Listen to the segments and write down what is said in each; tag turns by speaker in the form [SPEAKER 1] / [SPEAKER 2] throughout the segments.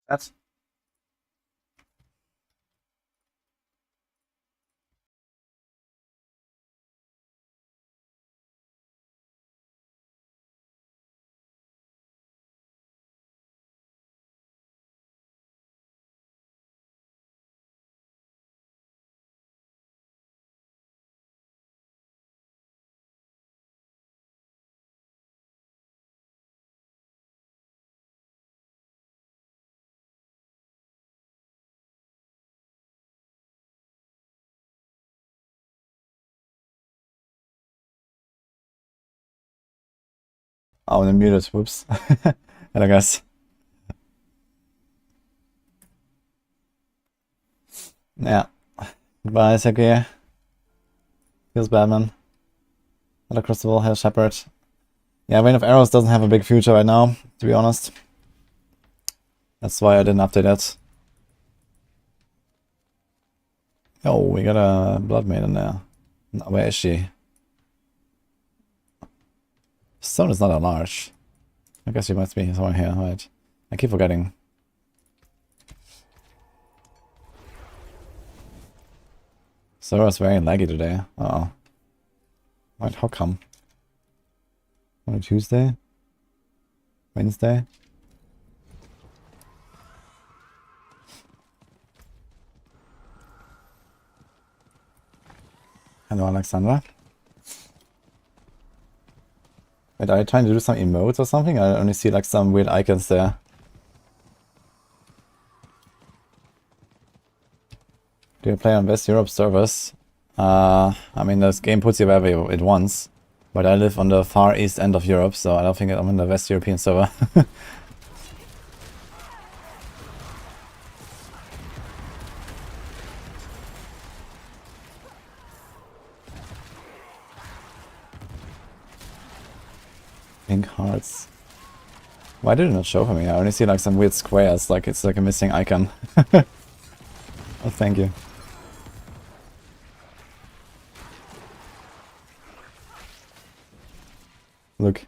[SPEAKER 1] That's oh, they're muted. Whoops. Hello, guys. Yeah. Goodbye, Seki. Feels bad, man. Hello, Crystal. Hello, Shepherd. Yeah, Vein of Arrows doesn't have a big future right now, to be honest. That's why I didn't update it. Oh, we got a Blood Maiden there. No, where is she? Stone is not that large. I guess she must be somewhere here, right? I keep forgetting. Server's very laggy today. Uh-oh. Wait, how come? On Tuesday? Wednesday? Hello, Alexandra. Wait, are you trying to do some emotes or something? I only see like some weird icons there. Do you play on West Europe servers? I mean, this game puts you wherever it wants. But I live on the far east end of Europe, so I don't think I'm on the West European server. Pink hearts. Why did it not show for me? I only see like some weird squares, like it's like a missing icon. Oh, thank you. Look.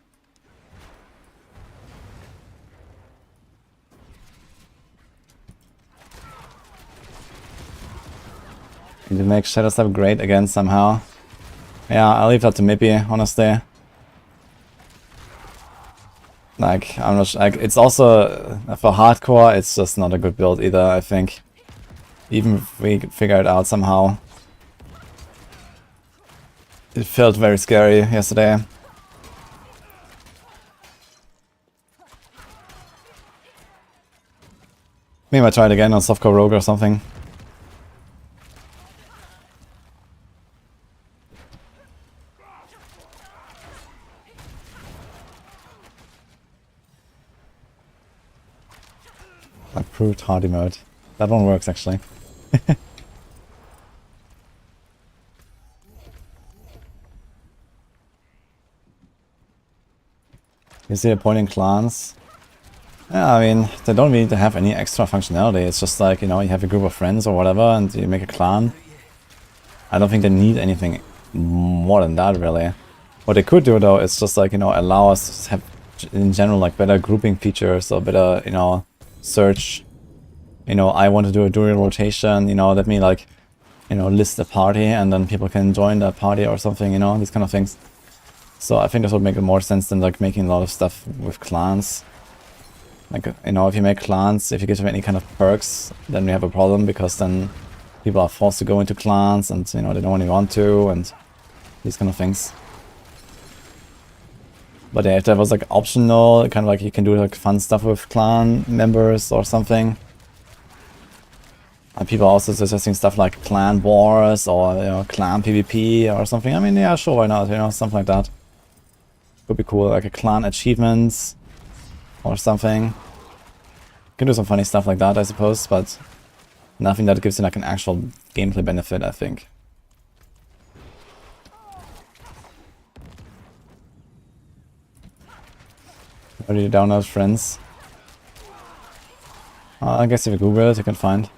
[SPEAKER 1] Need to make Shadow Step great again somehow. Yeah, I'll leave that to Mippy, honestly. Like, I'm not like, it's also, for hardcore, it's just not a good build either, I think. Even if we could figure it out somehow. It felt very scary yesterday. Maybe I try it again on Softcore Rogue or something. Improved hardy mode. That one works actually. You see a point in clans? Yeah, I mean, they don't need to have any extra functionality. It's just like, you know, you have a group of friends or whatever and you make a clan. I don't think they need anything more than that, really. What they could do, though, is just like, you know, allow us to have, in general, like better grouping features or better, you know, search. You know, I want to do a dual rotation, you know, let me like, you know, list a party and then people can join that party or something, you know, these kind of things. So I think this would make more sense than like making a lot of stuff with clans. Like, you know, if you make clans, if you give them any kind of perks, then we have a problem because then people are forced to go into clans and, you know, they don't really want to and these kind of things. But yeah, if that was like optional, kind of like you can do like fun stuff with clan members or something. And people are also suggesting stuff like clan wars or, you know, clan PvP or something. I mean, yeah, sure, why not, you know, something like that. Could be cool, like a clan achievements or something. You can do some funny stuff like that, I suppose, but nothing that gives you like an actual gameplay benefit, I think. Ready to download friends? I guess if you Google it, you can find.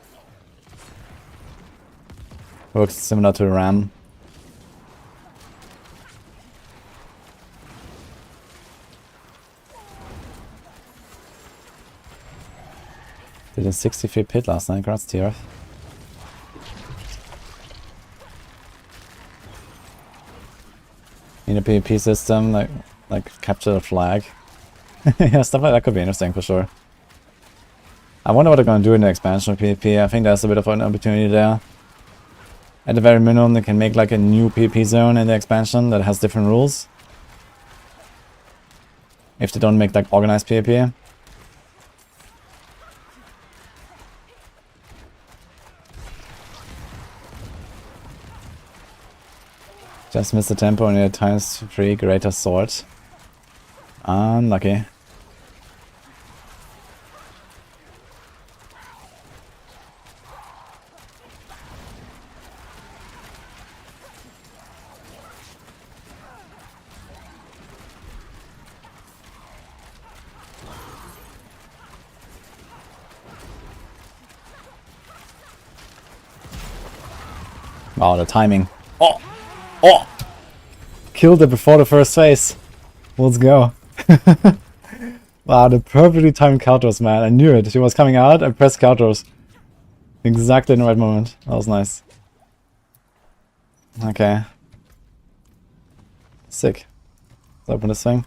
[SPEAKER 1] Works similar to RAM. Did a 63 pit last night, congrats tier. Need a PvP system, like capture the flag. Yeah, stuff like that could be interesting for sure. I wonder what they're gonna do in the expansion of PvP. I think there's a bit of an opportunity there. At the very minimum, they can make like a new PvP zone in the expansion that has different rules. If they don't make like organized PvP. Just missed the tempo and a ×3 greater sword. Unlucky. Wow, the timing. Oh! Oh! Killed it before the first phase. Let's go. Wow, the perfectly timed counters, man. I knew it. She was coming out, I pressed counters. Exactly in the right moment. That was nice. Okay. Sick. Let's open this thing.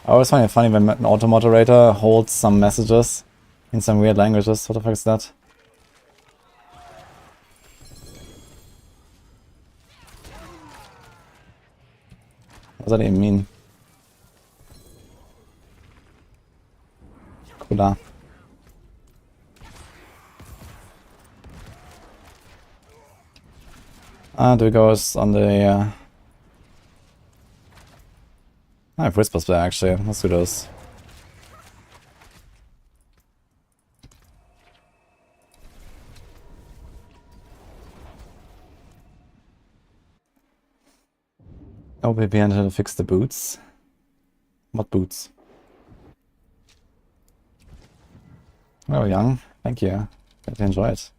[SPEAKER 1] I always find it funny when an auto-moderator holds some messages in some weird languages. What the fuck is that? What does that even mean? Cooler. There goes on the... I have whispers there actually. Let's do those. Oh, maybe I need to fix the boots. What boots? Oh, young. Thank you. Glad you enjoy it.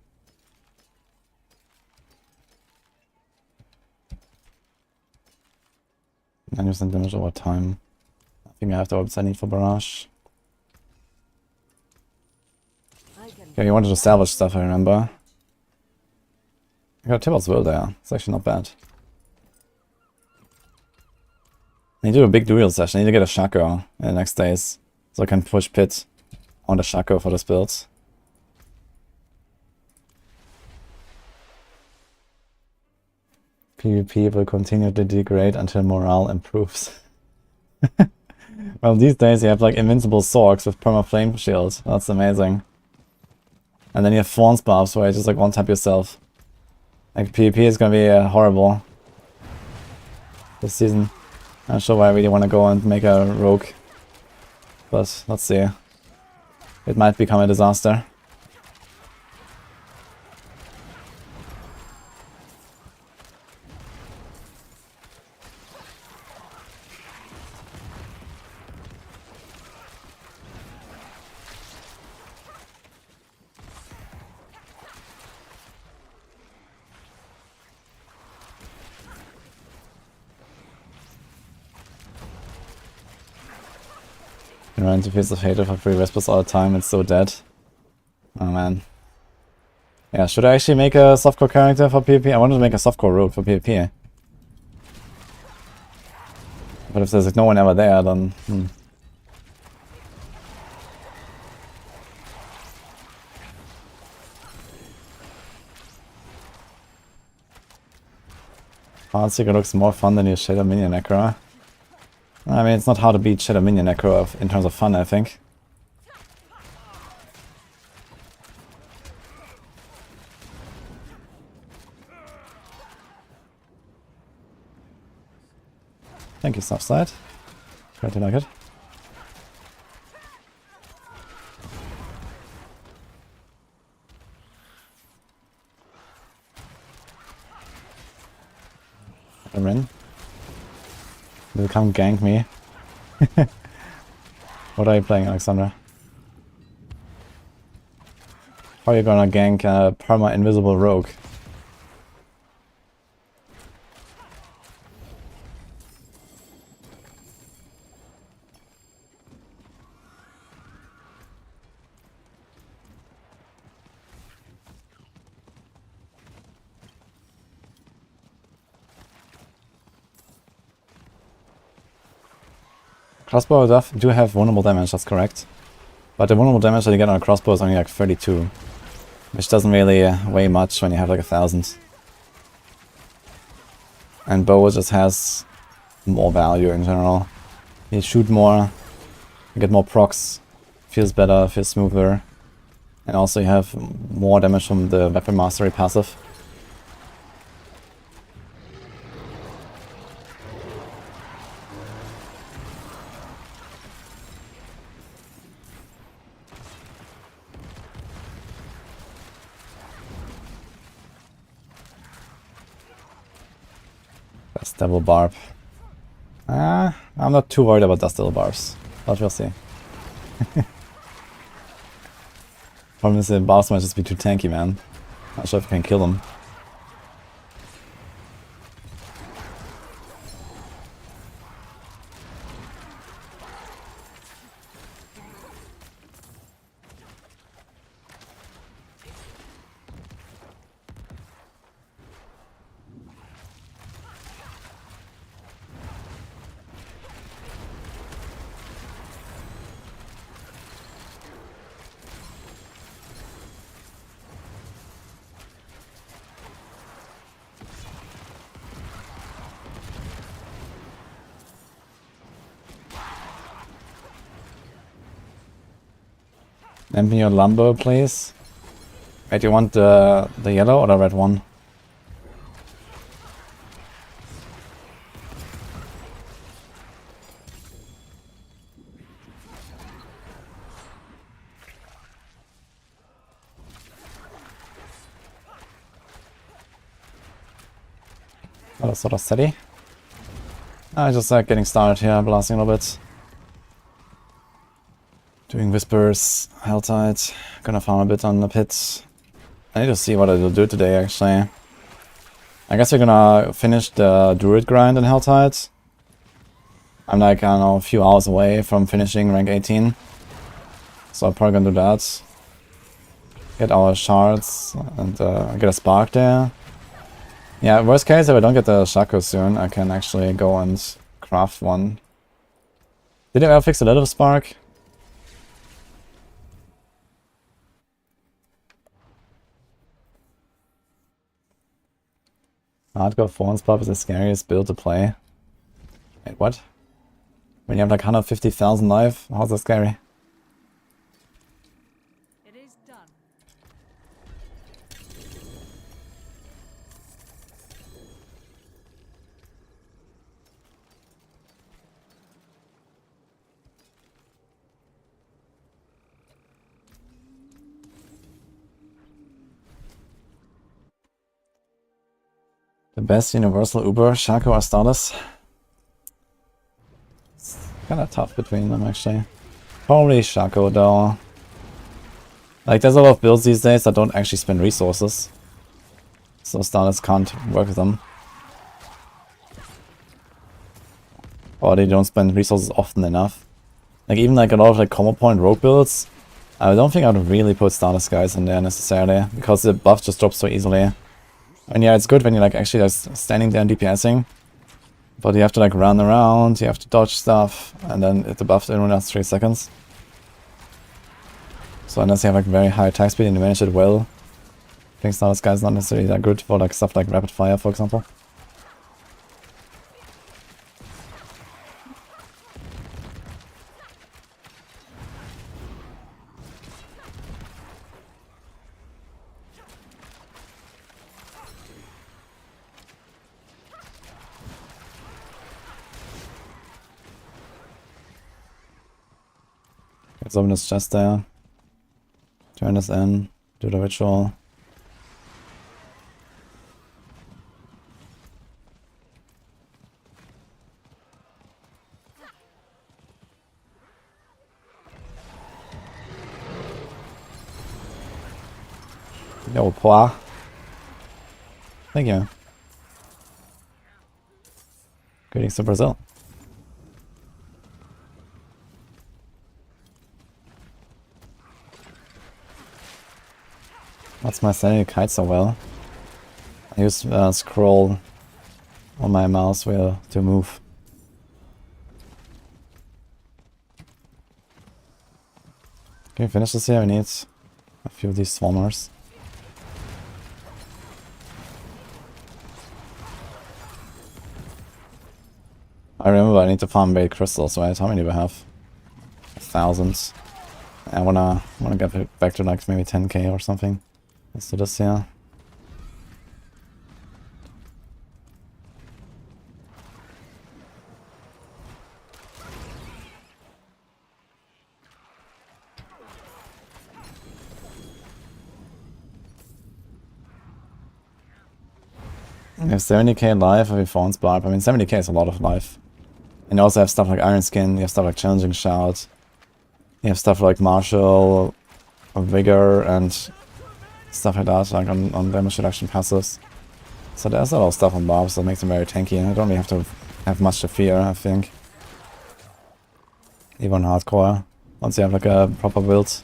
[SPEAKER 1] % damage over time. I think I have the orbs I need for barrage. Yeah, you wanted to salvage stuff, I remember. I got Tibble's Will there. It's actually not bad. I need to do a big duel session. I need to get a Shaco in the next days. So I can push Pit on the Shaco for this build. PvP will continue to degrade until morale improves. Well, these days you have like invincible Sorcs with perma flame shield. That's amazing. And then you have Thorns buffs where you just like one-tap yourself. Like PvP is gonna be horrible this season. I'm not sure why I really want to go and make a rogue. But let's see. It might become a disaster. You run into Fields of Hatred for 3 Whispers all the time, it's so dead. Oh man. Yeah, should I actually make a softcore character for PvP? I wanted to make a softcore rogue for PvP. But if there's like no one ever there, then... Heartseeker looks more fun than your Shadow Minion Necro. I mean, it's not hard to beat Shadow Minion Necro in terms of fun, I think. Thank you, Southside. Glad you like it. I'm in. They'll come gank me. What are you playing, Alexandra? How are you gonna gank a perma invisible rogue? Crossbow do have vulnerable damage, that's correct. But the vulnerable damage that you get on a crossbow is only like 32. Which doesn't really weigh much when you have like 1,000. And bow just has more value in general. You shoot more, you get more procs, feels better, feels smoother. And also you have more damage from the weapon mastery passive. Dust Devil Barb. I'm not too worried about Dust Devil Barbs, but we'll see. Problem is the boss might just be too tanky, man. Not sure if I can kill them. Lend me your lumber, please. Wait, you want the yellow or the red one? Oh, that's sort of steady. I just like getting started here, blasting a little bit. Doing whispers, Helltide, gonna farm a bit on the pit. I need to see what I will do today actually. I guess we're gonna finish the Druid grind in Helltide. I'm like, I don't know, a few hours away from finishing rank 18. So I'm probably gonna do that. Get our shards and get a spark there. Yeah, worst case, if I don't get the Shaco soon, I can actually go and craft one. Did I ever fix a little spark? Hardcore Thorns Pop is the scariest build to play. Wait, what? When you have like 150,000 life? How's that scary?
[SPEAKER 2] It is done.
[SPEAKER 1] The best universal Uber, Shaco or Stardust? It's kinda tough between them actually. Probably Shaco though. Like there's a lot of builds these days that don't actually spend resources. So Stardust can't work with them. Or they don't spend resources often enough. Like even like a lot of like combo point rogue builds, I don't think I would really put Stardust guys in there necessarily. Because the buff just drops so easily. And yeah, it's good when you're like actually just standing there and DPSing. But you have to like run around, you have to dodge stuff, and then the buff only lasts 3 seconds. So unless you have like very high attack speed and you manage it well, I think Stardust guy is not necessarily that good for like stuff like rapid fire, for example. Someone is just there. Turn this in, do the ritual. Yo, poa. Thank you. Greetings to Brazil. What's my sanity kite so well? I use scroll on my mouse wheel to move. Can we finish this here? We need a few of these swarmers. I remember I need to farm bait crystals, right? How many do I have? 1,000. I wanna get back to like maybe 10k or something. Let's do this here. We have 70k life if we found Barb. I mean, 70k is a lot of life. And you also have stuff like Iron Skin, you have stuff like Challenging Shout, you have stuff like Martial, Vigor, and stuff like that, like on damage reduction passives. So there's a lot of stuff on Barb, so it makes them very tanky, and you don't really have to have much to fear, I think. Even hardcore, once you have like a proper build.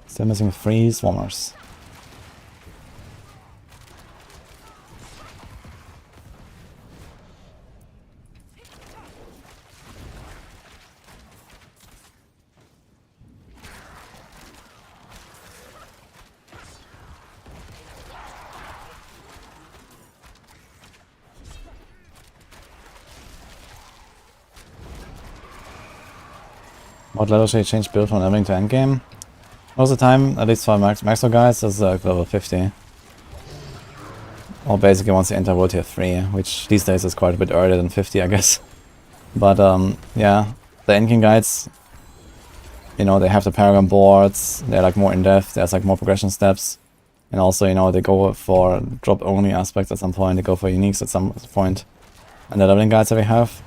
[SPEAKER 1] Still missing 3 swarmers. What level should you change build from leveling to endgame? Most of the time, at least for Maxo guys, is level 50. Or basically once you enter World Tier 3, which these days is quite a bit earlier than 50, I guess. But yeah, the endgame guides, you know, they have the Paragon boards, they're like more in-depth, there's like more progression steps. And also, you know, they go for drop-only aspects at some point, they go for uniques at some point. And the leveling guides that we have,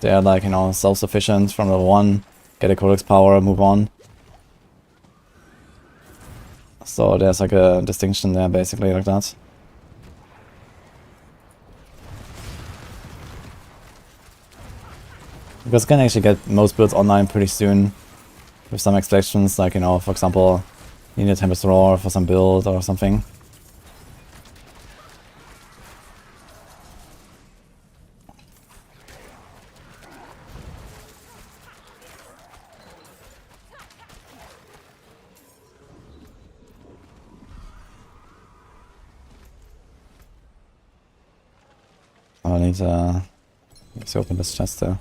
[SPEAKER 1] they are like, you know, self-sufficient from level 1, get a codex power, move on. So there's like a distinction there, basically, like that. Because you can actually get most builds online pretty soon with some exceptions, like, you know, for example, you need a Tempest Roar for some build or something. I need let's open this chest there.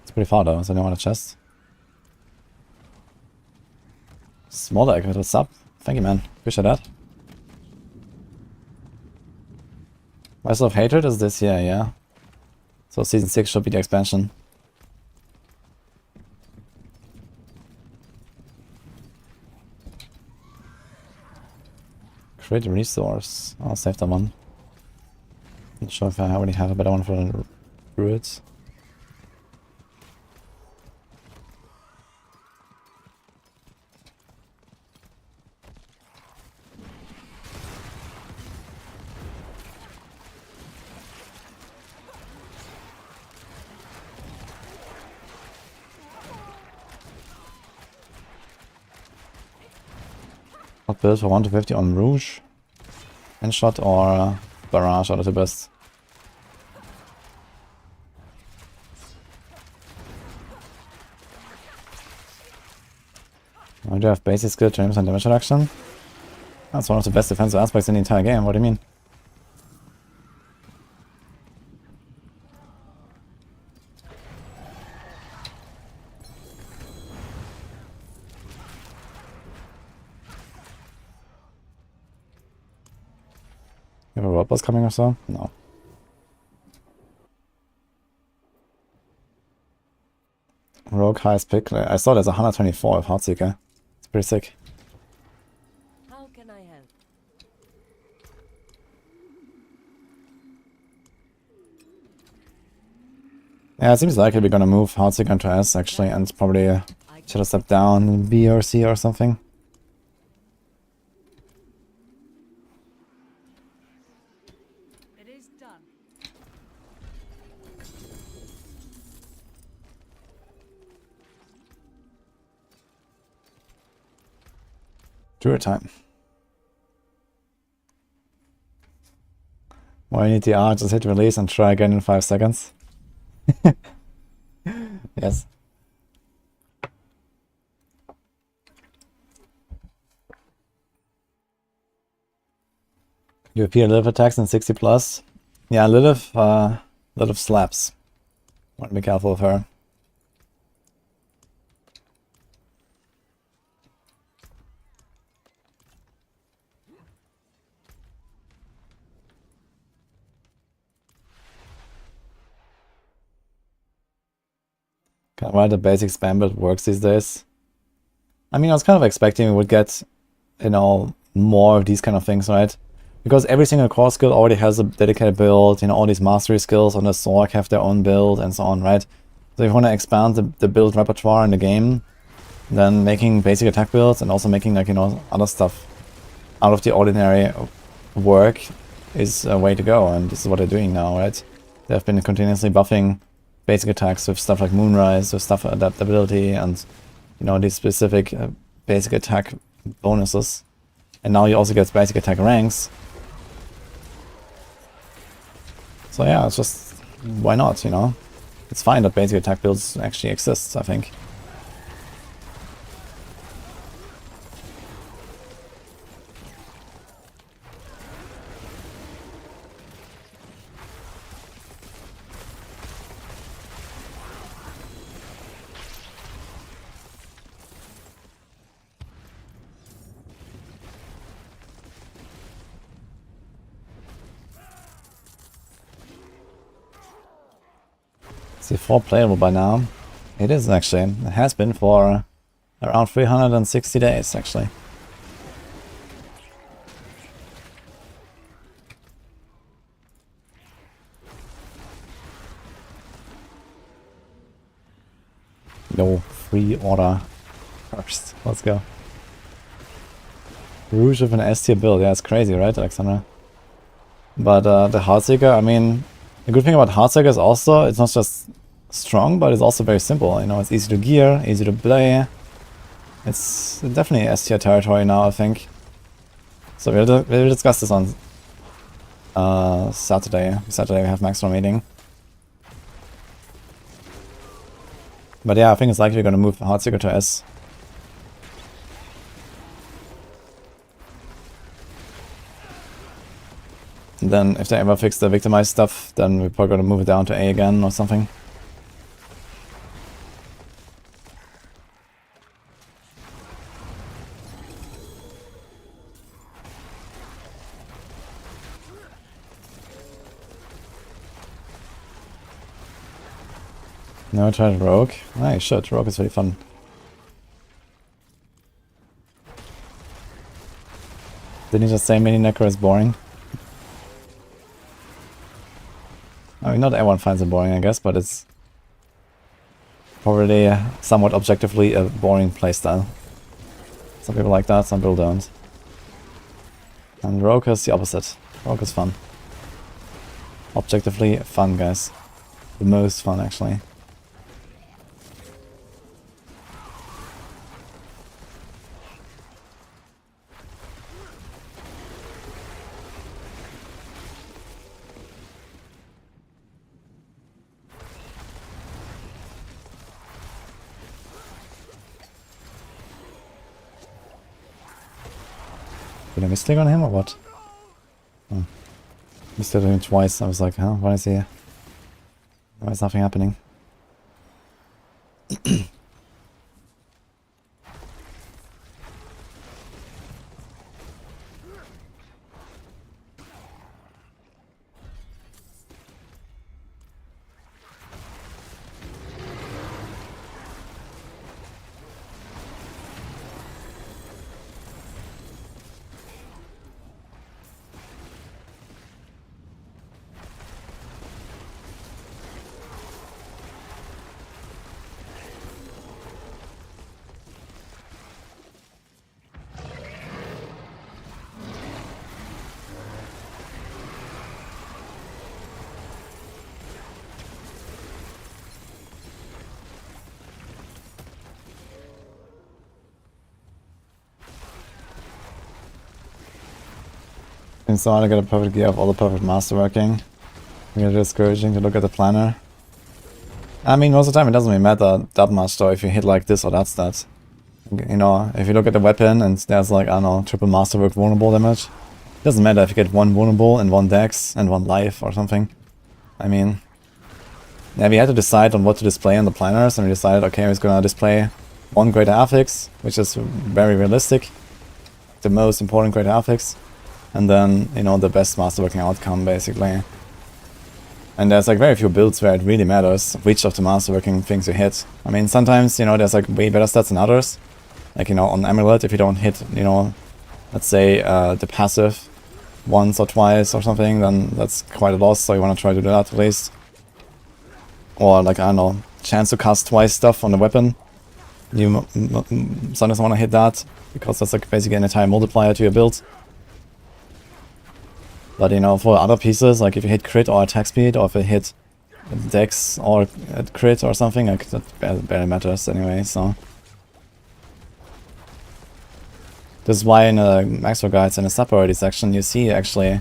[SPEAKER 1] It's pretty far though. Does anyone want a chest? Small egg, what's up? Thank you, man. Appreciate that. Rise of Hatred is this year, yeah. So season 6 should be the expansion. Crit resource. I'll save that one. Not sure if I already have a better one for the Druids. What build for 1 to 50 on Rouge? Handshot or Barrage are the two best. I do have basic skill, 20% damage reduction. That's one of the best defensive aspects in the entire game, what do you mean? You have a road boss coming or so? No. Rogue highest pick. I saw there's 124 of Heartseeker. It's pretty sick.
[SPEAKER 2] How can I help?
[SPEAKER 1] Yeah, it seems likely we're gonna move Heartseeker into S actually, and probably should have stepped down B or C or something.
[SPEAKER 2] It is done.
[SPEAKER 1] Druid time. Or you need the R, just hit release and try again in 5 seconds. Yes. You appear Lilith attacks in 60 plus. Yeah, Lilith slaps. Want to be careful of her. Kind of why the basic spam build works these days. I mean, I was kind of expecting we would get, you know, more of these kind of things, right? Because every single core skill already has a dedicated build, you know, all these mastery skills on the Sorc have their own build and so on, right? So if you want to expand the build repertoire in the game, then making basic attack builds and also making, like, you know, other stuff out of the ordinary work is a way to go, and this is what they're doing now, right? They've been continuously buffing basic attacks with stuff like Moonrise, with stuff adaptability, and, you know, these specific basic attack bonuses. And now you also get basic attack ranks. So yeah, it's just, why not, you know? It's fine that basic attack builds actually exist, I think. C4 playable by now. It is actually. It has been for around 360 days actually. No, free order first. Let's go. Rouge with an S tier build. Yeah, it's crazy, right, Alexandra? But the Heartseeker, I mean, the good thing about Heartseeker is also, it's not just strong, but it's also very simple. You know, it's easy to gear, easy to play. It's definitely S tier territory now, I think. So we'll discuss this on Saturday. Saturday we have Maxwell meeting. But yeah, I think it's likely we're going to move Heartseeker to S. And then if they ever fix the victimized stuff, then we're probably going to move it down to A again or something. No, I tried Rogue. Ah, you should. Rogue is really fun. Didn't you just say mini Necro is boring? I mean, not everyone finds it boring, I guess, but it's probably somewhat objectively a boring playstyle. Some people like that, some people don't. And Rogue is the opposite. Rogue is fun. Objectively fun, guys. The most fun, actually. Did I misclick on him or what? Oh. Misclicked on him twice. I was like, huh? Why is he... Why is nothing happening? Seems so hard to get a perfect gear of all the perfect masterworking. Really discouraging to look at the planner. I mean, most of the time it doesn't really matter that much though if you hit like this or that stat. You know, if you look at the weapon and there's like, I don't know, triple masterwork vulnerable damage. It doesn't matter if you get 1 vulnerable and 1 dex and 1 life or something. I mean, yeah, we had to decide on what to display on the planners, and we decided, okay, we're gonna display 1 greater affix, which is very realistic. The most important greater affix. And then, you know, the best masterworking outcome, basically. And there's like very few builds where it really matters which of the masterworking things you hit. I mean, sometimes, you know, there's like way better stats than others. Like, you know, on Amulet, if you don't hit, you know, let's say the passive once or twice or something, then that's quite a loss, so you want to try to do that at least. Or like, I don't know, chance to cast twice stuff on the weapon. You sometimes want to hit that, because that's like basically an entire multiplier to your build. But you know, for other pieces, like if you hit crit or attack speed, or if you hit dex or crit or something, like that barely matters anyway, so. This is why in the macro guides in the sub priority section you see actually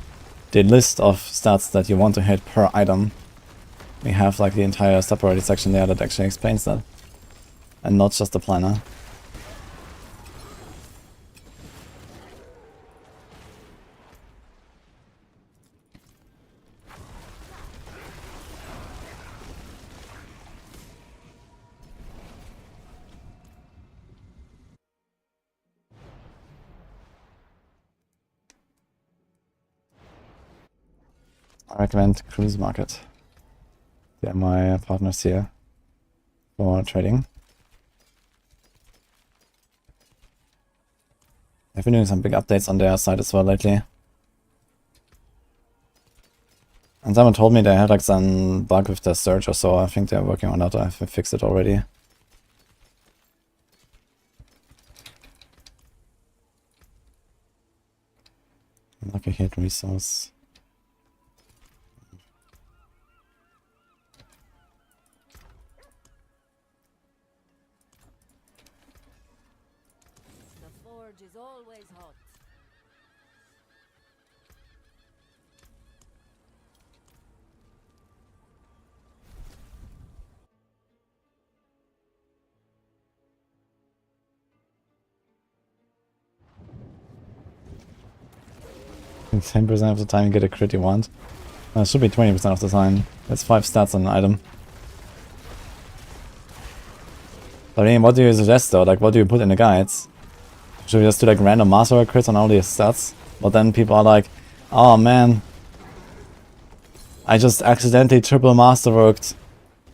[SPEAKER 1] the list of stats that you want to hit per item. We have like the entire sub priority section there that actually explains that. And not just the planner. I recommend Cruise Market. They are my partners here for trading. I've been doing some big updates on their side as well lately. And someone told me they had like some bug with their search or so. I think they're working on that. I've fixed it already. Lucky hit resource.
[SPEAKER 2] The forge is always hot.
[SPEAKER 1] And 10% of the time you get a crit you want. It should be 20% of the time. That's 5 stats on an item. But I mean, what do you suggest though? Like, what do you put in the guides? Should we just do like random master crits on all these stats? But then people are like, oh man, I just accidentally triple masterworked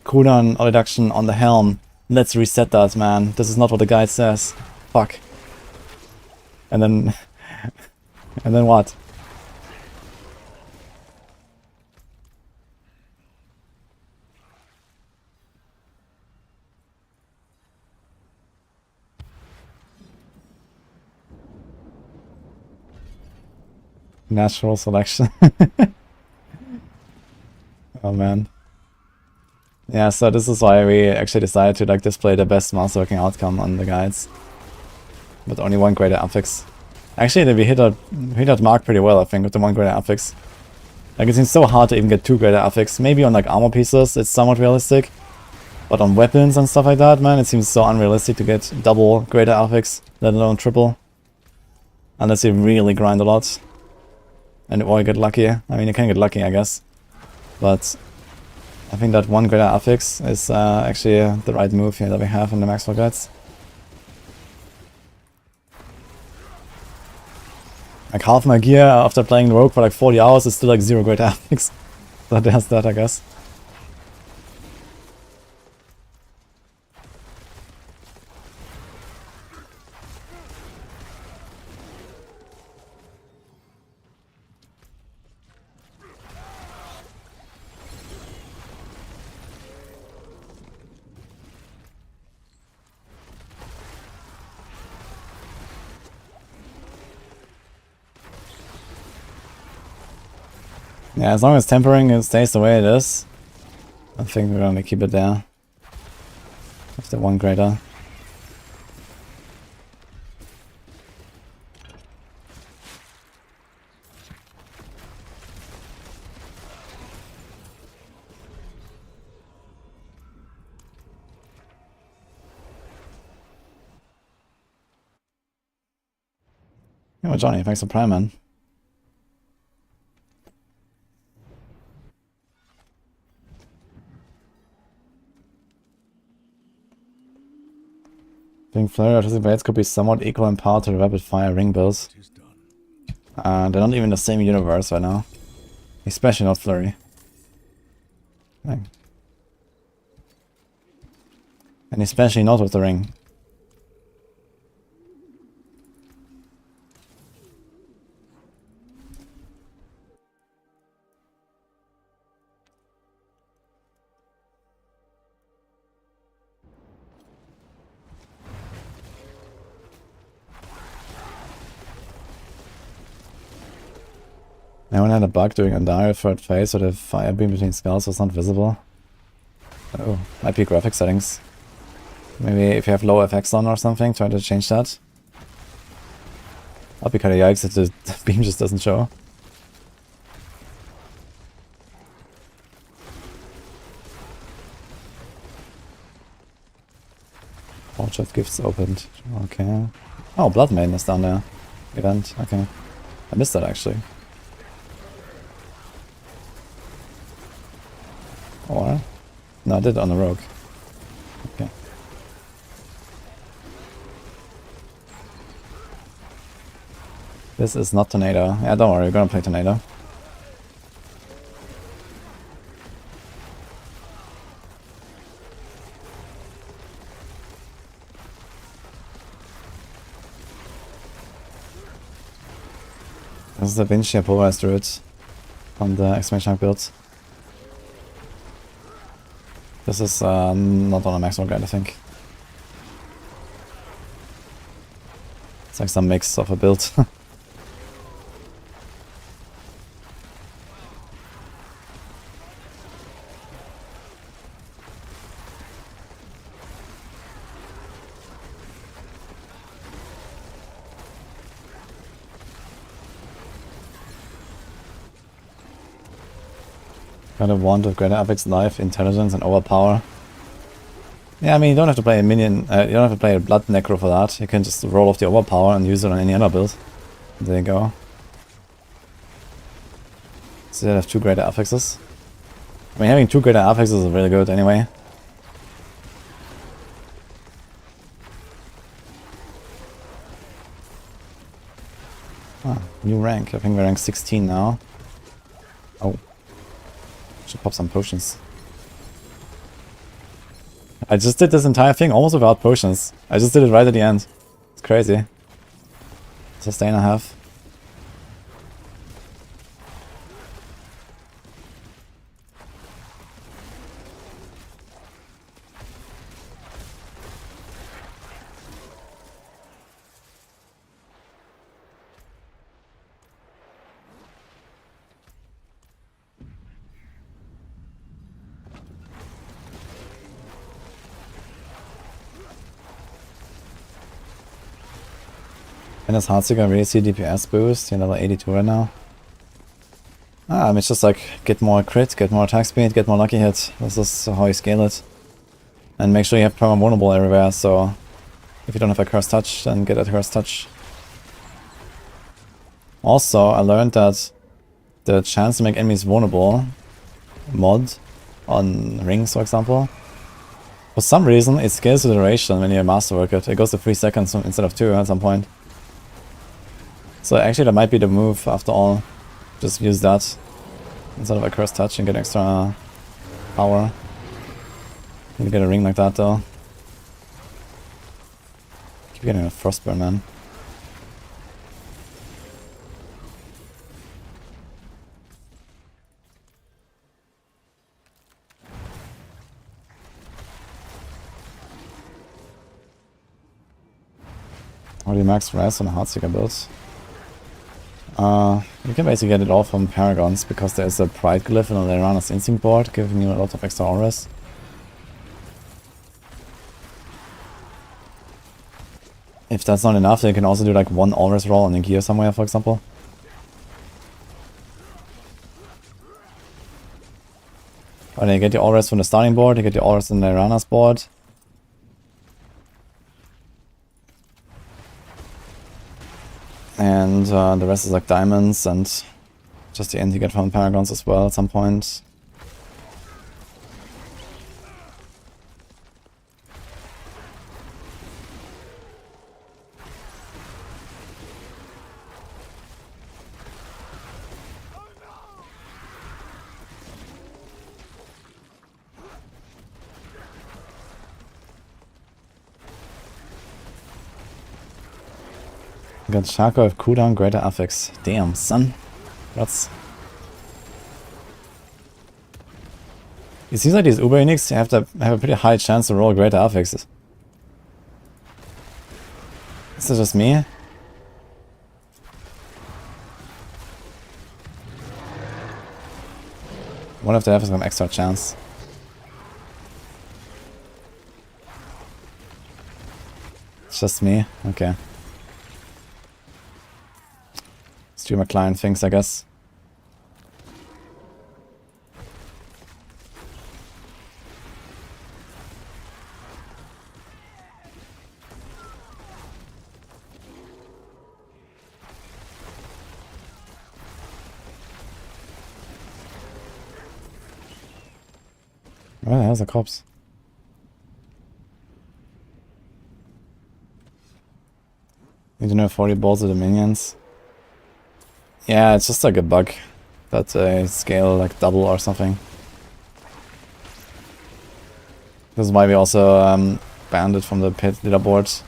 [SPEAKER 1] cooldown reduction on the helm. Let's reset that, man. This is not what the guide says. Fuck. And then... and then what? Natural selection. Oh man. Yeah, so this is why we actually decided to like display the best masterworking outcome on the guides. With only 1 greater affix. Actually, we hit that mark pretty well, I think, with the 1 greater affix. Like, it seems so hard to even get 2 greater affix. Maybe on like armor pieces it's somewhat realistic. But on weapons and stuff like that, man, it seems so unrealistic to get double greater affix, let alone triple. Unless you really grind a lot. And or you get lucky. I mean, you can get lucky, I guess. But I think that 1 greater affix is actually the right move here that we have in the max for guides. Like half my gear after playing Rogue for like 40 hours is still like 0 greater affix. So there's that, I guess. Yeah, as long as tempering it stays the way it is, I think we're gonna keep it there. With the 1 greater. Yeah, Johnny, thanks for Prime, man. I think flurry artistic blades could be somewhat equal in power to the rapid fire ring builds. They're not even in the same universe right now. Especially not flurry. And especially not with the ring. Anyone had a bug during a dire third phase so the fire beam between skulls was not visible? Oh, might be graphic settings. Maybe if you have low FX on or something, try to change that. I'll be kinda yikes if the beam just doesn't show. Orchard gifts opened. Okay. Oh, Blood Maiden is down there. Event. Okay. I missed that actually. Or? No, I did on the Rogue. Okay. This is not Tornado. Yeah, don't worry, we're gonna play Tornado. This is the Vinci polarized Druid on the experimentation build. This is not on a maximal grade, I think. It's like some mix of a build. Got a wand of greater epics life, intelligence, and overpower. Yeah, I mean, you don't have to play a minion, you don't have to play a blood necro for that. You can just roll off the overpower and use it on any other build. There you go. So you have 2 greater affixes. I mean, having 2 greater affixes is really good anyway. Ah, new rank. I think we're rank 16 now. Oh. Should pop some potions. I just did this entire thing almost without potions. I just did it right at the end. It's crazy. Sustain I have. And this Heartseeker really see DPS boost, you're level 82 right now. I mean, it's just like, get more crit, get more attack speed, get more lucky hit. This is how you scale it. And make sure you have perma vulnerable everywhere, so if you don't have a cursed touch, then get a cursed touch. Also, I learned that the chance to make enemies vulnerable mod on rings, for example, for some reason it scales the duration when you masterwork it. It goes to 3 seconds instead of 2 at some point. So actually that might be the move after all. Just use that instead of a cursed touch and get extra power. You get a ring like that though. Keep getting a frostburn, man. Already max res on the Heartseeker builds. You can basically get it all from Paragons, because there's a Pride Glyph in the Lyrana's Instinct board, giving you a lot of extra auras. If that's not enough, then you can also do like 1 auras roll on a gear somewhere, for example. Or then you get the auras from the starting board, you get the auras in the Lyrana's board. And the rest is like diamonds and just the end you get from paragons as well at some point. Got Shaco with cooldown, greater affix. Damn, son. That's... It seems like these Uber uniques have to have a pretty high chance to roll greater affixes. Is this just me? What if they have some extra chance? It's just me? Okay. Streamer client things, I guess. Where the hell's the cops? Need to know 40 balls of the minions. Yeah, it's just like a bug that they scale like double or something. This is why we also banned it from the pit leaderboard.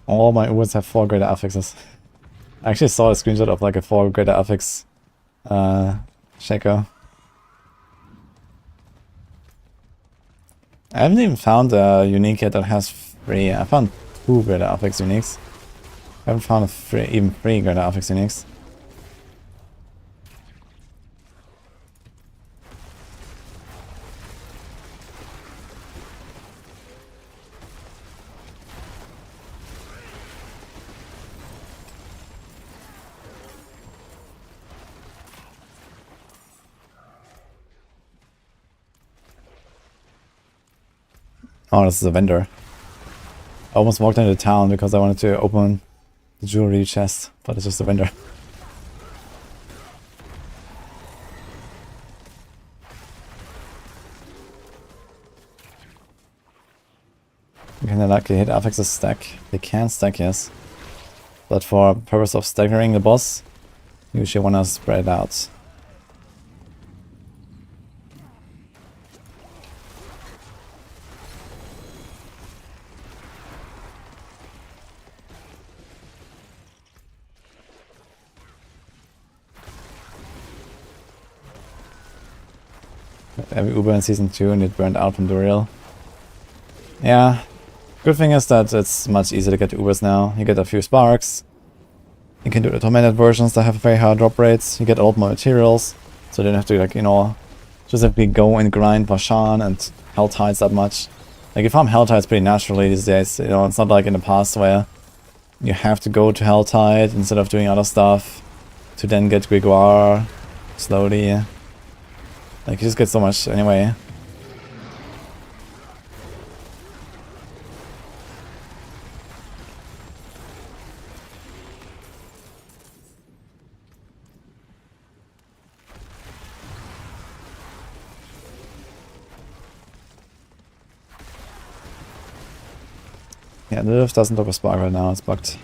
[SPEAKER 1] All my Ubers have 4 greater affixes. I actually saw a screenshot of like a 4 greater affix Shaco. I haven't even found a unique yet that has 3. I found 2 greater affix uniques. I haven't found even 3 greater affix uniques. Oh, this is a vendor. I almost walked into town because I wanted to open the jewelry chest, but it's just a vendor. Can they likely hit affixes stack? They can stack, yes. But for purpose of staggering the boss, you usually want to spread it out. Every Uber in Season 2 and it burned out from the real. Yeah. Good thing is that it's much easier to get Ubers now. You get a few sparks. You can do the Tormented versions that have very high drop rates. You get a lot more materials. So you don't have to, like, you know, just have to go and grind for Shan and Helltides that much. Like, you farm Helltides pretty naturally these days. You know, it's not like in the past where you have to go to Helltide instead of doing other stuff to then get Grégoire slowly. Like, you just get so much anyway. Yeah, the lift doesn't look a spark right now, it's bugged.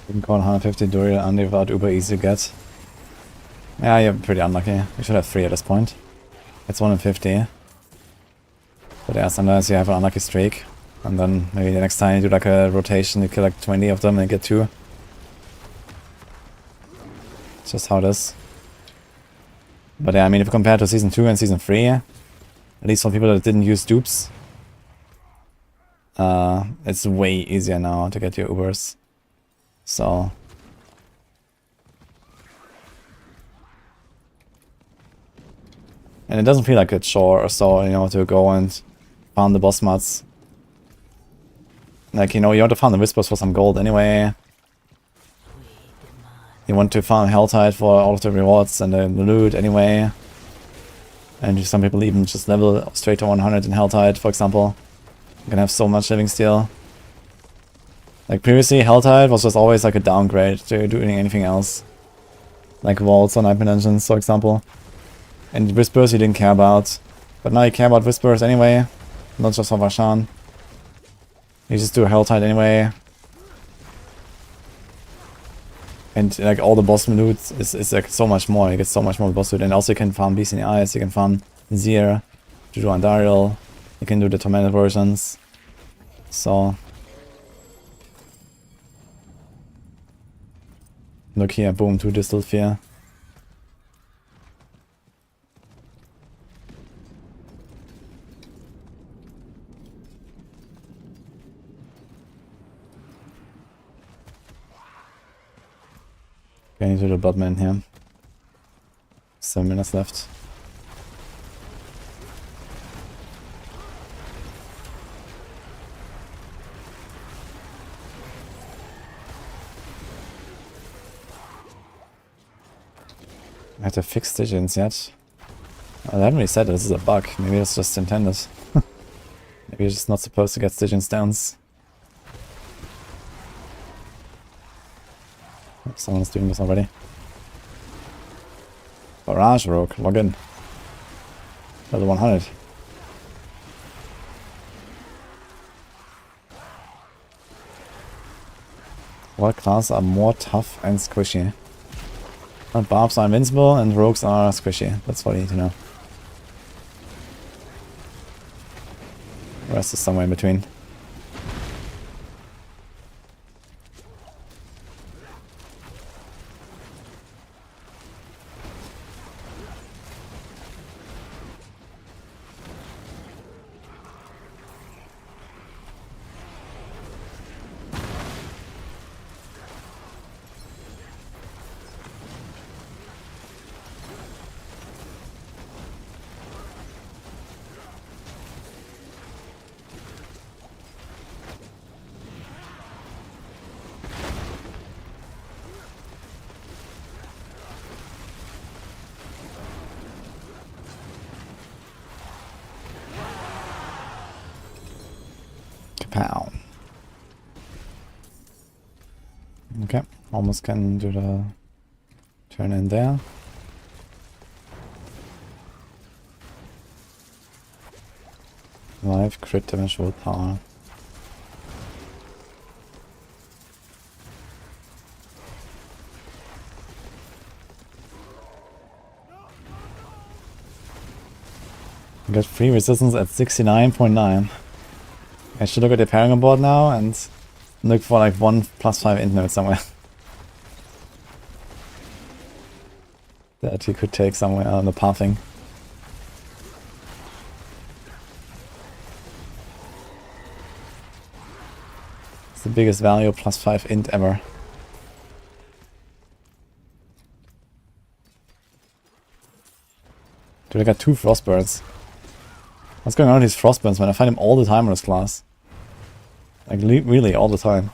[SPEAKER 1] You can call 150 Druid Andy without uber easy to get. Yeah, you're pretty unlucky. You should have 3 at this point. It's 1 in 50. But yeah, sometimes you have an unlucky streak. And then maybe the next time you do like a rotation, you kill like 20 of them and get 2. It's just how it is. But yeah, I mean, if you compare to Season 2 and Season 3, at least for people that didn't use dupes, it's way easier now to get your Ubers. So... And it doesn't feel like a chore or so, you know, to go and farm the boss mods. Like, you know, you want to farm the Whispers for some gold anyway. You want to farm Helltide for all of the rewards and the loot anyway. And some people even just level straight to 100 in Helltide, for example. You can have so much living steel. Like previously, Helltide was just always like a downgrade to doing anything else. Like vaults or Nightmare Dungeons, for example. And Whispers you didn't care about. But now you care about Whispers anyway. Not just for Varshan. You just do Helltide anyway. And like all the boss loot is like so much more. You get so much more boss loot. And also you can farm Beast in the Eyes, you can farm Zir, to do Andariel, you can do the Tormented versions. So look here, boom, 2 Distilled Fear. Going to the Bloodman here. 7 minutes left. I have to fix Stygians yet. I haven't really said this is a bug. Maybe it's just intended. Maybe you're just not supposed to get Stygians downs. Someone's doing this already. Barrage Rogue, log in. Level 100. What classes are more tough and squishy? Well, Barbs are invincible and Rogues are squishy. That's what you need to know. The rest is somewhere in between. Kapow. Okay, almost can do the turn in there. Live crit damage willpower. Got free resistance at 69.9. I should look at the pairing board now and look for like 1 +5 int node somewhere. That you could take somewhere on the pathing. It's the biggest value +5 int ever. Dude, I got 2 Frostbirds. What's going on with these Frostburns, man? I find them all the time in this class. Like, really, all the time.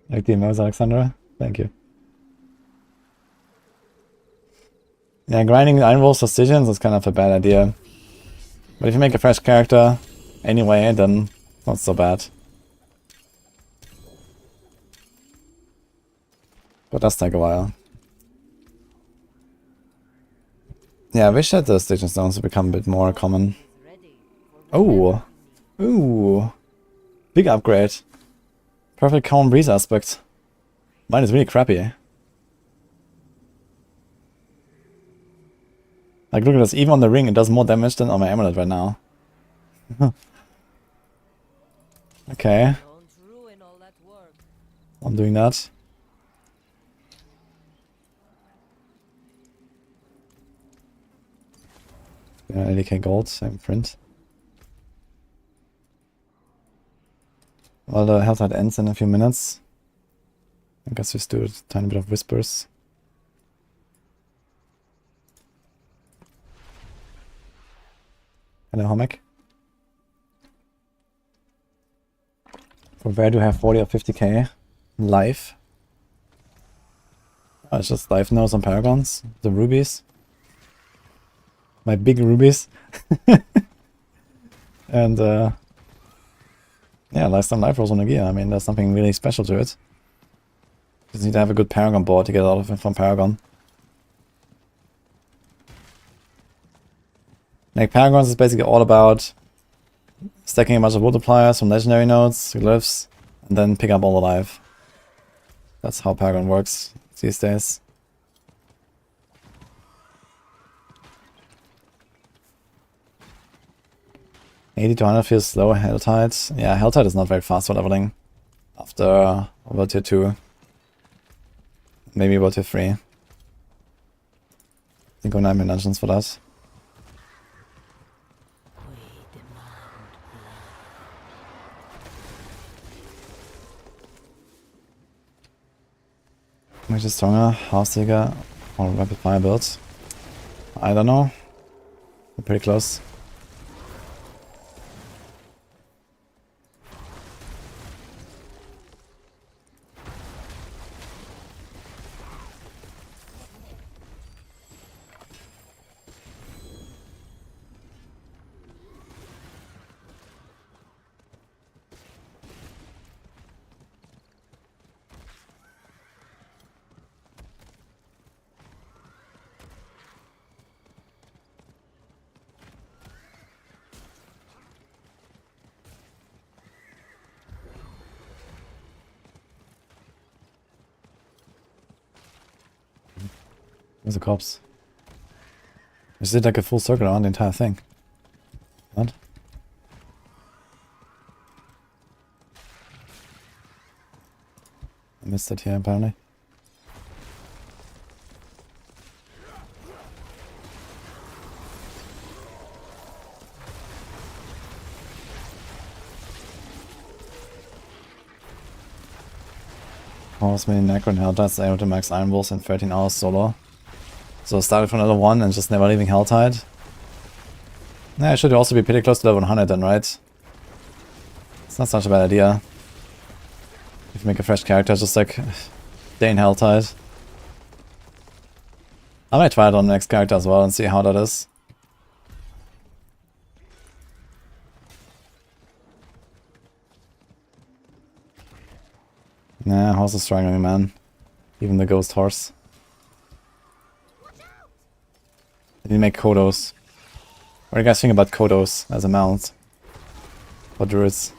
[SPEAKER 1] Like the emotes, Alexandra? Thank you. Yeah, grinding Iron Wolves for Decisions is kind of a bad idea. But if you make a fresh character anyway, then not so bad. But it does take a while. Yeah, I wish that the Station Stones would become a bit more common. Oh! Ooh! Big upgrade. Perfect calm breeze aspect. Mine is really crappy. Like, look at this, even on the ring it does more damage than on my amulet right now. Okay. I'm doing that. Yeah, 80k gold, same print. Well, the Helltide ends in a few minutes. I guess we just do a tiny bit of whispers. Hello, Homek. For where do you have 40 or 50k life? Oh, it's just life nodes on Paragons. The rubies. My big rubies. And yeah, lifetime life rolls on a gear. I mean, there's something really special to it. Just need to have a good Paragon board to get a lot of it from Paragon. Like, Paragons is basically all about stacking a bunch of multipliers from legendary nodes, glyphs, and then pick up all the life. That's how Paragon works these days. $80 to 100 feels slow. Helltide. Yeah, Helltide is not very fast for leveling. After over tier 2. Maybe about tier 3. I think go Nightmare Dungeons for that. Which is stronger, House Digger or Rapid Fire build? I don't know. We're pretty close. Where's the cops? I just did like a full circle around the entire thing. What? I missed it here apparently. Horse mini Necro and Helltide able to max Iron Wolves in 13 hours solo. So I started from level 1 and just never leaving Helltide. Yeah, I should also be pretty close to level 100 then, right? It's not such a bad idea. If you make a fresh character, just like stay in Helltide. I might try it on the next character as well and see how that is. Nah, horse is struggling, man. Even the ghost horse. I need to make Kodos. What do you guys think about Kodos as a mount for druids?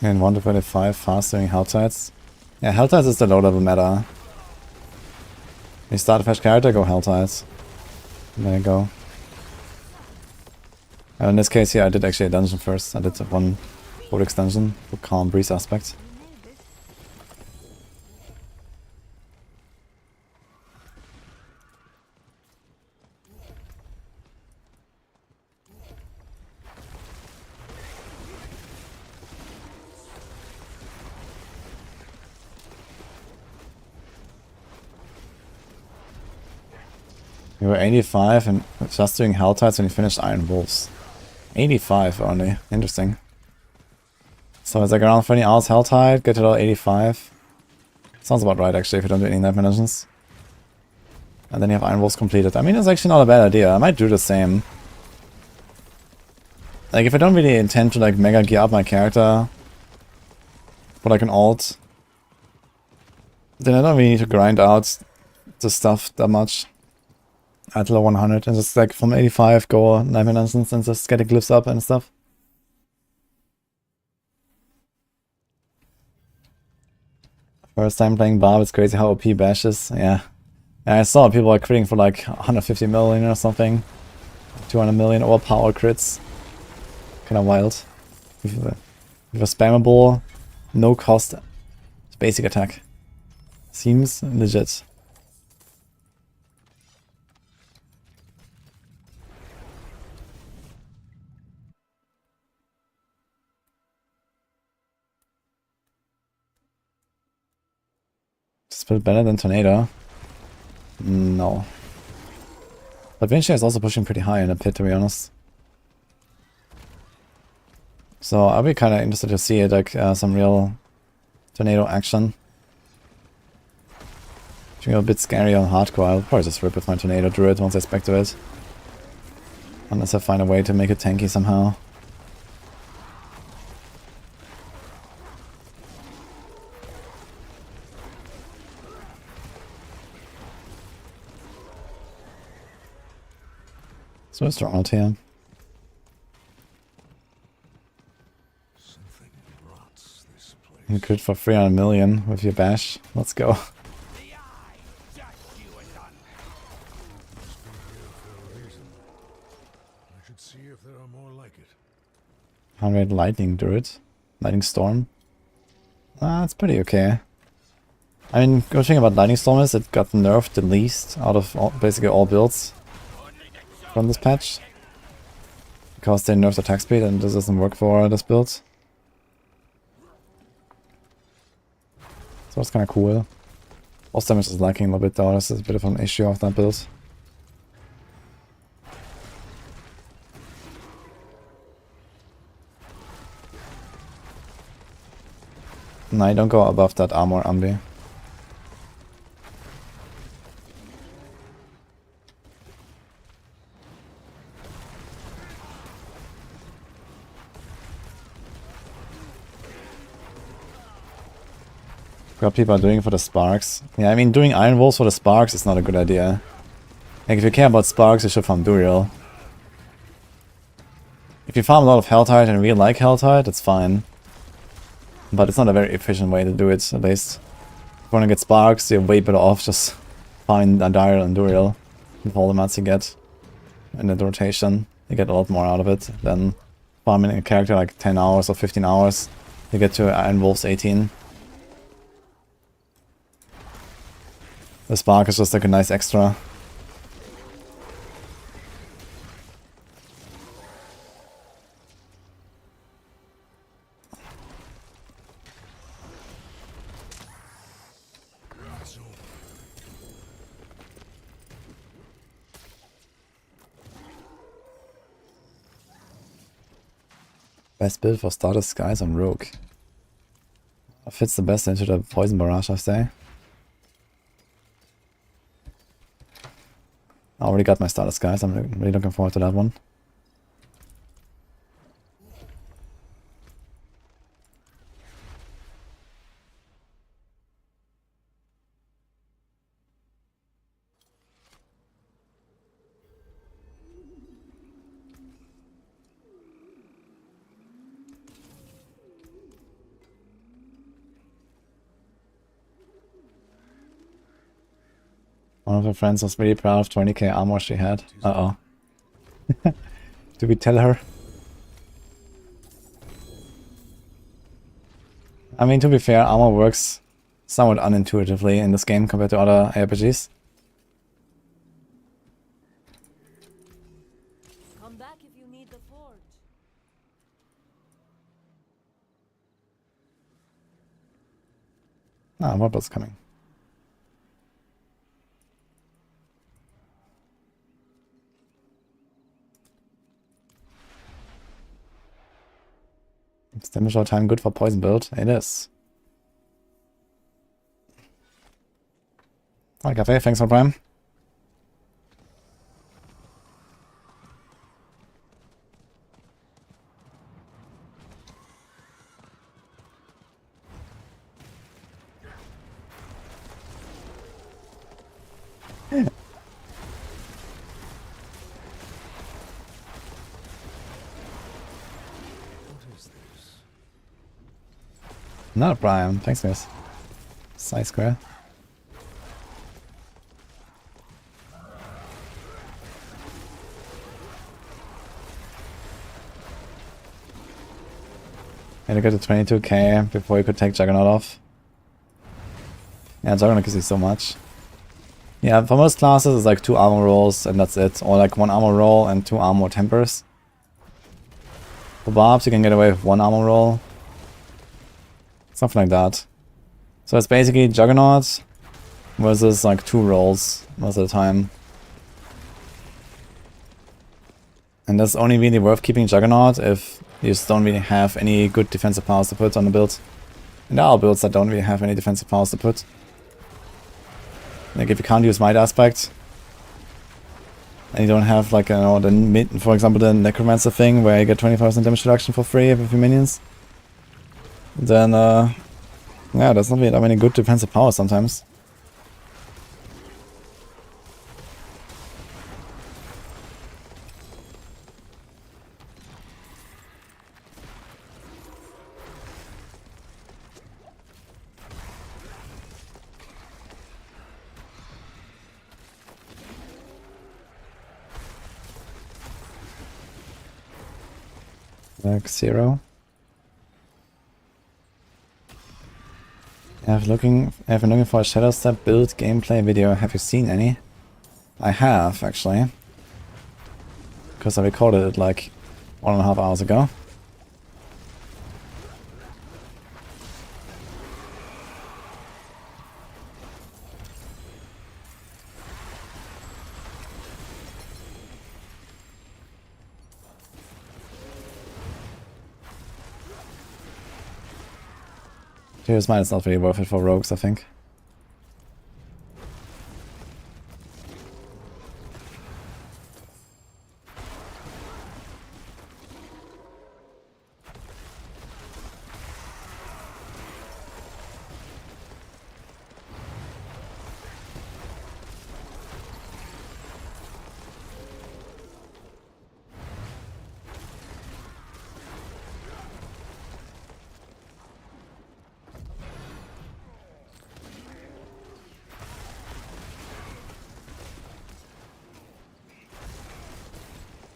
[SPEAKER 1] And 1 to 25 fast doing Helltides. Yeah, Helltides is the low level meta. You start a fresh character, go Helltides. There you go. And in this case here I did actually a dungeon first. I did one Codex dungeon for Calm Breeze aspect. You were 85 and just doing Helltides when you finished Iron Wolves. 85 only. Interesting. So it's like around 20 hours Helltide, get to level 85. Sounds about right actually if you don't do any night missions. And then you have Iron Wolves completed. I mean, it's actually not a bad idea. I might do the same. Like, if I don't really intend to, like, mega gear up my character for, like, an alt, then I don't really need to grind out the stuff that much at level 100. And just, like, from 85 go night missions and just get the glyphs up and stuff. First time playing Barb, it's crazy how OP Bash is. Yeah. And I saw people are critting for like 150 million or something. 200 million overpowered crits. Kinda wild. With a spammable, no cost basic attack. Seems legit. Split better than Tornado? No. But Vinci is also pushing pretty high in the pit, to be honest. So I'll be kind of interested to see like some real Tornado action. It's a bit scary on hardcore. I'll probably just rip with my Tornado Druid once I spec to it. Unless I find a way to make it tanky somehow. So it's strong out here. You crit for 300 million with your bash. Let's go. 100 lightning druid. Lightning storm. That's pretty okay. I mean, good thing about lightning storm is it got nerfed the least out of basically all builds from this patch. Because they nerfed attack speed and this doesn't work for this build. So it's kind of cool. Boss damage is lacking a little bit though, this is a bit of an issue of that build. No, you don't go above that armor ambi. What people are doing for the sparks. Yeah, I mean, doing Iron Wolves for the sparks is not a good idea. Like, if you care about sparks, you should farm Duriel. If you farm a lot of Helltide and really like Helltide, it's fine. But it's not a very efficient way to do it, at least. If you want to get sparks, you're way better off just farming Duriel and Duriel. With all the mats you get in the rotation. You get a lot more out of it than farming a character like 10 hours or 15 hours. You get to Iron Wolves 18. The spark is just like a nice extra. Best build for starter skies on Rogue. Fits the best into the poison barrage, I say. I already got my starter skies, I'm really looking forward to that one. One of her friends was really proud of 20k armor she had. Uh-oh. Do we tell her? I mean, to be fair, armor works somewhat unintuitively in this game compared to other RPGs.
[SPEAKER 2] Come back if you need the forge.
[SPEAKER 1] Ah, what was coming? Is damage all time good for poison build? It is. Hi Cafe, thanks for Prime. Not Brian, thanks guys. Side square. Had to go to 22k before you could take Juggernaut off. Yeah, Juggernaut gives you so much. Yeah, for most classes it's like 2 armor rolls and that's it. Or like 1 armor roll and 2 armor tempers. For Barbs you can get away with 1 armor roll. Something like that. So it's basically Juggernaut versus like 2 rolls most of the time. And that's only really worth keeping Juggernaut if you just don't really have any good defensive powers to put on the build. And there are builds that don't really have any defensive powers to put. Like if you can't use Might Aspect, and you don't have like, you know, for example the Necromancer thing where you get 25% damage reduction for free with your minions, then yeah, there's not really that many good defensive powers sometimes. Like 0. I've been looking for a Shadow Step build gameplay video. Have you seen any? I have, actually. Because I recorded it like 1.5 hours ago. Here's mine, it's not really worth it for rogues, I think.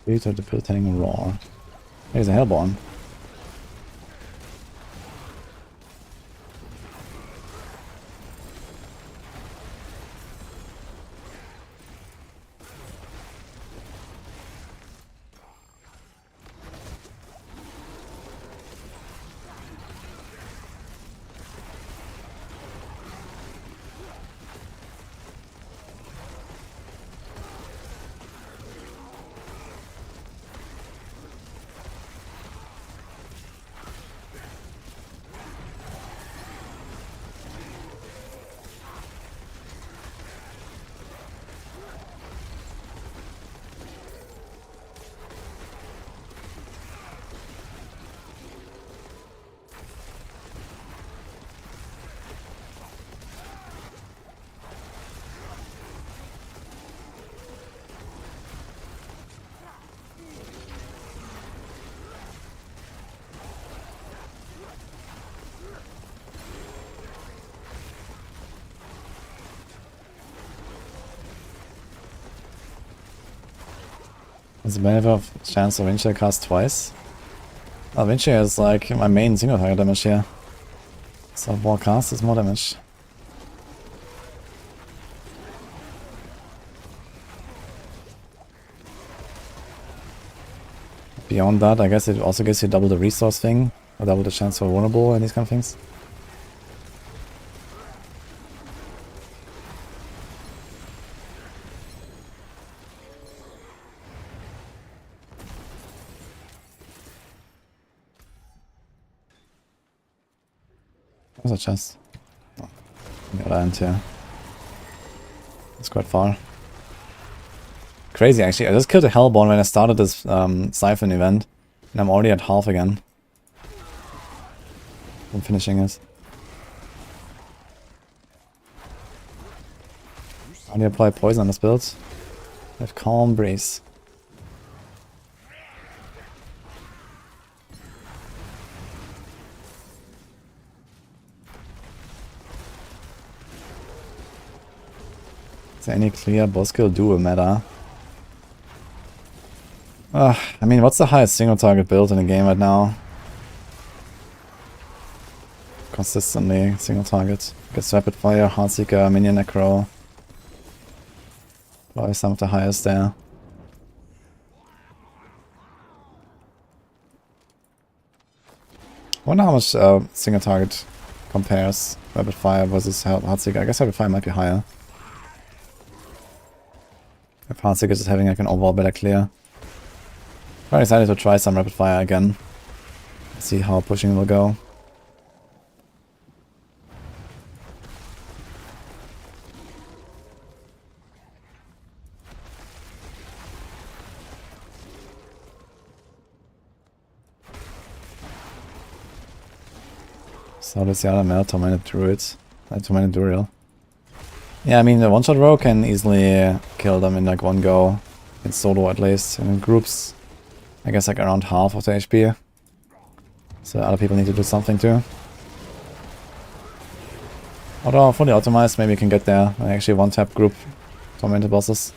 [SPEAKER 1] These are debilitating roar. There's a Hellborn. There's a benefit of chance of Winchell cast twice. Oh, Winchell is like my main single target damage here. So more cast is more damage. Beyond that, I guess it also gives you double the resource thing, or double the chance for vulnerable and these kind of things. Where's the chest? Oh, on the other end here. It's quite far. Crazy actually, I just killed a Hellborn when I started this Siphon event. And I'm already at half again. I'm finishing it. How do you apply poison on this build? I have Calm Breeze. Is there any clear boss kill dual meta? I mean, what's the highest single target build in the game right now? Consistently single target. Gets Rapid Fire, Heartseeker, Minion Necro. Probably some of the highest there. I wonder how much single target compares Rapid Fire versus Heartseeker. I guess Rapid Fire might be higher. If Heartseeker is having like an overall better clear. I'm excited to try some Rapid Fire again. See how pushing will go. So does the other male Tormented Druid. Tormented Duriel. Yeah, I mean the one-shot rogue can easily kill them in like one go. In solo at least. And in groups, I guess like around half of the HP. So other people need to do something too. Although fully optimized, maybe you can get there. I actually one-tap group Tormented bosses.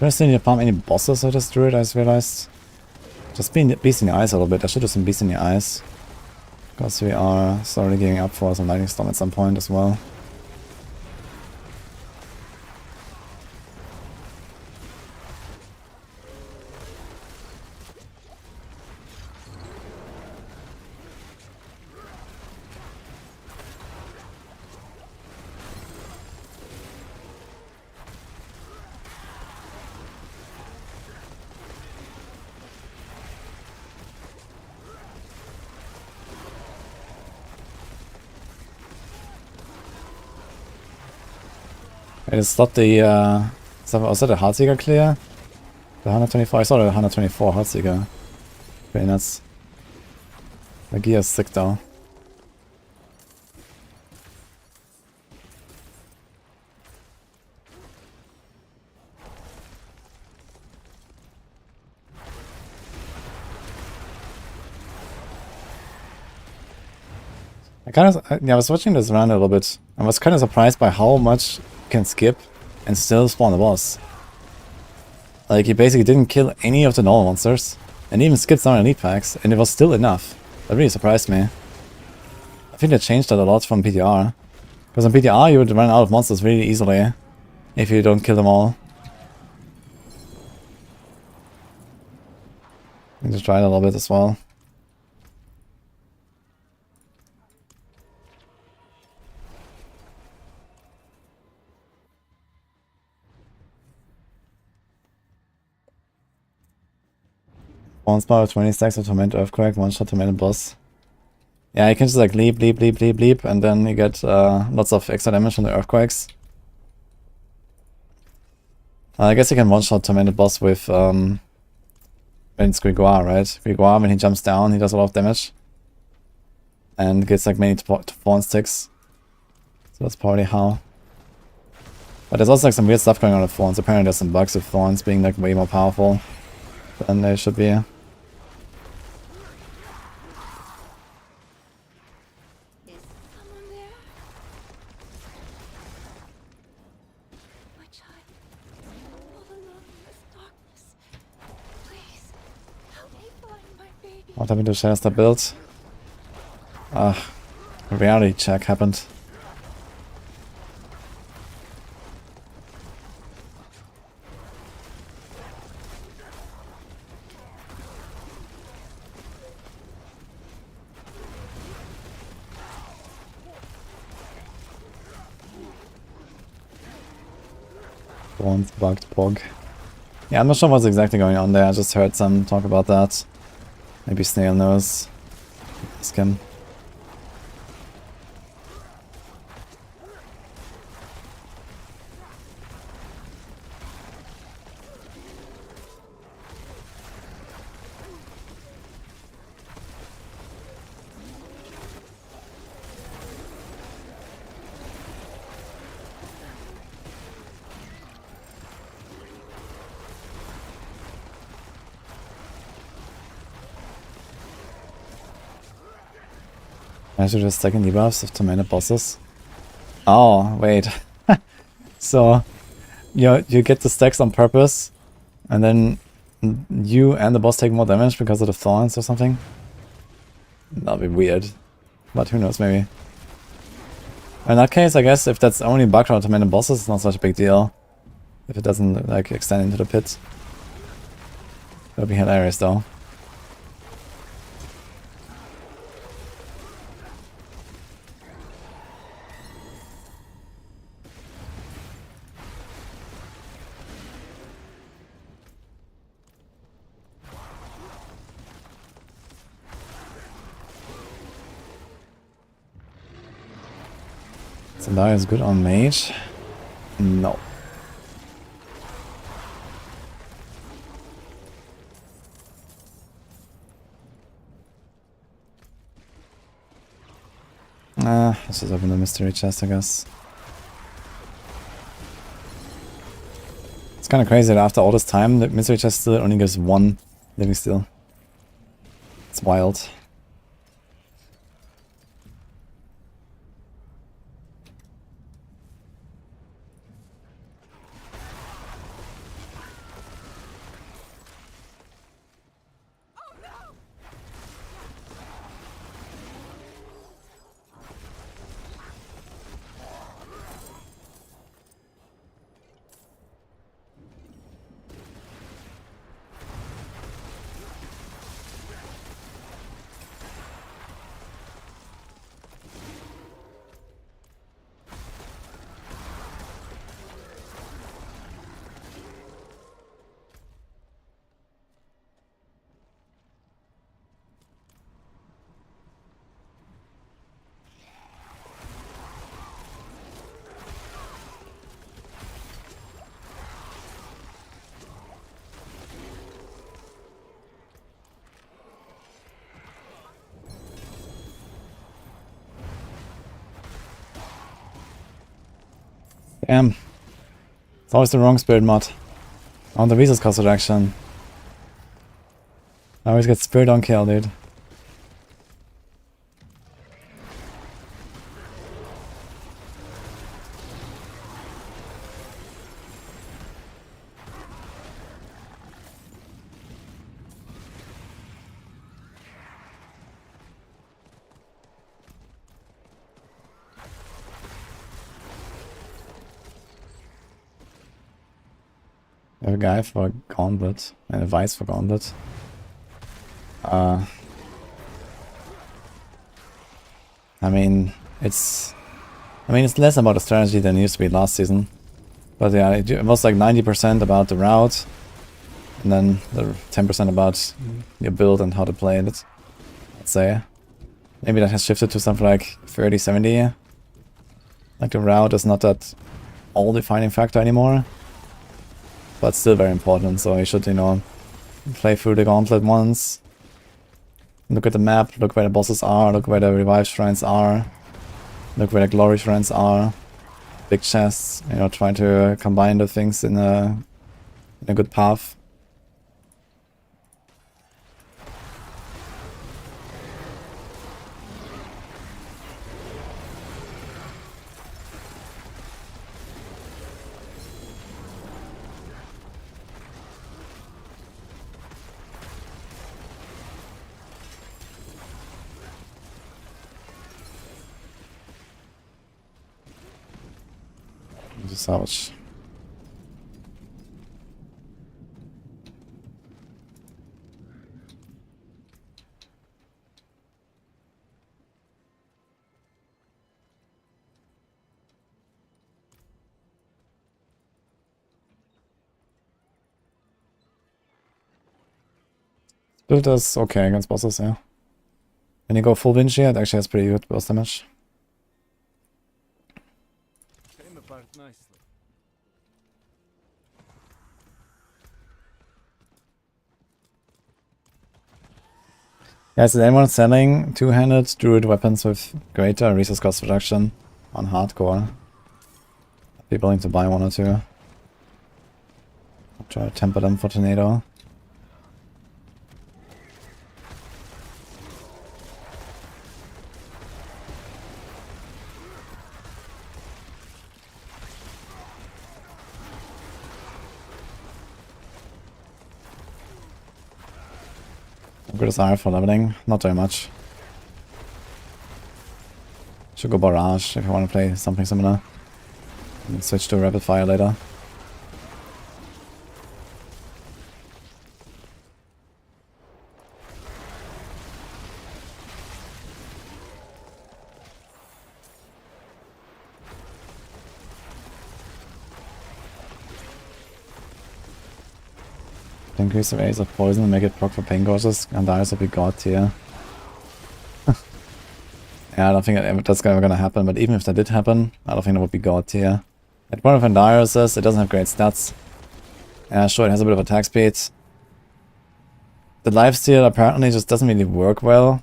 [SPEAKER 1] Do I still need to farm any bosses with this druid, I just realized? Just Beast in the Eyes a little bit. I should do some Beast in the Eyes. Because we are slowly gearing up for some Lightning Storm at some point as well. I just thought the, was that a Heartseeker clear? The 124? I saw the 124 Heartseeker. Very nuts. The gear is sick though. I was watching this around a little bit. I was kind of surprised by how much you can skip and still spawn a boss. Like, he basically didn't kill any of the normal monsters, and even skipped some elite packs, and it was still enough. That really surprised me. I think they changed that a lot from PTR. Because on PTR you would run out of monsters really easily, if you don't kill them all. I need to try it a little bit as well. One spell, 20 stacks of Torment Earthquake, one shot Tormented boss. Yeah, you can just like leap, and then you get lots of extra damage from the Earthquakes. I guess you can one shot Tormented boss with when it's Grégoire, right? Grégoire, when he jumps down, he does a lot of damage. And gets like many Thorn sticks. So that's probably how. But there's also like some weird stuff going on with Thorns. Apparently there's some bugs with Thorns being like way more powerful than they should be. What happened to Shasta build? A reality check happened. Bones bugged pog. Yeah, I'm not sure what's exactly going on there. I just heard some talk about that. Maybe Snail knows. Ask him. I should just second debuffs of tormented bosses. Oh, wait. So, you get the stacks on purpose, and then you and the boss take more damage because of the thorns or something? That'd be weird. But who knows, maybe. In that case, I guess if that's only bugged on tormented bosses, it's not such a big deal. If it doesn't, like, extend into the pit. That would be hilarious, though. Zendaya is good on mage? No. Let's just open the mystery chest, I guess. It's kind of crazy that after all this time, the mystery chest still only gives 1 living steel. It's wild. Damn. It's always the wrong spirit mod. On the resource cost reduction. I always get spirit on kill, dude. I have a guy for Gauntlet and a vice for Gauntlet. I mean, it's less about the strategy than it used to be last season. But yeah, it was like 90% about the route, and then the 10% about your build and how to play it, I'd say. Maybe that has shifted to something like 30-70. Like the route is not that all-defining factor anymore. But still very important, so you should, play through the Gauntlet once. Look at the map, look where the bosses are, look where the revive shrines are. Look where the glory shrines are. Big chests, try to combine the things in a good path. to salvage. Build is okay against bosses, yeah. When you go full Vinci, it actually has pretty good boss damage.
[SPEAKER 3] Came apart nicely.
[SPEAKER 1] Yeah, is there anyone selling two-handed druid weapons with greater resource cost reduction on hardcore? I'd be willing to buy one or two. I'll try to temper them for tornado. Good as R for leveling, not very much. Should go Barrage if you want to play something similar. And switch to Rapid Fire later. Increase the raise of poison and make it proc for pain courses, and Darius will be god tier. Yeah, I don't think that's ever gonna happen, but even if that did happen, I don't think that would be god tier. At one of Darius is, it doesn't have great stats. Yeah, sure, it has a bit of attack speed. The lifesteal apparently just doesn't really work well.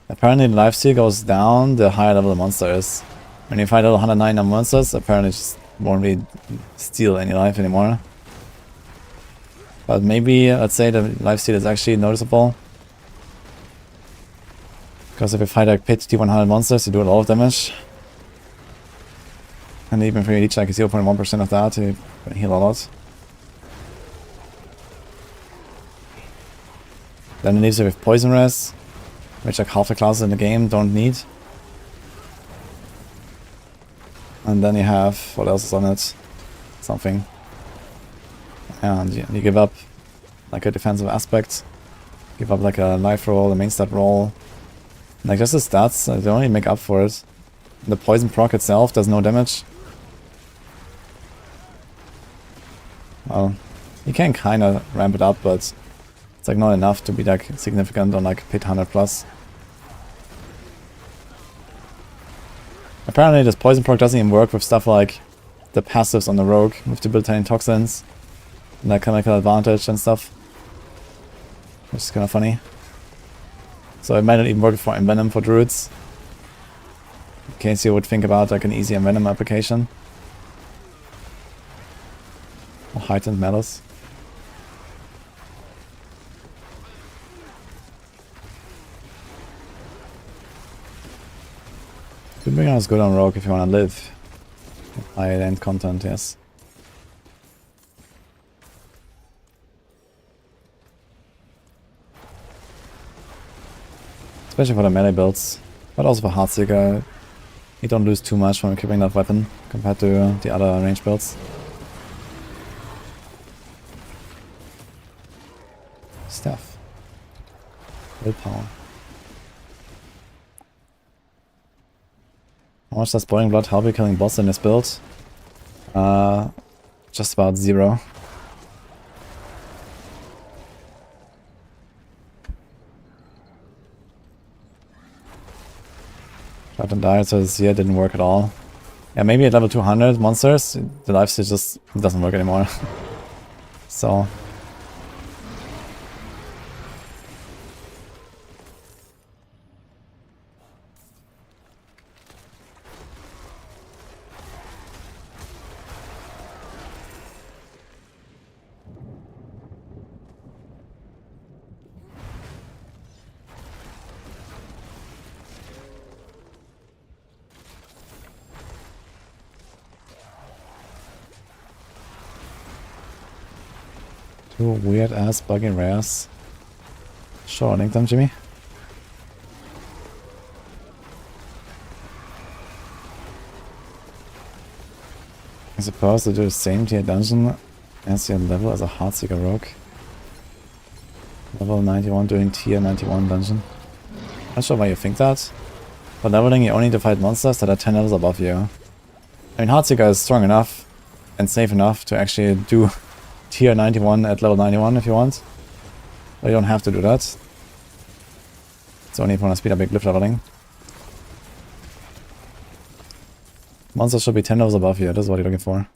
[SPEAKER 1] Apparently the lifesteal goes down the higher level the monster is. When you fight level 109 monsters, apparently it just won't really steal any life anymore. But maybe, let's say the lifesteal is actually noticeable. Because if you fight like pit T100 monsters, you do a lot of damage. And even if you reach like 0.1% of that, you can heal a lot. Then it leaves you with Poison Res, which like half the classes in the game don't need. And then you have, what else is on it? Something. And you give up like a defensive aspect, give up like a life roll, a main stat roll. Like just the stats, they only make up for it. The poison proc itself does no damage. Well, you can kinda ramp it up, but it's like not enough to be like significant on like pit 100 plus. Apparently this poison proc doesn't even work with stuff like the passives on the rogue with debilitating toxins. And that chemical advantage and stuff. Which is kind of funny. So it might not even work for Envenom for druids. In case you would think about like an easy Envenom application. Or heightened malice. Good is good on rogue if you want to live. High-end content, yes. Especially for the melee builds, but also for Heartseeker, you don't lose too much from equipping that weapon compared to the other range builds. Staff. Willpower. How much does Boiling Blood help you killing boss in this build? Just about 0. Shot and died, so this year didn't work at all. Yeah, maybe at level 200 monsters, the lifesteal just doesn't work anymore. So. Two weird ass buggy rares. Sure, link them, Jimmy. I suppose to do the same tier dungeon as your level as a Heartseeker Rogue. Level 91 doing tier 91 dungeon. Not sure why you think that. For leveling you only need to fight monsters that are 10 levels above you. I mean, Heartseeker is strong enough and safe enough to actually do tier 91 at level 91 if you want. But you don't have to do that. It's only if you want to speed up your glyph leveling. Monsters should be 10 levels above you, that's what you're looking for.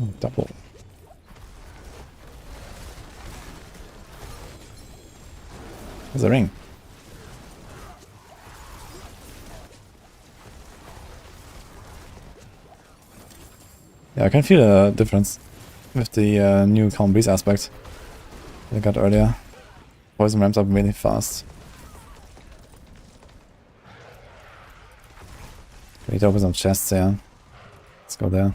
[SPEAKER 1] Oh, double. There's a ring. Yeah, I can feel a difference with the new Calm Breeze aspect that I got earlier. Poison ramps up really fast. We need to open some chests here. Let's go there.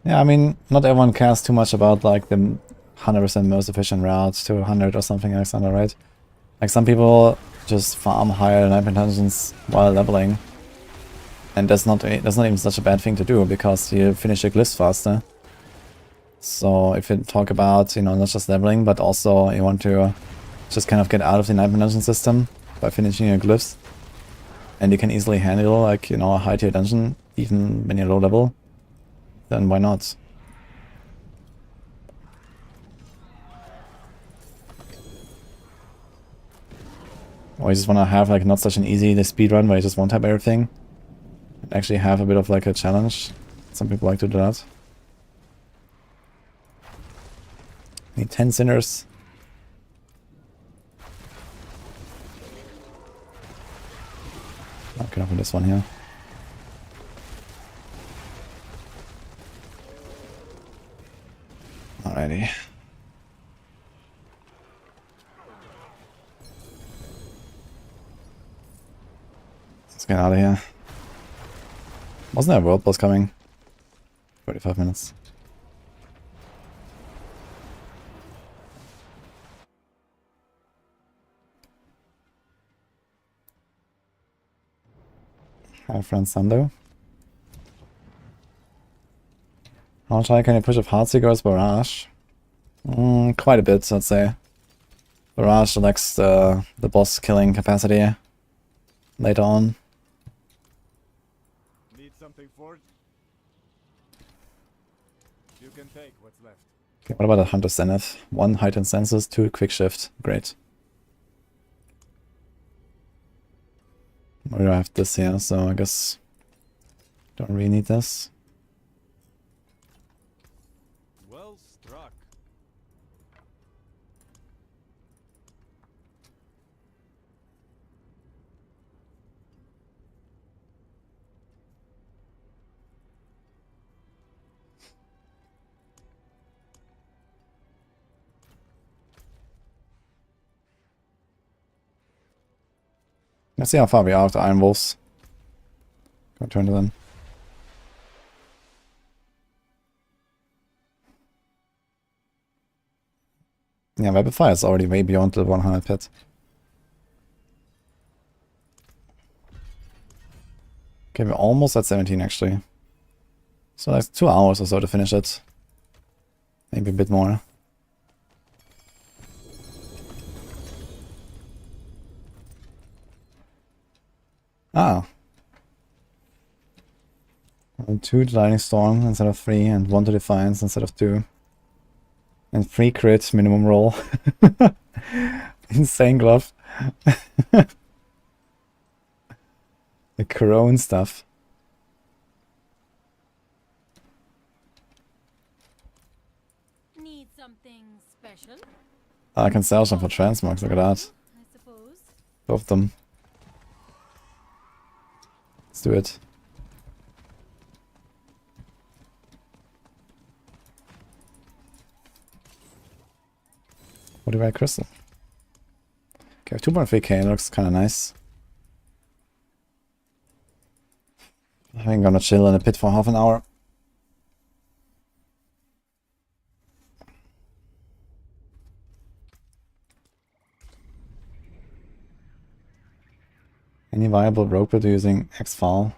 [SPEAKER 1] Yeah, I mean, not everyone cares too much about like the 100% most efficient route to 100 or something, Alexander, right? Like some people just farm higher Nightmare dungeons while leveling. And that's not even such a bad thing to do because you finish your glyphs faster. So if you talk about, you know, not just leveling, but also you want to just kind of get out of the Nightmare dungeon system by finishing your glyphs. And you can easily handle like, you know, a high tier dungeon even when you're low level. Then why not? Or you just want to have like not such an easy speed run where you just one tap everything. And actually have a bit of like a challenge. Some people like to do that. Need 10 sinners. I can open this one here. Alrighty. Let's get out of here. Wasn't there a world boss coming? 45 minutes. Hi, friend Sando. How much higher can you push with Heartseeker's Barrage? Quite a bit, I'd say. Barrage lacks the boss killing capacity later on.
[SPEAKER 3] Need something forged? You can take what's left.
[SPEAKER 1] Okay, what about a Hunter's Zenith? 1 heightened senses, 2 quick shift. Great. We don't have this here, so I guess don't really need this.
[SPEAKER 3] Well struck.
[SPEAKER 1] Let's see how far we are with the Iron Wolves. Go turn to them. Yeah, Rapid Fire is already way beyond the 100 pit. Okay, we're almost at 17 actually. So that's 2 hours or so to finish it. Maybe a bit more. Ah. 2 to Lightning Storm instead of 3, and 1 to Defiance instead of 2. And 3 crit minimum roll. Insane glove. The Corone stuff.
[SPEAKER 2] Need something special?
[SPEAKER 1] I can sell some for transmogs, look at that.
[SPEAKER 2] I suppose.
[SPEAKER 1] Both of them. Let's do it. What do I crystal? Okay, 2.3k looks kind of nice. I'm gonna chill in a pit for half an hour. Any viable rogue build using X-File?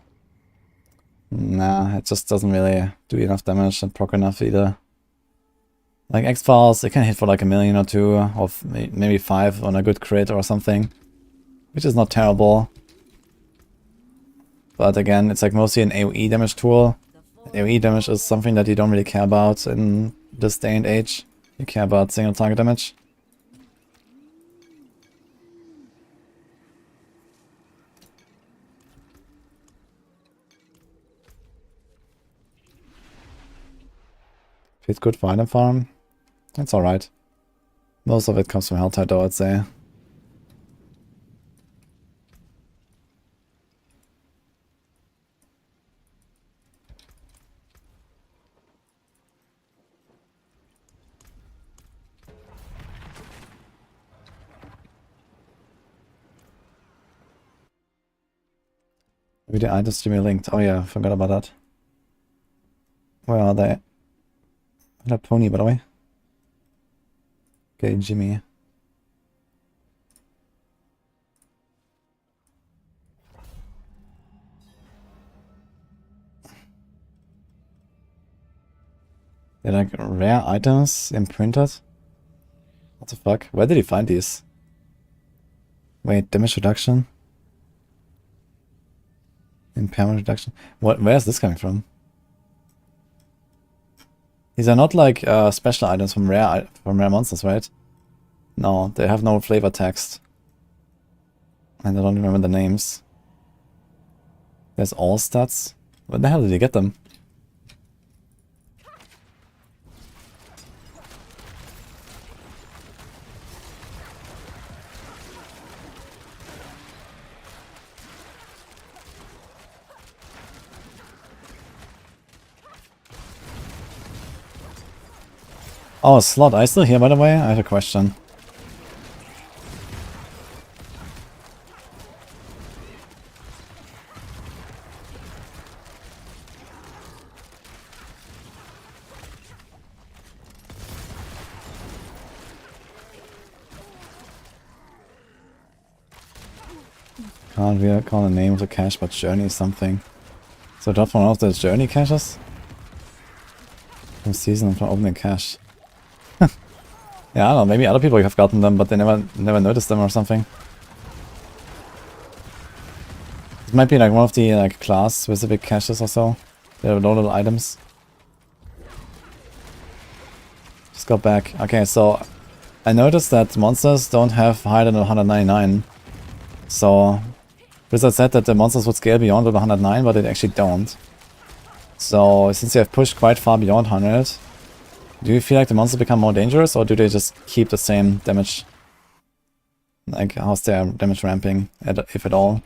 [SPEAKER 1] Nah, it just doesn't really do enough damage and proc enough either. Like X-Files, it can hit for like 1 million or 2, or maybe 5 on a good crit or something. Which is not terrible. But again, it's like mostly an AoE damage tool. AoE damage is something that you don't really care about in this day and age. You care about single target damage. It's good for item farm. It's alright. Most of it comes from Helltide though, I'd say. Maybe the items to be linked. Oh yeah, forgot about that. Where are they? That pony, by the way. Okay, Jimmy. They're like rare items imprinted. What the fuck? Where did he find these? Wait, damage reduction? Impairment reduction? Where is this coming from? These are not like special items from rare monsters, right? No, they have no flavor text. And I don't remember the names. There's all stats. Where the hell did you get them? Oh, Slot, are you still here, by the way? I have a question. Can't really call the name of the cache, but Journey something. So drop one of those Journey caches? From season from opening cache. Yeah, I don't know, maybe other people have gotten them, but they never noticed them or something. It might be like one of the like class specific caches or so. They're low little items. Just got back. Okay, so I noticed that monsters don't have higher than 199. So Blizzard said that the monsters would scale beyond 109, but they actually don't. So since you have pushed quite far beyond 100, do you feel like the monsters become more dangerous, or do they just keep the same damage? Like, how's their damage ramping, if at all?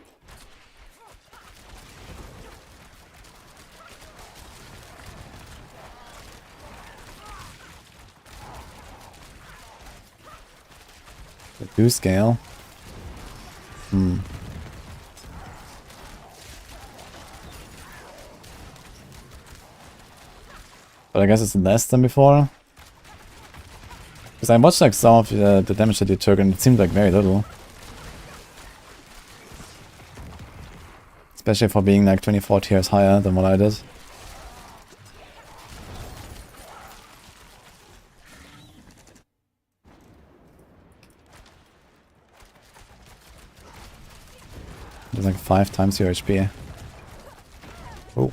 [SPEAKER 1] They do scale. But I guess it's less than before. Because I watched like some of the damage that you took and it seemed like very little. Especially for being like 24 tiers higher than what I did. It's like 5 times your HP. Oh.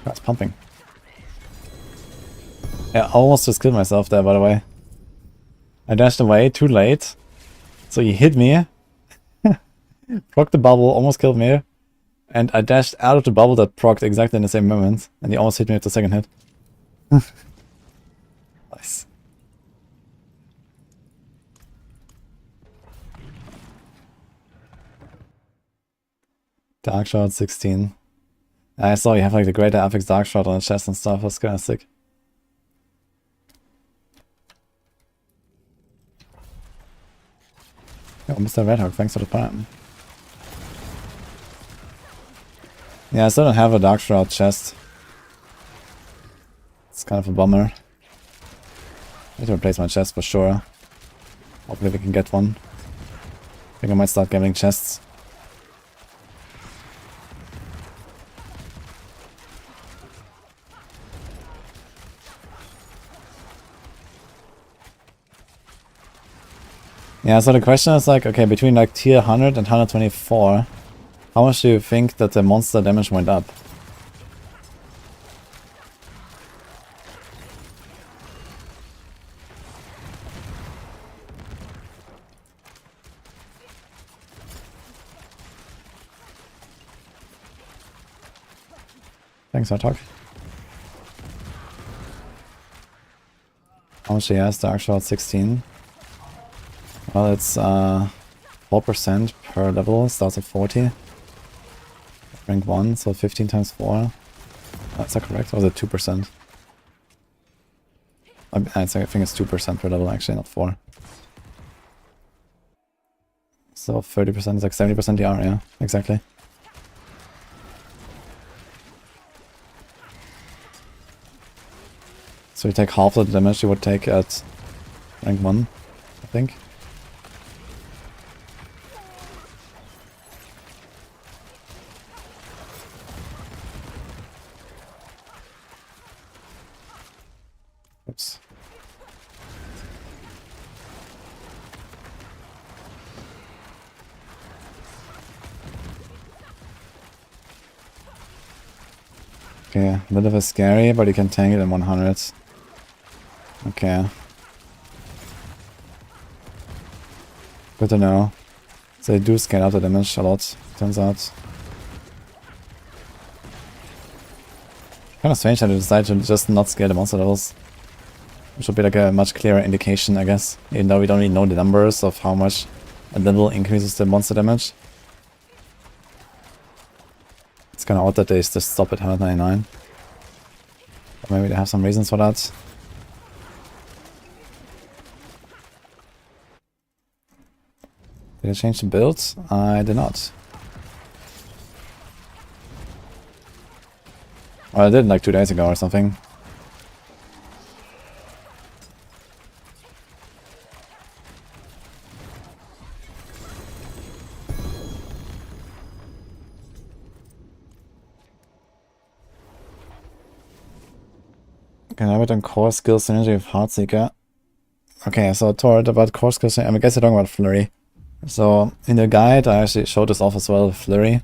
[SPEAKER 1] That's pumping. Yeah, I almost just killed myself there, by the way. I dashed away too late. So he hit me. Procced the bubble, almost killed me. And I dashed out of the bubble that procced exactly in the same moment. And he almost hit me with the second hit. Dark Shroud 16. I saw you have like the Greater Affix Dark Shroud on the chest and stuff. That's kind of sick. Oh, Mr. Redhawk, thanks for the prime. Yeah, I still don't have a Dark Shroud chest. It's kind of a bummer. I need to replace my chest for sure. Hopefully we can get one. I think I might start getting chests. Yeah, so the question is like, okay, between like tier 100 and 124, how much do you think that the monster damage went up? Thanks, Hot Talk. How much do you have? Dark Shroud 16. Well, it's 4% per level, starts at 40. Rank 1, so 15 times 4. Is that correct? Or is it 2%? I think it's 2% per level, actually, not 4. So 30% is like 70% DR, yeah, exactly. So you take half the damage you would take at rank 1, I think. Oops. Okay, a bit of a scary, but you can tank it in 100. Okay. Good to know. So they do scale up the damage a lot, turns out. Kind of strange that they decided to just not scale the monster levels. Which would be like a much clearer indication, I guess. Even though we don't really know the numbers of how much a level increases the monster damage. It's kind of odd that they just stop at 199. Or maybe they have some reasons for that. Did I change the build? I did not. Well, I did like 2 days ago or something. Okay, now we're done core skill synergy with Heartseeker. Okay, so Tor, about core skill synergy, I guess you're talking about Flurry. So, in the guide, I actually showed this off as well, Flurry.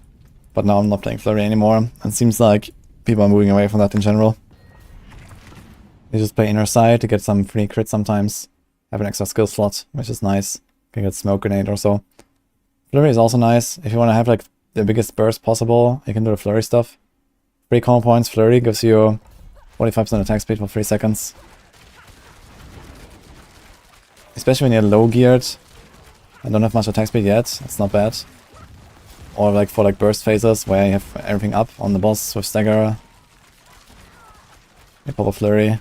[SPEAKER 1] But now I'm not playing Flurry anymore. And it seems like people are moving away from that in general. You just play Inner Sight to get some free crit sometimes. Have an extra skill slot, which is nice. Can get Smoke Grenade or so. Flurry is also nice. If you want to have like the biggest burst possible, you can do the Flurry stuff. 3 combo points, Flurry gives you 45% attack speed for 3 seconds. Especially when you're low geared. I don't have much attack speed yet, it's not bad. Or like for like burst phases where you have everything up on the boss with stagger. You pop a Flurry.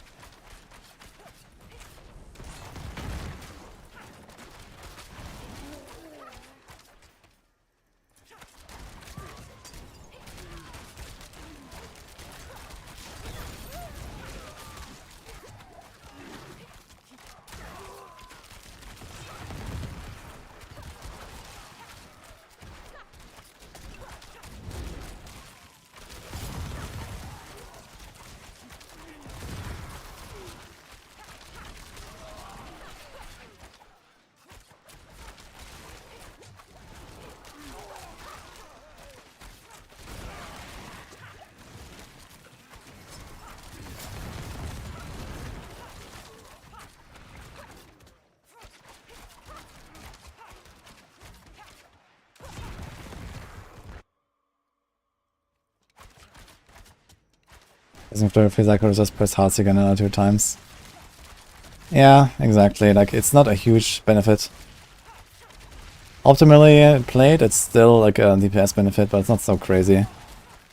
[SPEAKER 1] Doesn't feel like I just press Heartseeker another 2 times. Yeah, exactly. Like, it's not a huge benefit. Optimally played, it's still like a DPS benefit, but it's not so crazy.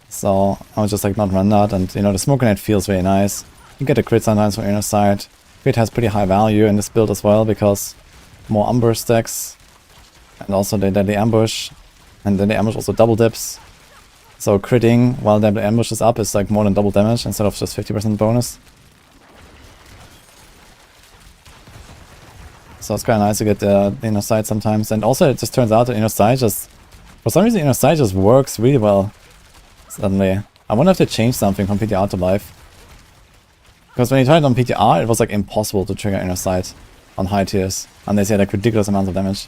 [SPEAKER 1] So I would just like not run that, and you know, the smoke grenade feels very nice. You get a crit sometimes from inner side. Crit has pretty high value in this build as well, because more ambush stacks, and also the deadly ambush, and then the ambush also double dips. So critting while the ambush is up is like more than double damage instead of just 50% bonus. So it's kind of nice to get the inner sight sometimes. And also it just turns out the inner sight just... For some reason inner sight just works really well suddenly. I wonder if they changed something from PTR to live. Because when you tried it on PTR, it was like impossible to trigger inner sight on high tiers. And they say like ridiculous amounts of damage.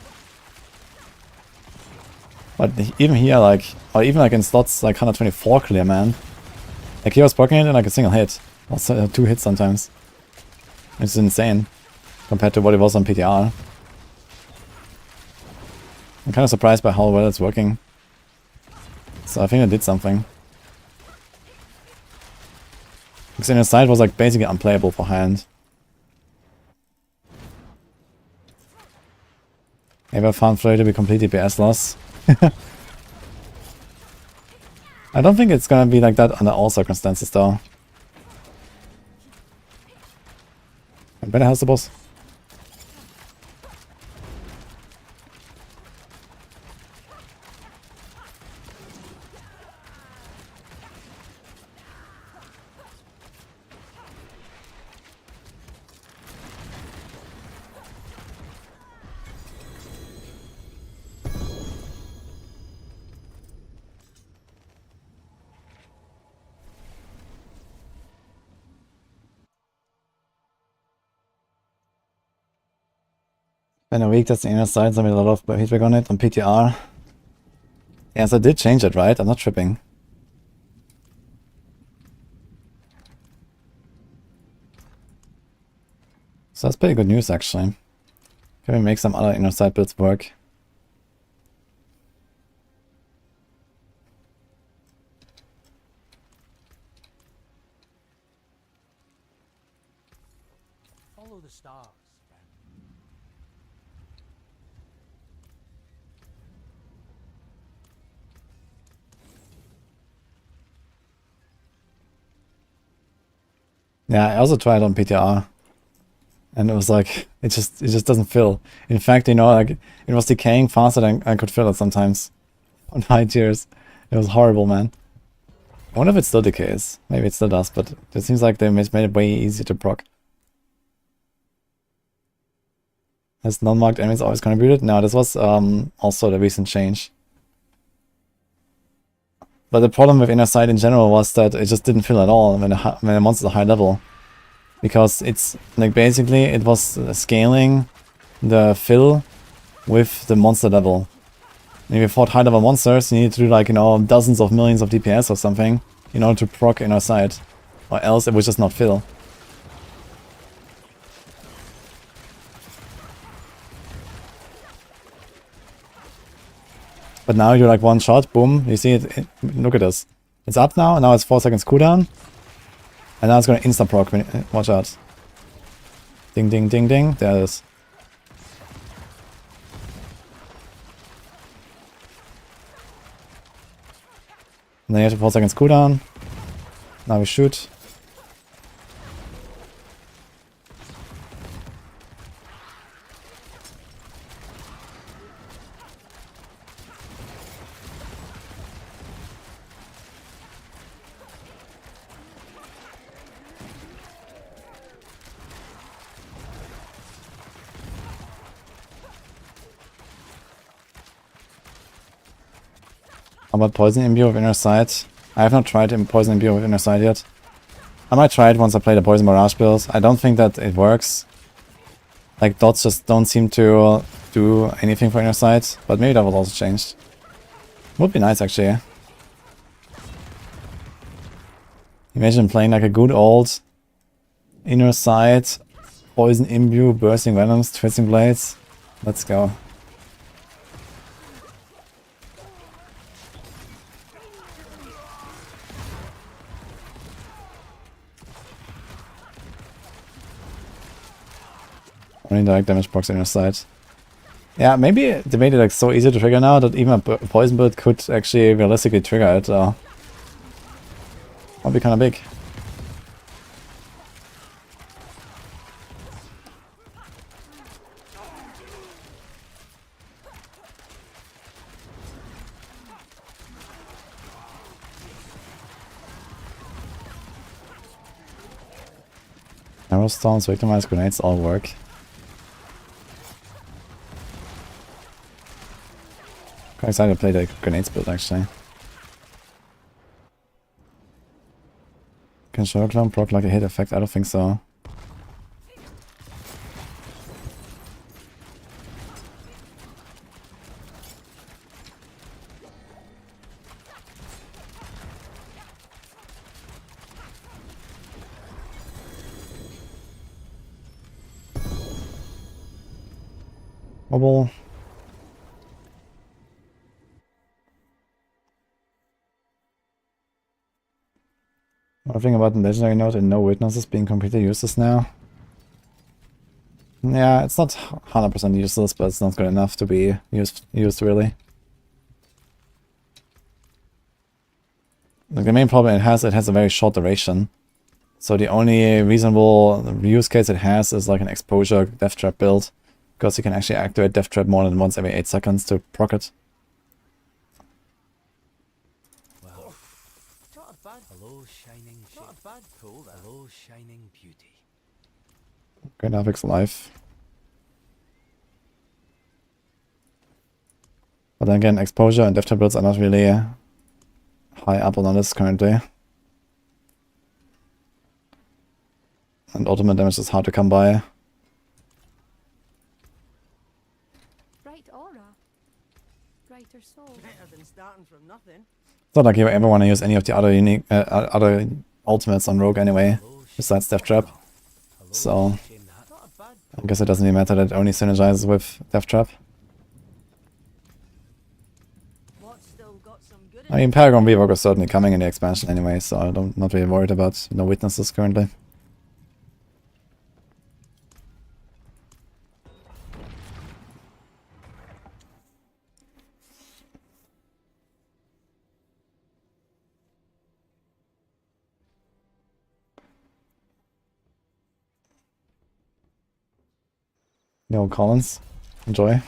[SPEAKER 1] But even here, like... Or even like in slots like 124 clear, man. Like he was blocking it in like a single hit. Also 2 hits sometimes. It's insane. Compared to what it was on PTR. I'm kind of surprised by how well it's working. So I think I did something. Because inner sight was like basically unplayable for high end. Maybe I found Flurry to be complete DPS loss. I don't think it's gonna be like that under all circumstances though. I better has the boss. Been a week, that's the inner side, so I made a lot of feedback on it on PTR. Yes, I did change it, right? I'm not tripping. So that's pretty good news, actually. Can we make some other inner side builds work?
[SPEAKER 4] Follow the stars.
[SPEAKER 1] Yeah, I also tried on PTR. And it was like, it just doesn't fill. In fact, you know, like, it was decaying faster than I could fill it sometimes. On high tiers. It was horrible, man. I wonder if it still decays. Maybe it still does, but it seems like they made it way easier to proc. Has non-marked enemies always contributed? No, this was also the recent change. But the problem with inner sight in general was that it just didn't fill at all when the monster's a high level. Because it's like basically it was scaling the fill with the monster level. And if you fought high level monsters, you need to do like, you know, dozens of millions of DPS or something in order to proc inner sight. Or else it would just not fill. But now you're like one shot, boom, you see it, look at this. It's up now, and now it's 4 seconds cooldown. And now it's gonna insta proc, watch out. Ding ding ding ding, there it is. And then you have 4 seconds cooldown. Now we shoot. How about Poison Imbue with Inner Sight? I have not tried Poison Imbue with Inner Sight yet. I might try it once I play the Poison Barrage build. I don't think that it works. Like, dots just don't seem to do anything for Inner Sight, but maybe that will also change. Would be nice, actually. Imagine playing like a good old Inner Sight, Poison Imbue, Bursting Venoms, Twisting Blades. Let's go. Only direct damage procs Inner Sight. Yeah, maybe they made it like so easy to trigger now that even a poison build could actually realistically trigger it. Might be kind of big. Arrow stones, victimized grenades all work. Quite excited to play the grenades build actually. Can Shadow Clone proc like a hit effect? I don't think so. Wobble. One thing about the legendary note and no witnesses being completely useless now. Yeah, it's not 100% useless, but it's not good enough to be used really. Like the main problem it has a very short duration. So the only reasonable use case it has is like an exposure death trap build. Because you can actually activate death trap more than once every 8 seconds to proc it.
[SPEAKER 4] Not a bad. Hello, shining. Not a bad pull. Hello, shining beauty.
[SPEAKER 1] Great Avix life. But then again, exposure and death trap builds are not really high up on the list currently. And ultimate damage is hard to come by.
[SPEAKER 2] Bright aura. Brighter soul.
[SPEAKER 5] Better than starting from nothing.
[SPEAKER 1] It's not like you ever want to use any of the other unique, other ultimates on Rogue anyway, besides Death Trap. So,
[SPEAKER 4] Not a bad.
[SPEAKER 1] I guess it doesn't really matter that it only synergizes with Death Trap.
[SPEAKER 5] What's still got some good
[SPEAKER 1] I mean, Paragon Revoke is certainly coming in the expansion anyway, so I'm not really worried about no witnesses currently. Yo, Collins, enjoy.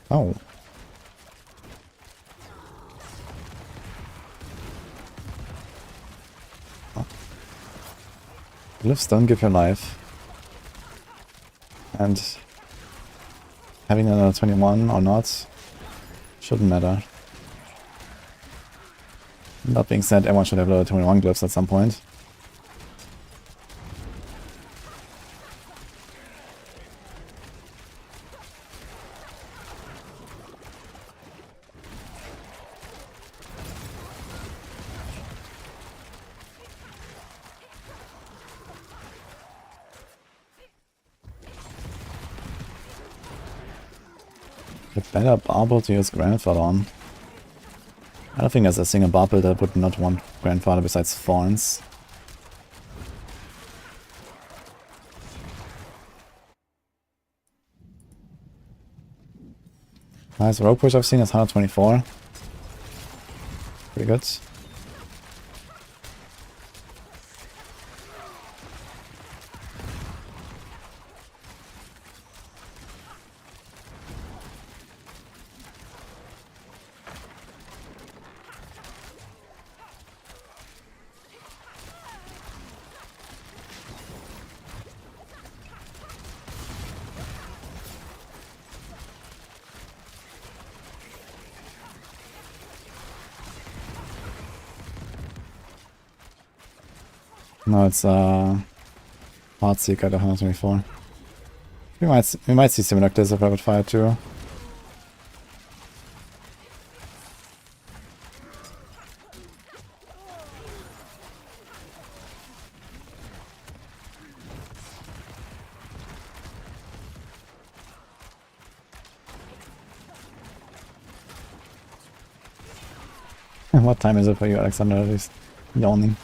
[SPEAKER 1] Oh. Glyphs don't give you life. And having another 21 or not shouldn't matter. That being said, everyone should have level 21 glyphs at some point. A better Barb to use Grandfather on. I don't think there's a single Barb that would not want Grandfather besides Thorns. Nice rogue push I've seen is 124. Pretty good. No, it's Heartseeker at 124. We might see something like this if Rapid Fire too. What time is it for you, Alexander? At least Yawning.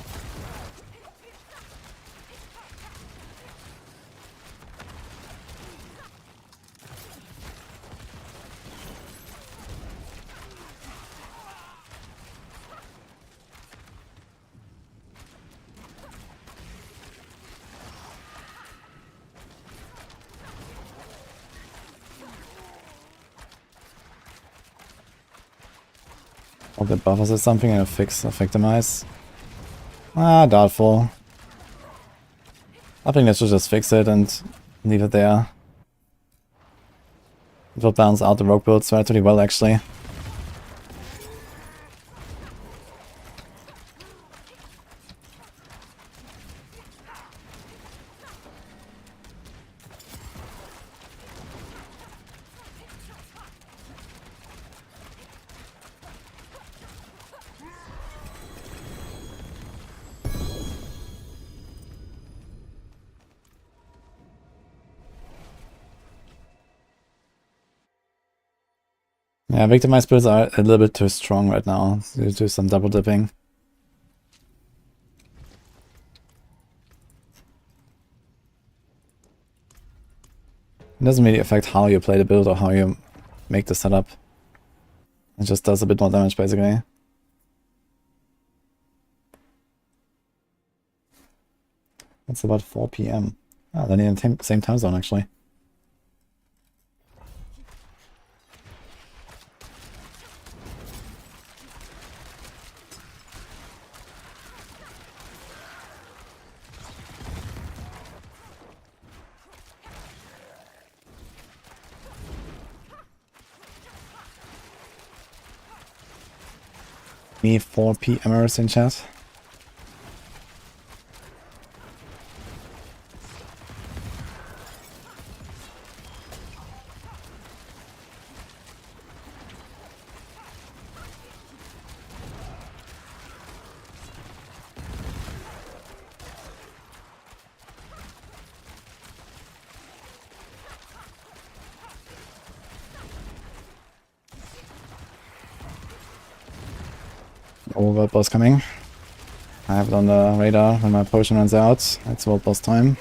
[SPEAKER 1] Or the buffers or something and a fix, a victimize. Ah, doubtful. I think they should just fix it and leave it there. It will balance out the rogue builds relatively well, actually. Yeah, victimized builds are a little bit too strong right now. You do some double dipping. It doesn't really affect how you play the build or how you make the setup. It just does a bit more damage, basically. It's about 4 PM. Ah, they're in the same time zone, actually. Me 4 PMers in chat. World boss coming. I have it on the radar when my potion runs out. It's world boss time.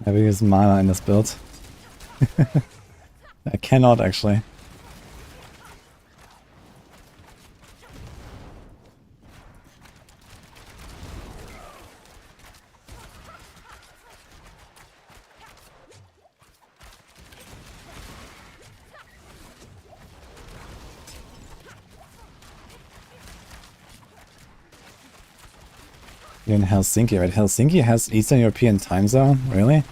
[SPEAKER 1] I will use mana in this build. I cannot actually. In Helsinki, right? Helsinki has Eastern European time zone? Really?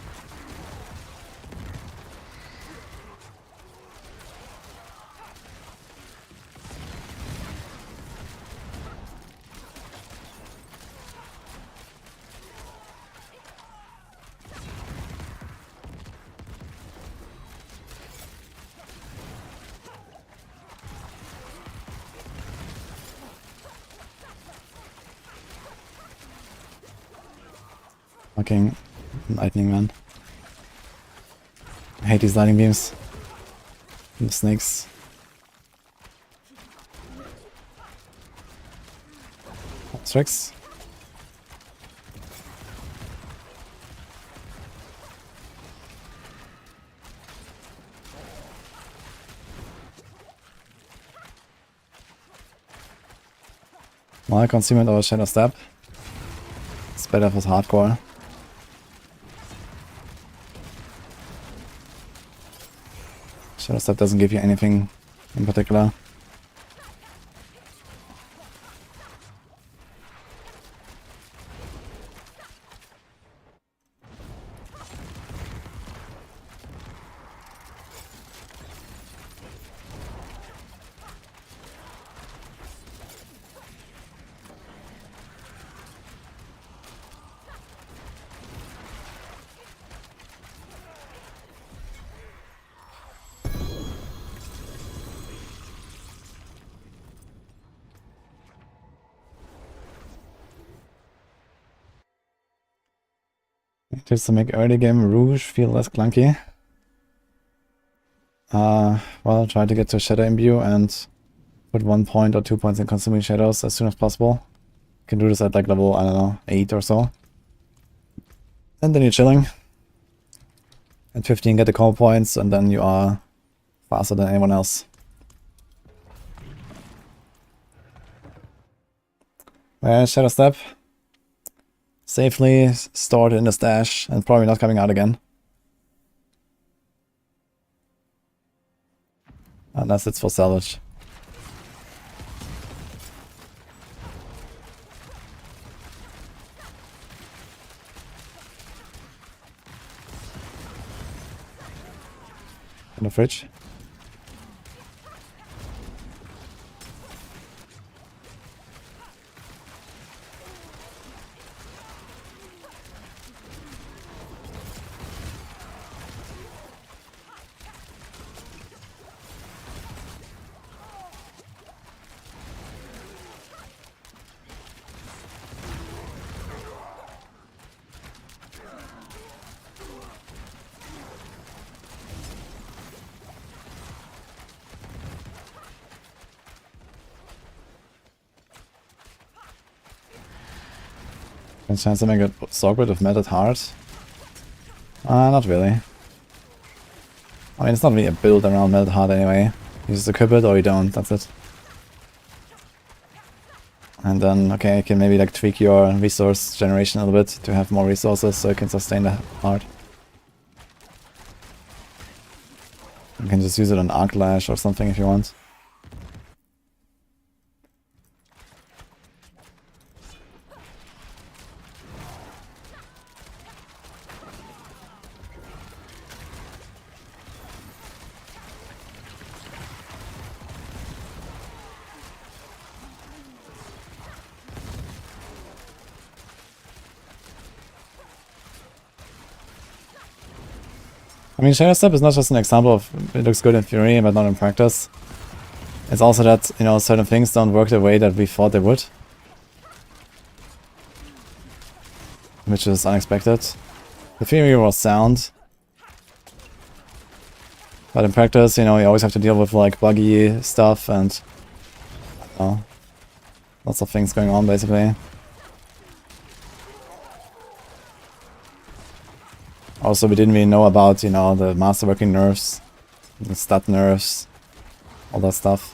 [SPEAKER 1] Fucking lightning, man. I hate these lightning beams. And the snakes. Tricks. Well, concealment or shadow step. It's better for hardcore. Shadow step doesn't give you anything in particular. Tips to make early game Rouge feel less clunky. Well, try to get to Shadow Imbue and put 1 point or 2 points in Consuming Shadows as soon as possible. You can do this at like level, I don't know, 8 or so. And then you're chilling. At 15 get the call points and then you are faster than anyone else. Shadow Step. Safely stored in the stash and probably not coming out again. Unless it's for salvage. In the fridge. Any chance to make a Sorc with Melted Heart? Not really. I mean, it's not really a build around Melted Heart anyway. You just equip it or you don't, that's it. And then, okay, you can maybe like tweak your resource generation a little bit to have more resources so you can sustain the heart. You can just use it on Arc Lash or something if you want. I mean, Shadow Step is not just an example of it looks good in theory, but not in practice. It's also that, you know, certain things don't work the way that we thought they would. Which is unexpected. The theory was sound. But in practice, you know, you always have to deal with like buggy stuff and lots of things going on basically. Also, we didn't really know about, you know, the masterworking nerfs, the stat nerfs, all that stuff.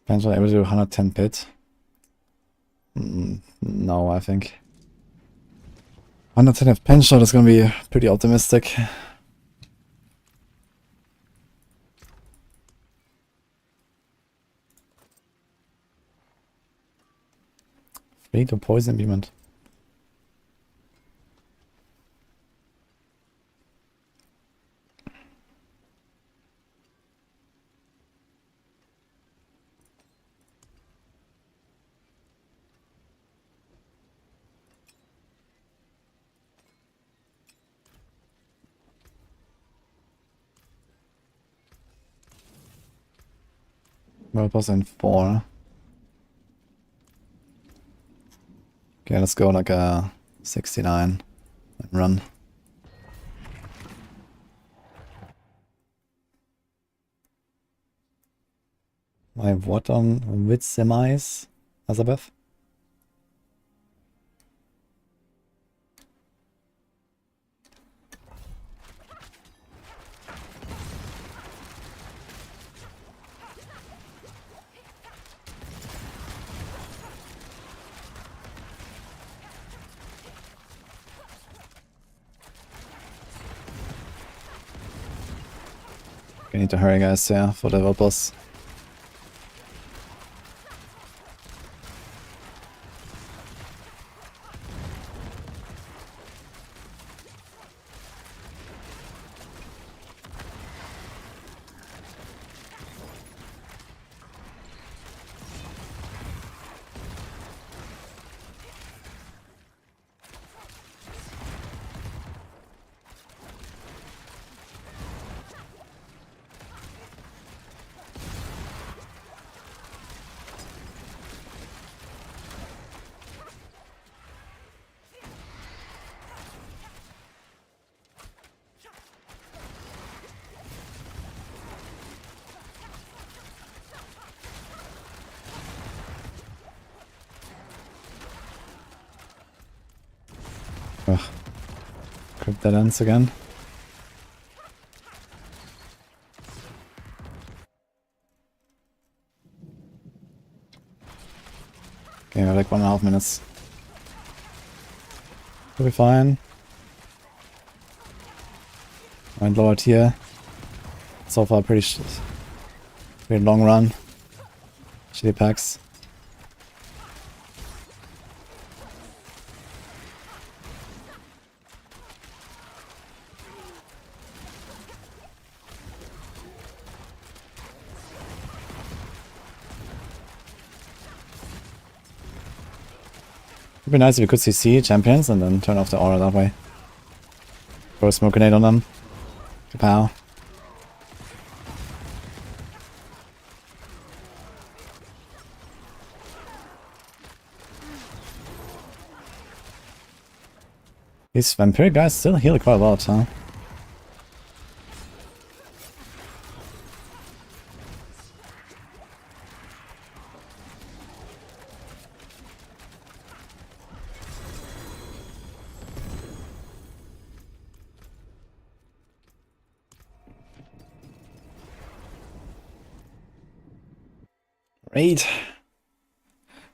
[SPEAKER 1] Potentially able to do 110 pit? No, I think. 110 of pen shot is gonna be pretty optimistic. Free to poison imbuement. World boss in 4. Okay, let's go like a 69 and run. I have what on with semis, Azabeth? We need to hurry, guys, yeah, for the world boss. Ugh. Crypt dead ends again. Okay, we have like 1.5 minutes. We'll be fine. Went lower tier. So far pretty long run. Shitty packs. It'd be nice if we could CC champions and then turn off the aura that way. Throw a smoke grenade on them. Kapow. These vampiric guys still heal quite a lot, huh? Raid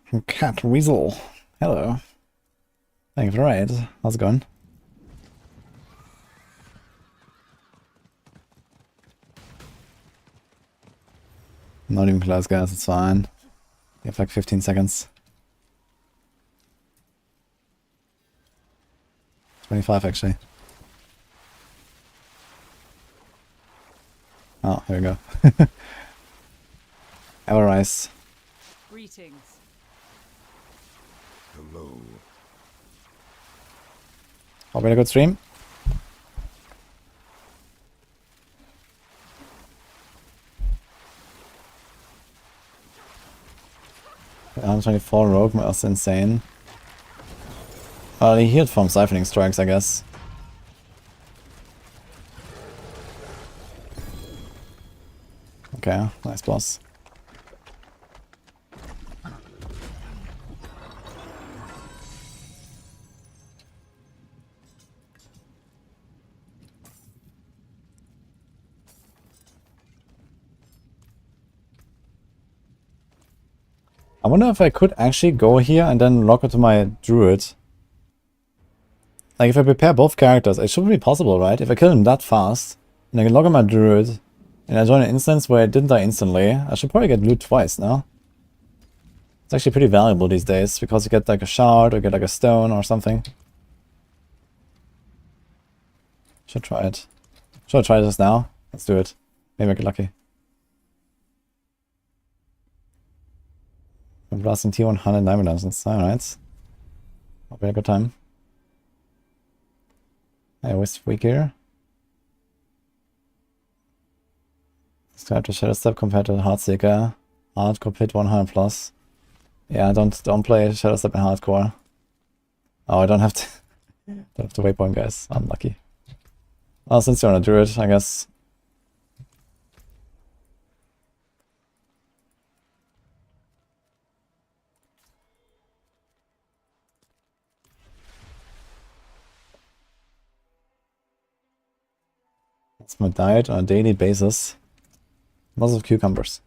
[SPEAKER 1] from Cat Weasel. Hello. Thank you for the raid. How's it going? Not even close, guys. It's fine. You have like 15 seconds. 25 actually. Oh, here we go. Everrise.
[SPEAKER 5] Greetings.
[SPEAKER 3] Hello.
[SPEAKER 1] Hope you had a good stream. I'm 24 Rogue, that's insane. Well, he healed from Siphoning Strikes, I guess. Okay, nice boss. I wonder if I could actually go here and then lock it to my druid. Like if I prepare both characters, it should be possible, right? If I kill him that fast, and I can log on my druid, and I join an instance where I didn't die instantly, I should probably get loot twice now. It's actually pretty valuable these days, because you get like a shard, or get like a stone or something. Should try it. Should I try this now? Let's do it. Maybe I get lucky. I'm blasting T100 diamond dungeons. Alright. Hope we had a good time. I was weak here. Describe the Shadow Step compared to the Heartseeker. Hardcore pit 100 plus. Yeah, don't play Shadow Step in hardcore. Oh, I don't have to don't have to waypoint, guys. Unlucky. Well, since you're on a druid, I guess. That's my diet on a daily basis. Lots of cucumbers.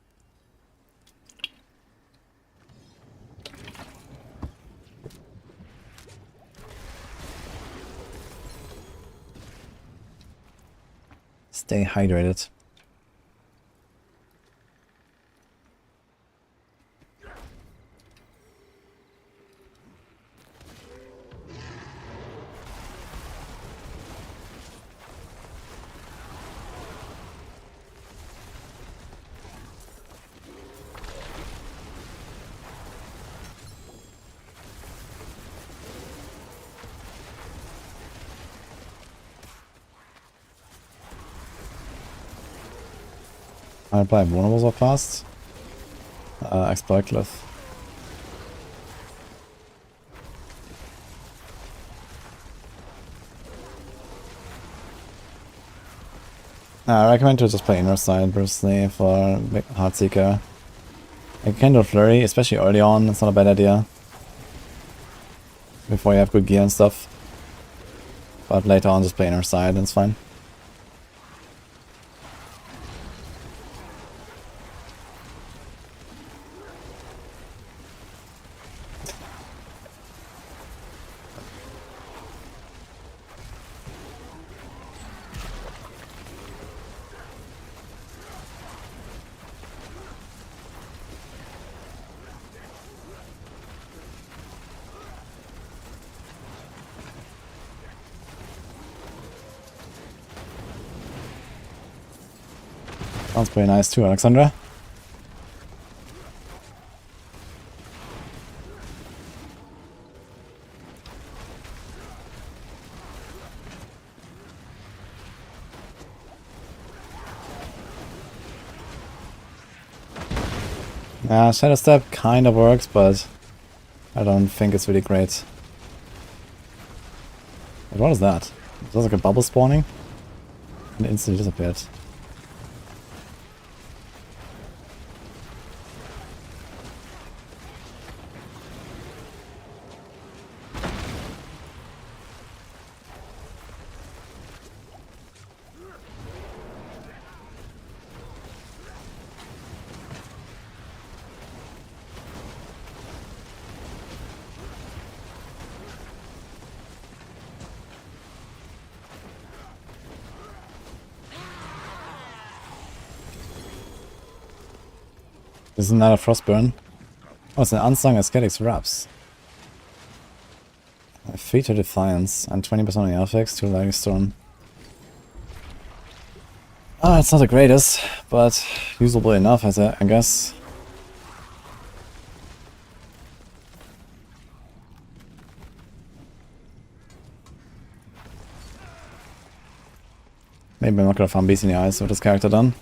[SPEAKER 1] Stay hydrated. I apply vulnerables are fast. Exploit cliff. I recommend to just play inner side personally for Heartseeker. I can do flurry, especially early on, it's not a bad idea. Before you have good gear and stuff. But later on just play inner side and it's fine. Sounds pretty nice too, Alexandra. Yeah, Shadow Step kind of works, but I don't think it's really great. But what is that? Is that like a bubble spawning? And it instantly disappeared. This is another Frostburn. Oh, it's an unsung Ascetics Wraps. 3 to Defiance and 20% on the Affix, 2 Lightning Storm. Ah, it's not the greatest, but usable enough, I guess. Maybe I'm not gonna farm Beast in the Eyes with this character done.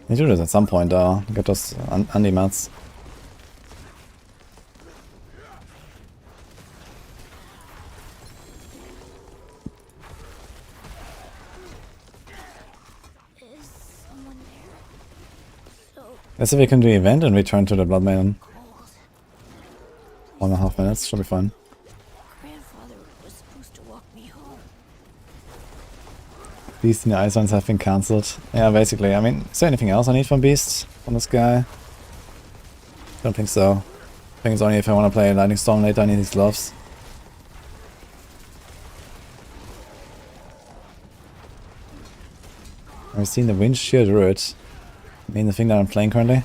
[SPEAKER 1] I need to do this at some point, get those anti-mats.
[SPEAKER 2] Is someone there? So
[SPEAKER 1] Let's see if we can do the event and return to the Blood Maiden.
[SPEAKER 2] cold.
[SPEAKER 1] 1.5 minutes, should be fine.
[SPEAKER 2] Grandfather was supposed to walk me home.
[SPEAKER 1] Beast in the Ice ones have been cancelled. Yeah, basically. I mean, is there anything else I need from Beast? From this guy? Don't think so. I think it's only if I want to play Lightning Storm later I need these gloves. I've seen the Wind Shear Druid. I mean the thing that I'm playing currently.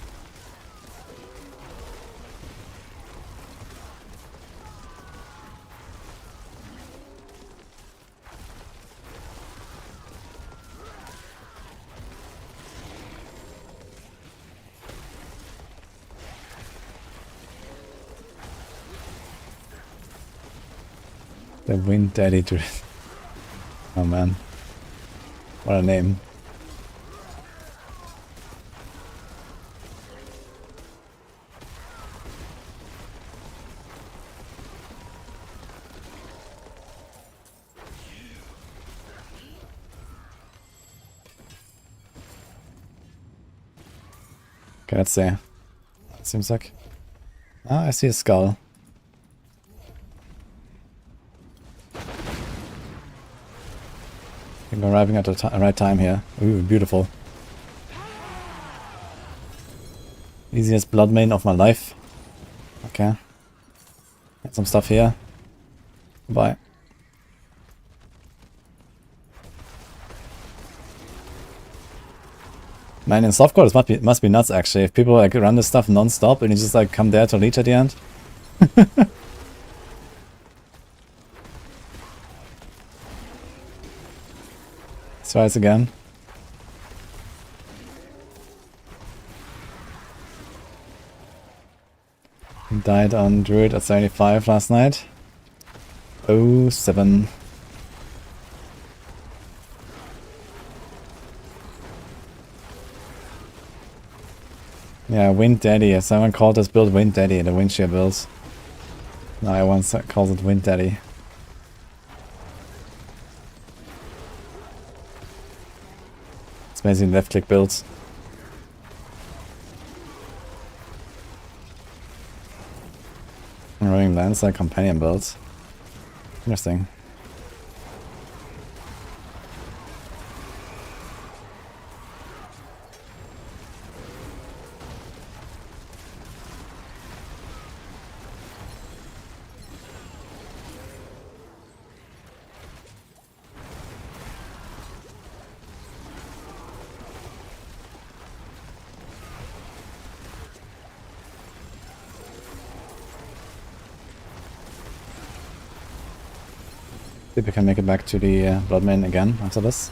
[SPEAKER 1] The Wind Daddy Druid. Oh man. What a name. Okay, let's see. Seems like... Ah, I see a skull. I'm arriving at the right time here. Ooh, beautiful. Easiest blood main of my life. Okay. Get some stuff here. Bye. Man, in softcore it must be nuts actually. If people like run this stuff non-stop and you just like come there to leech at the end. Let's try this again. Died on Druid at 75 last night. 07. Yeah, Wind Daddy. Someone called this build Wind Daddy, the Wind Shear builds. No, I once called it Wind Daddy. It's basically left click builds. Rolling lands like companion builds. Interesting. See if we can make it back to the Blood Main again after this.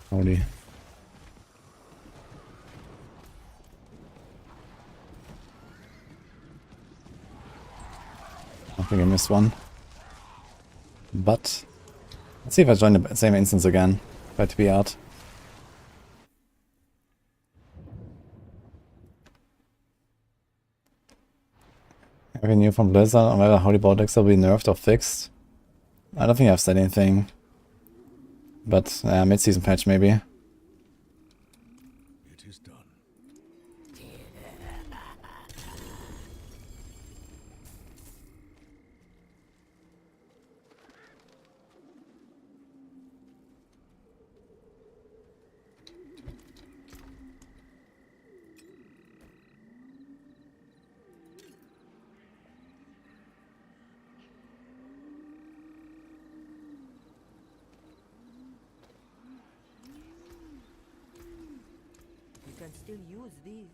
[SPEAKER 1] Holy. I think I missed one. But let's see if I join the same instance again. Try to be out. Anything new from Blizzard on whether Holy Vortex will be nerfed or fixed? I don't think I've said anything. But mid-season patch maybe.
[SPEAKER 3] It is done.
[SPEAKER 5] You can still use these.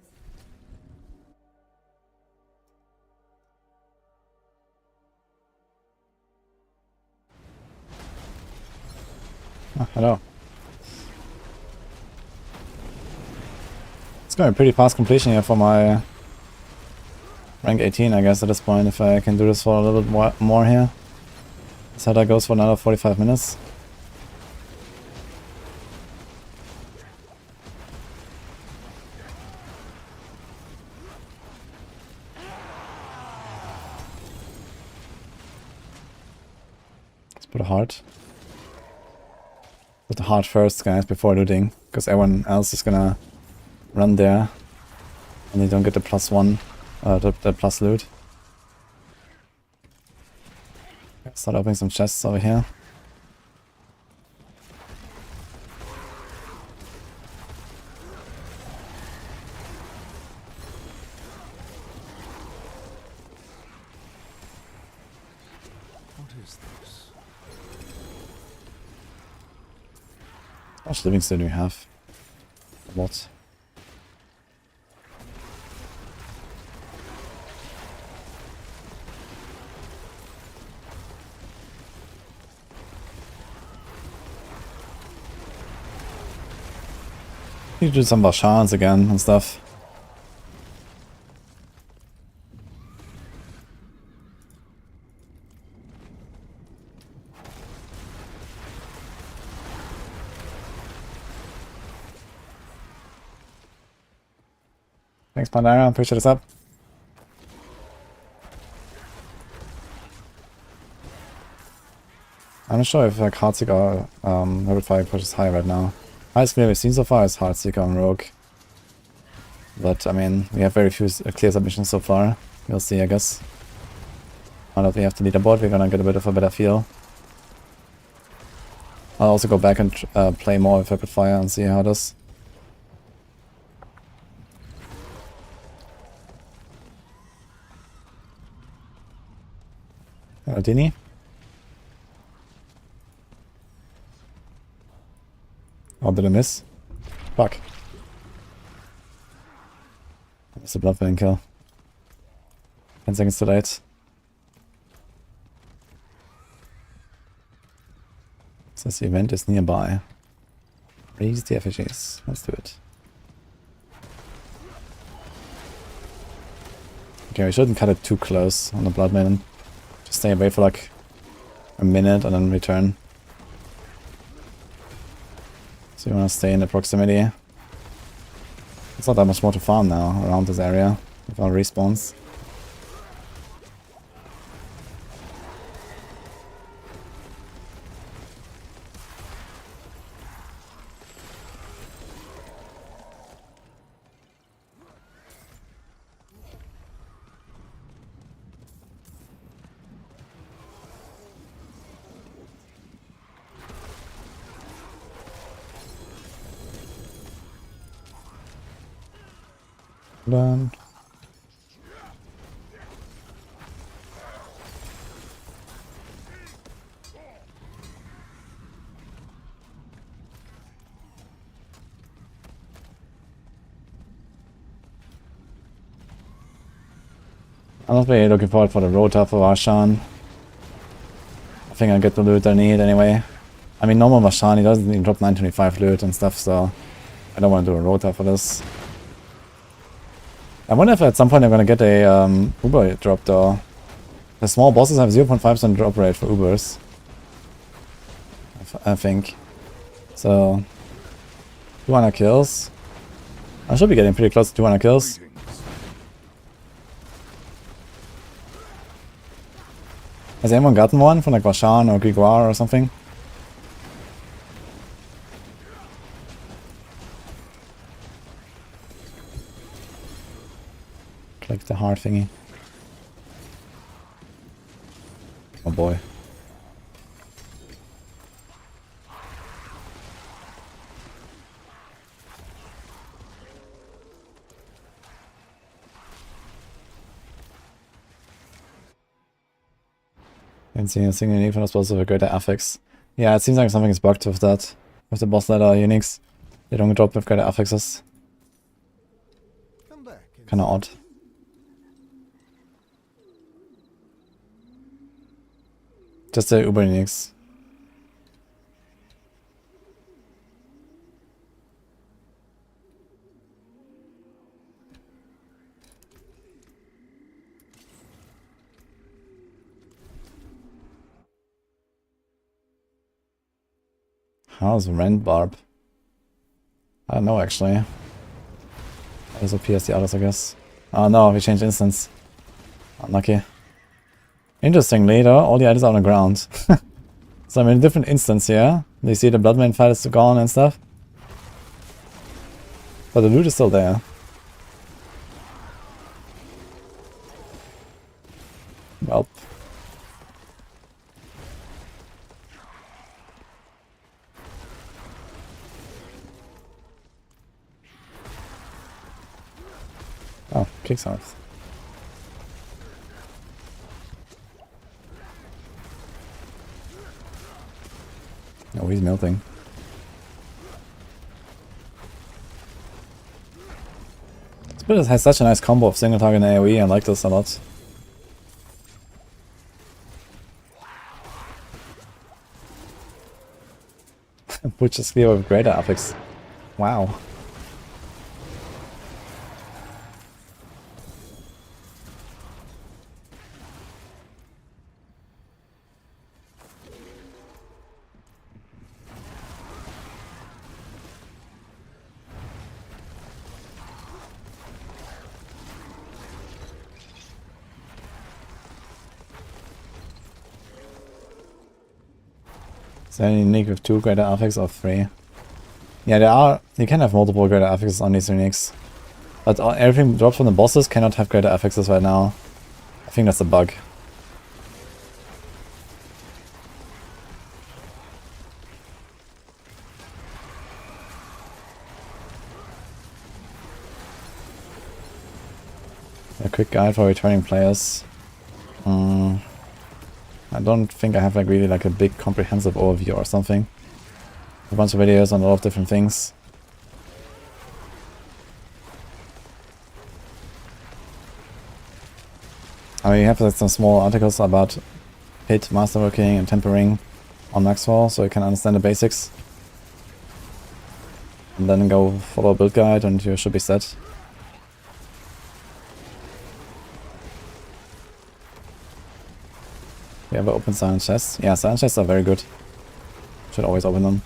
[SPEAKER 1] Oh, hello. It's going to be pretty fast completion here for my rank 18, I guess, at this point, if I can do this for a little bit more here. So that goes for another 45 minutes. Let's put a heart. Put the heart first, guys, before looting, because everyone else is gonna run there and they don't get the +1, the plus loot. Start opening some chests over here.
[SPEAKER 3] What is this?
[SPEAKER 1] How much living still do we have? What? Need to do some Bashans again and stuff. Thanks, Pandara. Appreciate this up. I'm not sure if Heartseeker or Rapid Fire pushes high right now. Highest clear we've seen so far is Heartseeker and Rogue. But, I mean, we have very few clear submissions so far. We'll see, I guess. Now that we have the leaderboard, we're gonna get a bit of a better feel. I'll also go back and play more with Rapid Fire and see how it is. Dini? Oh, did I miss? Fuck. That's a blood vein kill. 10 seconds too late. Says the event is nearby. Raise the effigies. Let's do it. Okay, we shouldn't cut it too close on the blood maiden. Just stay away for like a minute and then return. So you want to stay in the proximity. It's not that much more to farm now around this area with our respawns. Then. I'm not really looking forward for the Rota for Varshan. I think I'll get the loot I need anyway. I mean, normal Varshan, he doesn't even drop 925 loot and stuff, so I don't want to do a Rota for this. I wonder if at some point I'm gonna get a Uber drop though. The small bosses have 0.5% drop rate for Ubers. I think. So, 200 kills. I should be getting pretty close to 200 kills. Has anyone gotten one from like Varshan or Grégoire or something? Click the heart thingy. Oh boy. Can't see a single unique from the supposed to a greater affix. Yeah, it seems like something is bugged with that. With the boss ladder uniques. They don't drop with greater affixes. Kinda odd. Just the Uber uniques. How's Rent Barb? I don't know actually. As OP as the others, I guess. Oh no, we changed instance. Unlucky. Interestingly though, all the items are on the ground. So I'm in a different instance here. You see the Bloodman fight is gone and stuff. But the loot is still there. Well. Oh, kicks off. Oh, he's melting. This build has such a nice combo of single target and AoE. I like this a lot. Which is clear with greater affix. Wow. Is there any unique with 2 greater affix or 3? Yeah, there are. You can have multiple greater affixes on these uniques. But everything drops from the bosses cannot have greater affixes right now. I think that's a bug. A quick guide for returning players. I don't think I have like really like a big comprehensive overview or something. A bunch of videos on a lot of different things. I mean, you have like some small articles about hit, masterworking, and tempering on Maxwell, so you can understand the basics. And then go follow a build guide and you should be set. We ever open silent chests? Yeah, silent chests are very good. Should always open them.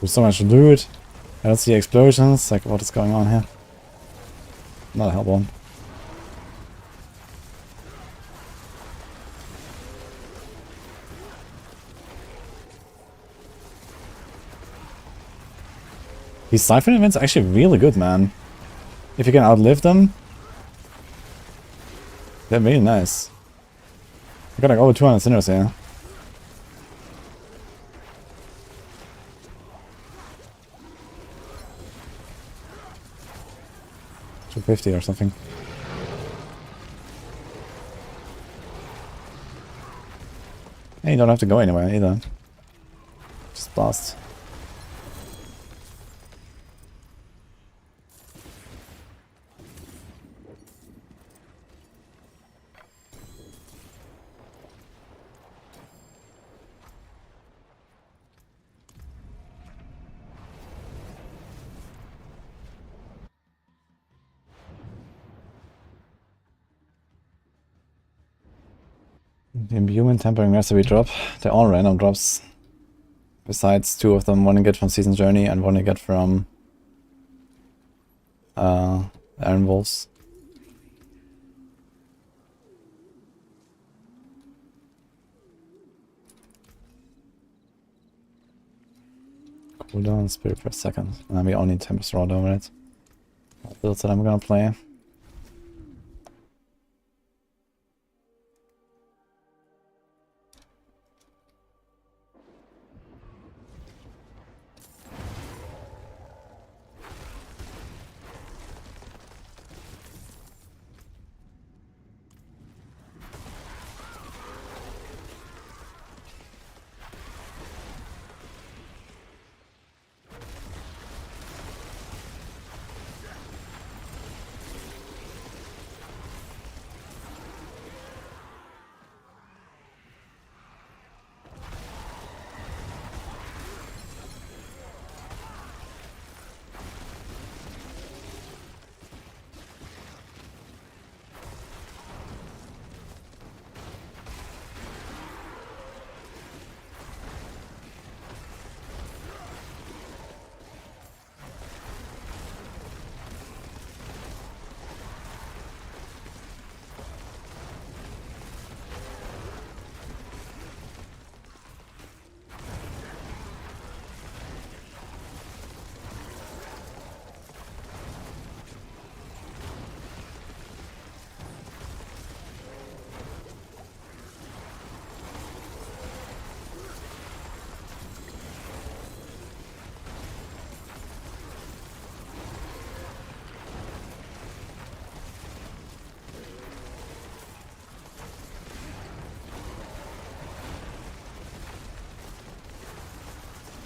[SPEAKER 1] There's so much to do it. I don't see explosions. Like, what is going on here? Not a Hellborn. These Siphon events are actually really good, man. If you can outlive them, they're really nice. I got like over 200 sinners here. $250 or something. And you don't have to go anywhere either. Just blast. The Imbuement Tempering Recipe drop. They're all random drops. Besides 2 of them, one I get from Season Journey and one I get from Iron Wolves. Cooldown, Spirit per second. And we only need Tempest Rod over it. Builds that I'm gonna play.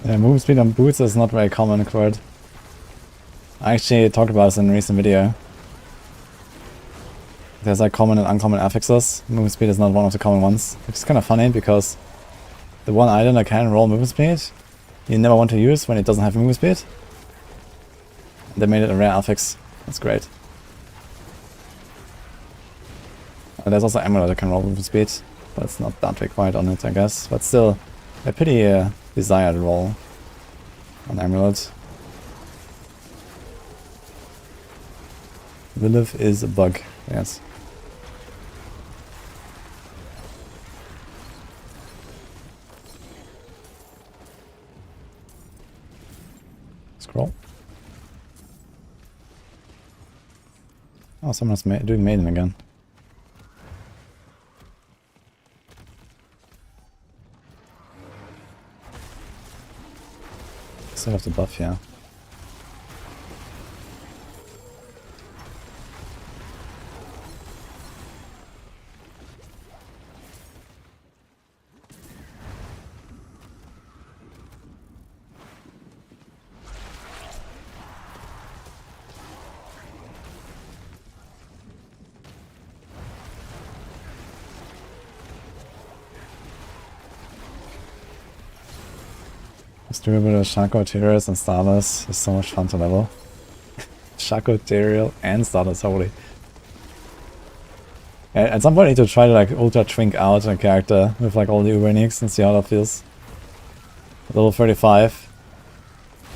[SPEAKER 1] Yeah, movement speed on boots is not very common, Quird. I actually talked about this in a recent video. There's like common and uncommon affixes. Movement speed is not one of the common ones. Which is kind of funny because the one item that can roll movement speed, you never want to use when it doesn't have movement speed. They made it a rare affix. That's great. And there's also Amulet that can roll movement speed, but it's not that required on it, I guess. But still, a pretty desired roll on Amulet. Lilith is a bug, yes. Scroll. Oh, someone's doing Maiden again. Still have the buff, yeah. Doing a bit of Shaco, Tyrius, and Starless is so much fun to level. Shaco, Tyriel, and Starless, holy. At some point I need to try to like ultra twink out a character with like all the Uber uniques and see how that feels. Level 35.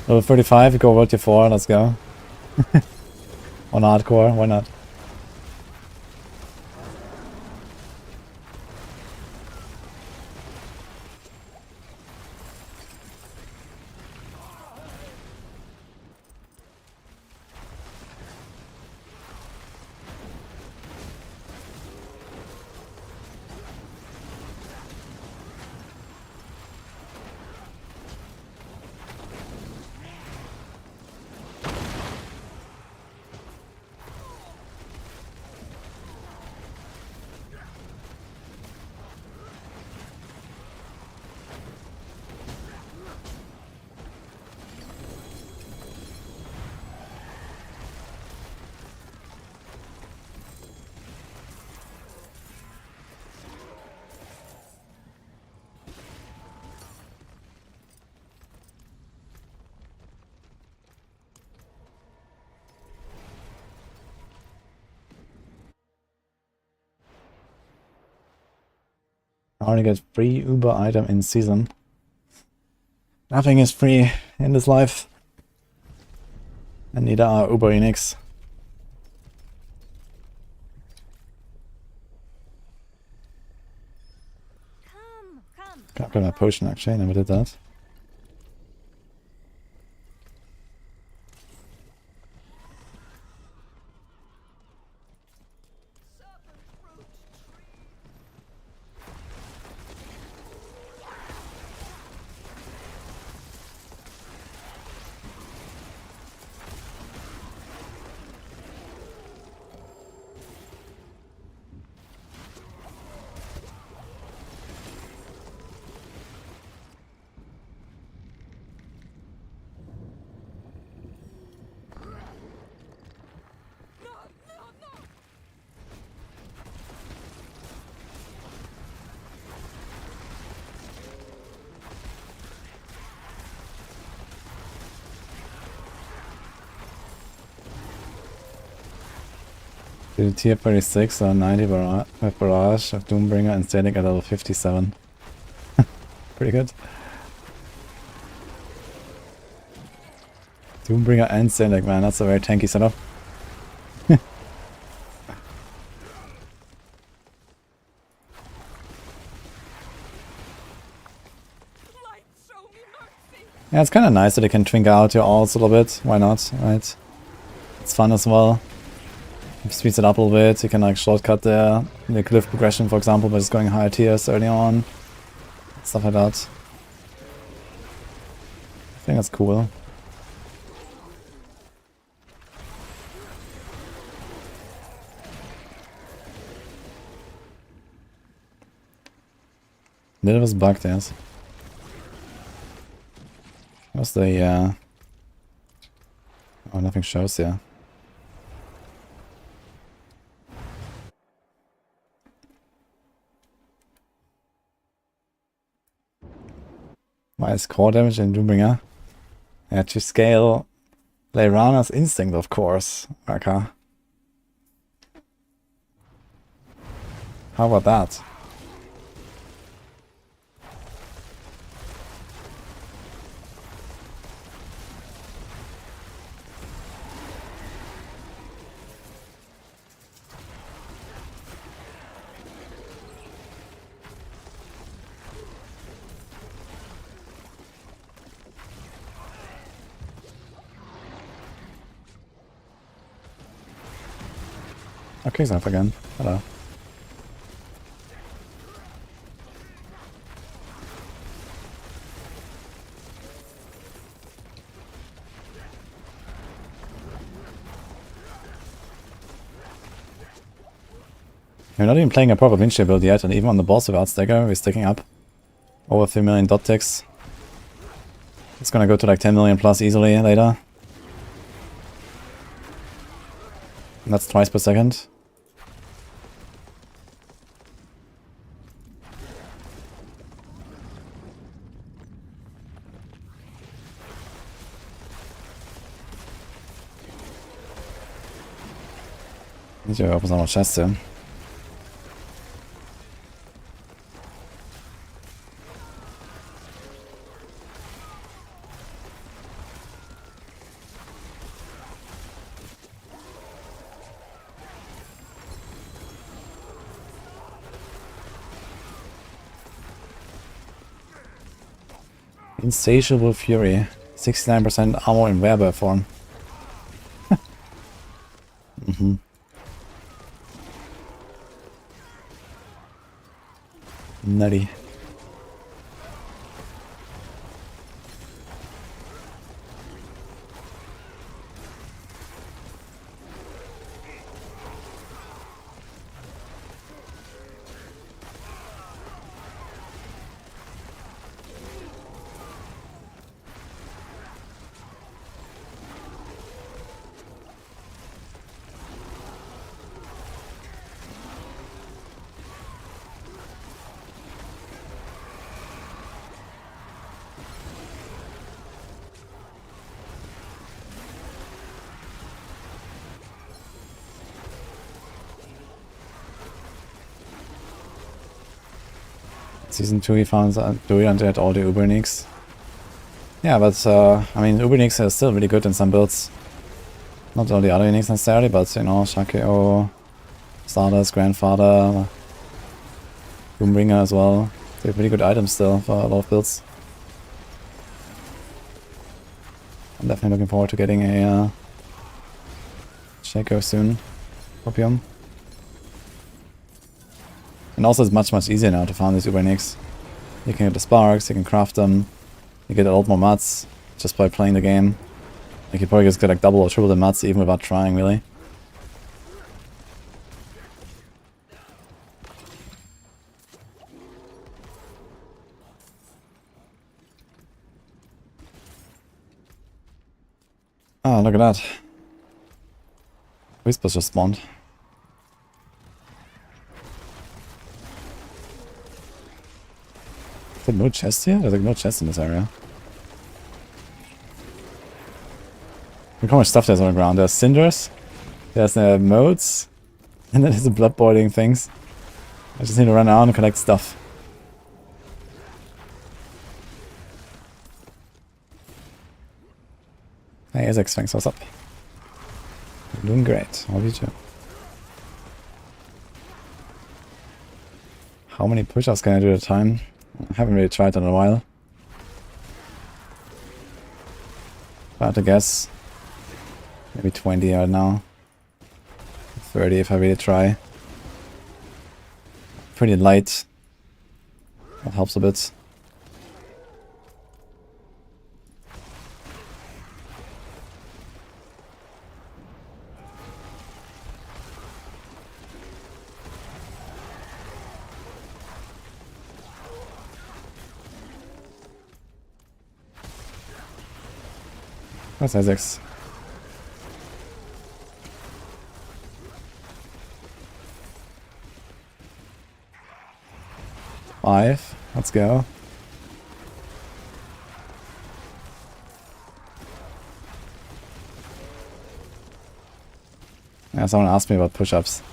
[SPEAKER 1] Level 35, go World Tier 4, let's go. On hardcore, why not? I only get free Uber item in season. Nothing is free in this life. And neither are Uber Enix. Can upgrade my potion actually, I never did that. Did a tier 36 or 90 with Barrage of Doombringer and Static at level 57. Pretty good. Doombringer and Static, man, that's a very tanky setup. Yeah, it's kind of nice that you can twink out your alts a little bit. Why not, right? It's fun as well. It speeds it up a little bit. You can like shortcut the glyph progression, for example, by just going higher tiers early on. Stuff like that. I think that's cool. It was bugged, yes. What's the oh, nothing shows here. Why is core damage in Doombringer? Yeah, to scale Leirana's instinct, of course. Okay. How about that? Okay, he's off again. Hello. We're not even playing a proper Vinci build yet, and even on the boss without Stagger, we're sticking up over 3 million dot ticks. It's gonna go to like 10 million plus easily later. And that's twice per second. Need to open some more chests here. Insatiable Fury. 69% armor in werebear form. Nutty. Season 2 he found Druid and had all the Uber Neeks. Yeah, but I mean, Uber Neeks are still really good in some builds. Not all the other Neeks necessarily, but you know, Shakeo, Stardust, Grandfather, Boombringer as well. They have really good items still for a lot of builds. I'm definitely looking forward to getting a Shaco soon. Opium. And also it's much easier now to farm these Uber Neeks. You can get the sparks, you can craft them, you get a lot more mats just by playing the game. Like you probably just get like double or triple the mats even without trying really. Oh, look at that. Whispers just spawned. Is there no chest here? There's like no chest in this area. Look how much stuff there's on the ground. There's cinders, there's modes, and then there's the blood boiling things. I just need to run around and collect stuff. Hey Isaac, thanks, what's up? I'm doing great, how are you too? How many push-ups can I do at a time? I haven't really tried in a while. If I had to guess, maybe 20 right now. 30 if I really try. Pretty light. That helps a bit. That's Isaacs. Five. Let's go. Yeah, someone asked me about push-ups.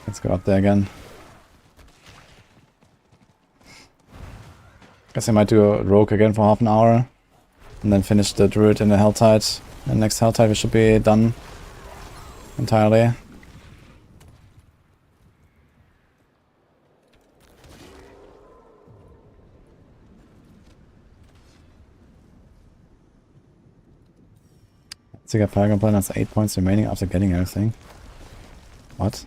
[SPEAKER 1] Let's go up there again. Guess I might do a rogue again for half an hour. And then finish the druid in the Helltide. And next Helltide we should be done entirely. So you got Fire Plan has 8 points remaining after getting everything. What?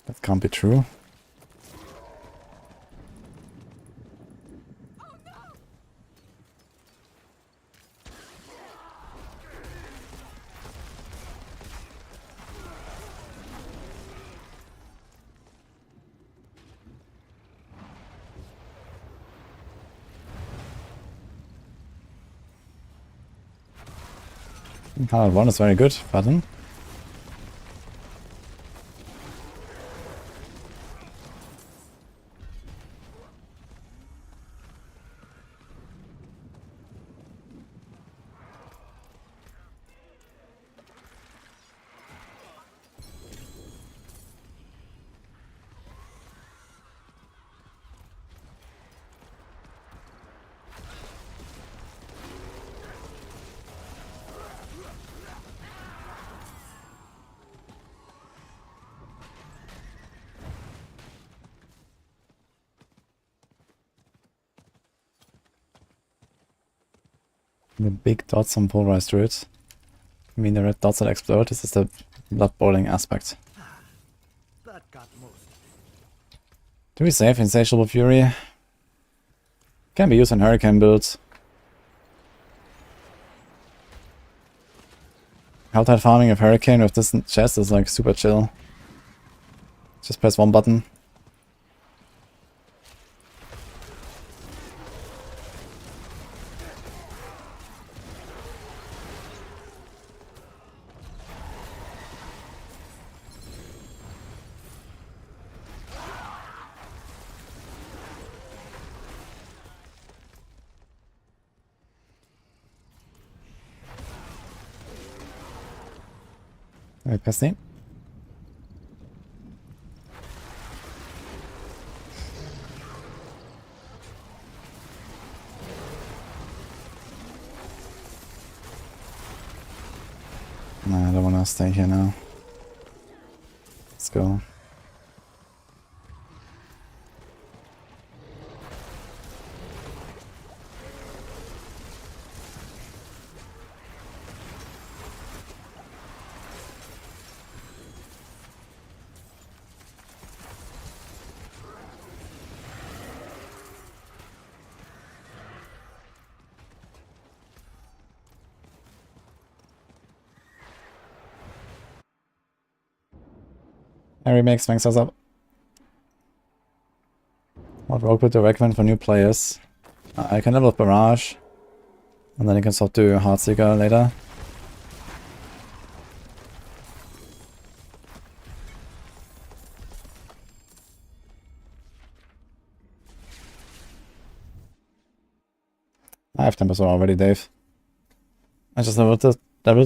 [SPEAKER 1] That can't be true. One is very good, button. The big dots on pulverized druids. I mean the red dots that explode, this is the blood boiling aspect.
[SPEAKER 4] That got most.
[SPEAKER 1] Do we save Insatiable Fury? Can be used in hurricane builds. Helltide farming of hurricane with this chest is like super chill. Just press one button. Wait, Pesty? Nah, I don't wanna stay here now. Let's go. Harry makes thanks us up. What rogue would you recommend for new players? I can level up Barrage, and then you can swap to Heartseeker later. I have Tempest already, Dave. I just leveled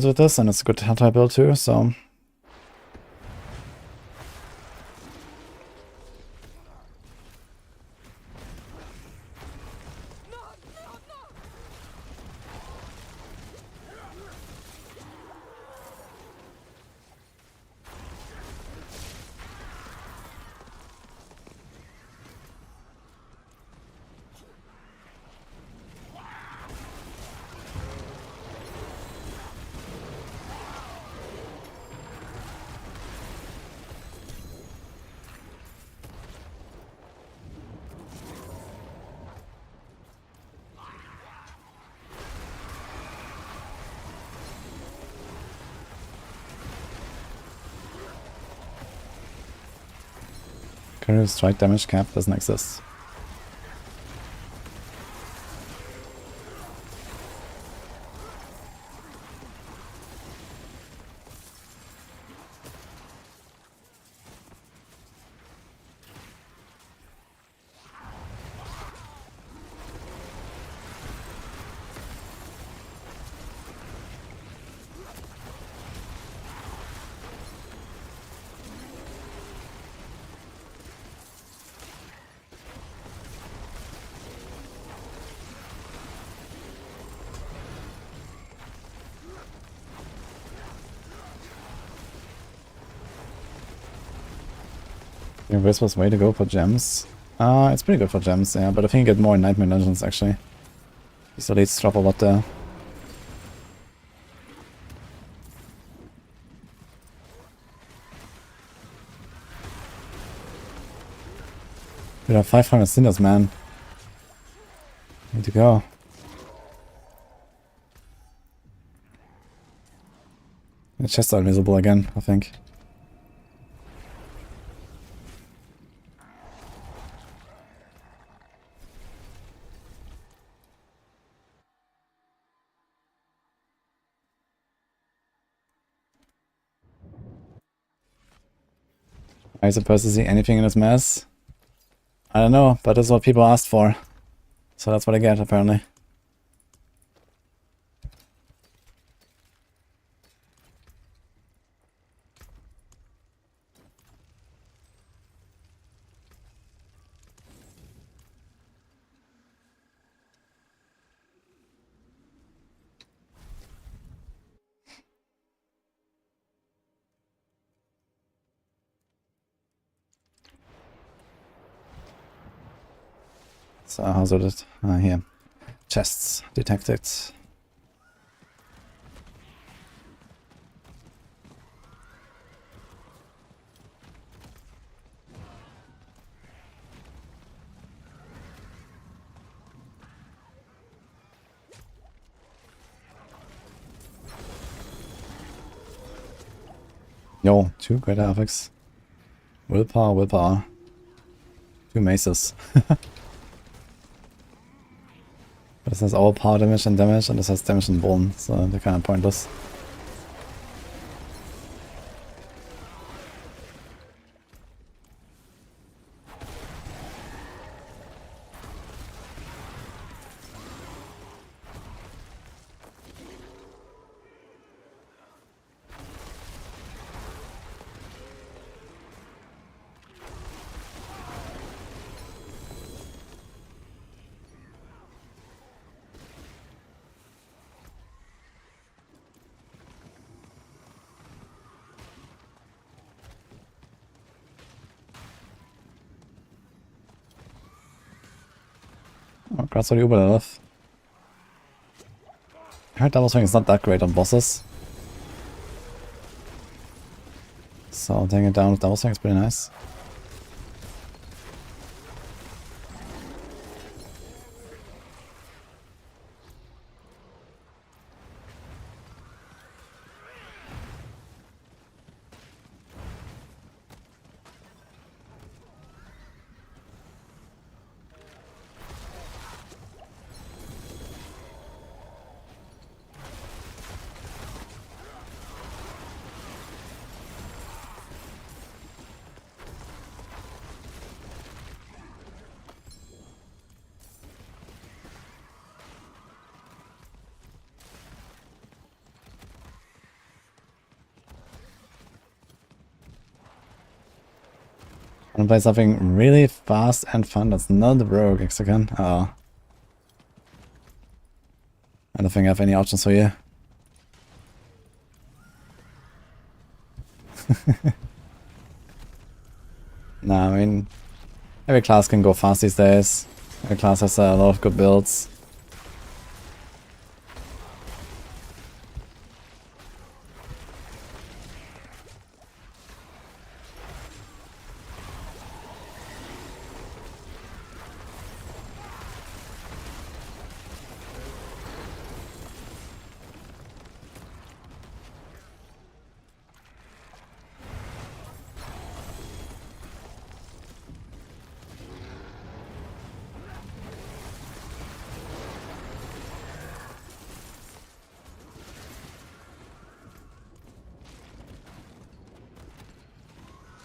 [SPEAKER 1] with this, and it's a good Helltide build too, so... Current strike damage cap doesn't exist. Whisper's way to go for gems. It's pretty good for gems, yeah, but I think you get more in Nightmare Dungeons actually. So let's drop a lot there. We have 500 cinders, man. Way to go. The chests are invisible again, I think. Are you supposed to see anything in this mess? I don't know, but that's what people asked for. So that's what I get, apparently. So how's it? Here. Chests detected. Yo, 2 great affix. Willpower, willpower. 2 maces. This has all power damage, and this has damage and bone, so they're kind of pointless. Congrats on the Uber. I heard double swing is not that great on bosses. So taking it down with double swing is pretty nice. I want to play something really fast and fun that's not the Rogue Hexagon. Oh. I don't think I have any options for you. Nah, I mean, every class can go fast these days. Every class has a lot of good builds.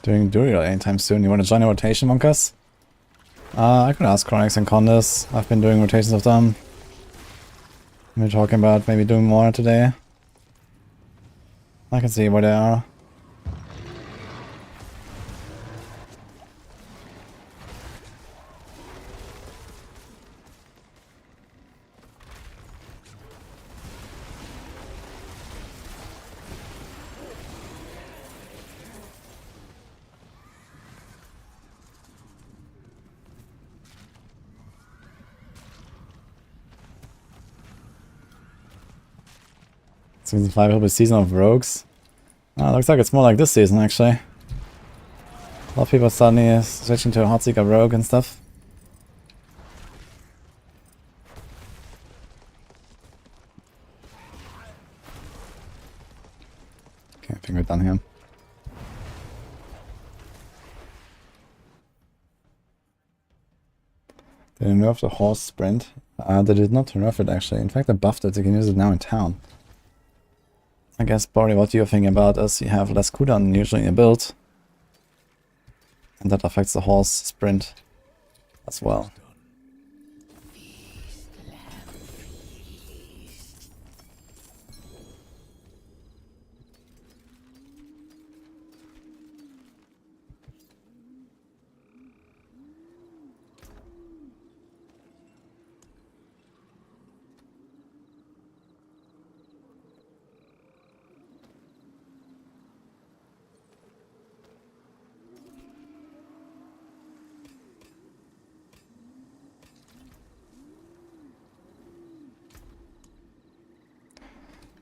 [SPEAKER 1] Doing Druid Rogue anytime soon. You want to join a rotation, Monkas? I could ask Chronix and Condas. I've been doing rotations of them. We're talking about maybe doing more today. I can see where they are. Season 5 will be season of rogues. Looks like it's more like this season actually. A lot of people suddenly switching to a Hotseeker Rogue and stuff. Okay, I think we're done here. They nerfed the horse sprint. They did not nerf it actually. In fact, they buffed it. You can use it now in town. I guess probably what you're thinking about is you have less cooldown usually in your build. And that affects the horse sprint as well.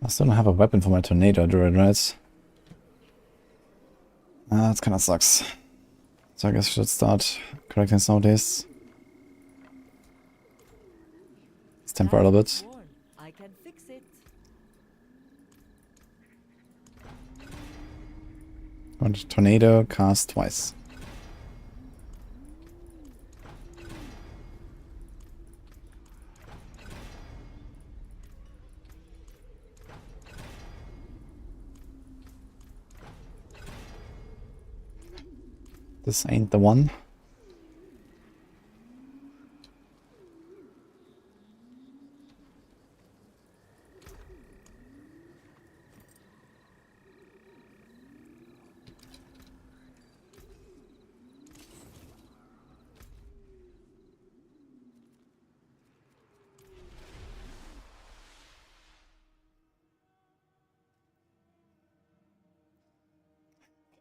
[SPEAKER 1] I still don't have a weapon for my tornado druid, right? That kinda sucks. So I guess I should start correcting some of this. Let's temper a little bit.
[SPEAKER 5] I can fix it.
[SPEAKER 1] Going to tornado, cast twice. This ain't the one.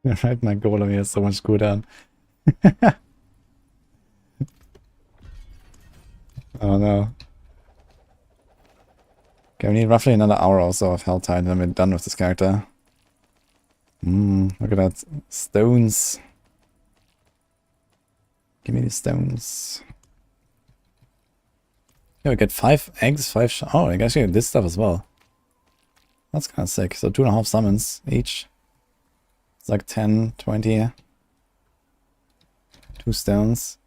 [SPEAKER 1] Right, my golem has so much cooldown. Oh no. Okay, we need roughly another hour or so of Helltide and then we're done with this character. Look at that. Stones. Give me the stones. Yeah, we get 5 eggs, 5 oh, I guess you get this stuff as well. That's kind of sick. So 2.5 summons each. It's like 10, 20. 2 stones.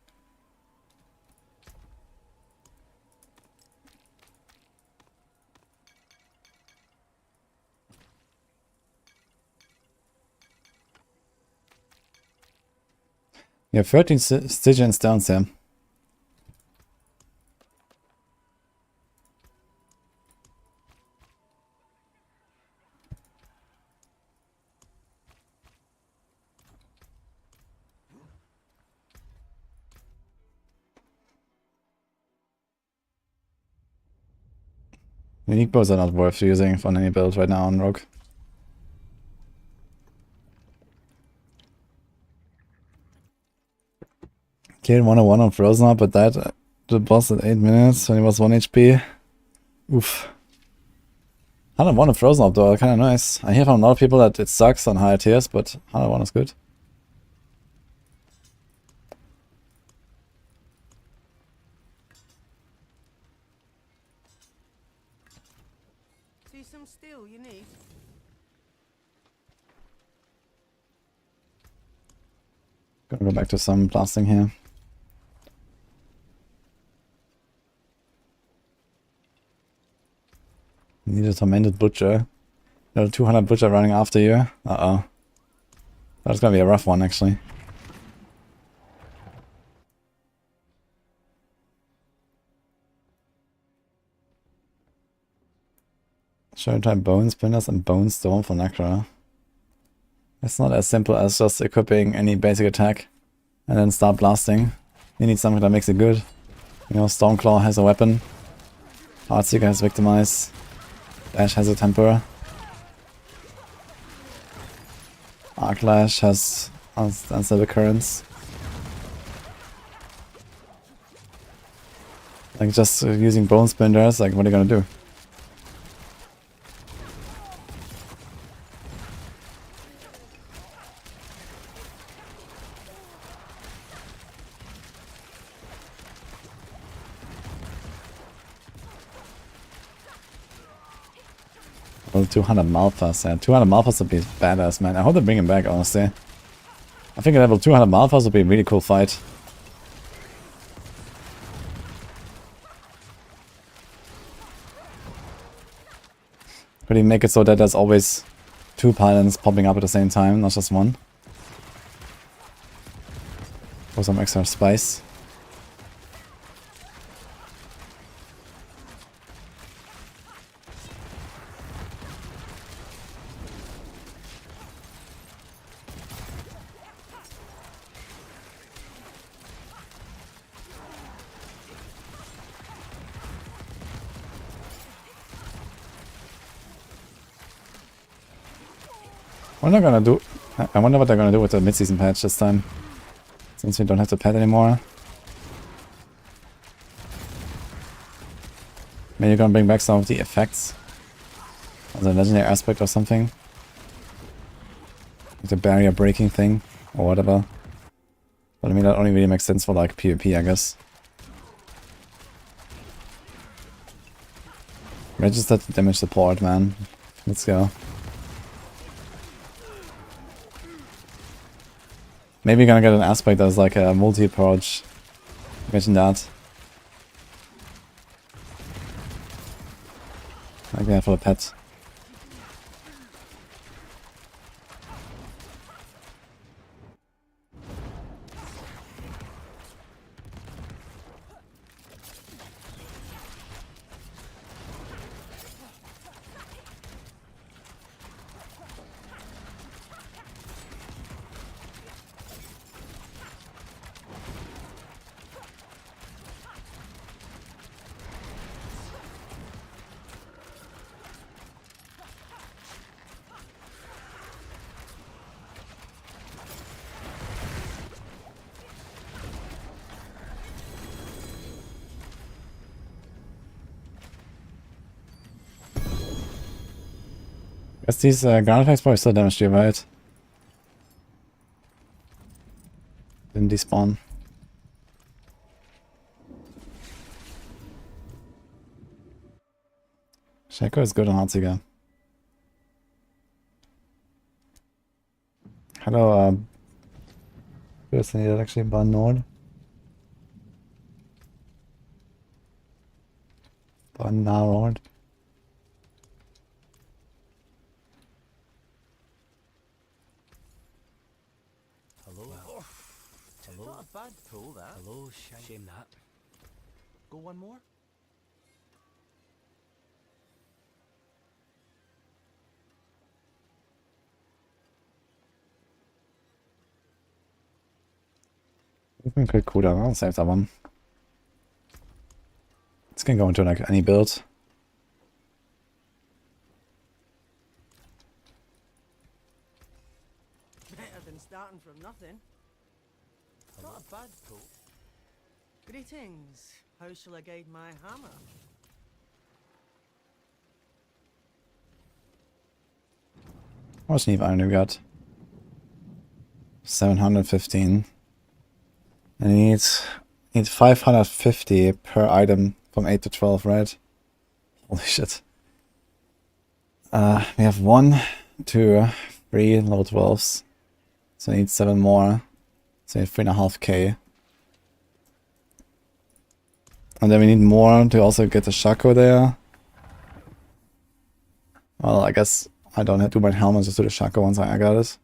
[SPEAKER 1] You have 13 Stygian stones here. Unique bows are not worth using for any build right now on Rogue. Killed 101 on Frozen up, but died the boss at 8 minutes when he was 1 HP. Oof. 101 on Frozen up though, kinda nice. I hear from a lot of people that it sucks on higher tiers, but 101 is good.
[SPEAKER 5] See some steel you need?
[SPEAKER 1] Gonna go back to some blasting here. Need a Tormented Butcher. Got a 200 Butcher running after you. Uh-oh. That's gonna be a rough one, actually. Should I try Bone Spinners and Bone Storm for Necro? It's not as simple as just equipping any basic attack and then start blasting. You need something that makes it good. You know, Stormclaw has a weapon. Heartseeker has Victimize. Dash has a Temper. Arclash has Unstable Currents. Like just using Bone Spinners, like what are you gonna do? Well, 200 Malphas, yeah. 200 Malphas would be badass, man. I hope they bring him back, honestly. I think a level 200 Malphas would be a really cool fight. Could he make it so that there's always 2 pylons popping up at the same time, not just 1? For some extra spice. What are they gonna do? I wonder what they're gonna do with the mid-season patch this time. Since we don't have the pet anymore. Maybe you're gonna bring back some of the effects. As a legendary aspect or something. Like the barrier breaking thing. Or whatever. But I mean that only really makes sense for like PvP, I guess. Register to damage support, man. Let's go. Maybe you're gonna get an aspect that's like a multi-approach. Imagine that. Like that for the pet. Guess these ground effects probably still damage you, right? Didn't despawn. Shaco is good on Heartsiger. Hello, person needed actually ban Nord. Ban Nord.
[SPEAKER 4] Hello. Hello. Not a bad pull, that. Hello, shame that. Go one more.
[SPEAKER 1] Movement could cool down. I'll save that one. This can go into like any build.
[SPEAKER 5] Better than starting from nothing.
[SPEAKER 4] Not a bad pull.
[SPEAKER 5] Greetings. How shall I guide my hammer?
[SPEAKER 1] How much Neve Iron do we got? 715. And he needs 550 per item from 8 to 12, right? Holy shit. We have 1, 2, 3 level 12s. So I need 7 more. So I need 3.5k. And then we need more to also get the Shaco there. Well, I guess I don't have to buy helmets, just do the Shaco once I got it.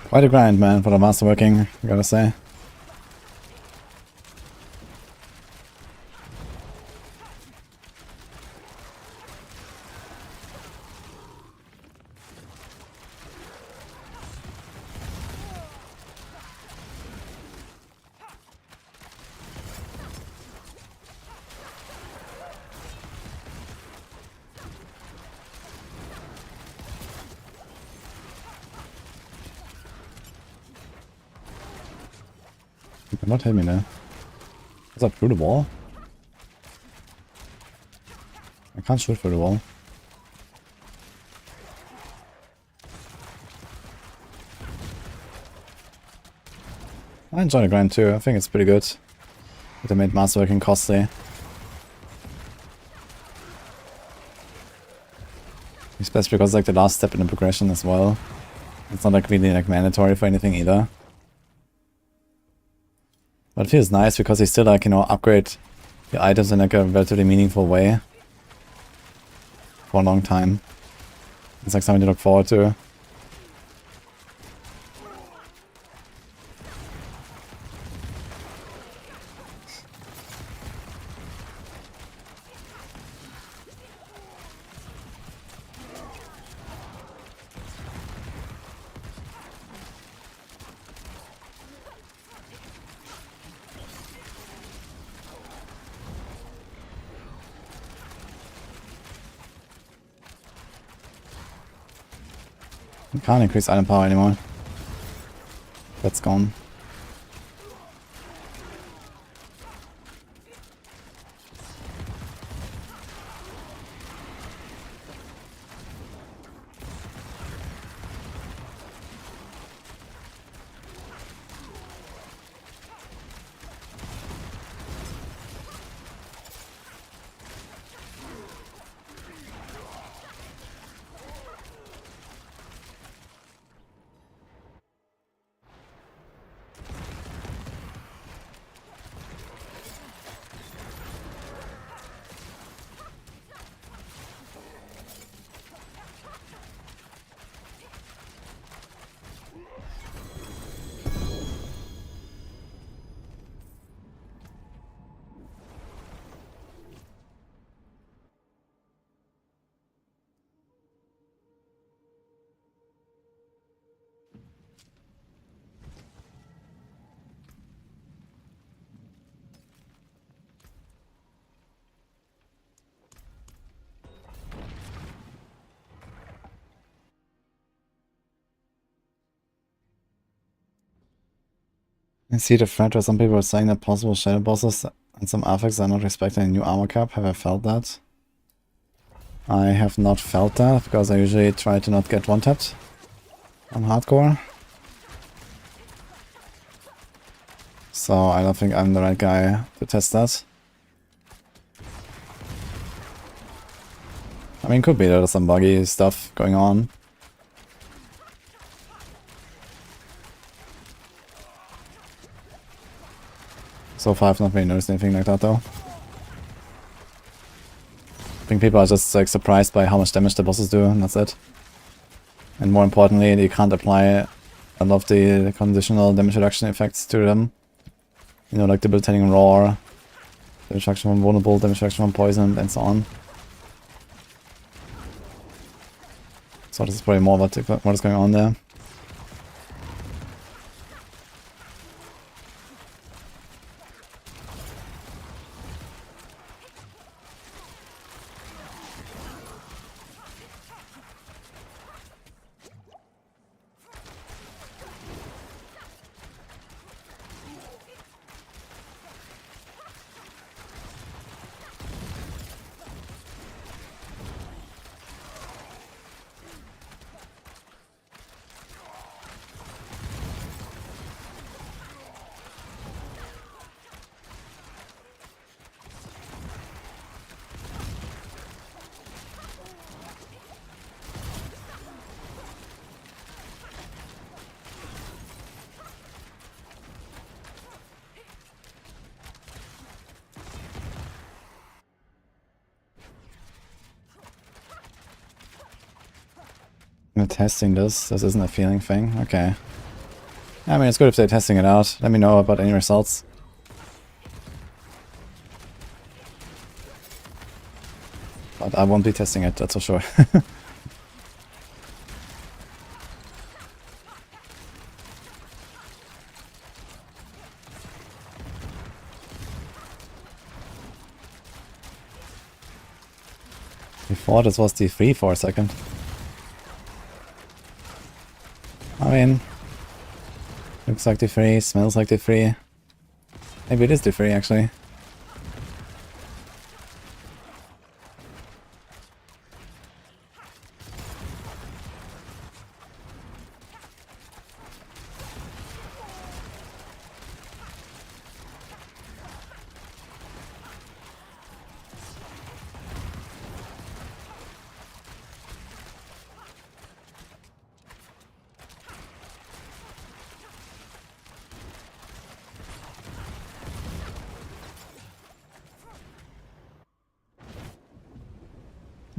[SPEAKER 1] Quite a grind, man, for the masterworking, I gotta say. You cannot hit me there. Was that through the wall? I can't shoot through the wall. I enjoy the grind too, I think it's pretty good. But they made masterworking costly. Especially because like the last step in the progression as well. It's not like really like mandatory for anything either. But it feels nice because they still like, you know, upgrade the items in like a relatively meaningful way. For a long time. It's like something to look forward to. You can't increase item power anymore. That's gone. I see the thread where some people are saying that possible shadow bosses and some affects are not respecting a new armor cap. Have I felt that? I have not felt that, because I usually try to not get one-tapped on hardcore. So I don't think I'm the right guy to test that. I mean, could be that there's some buggy stuff going on. So far I've not really noticed anything like that though. I think people are just like surprised by how much damage the bosses do, and that's it. And more importantly, you can't apply a lot of the conditional damage reduction effects to them. You know, like debilitating roar, damage reduction from vulnerable, damage reduction from poison, and so on. So this is probably more what is going on there. They're testing this. This isn't a feeling thing. Okay. I mean, it's good if they're testing it out. Let me know about any results. But I won't be testing it, that's for sure. Before this was D3 for a second. I mean, looks like D3, smells like D3. Maybe it is D3 actually.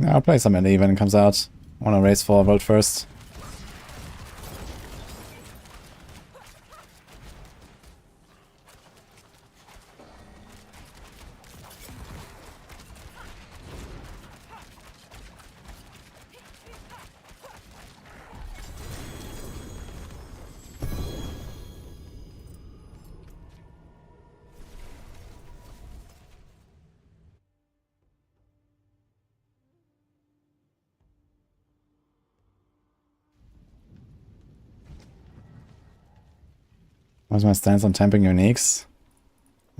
[SPEAKER 1] Yeah, I'll play some Elite when it comes out. I wanna race for world first. What's my stance on tempering uniques?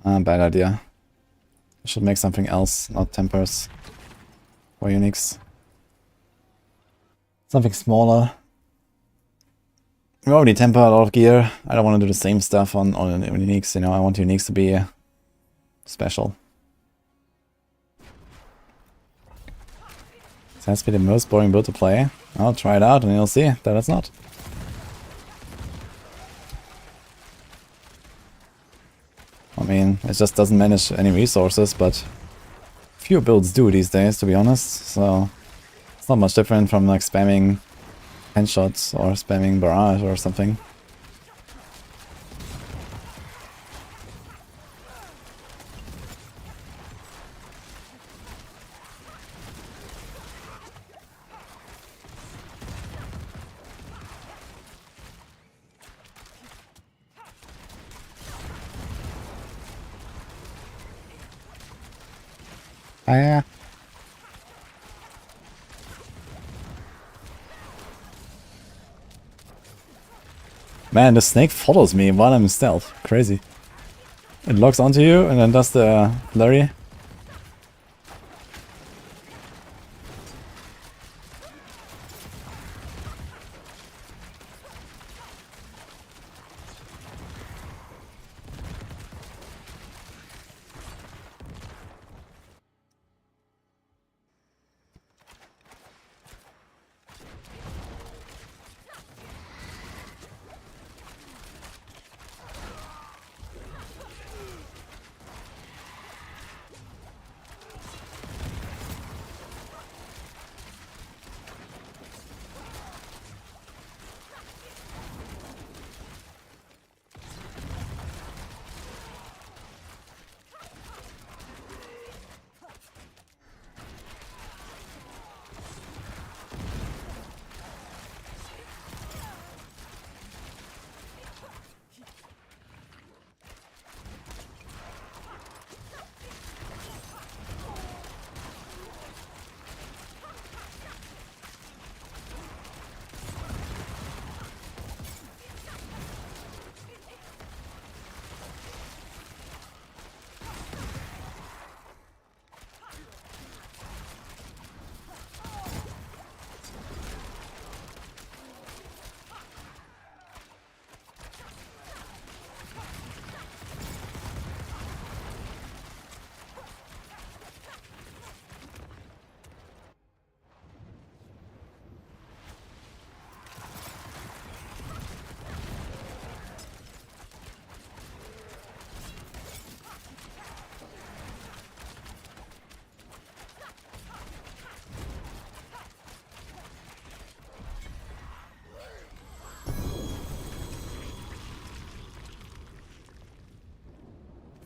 [SPEAKER 1] Bad idea. I should make something else, not tempers for uniques. Something smaller. We already temper a lot of gear. I don't want to do the same stuff on uniques, you know, I want uniques to be special. This has to be the most boring build to play. I'll try it out and you'll see that it's not. I mean, it just doesn't manage any resources, but few builds do these days, to be honest, so it's not much different from like spamming headshots or spamming barrage or something. Ah, yeah. Man, the snake follows me while I'm in stealth. Crazy. It locks onto you and then does the flurry.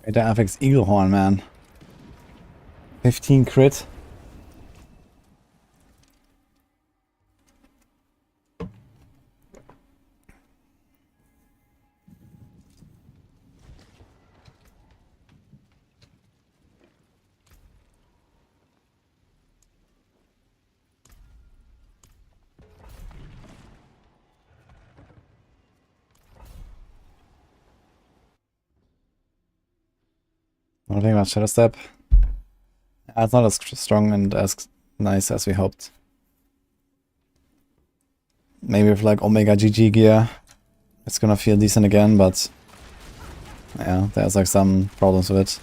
[SPEAKER 1] The Affix Eagle Horn, man. 15 crit. Nothing about Shadow Step. It's not as strong and as nice as we hoped. Maybe with like Omega GG gear, it's gonna feel decent again, but yeah, there's like some problems with it.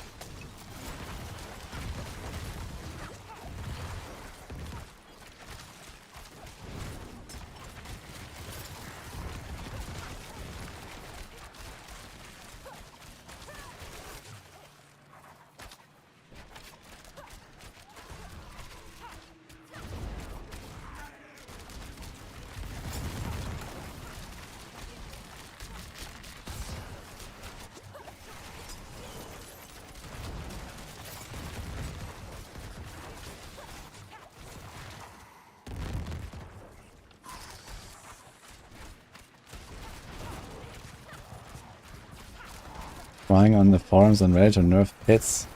[SPEAKER 1] Trying on the forums and Reddit to nerf hits.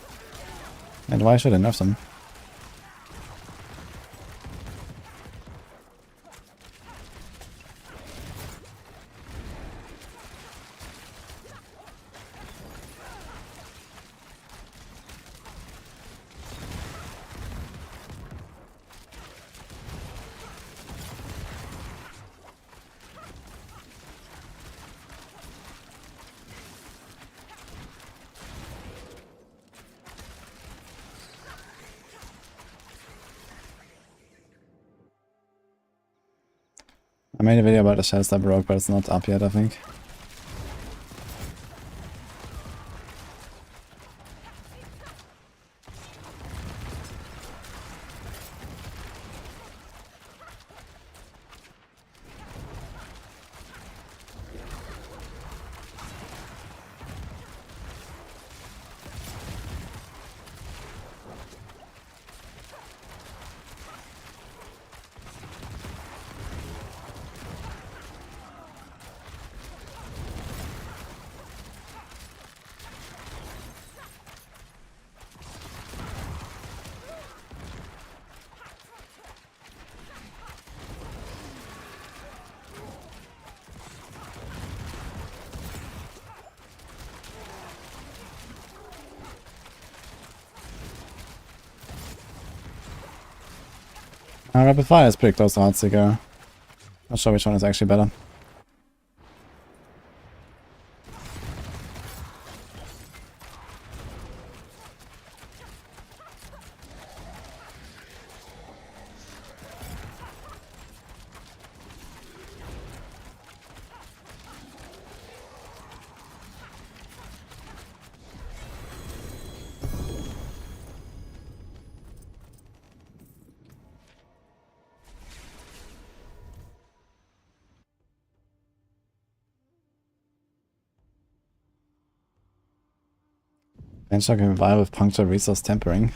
[SPEAKER 1] And why should I nerf them? I made a video about the Shadowstep Rogue, but it's not up yet, I think. Rapid Fire is pretty close to Heartseeker. Not sure which one is actually better. Penchant can be viable with Puncture Resource Tempering.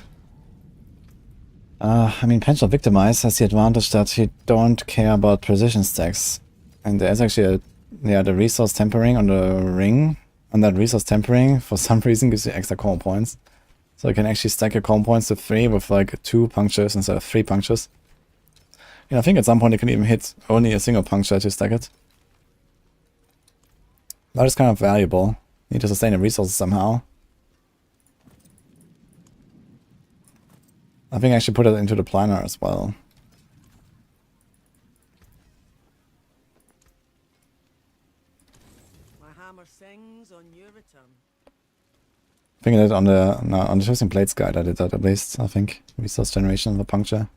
[SPEAKER 1] I mean, Penchant Victimize has the advantage that you don't care about precision stacks. And there's actually the Resource Tempering on the ring. And that Resource Tempering, for some reason, gives you extra combo points. So you can actually stack your combo points to 3 with like 2 punctures instead of 3 punctures. And I think at some point you can even hit only a single puncture to stack it. That is kind of valuable. You need to sustain the resources somehow. I think I should put it into the planner as well.
[SPEAKER 5] My hammer sings on your return.
[SPEAKER 1] I think I did on the Twisting Blades guide. I did that at least. I think resource generation of a puncture.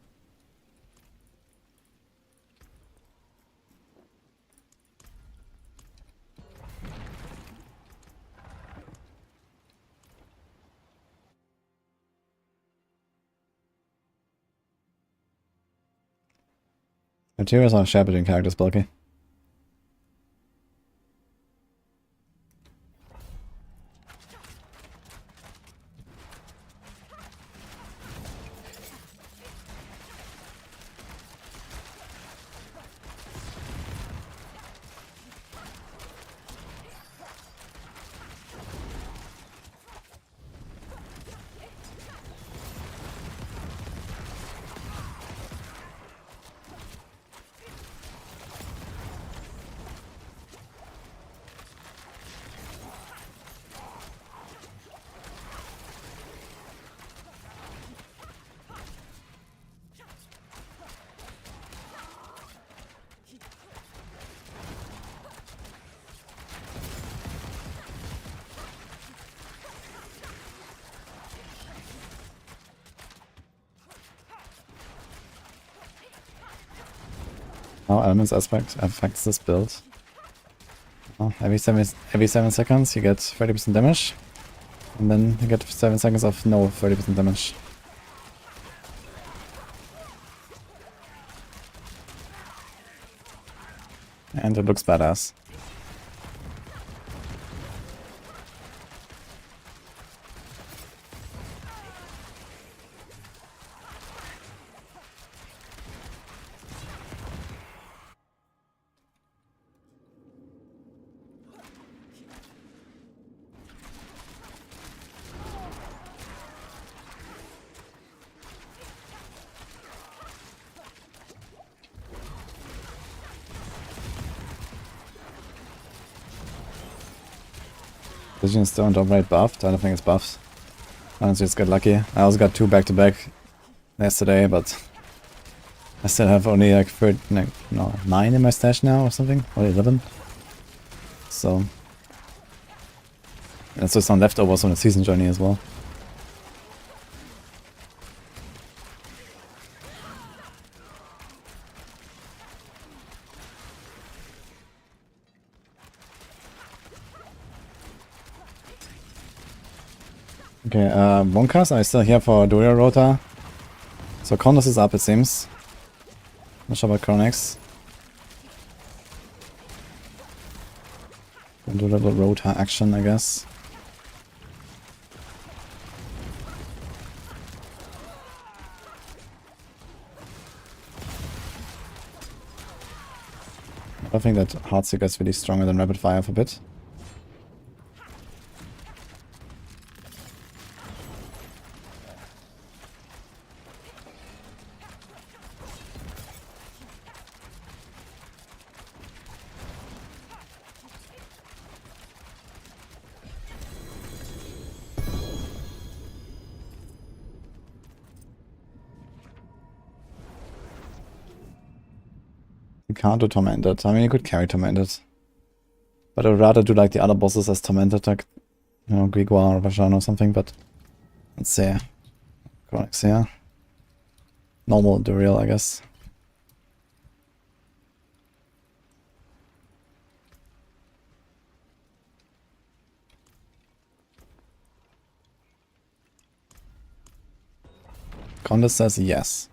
[SPEAKER 1] Materials are shared between characters, bulky. How elements affects this build. Oh, every 7 seconds you get 30% damage. And then you get 7 seconds of no 30% damage. And it looks badass. Vision is still on top right buffed. I don't think it's buffed. I just got lucky. I also got 2 back-to-back yesterday, but I still have only like 9 in my stash now or something, or 11. So that's just some leftovers from the season journey as well. Okay, Wonkas are still here for Druid Rogue. So Countless is up, it seems. Not sure about Chronix. We'll do a little Rota action, I guess. I think that Heartseeker is really stronger than Rapid Fire for a bit. can't do Tormented. I mean, you could carry Tormented. But I would rather do like the other bosses as Tormented, like, you know, Grigua or Vashan or something, but let's see. Chronics here. Normal Duriel, I guess. Contest says yes.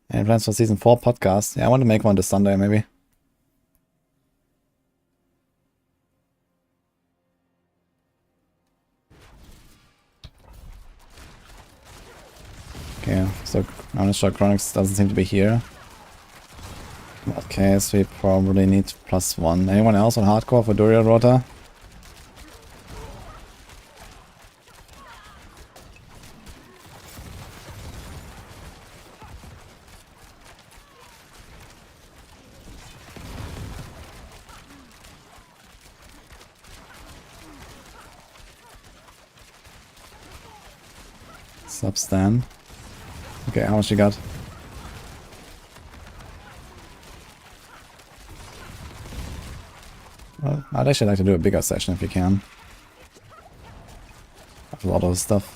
[SPEAKER 1] Any plans for season 4 podcast? Yeah, I want to make one this Sunday, maybe. Okay, so I'm not sure Chronix doesn't seem to be here. In that case, we probably need +1. Anyone else on hardcore for Duriel Rota? Substan. Okay, how much you got? Well, I'd actually like to do a bigger session if you can. I have a lot of stuff.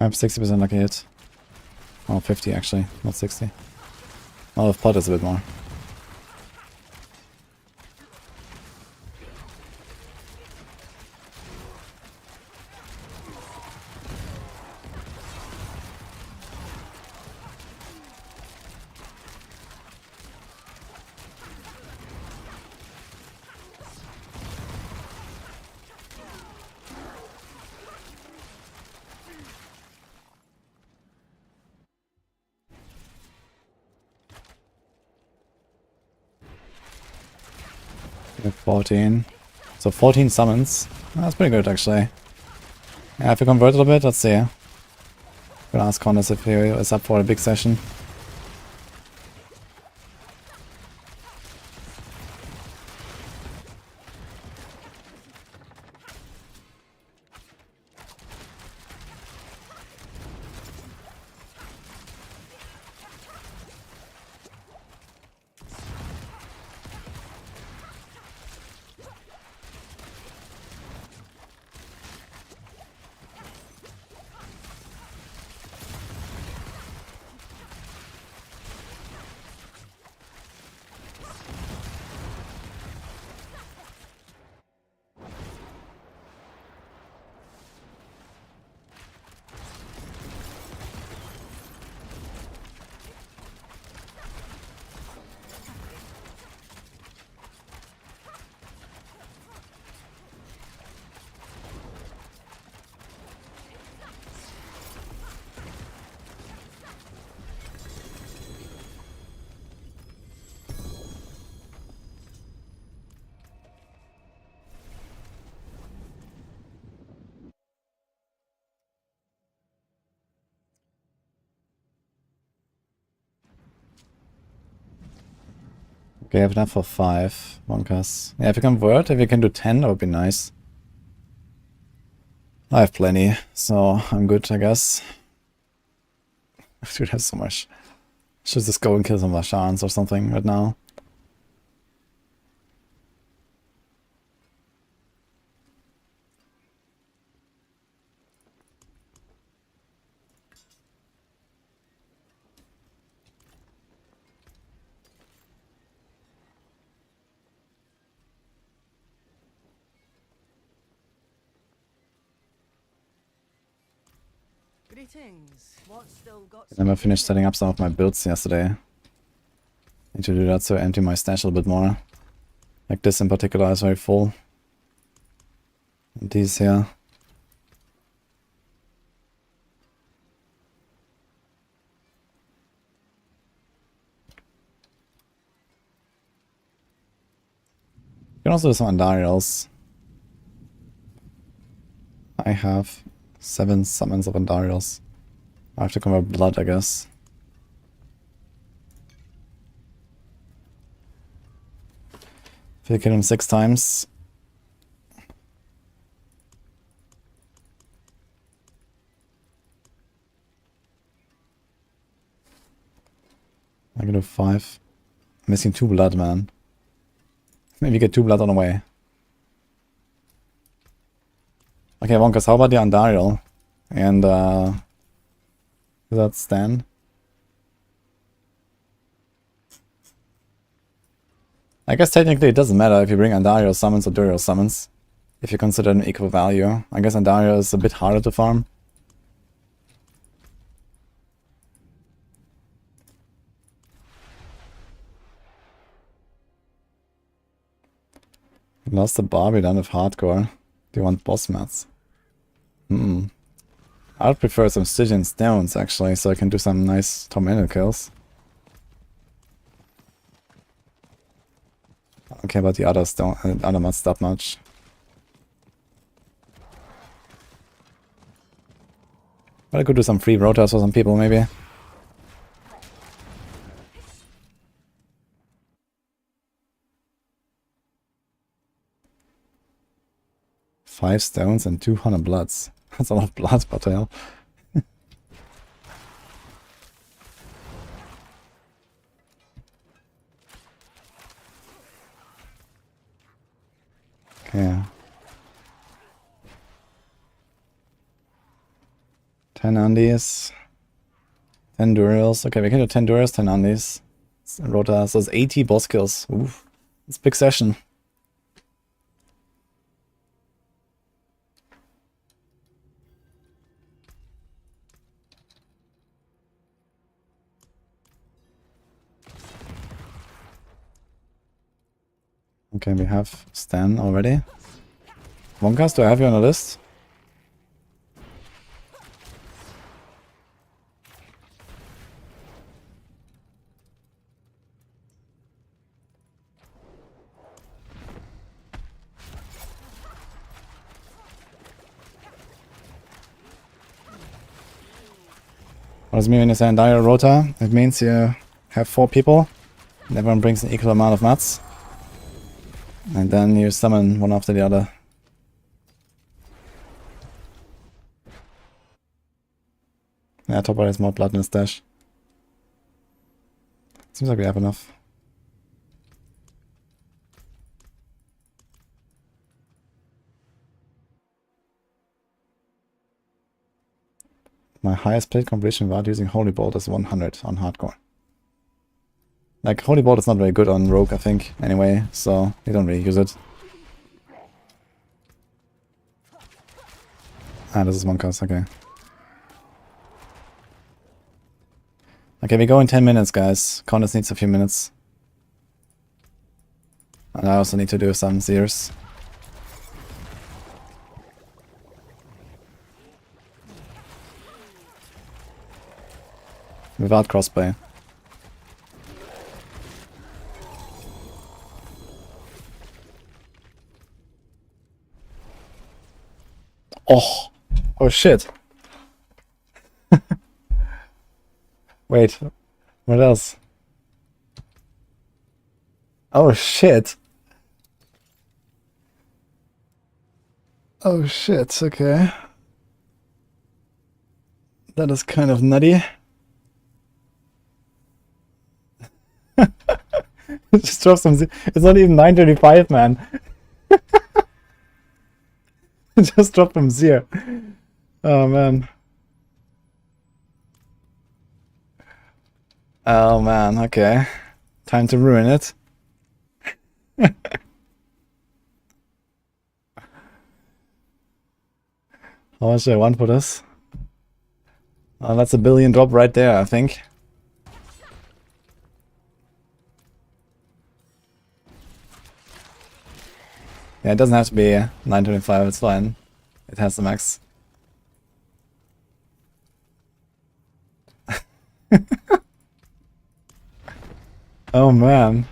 [SPEAKER 1] I have 60% lucky hit. Oh, 50 actually, not 60. Well, if pot is a bit more. We have 14. So 14 summons. That's pretty good actually. Yeah, if you convert it a bit, let's see. I'm gonna ask Connors if he is up for a big session. Okay, I have enough for 5 Monkas. Yeah, if you convert, if you can do 10, that would be nice. I have plenty, so I'm good, I guess. Dude, has so much. Should just go and kill some Lashans or something right now.
[SPEAKER 5] Greetings. What's still got
[SPEAKER 1] I never finished setting up some of my builds yesterday. Need to do that to empty my stash a little bit more. Like this in particular is very full. And these here. can also do some Andariels. I have 7 summons of Andariels. I have to convert blood, I guess. If you kill him 6 times. I can do 5. I'm missing 2 blood, man. Maybe get 2 blood on the way. Okay, Wonkas, how about the Andariel? And, is that Stan? I guess technically it doesn't matter if you bring Andariel summons or Duriel summons. If you consider them equal value. I guess Andariel is a bit harder to farm. Lost the Barb, done with hardcore. Do you want boss mats? I would prefer some Stygian stones actually, so I can do some nice Tormented kills. I don't care about the other stone, other mats that much. But I could do some free rotas for some people maybe. Five stones and 200 bloods. That's a lot of bloods, but hell. Okay. 10 undies. 10 Duriels. Okay, we can do 10 Duriels, 10 undies. Rota, so it's 80 boss kills. Oof. It's a big session. Okay, we have Stan already. Wonkas, do I have you on the list? What does it mean when you say entire rota? It means you have 4 people, and everyone brings an equal amount of mats. And then you summon one after the other. Yeah, top right has more blood in his stash. Seems like we have enough. My highest plate completion without using Holy Bolt is 100 on hardcore. Like, Holy Bolt is not very good on Rogue, I think, anyway, so you don't really use it. Ah, this is 1 cost, okay. Okay, we go in 10 minutes, guys. Contest needs a few minutes. And I also need to do some seers. Without crossplay. Oh! Oh shit! Wait, what else? Oh shit! Oh shit, okay. That is kind of nutty. It just drops some. It's not even 935, man. It just dropped from 0. Oh man. Oh man, okay. Time to ruin it. How much do I want for this? That's a billion drop right there, I think. Yeah, it doesn't have to be 925, it's fine. It has the max. Oh man.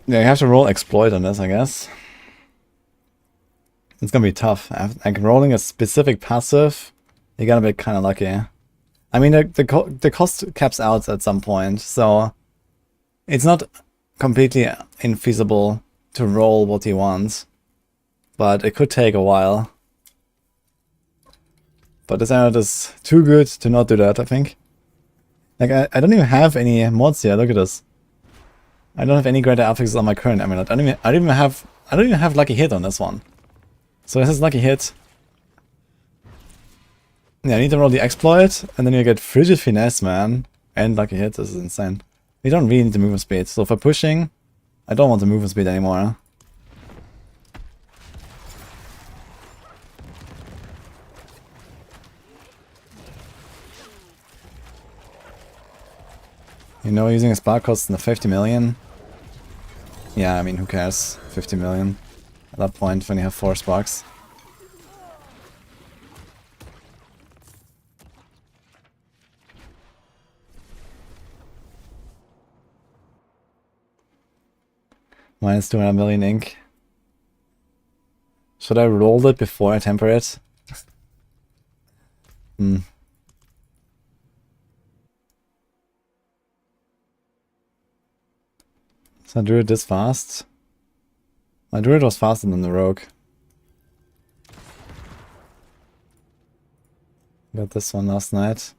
[SPEAKER 1] Yeah, you have to roll exploit on this, I guess. It's gonna be tough. Like rolling a specific passive, you gotta be kind of lucky. I mean, the cost caps out at some point, so it's not completely infeasible to roll what he wants, but it could take a while. But this amulet is too good to not do that, I think. Like, I don't even have any mods here, look at this. I don't have any greater affixes on my current amulet. I don't even have lucky hit on this one. So this is lucky hit. Yeah, I need to roll the exploit, and then you get frigid finesse, man. And lucky hit, this is insane. We don't really need the movement speed, so for pushing, I don't want the movement speed anymore. You know, using a spark costs in the 50 million. Yeah, I mean, who cares? 50 million at that point when you have 4 sparks. Minus 200 million ink. Should I roll it before I temper it? So Druid this fast. My Druid was faster than the Rogue. Got this one last night.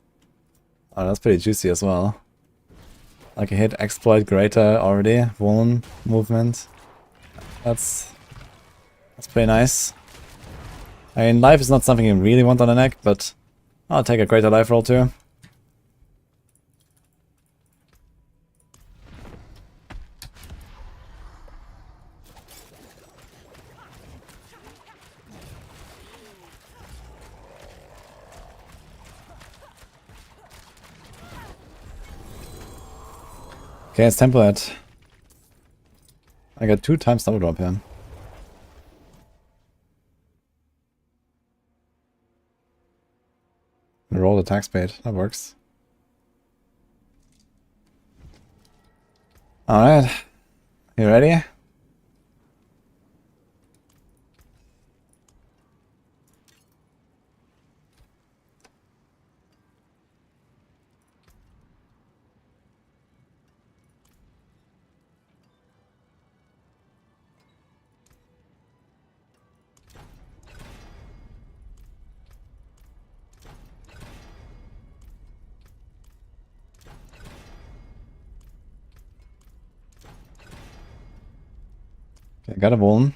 [SPEAKER 1] Oh, that's pretty juicy as well. Like a hit, exploit greater already. Vuln movement. That's pretty nice. I mean, life is not something you really want on the neck, but I'll take a greater life roll too. Okay, it's template. I got 2 times double drop here. Roll attack speed, that works. Alright, you ready? Okay, got a Vuln.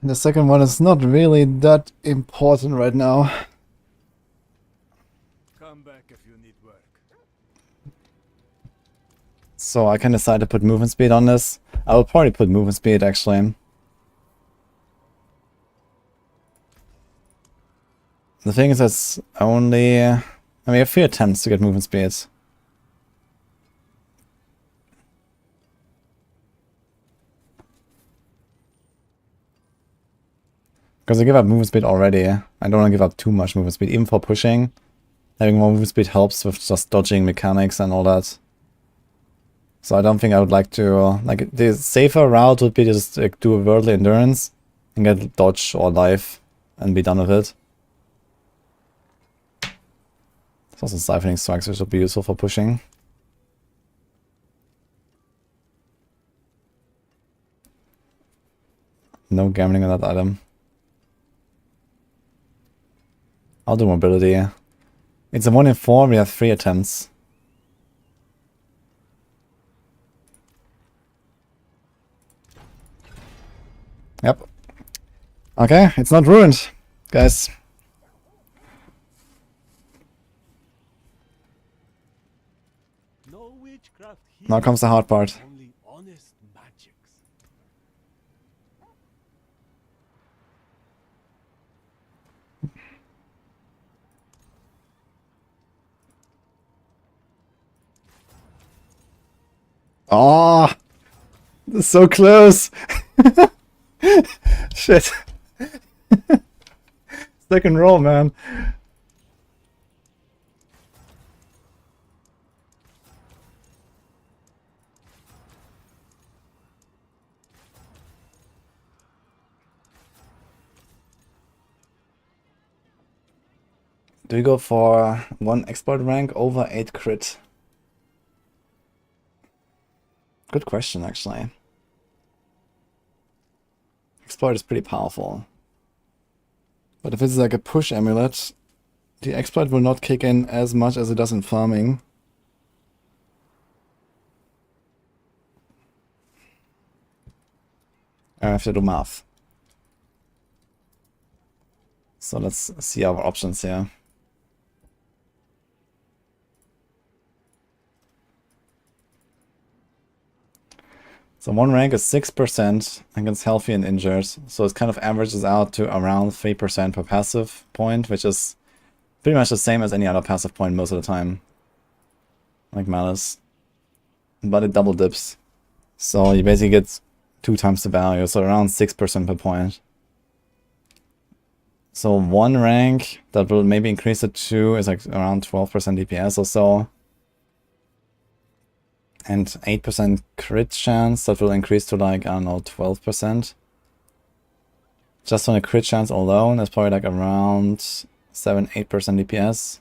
[SPEAKER 1] The second one is not really that important right now.
[SPEAKER 3] Come back if you need work.
[SPEAKER 1] So I can decide to put movement speed on this. I will probably put movement speed actually. The thing is that's only... I mean, I have 3 attempts to get movement speed. Because I give up movement speed already. I don't want to give up too much movement speed, even for pushing. Having more movement speed helps with just dodging mechanics and all that. So I don't think I would like to... Like, the safer route would be to just do a worldly endurance and get dodge or life and be done with it. There's also siphoning strikes, which would be useful for pushing. No gambling on that item. I'll do mobility. It's a 1 in 4, we have 3 attempts. Yep. Okay, it's not ruined, guys.
[SPEAKER 3] No witchcraft here.
[SPEAKER 1] Now comes the hard part.
[SPEAKER 3] Only honest magics.
[SPEAKER 1] Oh, so close. Shit. Second roll, man. Do we go for 1 exploit rank over 8 crit? Good question, actually. Exploit is pretty powerful. But if it's like a push amulet, the exploit will not kick in as much as it does in farming. I have to do math. So let's see our options here. So 1 rank is 6% against healthy and injured. So it kind of averages out to around 3% per passive point, which is pretty much the same as any other passive point most of the time. Like Malice. But it double dips. So you basically get 2 times the value, so around 6% per point. So 1 rank that will maybe increase it to is like around 12% DPS or so. And 8% crit chance that will increase to like, I don't know, 12%. Just on the crit chance alone, that's probably like around 7-8% DPS.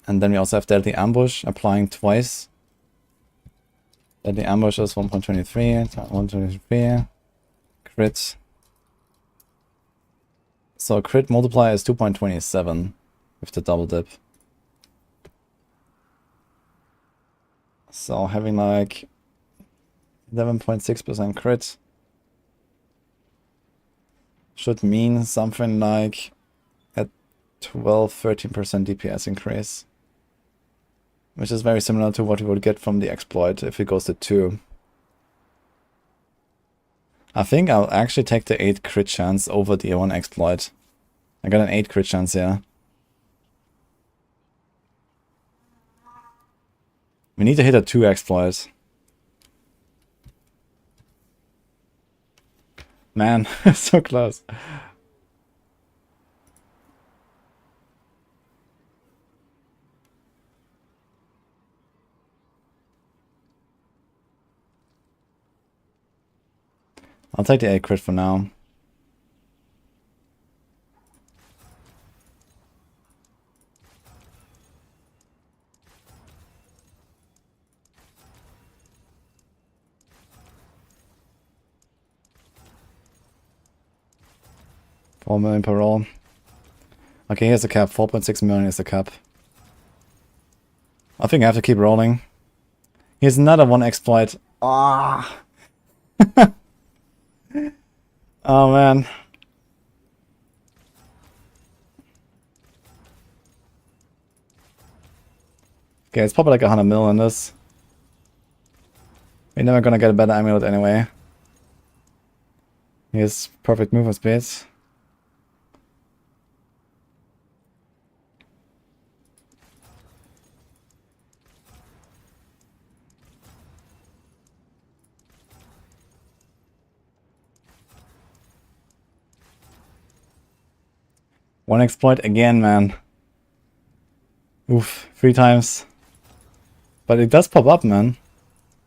[SPEAKER 1] And then we also have Deadly Ambush applying twice. Deadly Ambush is 1.23, 1.23, crit. So crit multiplier is 2.27 with the double dip. So having like 11.6% crit should mean something like a 12-13% DPS increase. Which is very similar to what we would get from the exploit if it goes to 2. I think I'll actually take the 8 crit chance over the 1 exploit. I got an 8 crit chance here. We need to hit a 2 exploit. Man, so close. I'll take the 8 crit for now. $4 million per roll. Okay, here's the cap. 4.6 million is the cap. I think I have to keep rolling. Here's another 1 exploit. Ah. Oh man. Okay, it's probably like 100 mil on this. We're never gonna get a better amulet anyway. Here's perfect movement speed. One exploit again, man. Oof, 3 times. But it does pop up, man.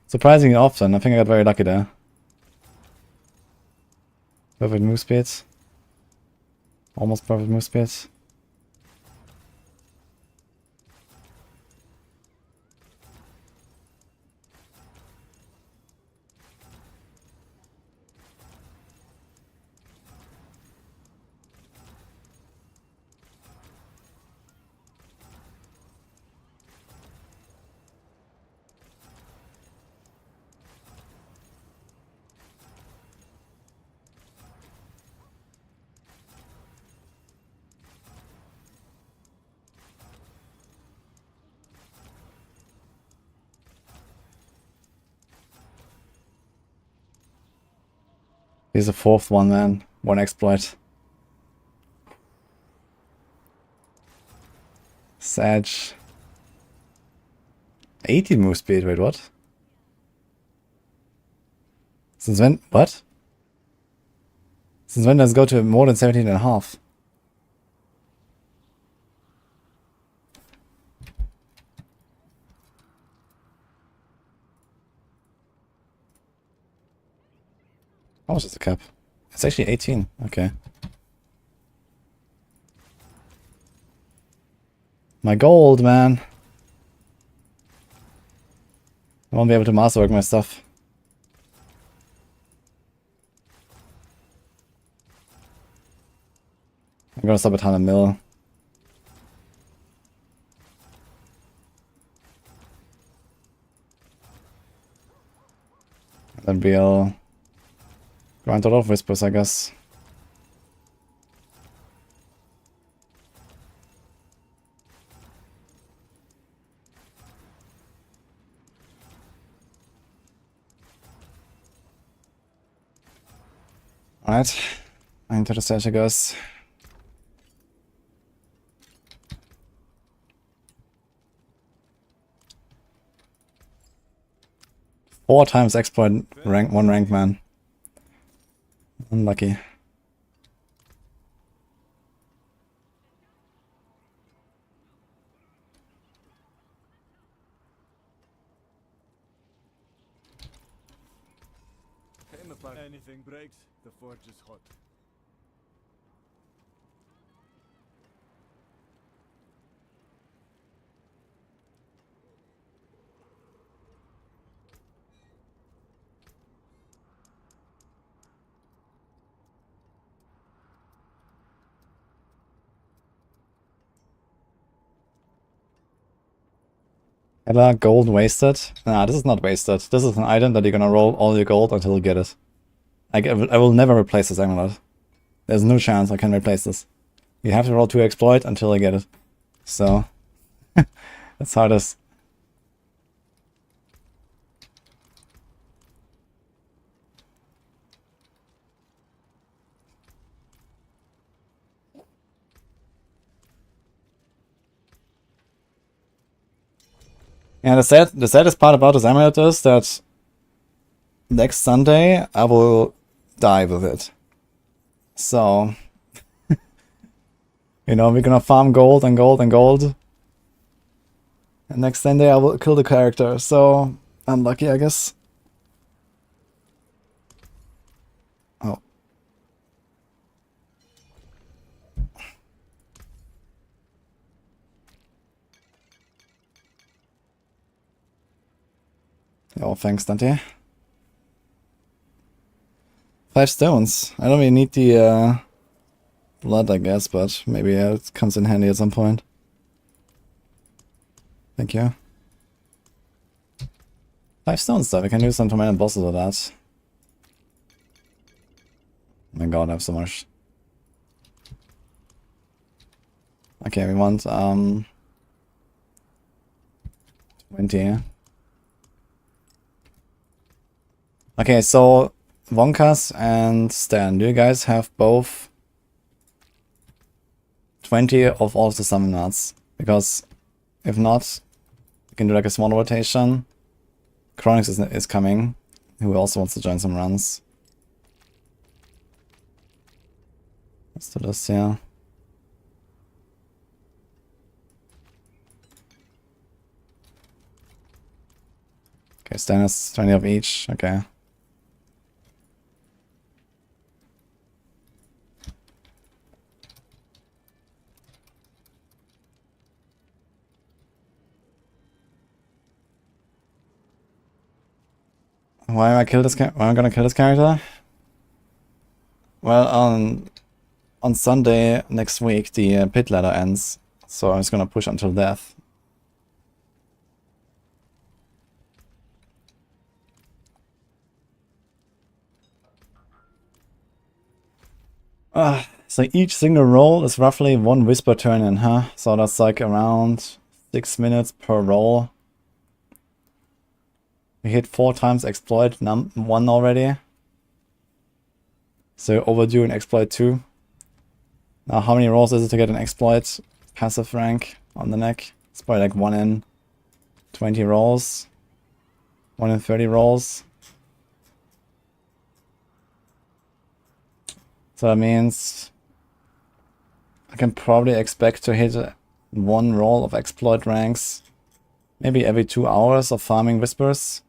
[SPEAKER 1] Surprisingly often. I think I got very lucky there. Perfect move speed. Almost perfect move speed. Here's a 4th one, man. 1 exploit. Sag. 80 move speed, wait, what? Since when? What? Since when does it go to more than 17.5? How much is the cap? It's actually 18. Okay. My gold, man. I won't be able to masterwork my stuff. I'm gonna stop at 100 mil. And then we'll grind a lot of whispers, I guess. Alright, into the stage it goes. Four times exploit rank, one rank, man. Unlucky.
[SPEAKER 3] Anything breaks, the forge is hot.
[SPEAKER 1] Ever gold wasted? Nah, this is not wasted. This is an item that you're gonna roll all your gold until you get it. I will never replace this amulet. There's no chance I can replace this. You have to roll 2 exploit until I get it. So, that's how it is. Yeah, the saddest part about this amulet is that next Sunday I will die with it. So, you know, we're gonna farm gold and gold and gold. And next Sunday I will kill the character, so unlucky, I guess. Oh. Oh, thanks, Dante. 5 stones. I don't really need the blood, I guess, but maybe it comes in handy at some point. Thank you. 5 stones though, we can do some tormented bosses with that. Oh my god, I have so much. Okay, we want 20. Okay, so Wonkas and Stan, do you guys have both 20 of all of the summon nuts? Because if not, we can do like a small rotation. Chronix is coming, who also wants to join some runs. Let's do this here. Okay, Stan has 20 of each, okay. Why am I gonna kill this character? Well, on Sunday next week the pit ladder ends, so I'm just gonna push until death. So each single roll is roughly 1 whisper turn in, huh? So that's like around 6 minutes per roll. We hit 4 times exploit 1 already. So overdue an exploit 2. Now how many rolls is it to get an exploit passive rank on the neck? It's probably like 1 in 20 rolls. 1 in 30 rolls. So that means I can probably expect to hit 1 roll of exploit ranks maybe every 2 hours of farming whispers.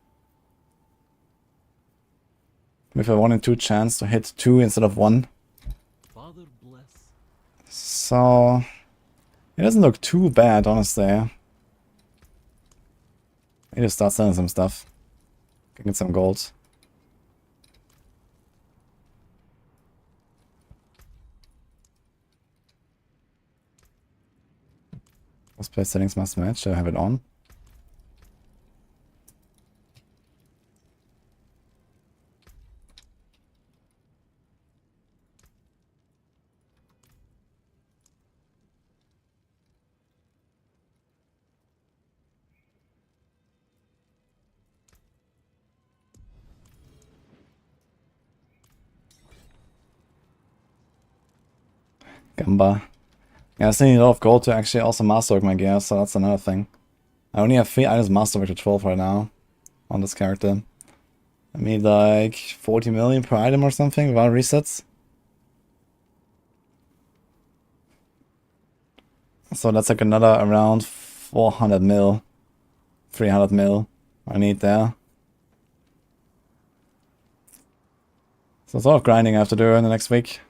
[SPEAKER 1] With a 1 in 2 chance to hit 2 instead of 1.
[SPEAKER 3] Father bless.
[SPEAKER 1] So It doesn't look too bad, honestly. I need to start selling some stuff. Can get some gold. Display settings must match. I have it on. Gamba. Yeah, I still need a lot of gold to actually also masterwork my gear, so that's another thing. I only have 3 items masterwork to 12 right now on this character. I need like 40 million per item or something without resets. So that's like another around 400 mil, 300 mil I need there. So it's a lot of grinding I have to do in the next week.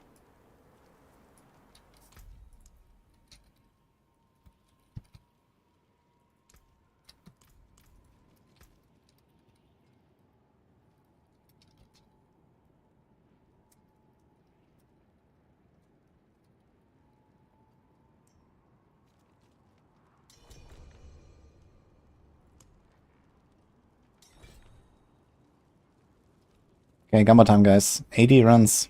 [SPEAKER 1] Okay, Gamma time, guys. 80 runs.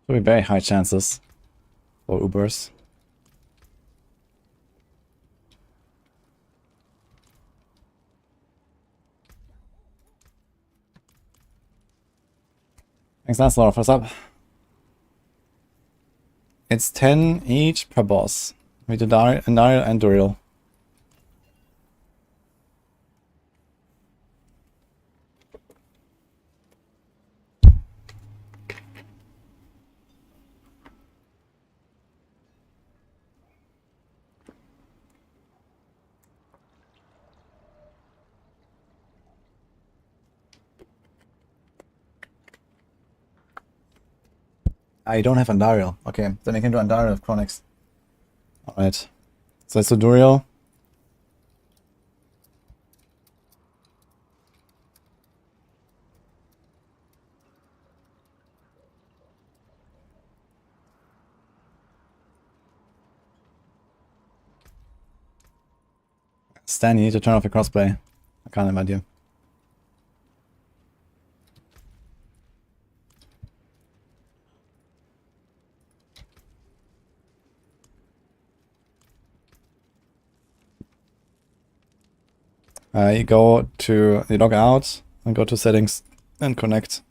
[SPEAKER 1] Will be very high chances for Ubers. Thanks, Lancelot. What's up? It's 10 each per boss. We do Dario and Duriel. I don't have Andariel. Okay, then I can do Andariel with Chronix. Alright. So let's do Duriel. Stan, you need to turn off your crossplay. I can't invite you. You log out and go to settings and connect.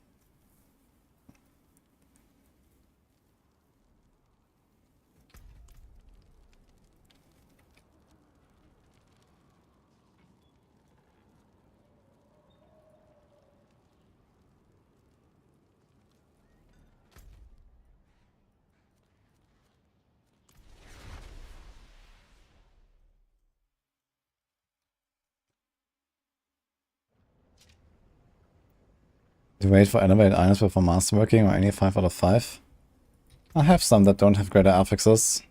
[SPEAKER 1] Wait for elevate items before masterworking or any 5 out of 5. I have some that don't have greater affixes.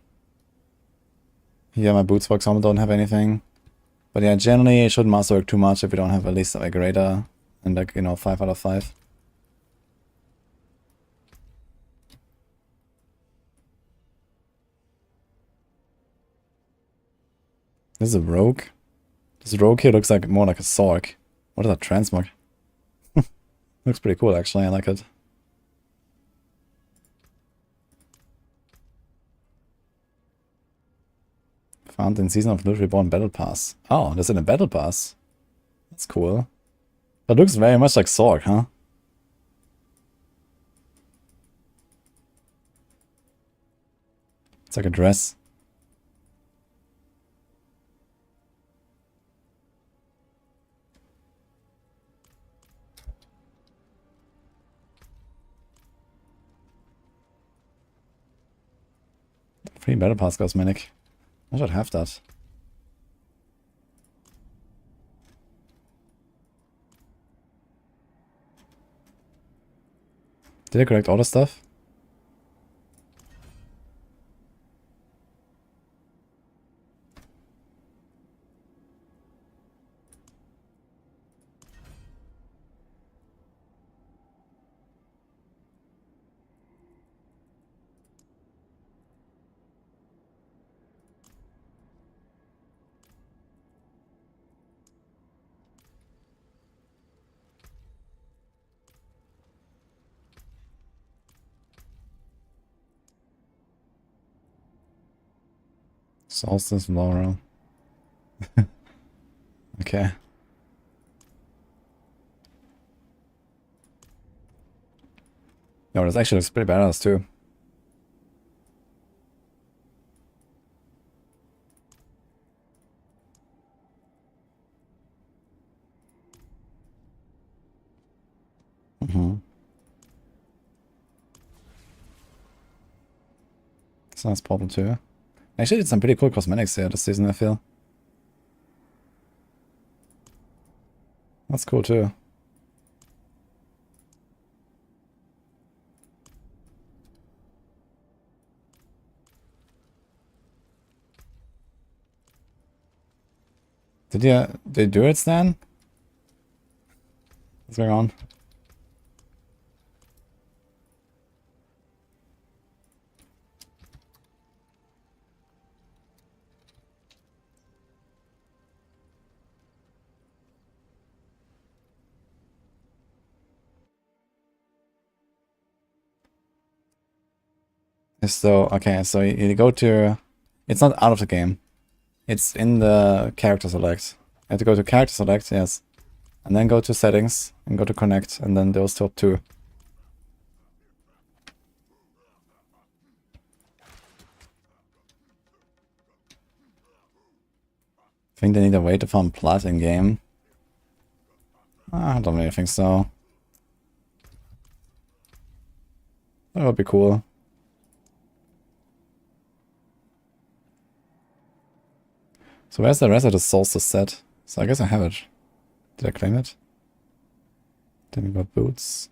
[SPEAKER 1] Here my boots, for example, don't have anything. But yeah, generally it shouldn't masterwork too much if you don't have at least a greater and like, 5 out of 5. This is a rogue. This rogue here looks like more like a Sorc. What is that transmog? Looks pretty cool actually, I like it. Found in Season of Loot Reborn Battle Pass. Oh, that's in a Battle Pass. That's cool. That looks very much like Sorc, huh? It's like a dress. Free Battle Pass cosmetic. I should have that. Did I collect all the stuff? Solstice, Laurel. Okay. No, this actually looks pretty badass too. Mm-hmm. Sounds purple too. Actually did some pretty cool cosmetics here this season, I feel. That's cool too. Did they do it, Stan? What's going on? So, okay, so you go to... It's not out of the game. It's in the character select. You have to go to character select, yes. And then go to settings, and go to connect, and then those top two. I think they need a way to farm plat in game. I don't really think so. That would be cool. So where's the rest of the Solstice set? So I guess I have it. Did I claim it? Then we got boots.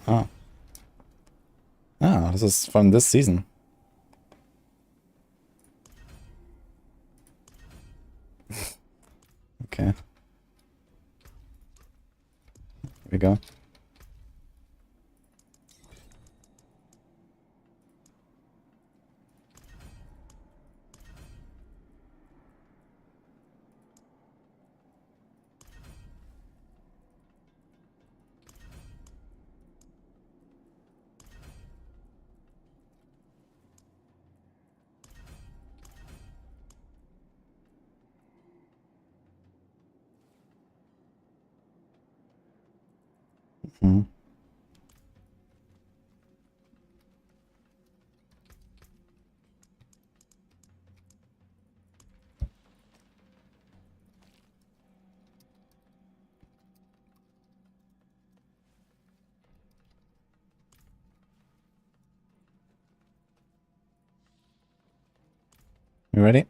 [SPEAKER 1] Ah. Ah, this is from this season. Okay. Here we go. Hmm. You ready?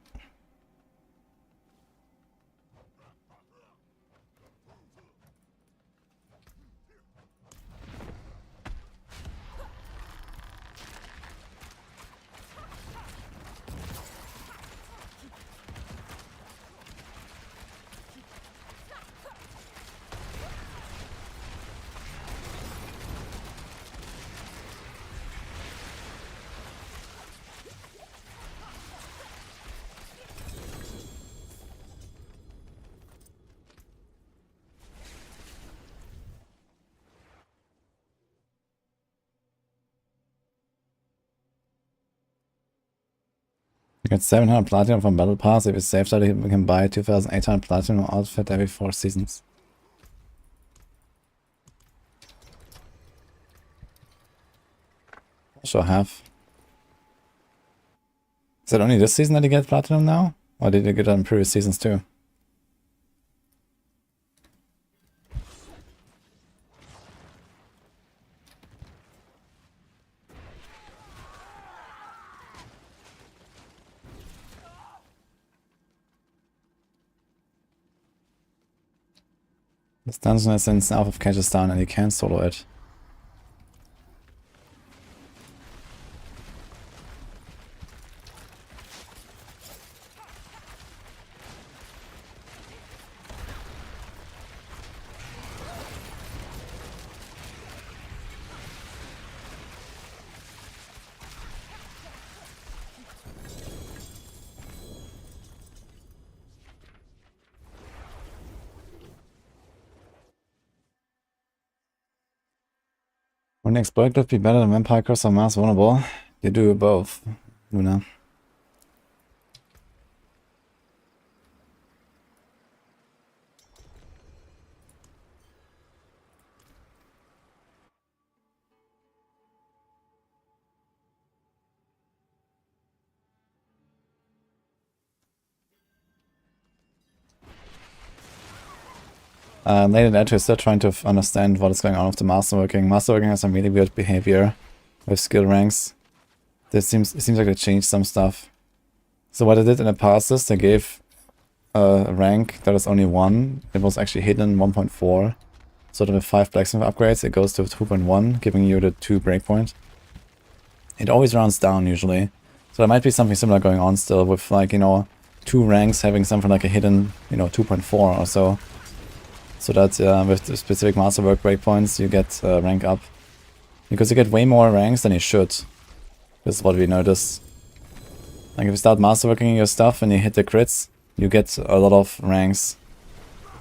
[SPEAKER 1] You get 700 platinum from Battle Pass. If you save that, you can buy 2800 platinum outfit every 4 seasons. Sure have. Is it only this season that you get platinum now? Or did you get it in previous seasons too? This dungeon is in south of Kyrgyzstan and you can't solo it. When exploit could be better than vampire curse or mass vulnerable, you do both, Luna. Lady Edge is still trying to understand what is going on with the masterworking. Masterworking has some really weird behavior with skill ranks. It seems like they changed some stuff. So what they did in the past is they gave a rank that is only 1. It was actually hidden 1.4. So with 5 blacksmith upgrades, it goes to 2.1, giving you the 2 breakpoint. It always rounds down usually. So there might be something similar going on still with, like, you know, 2 ranks having something like a hidden, you know, 2.4 or so. So that with the specific masterwork breakpoints you get rank up. Because you get way more ranks than you should. This is what we noticed. Like if you start masterworking your stuff and you hit the crits, you get a lot of ranks.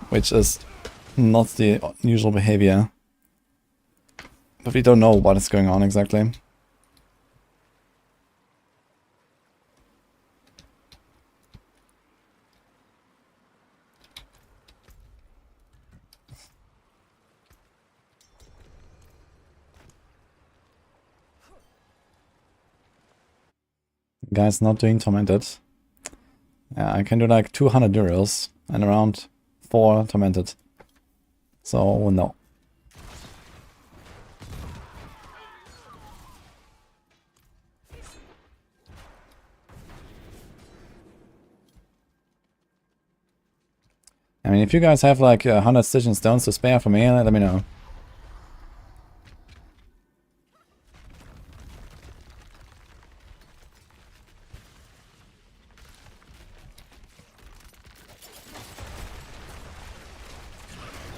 [SPEAKER 1] Which is not the usual behavior. But we don't know what is going on exactly. Guy's not doing Tormented. Yeah, I can do like 200 euros and around 4 Tormented. So, no. I mean, if you guys have like 100 Stitch stones to spare for me, let me know.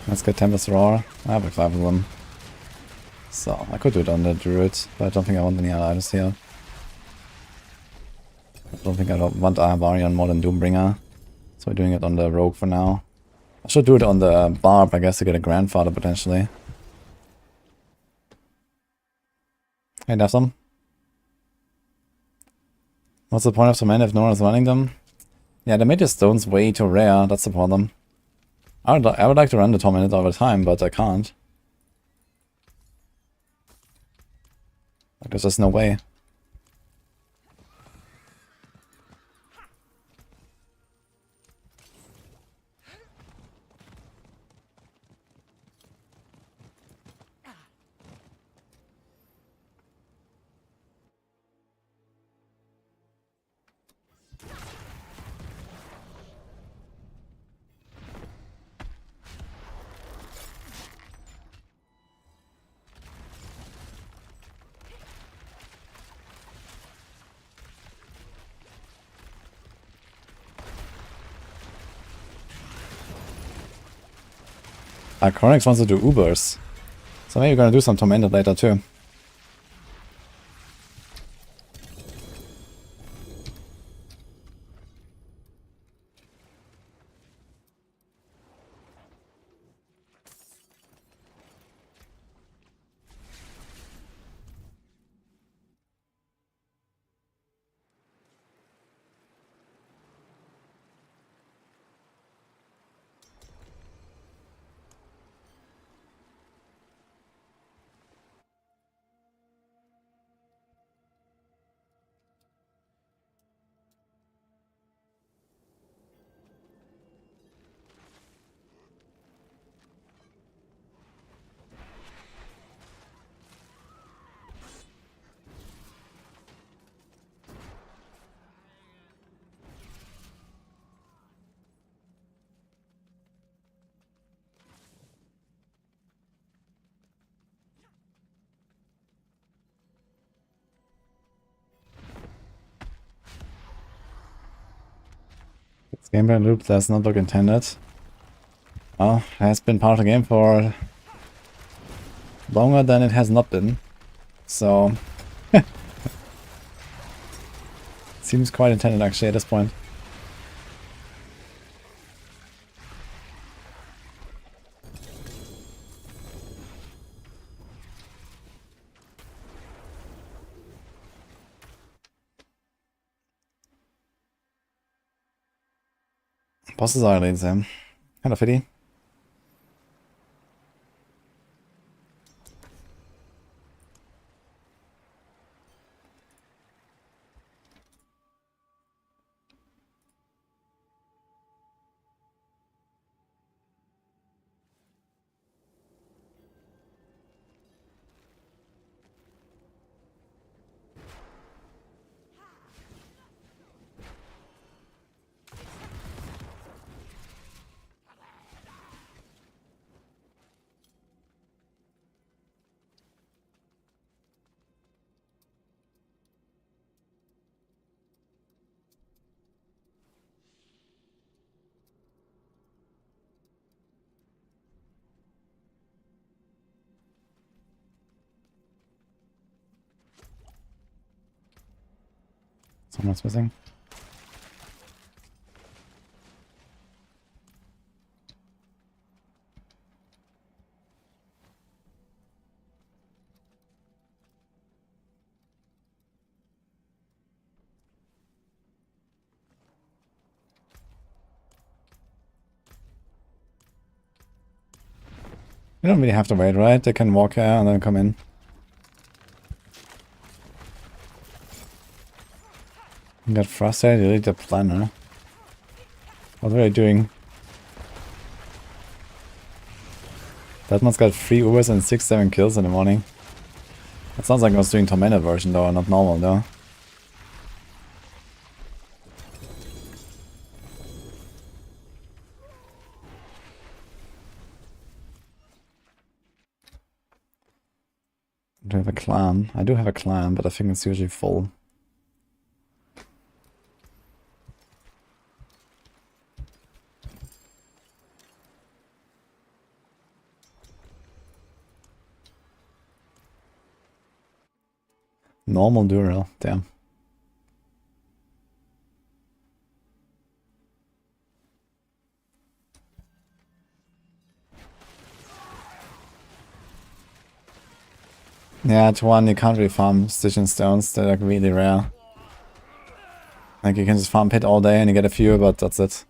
[SPEAKER 1] Let's get Tempest Roar. I have like 5 of them. So, I could do it on the Druid, but I don't think I want any other items here. I don't think I want Barbarian more than Doombringer. So we're doing it on the Rogue for now. I should do it on the Barb, I guess, to get a Grandfather potentially. Hey, Defsum. What's the point of Torment if no one is running them? Yeah, they made the stones way too rare, that's the problem. I would like to run the Tormented all the time, but I can't. Because there's no way. Chronix wants to do Ubers. So maybe we're gonna do some Tormented later too. This gameplay loop does not look intended. Well, has been part of the game for longer than it has not been. So seems quite intended actually at this point. Bosses are lanes, kind of pity. Someone's missing. You don't really have to wait, right? They can walk here and then come in. You got frustrated, you delete the planner. What were they doing? That one's got 3 Ubers and 6-7 kills in the morning. That sounds like I was doing Tormented version though, not normal though. Do I have a clan? I do have a clan, but I think it's usually full. Normal dural, damn. Yeah, to one you can't really farm Stitching Stones, they're like really rare. Like you can just farm pit all day and you get a few, but that's it.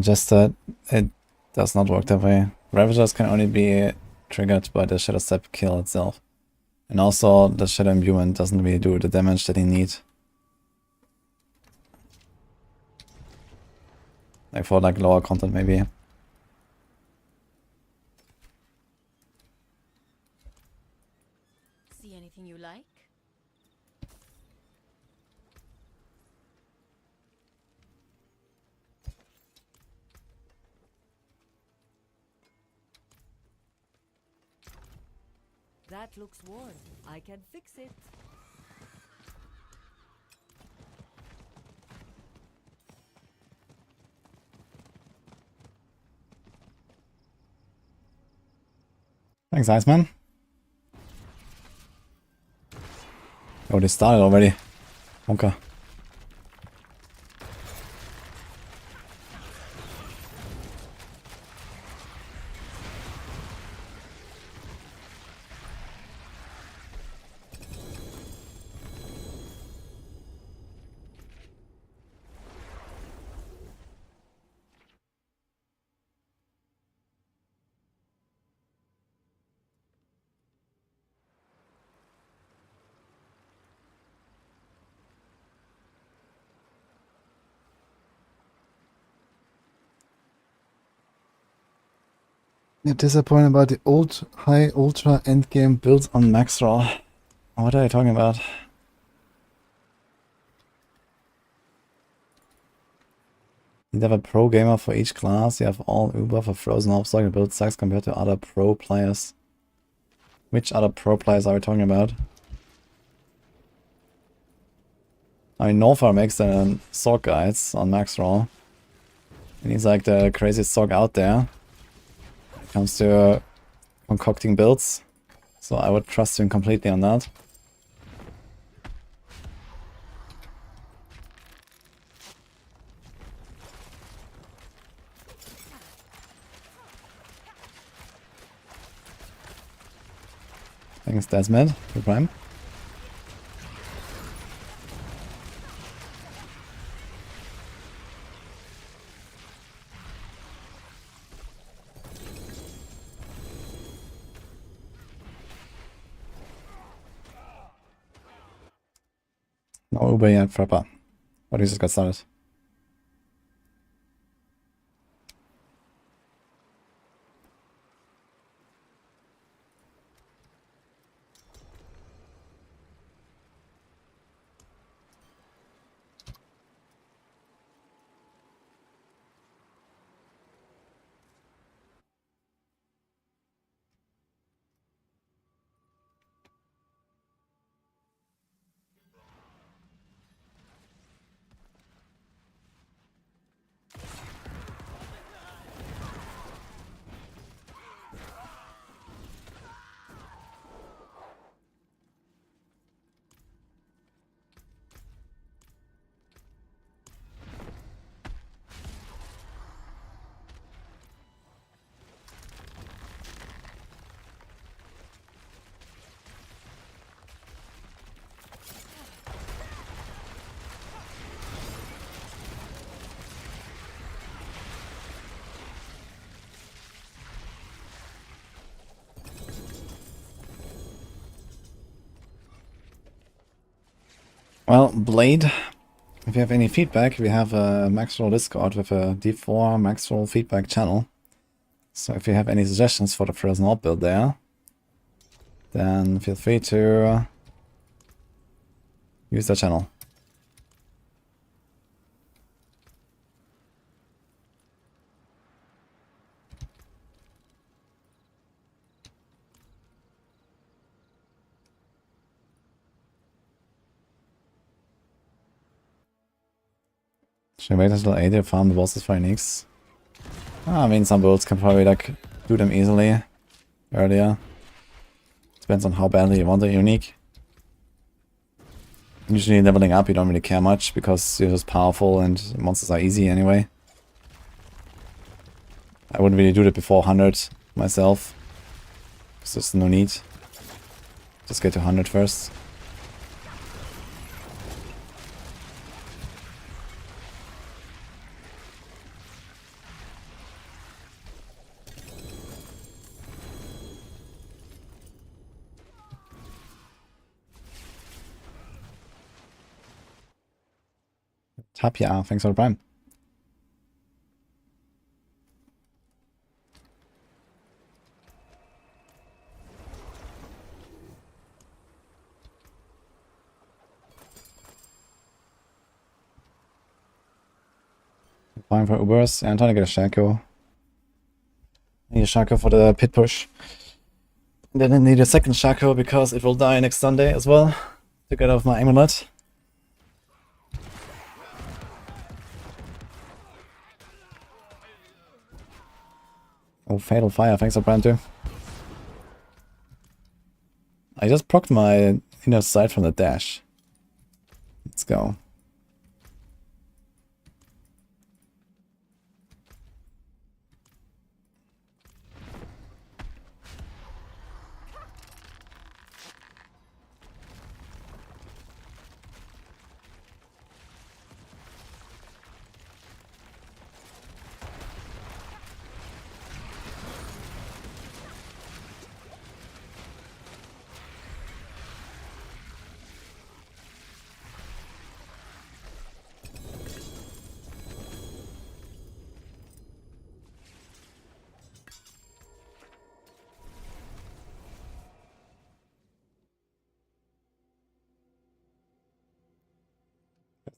[SPEAKER 1] Just that it does not work that way. Ravagers can only be triggered by the Shadow Step kill itself. And also the Shadow Imbuement doesn't really do the damage that you need. Like for like lower content maybe.
[SPEAKER 2] See anything you like?
[SPEAKER 5] That looks worn. I can fix it.
[SPEAKER 1] Thanks, Iceman. Oh, they started already. Okay. You're disappointed about the old high ultra endgame built on max roll. What are you talking about? You have a pro gamer for each class. You have all Uber for frozen obstacle build sucks compared to other pro players. Which other pro players are we talking about? I mean, Norfar makes the Sorc guides on max roll. And he's like the craziest Sorc out there when it comes to concocting builds. So I would trust him completely on that. Thanks, Desmond. Good prime. No Uber yet, Frapper. But he just got started. Well, Blade, if you have any feedback, we have a Maxroll Discord with a D4 Maxroll feedback channel. So if you have any suggestions for the frozen orb build there, then feel free to use the channel. Should I wait until 80 to farm the bosses for uniques? I mean, some builds can probably like do them easily earlier. Depends on how badly you want a unique. Usually leveling up you don't really care much because you're just powerful and monsters are easy anyway. I wouldn't really do that before 100 myself. Because there's no need. Just get to 100 first. Tapia, thanks for the prime. Fine for Ubers. Yeah, I'm trying to get a Shaco. I need a Shaco for the pit push. And then I need a second Shaco because it will die next Sunday as well. To get off my amulet. Oh, Fatal Fire, thanks for prime too. I just procced my inner sight from the dash. Let's go.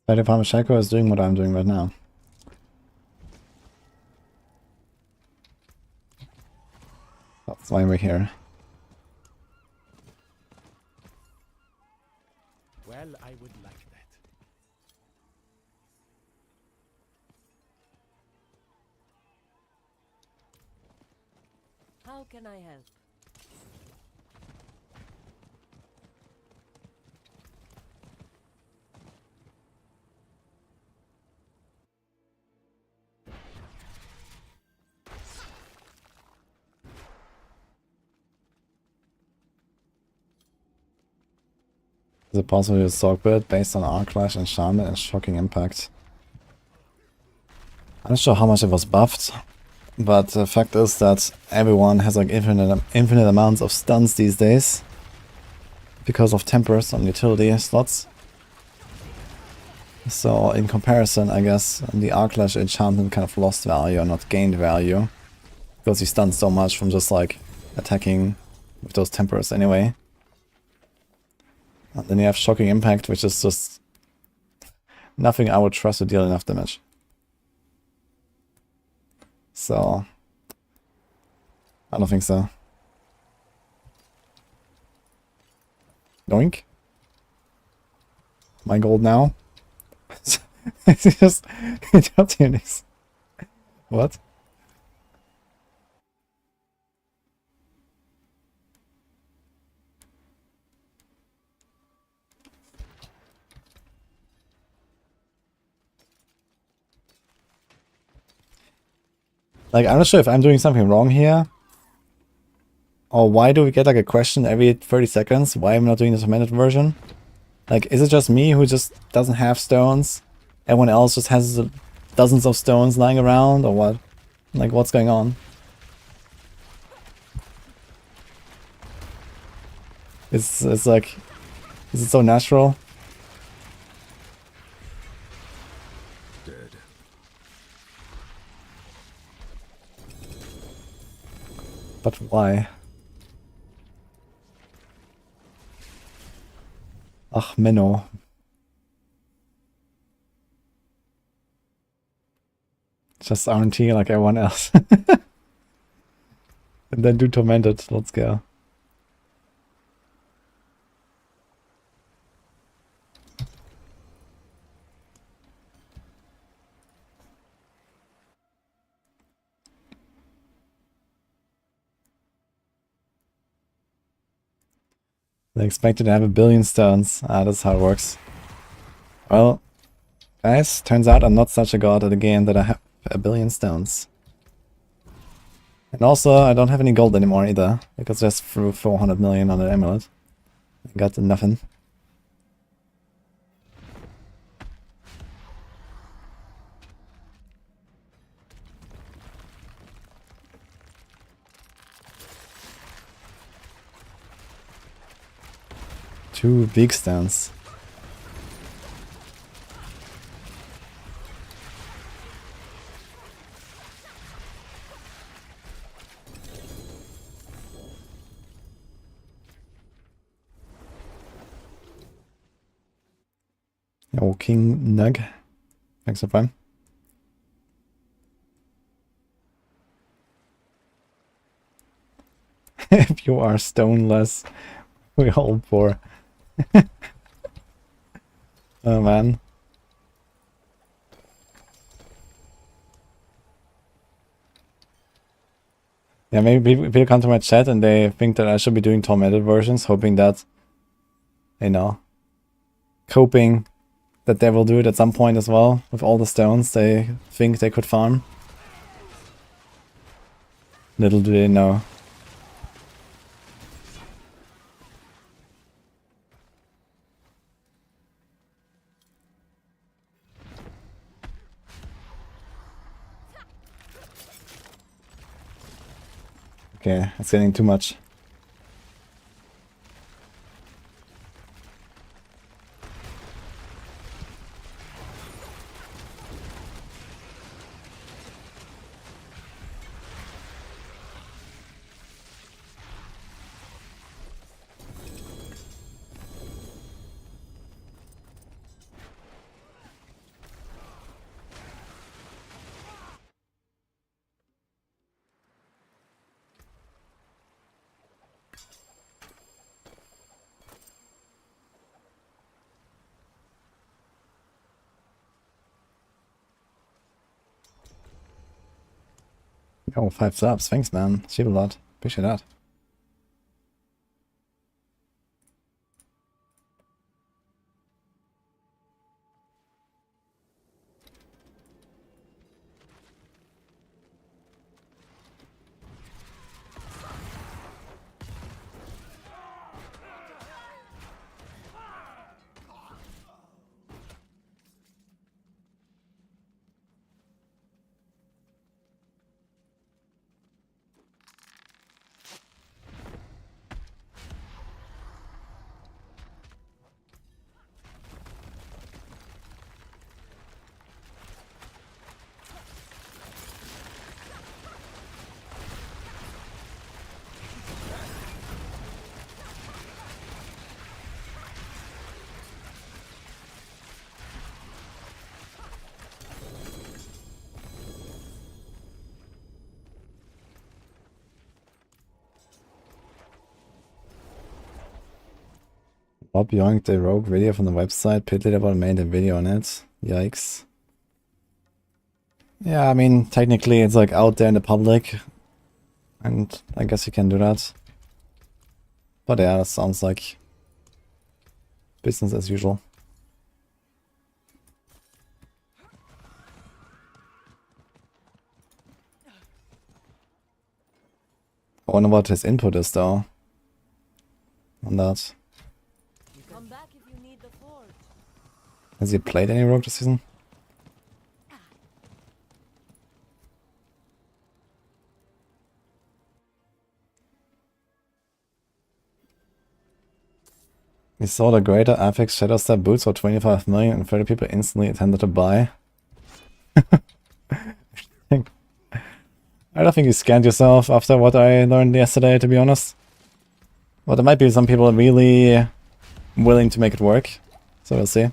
[SPEAKER 1] Better Parmashako is doing what I'm doing right now. That's why we're here.
[SPEAKER 4] Well, I would like that.
[SPEAKER 5] How can I help?
[SPEAKER 1] Is it possible to use Sorc build based on Arc Clash, Enchantment, and Shocking Impact? I'm not sure how much it was buffed, but the fact is that everyone has like infinite amounts of stuns these days because of tempers on utility slots. So in comparison, I guess the Arc Clash enchantment kind of lost value or not gained value because he stuns so much from just like attacking with those tempers anyway. And then you have Shocking Impact, which is just nothing I would trust to deal enough damage. So I don't think so. Doink. My gold now. It's just opportunities. What? Like, I'm not sure if I'm doing something wrong here. Or why do we get like a question every 30 seconds? Why am I not doing the Tormented version? Like, is it just me who just doesn't have stones? Everyone else just has dozens of stones lying around, or what? Like, what's going on? It's like, is it so natural?
[SPEAKER 3] Dead.
[SPEAKER 1] But why? Ach, Menno. Just RNT like everyone else. And then do Tormented, let's go. They expected to have 1 billion stones. Ah, that's how it works. Well, guys, turns out I'm not such a god at the game that I have 1 billion stones. And also, I don't have any gold anymore either, because I just threw 400 million on an amulet. I got nothing. Two big stones. Oh, King Nug. Thanks for fun. If you are stoneless, we're all poor. Oh man. Yeah, maybe people come to my chat and they think that I should be doing Tormented versions, hoping that, you know, coping that they will do it at some point as well with all the stones they think they could farm. Little do they know. Okay, it's getting too much. Oh, 5 subs. Thanks, man. Cheap a lot. Appreciate that. Bob yoinked the Rogue video from the website. Pity about made a video on it. Yikes. Yeah, I mean, technically it's like out there in the public. And I guess you can do that. But yeah, that sounds like business as usual. I wonder what his input is though. On that.
[SPEAKER 5] Come back if you need the forge.
[SPEAKER 1] Has he played any Rogue this season? We saw the greater affix Shadowstep boots for 25 million and 30 people instantly attended to buy. I don't think you scanned yourself after what I learned yesterday, to be honest. But there might be some people really willing to make it work. So we'll see.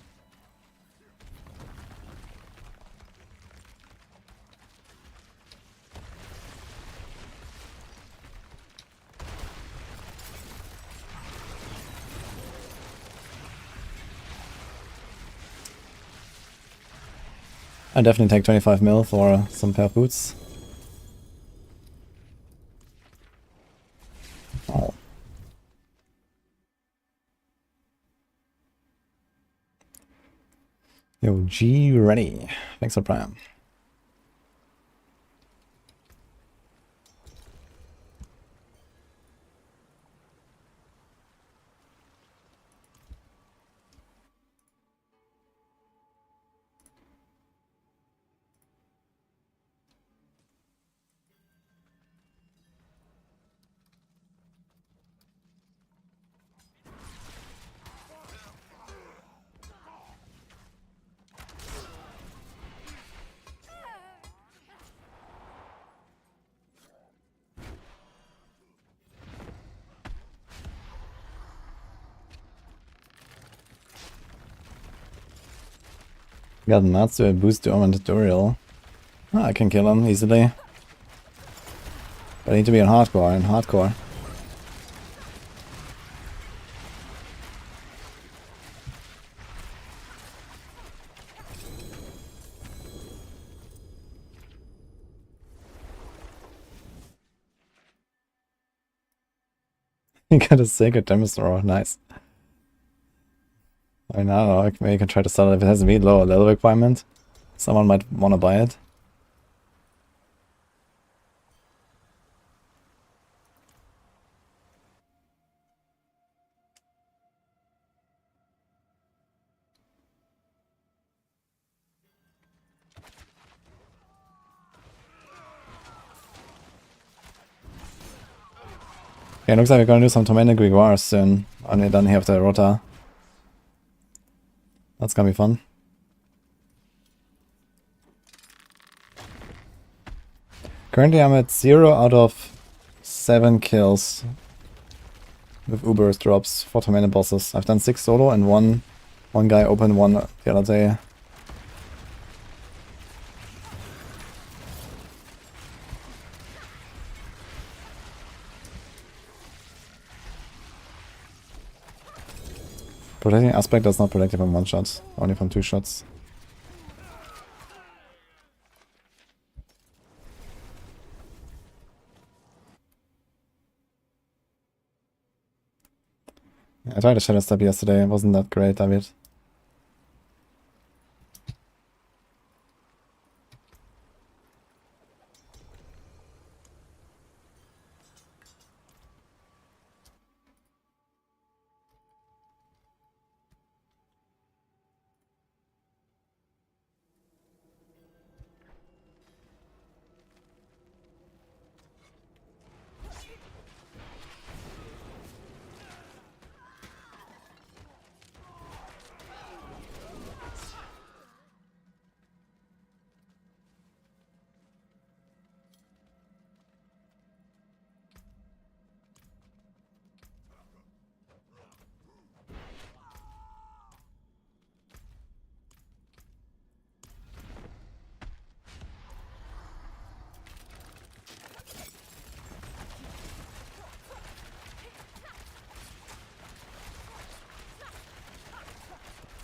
[SPEAKER 1] I definitely take 25 mil for some pair of boots. Oh. Yo, G ready. Thanks for Prime. Got nuts to boost the tutorial. Oh, I can kill him easily. But I need to be on hardcore. You got a sacred demonstrator, nice. I mean, I don't know, maybe you can try to sell it if it has a low level requirement. Someone might want to buy it. Okay, looks like we're gonna do some Tormented Grimoires soon. Only done here with the Rota. That's gonna be fun. Currently I'm at 0 out of 7 kills with Uber's drops for Tormented bosses. I've done 6 solo and one guy opened one the other day. Protecting aspect does not protect you from 1 shot, only from 2 shots. I tried a Shadow Step yesterday, it wasn't that great, David.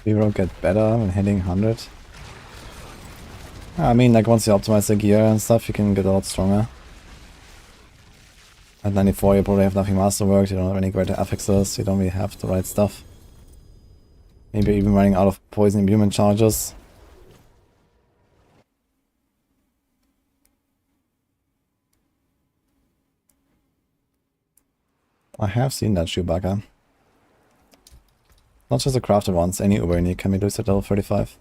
[SPEAKER 1] Hero get better when hitting 100. I mean, like once you optimize the gear and stuff, you can get a lot stronger. At 94 you probably have nothing masterworked, you don't have any greater affixes, you don't really have the right stuff. Maybe even running out of poison imbuement charges. I have seen that Chewbacca. Not just the crafted ones, any Uber unique can be loose at level 35.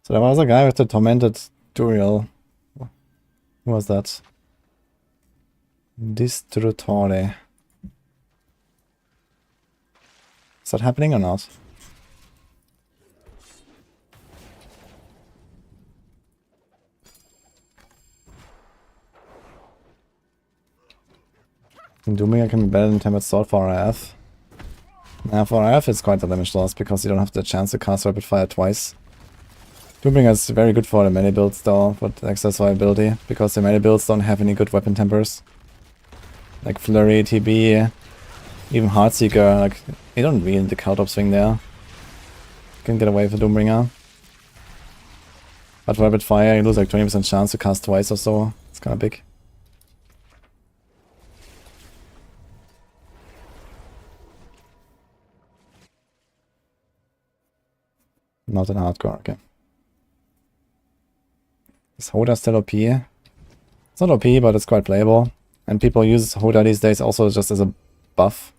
[SPEAKER 1] So there was a guy with the Tormented Duriel. Who was that? Distrutore. Is that happening or not? In Dooming I can be better than Tempered Sword for RF. Nah, for RF it's quite a damage loss because you don't have the chance to cast Rapid Fire twice. Dooming is very good for the melee builds though, with excess viability, because the melee builds don't have any good weapon tempers. Like Flurry, TB, even Heartseeker, like you don't really need the Cult Upswing there. You can get away with the Doombringer. But for Rapid Fire you lose like 20% chance to cast twice or so, it's kinda big. Not in hardcore, okay. Is Hoda still OP? It's not OP, but it's quite playable. And people use Hoda these days also just as a buff.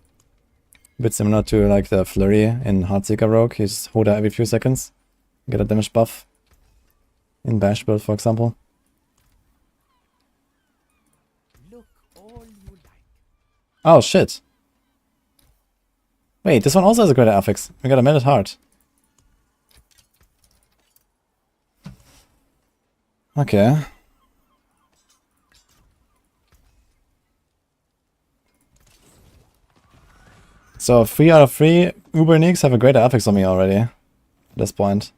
[SPEAKER 1] A bit similar to like the Flurry in Heartseeker Rogue. You use Hoda every few seconds. Get a damage buff. In Bash build, for example.
[SPEAKER 4] Look all you like.
[SPEAKER 1] Oh shit! Wait, this one also has a greater affix. We got a Melted Heart. Okay. So 3 out of 3 Uber Nicks have a greater affix on me already. At this point.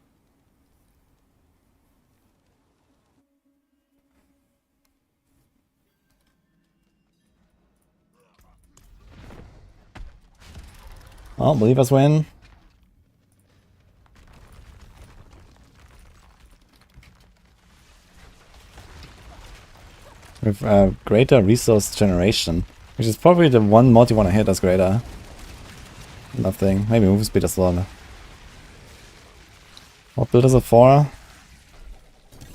[SPEAKER 1] Well, believe us win. With greater resource generation, which is probably the one mod you want to hit as greater. Nothing. Maybe move speed as well. What build is it for?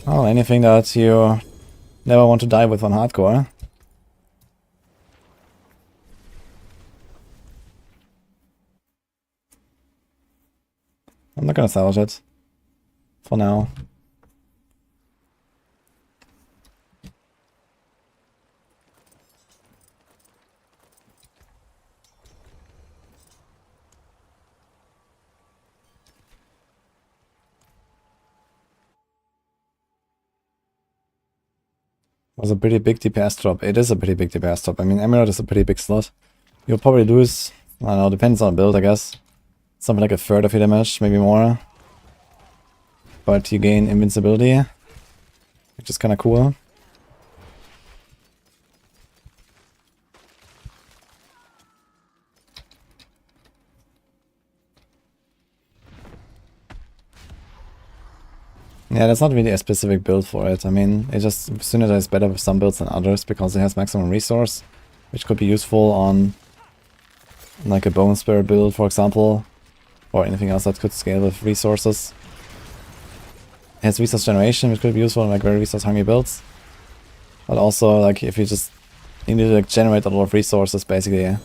[SPEAKER 1] Oh, anything that you never want to die with on hardcore. I'm not gonna salvage it. For now. Was a pretty big DPS drop. It is a pretty big DPS drop. I mean, Emerald is a pretty big slot. You'll probably lose, I don't know, depends on the build, I guess. Something like a third of your damage, maybe more. But you gain invincibility, which is kinda cool. Yeah, that's not really a specific build for it. I mean, it just synergizes better with some builds than others because it has maximum resource, which could be useful on like a Bone Spear build, for example, or anything else that could scale with resources. It has resource generation, which could be useful in like very resource hungry builds. But also, like, if you need to like generate a lot of resources, basically,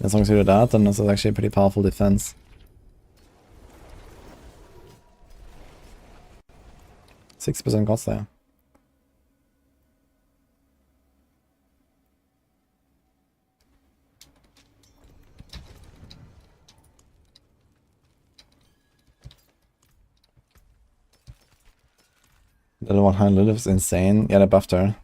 [SPEAKER 1] as long as you do that, then this is actually a pretty powerful defense. 6% cost there. Level 100 Lilith is insane. Yeah, they buffed her.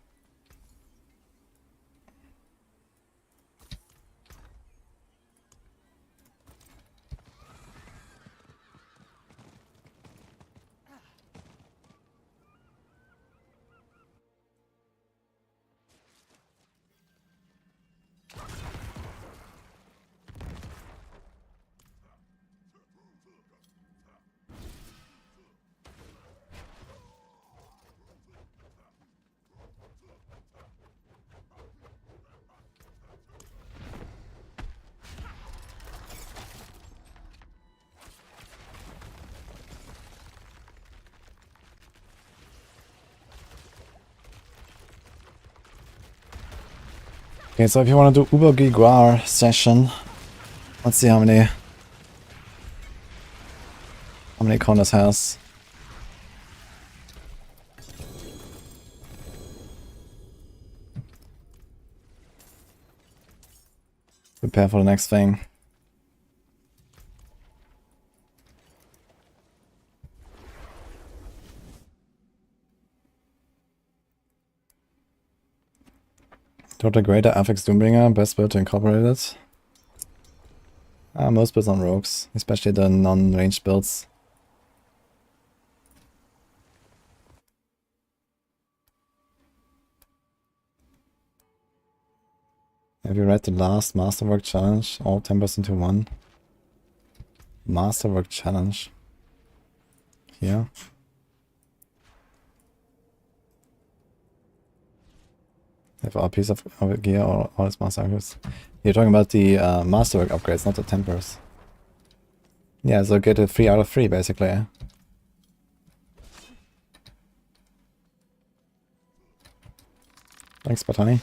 [SPEAKER 1] Okay, so if you want to do Uber Giguar session, let's see how many corners has. Prepare for the next thing. Total Greater Affix Doombringer, best build to incorporate it. Most builds on rogues, especially the non-ranged builds. Have you read the last Masterwork challenge? All 10% to 1. Masterwork challenge. Here. Have a piece of gear or all its master upgrades. You're talking about the Masterwork upgrades, not the tempers. Yeah, so get a 3 out of 3 basically. Thanks, Batani.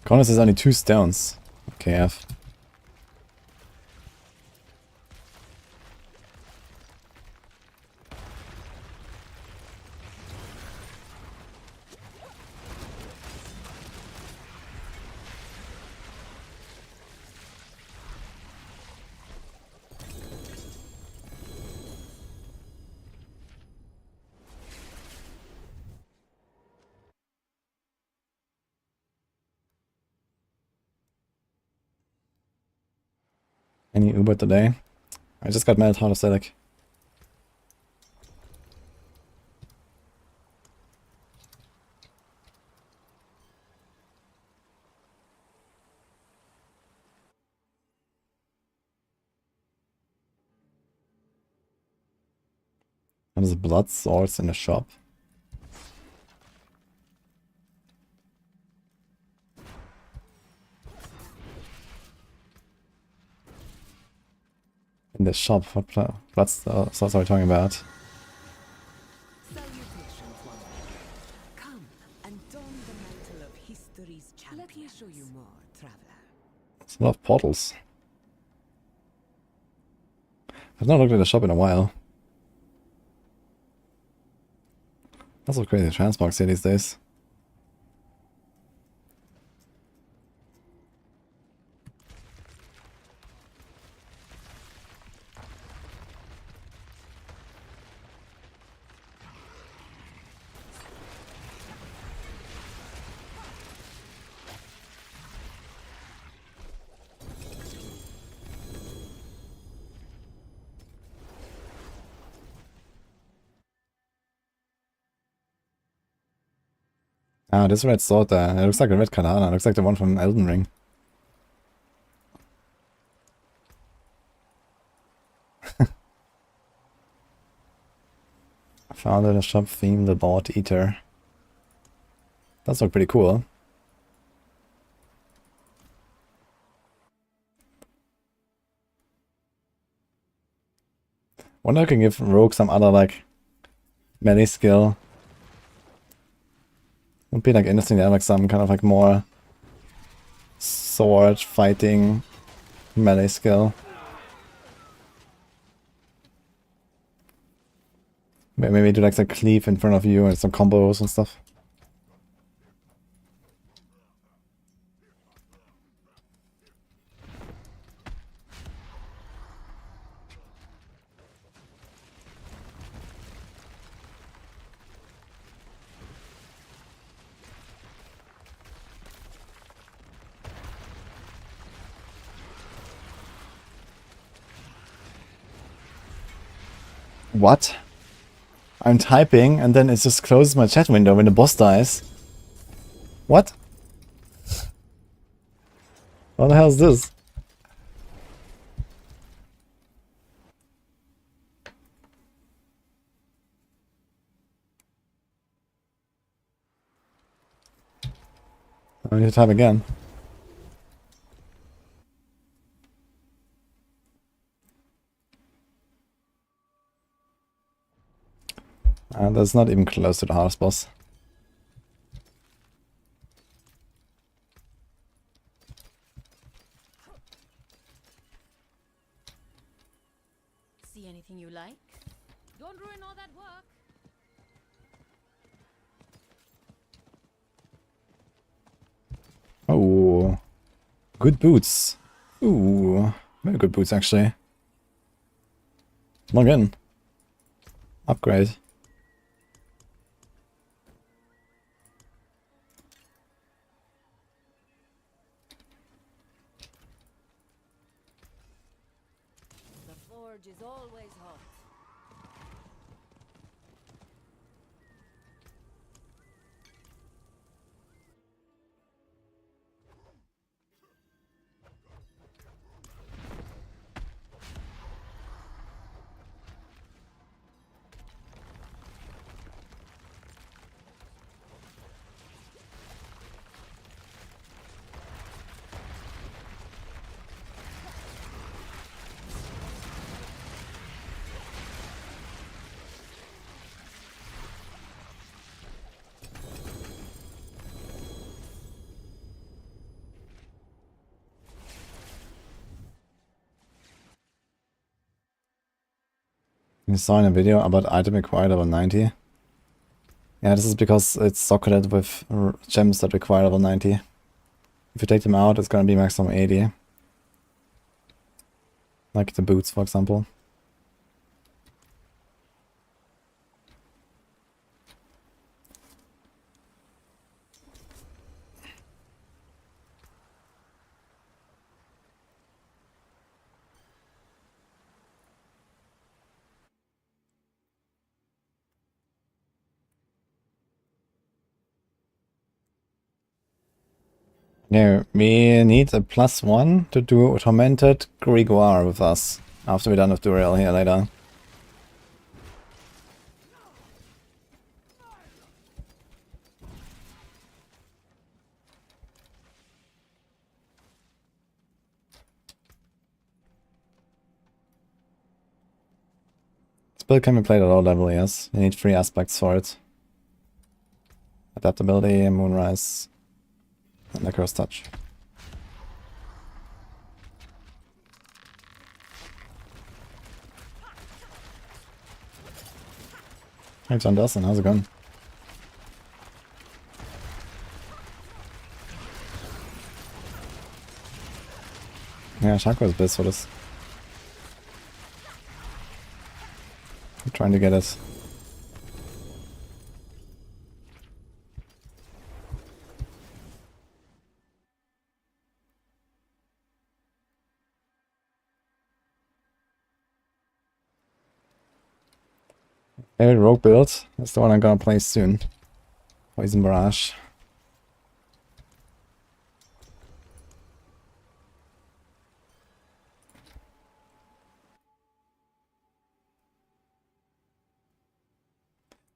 [SPEAKER 1] Cronus is only 2 stones. KF. Any Uber today? I just got mad out of static. There's blood swords in the shop. In the shop, what blood swords are we talking about?
[SPEAKER 5] Salutations, wanderer. Come and don the mantle of history's champion. Let me show you more, traveler.
[SPEAKER 1] There's a lot of portals. I've not looked at the shop in a while. Lots of crazy transmogs here these days. Ah, this red sword there. It looks like a red katana. It looks like the one from Elden Ring. Found in a shop theme the Board Eater. That's look pretty cool. Wonder if I can give Rogue some other like melee skill. Would be like interesting to have like some kind of like more sword fighting melee skill. Maybe do like the cleave in front of you and some combos and stuff. What? I'm typing and then it just closes my chat window when the boss dies. What? What the hell is this? I need to type again. That's not even close to the hardest boss.
[SPEAKER 2] See anything you like? Don't ruin all that work.
[SPEAKER 1] Oh, good boots. Ooh, very good boots actually. Log in. Upgrade.
[SPEAKER 2] The forge is always hot.
[SPEAKER 1] You saw in a video about item acquired level 90. Yeah, this is because it's socketed with gems that require level 90. If you take them out, it's gonna be maximum 80. Like the boots, for example. Yeah, we need a +1 to do Tormented Grégoire with us after we're done with Duriel here later. This build can be played at all level, yes. You need 3 aspects for it. Adaptability, Moonrise, and Necro's Touch. Hey John Dawson, how's it going? Yeah, Shaco is best for this. I'm trying to get it. Druid Rogue build. That's the one I'm gonna play soon. Poison Barrage.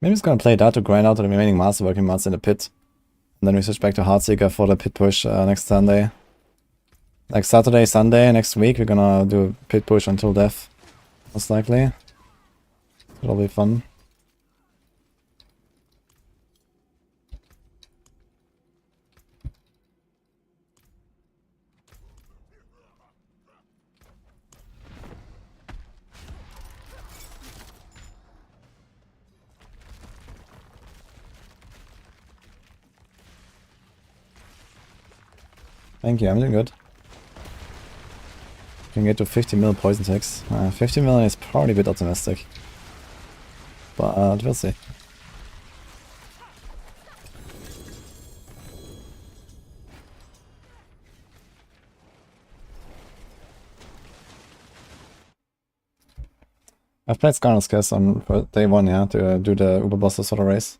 [SPEAKER 1] Maybe it's gonna play that to grind out the remaining masterworking mods in the pit. And then we switch back to Heartseeker for the pit push next Sunday. Like Saturday, Sunday next week, we're gonna do a pit push until death. Most likely. It'll be fun. Thank you, I'm doing good. Can get to 50 mil poison ticks. 50 million is probably a bit optimistic. But we'll see. I've played Skarn's Kiss on day 1, yeah, to do the Uber Buster sort of race.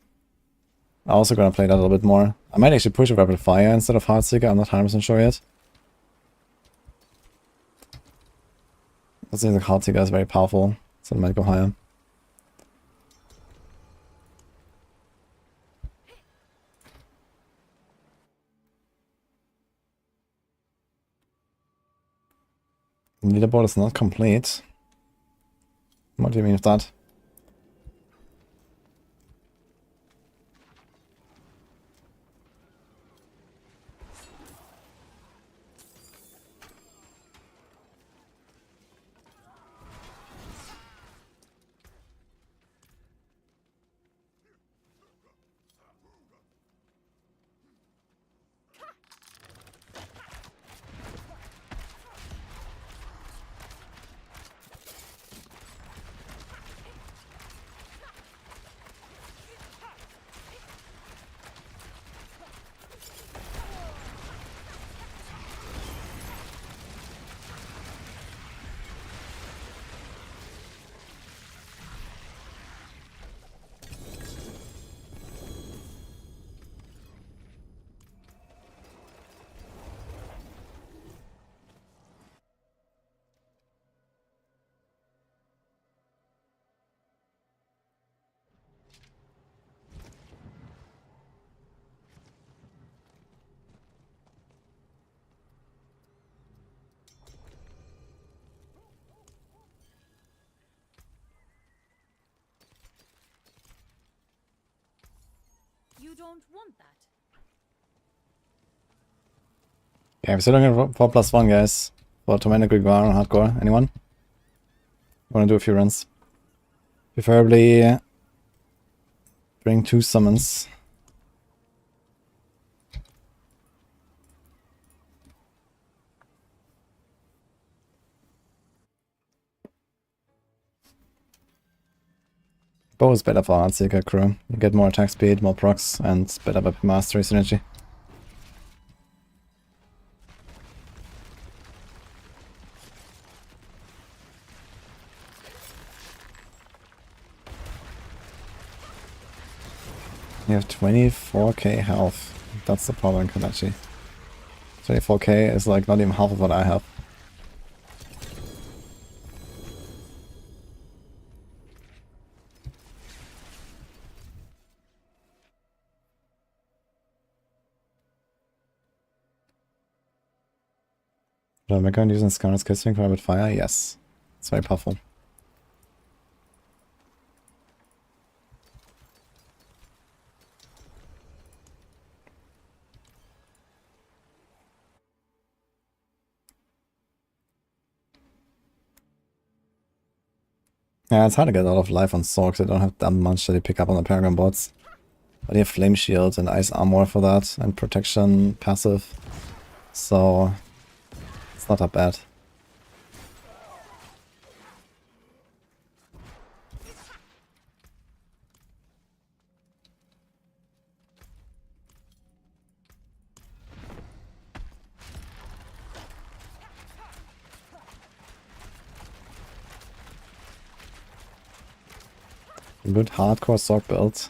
[SPEAKER 1] I'm also gonna play that a little bit more. I might actually push a Rapid Fire instead of Heartseeker, I'm not 100% sure yet. I think the Heartseeker is very powerful, so I might go higher. The leaderboard is not complete. What do you mean with that?
[SPEAKER 2] You don't want that.
[SPEAKER 1] Okay, we're still looking for +1, guys. For Tormented, Grimoire, and Hardcore. Anyone? Wanna do a few runs? Preferably bring 2 summons. Bow is better for Heartseeker crew. You get more attack speed, more procs, and better weapon mastery synergy. You have 24k health. That's the problem, Kanachi. 24k is like not even half of what I have. Am I going to use Skarn's Kissing for Rapid Fire? Yes. It's very powerful. Yeah, it's hard to get a lot of life on Sorc. They don't have that much that you pick up on the Paragon bots. But you have Flame Shield and Ice Armor for that, and Protection passive. So it's not that bad. Good hardcore Sorc build.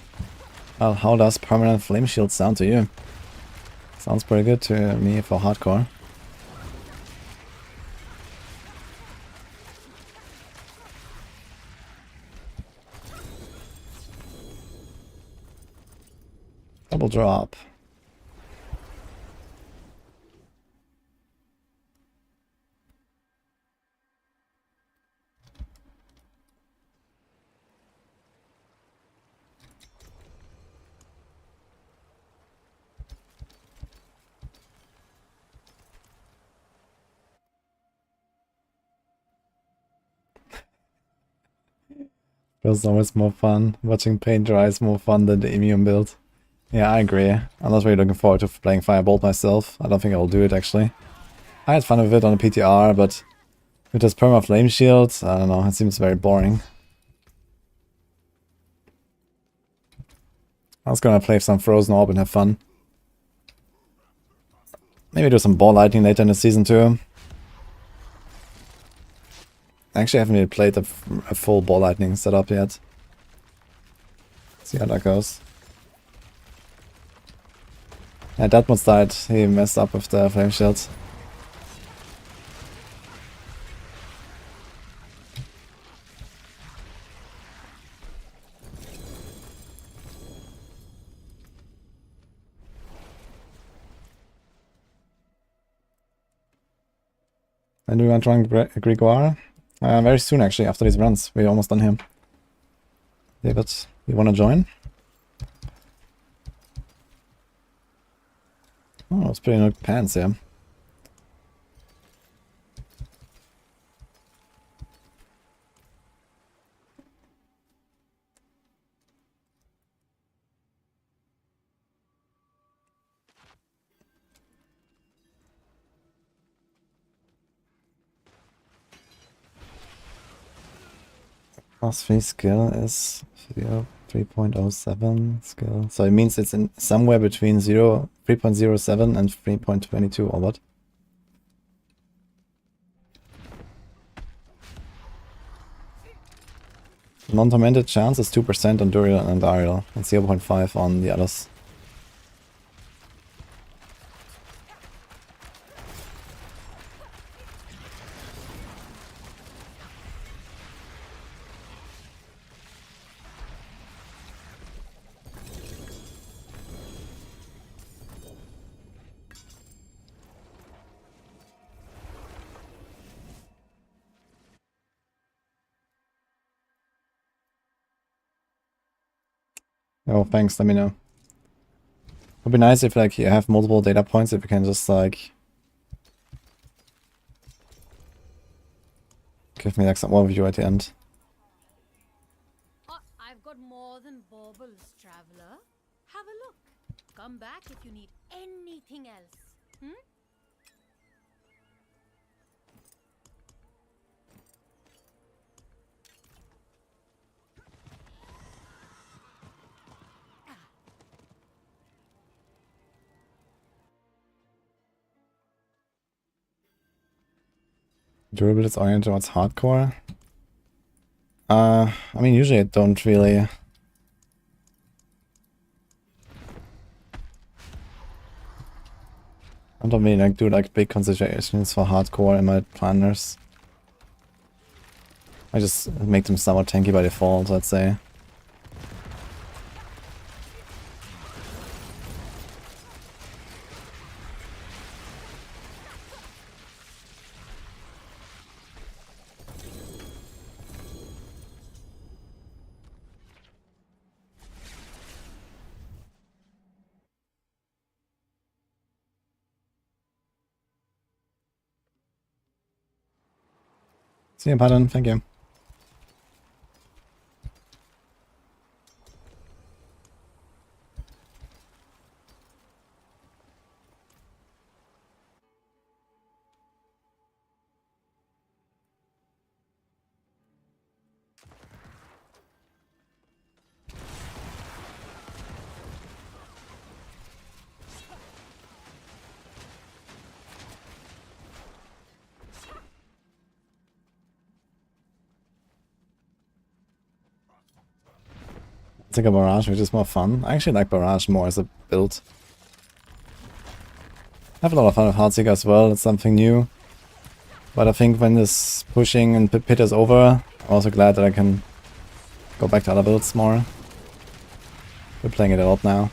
[SPEAKER 1] Well, how does permanent flame shield sound to you? Sounds pretty good to me for hardcore. Double drop. It's always more fun. Watching paint dry is more fun than the immune build. Yeah, I agree. I'm not really looking forward to playing Firebolt myself. I don't think I'll do it actually. I had fun with it on the PTR, but with this perma flame shield, I don't know, it seems very boring. I was gonna play some Frozen Orb and have fun. Maybe do some ball lightning later in the season too. I actually haven't really played a full ball lightning setup yet. See how that goes. Yeah, Deadmond's died. He messed up with the flame shield. When do we want to run Gregoire? Very soon actually, after these runs. We're almost done here. David, you wanna join? Oh, it's pretty good pants, yeah. Plus 3 skill is 3.07 skill. So it means it's in somewhere between 3.07 and 3.22 or what? Non-tormented chance is 2% on Duriel and Ariel and 0.5 on the others. Oh, thanks, let me know. Would be nice if like you have multiple data points, if you can just like give me like some overview at the end.
[SPEAKER 2] Oh, I've got more than baubles, traveler. Have a look. Come back if you need anything else. Hmm?
[SPEAKER 1] Durable is oriented towards hardcore. I mean, usually I don't really. I don't really like do like big considerations for hardcore in my planners. I just make them somewhat tanky by default, let's say. See you, pardon, thank you. It's like a barrage, which is more fun. I actually like barrage more as a build. I have a lot of fun with Heartseeker as well, it's something new. But I think when this pushing and pit is over, I'm also glad that I can go back to other builds more. We're playing it a lot now.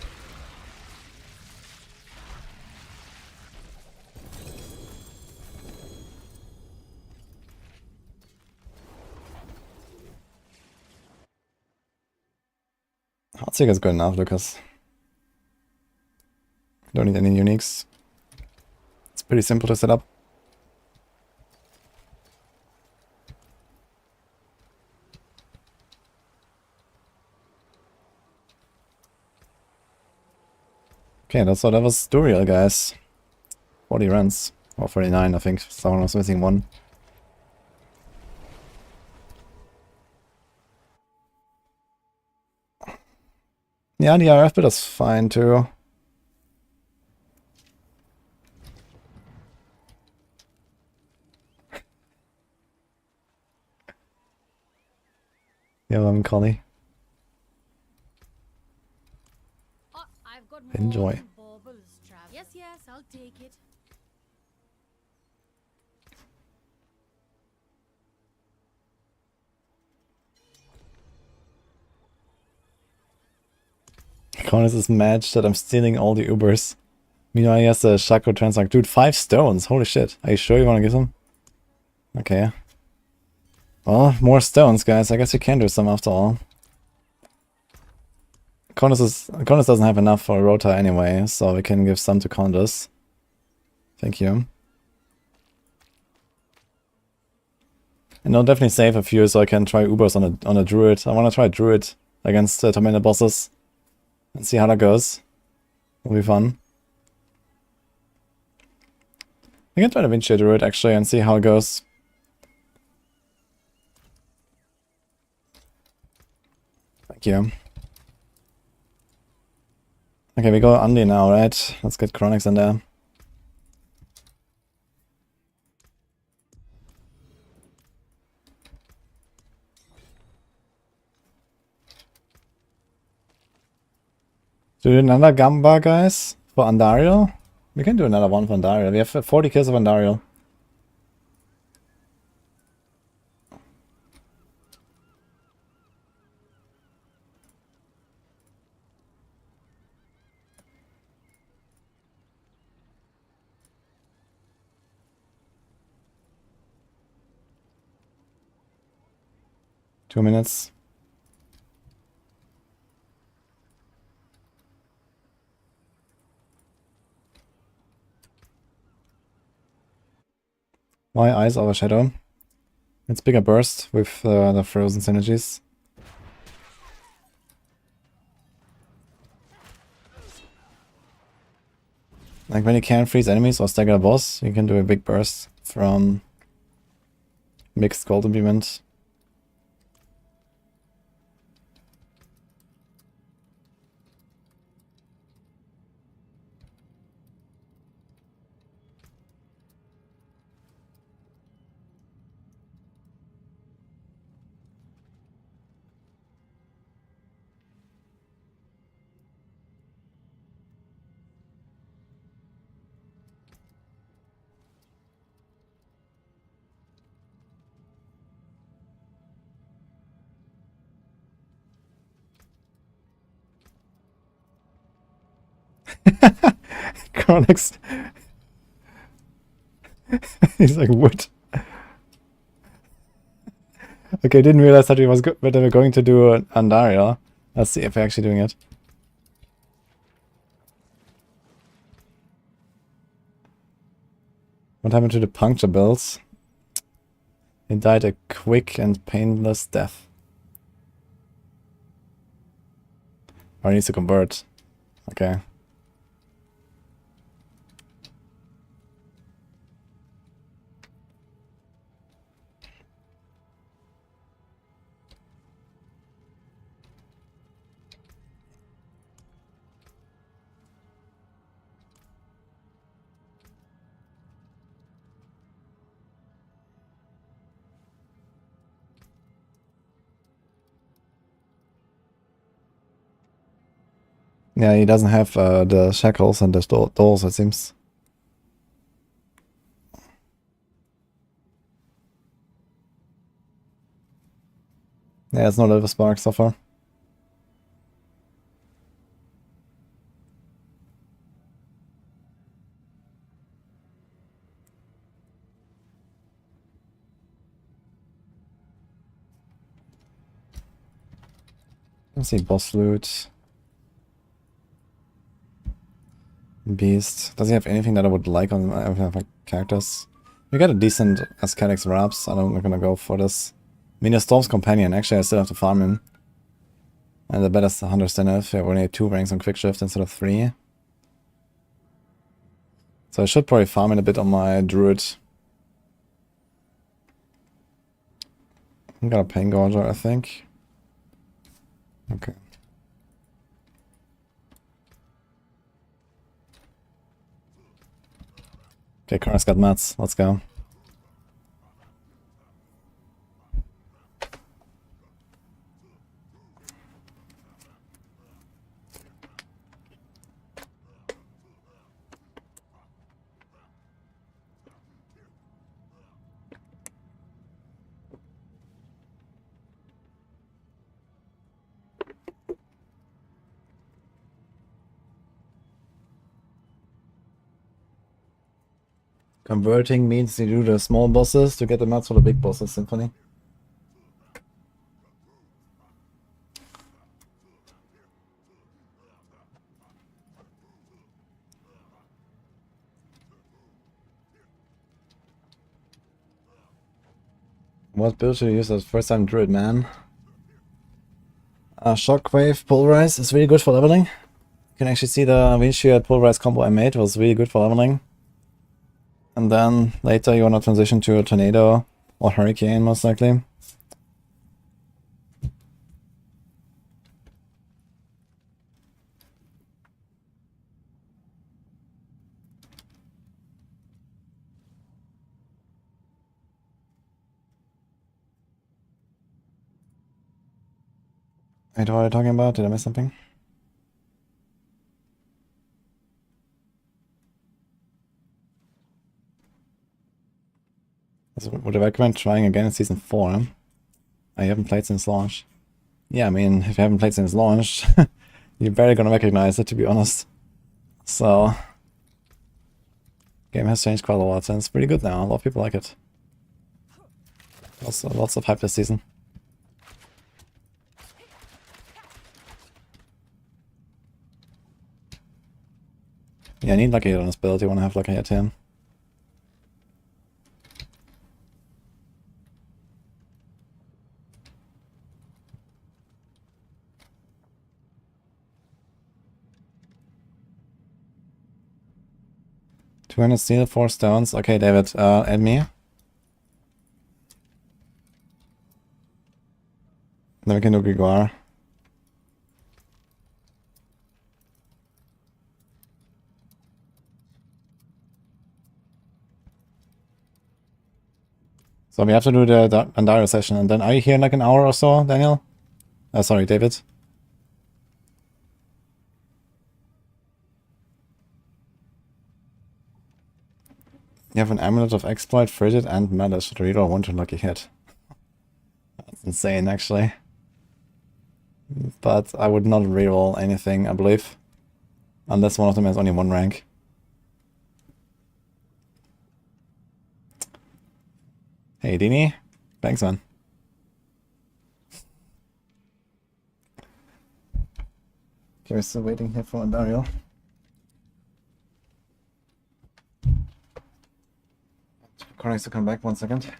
[SPEAKER 1] Heartseeker is good enough, Lucas. Don't need any uniques. It's pretty simple to set up. Okay, that's what that was Duriel, guys. 40 runs. Or 49, I think. Someone was missing one. Yeah, the RF build is fine too. Yeah, I'm Collie.
[SPEAKER 2] Oh, I've got more
[SPEAKER 1] Enjoy.
[SPEAKER 2] than baubles, Trav. Yes, yes, I'll take it.
[SPEAKER 1] Cornus is mad that I'm stealing all the Ubers. Meanwhile, he has a Chakra Transact. Dude, 5 stones. Holy shit. Are you sure you want to give them? Okay. Well, more stones, guys. I guess you can do some after all. Cornus doesn't have enough for Rota anyway, so we can give some to Condus. Thank you. And I'll definitely save a few so I can try Ubers on a Druid. I want to try Druid against Tormented bosses and see how that goes. Will be fun. I can try to Vinci Druid actually and see how it goes. Thank you. Okay, we go Undy now, right? Let's get Chronics in there. Do another Gamba, guys, for Andariel? We can do another one for Andariel. We have 40 kills of Andariel. Two minutes. Why Ice Overshadow? It's bigger burst with the frozen synergies. Like when you can't freeze enemies or stagger a boss, you can do a big burst from mixed gold implement. Chronix. He's like, what? Okay, didn't realize that that we were going to do an Andaria. Let's see if we're actually doing it. What happened to the puncture builds? He died a quick and painless death. Or he needs to convert. Okay. Yeah, he doesn't have the shackles and the doors, it seems. Yeah, it's not a spark so far. Let's see, boss loot. Beast. Does he have anything that I would like on my characters? We got a decent Ascetics wraps. I'm not gonna go for this. I mean, the Storm's Companion. Actually, I still have to farm him. And the better Hunter Stenith. We have only 2 ranks on Quick Shift instead of 3. So I should probably farm in a bit on my Druid. I'm gonna Pain Gorger, I think. Okay. Okay, Cara's got mats. Let's go. Converting means you do the small bosses to get the mats for the big bosses, Symphony. What build should you use as first time Druid, man? Shockwave Pulverize is really good for leveling. You can actually see the Windshield Pulverize combo I made was really good for leveling. And then later you want to transition to a Tornado or Hurricane, most likely. Wait, what are you talking about? Did I miss something? Would I recommend trying again in Season 4? I haven't played since launch. Yeah, I mean, if you haven't played since launch, you're barely gonna recognize it, to be honest. So, game has changed quite a lot, and it's pretty good now. A lot of people like it. Also, lots of hype this season. Yeah, I need Lucky Hit on this build. You want to have Lucky Hit him. $200 steel, 4 stones. Okay, David, add me. Then we can do Grigor. So we have to do the Andara session, and then are you here in like an hour or so, Daniel? Sorry, David. You have an Amulet of Exploit, Frigid, and Malice to reroll 1 to Lucky Hit. That's insane, actually. But I would not reroll anything, I believe. Unless one of them has only 1 rank. Hey, Dini. Thanks, man. Okay, we're still waiting here for Dario. Connor to come back 1 second.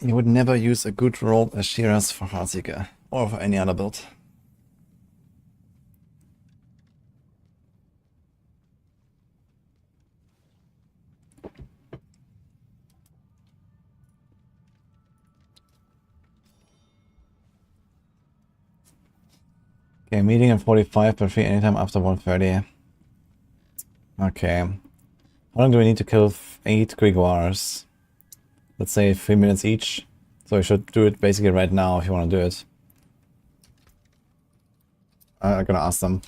[SPEAKER 1] You would never use a good roll as Shearers for Heartseeker or for any other build. Okay, meeting in 45 but free anytime after 1:30. Okay. How long do we need to kill 8 Grégoires? Let's say 3 minutes each. So we should do it basically right now if you want to do it. I'm gonna ask them.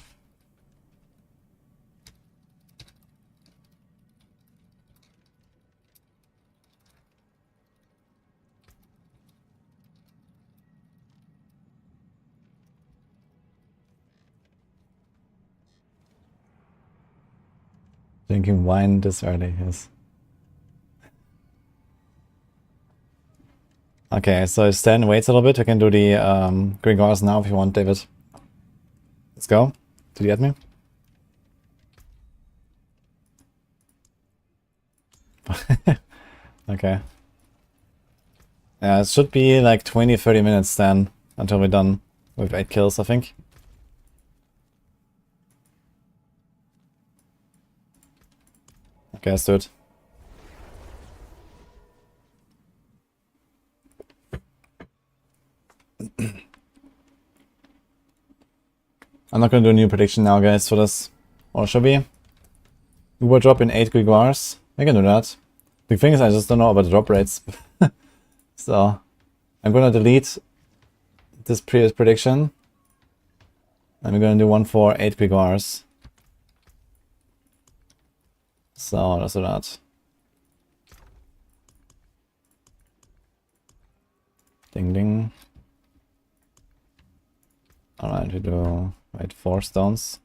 [SPEAKER 1] Drinking wine this early, yes. Okay, so Stan waits a little bit. I can do the Grégoires now if you want, David. Let's go. Did you get me? Okay. Yeah, it should be like 20-30 minutes then until we're done with 8 kills, I think. Okay, let's do it. I'm not gonna do a new prediction now, guys, for this. Or should we? We will drop in 8 Grégoires. I can do that. The thing is, I just don't know about the drop rates. So, I'm gonna delete this previous prediction. And we're gonna do one for 8 Grégoires. So, let's do that. Ding ding. Alright, we do... Wait, 4 stones.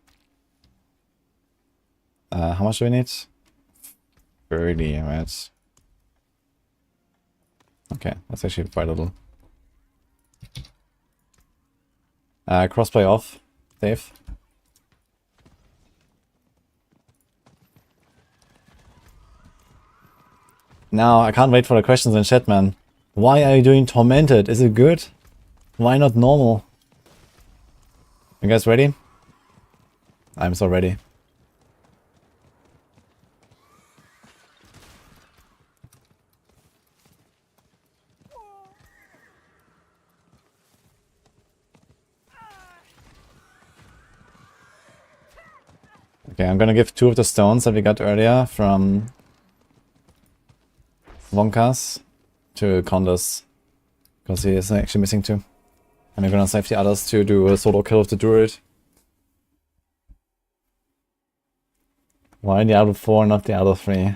[SPEAKER 1] How much do we need? 30, right? Okay, that's actually quite a little. Crossplay off, Dave. Now, I can't wait for the questions in chat, man. Why are you doing Tormented? Is it good? Why not normal? You guys ready? I'm so ready. Okay, I'm gonna give 2 of the stones that we got earlier from Wonkas to Condas, because he is actually missing 2. And we're gonna save the others to do a solo kill of the Druid. Why the other 4, not the other 3?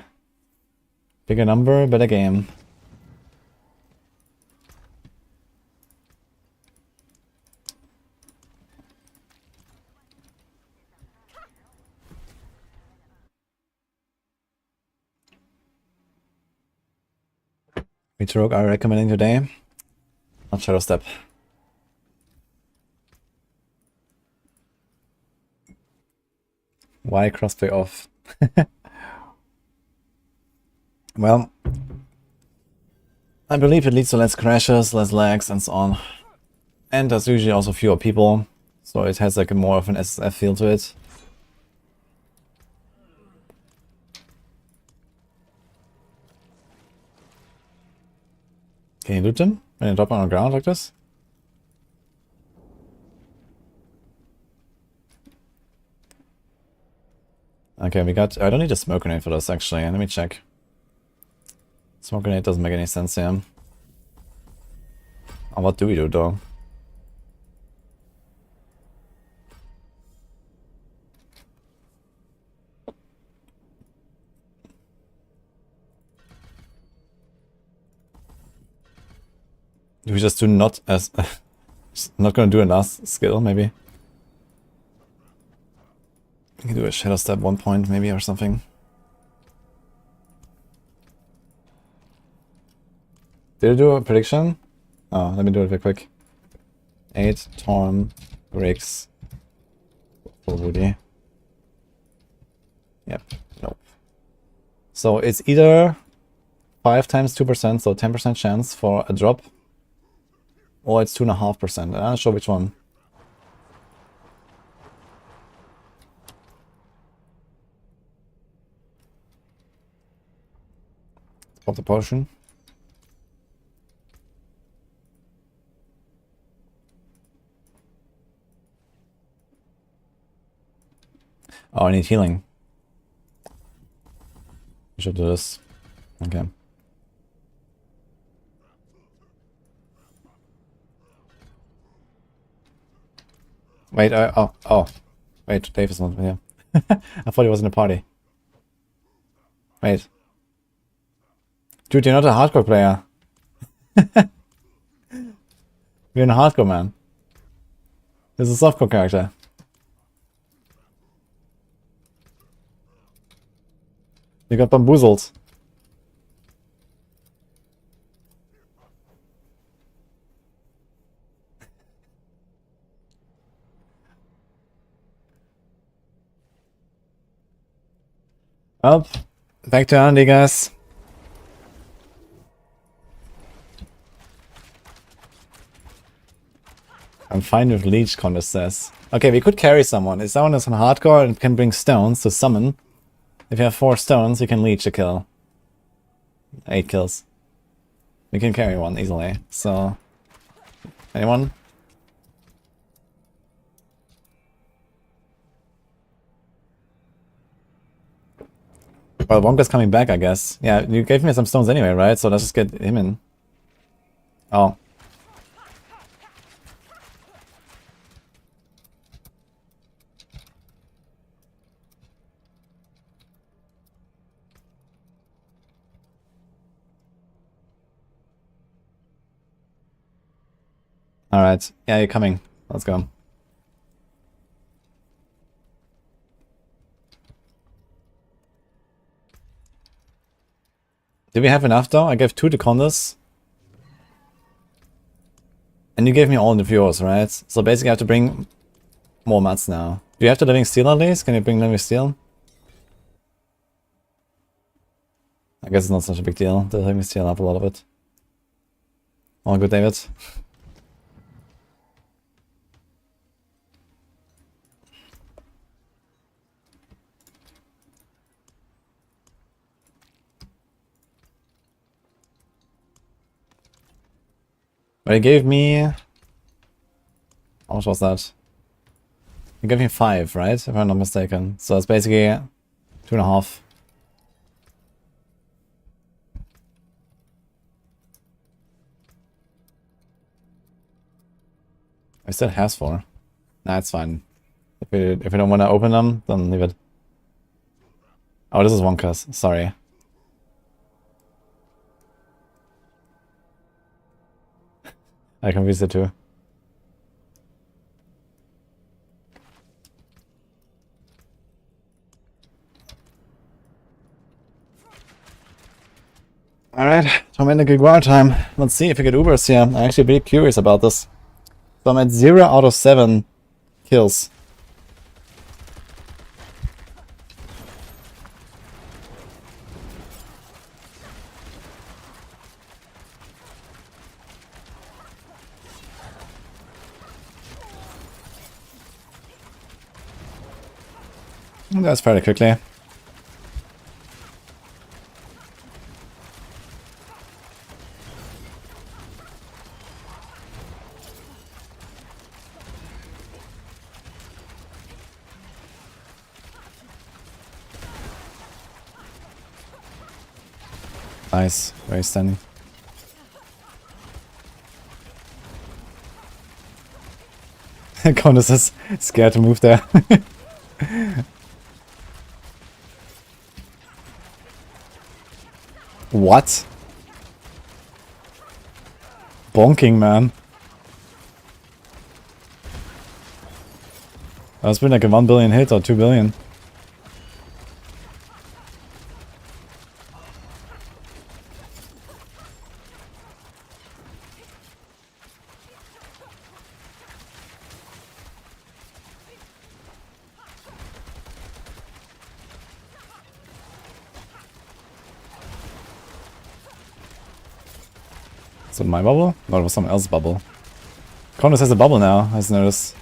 [SPEAKER 1] Bigger number, better game. Which rogue are you recommending today? Not Shadow Step. Why crossplay off? Well, I believe it leads to less crashes, less lags, and so on. And there's usually also fewer people, so it has like a more of an SSF feel to it. Can you loot them when you drop them on the ground like this? Okay, we got... I don't need a smoke grenade for this, actually. Let me check. Smoke grenade doesn't make any sense here. Oh, what do we do, though? Do we just do not as... not gonna do a last skill, maybe? We can do a Shadow Step 1 point, maybe, or something. Did I do a prediction? Oh, let me do it real quick. 8 Torm breaks for Woody. Yep, nope. So it's either 5 times 2%, so 10% chance for a drop. Or it's 2.5%. I'm not sure which one. Pop the potion. Oh, I need healing. I should do this. Okay. Wait, oh. Wait, Dave is not here. I thought he was in a party. Wait. Dude, you're not a hardcore player. You're a hardcore man. This is a softcore character. You got bamboozled. Well, back to Andy, guys. I'm fine with leech, Contest says. Okay, we could carry someone. If someone is on hardcore and can bring stones to summon, if you have 4 stones, you can leech a kill. 8 kills. We can carry one easily. So, anyone? Well, Wonka's coming back, I guess. Yeah, you gave me some stones anyway, right? So let's just get him in. Oh. Alright. Yeah, you're coming. Let's go. Do we have enough though? I gave 2 to Condas. And you gave me all the viewers, right? So basically I have to bring more mats now. Do you have the living steel at least? Can you bring living steel? I guess it's not such a big deal. The living steel have a lot of it. All good, David. But he gave me... How much was that? He gave me 5, right? If I'm not mistaken. So it's basically 2.5. I still has 4. Nah, it's fine. If we don't want to open them, then leave it. Oh, this is Wonka's. Sorry. I confused it too. Alright, Tormented Giguar time. Let's see if we get Ubers here. I'm actually pretty curious about this. So I'm at 0 out of 7 kills. That's fairly quickly. Nice, very stunning. Conus is scared to move there. What? Bonking, man. That's been like a 1 billion hit or 2 billion. Is it my bubble? No, it was someone else's bubble. Conus has a bubble now, I just noticed.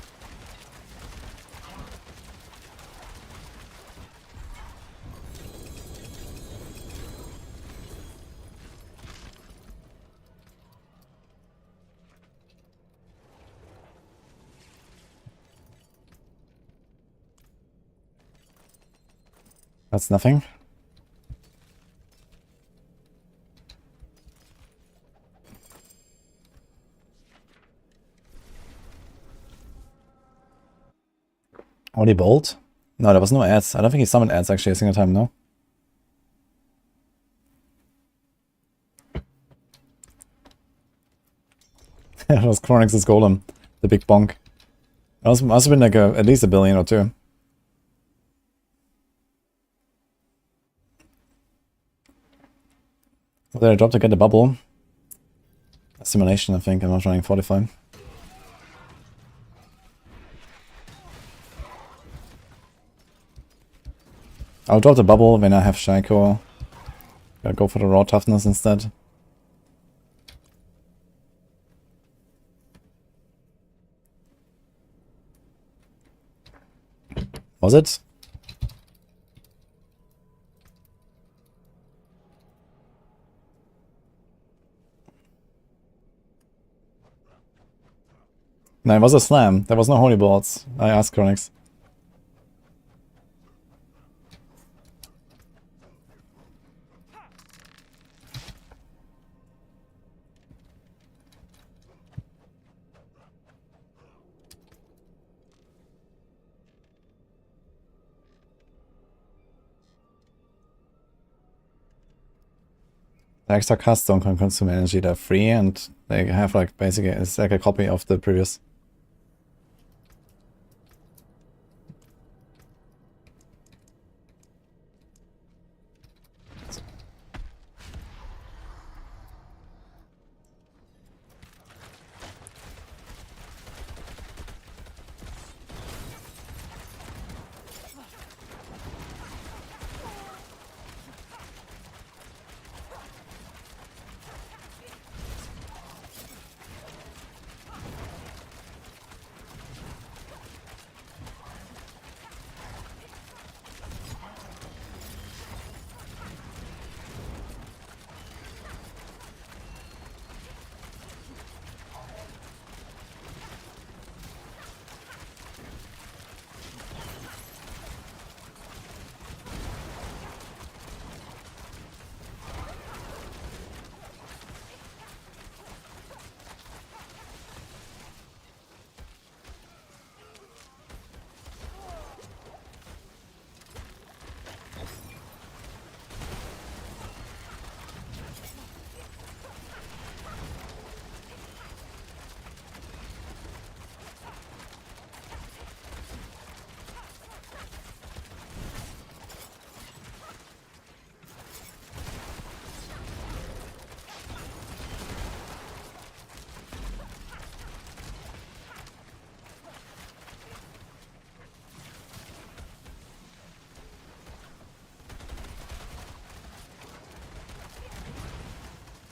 [SPEAKER 1] That's nothing. Only bolt? No, there was no ads. I don't think he summoned ads actually a single time, no? It was Chronix's golem, the big bonk. It must have been like at least 1 billion or 2. What did I drop to get the bubble? A simulation, I think. I'm not running 45. I'll drop the bubble when I have Shaiko. Gotta go for the raw toughness instead. Was it? No, it was a slam. There was no holy boards. I asked Chronix. The extra casts don't consume energy, they're free and they have like basically it's like a copy of the previous.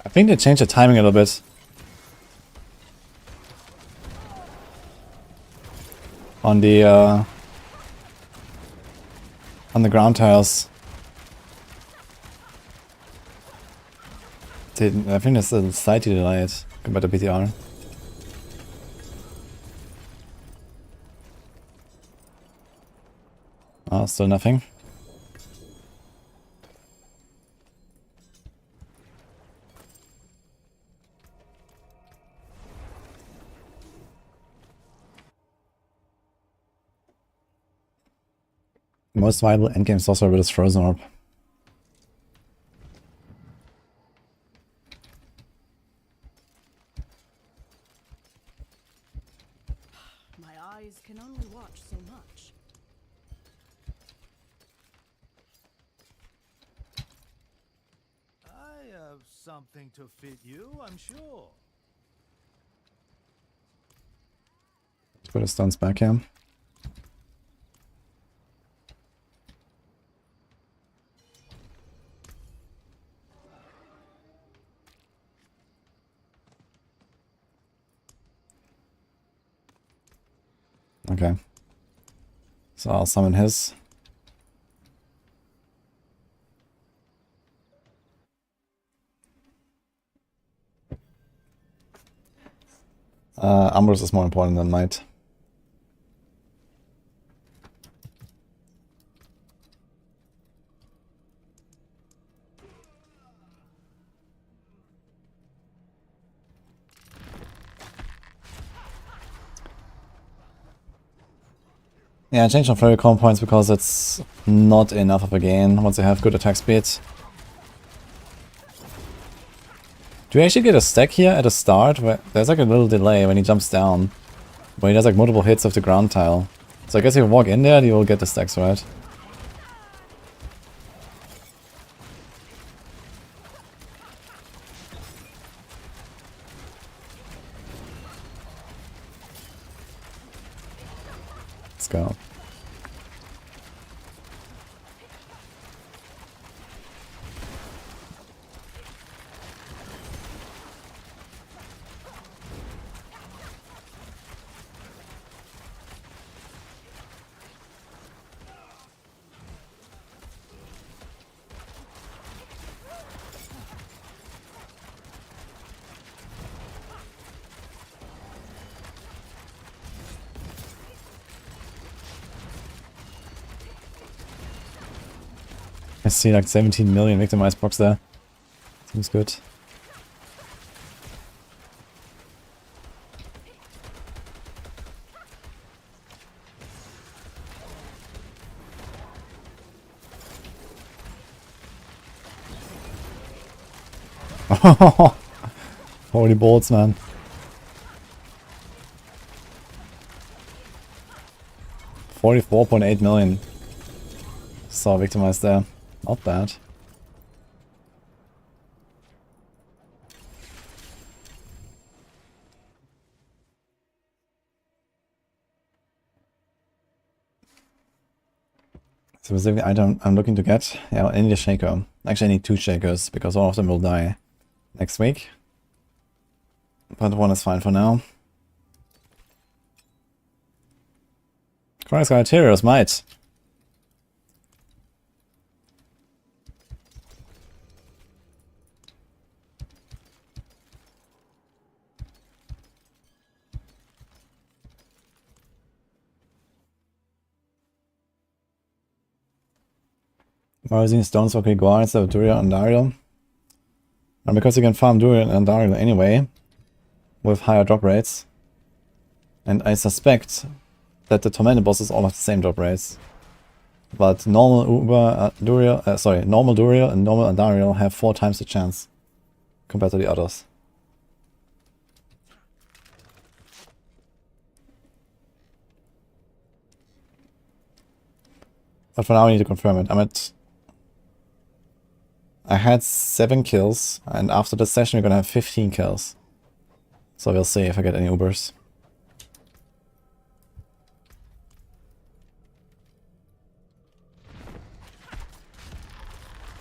[SPEAKER 1] I think they changed the timing a little bit. On the ground tiles. I think that's a slightly delayed compared to BTR. Oh, still nothing. Most viable endgame sorcerer with his frozen orb.
[SPEAKER 5] My eyes can only watch so much.
[SPEAKER 6] I have something to fit you, I'm sure.
[SPEAKER 1] Let's put his stuns back here. Okay. So I'll summon his. Ambrose is more important than Might. Yeah, I changed on flurry comp points because it's not enough of a gain once you have good attack speed. Do you actually get a stack here at the start? Where there's like a little delay when he jumps down. Where he does like multiple hits of the ground tile. So I guess if you walk in there, you will get the stacks, right? Let's go. I see like 17 million victimized procs there. Seems good. Holy bolts, man. $44.8 million. Saw victimized there. Not bad. Specific item I'm looking to get. Yeah, I need a shaker. Actually, I need 2 shakers because one of them will die next week. But one is fine for now. Chronic Scarletarius might. Why using stones for Grigor instead of Duriel and Dariel? And because you can farm Duriel and Dariel anyway, with higher drop rates. And I suspect that the Tormented bosses all have the same drop rates. But normal Duriel, normal Duriel and normal Andariel have 4 times the chance compared to the others. But for now I need to confirm it. I had 7 kills, and after this session we're gonna have 15 kills. So we'll see if I get any Ubers.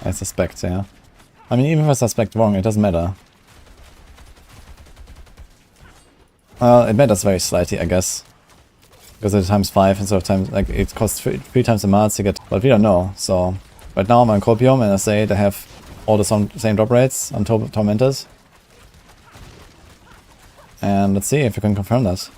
[SPEAKER 1] I suspect, yeah. I mean, even if I suspect wrong, it doesn't matter. Well, it matters very slightly, I guess. Because it's times 5 instead of times, like, it costs 3 times the amounts to get, but we don't know, so. Right now I'm on Copium and I say they have all the same drop rates on Tormented. And let's see if we can confirm that.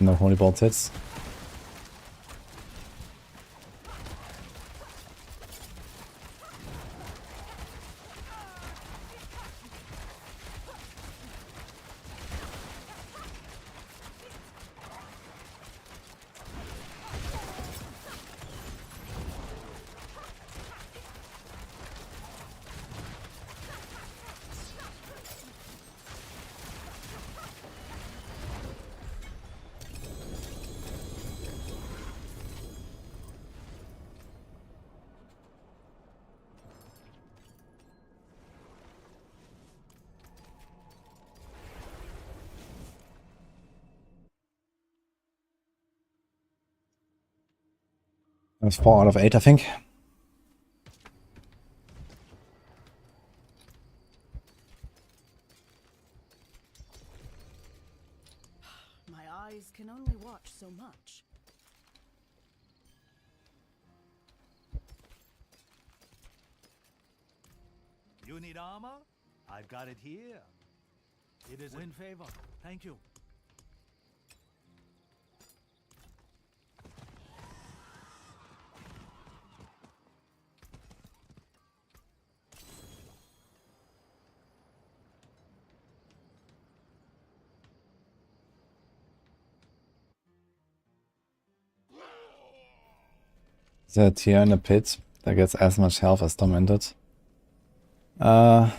[SPEAKER 1] No holy bolt hits. That's 4 out of 8, I think.
[SPEAKER 5] My eyes can only watch so much.
[SPEAKER 6] You need armor? I've got it here. It is in favor. Thank you.
[SPEAKER 1] Is there a tier in the pit that gets as much health as Tormented? If I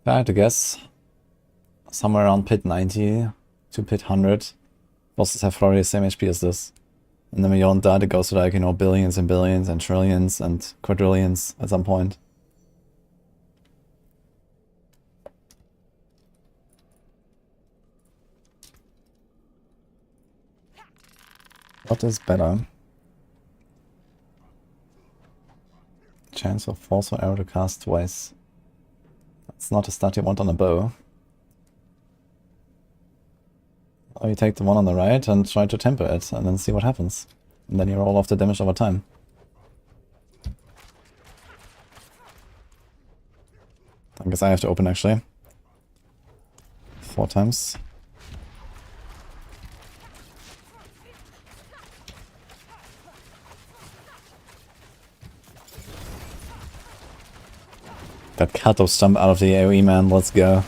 [SPEAKER 1] had to guess, somewhere around pit 90 to pit 100. Bosses have probably the same HP as this. And then beyond that it goes to like, you know, billions and billions and trillions and quadrillions at some point. What is better? Chance of force or arrow to cast twice. That's not a stat you want on a bow. Or you take the one on the right and try to temper it and then see what happens. And then you roll off the damage over time. I guess I have to open actually. 4 times. That Kato stump out of the AoE, man, let's go.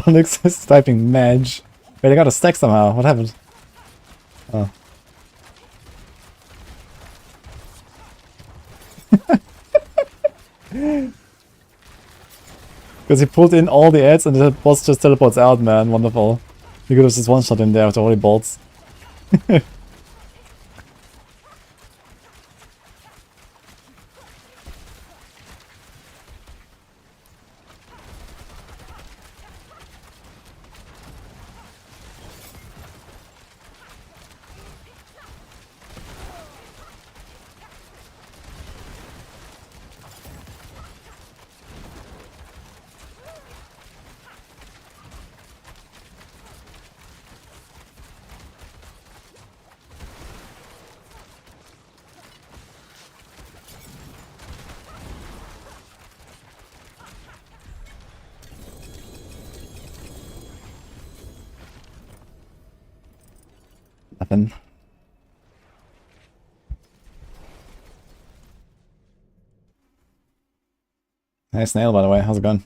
[SPEAKER 1] Alex is typing Madge. Wait, I got a stack somehow. What happened? Oh. Because he pulled in all the ads and the boss just teleports out, man. Wonderful. You could have just one-shot in there with all the bolts. Nothing. Hey Snail, by the way, how's it going?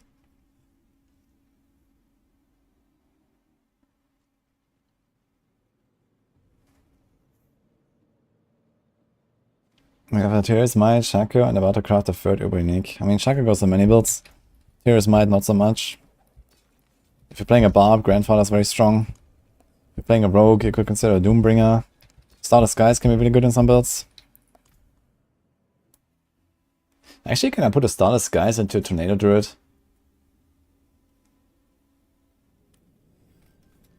[SPEAKER 1] We have a Tears Might, Shaco, and about to craft a third Uber Unique. I mean, Shaco goes in many builds. Tears Might, not so much. If you're playing a Barb, Grandfather's very strong. If you're playing a Rogue, you could consider a Doombringer. Starless Skies can be really good in some builds. Actually, can I put a Starless Skies into a Tornado Druid?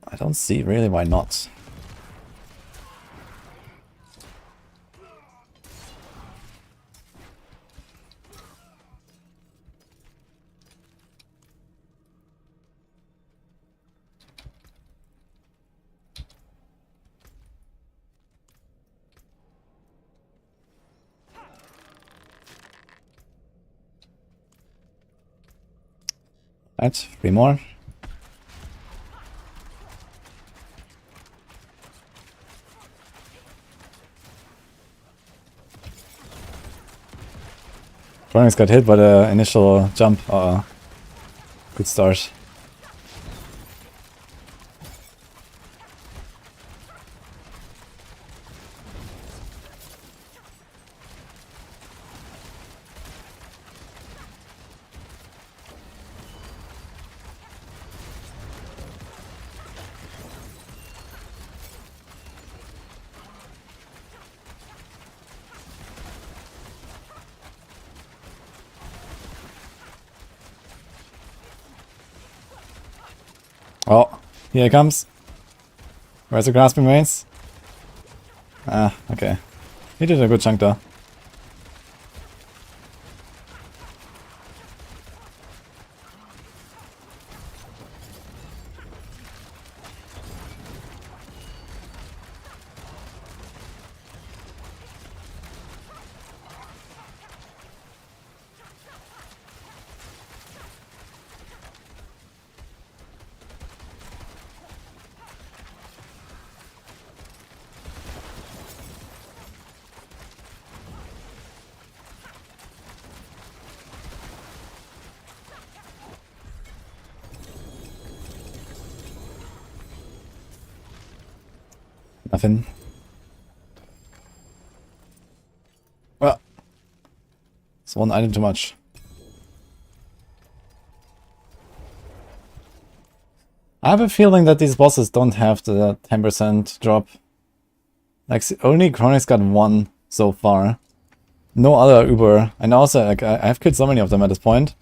[SPEAKER 1] I don't see really why not. Right, 3 more. Pronix got hit by the initial jump. Good start. Oh, here it comes. Where's the grasping mace? Ah, okay. He did a good chunk though. Nothing. Well, it's one item too much. I have a feeling that these bosses don't have the 10% drop. Like, only Chronic's got one so far. No other Uber. And also, like, I've killed so many of them at this point.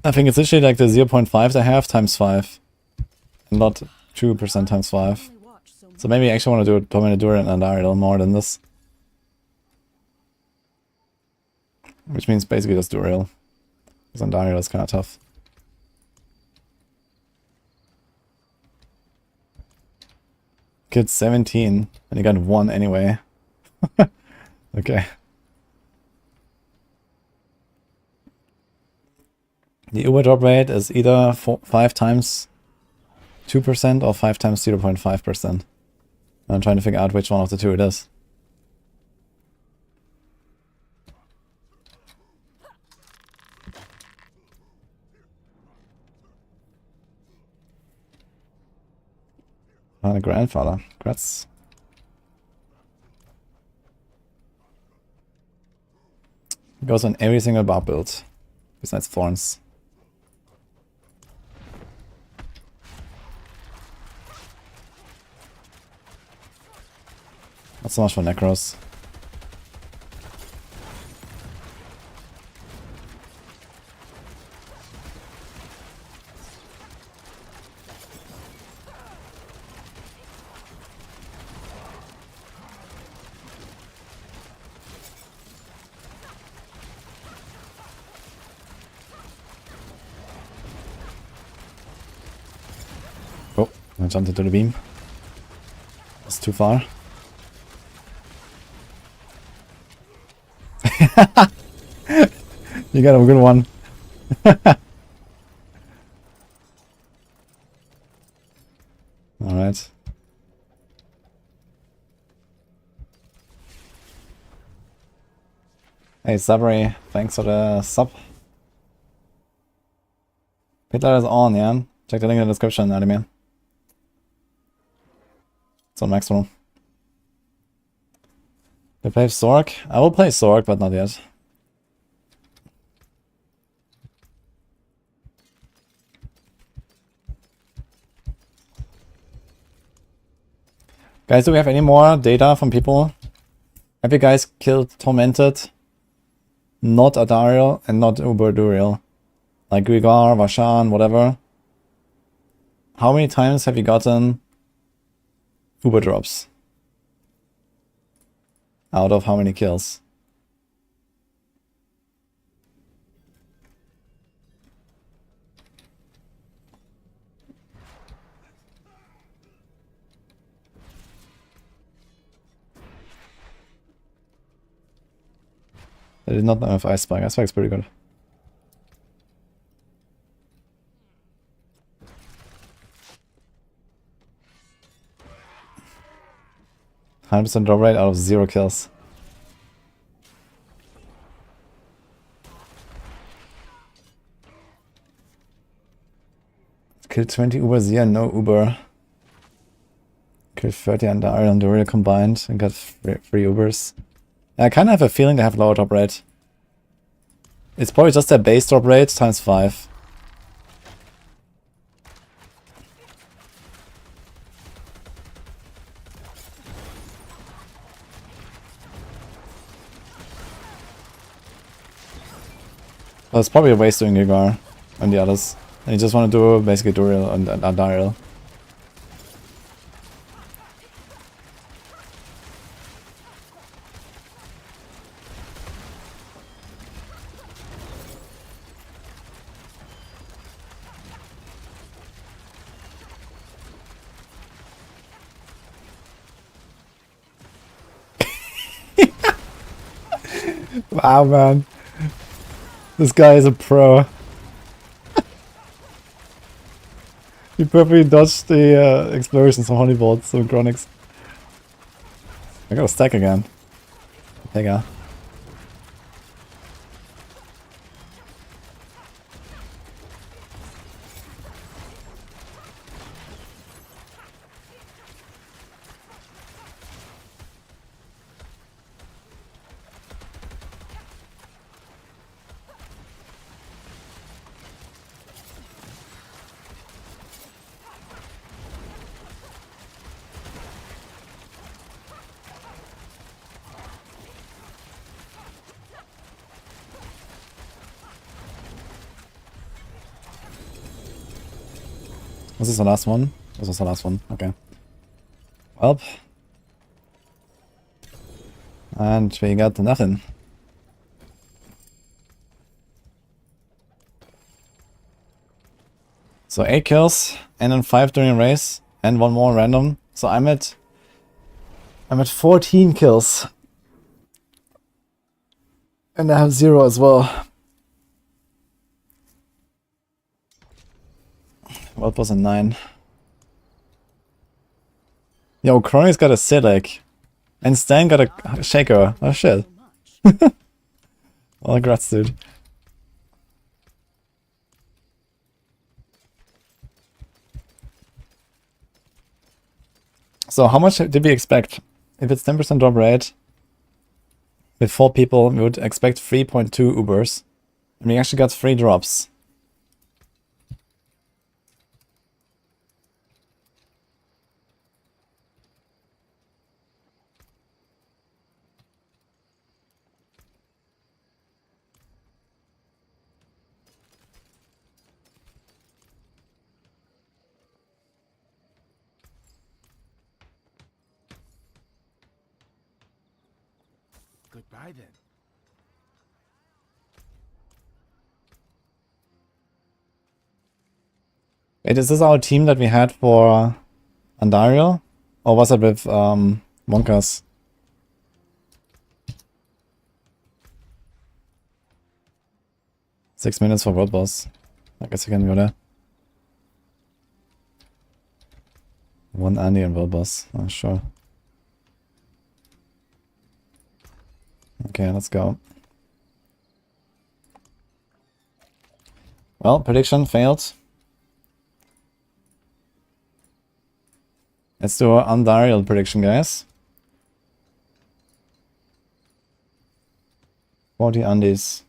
[SPEAKER 1] I think it's literally like the 0.5 they have times 5. And not 2% times 5. So maybe I actually want to do Tormented and Andariel more than this. Which means basically just Duriel. Because Andariel is kind of tough. Killed 17, and he got 1 anyway. Okay. The Uber drop rate is either 5 times 2% or 5 times 0.5%. I'm trying to figure out which one of the two it is. A grandfather. Congrats. Goes on every single Barb build. Besides Thorns. Not so much for Necros. Oh, I jumped into the beam. That's too far. You got a good one. Alright. Hey Sabri, thanks for the sub. Hitler is on, yeah? Check the link in the description, Adamir. It's on maximum. You play Sorc? I will play Sorc, but not yet. Guys, do we have any more data from people? Have you guys killed Tormented? Not Adariel and not Uber Duriel. Like Grigar, Vashan, whatever. How many times have you gotten Uber drops? Out of how many kills? I did not know if Ice Spike. Ice Spike's pretty good. %100% drop rate out of 0 kills. Killed 20 Ubers here, no Uber. Killed 30 under Iron and Duriel combined and got 3 Ubers. I kind of have a feeling they have lower drop rate. It's probably just their base drop rate times 5. Well, it's probably a waste doing Gigar and the others. And you just want to do basically Duriel and Dariel. Wow, man. This guy is a pro. He perfectly dodged the explosions from Honeybolts and Chronics. I got a stack again. Pega. Was this the last one? This was the last one, okay. Well. And we got nothing. So 8 kills, and then 5 during a race, and 1 more random. So I'm at 14 kills. And I have 0 as well. What was a 9? Yo, Crony's got a Sidic. And Stan got a Shaker. Oh shit. Well, congrats, dude. So how much did we expect? If it's 10% drop rate, with 4 people, we would expect 3.2 Ubers. And we actually got 3 drops.
[SPEAKER 6] Goodbye then.
[SPEAKER 1] Wait, is this our team that we had for Andariel? Or was it with Monkas? Six minutes for World Boss. I guess you can go there. 1 Andy and World Boss. Oh, sure. Okay, let's go. Well, prediction failed. Let's do an Andariel prediction, guys. 40 Andes.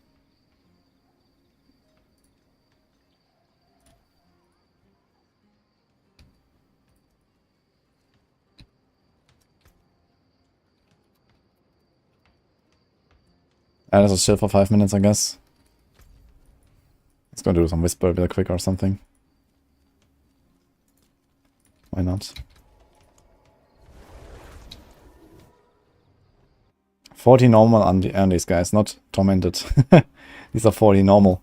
[SPEAKER 1] This is chill for 5 minutes, I guess. Let's go do some whisper real quick or something. Why not? 40 normal Andes, guys, not tormented. These are 40 normal.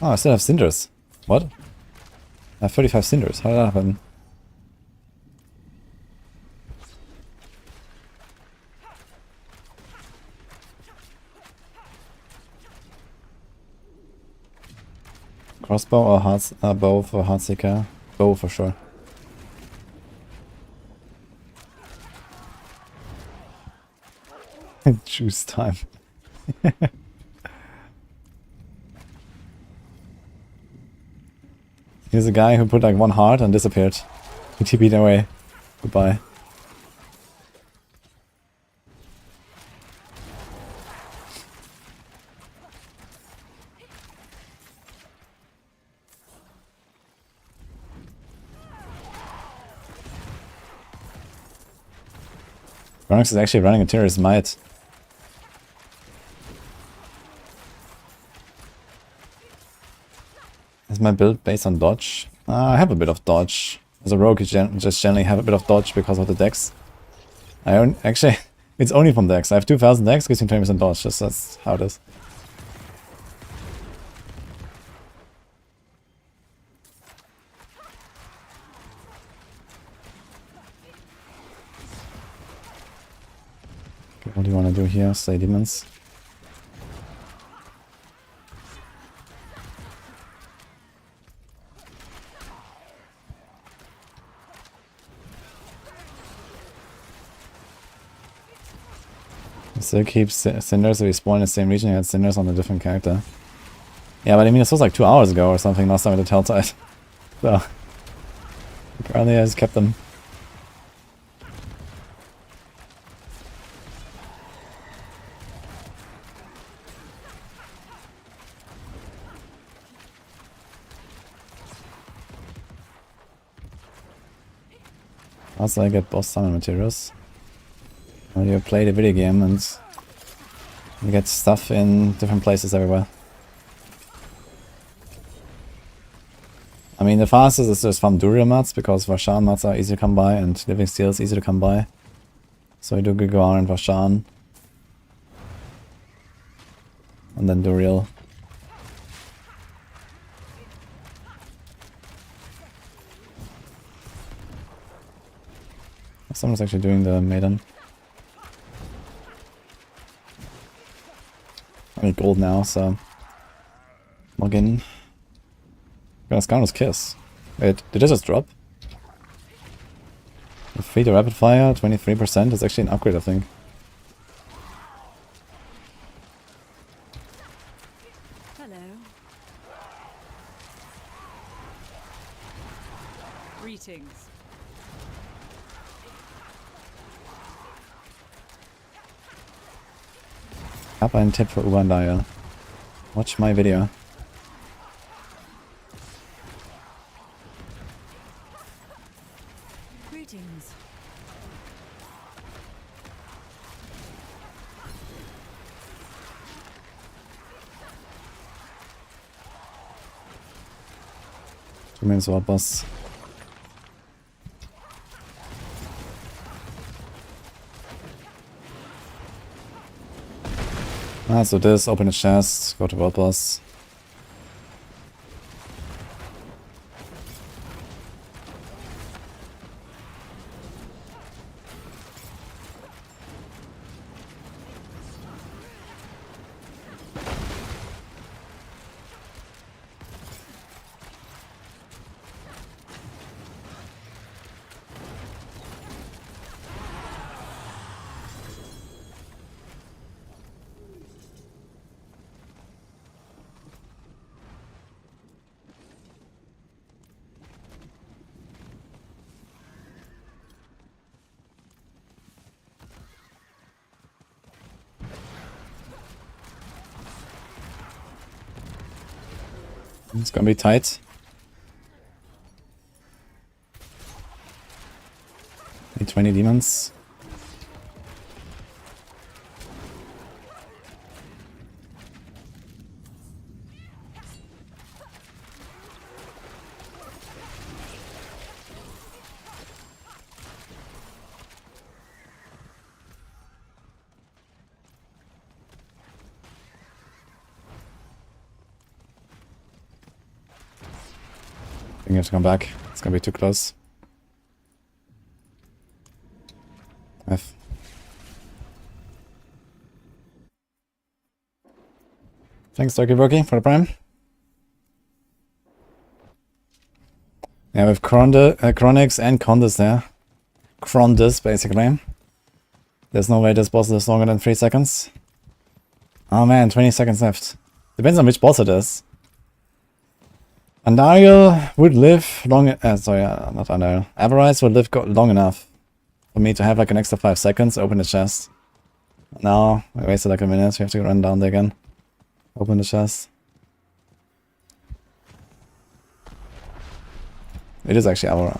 [SPEAKER 1] Oh, I still have cinders. What? I have 35 cinders. How did that happen? Crossbow or hearts? Bow for Heartseeker? Bow for sure. Choose time. Here's a guy who put like 1 heart and disappeared. He TP'd away. Goodbye. Chronix is actually running Interior's Might. Is my build based on dodge? I have a bit of dodge. As a rogue, you just generally have a bit of dodge because of the dex. Actually, it's only from dex. I have 2000 dex, gives me 20% dodge. Just that's how it is. Okay, what do you want to do here? Slay demons. Still keeps Cinders if we spawn in the same region. You had Cinders on a different character. Yeah, but I mean, this was like 2 hours ago or something last time I did Helltide. So, apparently I just kept them. Also, I get boss summon materials. Well, you play the video game and you get stuff in different places everywhere. I mean, the fastest is just farm Duriel mats because Varshan mats are easy to come by and Living Steel is easy to come by. So you do Gigar and Varshan. And then Duriel. Someone's actually doing the Maiden. I need gold now, so log in. Gonna Scoundrel's Kiss. Wait, did it just drop? Free to rapid fire, 23%. It's actually an upgrade, I think.
[SPEAKER 5] Hello. Greetings.
[SPEAKER 1] Ich habe einen Tipp für Ubandaya. Watch my video.
[SPEAKER 5] Greetings.
[SPEAKER 1] Zumindest war Boss. So this, open a chest, go to World Boss. It's gonna be tight. Need 20 demons. I think you have to come back. It's gonna be too close. F. Thanks, Turkey Brokey, for the prime. Yeah, we have Chronix and Condis there. Crondis, basically. There's no way this boss is longer than 3 seconds. Oh man, 20 seconds left. Depends on which boss it is. Andariel would live long... not Andariel. Avarice would live long enough for me to have like an extra 5 seconds, open the chest. Now, I wasted like a minute, we have to run down there again. Open the chest. It is actually Avarice.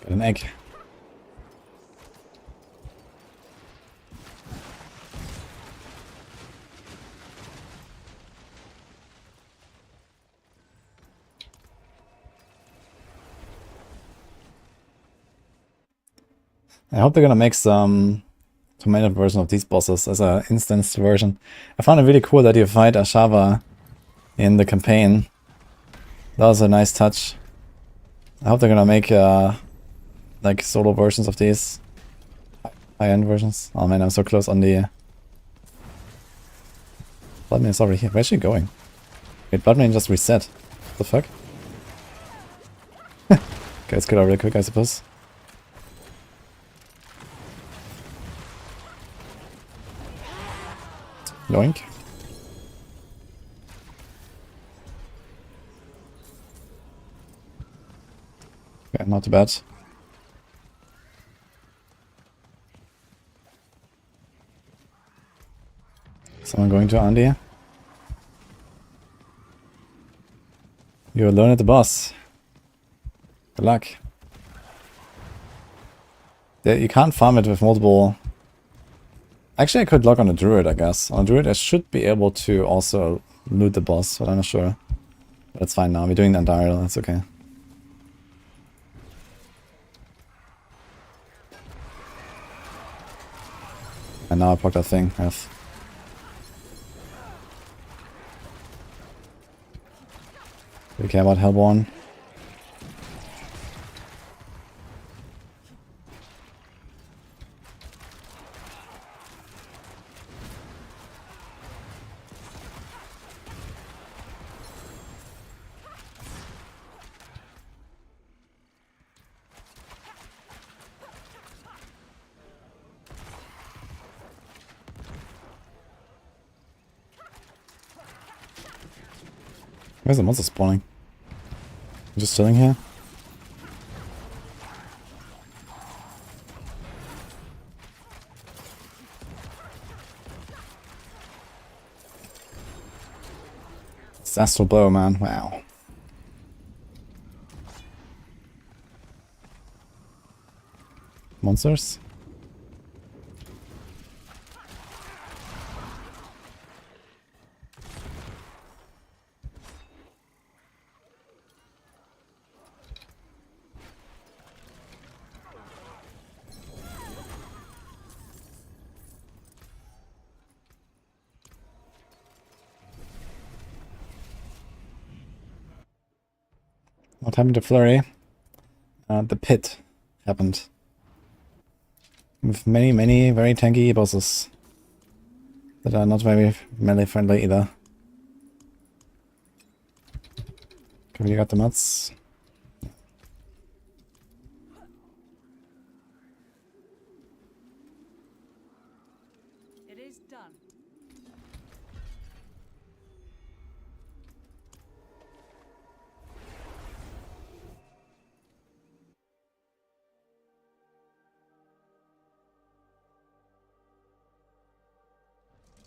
[SPEAKER 1] Got an egg. I hope they're gonna make some Tormented version of these bosses as an instanced version. I found it really cool that you fight Ashava in the campaign. That was a nice touch. I hope they're gonna make like solo versions of these. High-end versions. Oh man, I'm so close on the... Bloodmane is already here. Where's she going? Wait, Bloodmane just reset. What the fuck? Okay, let's get out really quick, I suppose. Yoink. Okay, not too bad. Someone going to Andy? You're alone at the boss. Good luck. Yeah, you can't farm it with multiple... Actually, I could lock on a Druid, I guess. On a Druid, I should be able to also loot the boss, but I'm not sure. But it's fine now. We're doing the Undial, that's okay. And now I proc that thing. F. Do you care about Hellborn? Where's the monster spawning? I'm just chilling here. It's Astral Blow, man. Wow. Monsters? What happened to Flurry? The pit happened. With many, many very tanky bosses that are not very melee friendly either. Okay, you got the nuts.
[SPEAKER 5] It is done.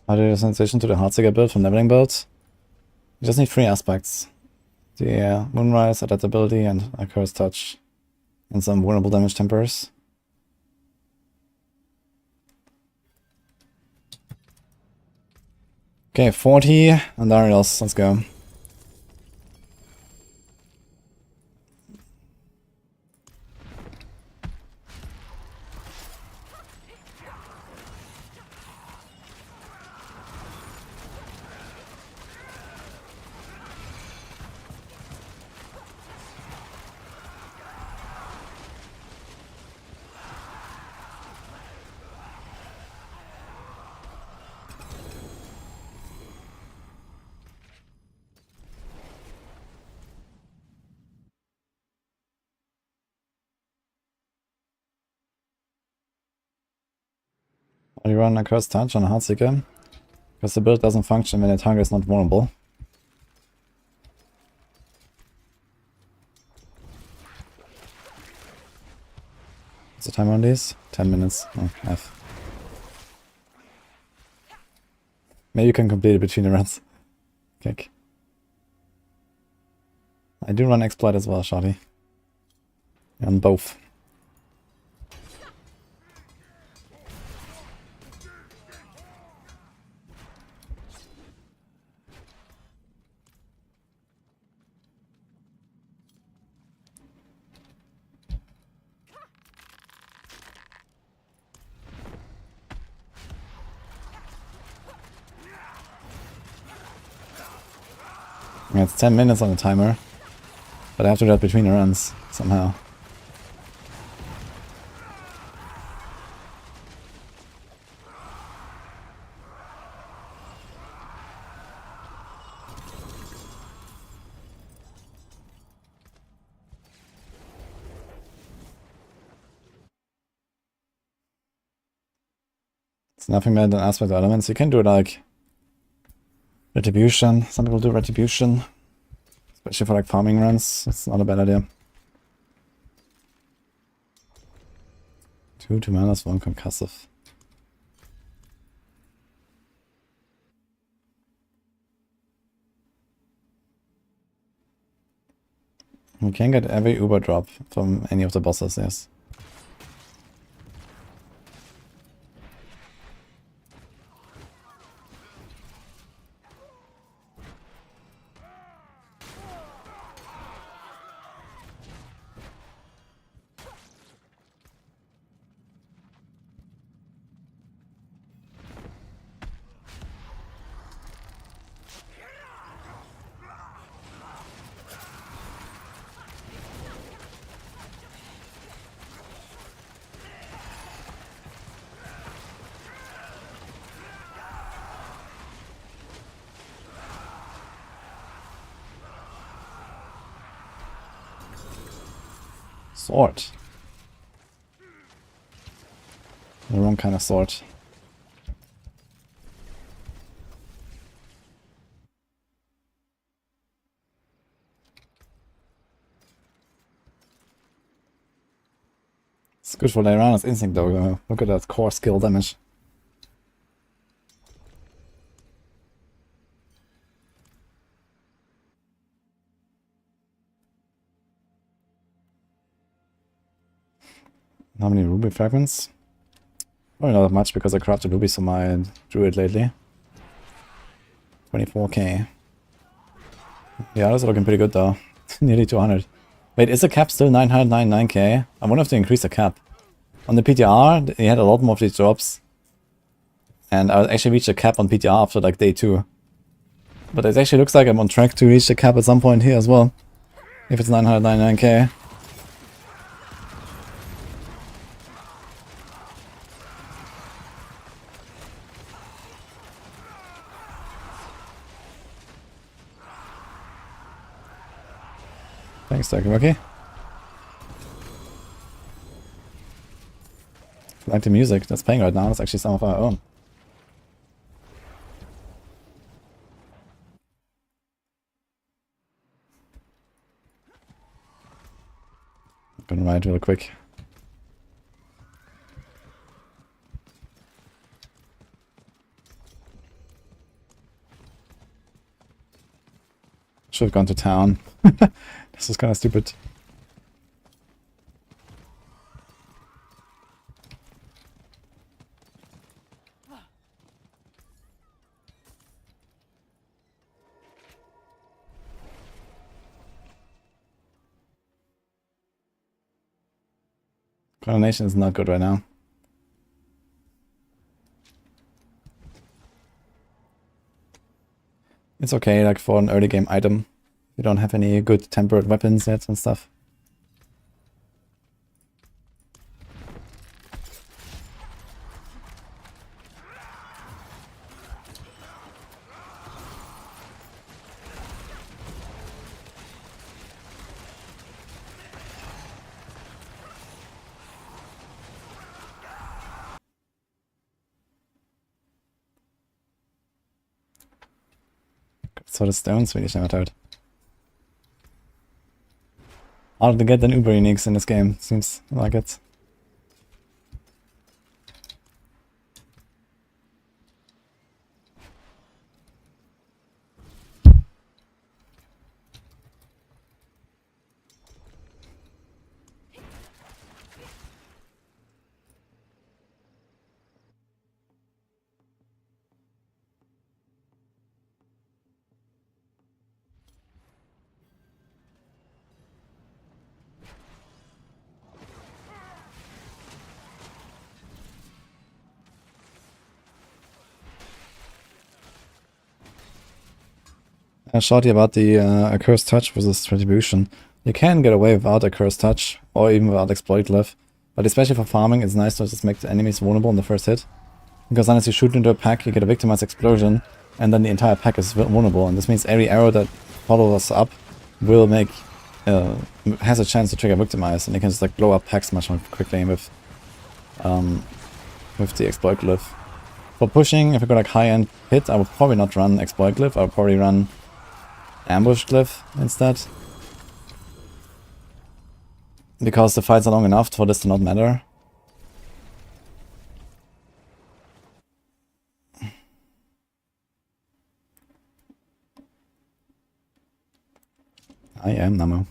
[SPEAKER 1] Added a sensation to the Heartseeker build from leveling build. You just need 3 aspects. The Moonrise, Adaptability, and a Curse Touch. And some vulnerable damage tempers. Okay, 40 Andariels, let's go. You run a Curse Touch on a Heartseeker, because the build doesn't function when the target is not vulnerable. What's the time on these? 10 minutes. Oh, F. Maybe you can complete it between the runs. Kick. I do run Exploit as well, Shotty. On both. Yeah, it's 10 minutes on the timer. But I have to do that between the runs, somehow. It's nothing better than aspect elements. You can do like retribution. Some people do retribution. Especially for like farming runs. It's not a bad idea. 2 manas, 1 concussive. You can get every Uber drop from any of the bosses, yes. Sword. The wrong kind of sword. It's good for later on as instinct though. Look at that core skill damage. How many ruby fragments? Probably not that much because I crafted rubies on my druid lately. 24k. Yeah, that's looking pretty good though. Nearly 200. Wait, is the cap still 999k? I wonder if they increased the cap. On the PTR, they had a lot more of these drops. And I actually reached the cap on PTR after like day 2. But it actually looks like I'm on track to reach the cap at some point here as well. If it's 999k. Thanks, Dr. Rocky. I like the music that's playing right now. It's actually some of our own. I'm gonna ride real quick. Should have gone to town. This is kind of stupid. Coronation is not good right now. It's okay, like for an early game item. You don't have any good tempered weapons yet and stuff. So the stones really never out. Harder to get than Uber uniques in this game, seems like it. Shorty about the Accursed Touch versus Retribution. You can get away without Accursed Touch, or even without Exploitative, but especially for farming, it's nice to just make the enemies vulnerable in the first hit. Because then as you shoot into a pack, you get a Victimized Explosion, and then the entire pack is vulnerable, and this means every arrow that follows up will make, has a chance to trigger Victimize, and you can just like blow up packs much more quickly with the Exploitative. For pushing, if you go like high-end hit, I would probably not run Exploitative, I would probably run Ambush Glyph instead. Because the fights are long enough for this to not matter. I am Namo.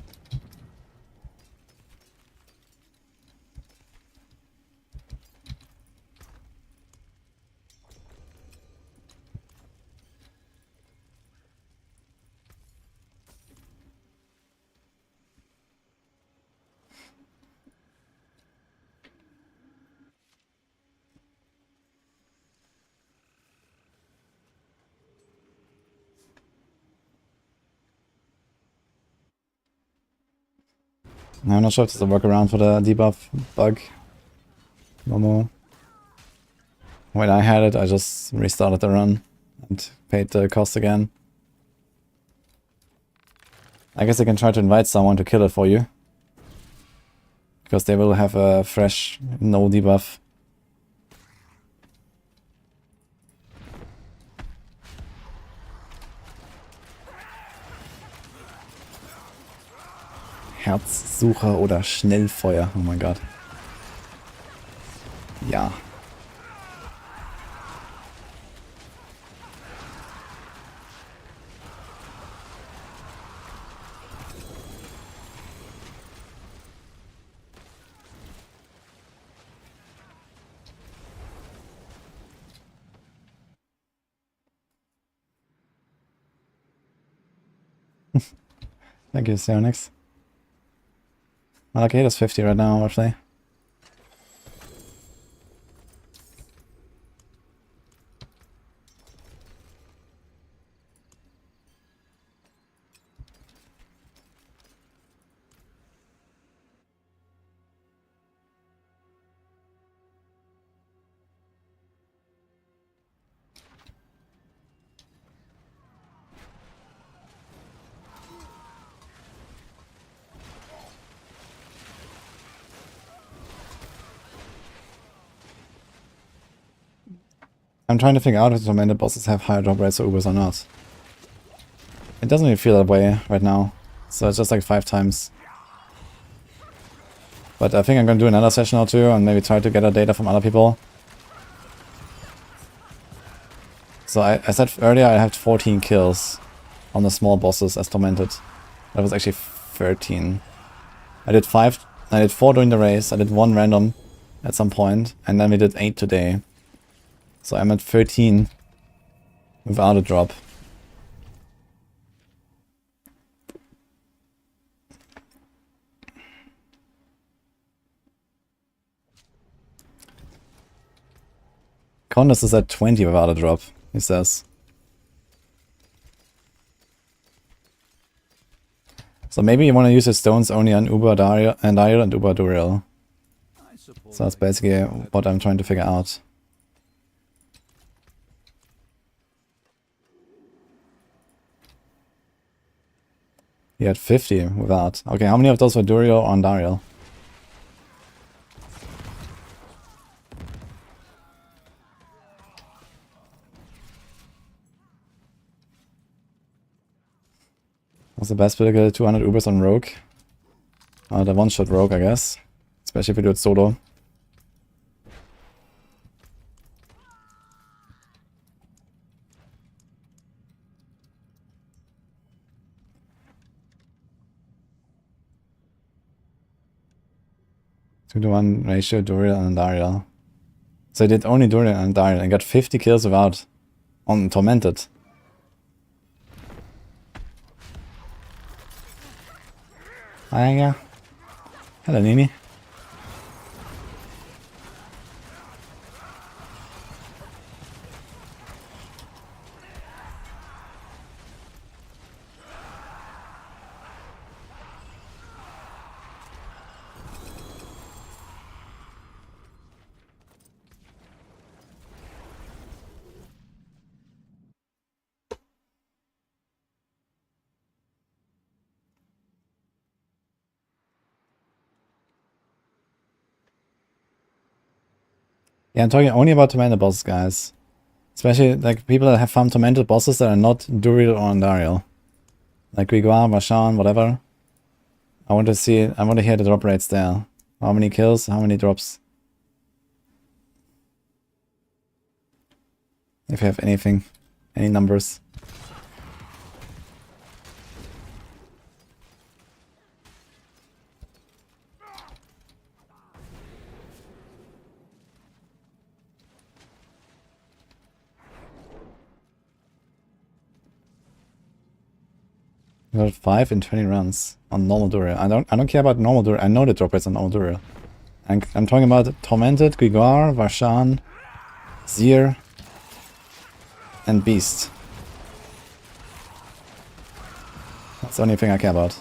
[SPEAKER 1] I'm not sure if there's a workaround for the debuff bug. Momo. When I had it, I just restarted the run and paid the cost again. I guess I can try to invite someone to kill it for you. Because they will have a fresh, no debuff. Herzsucher oder Schnellfeuer. Oh mein Gott. Ja. Thank you, Sionix. Okay, that's 50 right now, roughly. I'm trying to figure out if the Tormented bosses have higher drop rates or Ubers or not. It doesn't really feel that way right now, so it's just like 5 times. But I think I'm gonna do another session or two and maybe try to gather data from other people. So I said earlier I had 14 kills on the small bosses as Tormented. That was actually 13. I did 4 during the race, I did 1 random at some point, and then we did 8 today. So I'm at 13 without a drop. Contest is at 20 without a drop, he says. So maybe you want to use your stones only on Uber Dario and Uber Duriel. So that's basically what I'm trying to figure out. He had 50 without. Okay, how many of those were Duriel on Dariel? What's the best way to get 200 Ubers on Rogue? The one-shot Rogue, I guess. Especially if you do it solo. Two to 1 ratio Duriel and Dariel. So I did only Duriel and Dariel and got 50 kills without on Tormented. Hi, yeah. Hello, Nini. Yeah, I'm talking only about tormented bosses, guys. Especially like people that have found tormented bosses that are not Druid or Andariel. Like Grigor, Vashan, whatever. I want to see, I want to hear the drop rates there. How many kills, how many drops. If you have anything, any numbers. We got 5 in 20 runs on normal Duriel. I don't care about normal Duriel. I know the drop rates on normal Duriel. I'm talking about Tormented, Grigor, Varshan, Zir, and Beast. That's the only thing I care about.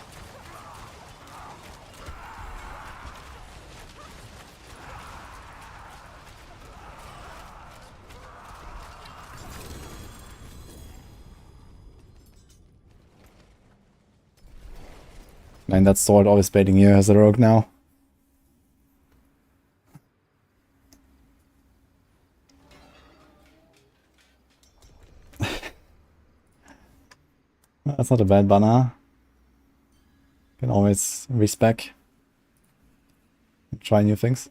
[SPEAKER 1] And that sword always baiting you as a rogue now. That's not a bad banner. Can always respec and try new things.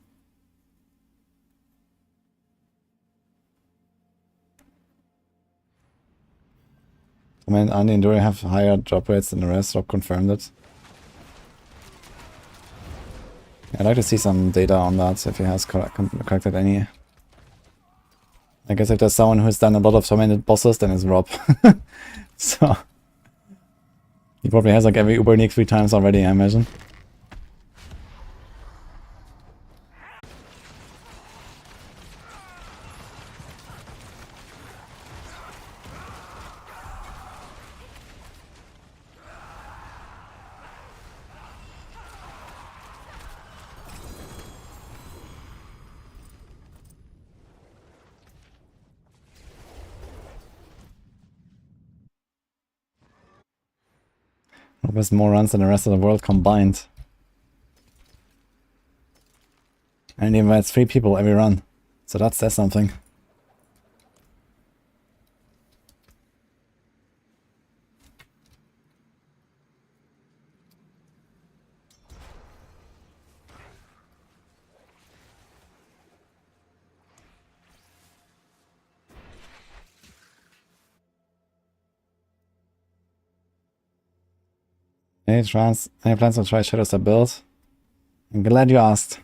[SPEAKER 1] I mean, Andy and Duri have higher drop rates than the rest, Rob confirmed it. I'd like to see some data on that, if he has collected any. I guess if there's someone who's done a lot of tormented bosses, then it's Rob. So he probably has like every Uber unique 3 times already, I imagine. Rob has more runs than the rest of the world combined. And he invites 3 people every run. So that's something. Any plans to try Shadow Step build? I'm glad you asked.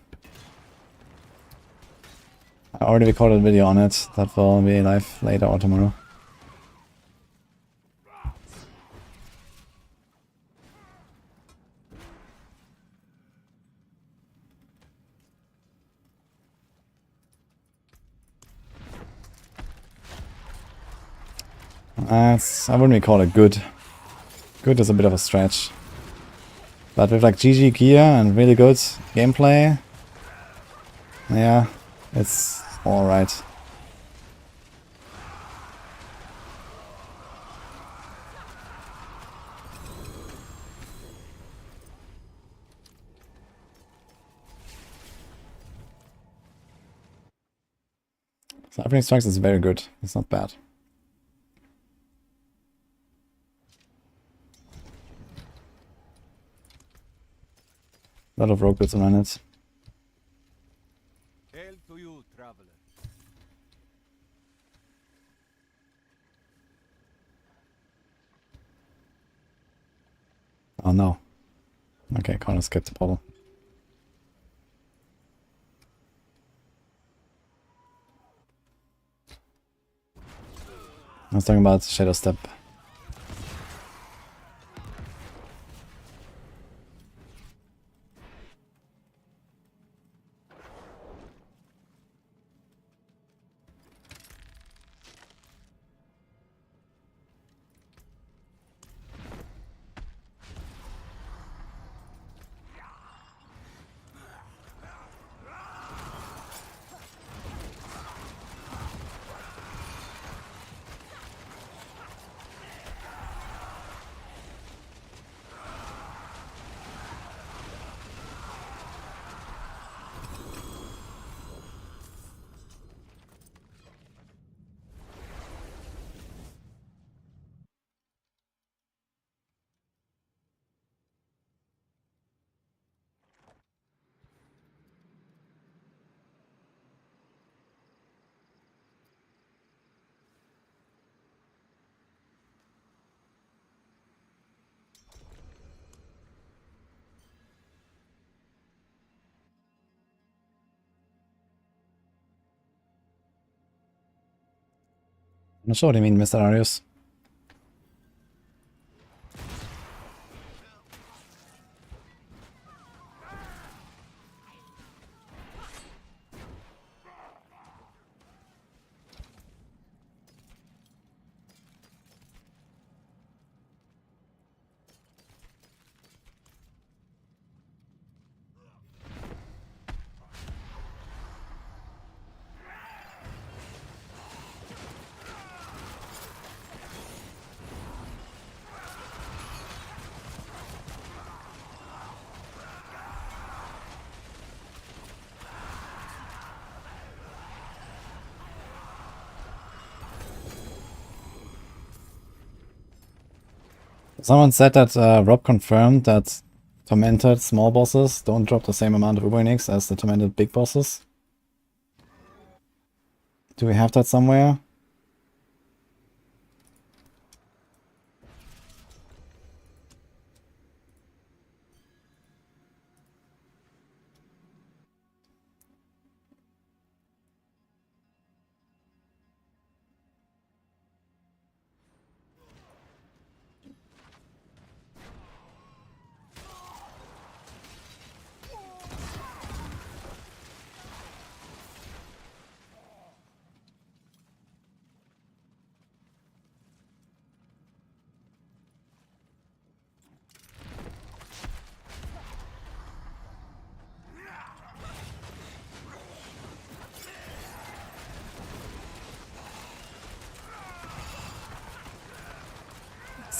[SPEAKER 1] I already recorded a video on it. That will be live later or tomorrow. I wouldn't really call it good. Good is a bit of a stretch. But with like GG gear and really good gameplay, yeah, it's alright. So Opening Strikes is very good. It's not bad. A lot of rogue bits around it.
[SPEAKER 3] Hail to you, traveler.
[SPEAKER 1] Oh no. Okay, kind of skipped the bottle. I was talking about Shadow Step. not sure what you mean, Mr. Arius. Someone said that Rob confirmed that Tormented small bosses don't drop the same amount of Uber-Unix as the Tormented big bosses. Do we have that somewhere?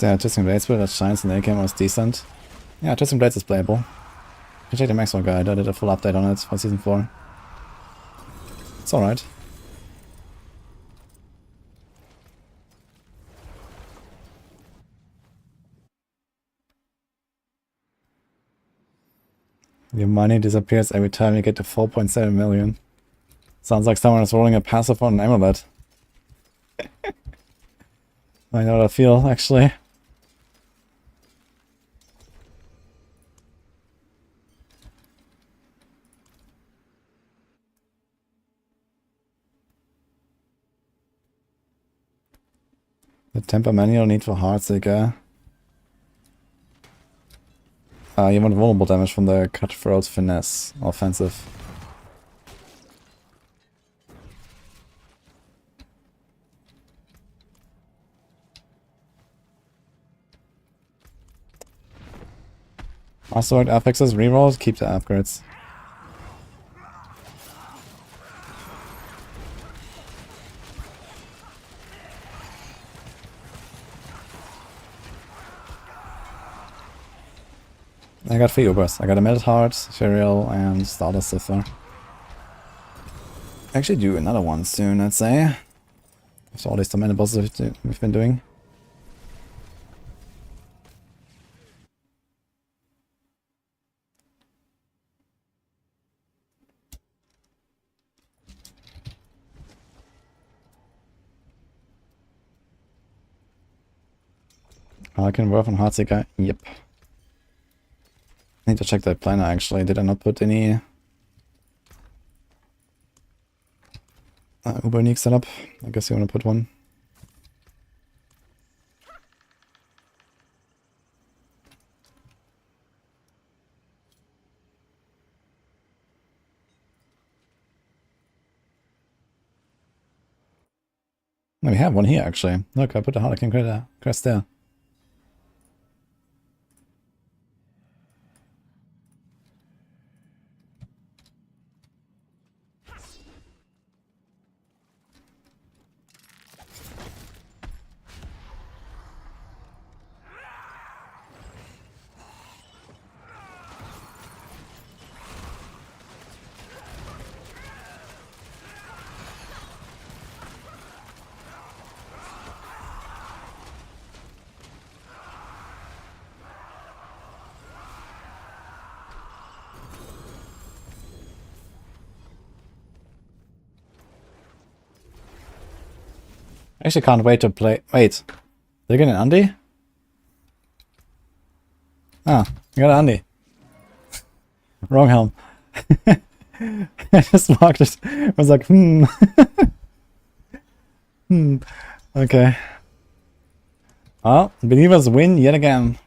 [SPEAKER 1] Yeah, Twisting Blades build that shines in the Endgame was decent. Yeah, Twisting Blades is playable. You can check the Maxwell guide, I did a full update on it for Season 4. It's alright. Your money disappears every time you get to 4.7 million. Sounds like someone is rolling a passive on an amulet. I know what I feel, actually. The temper manual need for Heartseeker. You want vulnerable damage from the Cutthroat Finesse offensive. Masterwork affixes rerolls, keep the upgrades. I got 3 Ubers. I got a Melted Heart, Ferial, and Stardust Zither. Actually do another one soon, I'd say. After all these tormented bosses we've been doing. I can work on Heartseeker. Yep. I need to check that planner actually. Did I not put any Uber-Unique setup? I guess you want to put one. No, we have one here actually. Look, I put a Harlequin crest there. I actually can't wait to play. Wait, they're getting an Andy? Ah, I got an Andy. Wrong helm. I just marked it. I was like, Okay. Well, believers win yet again.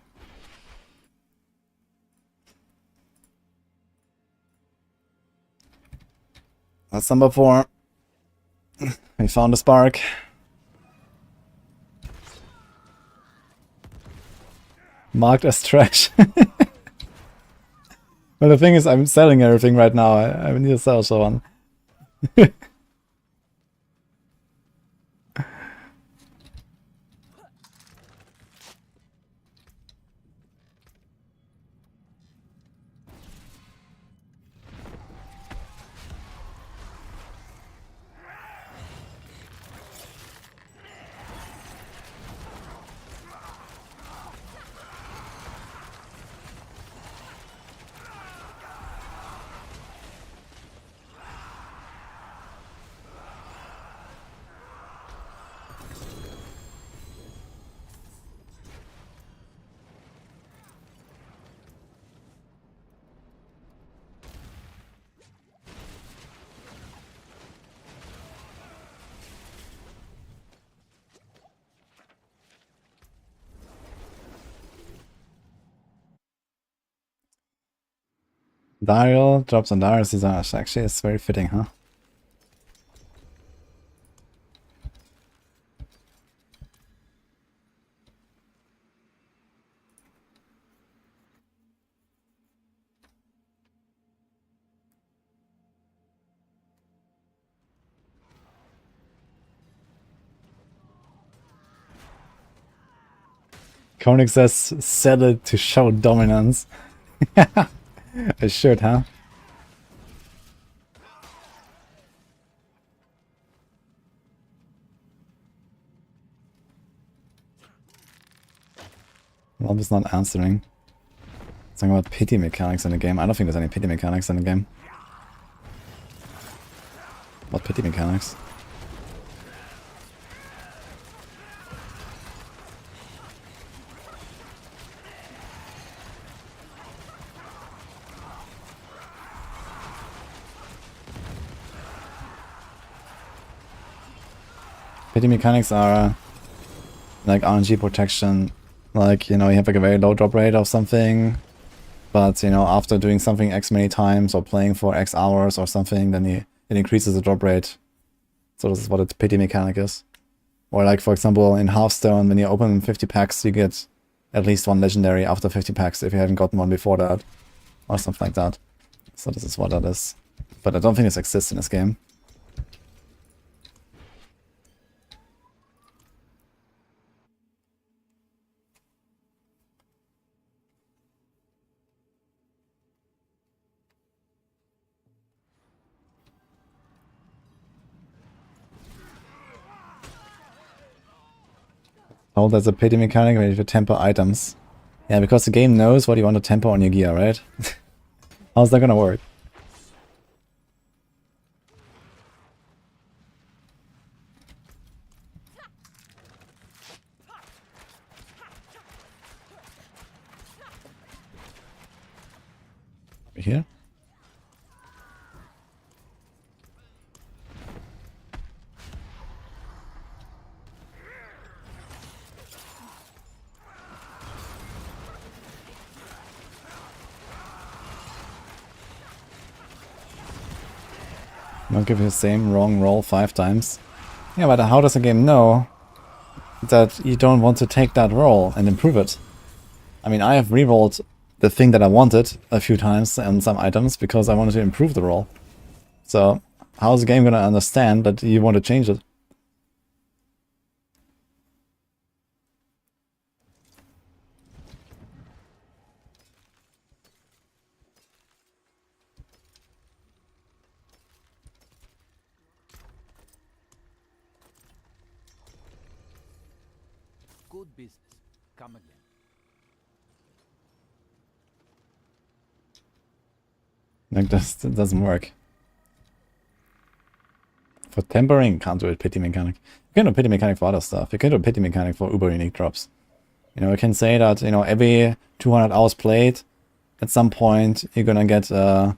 [SPEAKER 1] That's number 4. We found a spark. Marked as trash. Well, the thing is, I'm selling everything right now. I need to sell someone. Dial, drops on Darius is actually it's very fitting, huh? Koenig says, sell it to show dominance. I should, huh? Rob is not answering. Something about pity mechanics in the game. I don't think there's any pity mechanics in the game. What pity mechanics? Pity mechanics are like RNG protection. Like, you know, you have like a very low drop rate of something, but, you know, after doing something X many times or playing for X hours or something, then it increases the drop rate. So this is what its pity mechanic is. Or like, for example, in Hearthstone, when you open 50 packs, you get at least 1 legendary after 50 packs if you haven't gotten one before that. Or something like that. So this is what that is. But I don't think this exists in this game. Oh, there's a pity mechanic where you temper items. Yeah, because the game knows what you want to temper on your gear, right? How's that gonna work? Here? Don't give you the same wrong roll 5 times. Yeah, but how does the game know that you don't want to take that roll and improve it? I mean, I have rerolled the thing that I wanted a few times on some items because I wanted to improve the roll. So, how's the game gonna understand that you want to change it?
[SPEAKER 4] Good business. Come again.
[SPEAKER 1] Like, that doesn't work. For tempering, can't do a pity mechanic. You can do a pity mechanic for other stuff. You can do a pity mechanic for uber unique drops. You know, you can say that, you know, every 200 hours played, at some point, you're gonna get, you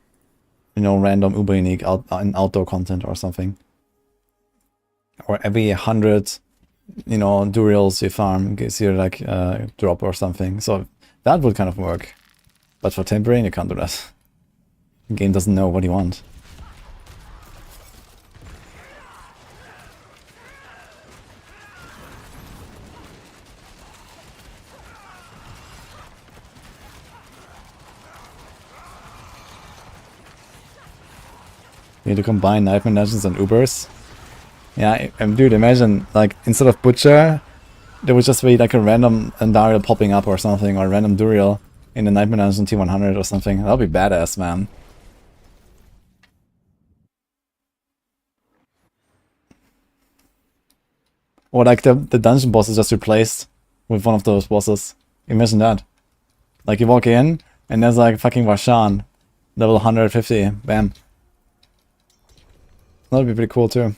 [SPEAKER 1] know, random uber unique outdoor content or something. Or every 100 you know, durials you farm gives you like drop or something. So that would kind of work. But for timbering, you can't do that. The game doesn't know what you want. You need to combine Nightmare Dungeons and Ubers. Yeah, dude, imagine, like, instead of Butcher, there would just be like a random Andariel popping up or something, or a random Duriel in the Nightmare Dungeon T100 or something. That would be badass, man. Or like the dungeon boss is just replaced with one of those bosses. Imagine that. Like you walk in, and there's like fucking Varshan, level 150, bam. That would be pretty cool too.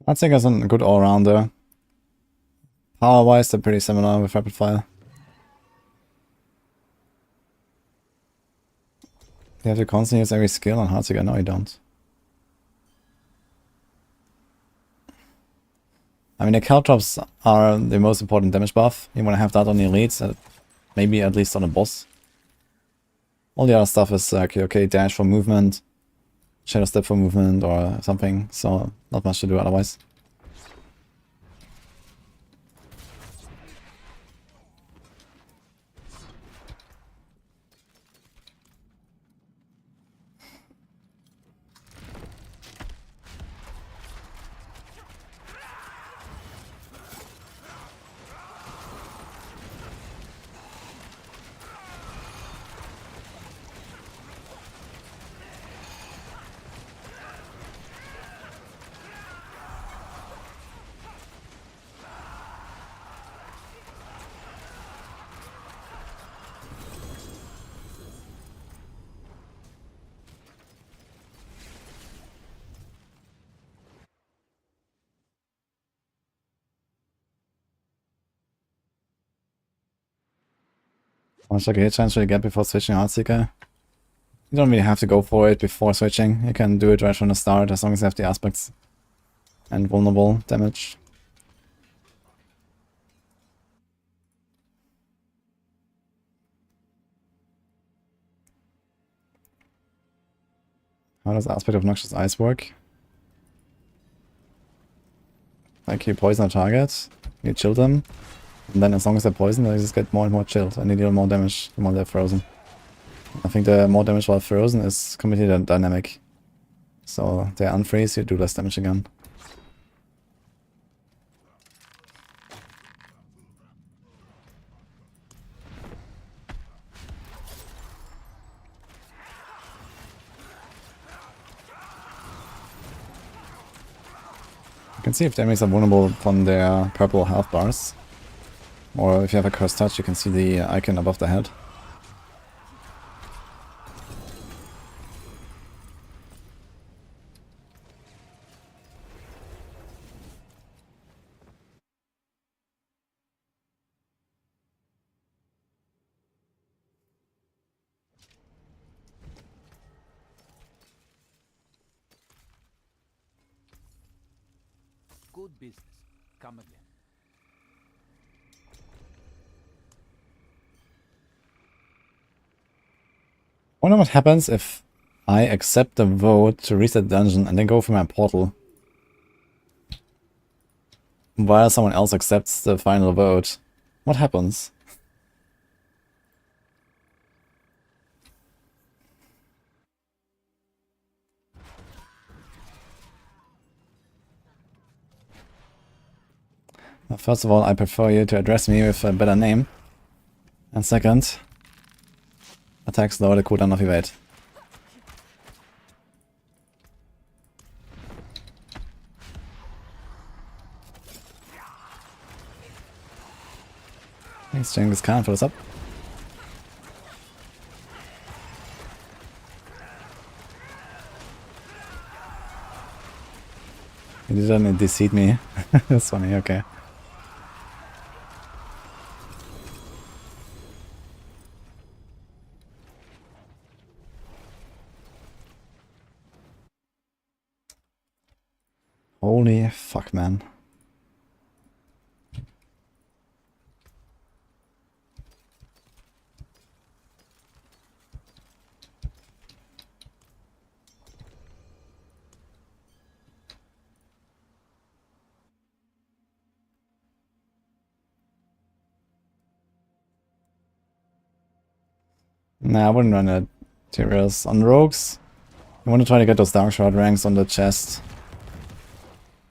[SPEAKER 1] I think it's a good all-rounder. Power-wise, they're pretty similar with Rapid Fire. You have to constantly use every skill on Heartsinger? No, you don't. I mean, the Caltrops are the most important damage buff. You want to have that on the elites, maybe at least on a boss. All the other stuff is like, okay, dash for movement, shadow step for movement or something, so not much to do otherwise. How much like a hit chance should you get before switching Heartseeker? You don't really have to go for it before switching. You can do it right from the start as long as you have the aspects and vulnerable damage. How does Aspect of Noxious Ice work? Like you poison a target, you chill them, and then as long as they're poisoned, they just get more and more chilled and they deal more damage the more they're frozen. I think the more damage while frozen is completely dynamic. So they unfreeze, you do less damage again. You can see if the enemies are vulnerable from their purple health bars. Or if you have a cursed touch, you can see the icon above the head.
[SPEAKER 4] Good business. Come again.
[SPEAKER 1] I wonder what happens if I accept the vote to reset the dungeon and then go through my portal. While someone else accepts the final vote. What happens? First of all, I prefer you to address me with a better name. And second, attacks lower the cooldown of evade. Thanks, Genghis Khan, for this up. He didn't deceive me. That's funny, okay. Holy fuck, man. Nah, I wouldn't run a Tyrius on rogues. I want to try to get those Dark Shroud ranks on the chest.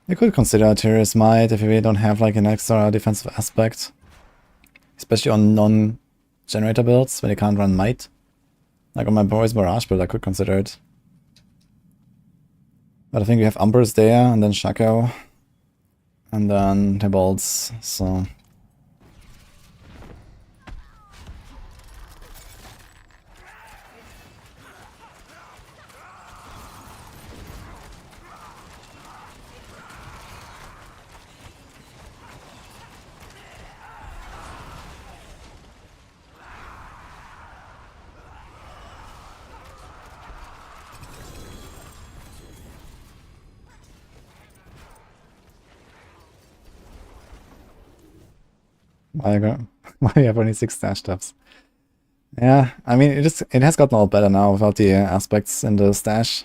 [SPEAKER 1] You could consider a Tyrius Might if you really don't have like an extra defensive aspect. Especially on non-generator builds when you can't run Might. Like on my boys Barrage build I could consider it. But I think we have Umbers there and then Shaco. And then Tibalds, so... Why do you have only 6 stash tabs? Yeah, I mean it has gotten a lot better now without the aspects in the stash.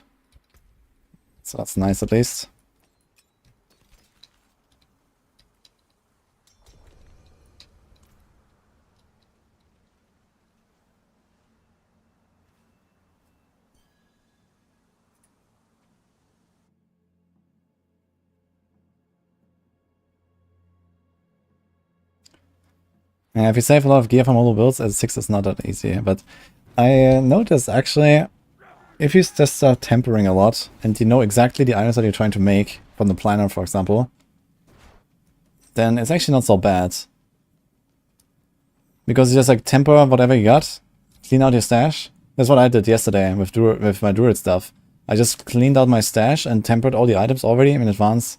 [SPEAKER 1] So that's nice at least. Yeah, if you save a lot of gear from all the builds, at 6 is not that easy, but I noticed actually, if you just start tempering a lot, and you know exactly the items that you're trying to make, from the planner for example, then it's actually not so bad. Because you just like temper whatever you got, clean out your stash. That's what I did yesterday with my Druid stuff. I just cleaned out my stash and tempered all the items already in advance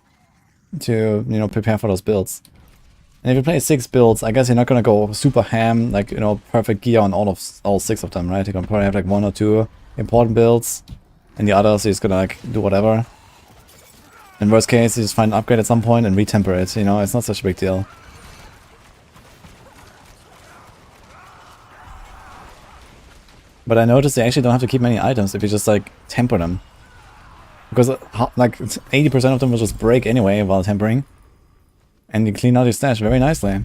[SPEAKER 1] to, you know, prepare for those builds. And if you play 6 builds, I guess you're not gonna go super ham, like, you know, perfect gear on all 6 of them, right? You're gonna probably have like 1 or 2 important builds, and the others you're just gonna like do whatever. In worst case, you just find an upgrade at some point and retemper it, you know, it's not such a big deal. But I noticed you actually don't have to keep many items if you just like temper them. Because like 80% of them will just break anyway while tempering. And you clean out your stash very nicely.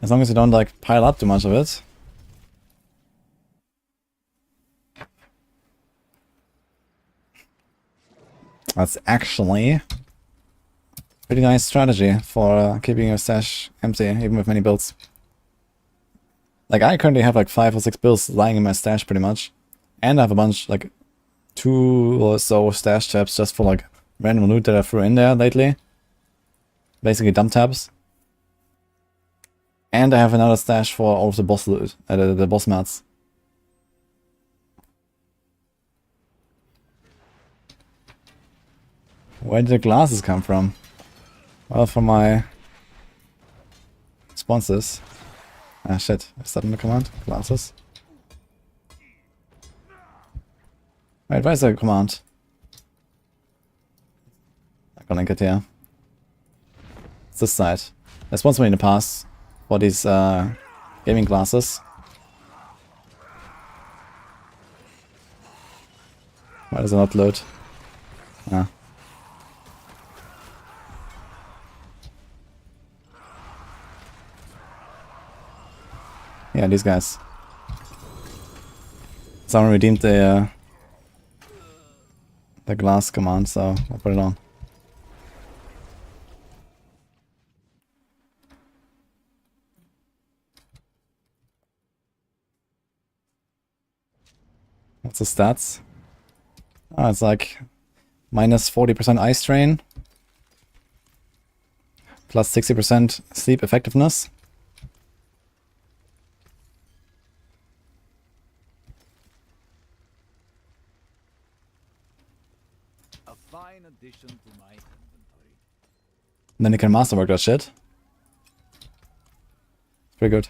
[SPEAKER 1] As long as you don't like pile up too much of it. That's actually a pretty nice strategy for keeping your stash empty, even with many builds. Like I currently have like 5 or 6 builds lying in my stash pretty much. And I have a bunch, like 2 or so stash tabs just for like random loot that I threw in there lately. Basically dump tabs. And I have another stash for all of the boss loot, the boss mats. Where did the glasses come from? Well, from my sponsors. Ah shit, is that in the command? Glasses? Wait, where's the command? I can link it here. It's this side. They sponsored me in the past for these gaming glasses. Why does it not load? Ah. Yeah, these guys. Someone redeemed the glass command, so I'll put it on. What's the stats? Oh, it's like minus 40% eye strain. Plus 60% sleep effectiveness.
[SPEAKER 6] A fine addition to my inventory.
[SPEAKER 1] And then you can masterwork that shit. Pretty good.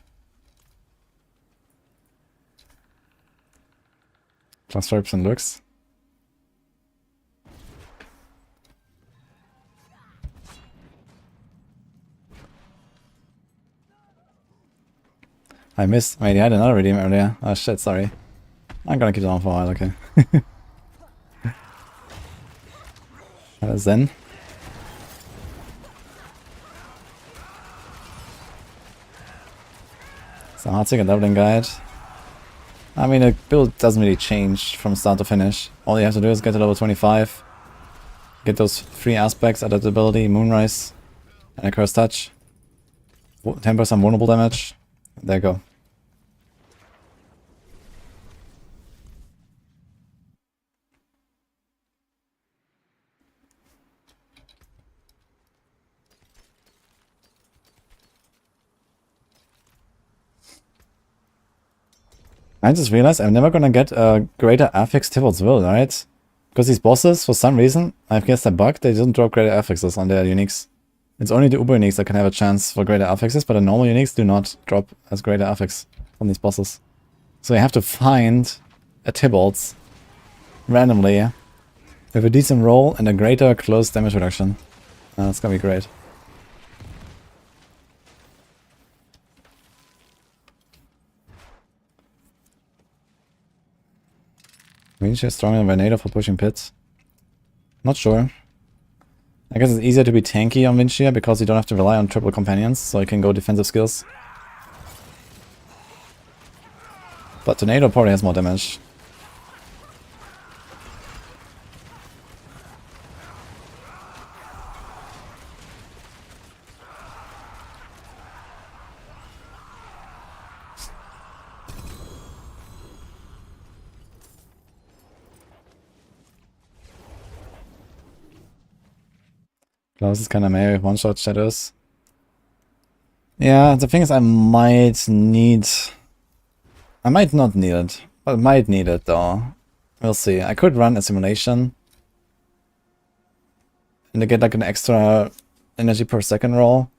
[SPEAKER 1] Plus 30% looks. I missed. Wait, I had another redeem earlier. Oh shit, sorry. I'm gonna keep it on for a while, okay. Zen. So Heartsinger leveling guide. I mean, the build doesn't really change from start to finish. All you have to do is get to level 25. Get those 3 aspects, adaptability, Moonrise, and a Curse Touch. 10% vulnerable damage. There you go. I just realized I'm never gonna get a greater affix Tybalt's Will, right? Because these bosses, for some reason, I guess they're bugged, they didn't drop greater affixes on their uniques. It's only the Uber uniques that can have a chance for greater affixes, but the normal uniques do not drop as greater affix from these bosses. So you have to find a Tybalt's randomly with a decent roll and a greater close damage reduction. That's gonna be great. Winch is stronger than Venado for pushing pits. Not sure. I guess it's easier to be tanky on Vinci because you don't have to rely on triple companions, so you can go defensive skills. But Tornado probably has more damage. Klaus is kinda meh with one-shot shadows. Yeah, the thing is I might not need it, but I might need it though. We'll see. I could run a simulation. And to get like an extra energy per second roll.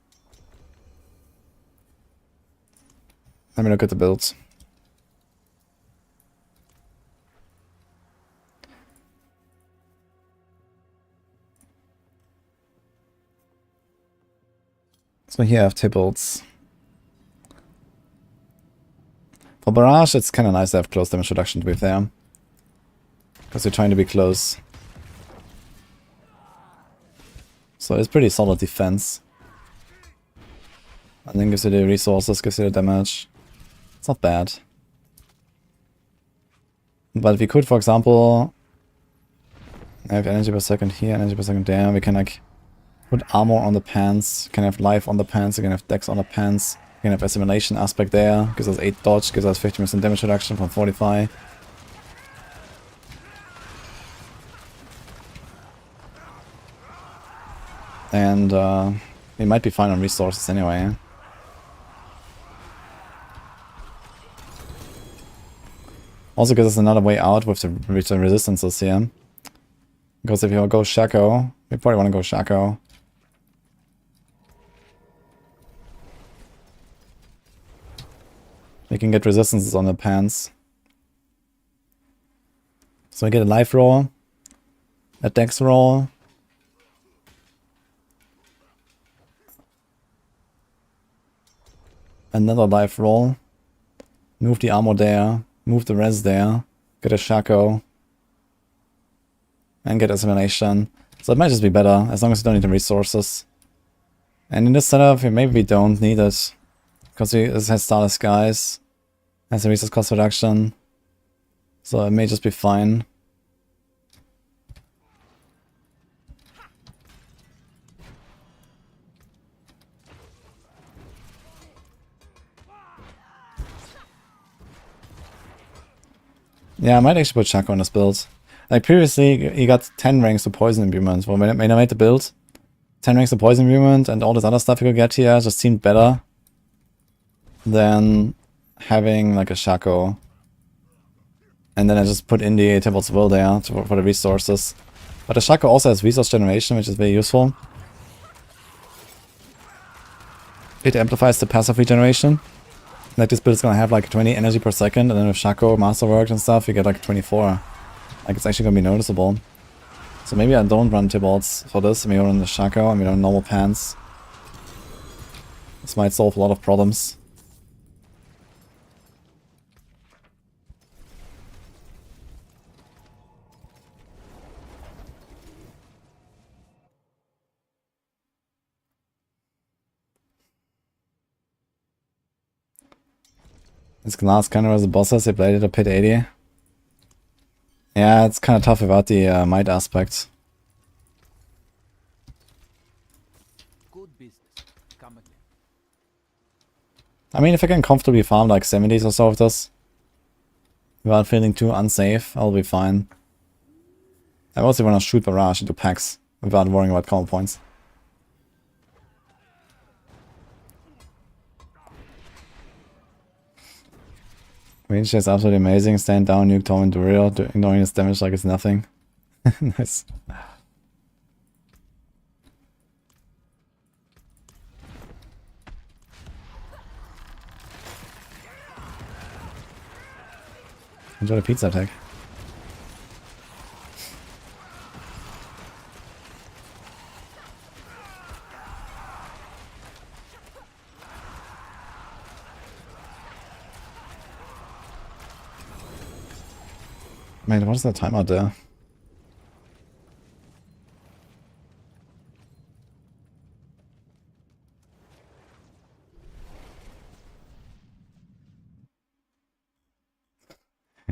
[SPEAKER 1] Let me look at the builds. So here I have Tybalt's. For Barrage, it's kind of nice to have close damage reduction, to be fair. Because you're trying to be close. So it's pretty solid defense. And then gives you the resources, gives you the damage. It's not bad. But if we could, for example, have energy per second here, energy per second there, we can like put armor on the pants, you can have life on the pants, you can have dex on the pants, you can have assimilation aspect there, gives us 8 dodge, gives us 50% damage reduction from 45. And we might be fine on resources anyway. Also gives us another way out with the resistances here. Because if you go Shaco, we probably want to go Shaco. We can get resistances on the pants. So I get a life roll, a dex roll, another life roll, move the armor there, move the res there, get a Shaco, and get assimilation. So it might just be better, as long as you don't need the resources. And in this setup, maybe we don't need it, because it has Starless Skies, has a resource cost reduction, so it may just be fine. Yeah, I might actually put Shaco in this build. Like previously, he got 10 ranks to poison imbuement. Well, when I made the build, 10 ranks to poison imbuement and all this other stuff you could get here just seemed better than having like a Shaco. And then I just put in the Temple's Will there for the resources. But the Shaco also has resource generation, which is very useful. It amplifies the passive regeneration. Like this build is gonna have like 20 energy per second, and then with Shaco, masterwork and stuff, you get like 24. Like it's actually gonna be noticeable. So maybe I don't run Tibalts for this, maybe I run the Shaco, and we run normal pants. This might solve a lot of problems. This glass kind of as the bosses, they played it at pit 80. Yeah, it's kind of tough without the might aspect.
[SPEAKER 4] Good business. Come again.
[SPEAKER 1] I mean, if I can comfortably farm like 70s or so of this, without feeling too unsafe, I'll be fine. I also want to shoot Barrage into packs without worrying about combo points. Range is absolutely amazing. Stand down, nuke Tormented real, ignoring his damage like it's nothing. Nice. Enjoy the pizza attack. Man, what is that timeout there?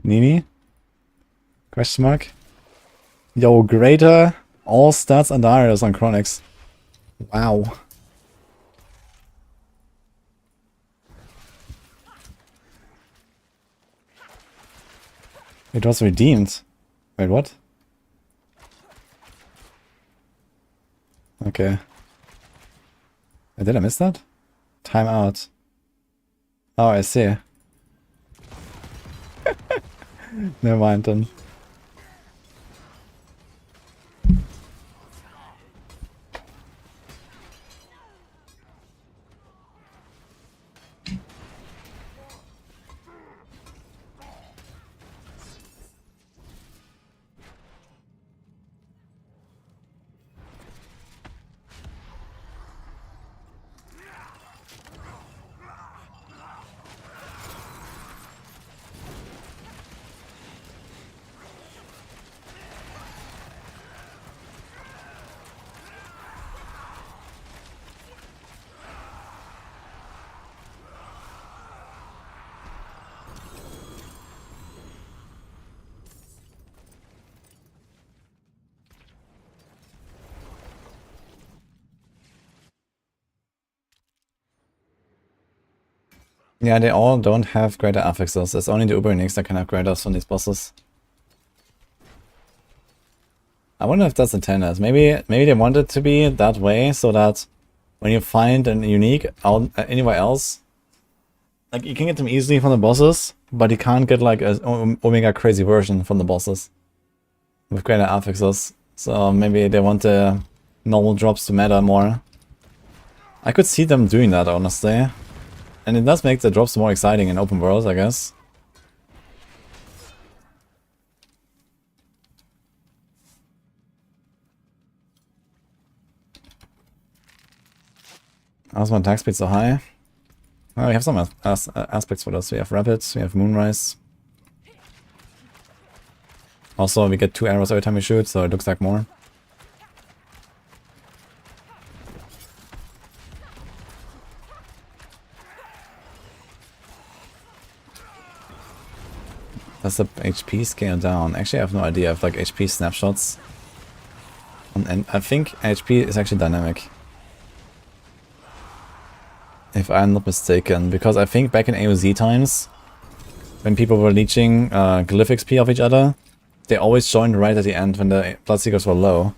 [SPEAKER 1] Nini? Question mark? Yo, greater all stats and areas on Chronics. Wow. It was redeemed. Wait, what? Okay. Did I miss that? Timeout. Oh, I see. Never mind then. Yeah, they all don't have greater affixes. It's only the Uber Nix that can have greaters from these bosses. I wonder if that's intended. Maybe they want it to be that way so that when you find a unique out anywhere else, like you can get them easily from the bosses, but you can't get like a Omega crazy version from the bosses with greater affixes. So maybe they want the normal drops to matter more. I could see them doing that, honestly. And it does make the drops more exciting in open world, I guess. How's my attack speed so high? Well, we have some aspects for this. We have Rapid, we have Moonrise. Also, we get 2 arrows every time we shoot, so it looks like more. Does the HP scale down? Actually, I have no idea if like HP snapshots. And I think HP is actually dynamic. If I'm not mistaken, because I think back in AOZ times, when people were leeching glyph XP of each other, they always joined right at the end when the Bloodseekers were low.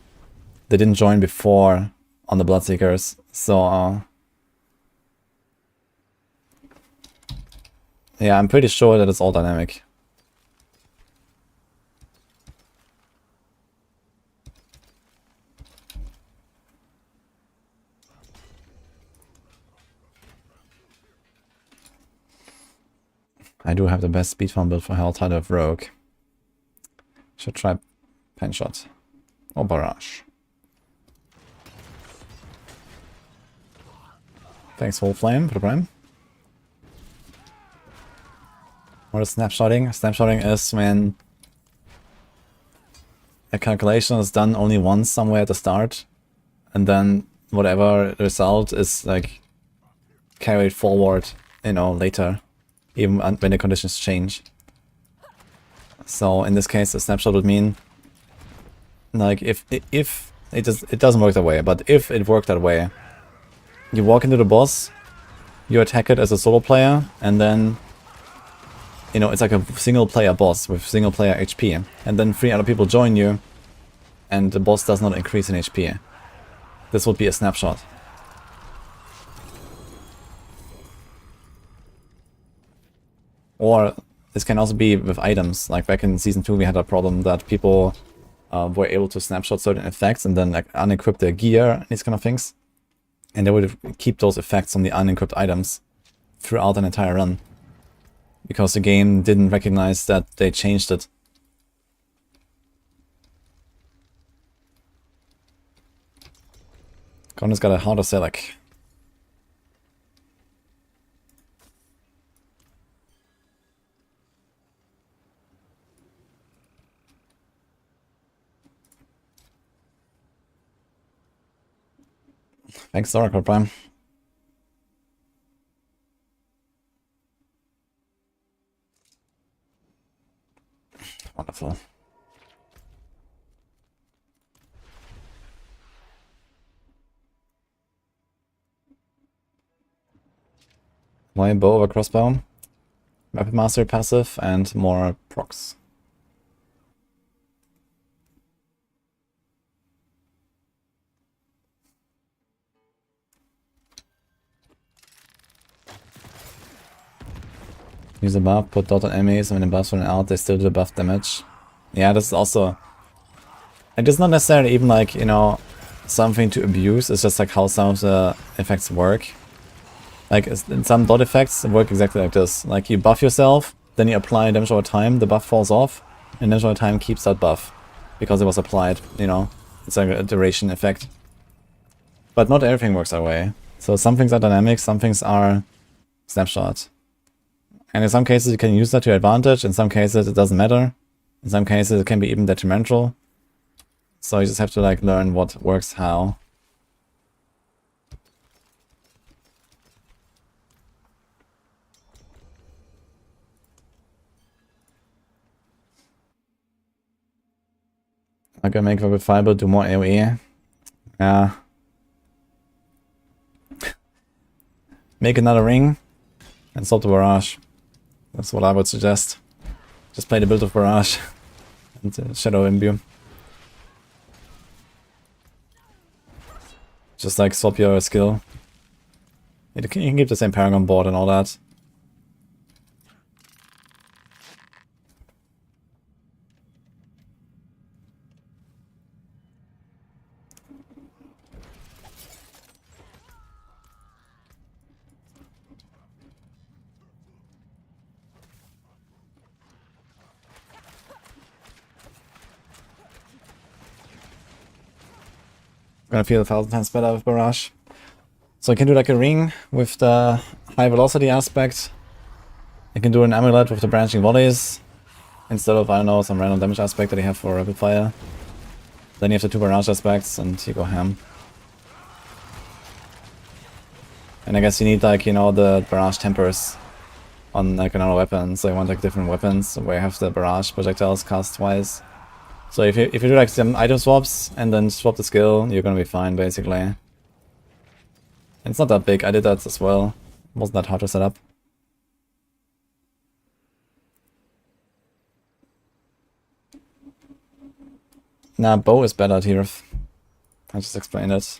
[SPEAKER 1] They didn't join before on the Bloodseekers, so yeah, I'm pretty sure that it's all dynamic. I do have the best speed farm build for Helltide of Rogue. Should try Pen Shot or Barrage. Thanks, Whole Flame, for the prime. What is snapshotting? Snapshotting is when a calculation is done only once somewhere at the start, and then whatever result is like carried forward, you know, later, even when the conditions change. So in this case, a snapshot would mean, like, if it doesn't work that way, but if it worked that way, you walk into the boss, you attack it as a solo player, and then, you know, it's like a single player boss with single player HP, and then 3 other people join you, and the boss does not increase in HP. This would be a snapshot. Or this can also be with items. Like back in Season 2 we had a problem that people were able to snapshot certain effects and then like unequip their gear and these kind of things. And they would keep those effects on the unequipped items throughout an entire run. Because the game didn't recognize that they changed it. Connor's got a harder Select. Thanks, Oracle Prime. Wonderful. Why bow over crossbow? Weapon mastery passive and more procs. Use a buff, put dot on enemies, and when the buffs run out, they still do the buff damage. Yeah, this is also... It is not necessarily even like, you know, something to abuse, it's just like how some of the effects work. Like, in some dot effects work exactly like this. Like, you buff yourself, then you apply damage over time, the buff falls off, and damage over time keeps that buff. Because it was applied, you know. It's like a duration effect. But not everything works that way. So some things are dynamic, some things are snapshot. And in some cases you can use that to your advantage, in some cases it doesn't matter. In some cases it can be even detrimental. So you just have to like learn what works how. I can make Rapid Fiber do more AoE. Yeah. Make another ring and stop the barrage. That's what I would suggest. Just play the build of barrage and shadow imbue. Just like swap your skill. You can keep the same Paragon board and all that. Gonna feel 1,000 times better with Barrage. So I can do like a ring with the high velocity aspect. I can do an amulet with the branching volleys. Instead of, I don't know, some random damage aspect that you have for rapid fire. Then you have the 2 barrage aspects and you go ham. And I guess you need like, you know, the barrage tempers on like another weapon. So you want like different weapons where you have the barrage projectiles cast twice. So if you do like some item swaps and then swap the skill, you're gonna be fine basically. And it's not that big, I did that as well. It wasn't that hard to set up. Nah, bow is better here. I just explained it.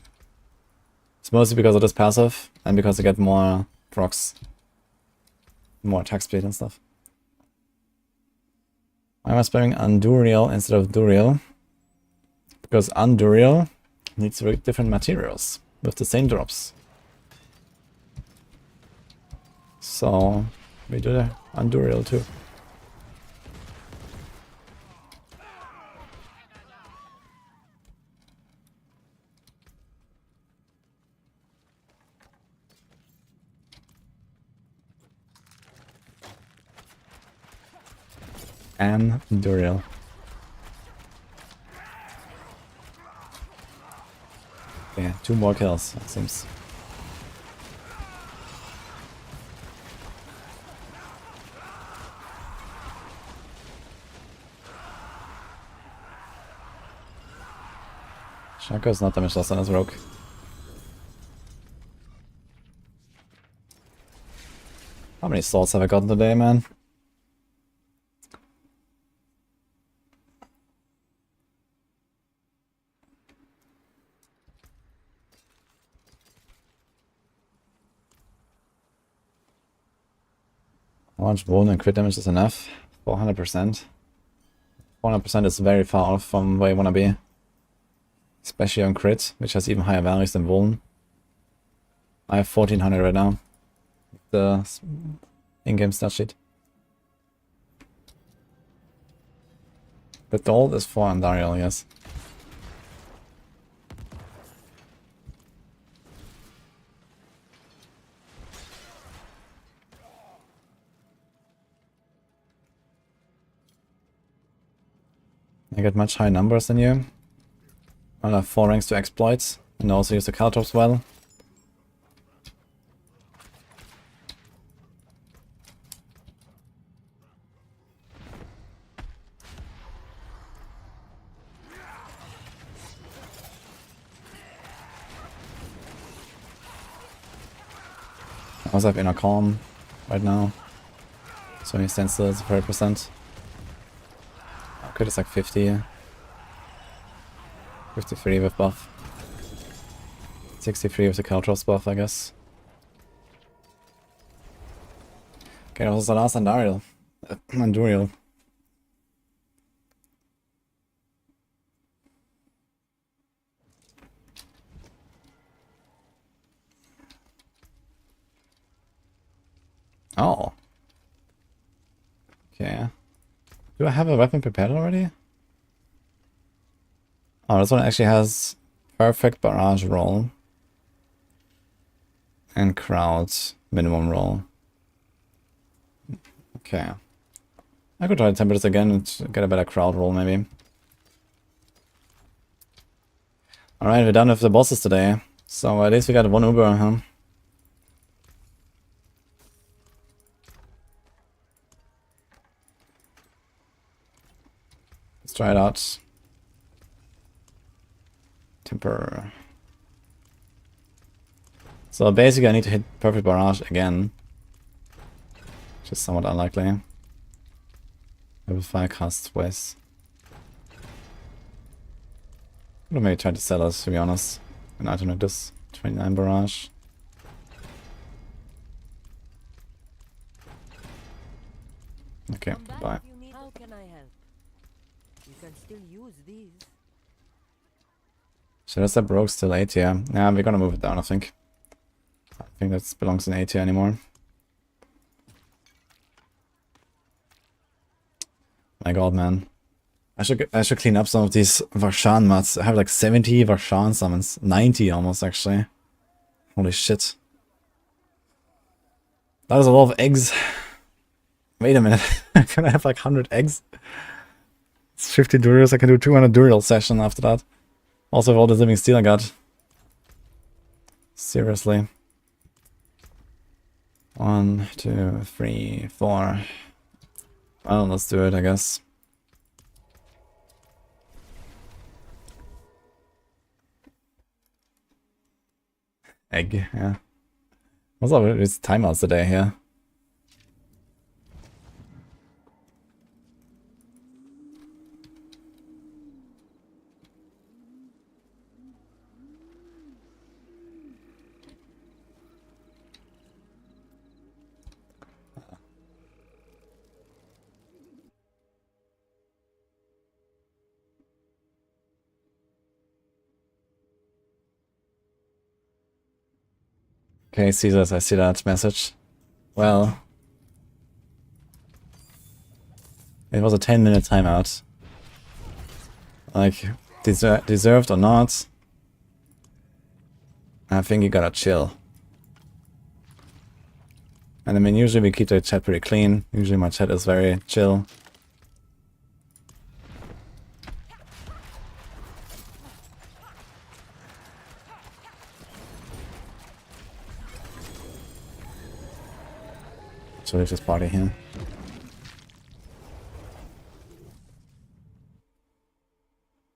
[SPEAKER 1] It's mostly because of this passive and because I get more procs. More attack speed and stuff. Why am I spamming Unduriel instead of Duriel? Because Unduriel needs different materials with the same drops. So we do the Unduriel too. And Duriel. Yeah, 2 more kills, it seems. Shaco is not damage loss on his rogue. How many swords have I gotten today, man? Launch wound and crit damage is enough. 400%. 400% is very far off from where you wanna be. Especially on crit, which has even higher values than Vuln. I have 1400 right now. The in-game stat sheet. But the ult is for Andariel, yes. I get much higher numbers than you. I'll have 4 ranks to exploit, and also use the Caltrops well. I also have Inner Calm right now, so he stands still at 30%. Crit is like 50. 53 with buff. 63 with the Caltrops buff, I guess. Okay, that was the last Andariel. Anduriel. Oh. Okay. Do I have a weapon prepared already? Oh, this one actually has perfect barrage roll. And crowd minimum roll. Okay. I could try to temper this again and get a better crowd roll maybe. Alright, we're done with the bosses today. So at least we got 1 Uber, huh? Let's try it out. Temper. So basically I need to hit perfect barrage again. Which is somewhat unlikely. Level 5 cast twice. I would maybe try to sell us, to be honest. An item like this. 29 barrage. Okay, bye.
[SPEAKER 5] How can I help? You can still use these.
[SPEAKER 1] Should I set Rogue still 8 tier? Yeah, we're gonna move it down, I think. I think that belongs in 8 tier anymore. My god, man. I should clean up some of these Varshan mods. I have like 70 Varshan summons. 90 almost, actually. Holy shit. That is a lot of eggs. Wait a minute. Can I have like 100 eggs? It's 50 Duriels. I can do 200 Duriel session after that. Also, with all the living steel I got. Seriously. 1, 2, 3, 4. Well, let's do it, I guess. Egg, yeah. What's up with these timeouts today here? Okay, Caesars, I see that message. Well, it was a 10-minute timeout. Like, deserved or not, I think you gotta chill. And I mean, usually we keep the chat pretty clean. Usually my chat is very chill. So leave this party here.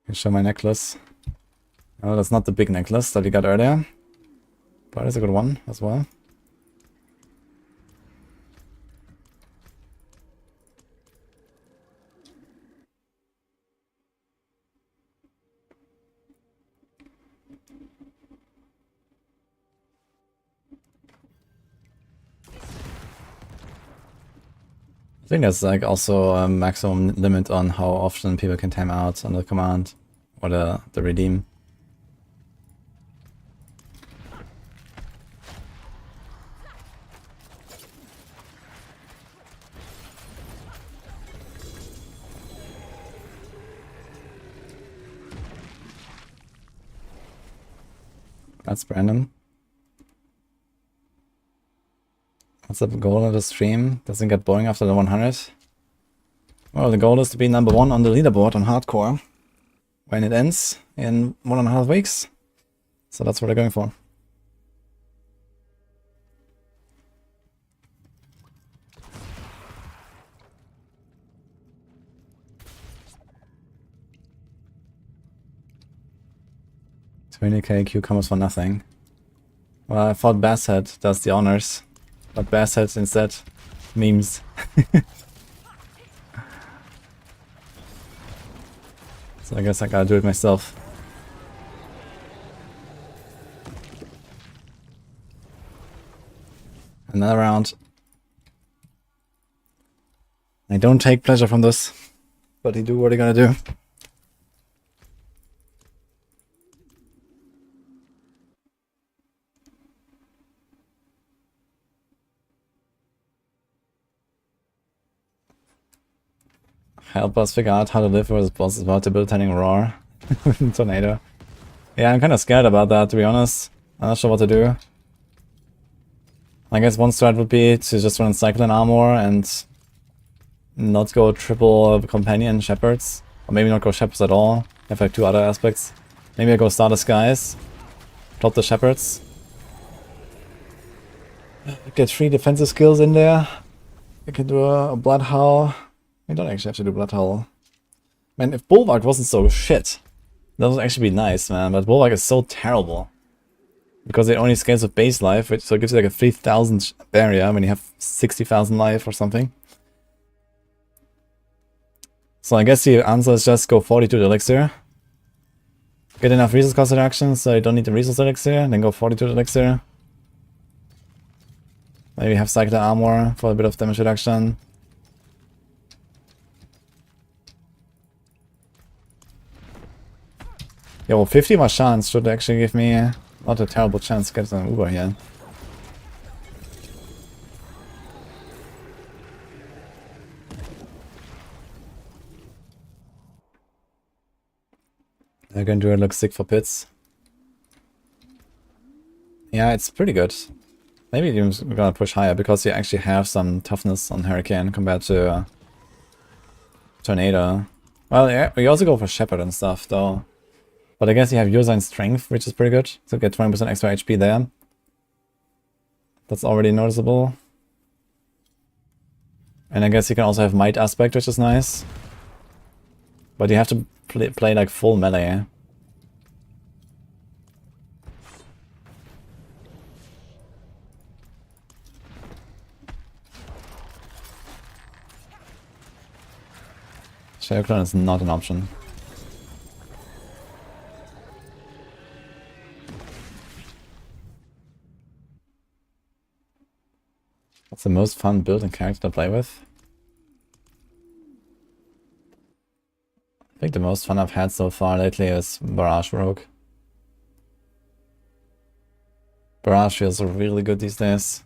[SPEAKER 1] Can show my necklace. Oh, that's not the big necklace that we got earlier. But it's a good one as well. I think there's like also a maximum limit on how often people can time out on the command or the redeem. That's Brandon. What's the goal of the stream? Doesn't get boring after the 100? Well, the goal is to be number 1 on the leaderboard on hardcore when it ends in 1.5 weeks. So that's what we're going for. $20k cucumbers for nothing. Well, I thought Basshead does the honors, but Basshead instead memes. So I guess I gotta do it myself. Another round. I don't take pleasure from this, but you do what you're gonna do. Help us figure out how to live with bosses about debilitating roar with tornado. Yeah, I'm kind of scared about that, to be honest. I'm not sure what to do. I guess one strat would be to just run cycling armor and not go triple companion shepherds. Or maybe not go shepherds at all. Have like 2 other aspects. Maybe I go Star Disguise. Drop the shepherds. Get 3 defensive skills in there. I can do a Blood Howl. I don't actually have to do Blood Howl. Man, if Bulwark wasn't so shit, that would actually be nice, man. But Bulwark is so terrible. Because it only scales with base life, which so it gives you like a 3000 barrier when you have 60,000 life or something. So I guess the answer is just go 42 elixir. Get enough resource cost reduction so you don't need the resource elixir, then go 42 elixir. Maybe have cycler armor for a bit of damage reduction. Yo, 50 more chance should actually give me not a terrible chance to get an Uber here. They're gonna do it look sick for pits. Yeah, it's pretty good. Maybe you're gonna push higher because you actually have some toughness on Hurricane compared to Tornado. Well, yeah, we also go for Shepherd and stuff though. But I guess you have user and strength, which is pretty good. So get 20% extra HP there. That's already noticeable. And I guess you can also have might aspect, which is nice. But you have to play like full melee. Shadowclone is not an option. What's the most fun build and character to play with? I think the most fun I've had so far lately is Druid Rogue. Barrage feels really good these days.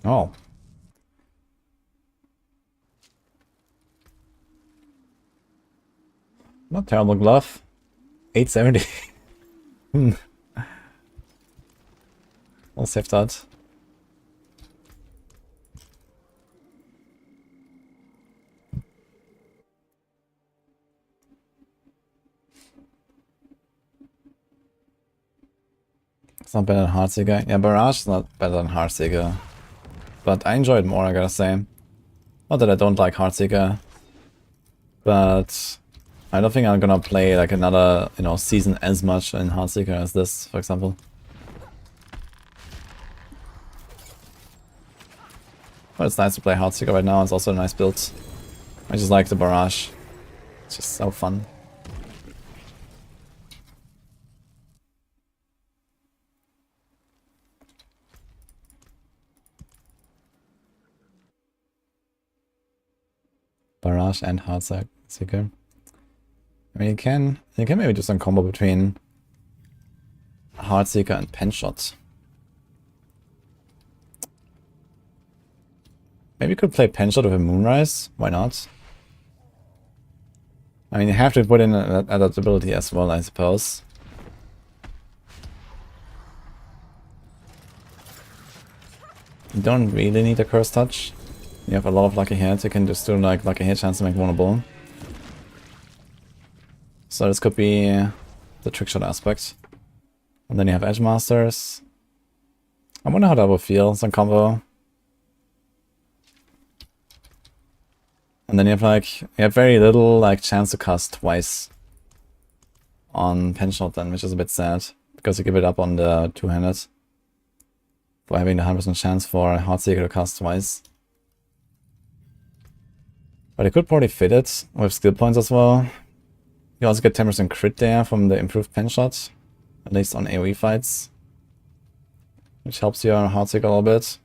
[SPEAKER 1] Oh. Not terrible glove. 870. I'll save that. It's not better than Heartseeker. Yeah, Barrage is not better than Heartseeker. But I enjoy it more, I gotta say. Not that I don't like Heartseeker. But I don't think I'm gonna play like another, you know, season as much in Heartseeker as this, for example. But it's nice to play Heartseeker right now. It's also a nice build. I just like the Barrage. It's just so fun. Barrage and Heartseeker. I mean, you can maybe do some combo between Heartseeker and Penshot. Maybe you could play Penshot with a Moonrise. Why not? I mean, you have to put in adaptability as well, I suppose. You don't really need a Curse Touch. You have a lot of lucky hits. You can just do like lucky hit chance to make vulnerable. So this could be the trickshot aspect. And then you have Edge Masters. I wonder how that will feel, some combo. And then you have very little like chance to cast twice on Penshot then, which is a bit sad. Because you give it up on the two-handed. For having the 100% chance for Heartseeker to cast twice. But I could probably fit it with skill points as well. You also get 10% crit there from the improved Penshot. At least on AoE fights. Which helps your Heartseeker a little bit.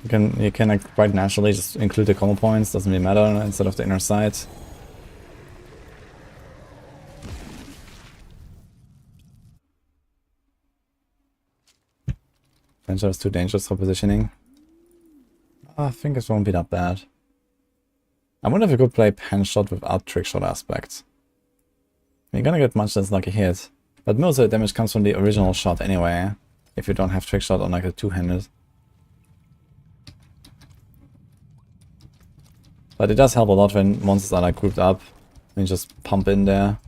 [SPEAKER 1] You can like, quite naturally just include the combo points, doesn't really matter, instead of the inner sight. Penshot is too dangerous for positioning. I think this won't be that bad. I wonder if you could play Penshot without trickshot aspect. You're gonna get much less lucky hit. But most of the damage comes from the original shot anyway, if you don't have trickshot on like a two-handed. But it does help a lot when monsters are like grouped up. And you just pump in there.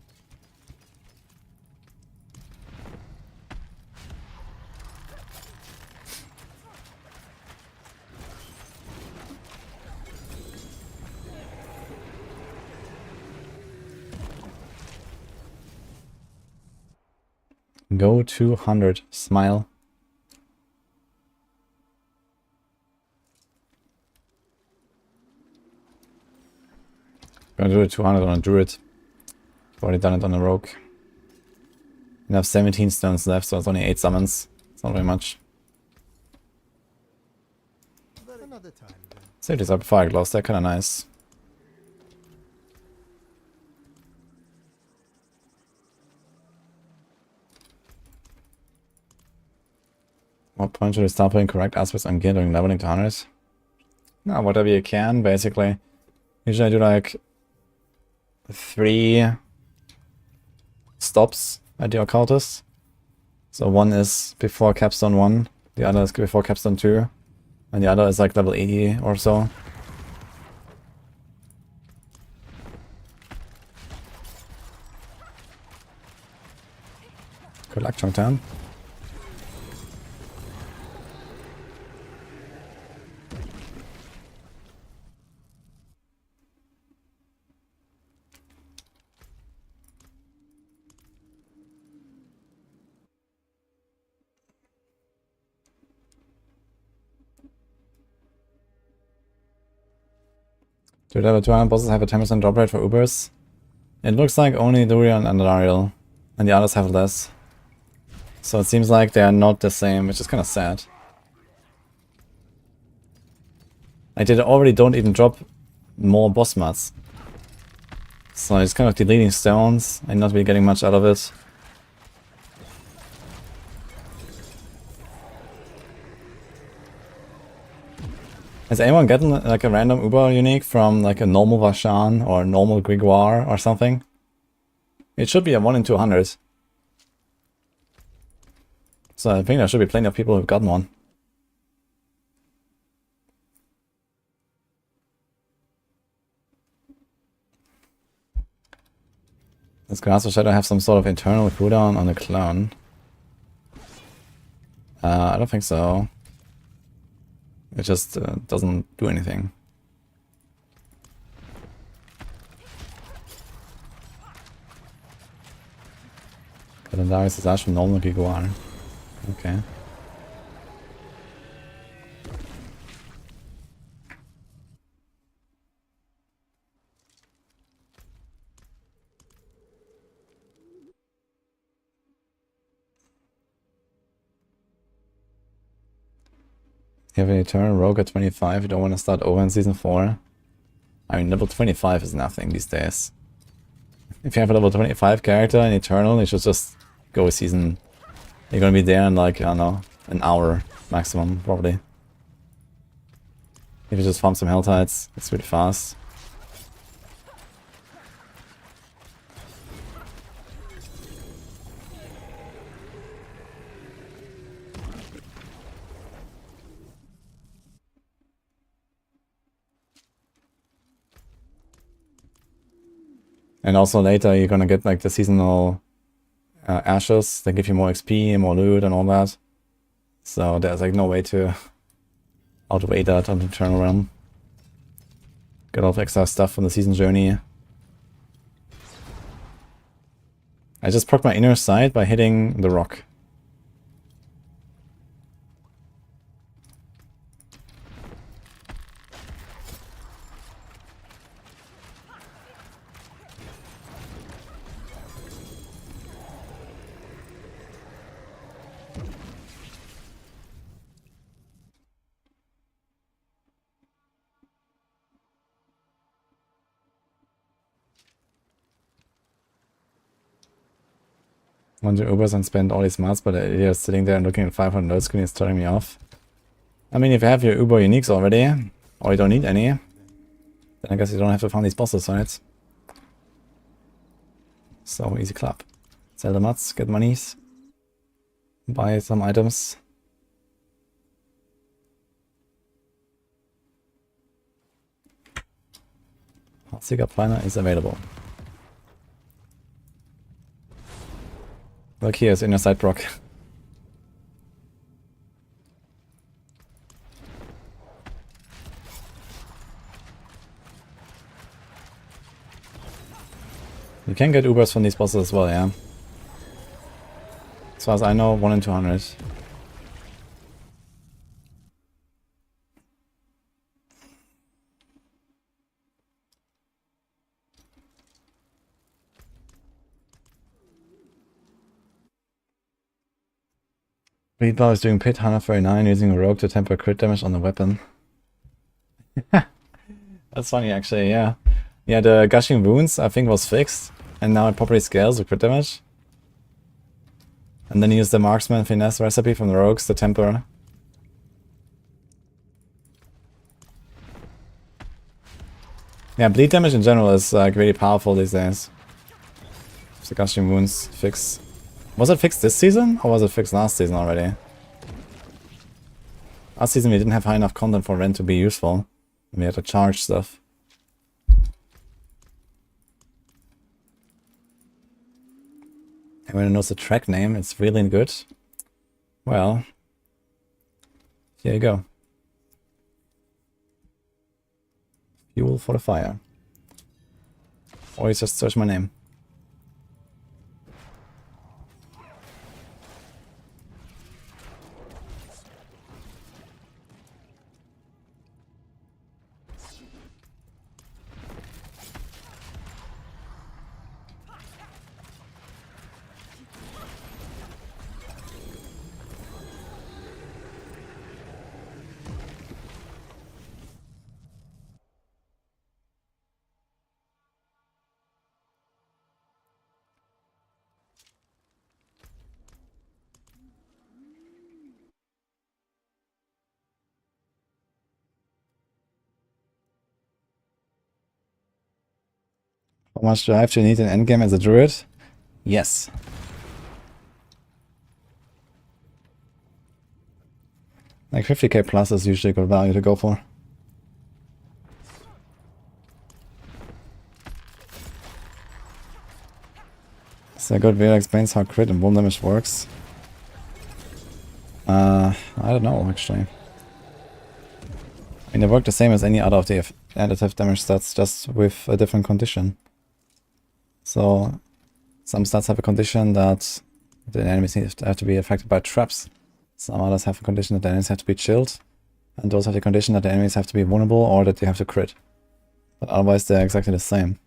[SPEAKER 1] Go 200, smile. Gonna do it 200 on a Druid. Already done it on a Rogue. You have 17 stones left, so it's only 8 summons. It's not very much.
[SPEAKER 3] Another time, then.
[SPEAKER 1] Save these up before I gloss, they're kinda nice. What point should I start putting correct aspects on gear during leveling to 100? No, whatever you can, basically. Usually I do like 3 stops at the occultist. So one is before capstone 1, the other is before capstone 2, and the other is like level 80 or so. Good luck, Chongtan. Do level 200 bosses have a 10% drop rate for Ubers? It looks like only Durian and Ariel, and the others have less. So it seems like they are not the same, which is kind of sad. Like they already don't even drop more boss mats. So it's kind of deleting stones and not really getting much out of it. Has anyone gotten like a random Uber unique from like a normal Vashan or a normal Grégoire or something? It should be a 1 in 200. So I think there should be plenty of people who've gotten one. Does Grass or Shadow have some sort of internal cooldown on the clone? I don't think so. It just doesn't do anything. Kalendarius is actually normal Giguar. Okay. You have an Eternal Rogue at 25, you don't want to start over in Season 4. I mean, level 25 is nothing these days. If you have a level 25 character in Eternal, you should just go Season... You're gonna be there in like, I don't know, an hour maximum, probably. If you just farm some Helltides, it's really fast. And also later you're gonna get like the seasonal ashes that give you more XP, more loot and all that. So there's like no way to outweigh that on the Eternal Realm. Get all the extra stuff from the season journey. I just proc my inner sight by hitting the rock. Want to Ubers and spend all these mats, but the idiot is sitting there and looking at 500 load screen is turning me off. I mean, if you have your Uber uniques already, or you don't need any, then I guess you don't have to farm these bosses, right? So easy clap. Sell the mats, get monies, buy some items. Heartseeker Planner is available. Look, here's inner sight proc. You can get Ubers from these bosses as well, yeah. As far as I know, 1 in 200. Readball is doing pit 139 using a rogue to temper crit damage on the weapon. That's funny actually, yeah. Yeah, the gushing wounds I think was fixed, and now it properly scales the crit damage. And then use the marksman finesse recipe from the rogues to temper. Yeah, bleed damage in general is like really powerful these days. The gushing wounds fix. Was it fixed this season, or was it fixed last season already? Last season we didn't have high enough content for Ren to be useful. We had to charge stuff. Everyone knows the track name, it's really good. Well, here you go. Fuel for the fire. Or you just search my name. How much drive do you need in endgame as a druid? Yes. Like 50k plus is usually a good value to go for. So a good video explains how crit and wound damage works. I don't know actually. I mean, they work the same as any other of the additive damage stats, just with a different condition. So some stats have a condition that the enemies have to be affected by traps. Some others have a condition that the enemies have to be chilled. And those have the condition that the enemies have to be vulnerable or that they have to crit. But otherwise they're exactly the same.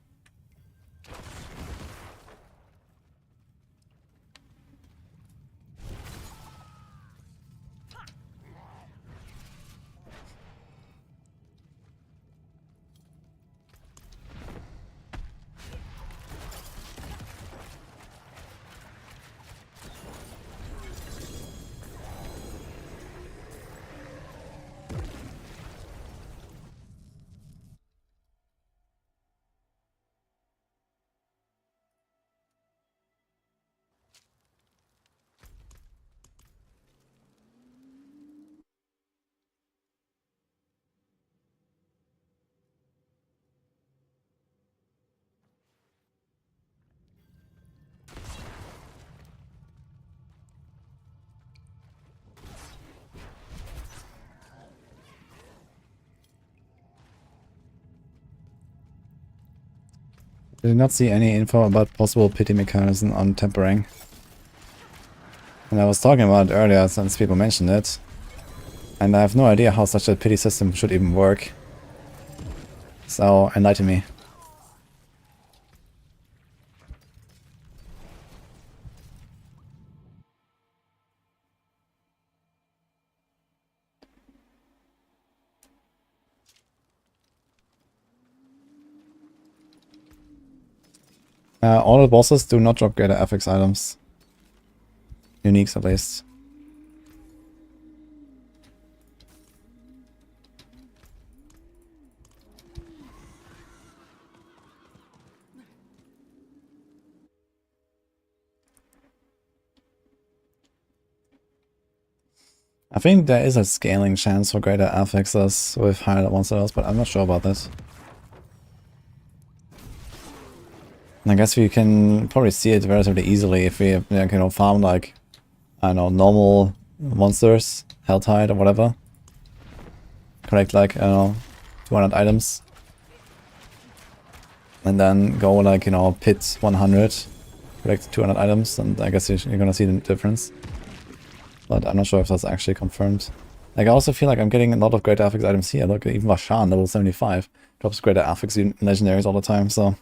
[SPEAKER 1] I did not see any info about possible pity mechanism on tempering. And I was talking about it earlier since people mentioned it. And I have no idea how such a pity system should even work. So enlighten me. All the bosses do not drop greater affix items. Uniques at least. I think there is a scaling chance for greater affixes with higher monsters, but I'm not sure about that. I guess we can probably see it relatively easily if we farm like, I don't know, normal monsters, Helltide or whatever. Collect like, I don't know, 200 items. And then go like, pit 100, collect 200 items, and I guess you're gonna see the difference. But I'm not sure if that's actually confirmed. Like I also feel like I'm getting a lot of greater affix items here. Look, even Vashan, level 75, drops greater affix legendaries all the time, so...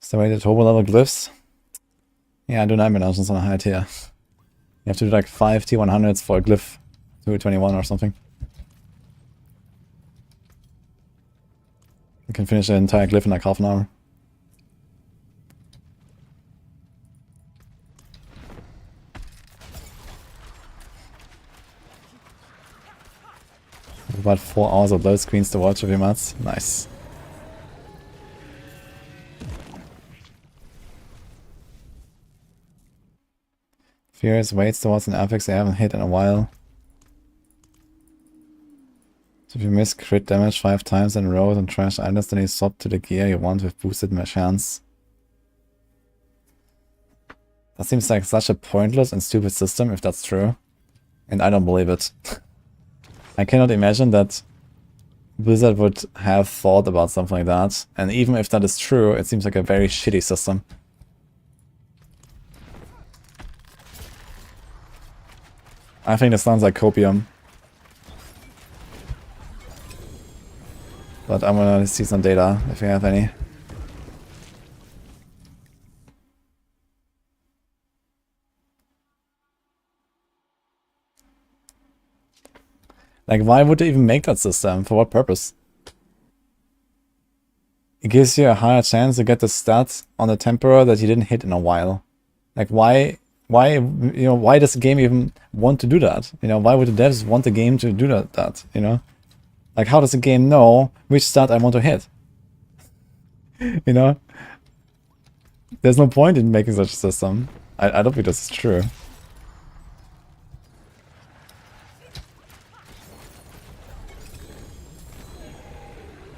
[SPEAKER 1] Is there a way to turbo level glyphs? Yeah, I do Nightmare Dungeons on a high tier. You have to do like 5 T100s for a glyph 221 or something. You can finish the entire glyph in like half an hour. About 4 hours of load screens to watch every month. Nice. Furious waits towards an affix they haven't hit in a while. So if you miss crit damage 5 times in a row and trash items, then you swap to the gear you want with boosted chance. That seems like such a pointless and stupid system if that's true. And I don't believe it. I cannot imagine that Blizzard would have thought about something like that. And even if that is true, it seems like a very shitty system. I think this sounds like copium. But I'm gonna see some data, if you have any. Like, why would they even make that system? For what purpose? It gives you a higher chance to get the stat on the Temporer that you didn't hit in a while. Like, why Why, you know, why does the game even want to do that? You know, why would the devs want the game to do that, you know? Like, how does the game know which stat I want to hit? You know? There's no point in making such a system. I don't think this is true.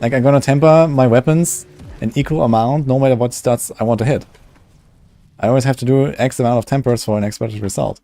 [SPEAKER 1] Like, I'm gonna temper my weapons an equal amount no matter what stats I want to hit. I always have to do X amount of tempers for an expected result.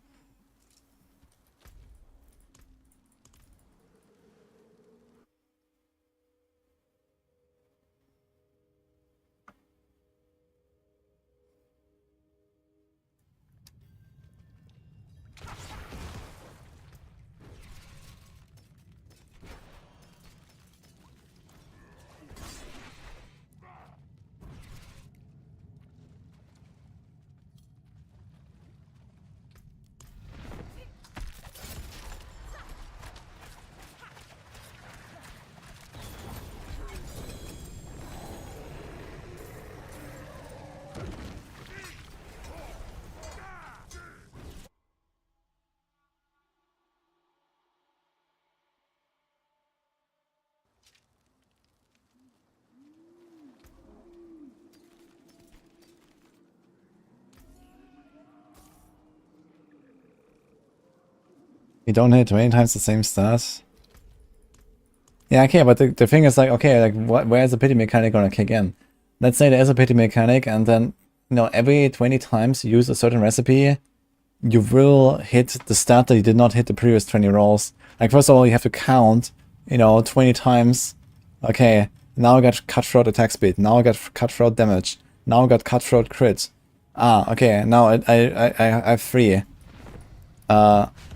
[SPEAKER 1] You don't hit 20 times the same stat. Yeah, okay, but the thing is like, okay, like where is the pity mechanic gonna kick in? Let's say there is a pity mechanic and then, you know, every 20 times you use a certain recipe, you will hit the stat that you did not hit the previous 20 rolls. Like, first of all, you have to count, you know, 20 times. Okay, now I got cutthroat attack speed. Now I got cutthroat damage. Now I got cutthroat crit. Ah, okay, now I have 3.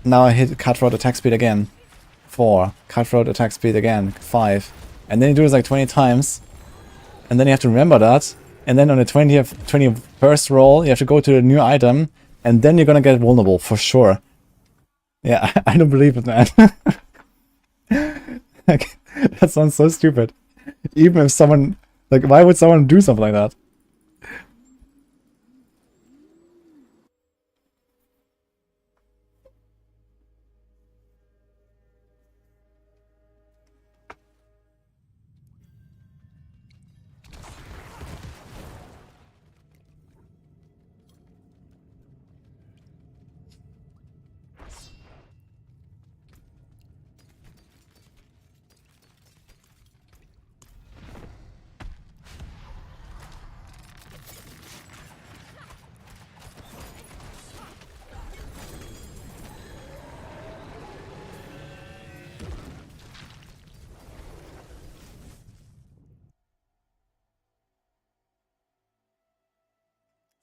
[SPEAKER 1] Now I hit cutthroat attack speed again. 4. Cutthroat attack speed again. 5. And then you do this like 20 times. And then you have to remember that. And then on the 21st roll, you have to go to a new item. And then you're gonna get vulnerable, for sure. Yeah, I don't believe it, man. Like, that sounds so stupid. Even if someone... Like, why would someone do something like that?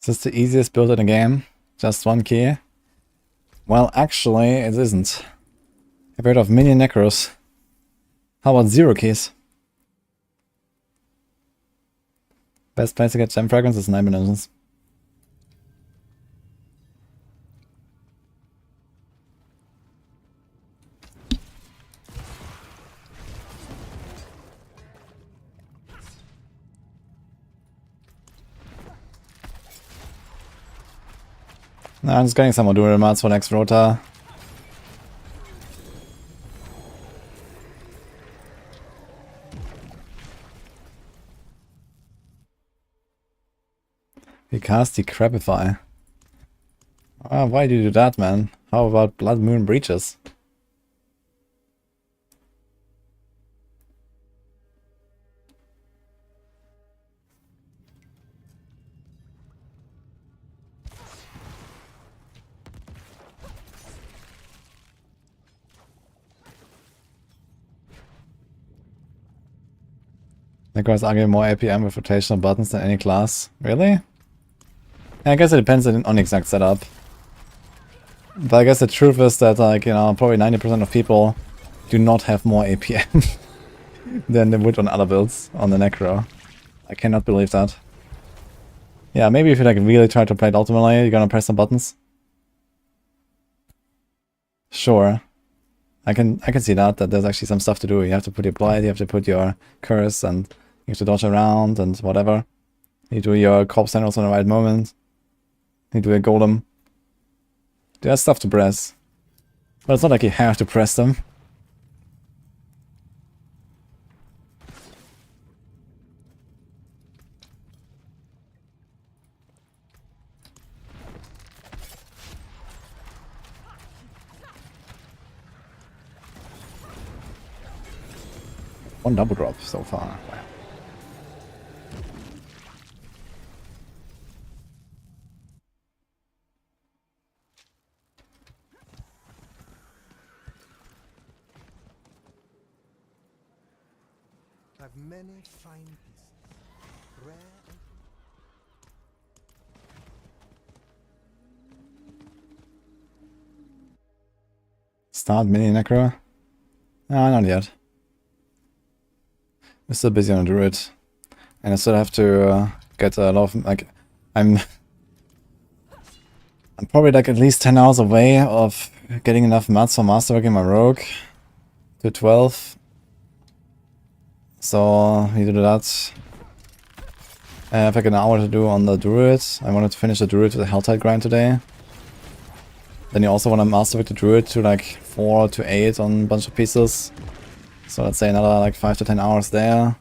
[SPEAKER 1] Is this the easiest build in the game? Just 1 key? Well, actually, it isn't. I've heard of minion Necros. How about 0 keys? Best place to get gem fragments is 9 munitions. No, I'm just getting some more dual mats for next rota. We cast Decrepify. Why do you do that, man? How about Blood Moon Breaches? Necros argue more APM with rotational buttons than any class. Really? I guess it depends on the exact setup. But I guess the truth is that, like, you know, probably 90% of people do not have more APM than they would on other builds on the Necro. I cannot believe that. Yeah, maybe if you like really try to play it ultimately, you're gonna press some buttons. Sure. I can see that there's actually some stuff to do. You have to put your blight, you have to put your curse, and you have to dodge around and whatever. You do your corpse sandals on the right moment. You do a golem. There's stuff to press. But it's not like you have to press them. One double drop so far. Wow.
[SPEAKER 7] I've many fine pieces, rare and
[SPEAKER 1] Start mini Necro? Ah, not yet. I'm still busy on a Druid. And I still have to get a lot of, like, I'm probably like at least 10 hours away of getting enough mats for masterworking my Rogue to 12. So, we do that. I have like an hour to do on the Druid. I wanted to finish the Druid with the Helltide grind today. Then you also want to masterwork the Druid to like 4 to 8 on a bunch of pieces. So let's say another like 5 to 10 hours there.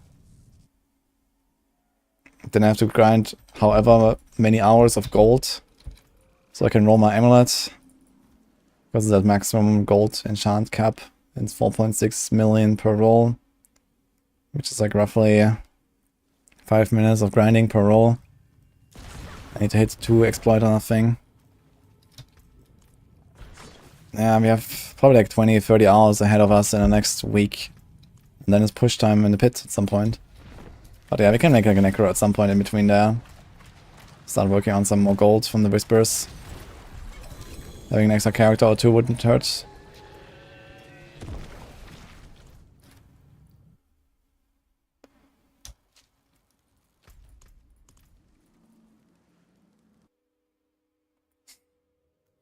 [SPEAKER 1] Then I have to grind however many hours of gold. So I can roll my amulet. Because that maximum gold enchant cap. It's 4.6 million per roll. Which is like roughly 5 minutes of grinding per roll. I need to hit 2 exploit on that thing. Yeah, we have probably like 20-30 hours ahead of us in the next week. And then it's push time in the pit at some point. But yeah, we can make like a Necro at some point in between there. Start working on some more gold from the Whispers. Having an extra character or 2 wouldn't hurt.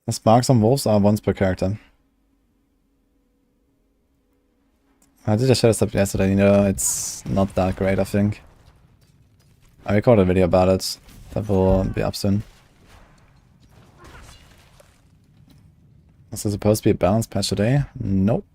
[SPEAKER 1] The sparks on wolves are once per character. I did a shadow step yesterday, you know, it's not that great, I think. I recorded a video about it. That will be up soon. Is there supposed to be a balance patch today? Nope.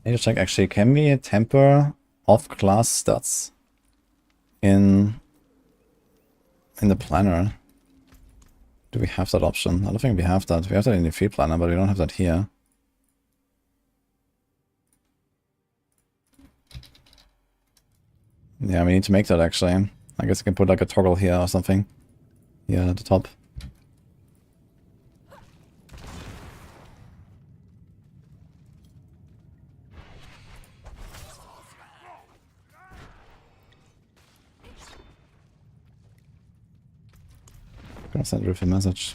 [SPEAKER 1] I need to check actually, can we temper off-class stats in the planner? Do we have that option? I don't think we have that. We have that in the field planner, but we don't have that here. Yeah, we need to make that actually. I guess I can put like a toggle here or something. Here at the top. Gonna send Ruth a message.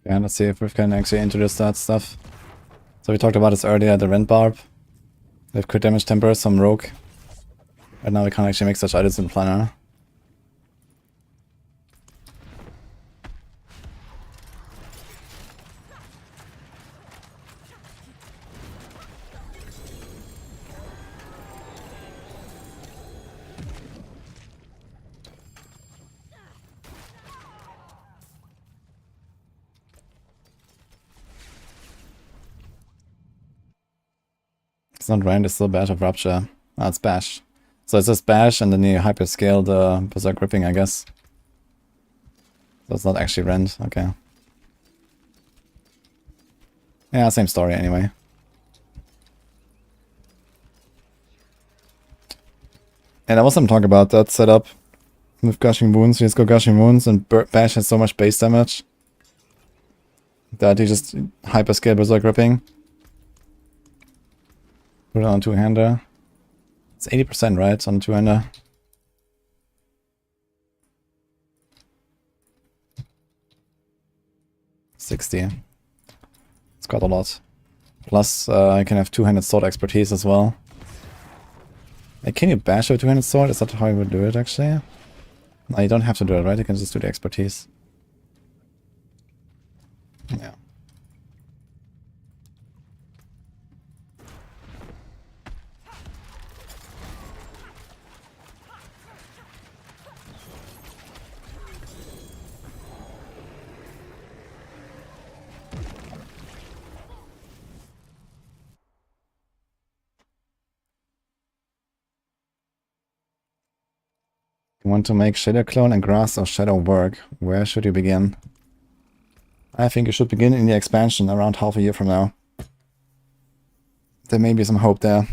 [SPEAKER 1] Yeah, let's see if we can actually introduce that stuff. So we talked about this earlier, the Rend Barb. We have crit damage temper, some rogue. Right now we can't actually make such items in planner. It's not Rend, it's still Bash of Rupture. Ah, it's Bash. So it's just Bash and then you hyperscale the Berserk Gripping, I guess. So it's not actually Rend, okay. Yeah, same story anyway. And I wasn't talking about that setup with Gushing Wounds. You just go Gushing Wounds and Bash has so much base damage that you just hyperscale Berserk Gripping. Put it on a two-hander. It's 80%, right? On a two-hander. $60. It's got a lot. Plus, I can have two-handed sword expertise as well. Can you bash with two-handed sword? Is that how you would do it, actually? No, you don't have to do it, right? You can just do the expertise. Yeah. You want to make Shadow Clone and Grass or Shadow work? Where should you begin? I think you should begin in the expansion around half a year from now. There may be some hope there.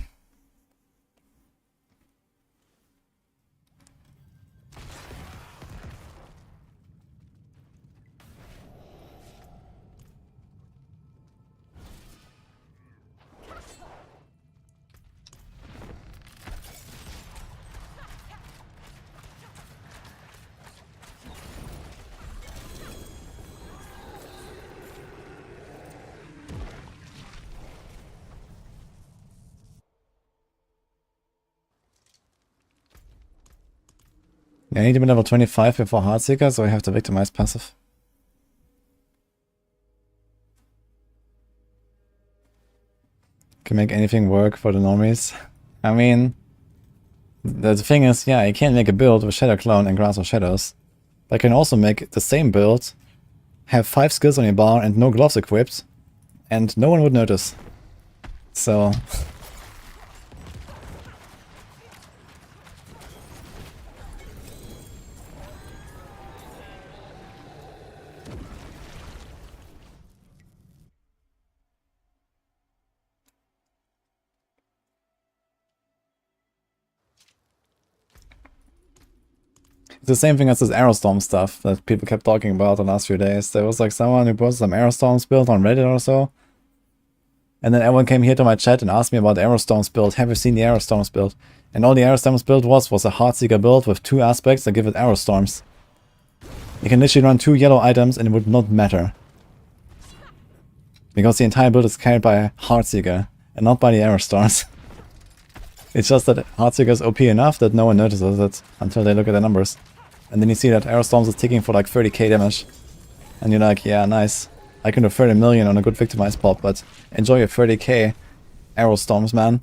[SPEAKER 1] Yeah, I need to be level 25 before Heartseeker, so I have to victimize passive. Can make anything work for the normies. I mean, the thing is, yeah, I can't make a build with Shadow Clone and Grass of Shadows. But I can also make the same build, have 5 skills on your bar and no gloves equipped, and no one would notice. So... It's the same thing as this Aerostorm stuff that people kept talking about the last few days. There was like someone who posted some Aerostorms build on Reddit or so. And then everyone came here to my chat and asked me about the Aerostorms build. Have you seen the Aerostorms build? And all the Aerostorms build was a Heartseeker build with 2 aspects that give it Aerostorms. You can literally run 2 yellow items and it would not matter. Because the entire build is carried by Heartseeker and not by the Aerostorms. It's just that Heartseeker is OP enough that no one notices it until they look at the numbers. And then you see that Aerostorms is ticking for like 30k damage. And you're like, yeah, nice. I can do 30 million on a good victimized pop, but enjoy your 30k Aerostorms, man.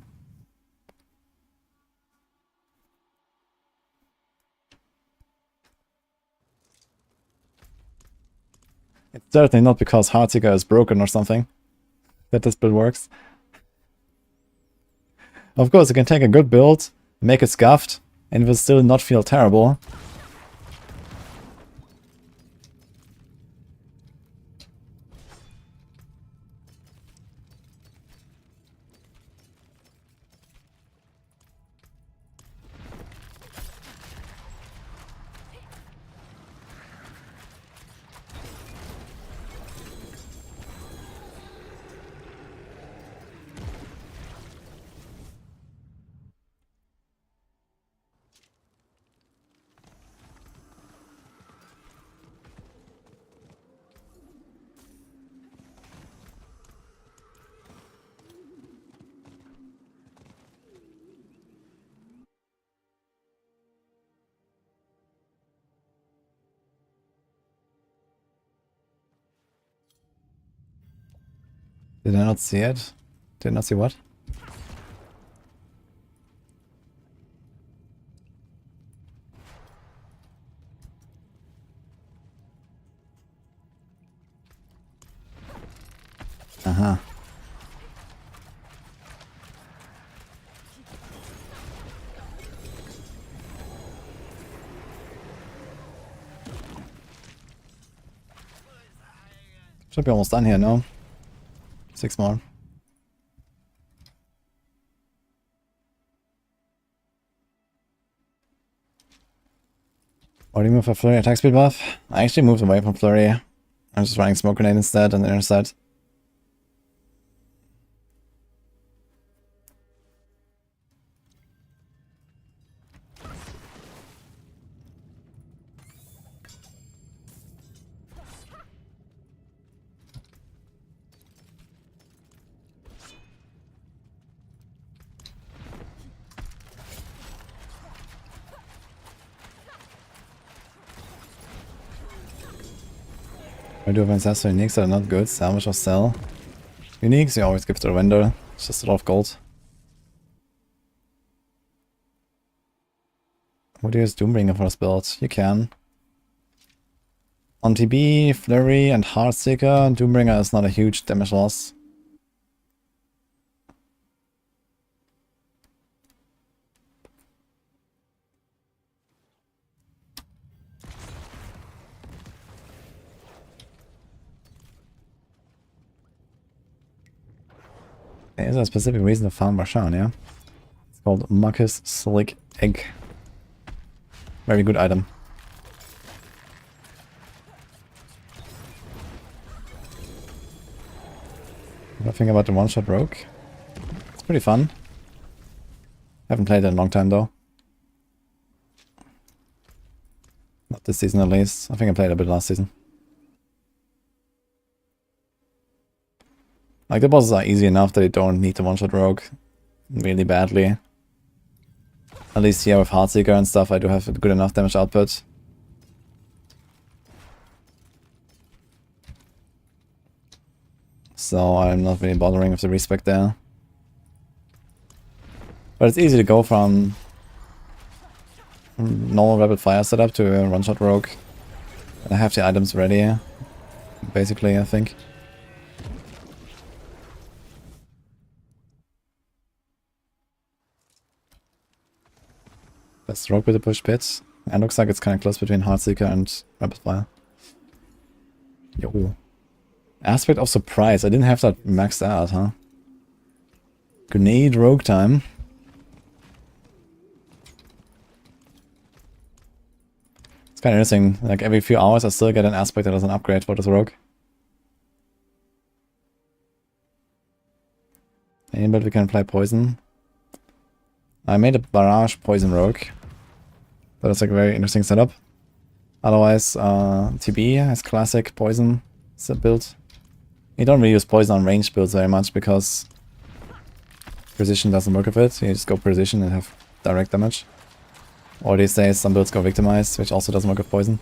[SPEAKER 1] It's certainly not because Heartseeker is broken or something that this build works. Of course, you can take a good build, make it scuffed, and it will still not feel terrible. Did I not see it? Did I not see what? Aha. Should be almost done here, no? 6 more. Or do you move for flurry attack speed buff? I actually moved away from flurry. I'm just running smoke grenade instead on the inner side. I do have ancestral uniques that are not good. Salvage or sell. Uniques you always give to the vendor. It's just a lot of gold. What do you use Doombringer for this build? You can. On TB, Flurry and Heartseeker, Doombringer is not a huge damage loss. There is a specific reason to farm Rashan, yeah? It's called Marcus Slick Egg. Very good item. What do I think about the one-shot rogue? It's pretty fun. Haven't played it in a long time though. Not this season at least. I think I played a bit last season. Like, the bosses are easy enough that you don't need the one-shot rogue really badly. At least here with Heartseeker and stuff, I do have good enough damage output. So I'm not really bothering with the respec there. But it's easy to go from normal rapid fire setup to a one-shot rogue. And I have the items ready, basically, I think. Best rogue with the push pit. And looks like it's kind of close between Heartseeker and rapid fire. Yo. Aspect of surprise. I didn't have that maxed out, huh? Grenade rogue time. It's kind of interesting. Like every few hours I still get an aspect that is an upgrade for this rogue. Anybody we can apply poison. I made a barrage poison rogue. That is like a very interesting setup. Otherwise, TB has classic poison build. You don't really use poison on ranged builds very much because precision doesn't work with it. You just go precision and have direct damage. Or these days some builds go victimized, which also doesn't work with poison.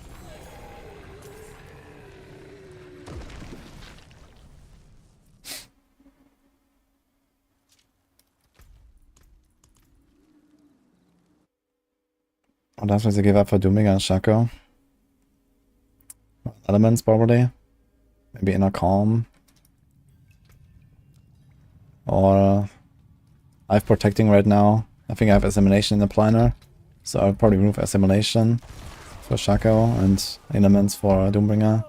[SPEAKER 1] What else was to give up for Doombringer and Shaco? Elements probably. Maybe Inner Calm. Or I have Protecting right now. I think I have Assimilation in the planner. So I'll probably remove Assimilation for Shaco and Elements for Doombringer.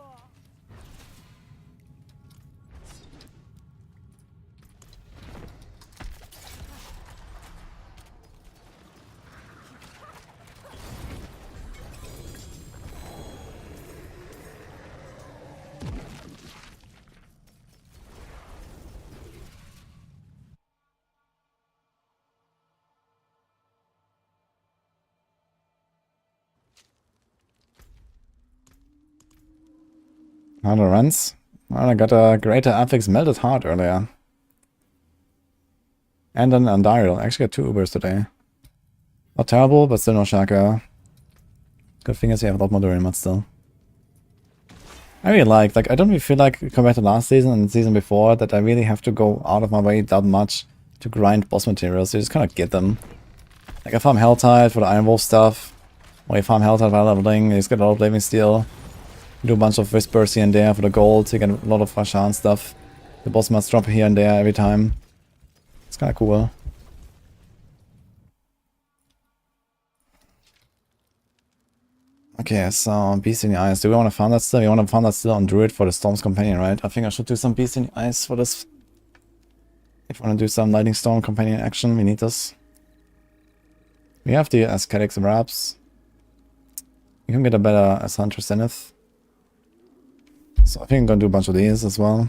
[SPEAKER 1] Harder runs. Well, I got a Greater Affix Melted Heart earlier. And an Andariel. I actually got 2 Ubers today. Not terrible, but still no Shaka. Good thing is you have a lot more Durian mod still. I really like I don't really feel like compared to last season and the season before that I really have to go out of my way that much to grind boss materials. You just kind of get them. Like I farm Helltide for the Iron Wolf stuff. Or you farm Helltide while leveling, you just get a lot of Blaming Steel. You do a bunch of Whispers here and there for the gold, you get a lot of Rashan stuff. The boss must drop here and there every time. It's kinda cool. Okay, so Beast in the Eyes. Do we want to farm that still? We want to farm that still on Druid for the Storm's Companion, right? I think I should do some Beast in the Eyes for this. If we want to do some Lightning Storm Companion action, we need this. We have the Ascetics Wraps. You can get a better as Hunter Zenith. So I think I'm gonna do a bunch of these as well.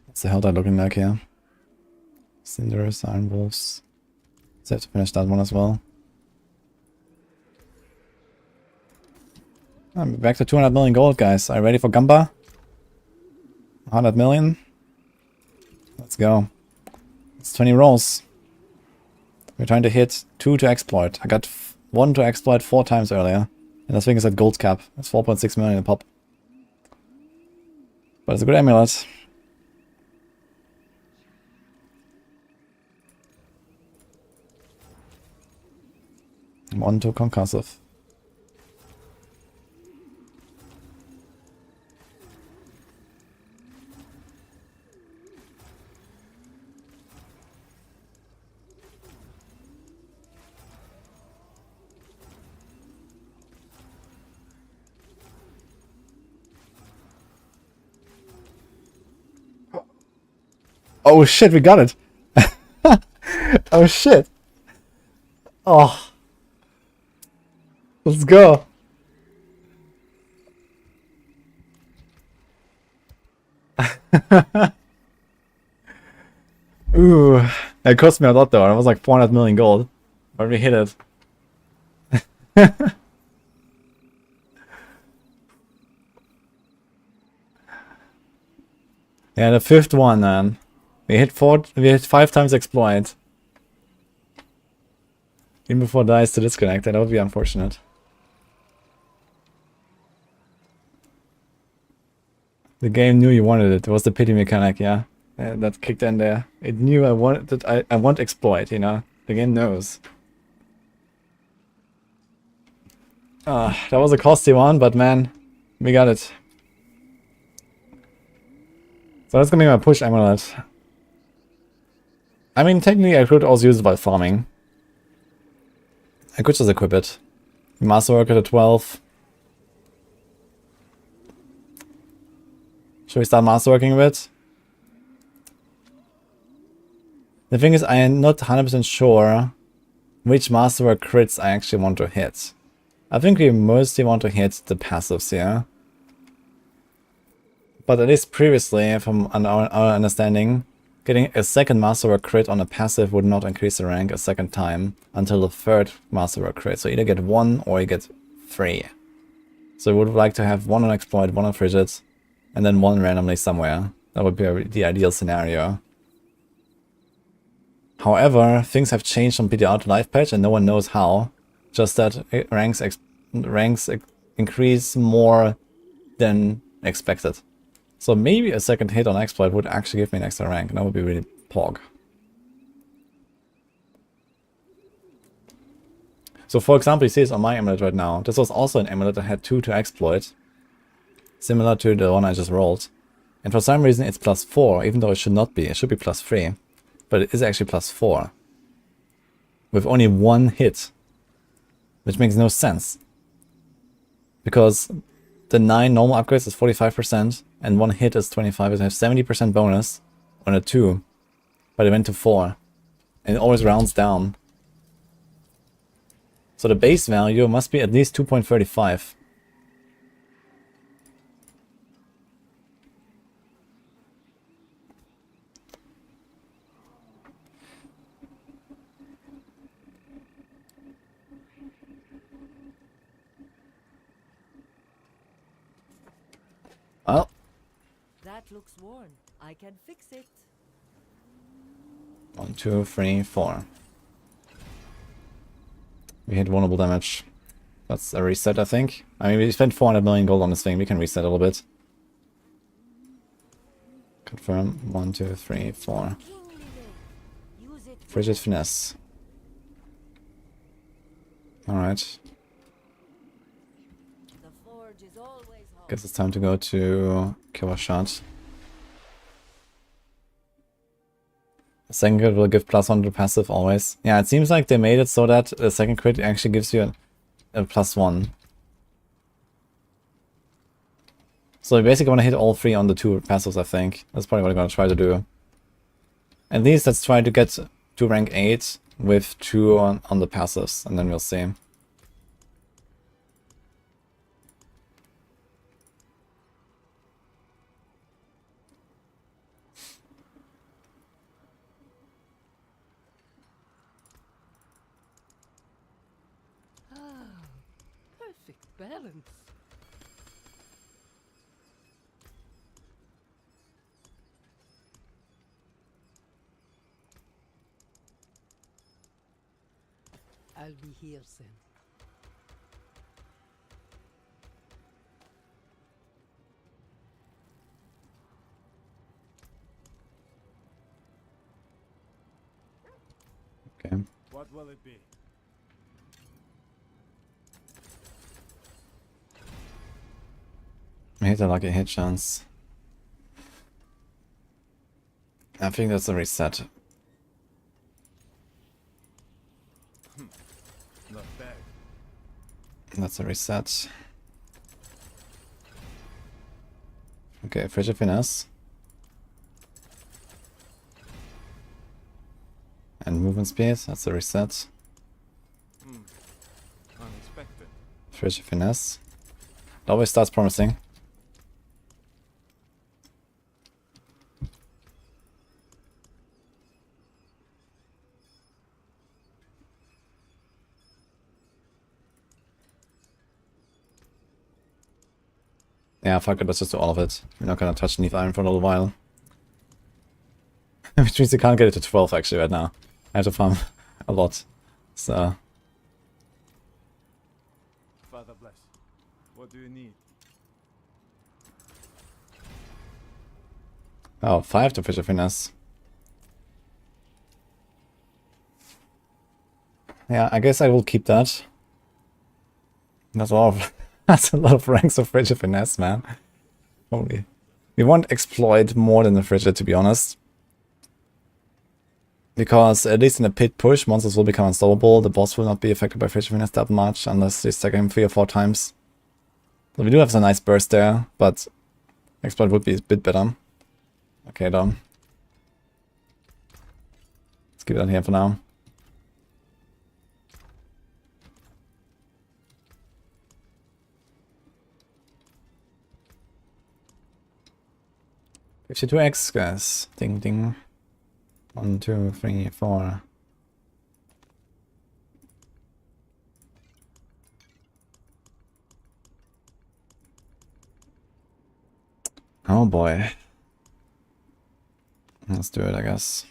[SPEAKER 1] What's the Helltide looking like here? Cinders, Iron Wolves. So I have to finish that one as well. I'm back to 200 million gold, guys. Are you ready for Gamba? 100 million? Let's go. It's 20 rolls. We're trying to hit 2 to exploit. I got 1 to exploit 4 times earlier. And I think it's at gold cap. It's 4.6 million a pop. But it's a good amulet. One to concussive. Oh shit, we got it! Oh shit! Oh. Let's go! Ooh, it cost me a lot though. It was like 400 million gold. But we hit it. Yeah, the 5th one, man. We hit 5 times exploit. Even before dies to disconnect, that would be unfortunate. The game knew you wanted it. It was the pity mechanic, yeah. That kicked in there. It knew I wanted that I want exploit, you know. The game knows. That was a costly one, but man, we got it. So that's gonna be my push amulet. I mean, technically I could also use it while farming. I could just equip it. Masterwork at a 12. Should we start masterworking a bit? The thing is, I am not 100% sure which masterwork crits I actually want to hit. I think we mostly want to hit the passives here. But at least previously, from our understanding, getting a second masterwork crit on a passive would not increase the rank a second time until the 3rd masterwork crit. So either get 1 or you get 3. So we would like to have 1 on exploit, 1 on frigid, and then 1 randomly somewhere. That would be the ideal scenario. However, things have changed on PTR to life patch and no one knows how. Just that ranks increase more than expected. So maybe a second hit on exploit would actually give me an extra rank, and that would be really pog. So for example, you see this on my amulet right now. This was also an amulet that had 2 to exploit. Similar to the one I just rolled. And for some reason it's +4, even though it should not be. It should be +3. But it is actually +4. With only 1 hit. Which makes no sense. Because the 9 normal upgrades is 45%, and 1 hit is 25. It has 70% bonus on a 2. But it went to 4. And it always rounds down. So the base value must be at least 2.35. Well,
[SPEAKER 5] That looks worn. I can fix it.
[SPEAKER 1] 1, 2, 3, 4. We hit vulnerable damage. That's a reset, I think. I mean, we spent 400 million gold on this thing. We can reset a little bit. Confirm. 1, 2, 3, 4. Frigid finesse. Alright. Guess it's time to go to kill a shot. The second crit will give +1 to passive always. Yeah, it seems like they made it so that the second crit actually gives you a +1. So you basically want to hit all 3 on the 2 passives, I think. That's probably what I'm going to try to do. At least let's try to get to rank 8 with 2 on the passives, and then we'll see.
[SPEAKER 5] Perfect balance. I'll be here soon.
[SPEAKER 1] Okay.
[SPEAKER 3] What will it be?
[SPEAKER 1] Hit a lucky hit chance. I think that's a reset.
[SPEAKER 3] Not bad.
[SPEAKER 1] That's a reset. Okay, frigid finesse. And movement speed, that's a reset.
[SPEAKER 3] Unexpected.
[SPEAKER 1] Frigid finesse. It always starts promising. Yeah, fuck it, let's just do all of it. We're not gonna touch Neath Iron for a little while. Which means you can't get it to 12 actually right now. I have to farm a lot. So...
[SPEAKER 3] Father bless. What do you need?
[SPEAKER 1] Oh, 5 to Fisher Finesse. Yeah, I guess I will keep that. That's a lot of, that's a lot of ranks of Frigid Finesse, man. Holy. We won't exploit more than the Frigid, to be honest. Because at least in a pit push, monsters will become unstoppable. The boss will not be affected by Frigid Finesse that much unless they stack him 3 or 4 times. So we do have some nice burst there, but exploit would be a bit better. Okay, done. Let's keep that here for now. $52x, guys. Ding ding. 1, 2, 3, 4. Oh boy. Let's do it, I guess.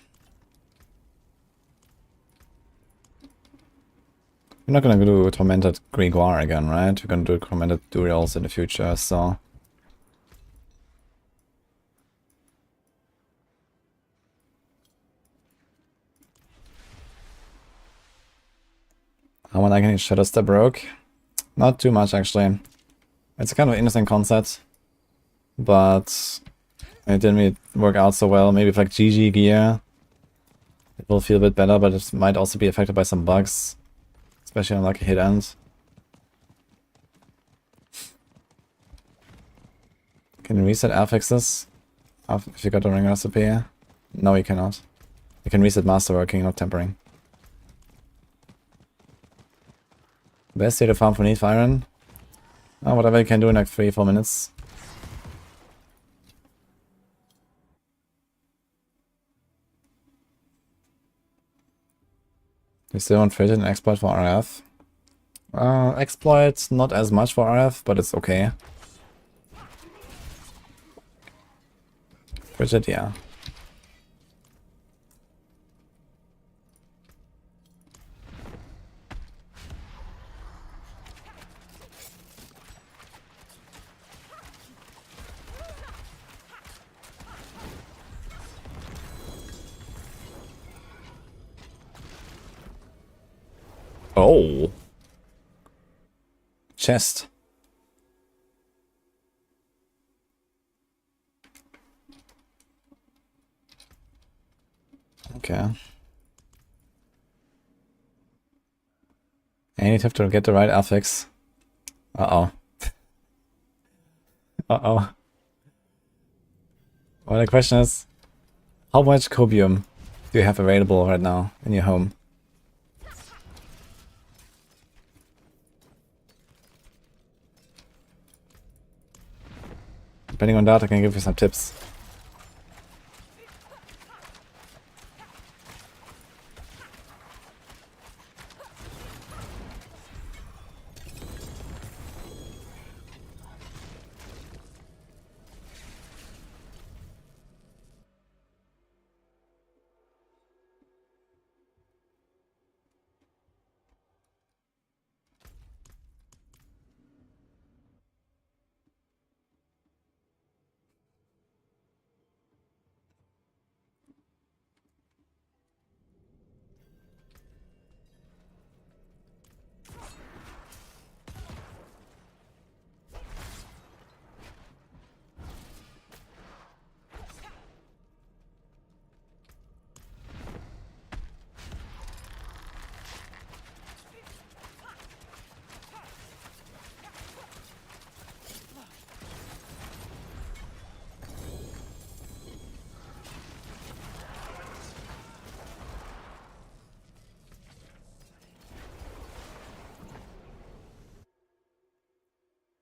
[SPEAKER 1] We're not gonna do Tormented Grégoire again, right? We're gonna do Tormented Duriels in the future, so... How am I getting Shadow Step Rogue? Not too much, actually. It's a kind of an interesting concept, but it didn't really work out so well. Maybe with like GG gear, it will feel a bit better, but it might also be affected by some bugs, especially on like a hit end. Can you reset affixes if you got the ring recipe? No, you cannot. You can reset masterworking, not tempering. Best way to farm for Neath Iron? Whatever you can do in like 3-4 minutes. You still want Frigid and Exploit for RF? Exploit, not as much for RF, but it's okay. Frigid, yeah. Oh. Chest. Okay. I need to get the right affix. Uh-oh. Uh-oh. Well, the question is, how much copium do you have available right now in your home? Depending on that, I can give you some tips.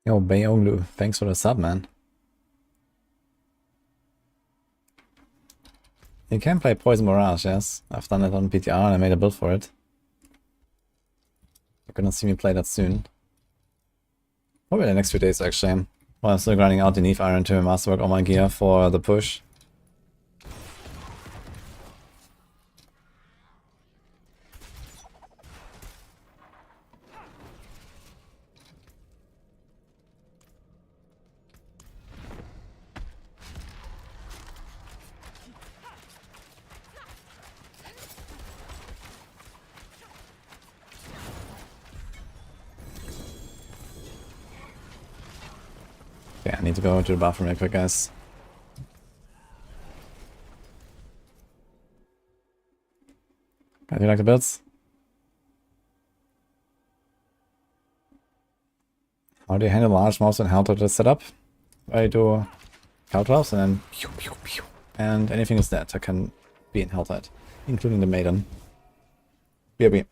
[SPEAKER 1] Yo, Bayonglu, thanks for the sub, man. You can play Poison Mirage, yes. I've done it on PTR and I made a build for it. You're gonna see me play that soon. Probably the next few days, actually. Well, I'm still grinding out the Neve Iron to masterwork all my gear for the push. Okay, I need to go to the bathroom real quick, guys. Do you like the builds? How do you handle large mobs and how to the setup? I do Helltides and then pew, pew, pew. And anything is that I can be in Helltide, including the Maiden. BRB.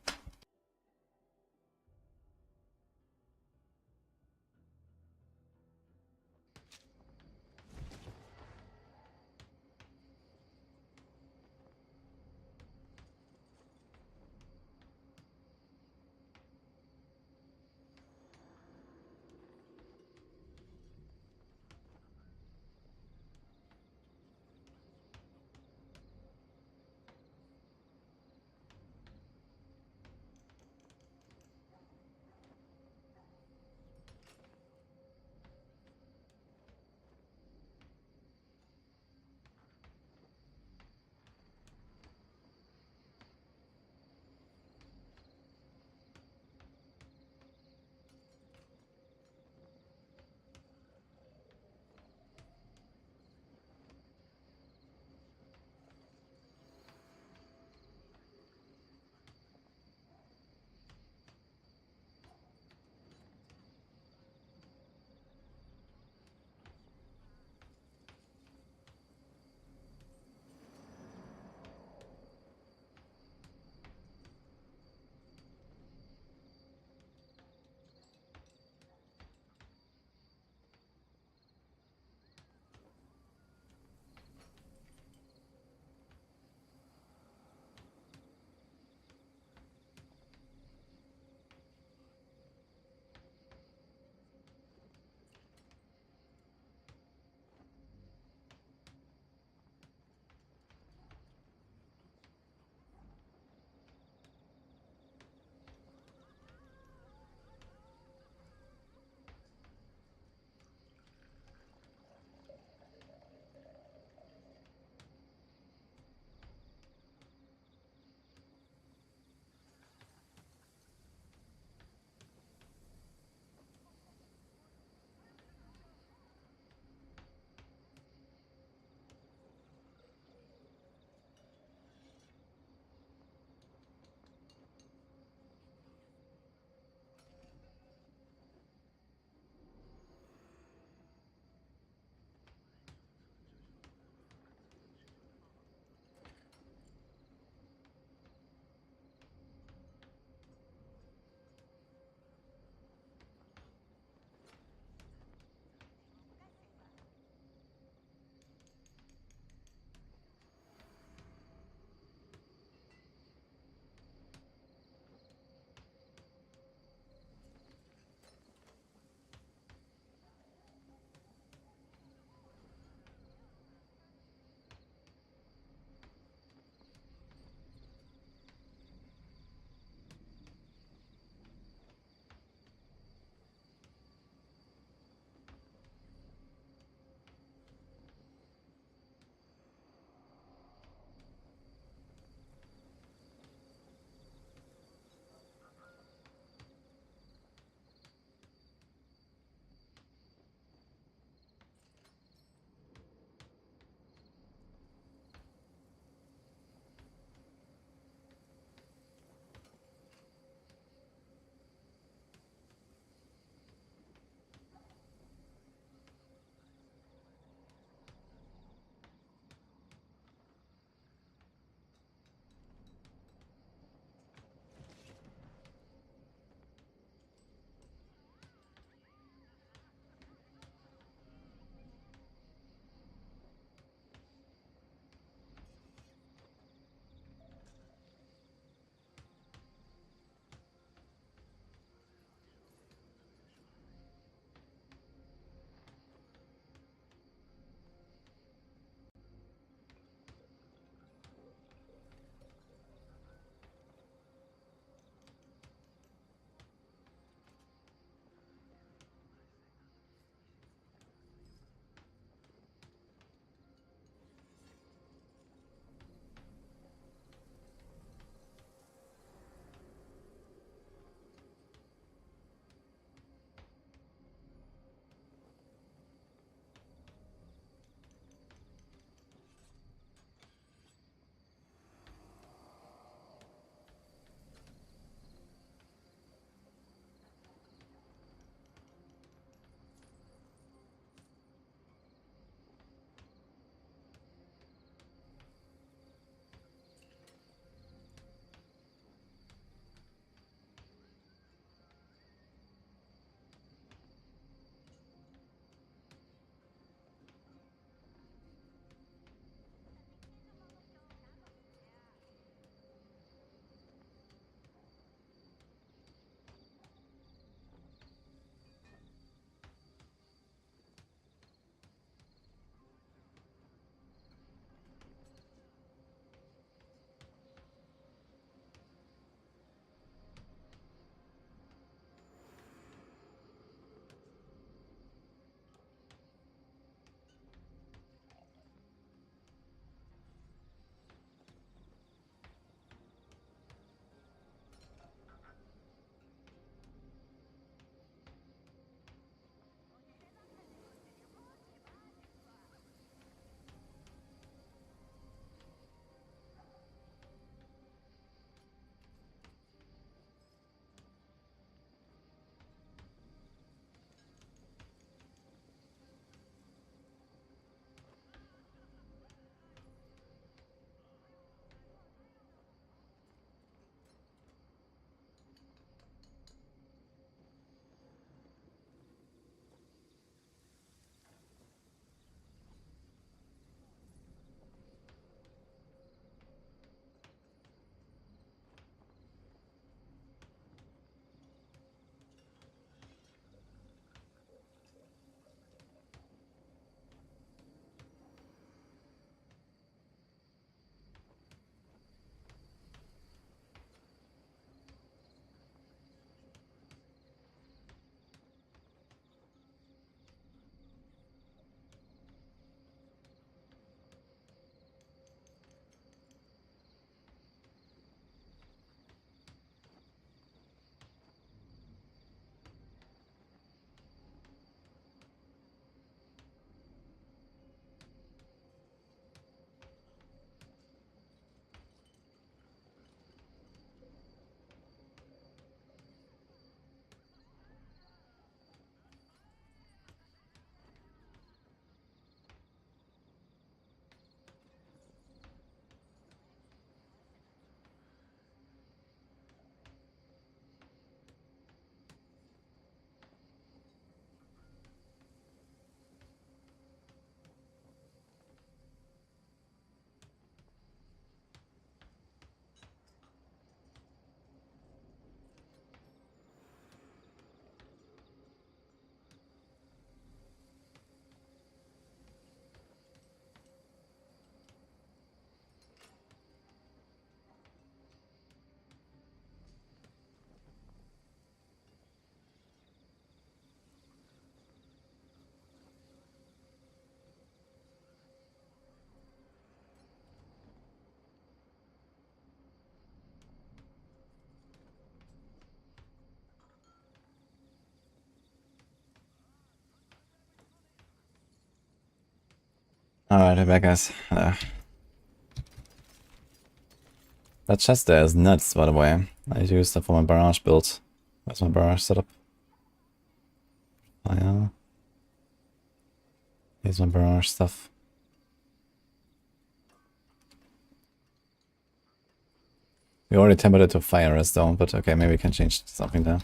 [SPEAKER 1] Alright, we're back, guys. That chest there is nuts, by the way. I used that for my barrage build. Where's my barrage setup? Fire. Here's my barrage stuff. We already tempered it to fire as though, but okay, maybe we can change something there.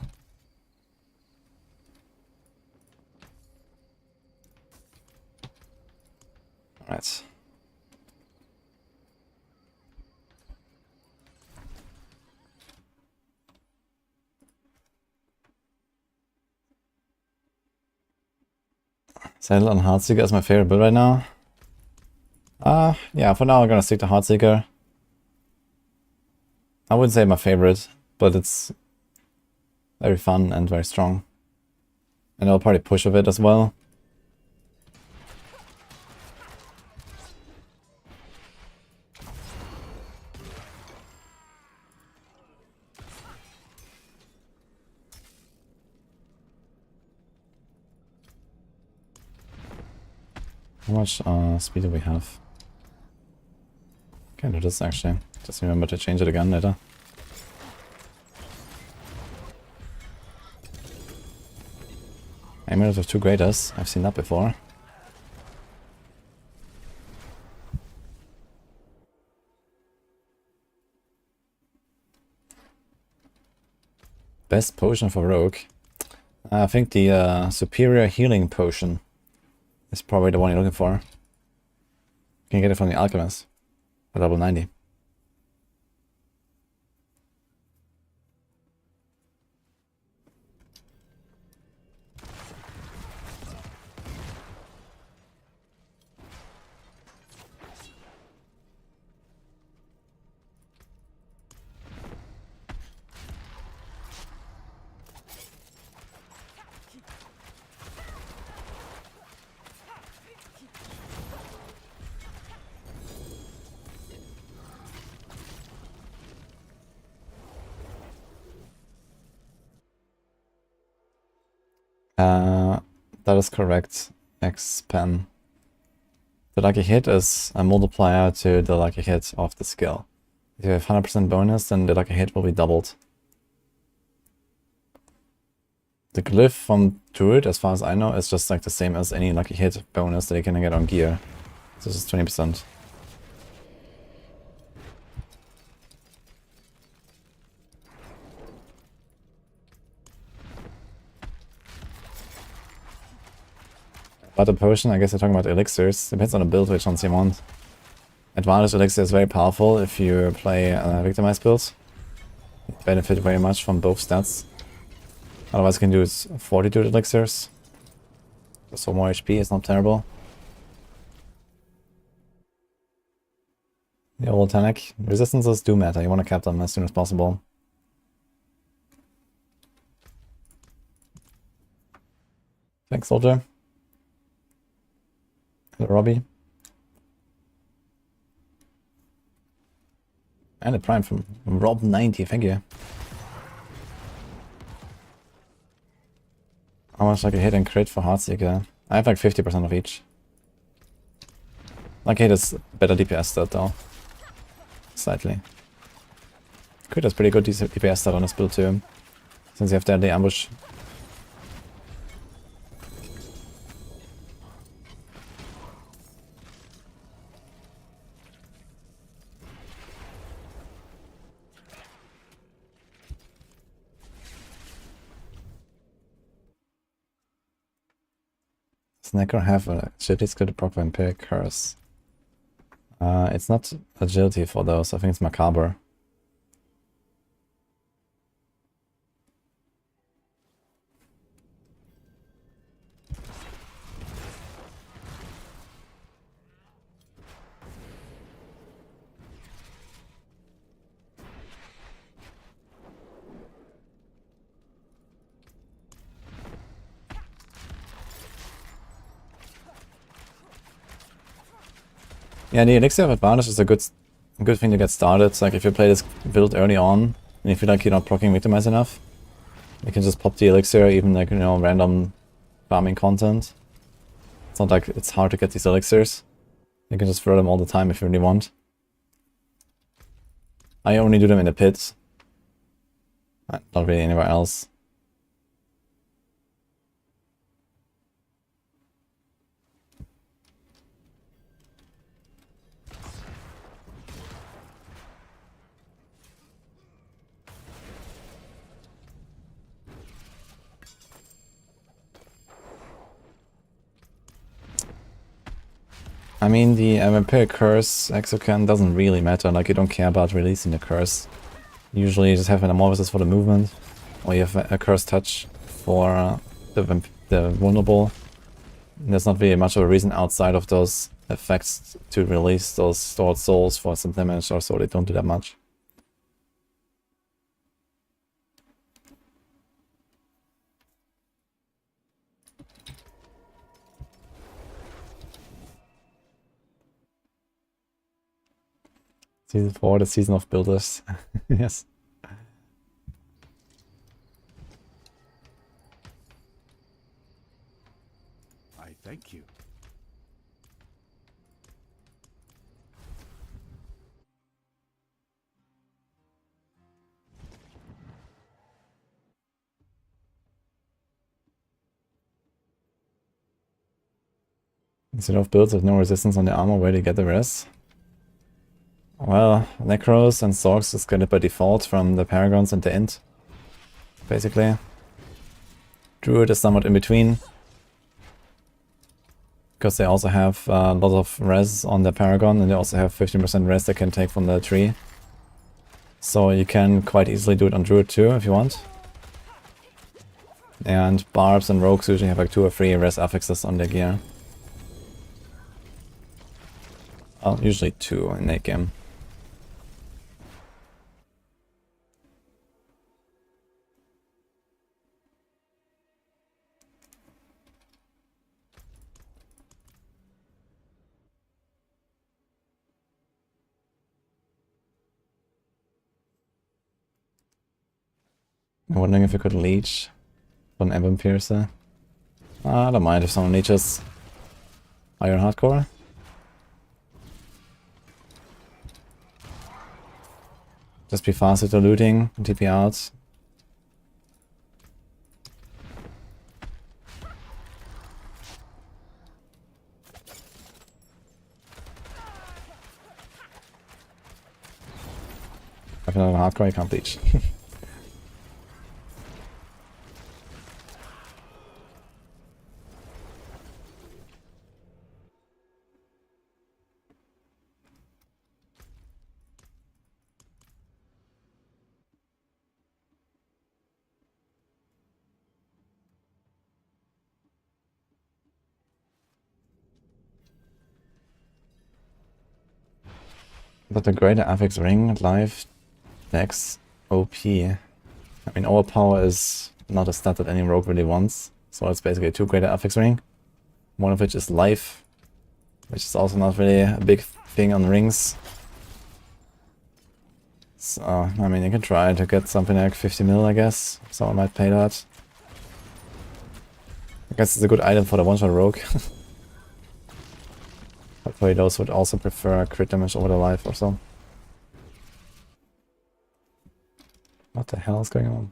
[SPEAKER 1] Alright. Saddle on Heartseeker is my favorite build right now. Yeah, for now I'm gonna stick to Heartseeker. I wouldn't say my favorite, but it's very fun and very strong. And I'll probably push with it as well. How much speed do we have? Can do this actually. Just remember to change it again later. Amulet with 2 graders. I've seen that before. Best potion for Rogue. I think the superior healing potion is probably the one you're looking for. You can get it from the alchemist for level 90. That is correct, X-Pen. The lucky hit is a multiplier to the lucky hit of the skill. If you have 100% bonus, then the lucky hit will be doubled. The glyph from Druid, as far as I know, is just like the same as any lucky hit bonus that you can get on gear. This is 20%. But the potion, I guess you're talking about elixirs. Depends on the build which ones you want. Advantage elixir is very powerful if you play victimized builds. You benefit very much from both stats. Otherwise you can do 42 elixirs. So more HP is not terrible. The old Tanic. Resistances do matter, you want to cap them as soon as possible. Thanks, soldier. Hello, Robbie. And a prime from Rob90, thank you. How much like a hit and crit for Heartseeker? I have like 50% of each. Like hit is better DPS stat though. Slightly. Crit is pretty good DPS stat on this build too. Since you have deadly ambush. Does Necro have a agility skill to proc vampiric curse? It's not agility for those, I think it's macabre. Yeah, the Elixir of Advantage is a good thing to get started. Like if you play this build early on, and you feel like you're not proccing Victimize enough, you can just pop the Elixir, even like, you know, random farming content. It's not like it's hard to get these Elixirs. You can just throw them all the time if you really want. I only do them in the pit. Not really anywhere else. I mean, the Vampire Curse Exocan doesn't really matter, like you don't care about releasing the curse. Usually you just have an Amorphosis for the movement, or you have a Curse Touch for the vulnerable. And there's not really much of a reason outside of those effects to release those stored souls for some damage or so, they don't do that much. Season 4, the season of builders. Yes.
[SPEAKER 6] I thank you.
[SPEAKER 1] Instead of builds with no resistance on the armor, where do you get the rest? Well, Necros and Sorcs just get it by default from the Paragons and the Int, basically. Druid is somewhat in between, because they also have a lot of res on the Paragon, and they also have 15% res they can take from the tree. So you can quite easily do it on Druid too, if you want. And Barbs and Rogues usually have like 2 or 3 res affixes on their gear. Well, usually 2 in late game. I'm wondering if I could leech on Ebon Piercer. I don't mind if someone leeches. Iron Hardcore. Just be faster to looting, TP out. If you're not hardcore, you can't leech. But the greater affix ring, life, dex, OP. I mean, overpower is not a stat that any rogue really wants. So it's basically 2 greater affix ring. One of which is life, which is also not really a big thing on rings. So, I mean, you can try to get something like 50 mil, I guess. Someone might pay that. I guess it's a good item for the one-shot rogue. Hopefully those would also prefer crit damage over the life or so. What the hell is going on?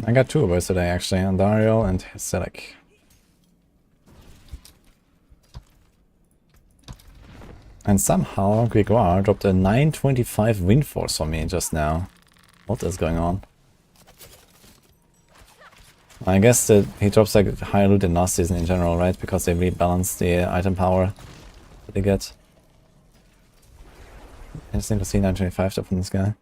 [SPEAKER 1] I got 2 of those today actually, Andariel and Selec. And somehow Grégoire dropped a 925 wind force for me just now. What is going on? I guess that he drops like higher loot than last season in general, right? Because they rebalance the item power that they get. Interesting to see 925 drop from this guy.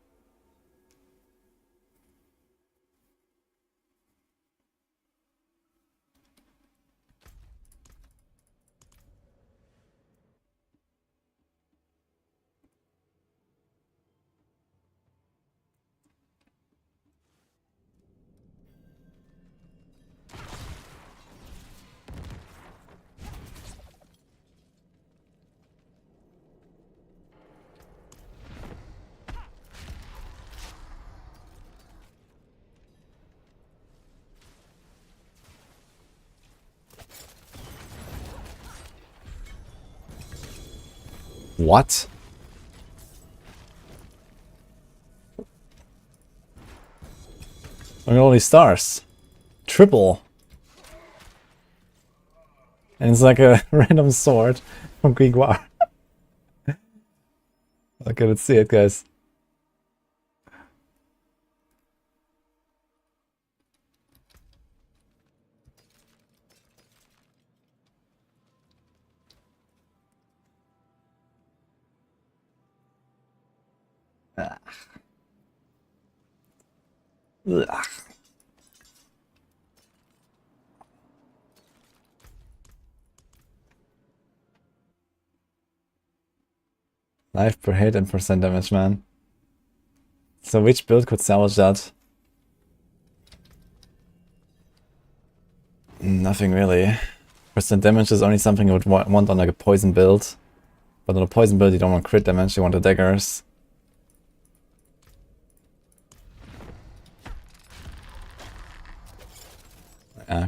[SPEAKER 1] What? Look at all these stars. Triple. And it's like a random sword from Greek War. Okay, let's see it, guys. Ugh. Ugh. Life per hit and percent damage, man. So which build could salvage that? Nothing really. Percent damage is only something you would want on like a poison build. But on a poison build you don't want crit damage, you want the daggers.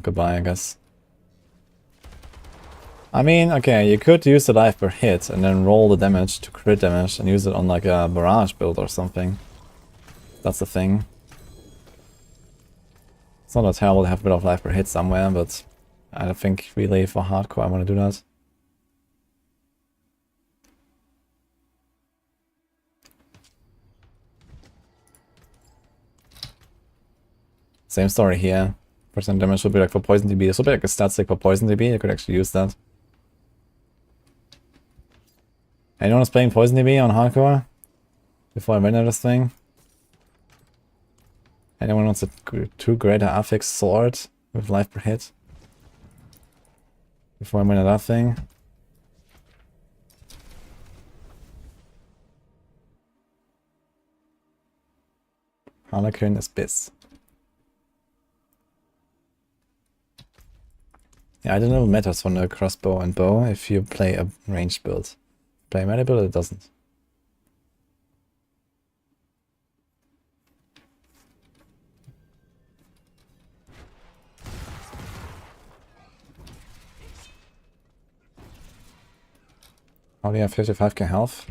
[SPEAKER 1] Goodbye, I guess. I mean, okay, you could use the life per hit and then roll the damage to crit damage and use it on like a barrage build or something. That's the thing. It's not terrible to have a bit of life per hit somewhere, but I don't think really for hardcore I want to do that. Same story here. Percent damage would be like for poison DB. This would be like a stat stick for poison DB. You could actually use that. Anyone is playing poison DB on hardcore? Before I win this thing? Anyone wants a 2 greater affix sword with life per hit? Before I win that thing? Harlequin is Biz. Yeah, I don't know if it matters for the crossbow and bow if you play a ranged build. Play a melee build, it doesn't. How do you have 55k health?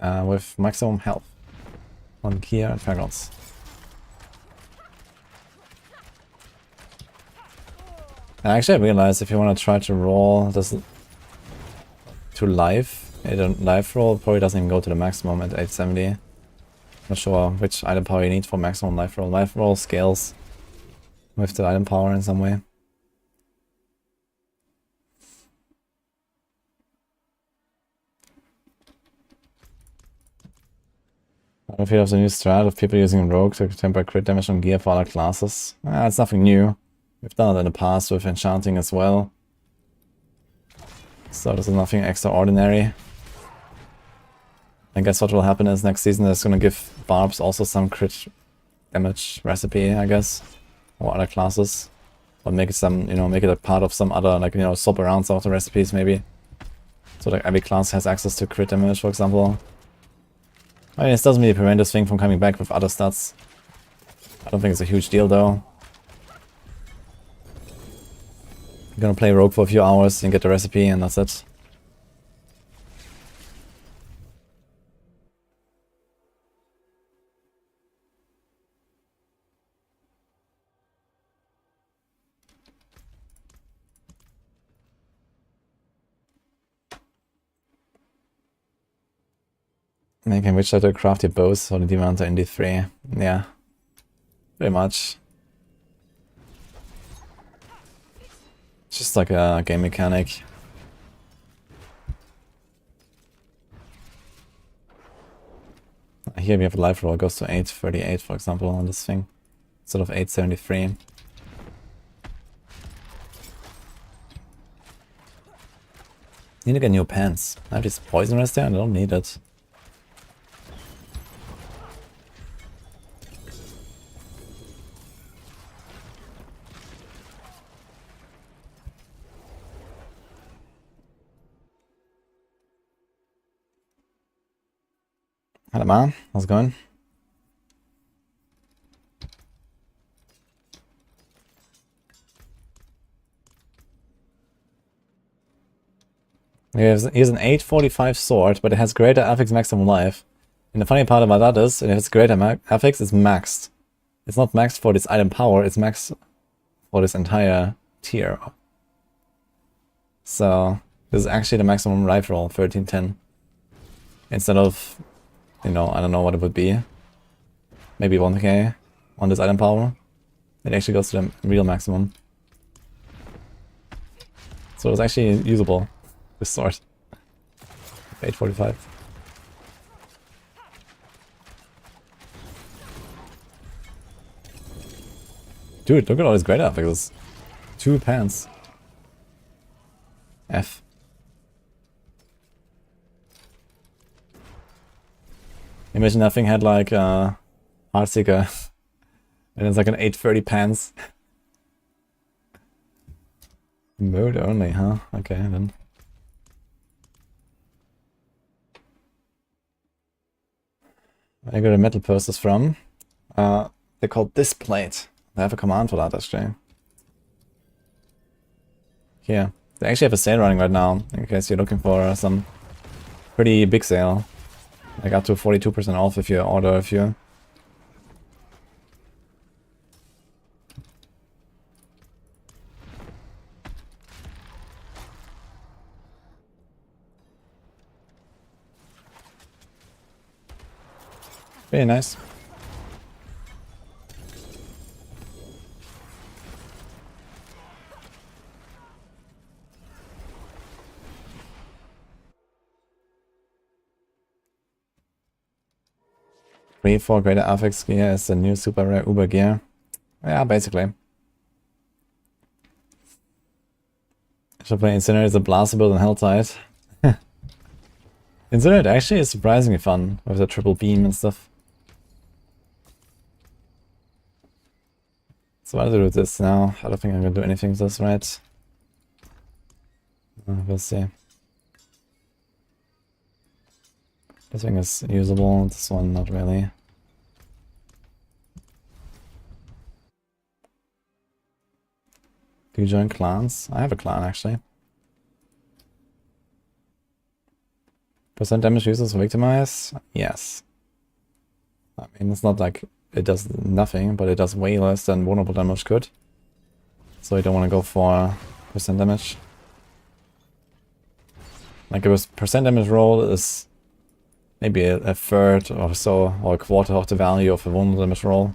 [SPEAKER 1] With maximum health on gear and fairgrounds. And actually I realized if you want to try to roll this to life, a life roll probably doesn't even go to the maximum at 870. Not sure which item power you need for maximum life roll. Life roll scales with the item power in some way. I don't know if you have the new strat of people using Rogue to temper crit damage on gear for other classes. It's nothing new. We've done it in the past with enchanting as well. So this is nothing extraordinary. I guess what will happen is next season is gonna give Barbs also some crit damage recipe, I guess. Or other classes. Or make it some, make it a part of some other, like, swap around some of the recipes maybe. So like every class has access to crit damage, for example. I mean, this doesn't really prevent this thing from coming back with other stats. I don't think it's a huge deal though. You're gonna play Rogue for a few hours and get the recipe and that's it. Making which to craft your bows or the demand in D3. Yeah. Pretty much. Just like a game mechanic. Here we have a life roll, it goes to 838 for example on this thing. Instead of 873. Need to get new pants. I have this poison rest there, I don't need it. Hello man, how's it going? He has an 845 sword, but it has greater affix maximum life. And the funny part about that is, if it's greater affix, it's maxed. It's not maxed for this item power, it's maxed for this entire tier. So, this is actually the maximum life roll, 1310. Instead of, you know, I don't know what it would be. Maybe 1k on this item power. It actually goes to the real maximum. So it's actually usable, this sword. 845. Dude, look at all these great affixes. 2 pants. F. Imagine that thing had like Heartseeker. And it's like an 830 pants. Mode only, huh? Okay, then. I got a metal purses from. They're called Displate. They have a command for that, actually. Here. They actually have a sale running right now, in case you're looking for some pretty big sale. Like up to 42% off if you order a few. Very nice. Free for greater affix gear is the new super rare Uber gear. Yeah, basically. I should play Incinerate as a blastable in Helltide. Incinerate actually is surprisingly fun with the triple beam and stuff. So what do I do with this now? I don't think I'm gonna do anything with this, right? We'll see. This thing is usable, this one not really. Do you join clans? I have a clan actually. Percent damage users victimize? Yes. I mean, it's not like it does nothing, but it does way less than vulnerable damage could. So you don't want to go for percent damage. Like a percent damage roll is maybe a third or so, or a quarter of the value of a vulnerable damage roll.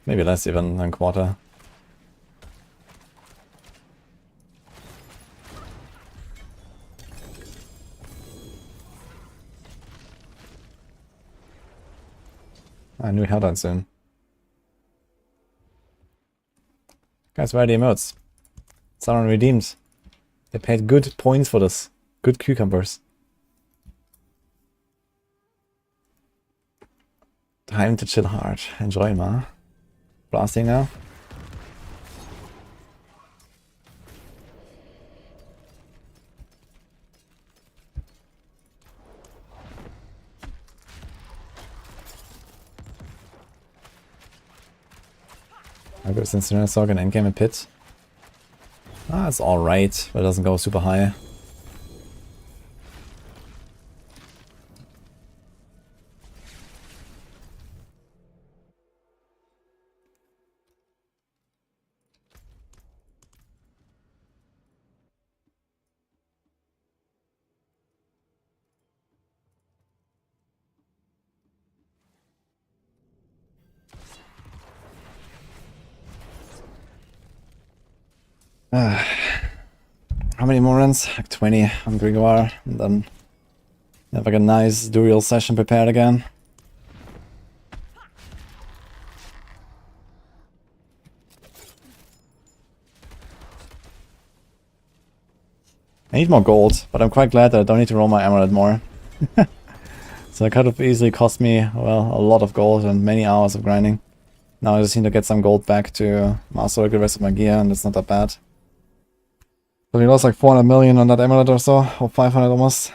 [SPEAKER 1] Maybe less even than quarter. I knew Helltide soon. Guys, where are the emotes? Someone redeemed. They paid good points for this. Good cucumbers. Time to chill hard. Enjoy, ma. Blasting now. I go since Sorc and Endgame a pit. Ah, it's alright, but it doesn't go super high. How many more runs? Like 20 on Grimoire, and then have like a nice Duriel session prepared again. I need more gold, but I'm quite glad that I don't need to roll my amulet more. So it could have easily cost me, well, a lot of gold and many hours of grinding. Now I just need to get some gold back to masterwork the rest of my gear, and it's not that bad. So we lost like 400 million on that amulet or so, or 500 almost.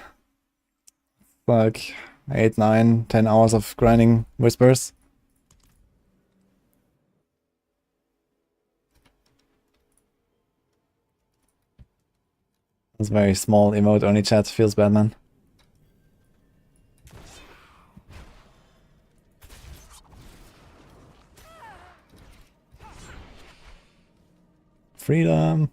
[SPEAKER 1] Like 8, 9, 10 hours of grinding whispers. This very small emote only chat feels bad, man. Freedom.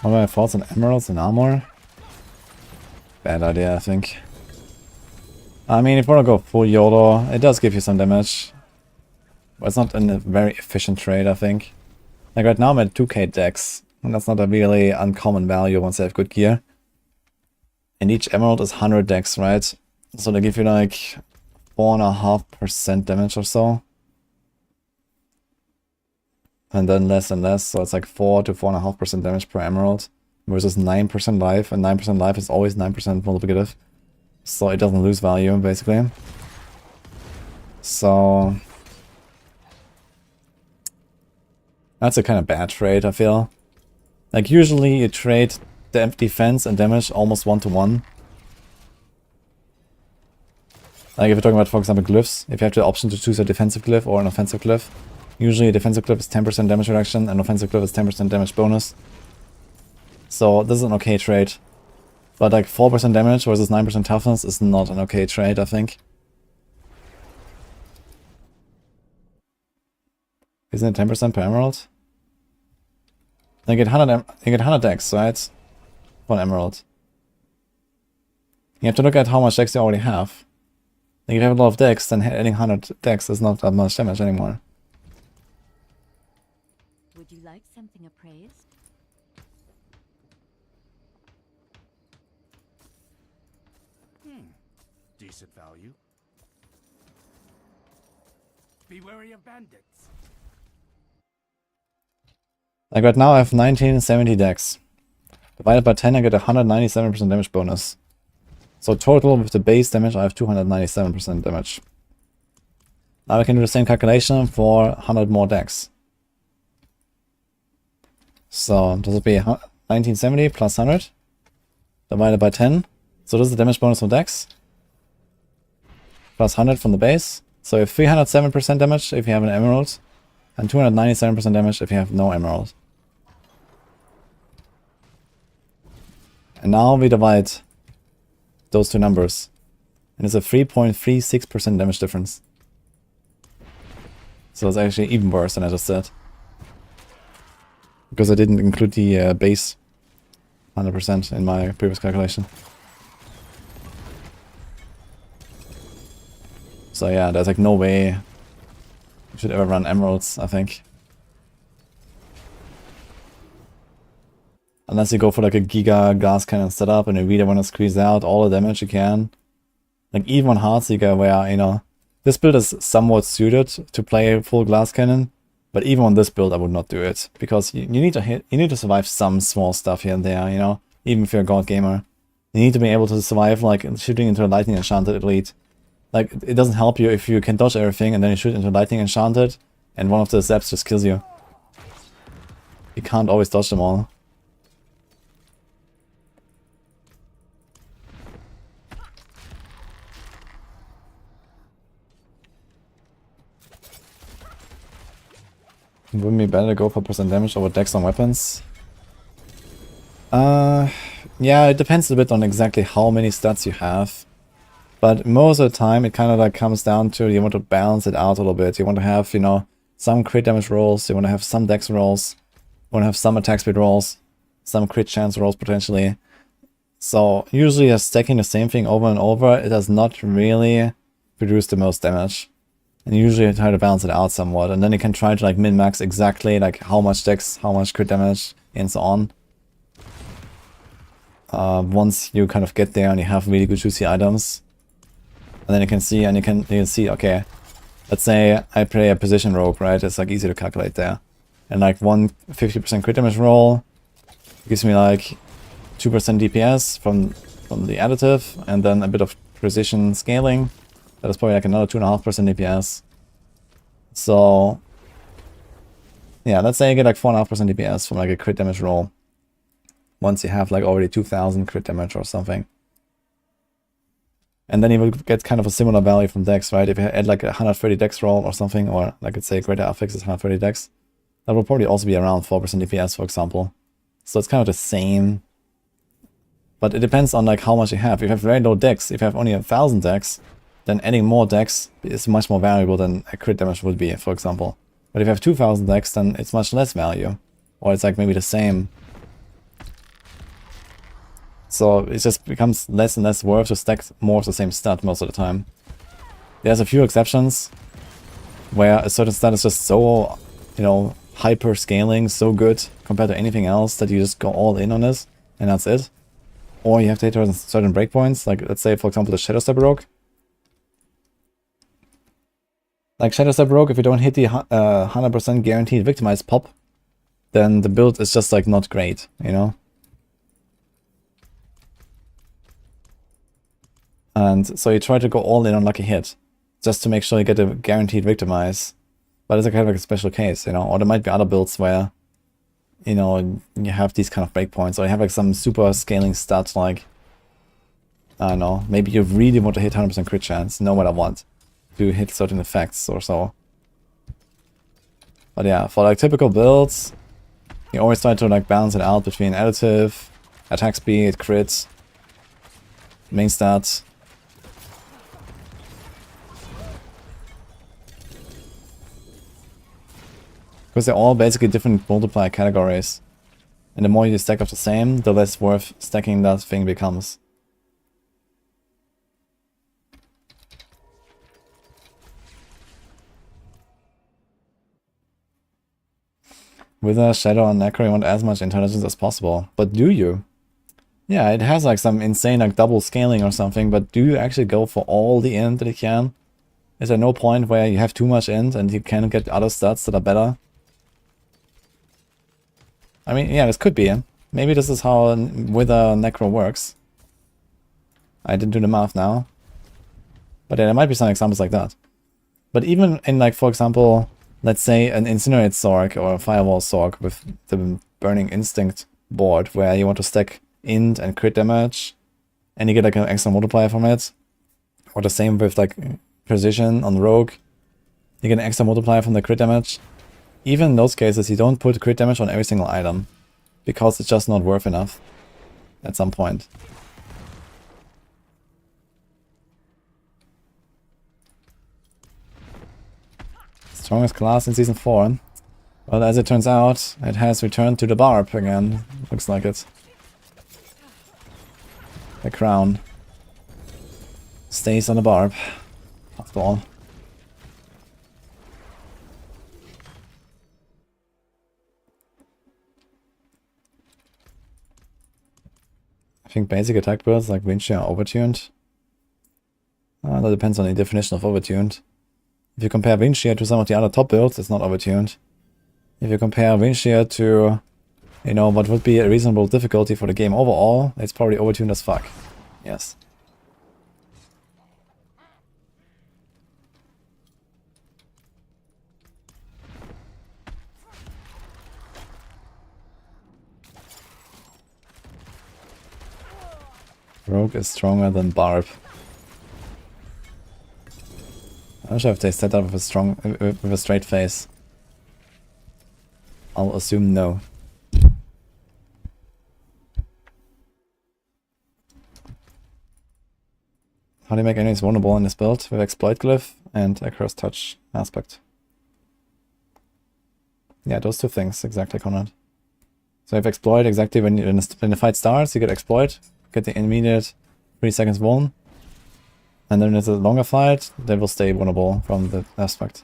[SPEAKER 1] What are my thoughts on emeralds and armor? Bad idea, I think. I mean, if you want to go full YOLO, it does give you some damage. But it's not a very efficient trade, I think. Like right now I'm at 2k dex, and that's not a really uncommon value once I have good gear. And each emerald is 100 dex, right? So they give you like 4.5% damage or so. And then less and less, so it's like 4 to 4.5% damage per emerald. Versus 9% life, and 9% life is always 9% multiplicative. So it doesn't lose value, basically. So that's a kind of bad trade, I feel. Like usually you trade the defense and damage almost 1-to-1. Like if you're talking about, for example, glyphs, if you have the option to choose a defensive glyph or an offensive glyph, usually a defensive glyph is 10% damage reduction, and offensive glyph is 10% damage bonus. So this is an okay trade. But like 4% damage versus 9% toughness is not an okay trade, I think. Isn't it 10% per emerald? You get 100 dex, right? For an emerald. You have to look at how much dex you already have. Like if you have a lot of dex, then adding 100 dex is not that much damage anymore.
[SPEAKER 2] Would you like something appraised?
[SPEAKER 6] Decent value. Be wary of bandits.
[SPEAKER 1] Like right now I have 1970 dex. Divided by 10 I get 197% damage bonus. So total with the base damage I have 297% damage. Now I can do the same calculation for 100 more dex. So this would be 1970 plus 100 divided by 10. So this is the damage bonus from dex. Plus 100 from the base. So you have 307% damage if you have an emerald. And 297% damage if you have no emerald. And now we divide those two numbers. And it's a 3.36% damage difference. So it's actually even worse than I just said. Because I didn't include the base 100% in my previous calculation. So yeah, there's like no way you should ever run emeralds, I think. Unless you go for like a giga glass cannon setup and you really want to squeeze out all the damage you can. Like even on Heartseeker where, you know, this build is somewhat suited to play full glass cannon. But even on this build I would not do it. Because you need to survive some small stuff here and there, you know. Even if you're a god gamer. You need to be able to survive like shooting into a lightning enchanted elite. Like, it doesn't help you if you can dodge everything and then you shoot into lightning enchanted and one of the zaps just kills you. You can't always dodge them all. Wouldn't it be better to go for percent damage over dex on weapons? Yeah, it depends a bit on exactly how many stats you have. But most of the time it kind of like comes down to you want to balance it out a little bit. You want to have, you know, some crit damage rolls, you want to have some dex rolls, you want to have some attack speed rolls, some crit chance rolls potentially. So usually just stacking the same thing over and over, it does not really produce the most damage. And usually you try to balance it out somewhat, and then you can try to like min-max exactly like how much dex, how much crit damage, and so on. Once you kind of get there and you have really good juicy items. And then you can see, and you can see, okay, let's say I play a position rogue, right? It's like easy to calculate there. And like one 50% crit damage roll gives me like 2% DPS from the additive, and then a bit of precision scaling. That is probably like another 2.5% DPS. So yeah, let's say you get like 4.5% DPS from like a crit damage roll. Once you have like already 2000 crit damage or something. And then you will get kind of a similar value from dex, right? If you add like a 130 dex roll or something, or like let's say greater affix is 130 dex, that will probably also be around 4% DPS, for example. So it's kind of the same. But it depends on like how much you have. If you have very low dex, if you have only 1000 dex, then adding more dex is much more valuable than a crit damage would be, for example. But if you have 2000 dex, then it's much less value. Or it's like maybe the same. So it just becomes less and less worth to stack more of the same stat most of the time. There's a few exceptions where a certain stat is just so, you know, hyper scaling, so good compared to anything else that you just go all in on it, and that's it. Or you have to hit certain breakpoints, like let's say for example the Shadow Step Rogue. Like Shadow Step Rogue, if you don't hit the 100% guaranteed victimize pop, then the build is just like not great, you know? And so you try to go all in on Lucky Hit, just to make sure you get a guaranteed victimize. But it's a kind of like a special case, you know? Or there might be other builds where, you know, you have these kind of breakpoints, or you have like some super scaling stats like, I don't know, maybe you really want to hit 100% crit chance, no matter what, to hit certain effects or so. But yeah, for like typical builds, you always try to like balance it out between additive, attack speed, crits, main stats. Because they're all basically different multiplier categories. And the more you stack of the same, the less worth stacking that thing becomes. With a Shadow and Necro, you want as much intelligence as possible. But do you? Yeah, it has like some insane like double scaling or something, but do you actually go for all the int that you can? Is there no point where you have too much int and you can get other stats that are better? I mean, yeah, this could be. Maybe this is how Wither Necro works. I didn't do the math now. But yeah, there might be some examples like that. But even in like, for example, let's say an Incinerate Sorc or a Firewall Sorc with the Burning Instinct board where you want to stack int and crit damage and you get like an extra multiplier from it. Or the same with like Precision on Rogue. You get an extra multiplier from the crit damage. Even in those cases, you don't put crit damage on every single item, because it's just not worth enough at some point. Strongest class in Season 4. Well, as it turns out, it has returned to the Barb again. Looks like it. The crown stays on the Barb, after all. I think basic attack builds like Vinci are overtuned. That depends on the definition of overtuned. If you compare Vinci to some of the other top builds, it's not overtuned. If you compare Vinci to, you know, what would be a reasonable difficulty for the game overall, it's probably overtuned as fuck. Yes. Rogue is stronger than Barb. I'm not sure if they set that with a straight face. I'll assume no. How do you make enemies vulnerable in this build? With Exploit Glyph and a Curse Touch aspect. Yeah, those two things, exactly, Conrad. So if Exploit, exactly when the fight starts, you get Exploit, get the immediate 3 seconds vuln. And then there's a longer fight, they will stay vulnerable from the aspect.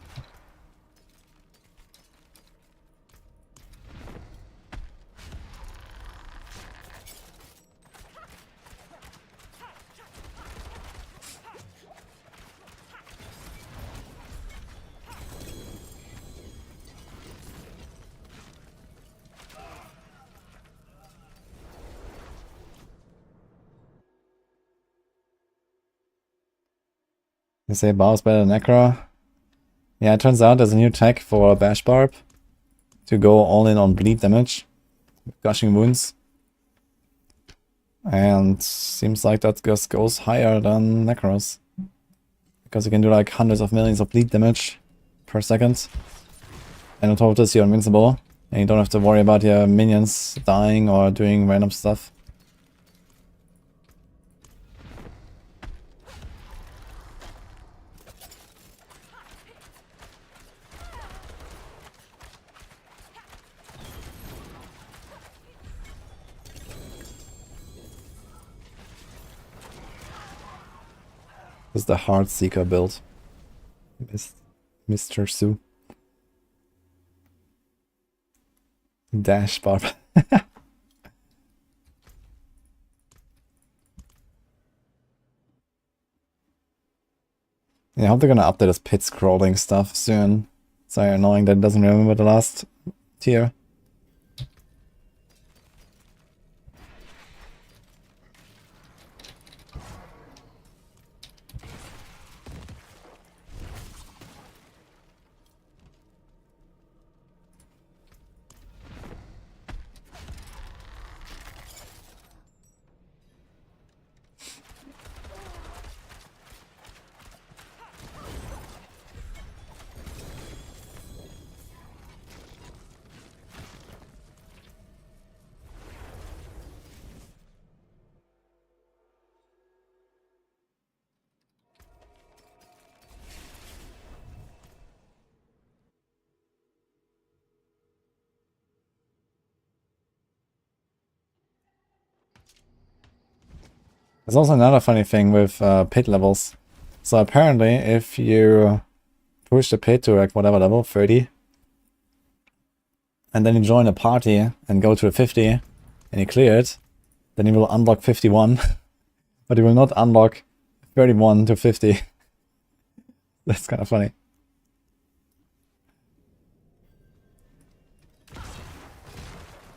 [SPEAKER 1] You say Barb's better than Necro? Yeah, it turns out there's a new tech for Bash Barb to go all in on bleed damage, gushing wounds. And seems like that just goes higher than Necros. Because you can do like hundreds of millions of bleed damage per second. And on top of this, you're invincible. And you don't have to worry about your minions dying or doing random stuff. This is the Heartseeker build. Mr. Sue. Dash Barb. Yeah, I hope they're gonna update this pit scrolling stuff soon. Sorry, annoying that it doesn't remember the last tier. There's also another funny thing with pit levels. So apparently if you push the pit to like whatever level, 30, and then you join a party and go to 50, and you clear it, then you will unlock 51, but you will not unlock 31 to 50. That's kind of funny.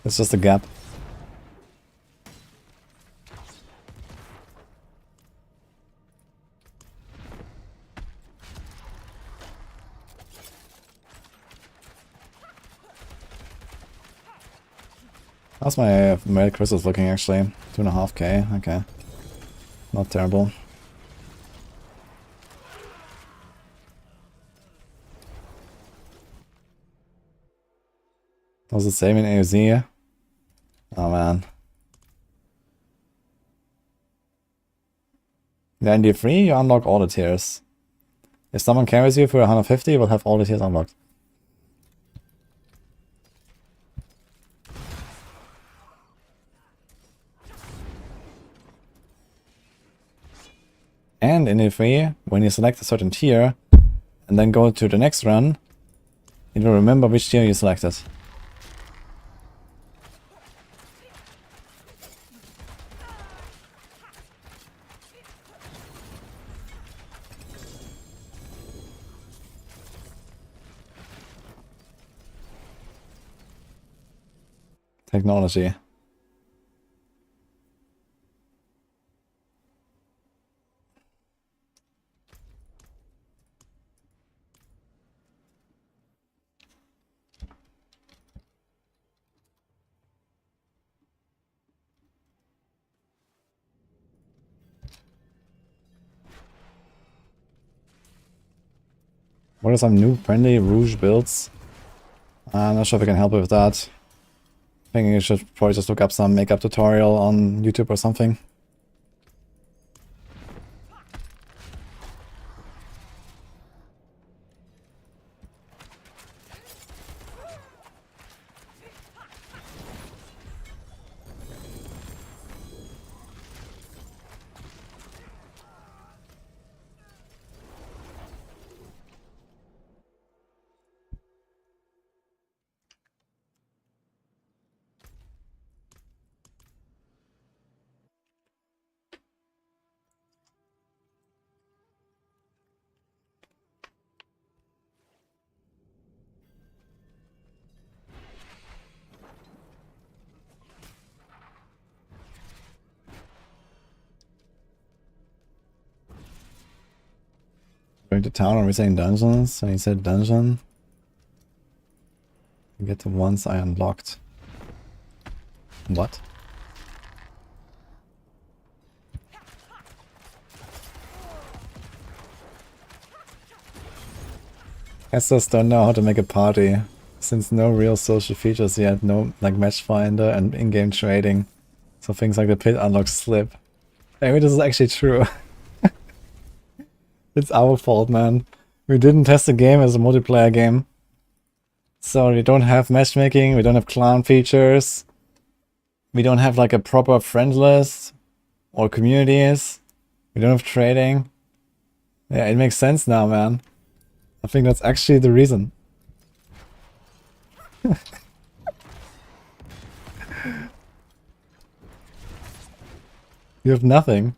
[SPEAKER 1] It's just a gap. How's my merit crystals looking actually? 2.5k, okay. Not terrible. Was it same in AOZ? Oh man. Yeah, in D3 you unlock all the tiers. If someone carries you for 150, you will have all the tiers unlocked. And in E3, when you select a certain tier, and then go to the next run, it will remember which tier you selected. Technology. What are some new friendly Rouge builds? I'm not sure if I can help with that. I think you should probably just look up some makeup tutorial on YouTube or something. Going to town, are we saying dungeons? So he said dungeon. You get the ones I unlocked. What? Essos don't know how to make a party, since no real social features yet, no like match finder and in-game trading. So things like the pit unlocks slip. Maybe this is actually true. It's our fault, man. We didn't test the game as a multiplayer game. So we don't have matchmaking, we don't have clan features. We don't have like a proper friend list or communities. We don't have trading. Yeah, it makes sense now, man. I think that's actually the reason. You have nothing.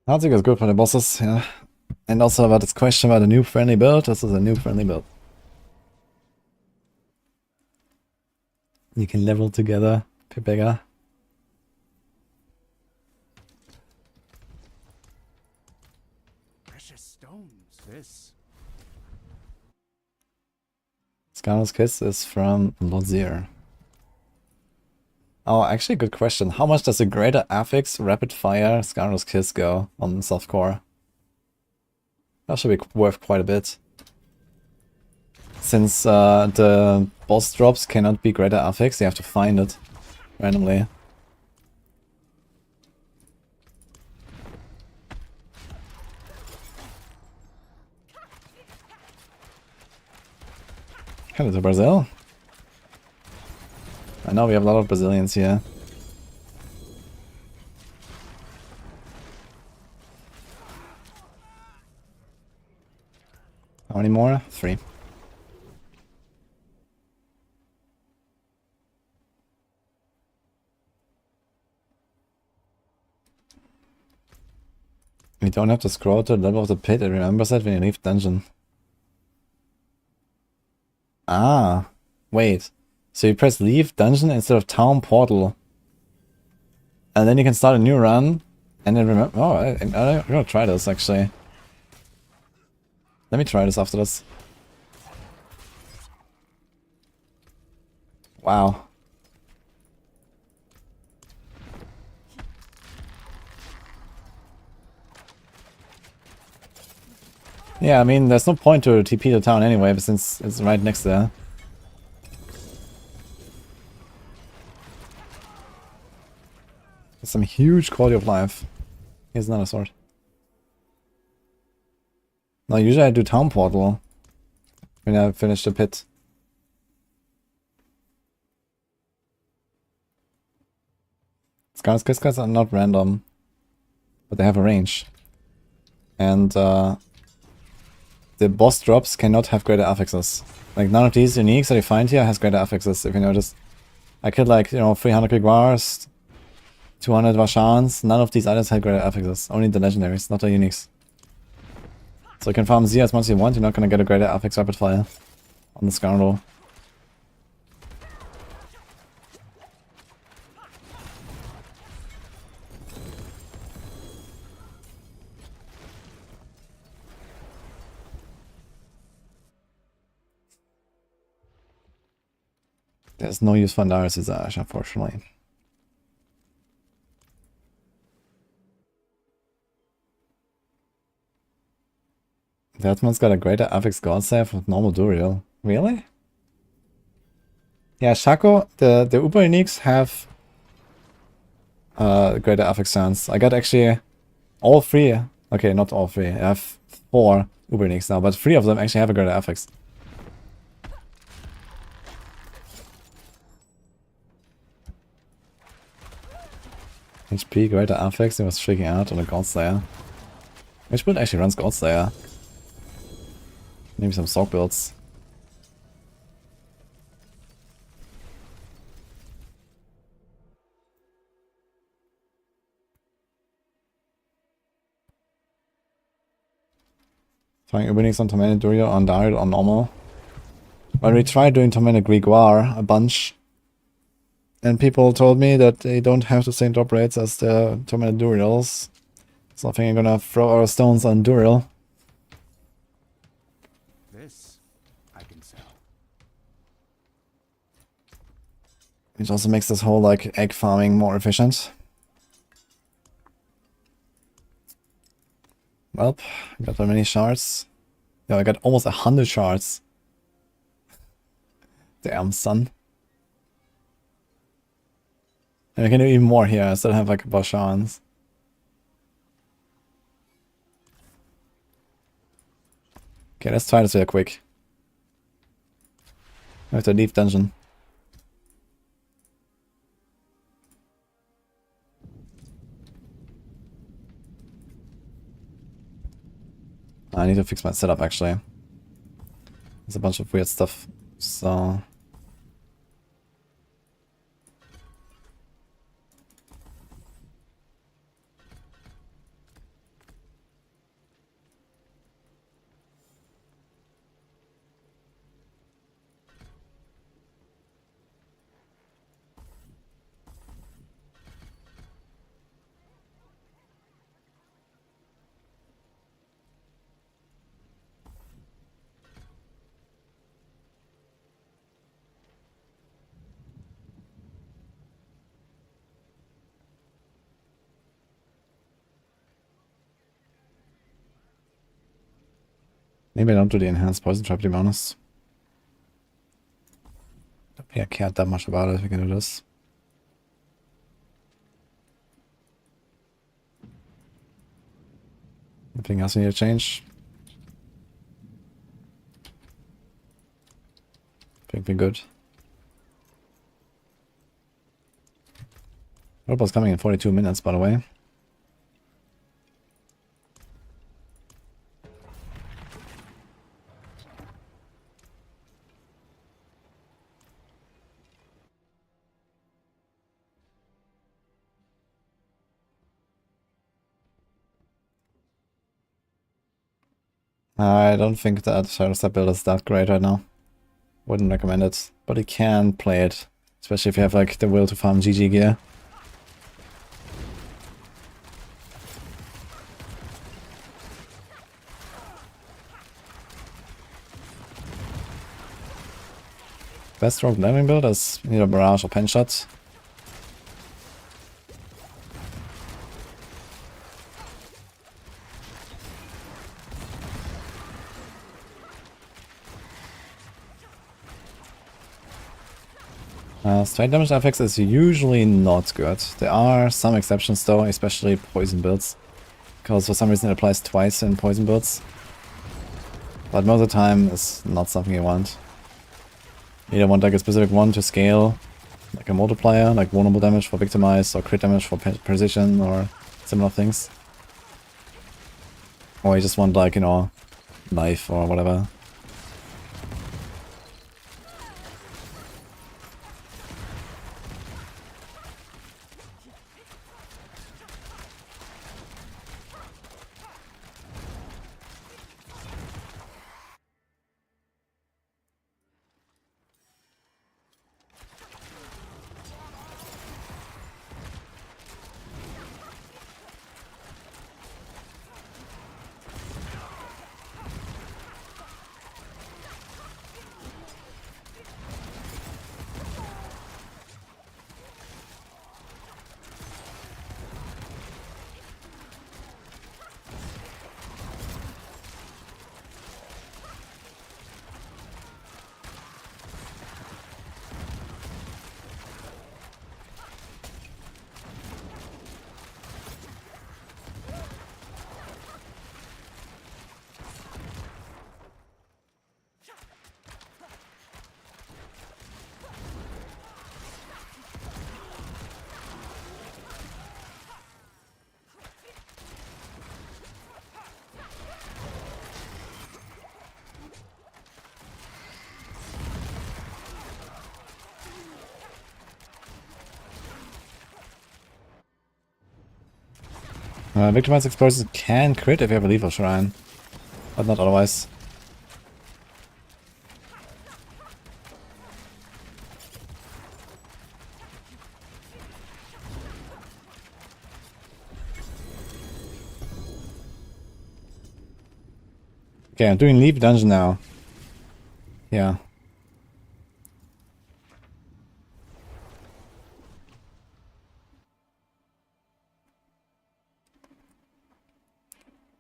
[SPEAKER 1] I think it's good for the bosses, yeah. And also about this question about a new friendly build. This is a new friendly build. You can level together, be bigger.
[SPEAKER 3] Precious stones. This.
[SPEAKER 1] Scarlet's Kiss is from Lodzier. Oh, actually, good question. How much does a greater affix rapid fire Scarlet's Kiss go on softcore? That should be worth quite a bit. Since the boss drops cannot be greater affix, you have to find it randomly. Hello to Brazil. I know we have a lot of Brazilians here. How many more? 3. You don't have to scroll to the level of the pit, it remembers that when you leave dungeon. Ah, wait. So you press leave dungeon instead of town portal. And then you can start a new run. And then remember... Oh, I'm gonna try this actually. Let me try this after this. Wow. Yeah, I mean, there's no point to TP the town anyway, but since it's right next there. Some huge quality of life. Here's another sword. Now, usually I do town portal when I finish the pit. Scar's Kiss are not random, but they have a range. And the boss drops cannot have greater affixes. Like, none of these uniques that you find here has greater affixes, if you notice. I killed like, 300 Grimoires, 200 Vashans. None of these items had greater affixes. Only the legendaries, not the uniques. So you can farm Z as much as you want, you're not gonna get a greater affix rapid fire on the Scoundrel. There's no use for Darius Visage, unfortunately. That one's got a greater affix god save with normal Duriel. Really? Yeah, Shaco, the Uber uniques have greater affix chance. I got actually all 3. Okay, not all 3. I have 4 Uber uniques now, but 3 of them actually have a greater affix. HP, greater affix, he was freaking out on a Godslayer. Which build actually runs Godslayer? Maybe some Sorc builds. Trying Ubernics on Tormented Durio on Diet on normal. When we tried doing Tormented Grimoire a bunch, and people told me that they don't have the same drop rates as the Tormented Durials, so I think I'm gonna throw our stones on Duriel.
[SPEAKER 6] This I can sell.
[SPEAKER 1] Which also makes this whole like egg farming more efficient. Well, got that many shards. Yeah, I got almost 100 shards. Damn, son. And I can do even more here. I still have like a bunch of Okay, let's try this real quick. I have to leave dungeon. I need to fix my setup actually. There's a bunch of weird stuff, so... Maybe I don't do the enhanced poison trap, to be honest. Don't think I cared that much about it if we can do this. Anything else we need to change? I think we're good. Robo's coming in 42 minutes, by the way. I don't think that Shadow Step build is that great right now. Wouldn't recommend it, but you can play it, especially if you have like the will to farm GG gear. Best rogue landing build is either barrage or pen shot. Straight damage effects is usually not good. There are some exceptions though, especially poison builds. Because for some reason it applies twice in poison builds. But most of the time it's not something you want. You either want like a specific one to scale, like a multiplier, like vulnerable damage for victimize or crit damage for precision or similar things. Or you just want like, you know, life or whatever. Victimized Explosions can crit if you have a Lethal Shrine, but not otherwise. Okay, I'm doing Leap Dungeon now. Yeah.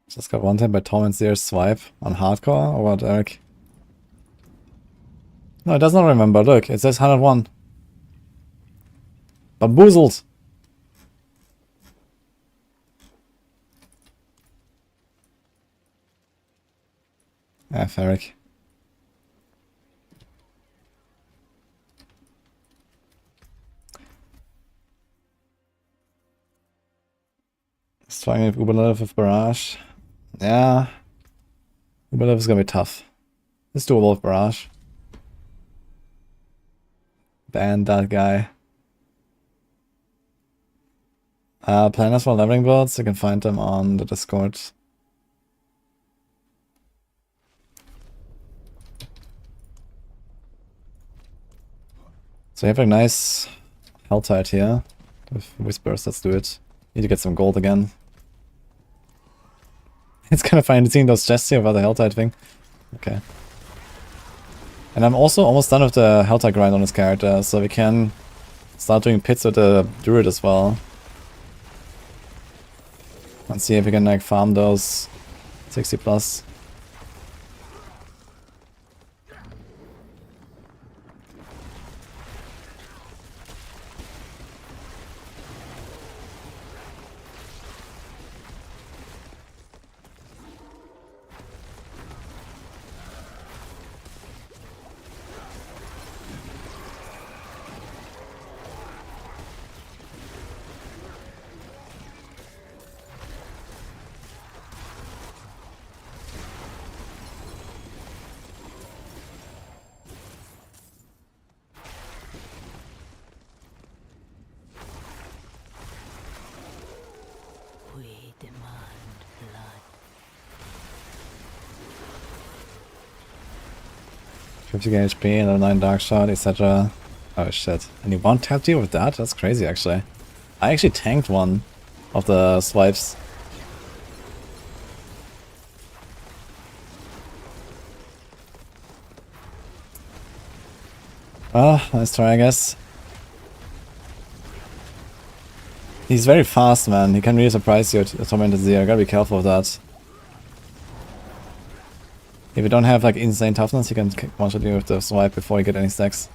[SPEAKER 1] Just got one time by Tormented's swipe on hardcore, or what, Eric? No, it does not remember. Look, it says 101. Bamboozled! F, Eric. Starting with Uberlift with Barrage. Yeah. Uberlift is gonna be tough. It's doable with Barrage. Ban that guy. Planners for leveling builds, you can find them on the Discord. So you have a nice Helltide here with Whispers, let's do it. Need to get some gold again. It's kind of fun seeing those chests here about the Helltide thing. Okay. And I'm also almost done with the Helltide grind on this character, so we can start doing pits with the Druid as well. And see if we can like farm those 60 plus.
[SPEAKER 5] We demand blood.
[SPEAKER 1] 50 HP and a 9 dark shot, etc. Oh shit. And you one-tapped you with that? That's crazy actually. I actually tanked one of the swipes. Ah, nice try, I guess. He's very fast, man. He can really surprise you at Tormented Z. I gotta be careful of that. If you don't have like insane toughness, you can one-shot you with the swipe before you get any stacks.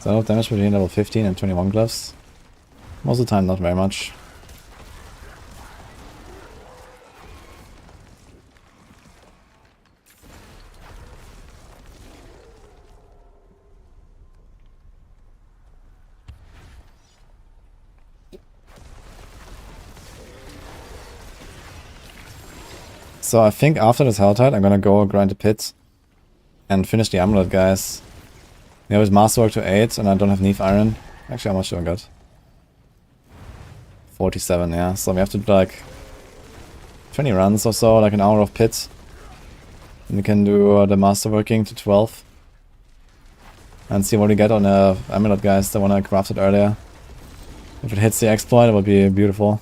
[SPEAKER 1] So a lot of damage between level 15 and 21 gloves. Most of the time not very much. So I think after this Helltide I'm gonna go grind a pit and finish the amulet, guys. We have his masterwork to 8 and I don't have Neve Iron. Actually, how much do I got? 47, yeah. So we have to do like 20 runs or so, like an hour of pit. And we can do the masterworking to 12. And see what we get on the amulet, guys, the one I crafted earlier. If it hits the exploit, it would be beautiful.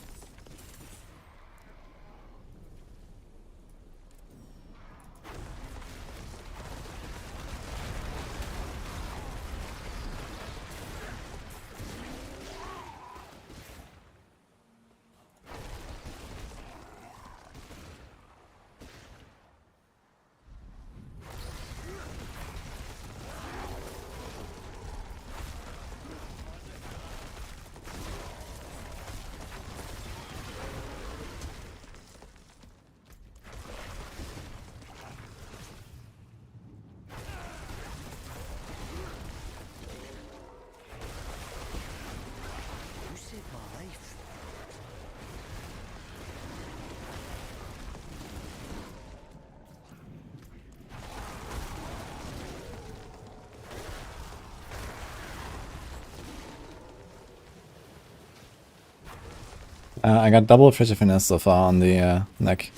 [SPEAKER 1] I got double frigid finesse so far on the neck.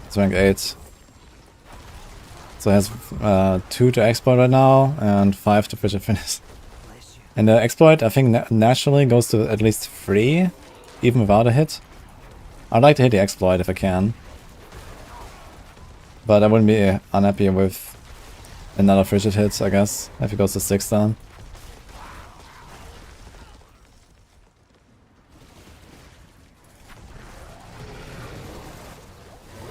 [SPEAKER 1] It's rank 8. So it has 2 to exploit right now and 5 to frigid finesse. And the exploit, I think, naturally goes to at least 3, even without a hit. I'd like to hit the exploit if I can. But I wouldn't be unhappy with another frigid hit, I guess, if it goes to 6 then.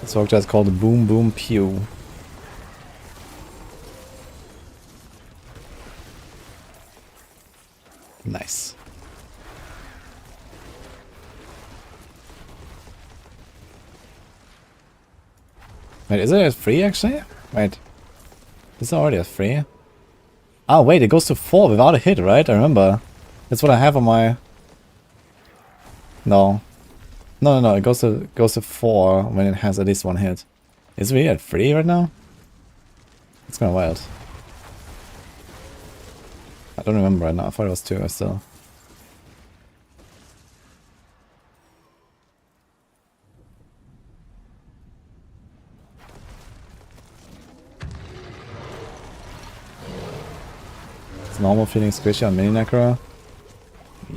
[SPEAKER 1] This Sorc is called Boom Boom Pew. Nice. Wait, is it free actually? Wait. Is it already a free? Oh wait, it goes to 4 without a hit, right? I remember. That's what I have on my... No. No, it goes to 4 when it has at least 1 hit. Is it really at 3 right now? It's kinda wild. I don't remember right now, I thought it was 2 still. It's normal feeling squishy on mini Necro.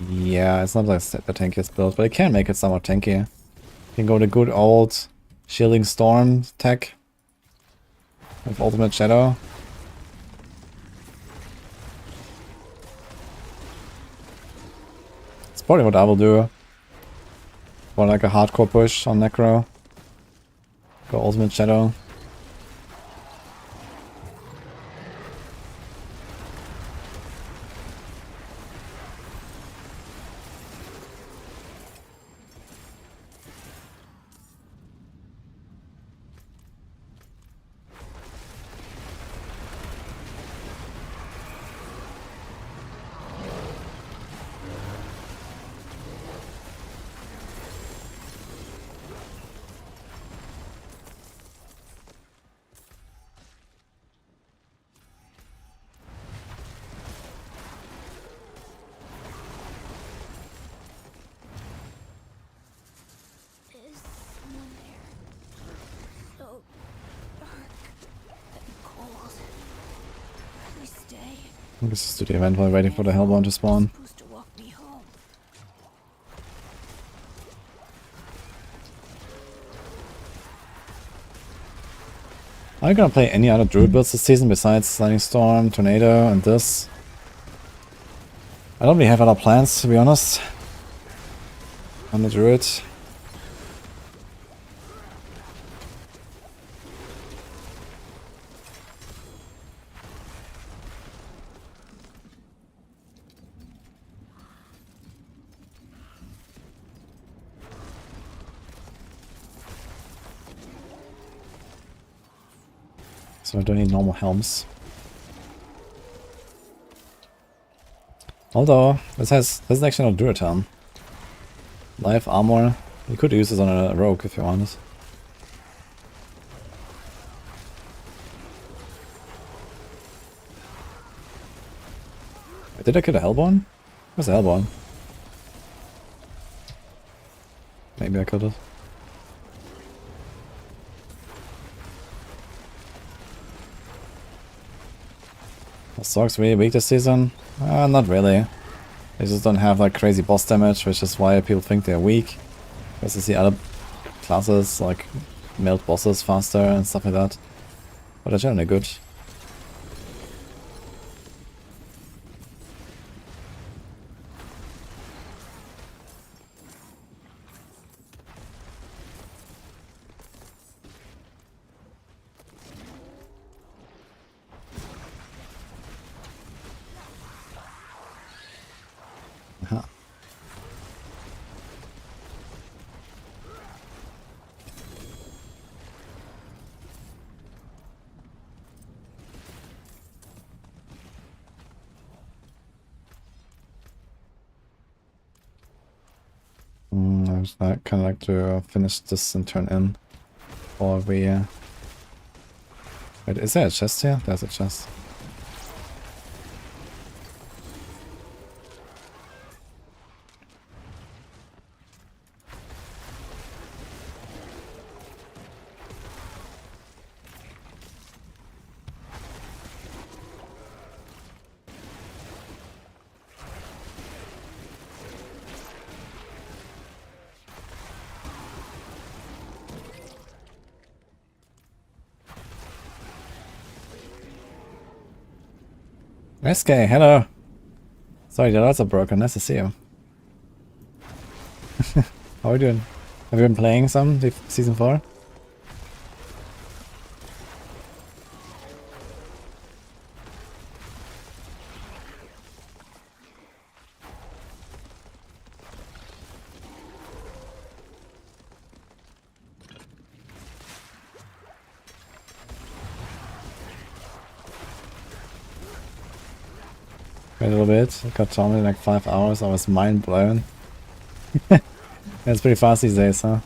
[SPEAKER 1] Yeah, it's not like the tankiest build, but it can make it somewhat tanky. You can go the good old Shielding Storm tech with Ultimate Shadow. It's probably what I will do. For like a hardcore push on Necro. Go Ultimate Shadow.
[SPEAKER 2] There's someone there. So dark and cold. Can we stay?
[SPEAKER 1] This is to the event while waiting for the Hellbourne to spawn.
[SPEAKER 2] Supposed to walk me home.
[SPEAKER 1] Are you gonna play any other Druid builds this season besides Lightning Storm, Tornado, and this? I don't really have other plans, to be honest. On the Druid. So I don't need normal helms. Although, this is actually not Druid helm. Life armor. You could use this on a rogue if you wanted. Wait, did I kill a Hellbourne? Where's the Hellbourne? Maybe I killed it. Sorc's really weak this season? Not really. They just don't have like crazy boss damage, which is why people think they're weak. Because you see other classes like melt bosses faster and stuff like that. But they're generally good. I kind of like to finish this and turn in. Or we... Wait, is there a chest here? There's a chest. SK, hello. Sorry, the lights are broken. Nice to see you. How are you doing? Have you been playing some season 4? A little bit. I got Tormented in like 5 hours. I was mind blown. It's pretty fast these days, huh?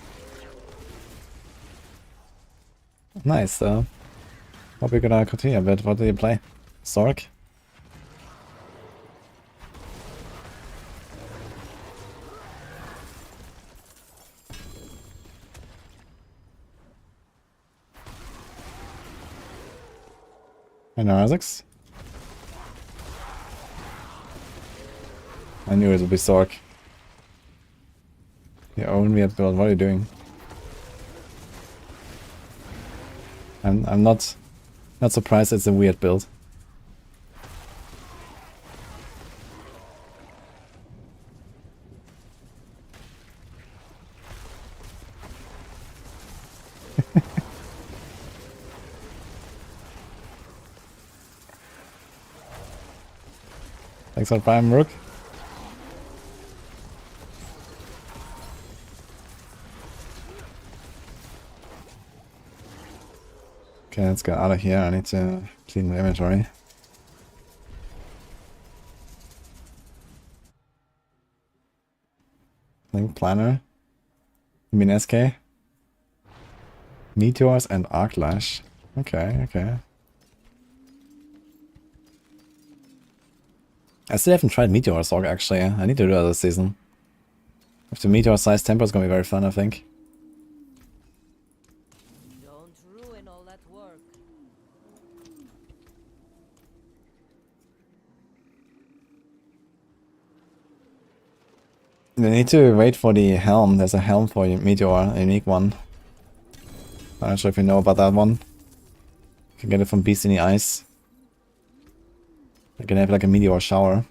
[SPEAKER 1] Nice though. Hope you're gonna continue a bit. What do you play? Sorc? I know Isaacs. I knew it would be Sorc. Your own weird build. What are you doing? I'm not surprised it's a weird build. Thanks for Prime Rook. Okay, let's get out of here. I need to clean my inventory. Link planner. You mean SK? Meteors and Arclash. Okay, okay. I still haven't tried Meteor Sorc actually. I need to do that this season. With the Meteor size tempo, it's gonna be very fun, I think.
[SPEAKER 5] Don't ruin all that work.
[SPEAKER 1] You need to wait for the helm. There's a helm for Meteor, a unique one. I'm not sure if you know about that one. You can get it from Beast in the Ice. You can have like a meteor shower.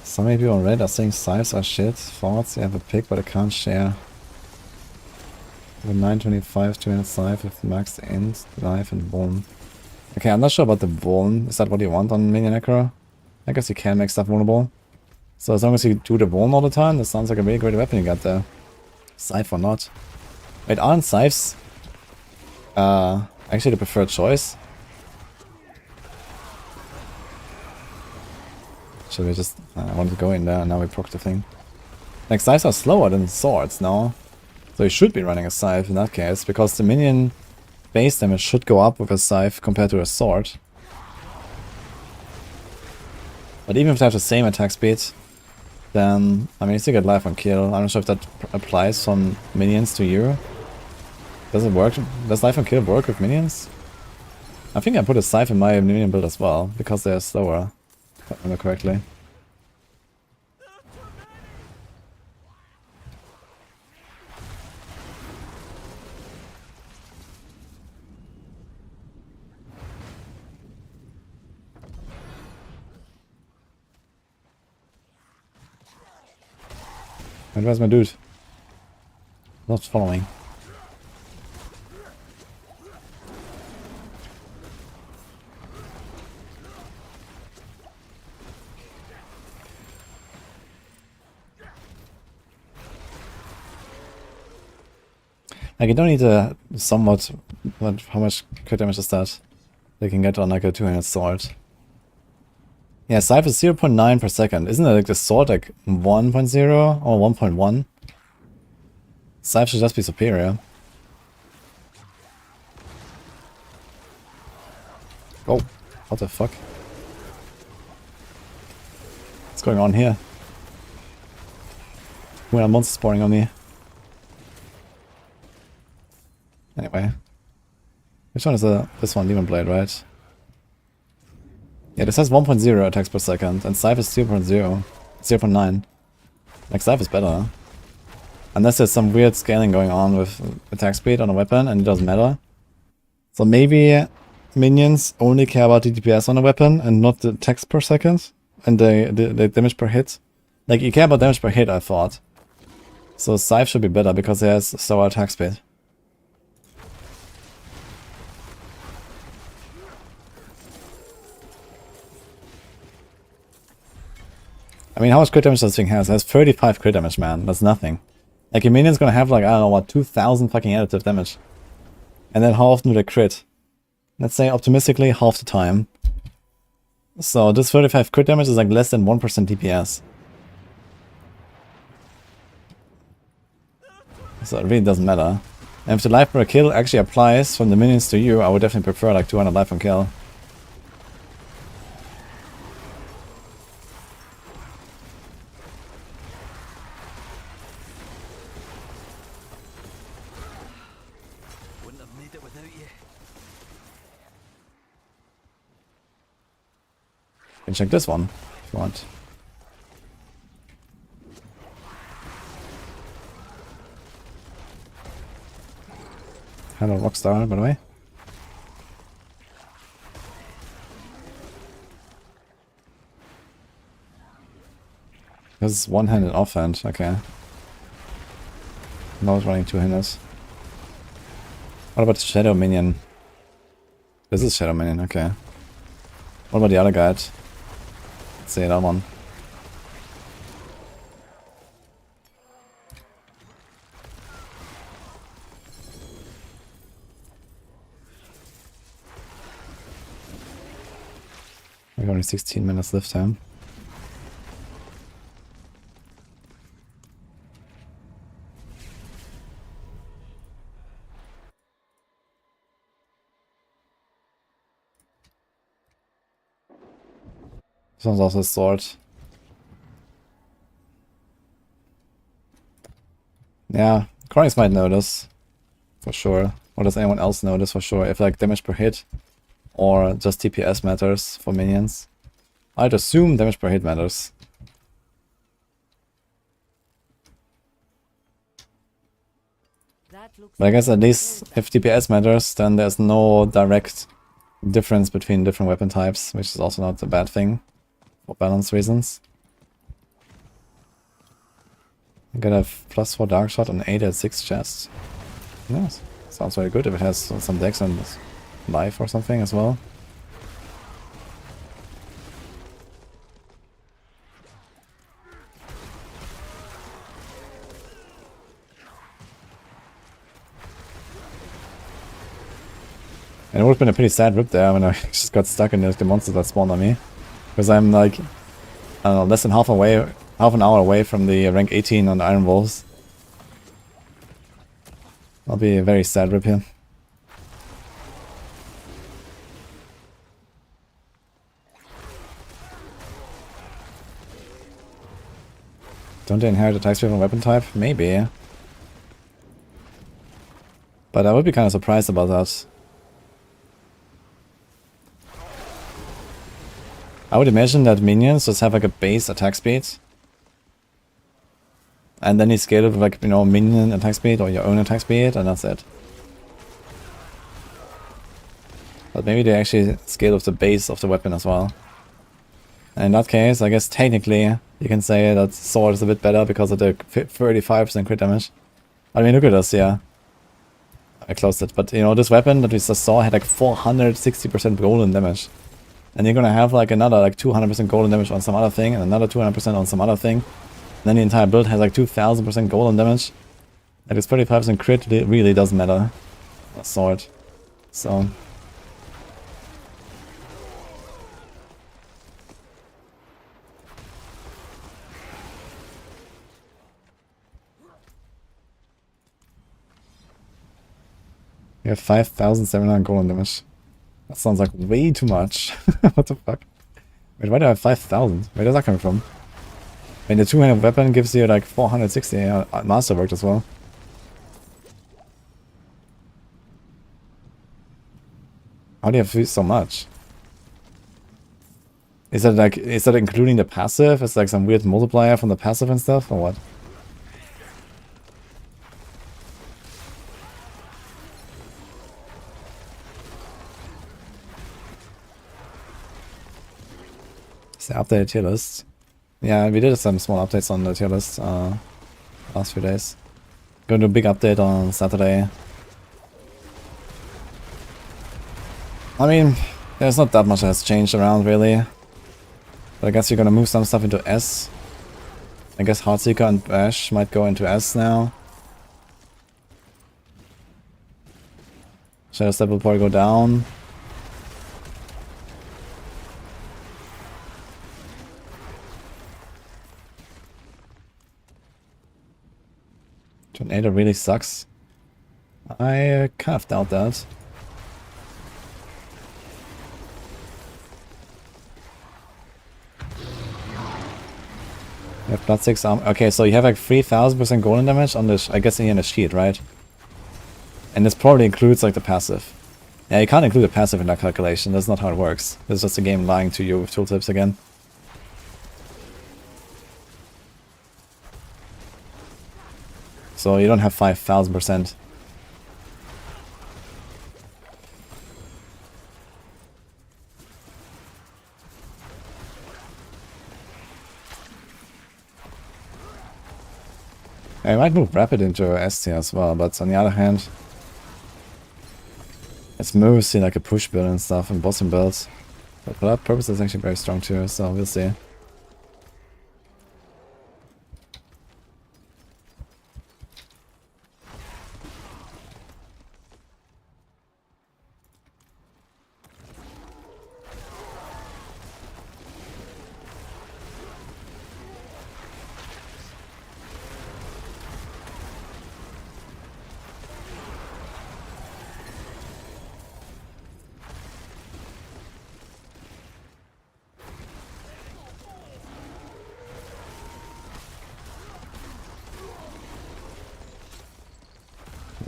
[SPEAKER 1] So many people on Reddit are saying scythes are shit. Thoughts, you have a pick but I can't share. With 925, 200 scythe with max int, life and bone. Okay, I'm not sure about the bone. Is that what you want on Minion Necro? I guess you can make stuff vulnerable. So as long as you do the bone all the time, that sounds like a really great weapon you got there. Scythe or not. Wait, aren't scythes actually the preferred choice? Should we just... I wanted to go in there and now we proc the thing. Like, scythes are slower than swords now. So you should be running a scythe in that case, because the minion base damage should go up with a scythe compared to a sword. But even if they have the same attack speed, then... I mean, you still get life on kill. I'm not sure if that applies from minions to you. Does it work? Does life on kill work with minions? I think I put a scythe in my minion build as well, because they're slower. If I remember correctly. And where's my dude? Not following. Like, you don't need a somewhat... How much crit damage is that? They can get on like a 200 sword. Yeah, scythe is 0.9 per second. Isn't it like the sword like 1.0 or 1.1? Scythe should just be superior. Oh, what the fuck? going on here? When are monsters spawning on me? Anyway. Which one is this one? Demon Blade, right? Yeah, this has 1.0 attacks per second, and Scythe is 0.0. 0.9. Like, Scythe is better. Unless there's some weird scaling going on with attack speed on a weapon, and it doesn't matter. So maybe minions only care about the DPS on a weapon, and not the attacks per second, and the damage per hit. Like, you care about damage per hit, I thought. So Scythe should be better, because it has slower attack speed. I mean, how much crit damage does this thing have? It has 35 crit damage, man. That's nothing. Like, your minion's gonna have, like, I don't know what, 2,000 fucking additive damage. And then how often do they crit? Let's say, optimistically, half the time. So, this 35 crit damage is, like, less than 1% DPS. So, it really doesn't matter. And if the life per kill actually applies from the minions to you, I would definitely prefer, like, 200 life per kill. You can check this one if you want. Hello, Rockstar, by the way. This is one-handed offhand, okay. Now it's running two-handers. What about the Shadow Minion? This is Shadow Minion, okay. What about the other guy? Let's see that one. We have only 16 minutes left time. This one's also a sword. Yeah, Chronics might notice. For sure. Or does anyone else notice for sure? If like damage per hit or just TPS matters for minions. I'd assume damage per hit matters. But I guess at least if TPS matters, then there's no direct difference between different weapon types, which is also not a bad thing. For balance reasons. I'm gonna have +4 dark shot and 8 at 6 chests. Yes, sounds very good if it has some dex and life or something as well. And it would have been a pretty sad rip there when I just got stuck in the monsters that spawned on me. Because I'm like, I don't know, less than half an hour away from the rank 18 on the Iron Wolves. I'll be a very sad rip here. Don't they inherit attacks from a weapon type? Maybe. But I would be kind of surprised about that. I would imagine that minions just have like a base attack speed. And then you scale it with like, you know, minion attack speed or your own attack speed, and that's it. But maybe they actually scale with the base of the weapon as well. And in that case, I guess technically you can say that sword is a bit better because of the 35% crit damage. I mean, look at this, yeah. I closed it, but you know, this weapon that we just saw had like 460% golden damage. And you're gonna have like another like 200% golden damage on some other thing, and another 200% on some other thing. And then the entire build has like 2000% golden damage. Like this 35% crit really doesn't matter. A sword. So. We have 5700 golden damage. That sounds like way too much. What the fuck? Wait, why do I have 5000? Where does that come from? I mean, the two-handed weapon gives you like 460 masterwork as well. How do you have so much? Is that including the passive? It's like some weird multiplier from the passive and stuff, or what? Is the updated tier list? Yeah, we did some small updates on the tier list last few days. Going to do a big update on Saturday. I mean, there's not that much that has changed around really. But I guess you're gonna move some stuff into S. I guess Heartseeker and Bash might go into S now. Shadow Step will probably go down. Tornado really sucks. I kind of doubt that. You have plus 6 armor. Okay, so you have like 3000% golden damage on the, I guess, in the shield, right? And this probably includes like the passive. Yeah, you can't include the passive in that calculation. That's not how it works. It's just a game lying to you with tooltips again. So you don't have 5000%. I might move Rapid into S tier as well, but on the other hand, it's mostly like a push build and stuff and bossing builds. But for that purpose, it's actually very strong too, so we'll see.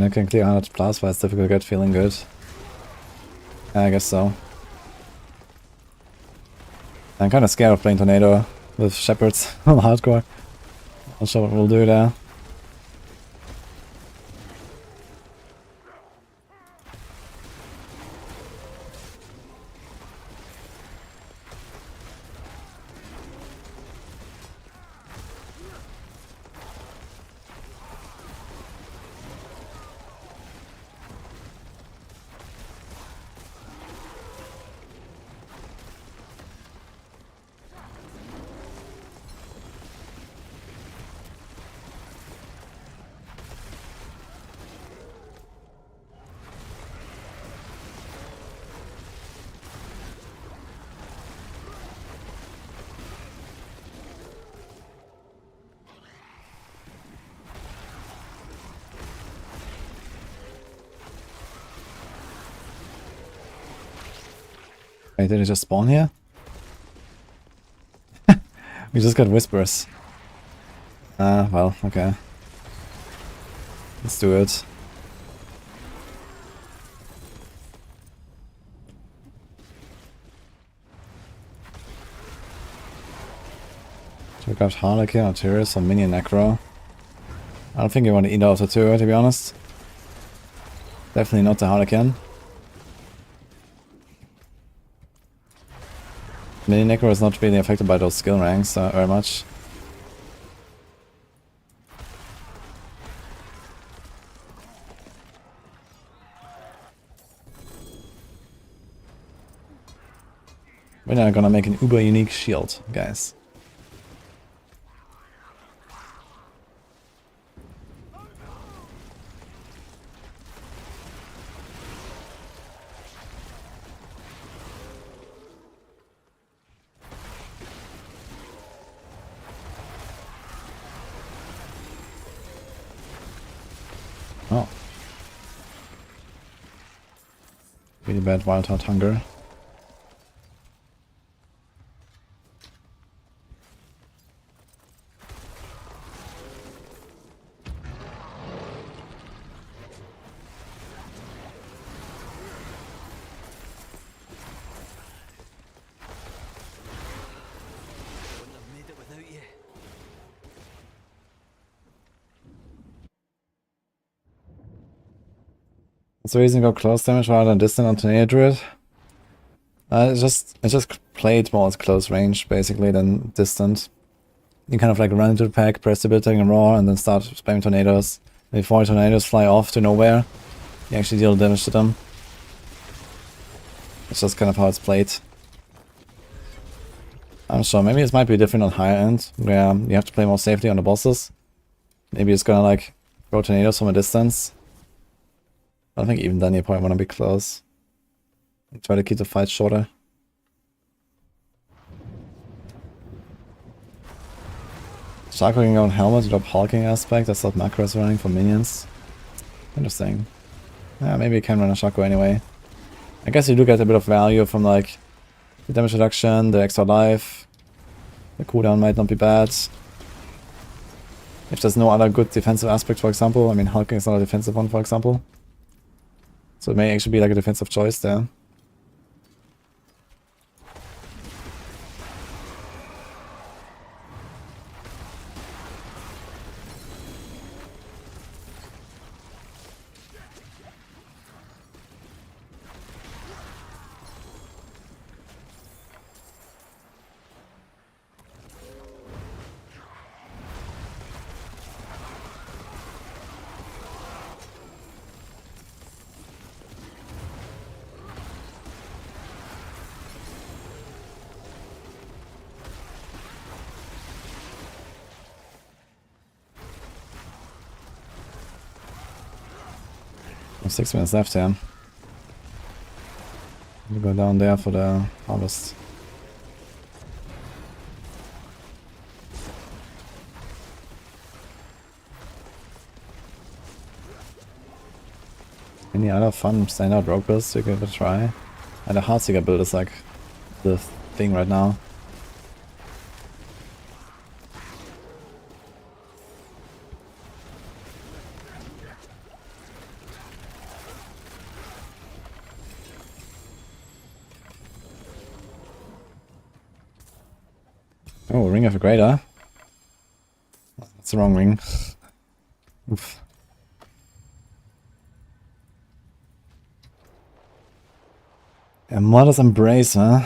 [SPEAKER 1] I can clear 100 plus, but it's difficult to get feeling good. Yeah, I guess so. I'm kind of scared of playing Tornado with Shepherds on hardcore. Not sure what we'll do there. Wait, did it just spawn here? We just got whispers. Well, okay. Let's do it. So we got Harlequin, Arturius, or Minion Necro. I don't think you want to eat out the two, to be honest. Definitely not the Harlequin. Mini Necro is not really affected by those skill ranks very much. We're now gonna make an uber unique shield, guys. Oh. Really bad Wild Heart Hunger. What's the reason to go close damage rather than distant on Tornado Druid? It's just played more at close range basically than distant. You kind of like run into the pack, press the building and roar, and then start spamming tornadoes. Before tornadoes fly off to nowhere, you actually deal damage to them. It's just kind of how it's played. I'm sure maybe it might be different on higher end, where you have to play more safely on the bosses. Maybe it's gonna like throw tornadoes from a distance. I think even then you probably wanna be close. Try to keep the fight shorter. Shaco can go on helmet to drop hulking aspect. That's what Macro is running for minions. Interesting. Yeah, maybe you can run a Shaco anyway. I guess you do get a bit of value from like the damage reduction, the extra life. The cooldown might not be bad. If there's no other good defensive aspect, for example. I mean, hulking is not a defensive one, for example. So it may actually be like a defensive choice there. There's 6 minutes left here. We'll go down there for the harvest. Any other fun standout rogue builds you give it a try? And the Heartseeker build is like the thing right now. Oh, Ring of a Greater. That's the wrong ring. Oof. A Mother's Embrace, huh?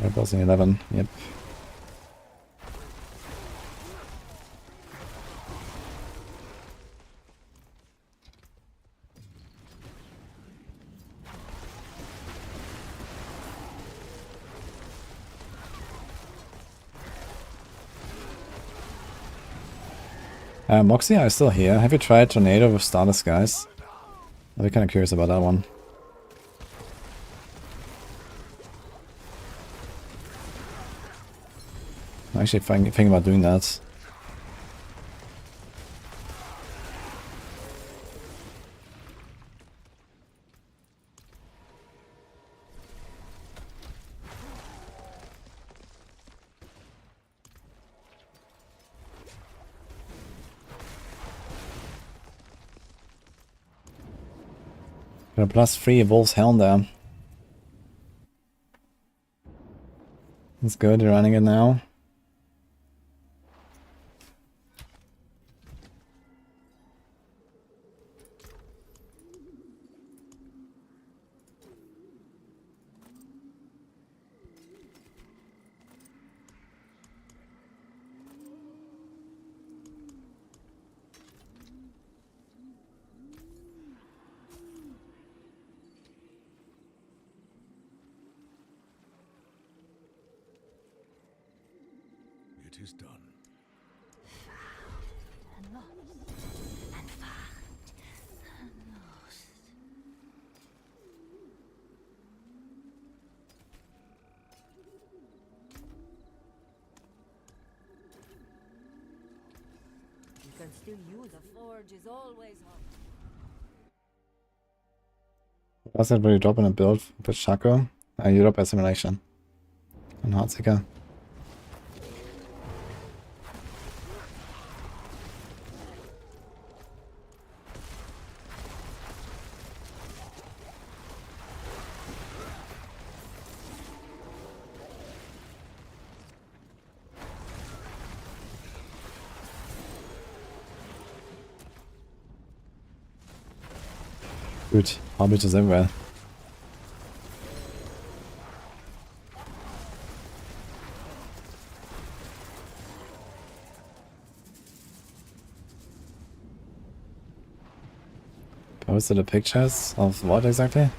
[SPEAKER 1] Red Boss in 11, yep. Moxie, are you still here? Have you tried Tornado with Starless Skies? I'd be kind of curious about that one. I'm actually thinking about doing that. Got a +3 Wolf's Helm there. That's good, you're running it now.
[SPEAKER 3] It is done.
[SPEAKER 5] You can still use the forge is always hot.
[SPEAKER 1] Was that where you drop in a build with Shaco? You drop Assimilation and Heartseeker. Dude, hobbits is everywhere. Posted the pictures of what exactly?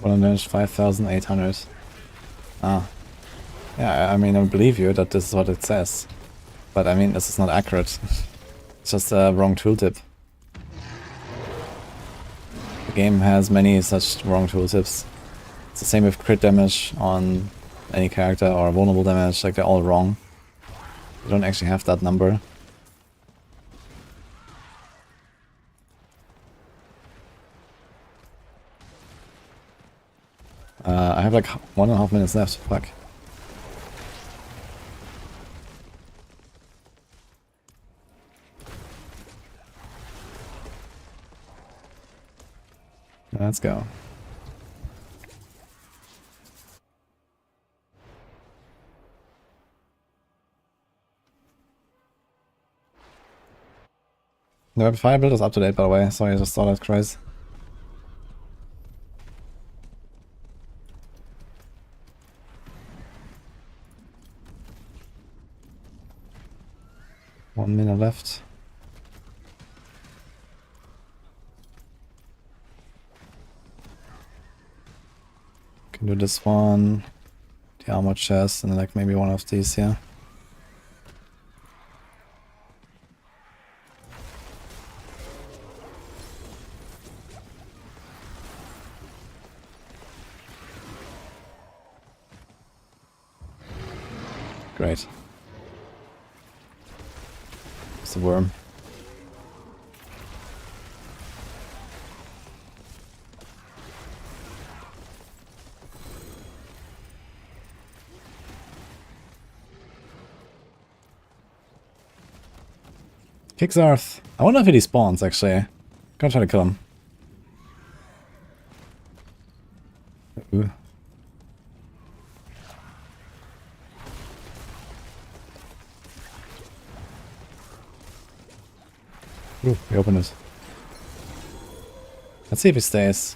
[SPEAKER 1] One damage 5,800. Ah. Yeah, I mean, I believe you that this is what it says. But I mean, this is not accurate. It's just a wrong tooltip. The game has many such wrong tooltips. It's the same with crit damage on any character or vulnerable damage, like they're all wrong. You don't actually have that number. I have like 1.5 minutes left, fuck. Let's go. The fire build is up to date, by the way. Sorry, I just saw that craze. One minute left. Can do this one, the armor chest, and like maybe one of these here. Great. It's a worm. Kicks Earth. I wonder if he despawns actually. Gonna try to kill him. Ooh. Ooh, we opened it. Let's see if he stays.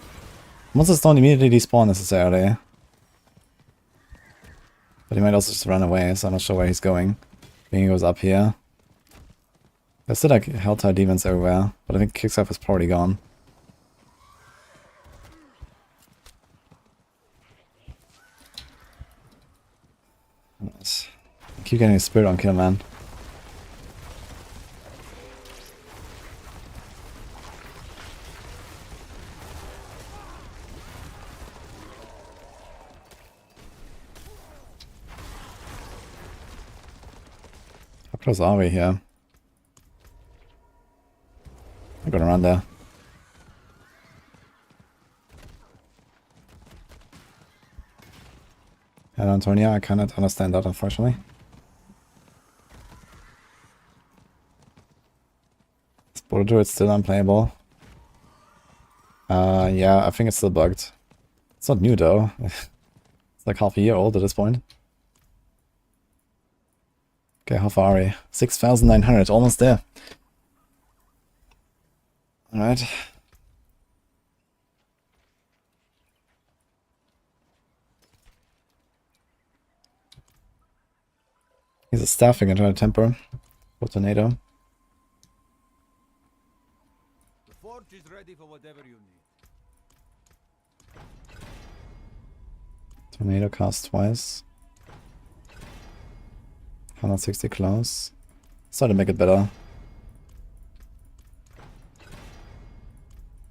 [SPEAKER 1] Monsters don't immediately despawn necessarily. But he might also just run away, so I'm not sure where he's going. I think he goes up here. There's still like Helltide demons everywhere, but I think Kickstart is probably gone. Nice. Keep getting a spirit on kill, man. How close are we here? I'm gonna run there. And Antonia, I cannot understand that, unfortunately. This Border Druid still unplayable. Yeah, I think it's still bugged. It's not new though. It's like half a year old at this point. Okay, how far are we? 6,900, almost there. Alright. He's a staffing and trying to temper. For tornado.
[SPEAKER 3] The forge is ready for whatever you need.
[SPEAKER 1] Tornado cast twice. 160 close. Try to make it better.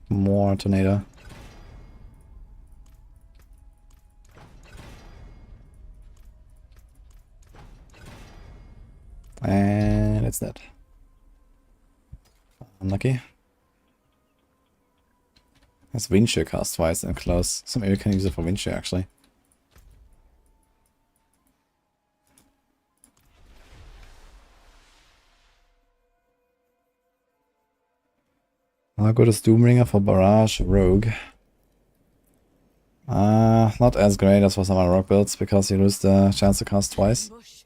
[SPEAKER 1] More tornado. And it's dead. Unlucky. Has wind shear cast twice and close. So maybe we can use it for wind shear actually. How good is Doomringer for Barrage Rogue? Not as great as for some other rock builds because you lose the chance to cast twice.
[SPEAKER 5] Bush.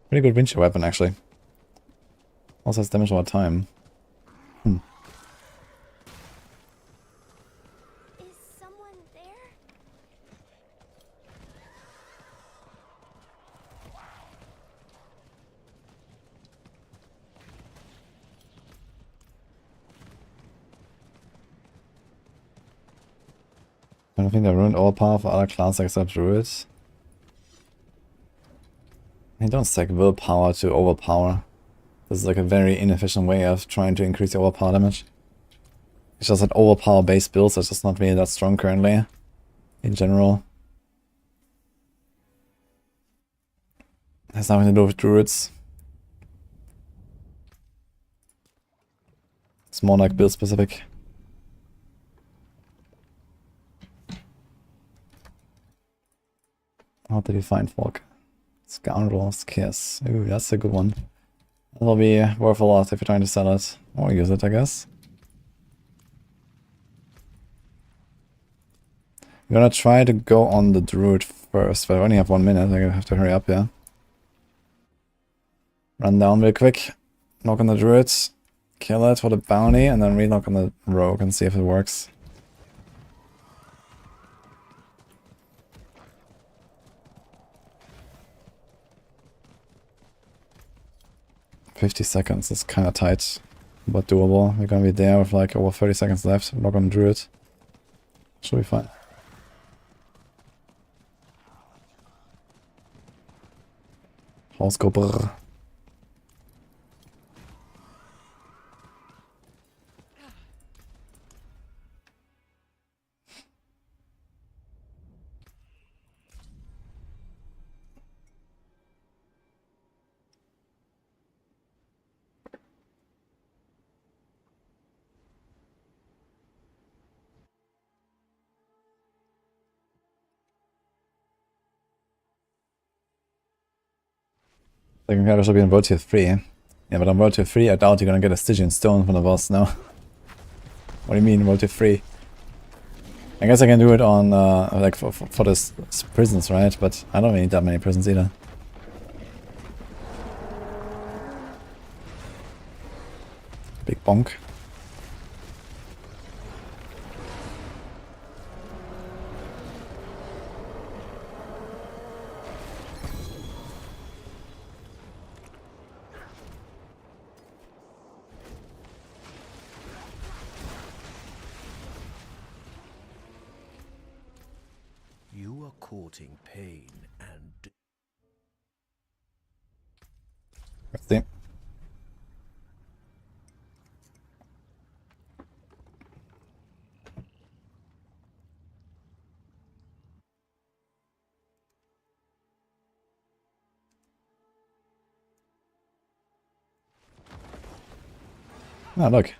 [SPEAKER 1] Pretty good wind shear weapon actually. Also has damage over time.
[SPEAKER 2] Is someone there?
[SPEAKER 1] I don't think they ruined overpower for other clans except druids. You don't stack willpower to overpower. This is like a very inefficient way of trying to increase your overpower damage. It's just that overpower based builds are just not really that strong currently. In general. Has nothing to do with druids. It's more like build specific. How did you find Folk? Scoundrel's Kiss. Ooh, that's a good one. That'll be worth a lot if you're trying to sell it. Or use it, I guess. I'm gonna try to go on the Druid first, but I only have 1 minute. I'm gonna have to hurry up, yeah. Run down real quick. Knock on the Druids. Kill it for the bounty, and then re-knock on the Rogue and see if it works. $50 is kind of tight, but doable. We're gonna be there with like over 30 seconds left. Knock on Druid. Should be fine. House go brrr. Second character should be on World Tier 3. Yeah, but on World Tier 3 I doubt you're gonna get a Stygian Stone from the boss now. What do you mean World Tier 3? I guess I can do it on, like for this prisons, right? But I don't really need that many prisons either. Big bonk.
[SPEAKER 4] You are courting pain and...
[SPEAKER 1] Let's see. Ah, look.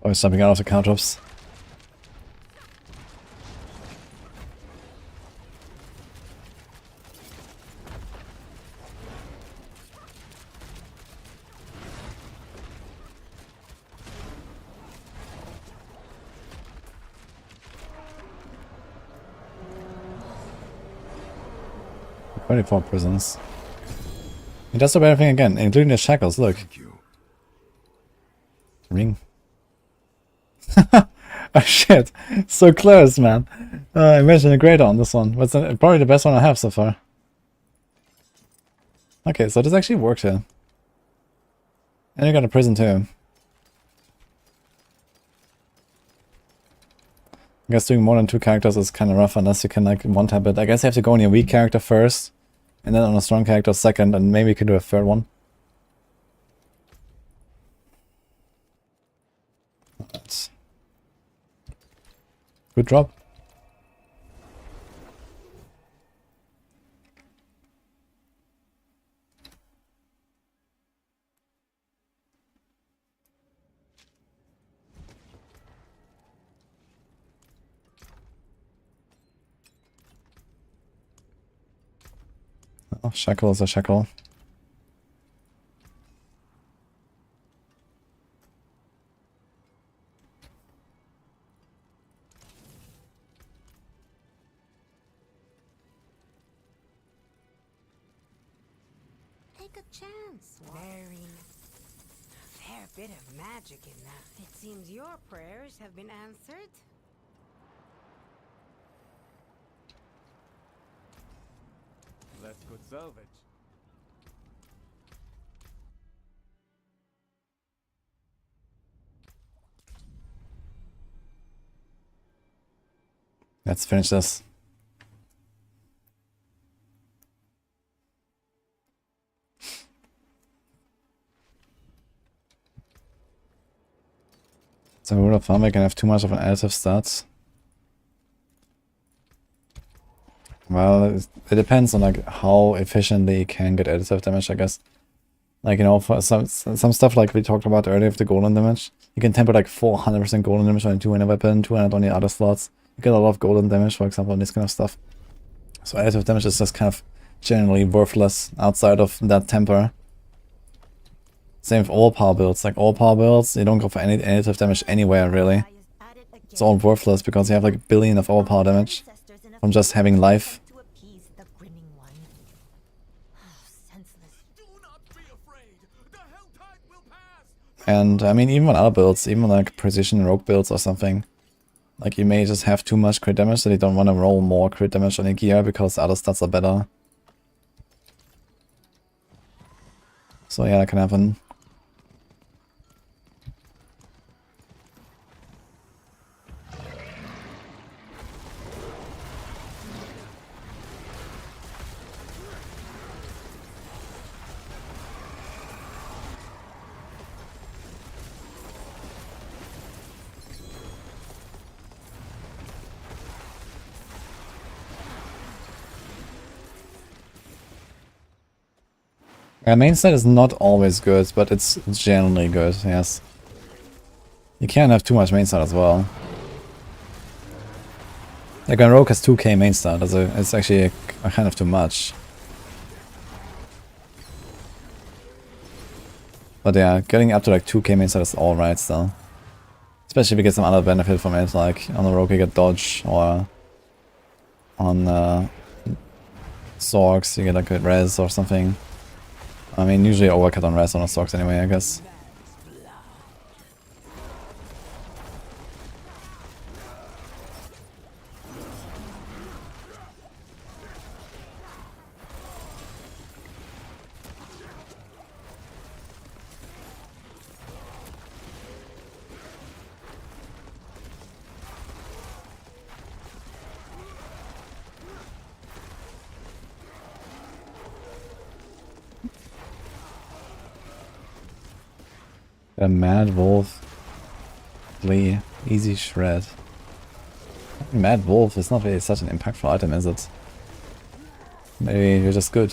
[SPEAKER 1] Oh, something out of the counters. Twenty-four prisons. He does stop everything again, including the shackles, look.
[SPEAKER 3] Thank you.
[SPEAKER 1] Ring. Oh shit, so close, man. Imagine a greater on this one. That's probably the best one I have so far. Okay, so this actually worked here. And you got a prison too. I guess doing more than 2 characters is kind of rough unless you can like one-tap it. I guess you have to go on your weak character first, and then on a strong character second, and maybe you can do a third one. That's good drop. Oh, shackle is a shackle.
[SPEAKER 5] Take a chance. Very. Fair bit of magic in that. It seems your prayers have been answered.
[SPEAKER 3] That's good salvage.
[SPEAKER 1] Let's finish this. So rule of thumb, I can have too much of an additive stats. Well, it depends on like how efficiently you can get additive damage, I guess. Like, you know, for some stuff like we talked about earlier with the golden damage, you can temper like 400% golden damage on a 200 weapon, 200 on the other slots. You get a lot of golden damage, for example, on this kind of stuff. So additive damage is just kind of generally worthless outside of that temper. Same with all power builds. Like all power builds, you don't go for any additive damage anywhere really. It's all worthless because you have like a billion of all power damage from just having life. And I mean, even on other builds, even like precision rogue builds or something, like you may just have too much crit damage that you don't want to roll more crit damage on your gear because other stats are better. So yeah, that can happen. Main stat is not always good, but it's generally good, yes. You can't have too much main stat as well. Like when Rogue has 2k main stat, it's actually a kind of too much. But yeah, getting up to like 2k main stat is alright still. Especially if you get some other benefit from it, like on the Rogue you get dodge, or on Sorcs you get like a res or something. I mean, usually overcut on res on the Sorcs anyway, I guess. A Mad Wolf. Lee. Easy shred. Mad Wolf is not really such an impactful item, is it? Maybe you're just good.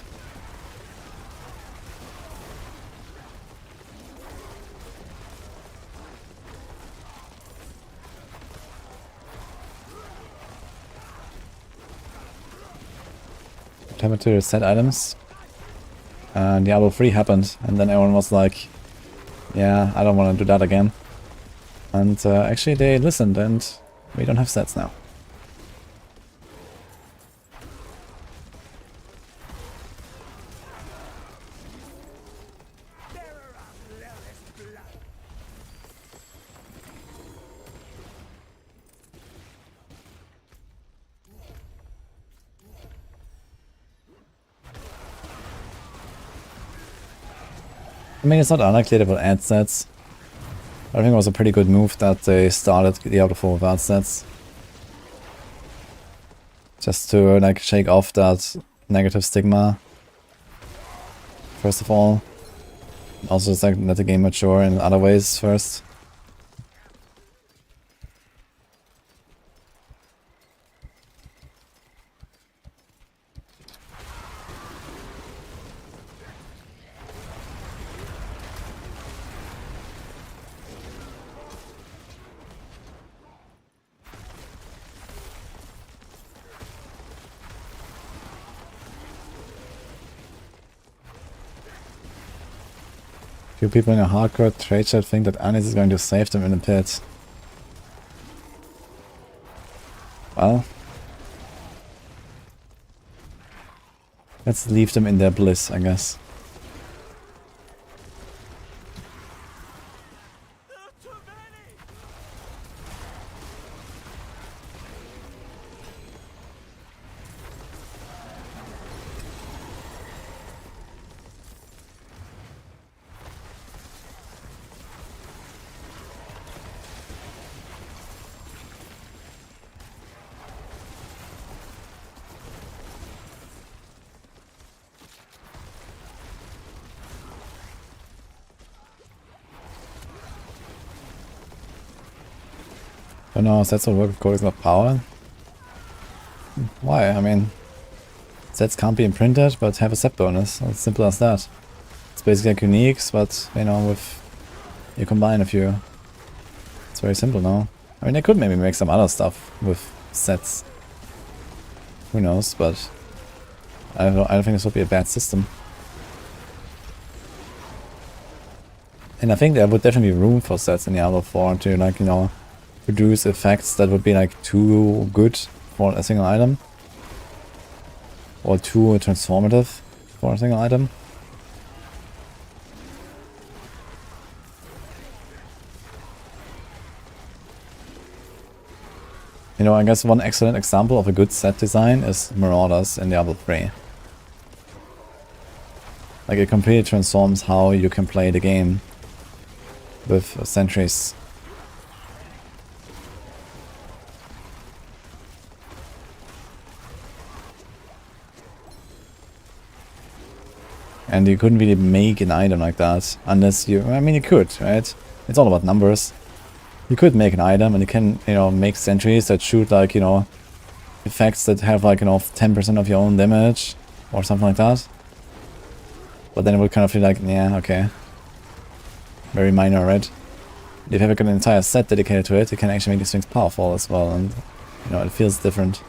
[SPEAKER 1] What happened to the set items? Diablo 3 happened, and then everyone was like, yeah, I don't want to do that again. And actually they listened and we don't have sets now. I mean, it's not unlikely they will add sets. I think it was a pretty good move that they started Diablo 4 without sets. Just to like shake off that negative stigma. First of all. Also just like let the game mature in other ways first. Few people in a hardcore trade chat think that Anis is going to save them in the pit. Well, let's leave them in their bliss, I guess. Oh no, sets will work with coding of power? Why? I mean, sets can't be imprinted, but have a set bonus. It's simple as that. It's basically like uniques, but, you know, with... you combine a few. It's very simple now. I mean, they could maybe make some other stuff with sets. Who knows, but... I don't think this would be a bad system. And I think there would definitely be room for sets in Diablo 4 to, like, you know, produce effects that would be like too good for a single item. Or too transformative for a single item. You know, I guess one excellent example of a good set design is Marauders in Diablo 3. Like, it completely transforms how you can play the game with sentries. And you couldn't really make an item like that unless you... I mean, you could, right? It's all about numbers. You could make an item and you can, you know, make sentries that shoot like, you know, effects that have like, you know, 10% of your own damage or something like that. But then it would kind of feel like, yeah, okay. Very minor, right? If you have like an entire set dedicated to it, you can actually make these things powerful as well, and, you know, it feels different.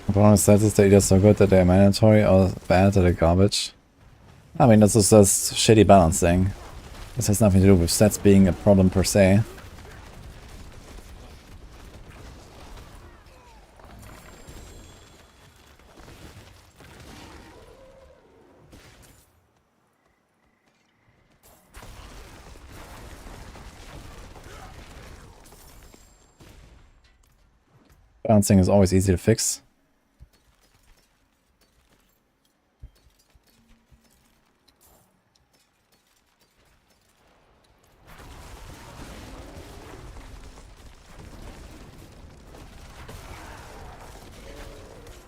[SPEAKER 1] The problem is that they're either so good that they're mandatory or bad that they're garbage. I mean, that's just shitty balancing. This has nothing to do with sets being a problem per se. Balancing is always easy to fix.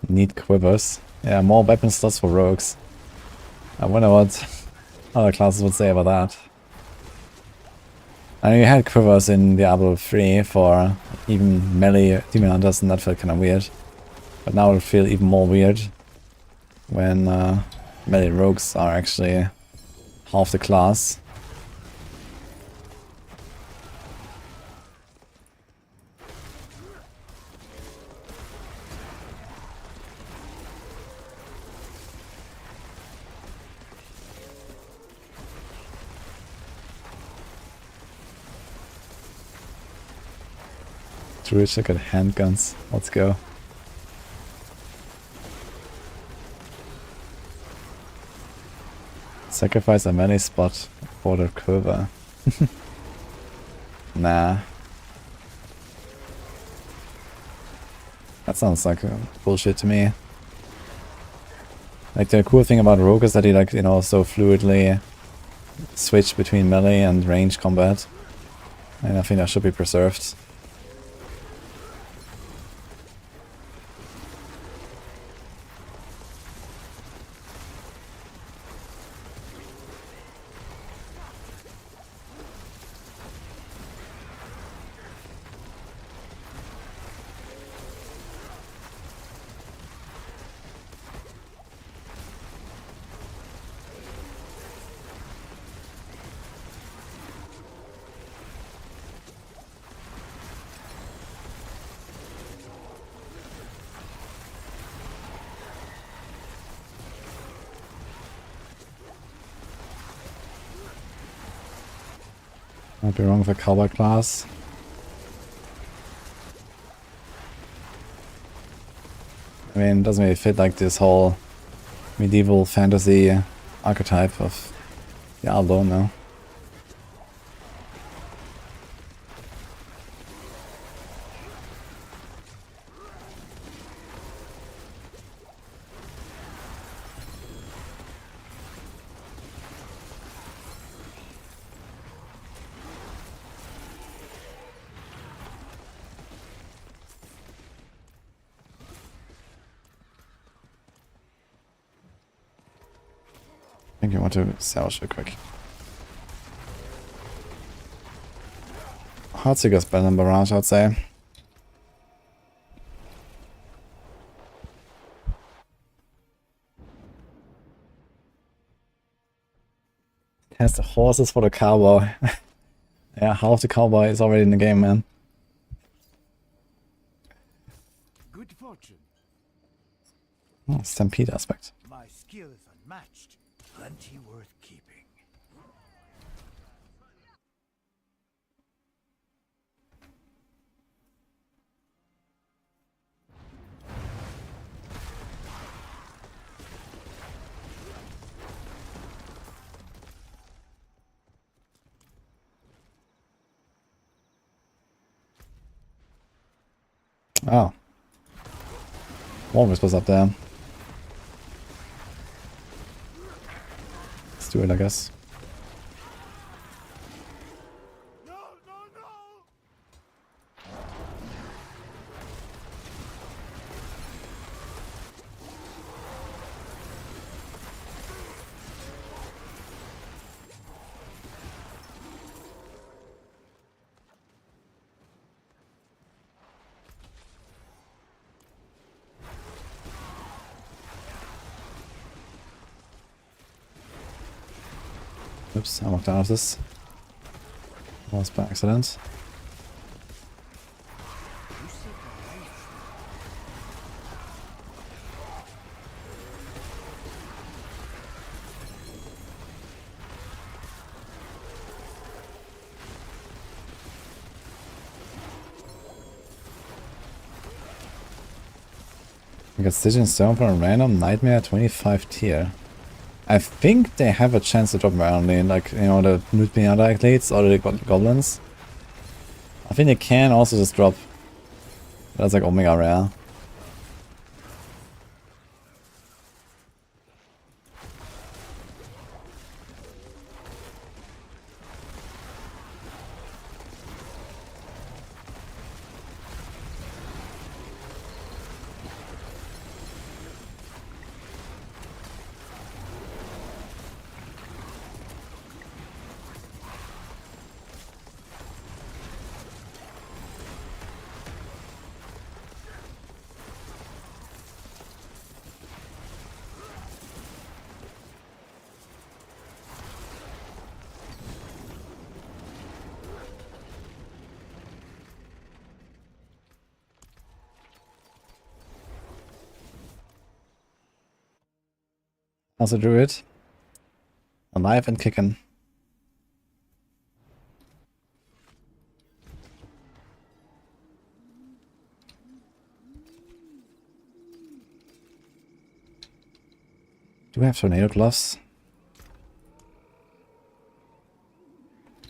[SPEAKER 1] Need quivers. Yeah, more weapon slots for rogues. I wonder what other classes would say about that. I mean, you had quivers in Diablo 3 for even melee demon hunters, and that felt kind of weird. But now it will feel even more weird when melee rogues are actually half the class. Druid should get handguns. Let's go. Sacrifice a melee spot for the quiver. Nah. That sounds like bullshit to me. Like, the cool thing about Rogue is that he, like, you know, so fluidly switch between melee and range combat. And I think that should be preserved. Might be wrong with a cowboy class. I mean, it doesn't really fit like this whole medieval fantasy archetype of Diablo, no. I think I want to salvage real quick. Heartseeker's better than Barrage, I'd say. Has the horses for the cowboy. Yeah, half the cowboy is already in the game, man.
[SPEAKER 3] Good fortune.
[SPEAKER 1] Oh, stampede aspect.
[SPEAKER 3] My skill is unmatched. Plenty worth keeping.
[SPEAKER 1] Oh. One whispers up there. Let's do it, I guess.
[SPEAKER 3] No, no, no!
[SPEAKER 1] Oops, I walked out of this. Was by accident. I got Stitch and Stone for a random Nightmare 25 tier. I think they have a chance to drop randomly, like, you know, the Nude Pinata athletes or the goblins. I think they can also just drop. That's like Omega Rare. Also Druid. Alive and kicking. Do we have tornado gloves?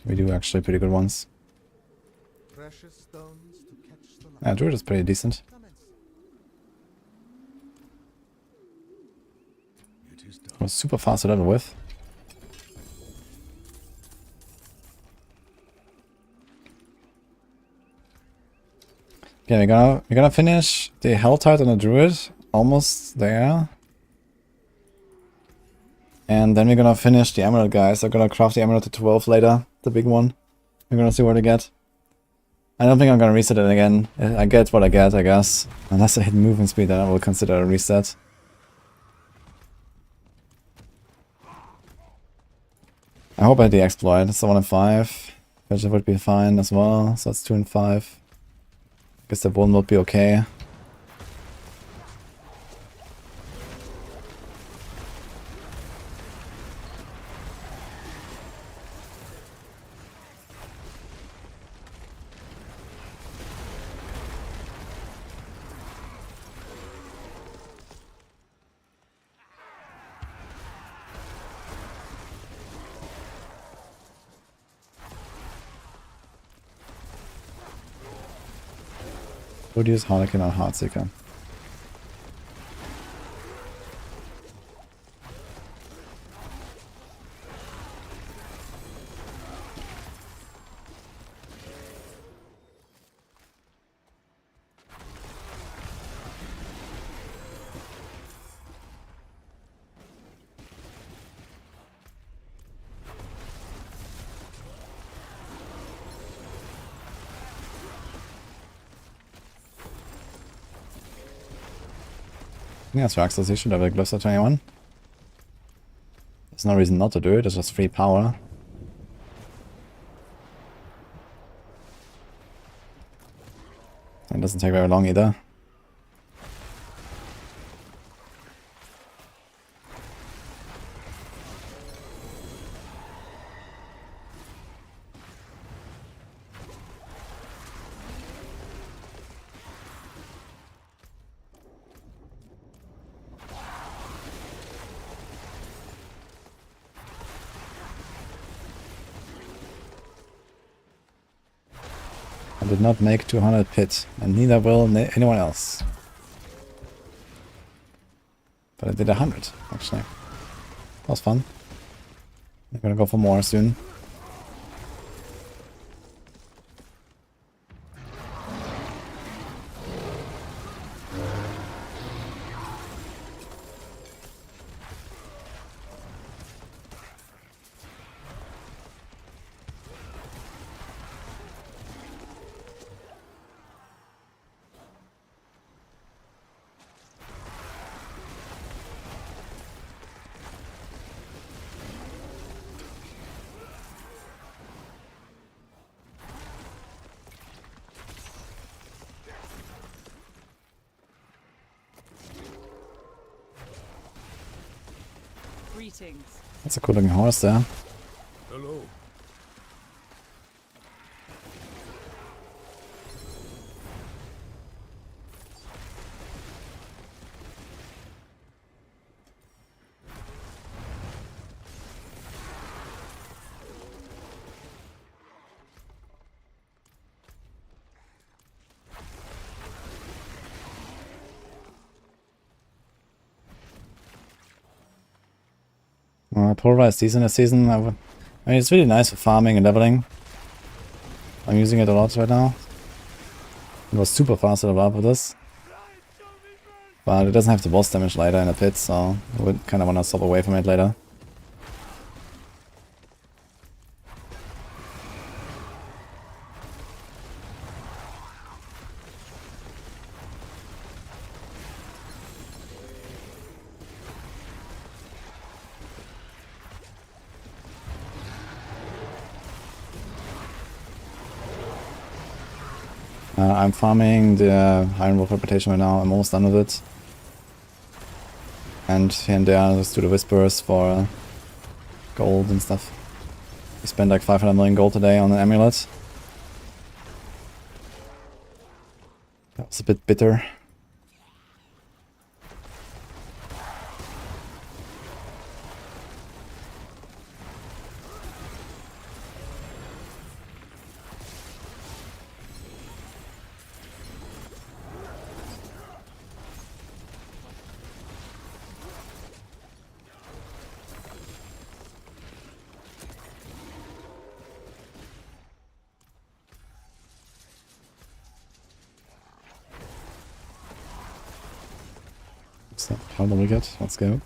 [SPEAKER 1] We do actually pretty good ones.
[SPEAKER 7] Precious stones to catch the light.
[SPEAKER 1] Yeah, Druid is pretty decent. Was super fast to level with. Okay, we're gonna finish the Helltide on the Druid. Almost there. And then we're gonna finish the Emerald, guys. I'm gonna craft the Emerald to 12 later. The big one. We're gonna see what I get. I don't think I'm gonna reset it again. I get what I get, I guess. Unless I hit movement speed, then I will consider a reset. I hope I had the exploit. It's 1 and 5. Which would be fine as well. So that's 2 and 5. Guess the 1 would be okay. Would use Harlequin on Heartseeker. Yeah, so Itemization level gloves at 21. There's no reason not to do it, it's just free power. It doesn't take very long either. I did not make 200 pit, and neither will anyone else. But I did 100, actually. That was fun. I'm gonna go for more soon. That's a cool looking horse there.
[SPEAKER 3] Hello.
[SPEAKER 1] Pulverize these in the season. I mean, it's really nice for farming and leveling. I'm using it a lot right now. It was super fast to level up with this. But it doesn't have the boss damage later in the pit, so I would kind of want to stop away from it later. I'm farming the Iron Wolf reputation right now. I'm almost done with it. And here and there, just do the whispers for gold and stuff. We spent like 500 million gold today on an amulet. That was a bit bitter. So, counter wicked, let's go.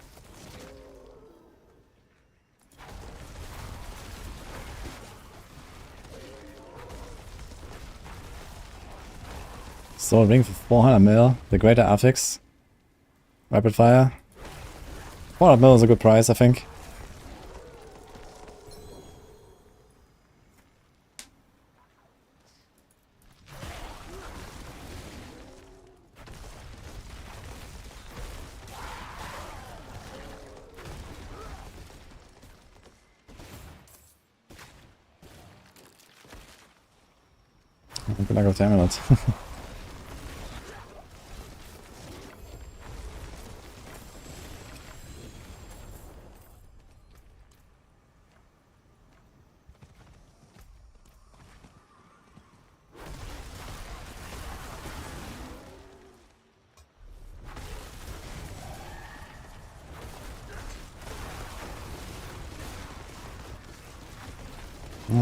[SPEAKER 1] So ring for 400 mil, the greater affix. Rapid fire. 400 mil is a good price, I think. Good luck with the amulet.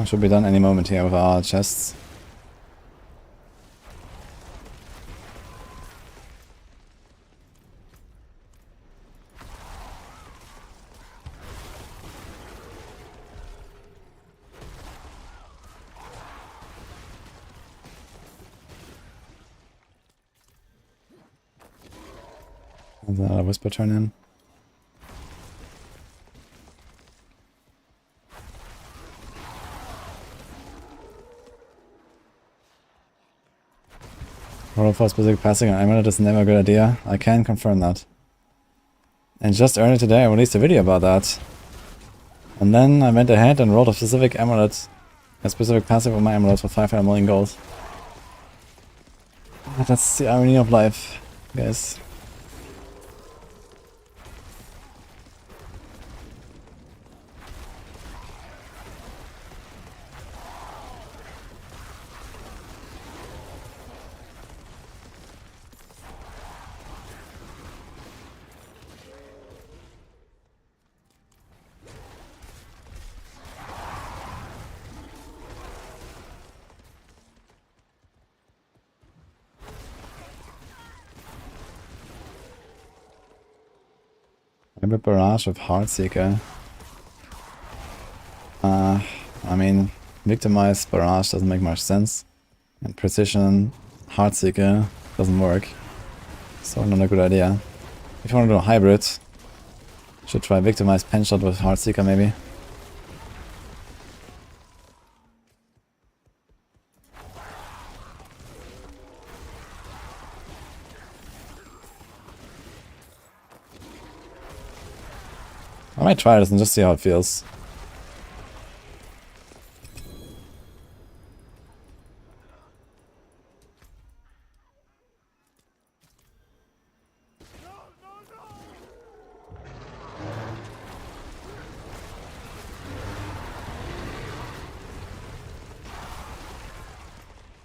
[SPEAKER 1] Should be done any moment here with our chests. There's another whisper turn in. Roll for specific passing on amulet is never a good idea. I can confirm that. And just earlier today I released a video about that. And then I went ahead and rolled a specific amulet, a specific passive on my amulet for 500 million gold. That's the irony of life, guys. Maybe barrage of Heartseeker. I mean, victimize barrage doesn't make much sense. And precision Heartseeker doesn't work. So not a good idea. If you want to do a hybrid, should try victimize penshot with Heartseeker maybe. I might try this and just see how it feels.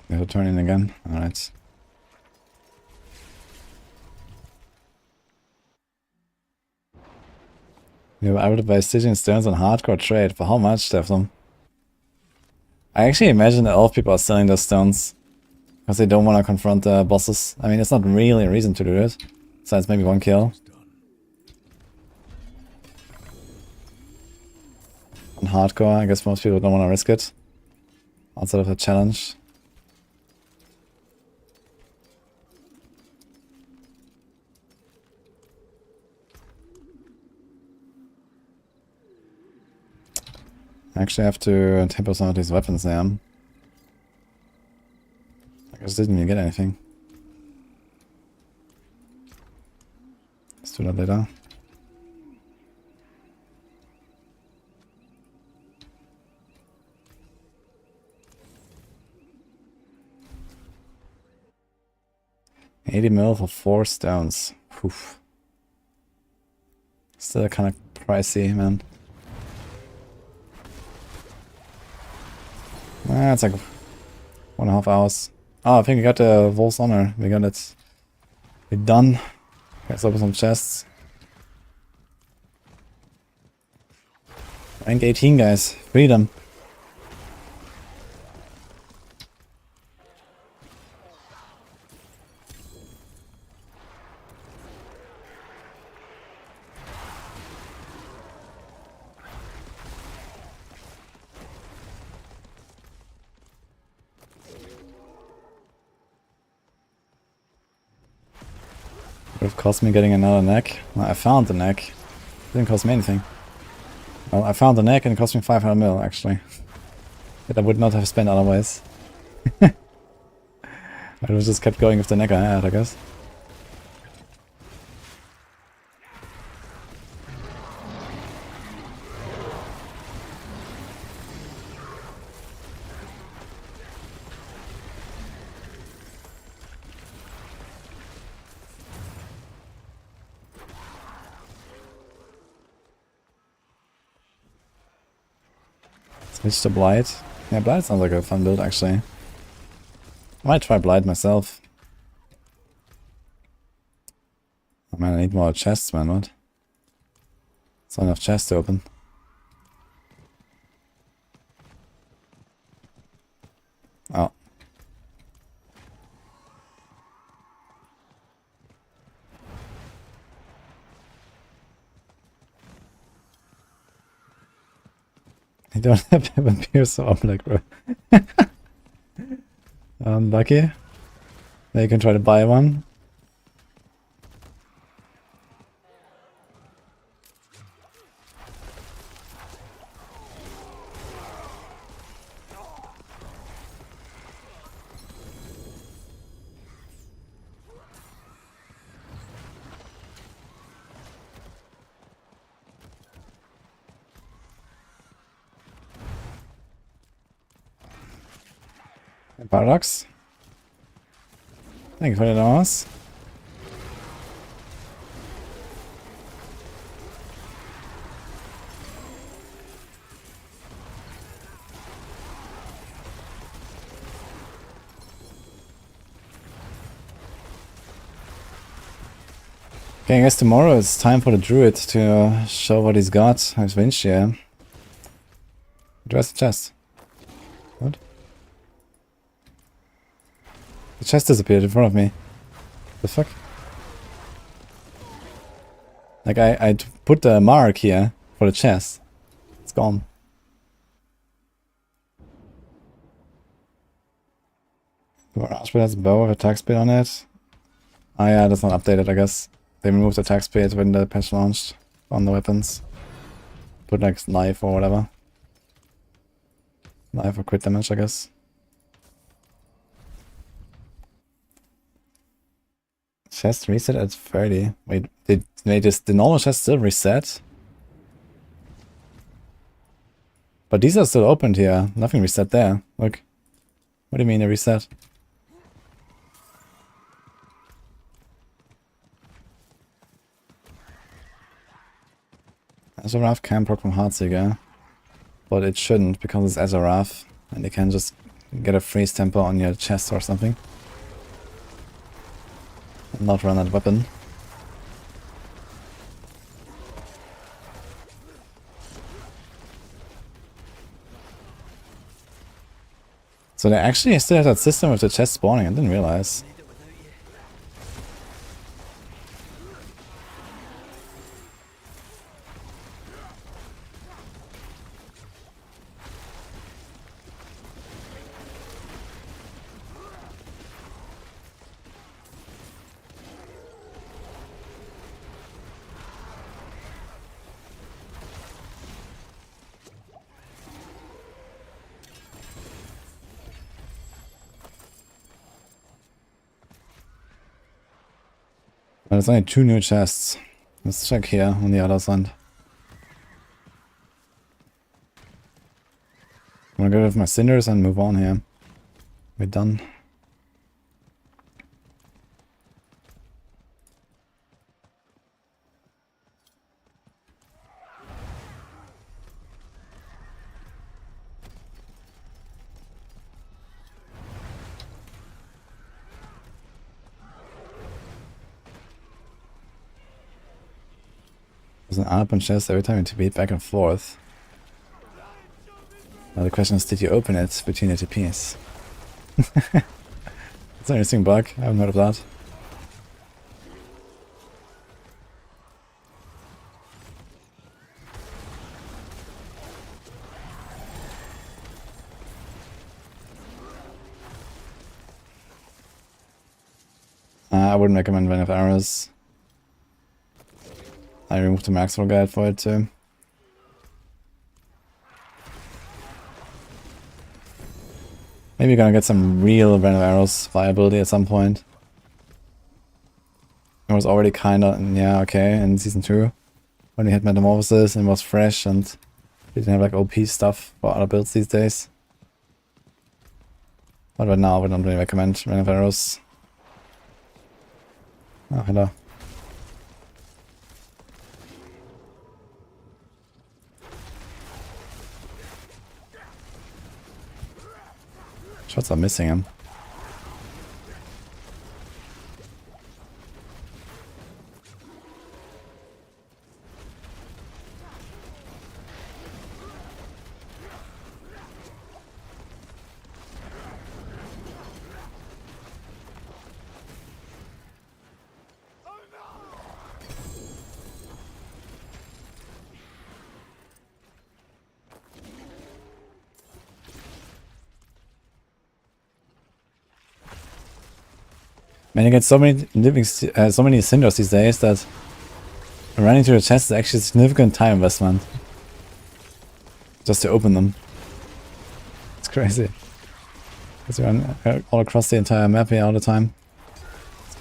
[SPEAKER 1] It'll turn in again. Alright. We were able to buy stitching stones on hardcore trade. For how much, Devlin? I actually imagine that a lot of people are selling those stones because they don't want to confront the bosses. I mean, it's not really a reason to do it. Besides maybe one kill. On hardcore, I guess most people don't want to risk it. Outside of the challenge. I actually have to temper some of these weapons now. I just didn't even get anything. Let's do that later. $80 mil for 4 stones. Oof. Still kind of pricey, man. It's like 1.5 hours. Oh, I think we got the Wolf's Honor. We got it. We're done. Let's open some chests. Rank 18, guys. Freedom. Would have cost me getting another neck. Well, I found the neck. Didn't cost me anything. Well, I found the neck and it cost me 500 mil actually. That I would not have spent otherwise. I would have just kept going with the neck I had, I guess. Switch to Blight. Yeah, Blight sounds like a fun build actually. I might try Blight myself. Oh man, I need more chests, man, what? It's not enough chests to open. Oh. I don't have Heaven Pierce, so I'm like, bro. Unlucky. Now you can try to buy one. Paradox. Thank you for the noise. Okay, I guess tomorrow it's time for the Druid to show what he's got. His Vinci here. Address the chest. What? The chest disappeared in front of me. The fuck? Like I put the mark here for the chest. It's gone. Archblade has a bow with attack speed on it. Ah yeah, that's not updated, I guess. They removed attack speed when the patch launched on the weapons. Put like knife or whatever. Knife or crit damage, I guess. Chest reset at 30. Wait, did the normal chest still reset? But these are still opened here. Nothing reset there. Look. What do you mean they reset? Azarath can proc from Heartseeker. But it shouldn't because it's Azarath. And you can just get a freeze temper on your chest or something. Not run that weapon. So they actually still have that system with the chest spawning, I didn't realize. There's only 2 new chests. Let's check here on the other side. I'm gonna go with my cinders and move on here. We're done. There's an up and chest every time you TP back and forth. Now the question is, did you open it between the TPs? It's an interesting bug, I haven't heard of that. I wouldn't recommend running with arrows. I removed the max roll guide for it too. Maybe you're gonna get some real random arrows viability at some point. It was already kinda, yeah, okay, in Season 2. When we had Metamorphosis and it was fresh and we didn't have like OP stuff for other builds these days. But right now we don't really recommend random arrows. Oh, hello. Shots are missing him. Man, you get so many so many synergies these days that running to the chest is actually a significant time investment. Just to open them. It's crazy. Because you run all across the entire map here all the time.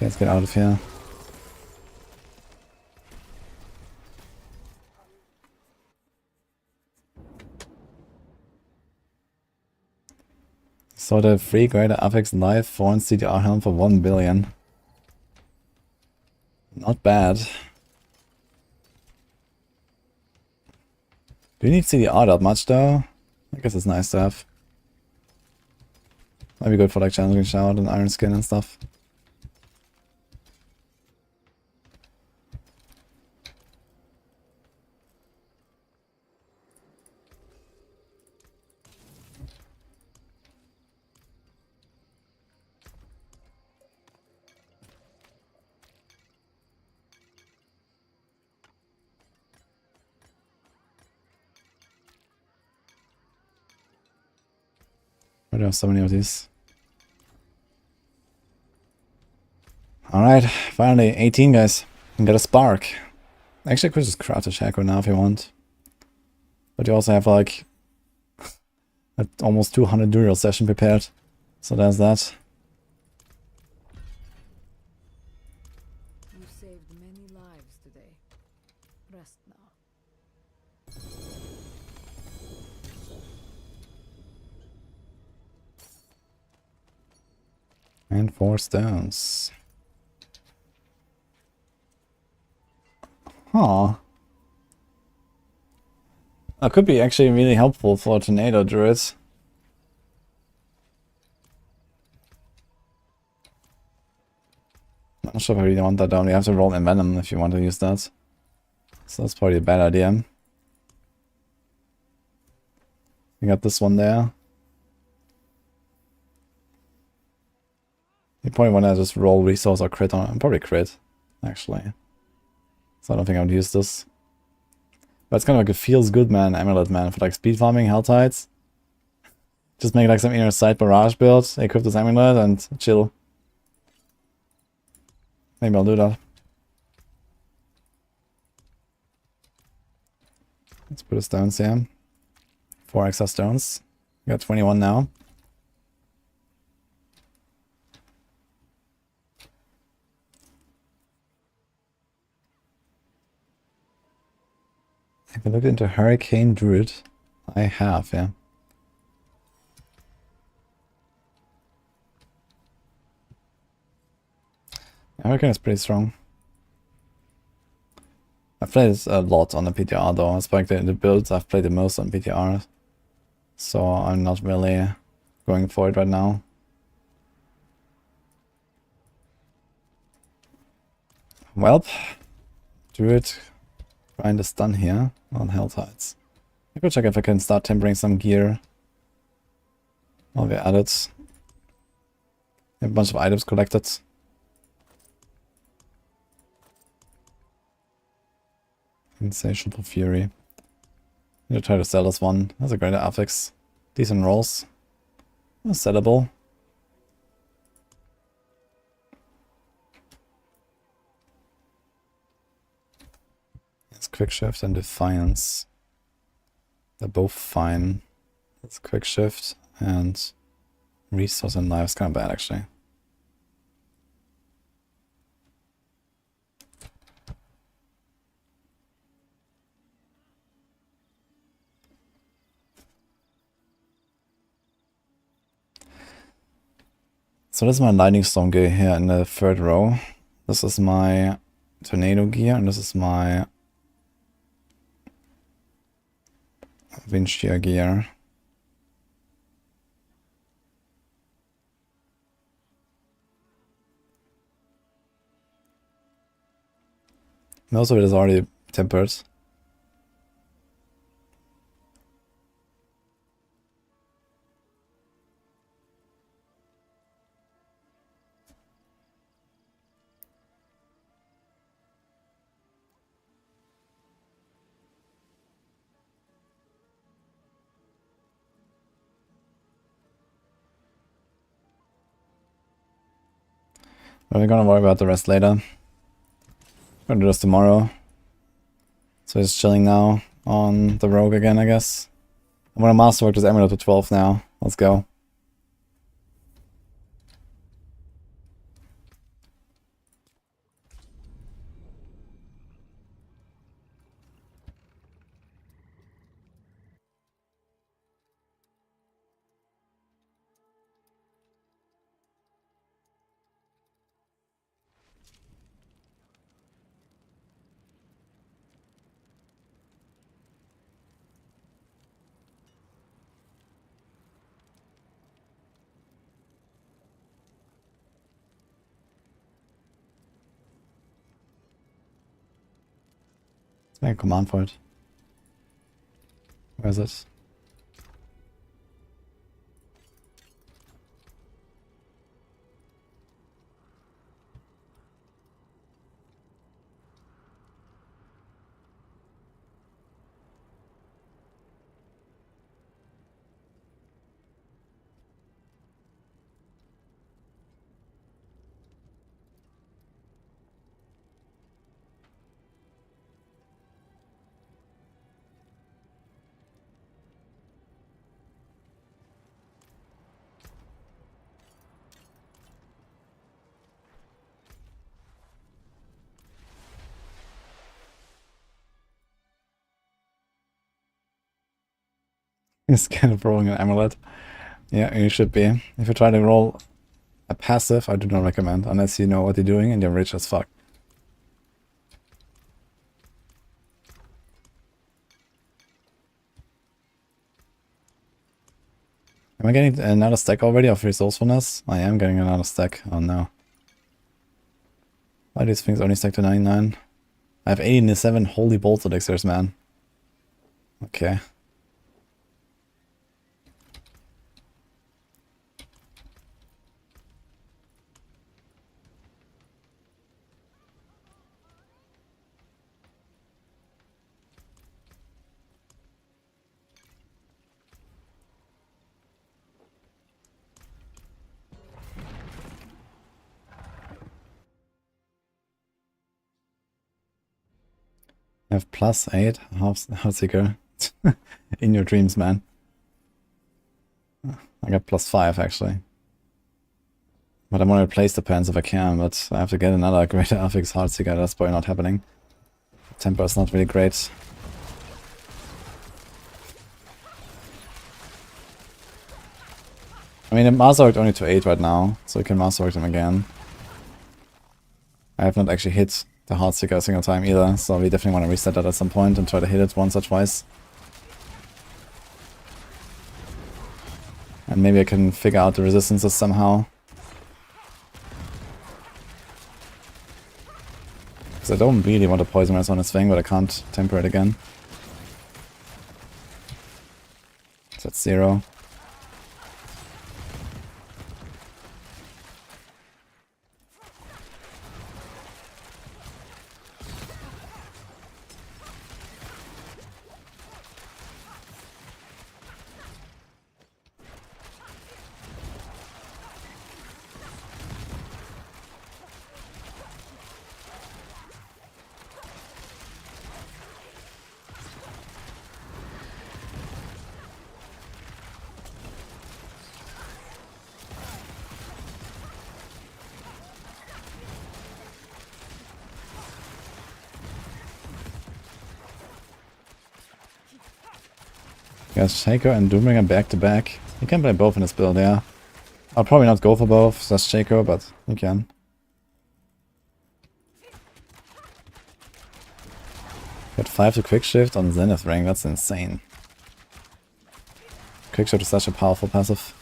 [SPEAKER 1] Let's get out of here. So the free greater affix life 4 and CDR helm for 1 billion. Not bad. Do you need CDR that much though? I guess it's nice to have. Might be good for like challenging shout and iron skin and stuff. Why do I have so many of these? Alright, finally, 18 guys. And get a spark. Actually, I could just craft a shackle now if you want. But you also have like almost 200 Druid Rogue session prepared. So there's that.
[SPEAKER 2] You saved many lives today. Rest now.
[SPEAKER 1] And 4 stones. Huh. That could be actually really helpful for tornado druids. I'm not sure if I really want that down. You have to roll in venom if you want to use that. So that's probably a bad idea. You got this one there. You probably want to just roll resource or crit on it. Probably crit, actually. So I don't think I would use this. But it's kind of like a feels good man, amulet man for like speed farming, Helltides. Just make like some inner side barrage build, equip this amulet and chill. Maybe I'll do that. Let's put the stones here. 4 extra stones. We got 21 now. Have you looked into Hurricane Druid? I have, yeah. Hurricane is pretty strong. I've played this a lot on the PTR though. It's like the builds I've played the most on PTR. So I'm not really going for it right now. Welp. Druid grind is done here on Helltides. I could check if I can start tempering some gear. While we're at it. A bunch of items collected. Insatiable Fury. I'm gonna try to sell this one. That's a greater affix. Decent rolls. Sellable. quick shift and defiance. They're both fine. It's quick shift and resource and life is kind of bad actually. So this is my lightning storm gear here in the third row. This is my tornado gear and this is my wind shear gear. Most of it is already tempered. But we're gonna worry about the rest later. Gonna do this tomorrow. So he's chilling now on the rogue again, I guess. I'm gonna masterwork this amulet to 12 now. Let's go. Let's make a command for it. Where is it? He's kind of rolling an amulet. Yeah, you should be. If you try to roll a passive, I do not recommend, unless you know what you're doing and you're rich as fuck. Am I getting another stack already of resourcefulness? I am getting another stack. Oh no. Why do these things only stack to 99? I have 87 holy bolt elixirs, man. Okay. You have +8 Heartseeker in your dreams, man. I got +5 actually. But I want to replace the pants if I can, but I have to get another greater affix Heartseeker. That's probably not happening. Temper is not really great. I mean, it masterworked only to 8 right now, so you can masterwork them again. I have not actually hit the Heartseeker a single time either, so we definitely want to reset that at some point and try to hit it once or twice. And maybe I can figure out the resistances somehow. Because I don't really want to poison rest on this thing, but I can't temper it again. So that's 0. Got Shaker and Doombringer back to back. You can play both in this build, yeah. I'll probably not go for both, just Shaker, but you can. Got 5 to quick shift on Zenith rank, that's insane. Quick shift is such a powerful passive.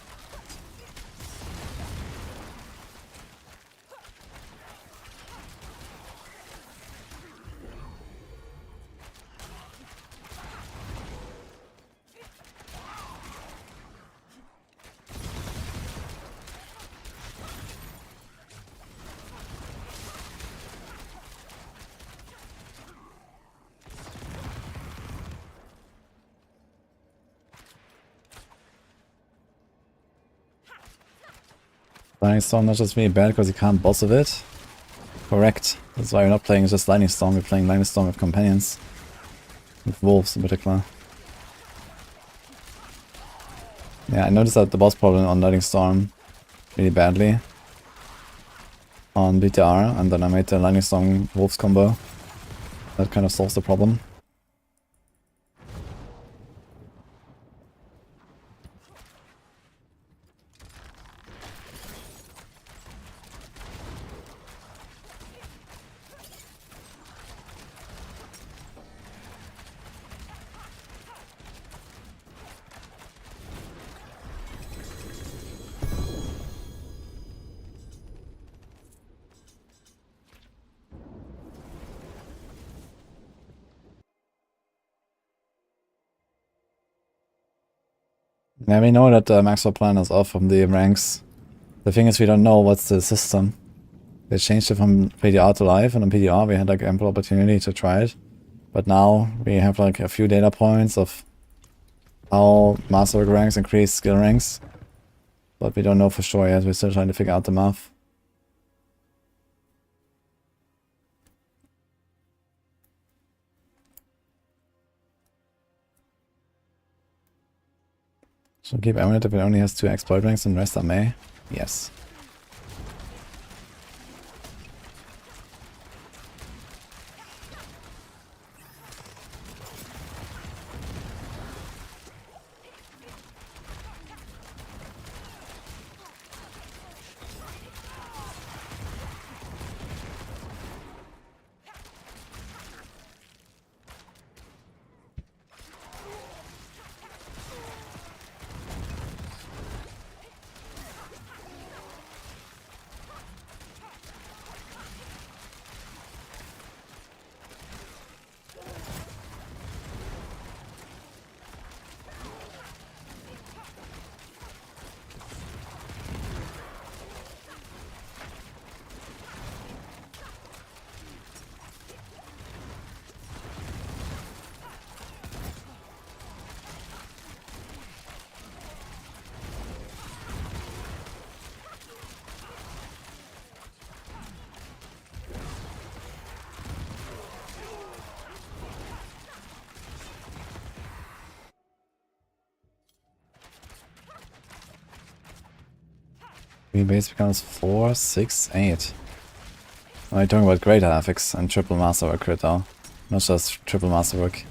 [SPEAKER 1] Lightning Storm not just really bad because you can't boss with it. Correct. That's why you're not playing just Lightning Storm, you're playing Lightning Storm with companions. With wolves in particular. Yeah, I noticed that the boss problem on Lightning Storm really badly. On BTR, and then I made the Lightning Storm Wolves combo. That kind of solves the problem. Yeah, we know that the Maxwell plan is off from the ranks. The thing is, we don't know what's the system. They changed it from PDR to live, and on PDR we had like ample opportunity to try it. But now we have like a few data points of how masterwork ranks increase skill ranks. But we don't know for sure yet, we're still trying to figure out the math. So keep Eminent if it only has 2 exploit ranks and the rest are May? Yes. Base becomes 4, 6, 8. Are you talking about greater affix and triple masterwork crit though? Not just triple masterwork.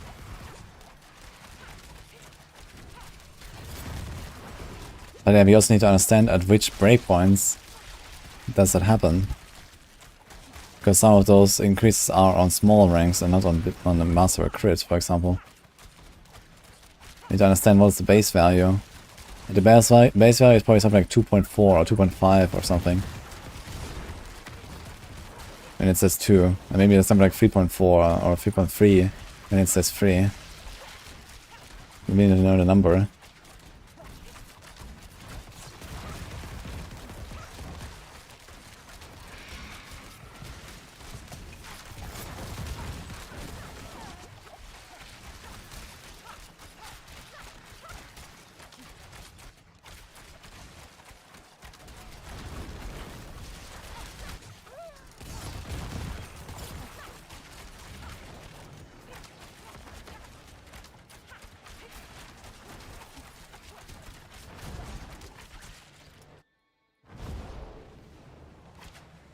[SPEAKER 1] But yeah, we also need to understand at which breakpoints does that happen. Because some of those increases are on small ranks and not on the masterwork crit, for example. We need to understand what's the base value. The base value is probably something like 2.4 or 2.5 or something. And it says 2. And maybe it's something like 3.4 or 3.3 and it says 3. We need to know the number.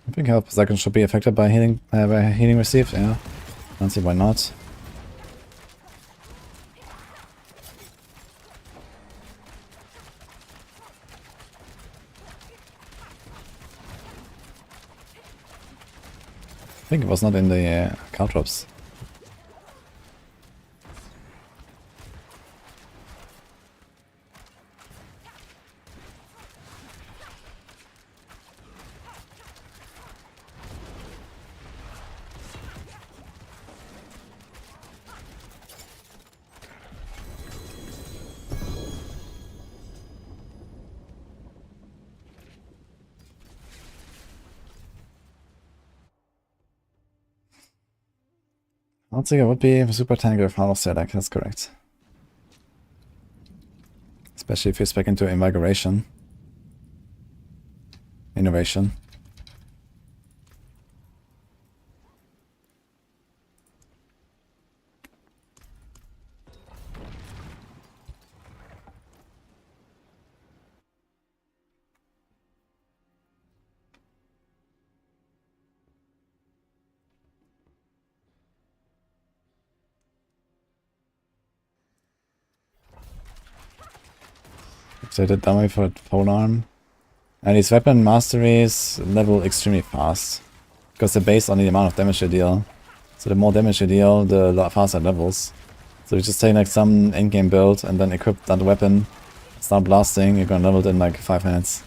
[SPEAKER 1] I think health second should be affected by healing received, yeah. I don't see why not. think it was not in the caltrops. I don't think it would be a super tanker if Harlow Static, that's correct. Especially if you spec into Invigoration. Innovation. So I did that way for pole arm. And his weapon masteries level extremely fast. Because they're based on the amount of damage you deal. So the more damage you deal, the faster it levels. So you just take like some endgame build and then equip that weapon, start blasting, you're gonna level it in like 5 minutes.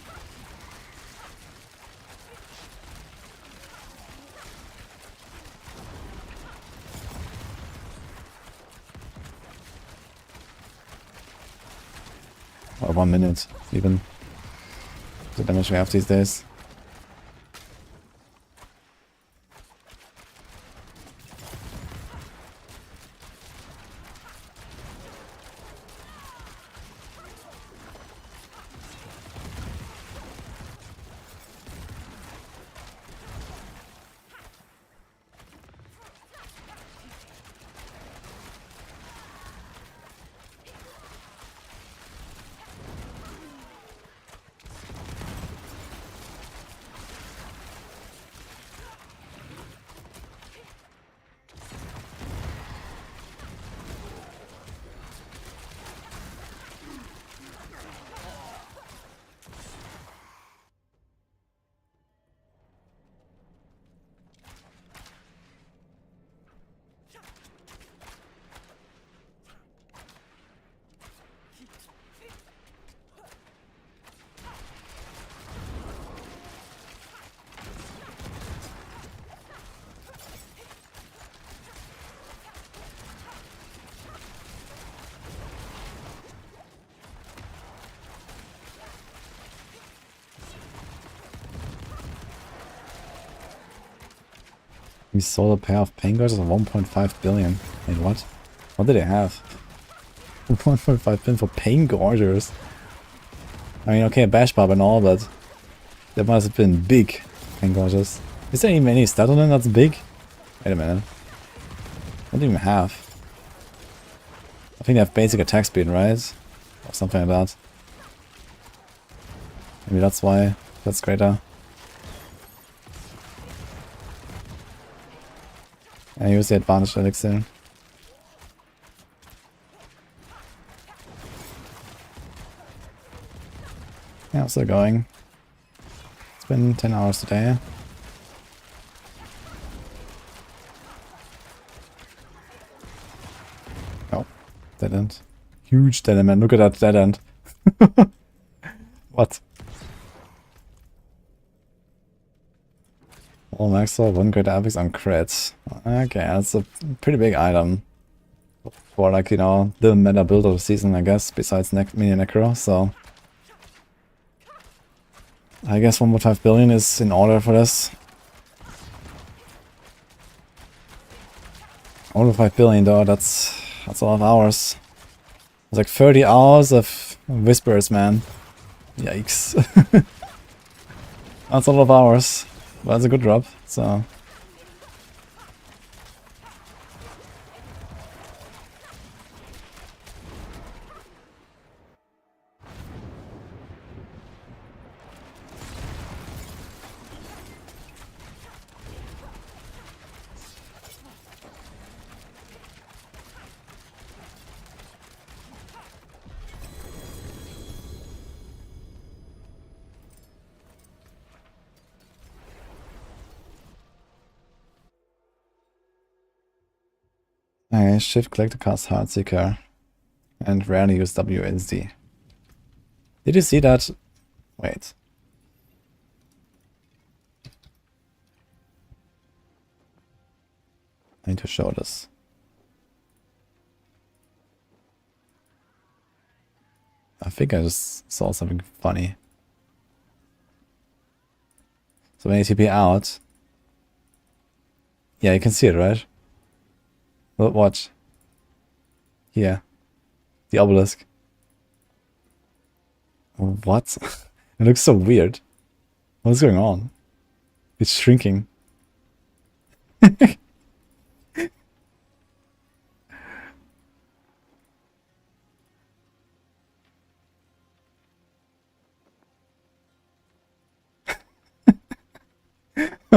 [SPEAKER 1] Or 1 minute, even. The damage we have these days. We sold a pair of pain gorges of 1.5 billion. Wait, what? What did they have? 1.5 billion for pain gorgers. I mean, okay, bash barb and all, but that must have been big pain gorges. Is there even any stat on them that's big? Wait a minute. What do you even have? I think they have basic attack speed, right? Or something like that. Maybe that's why that's greater. I use the advantage elixir. Yeah, I'm still going. It's been 10 hours today. Oh, dead end. Huge dead end, man. Look at that dead end. What? All maxwell, 1 great affix on crits. Okay, that's a pretty big item. For like, you know, the meta build of the season, I guess, besides mini Necro, so... I guess 1.5 billion is in order for this. 1.5 billion though, that's a lot of hours. It's like 30 hours of whispers, man. Yikes. That's a lot of hours. But that's a good drop, so... I shift click to cast Heartseeker and rarely use WSD. Did you see that? Wait. I need to show this. I think I just saw something funny. So when you TP out, yeah, you can see it, right? Look, watch. Here. The obelisk. What? It looks so weird. What's going on? It's shrinking.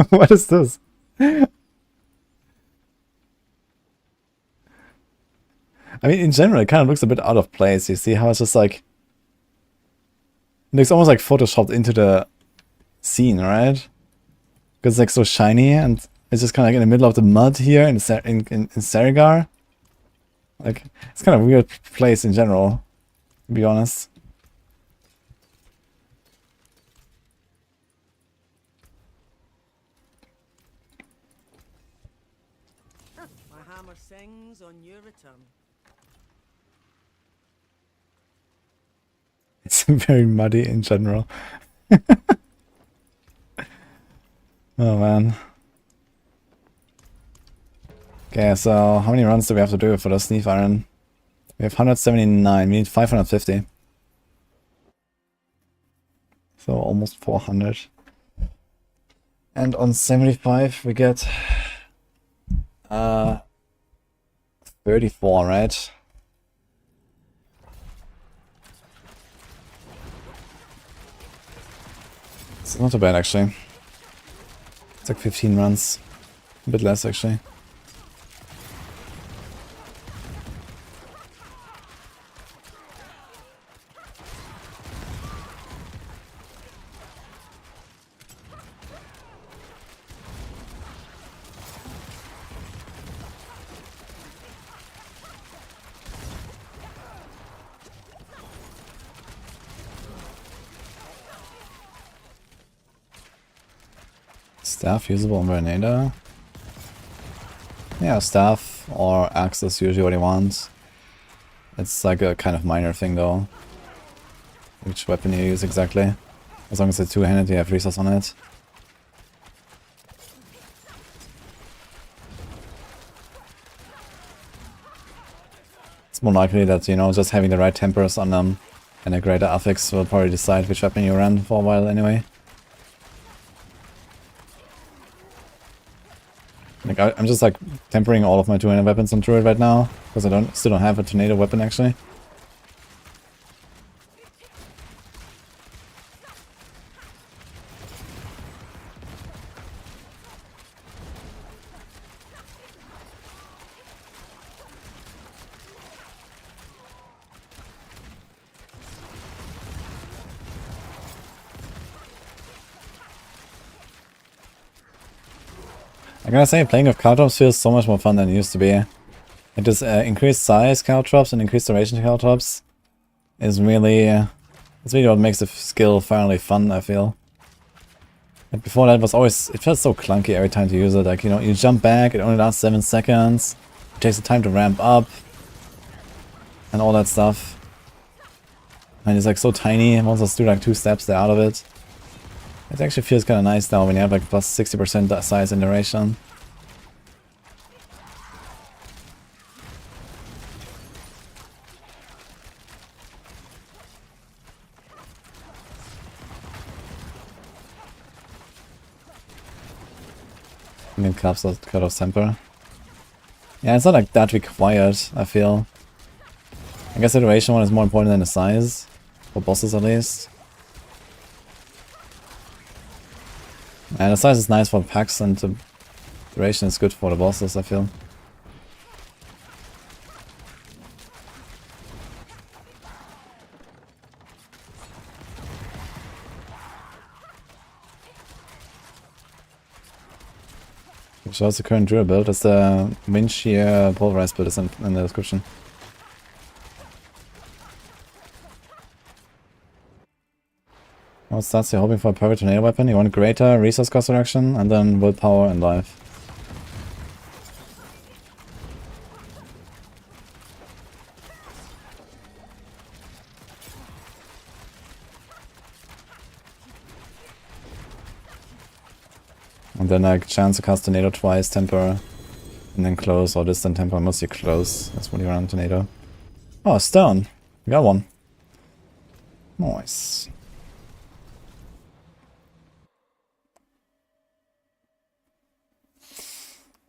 [SPEAKER 1] What is this? I mean, in general, it kind of looks a bit out of place. You see how it's just like... It looks almost like photoshopped into the scene, right? Because it's like so shiny and it's just kind of like in the middle of the mud here in Serigar. Like, it's kind of a weird place in general, to be honest.
[SPEAKER 8] My hammer sings on your return.
[SPEAKER 1] It's very muddy in general. Oh man. Okay, so how many runs do we have to do for the Sneef Iron? We have 179, we need 550. So almost 400. And on 75 we get 34, right? It's not too bad actually. It's like 15 runs. A bit less actually. Staff usable on Bernada? Yeah, staff or axe is usually what he wants. It's like a kind of minor thing though. Which weapon you use exactly. As long as it's two-handed, you have resource on it. It's more likely that, you know, just having the right tempers on them and a greater affix will probably decide which weapon you run for a while anyway. Like I'm just like tempering all of my two-handed weapons on Druid right now because I still don't have a tornado weapon actually. I gotta say, playing with Caltrops feels so much more fun than it used to be. It just increased size Caltrops and increased duration Caltrops is really, it's really what makes the skill finally fun, I feel. And before that was always, it felt so clunky every time to use it. Like, you know, you jump back, it only lasts 7 seconds. It takes the time to ramp up. And all that stuff. And it's like so tiny, monsters do like 2 steps, they're out of it. It actually feels kind of nice now when you have like plus 60% size and duration. I mean, cut off temper. Yeah, it's not like that required, I feel. I guess the duration one is more important than the size. For bosses at least. And the size is nice for packs and the duration is good for the bosses, I feel. Shows the current Druid build. It's the wind shear pulverized build is in the description. What's that? You're hoping for a perfect tornado weapon? You want greater resource cost reduction and then willpower and life. And then like chance to cast tornado twice, temper, and then close, or distant temper, mostly close. That's when you run tornado. Oh, stone. We got one. Nice.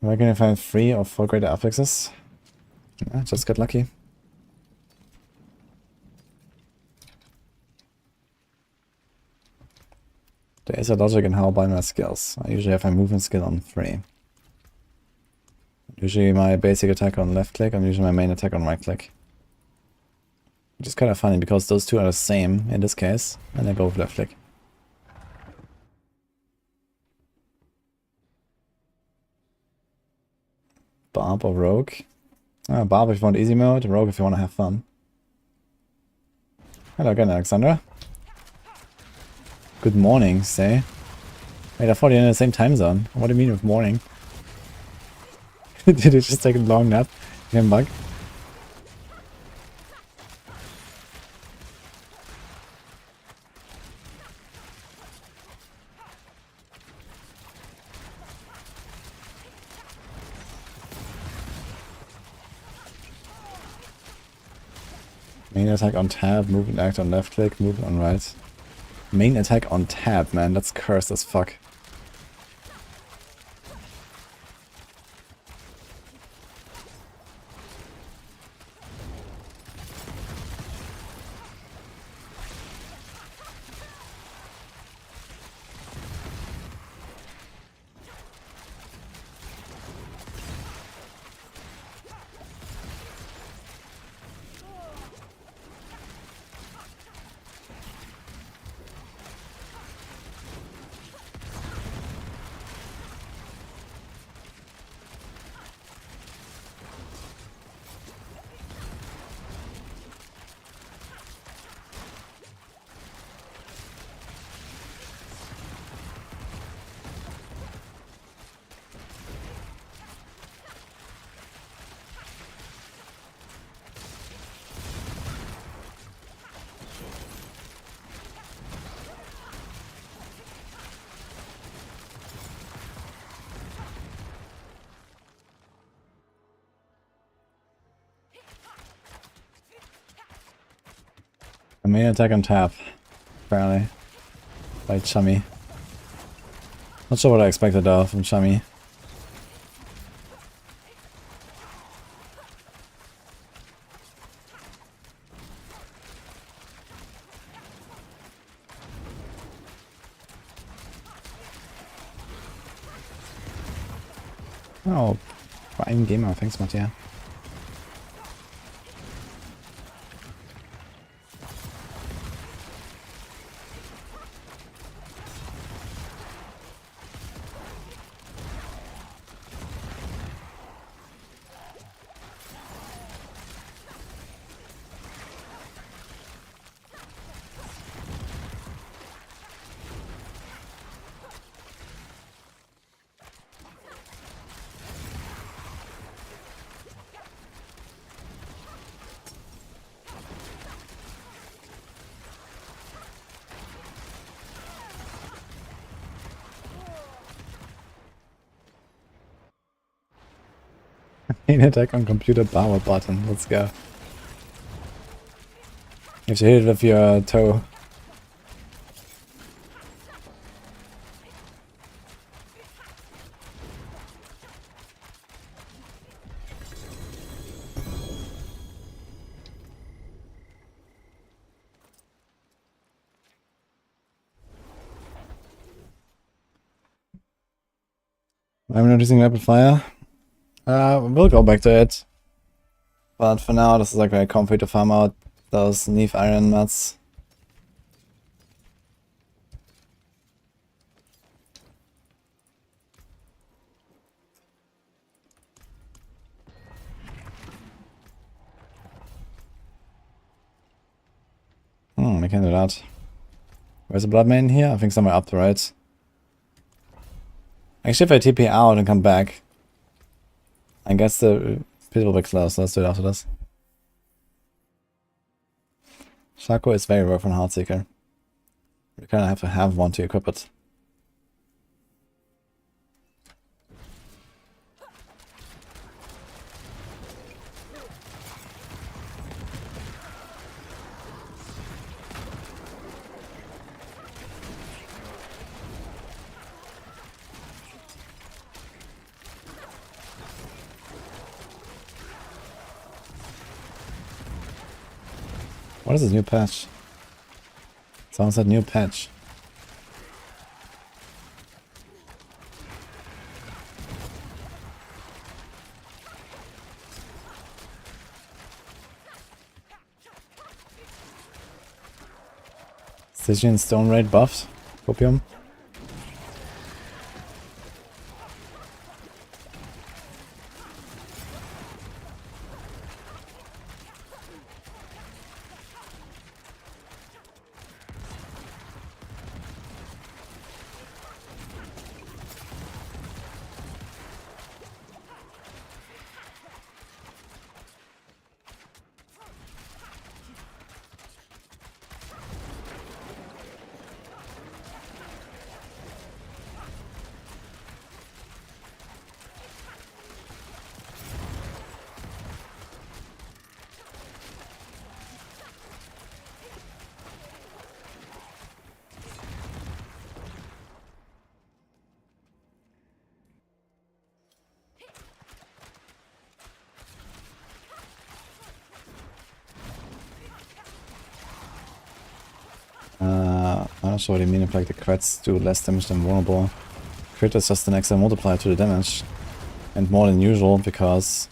[SPEAKER 1] Where can I find 3 or 4 greater affixes? Yeah, just get lucky. There is a logic in how I buy my skills. I usually have my movement skill on 3. Usually my basic attack on left click and usually my main attack on right click. Which is kind of funny because those two are the same in this case, and I go with left click. Barb or Rogue? Barb if you want easy mode, Rogue if you want to have fun. Hello again, Alexandra. Good morning, say. Wait, I thought you're in the same time zone. What do you mean with morning? Did you just take a long nap? You can bug? Main attack on tab, movement act on left click, movement on right. Main attack on tab, man, that's cursed as fuck. Main attack on tap, apparently, by Chummy. Not sure what I expected though from Chummy. Oh, Prime Gamer, thanks much, yeah. Main attack on computer power button, let's go. You have to hit it with your toe. I'm not using rapid fire. We'll go back to it. But for now, this is like very comfy to farm out those Neve Iron mats. We can do that. Where's the Blood Maiden here? I think somewhere up the right. Actually, if I TP out and come back, I guess the pit will be close. Let's do it after this. Shaco is very rough on Heartseeker. You kind of have to have one to equip it. What is this new patch? Someone said new patch. Stygian Stone Raid buffed. Copium. I'm not sure what you mean if like the crits do less damage than vulnerable. Crit is just an extra multiplier to the damage. And more than usual because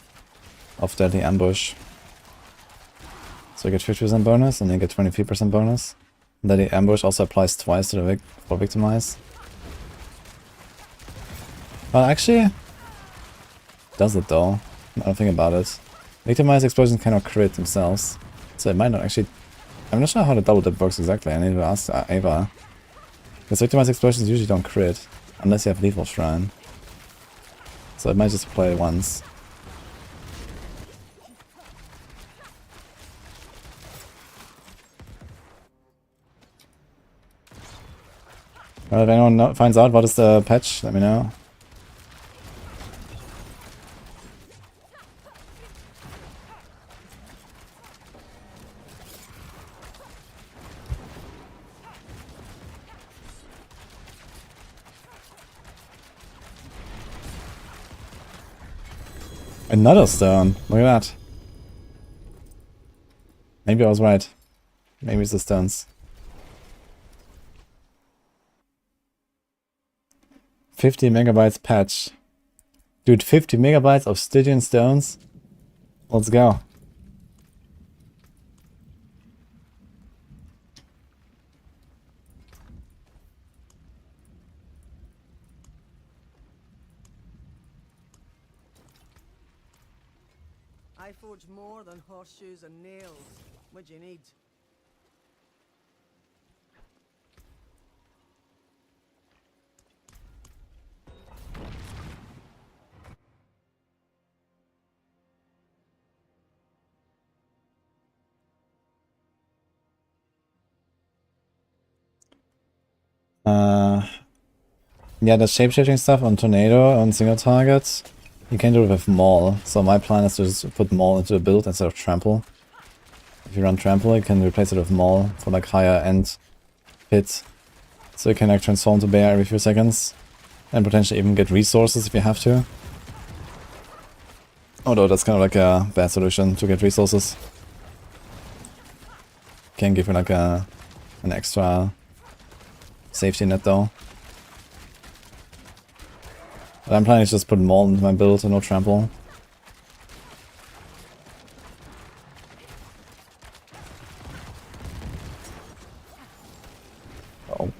[SPEAKER 1] of deadly ambush. So you get 50% bonus and you get 23% bonus. And deadly ambush also applies twice to the for victimize. Well actually, does it though? I don't think about it. Victimize explosions cannot crit themselves. So it might not actually. I'm not sure how the double dip works exactly. I need to ask Ava. Because victimized explosions usually don't crit unless you have lethal shrine. So it might just play once. Well, if anyone finds out what is the patch, let me know. Another stone. Look at that. Maybe I was right. Maybe it's the stones. 50 megabytes patch. Dude, 50 megabytes of Stygian stones? Let's go.
[SPEAKER 8] I forge more than horseshoes and nails. What do you need?
[SPEAKER 1] Yeah, the shapeshifting stuff on Tornado on single targets, you can do it with Maul. So my plan is to just put Maul into a build instead of Trample. If you run Trample, you can replace it with Maul for like higher end hits. So you can like transform to bear every few seconds. And potentially even get resources if you have to. Although that's kind of like a bad solution to get resources. Can give you like an extra safety net though. But I'm planning to just put Maul into my build and no Trample. Oh.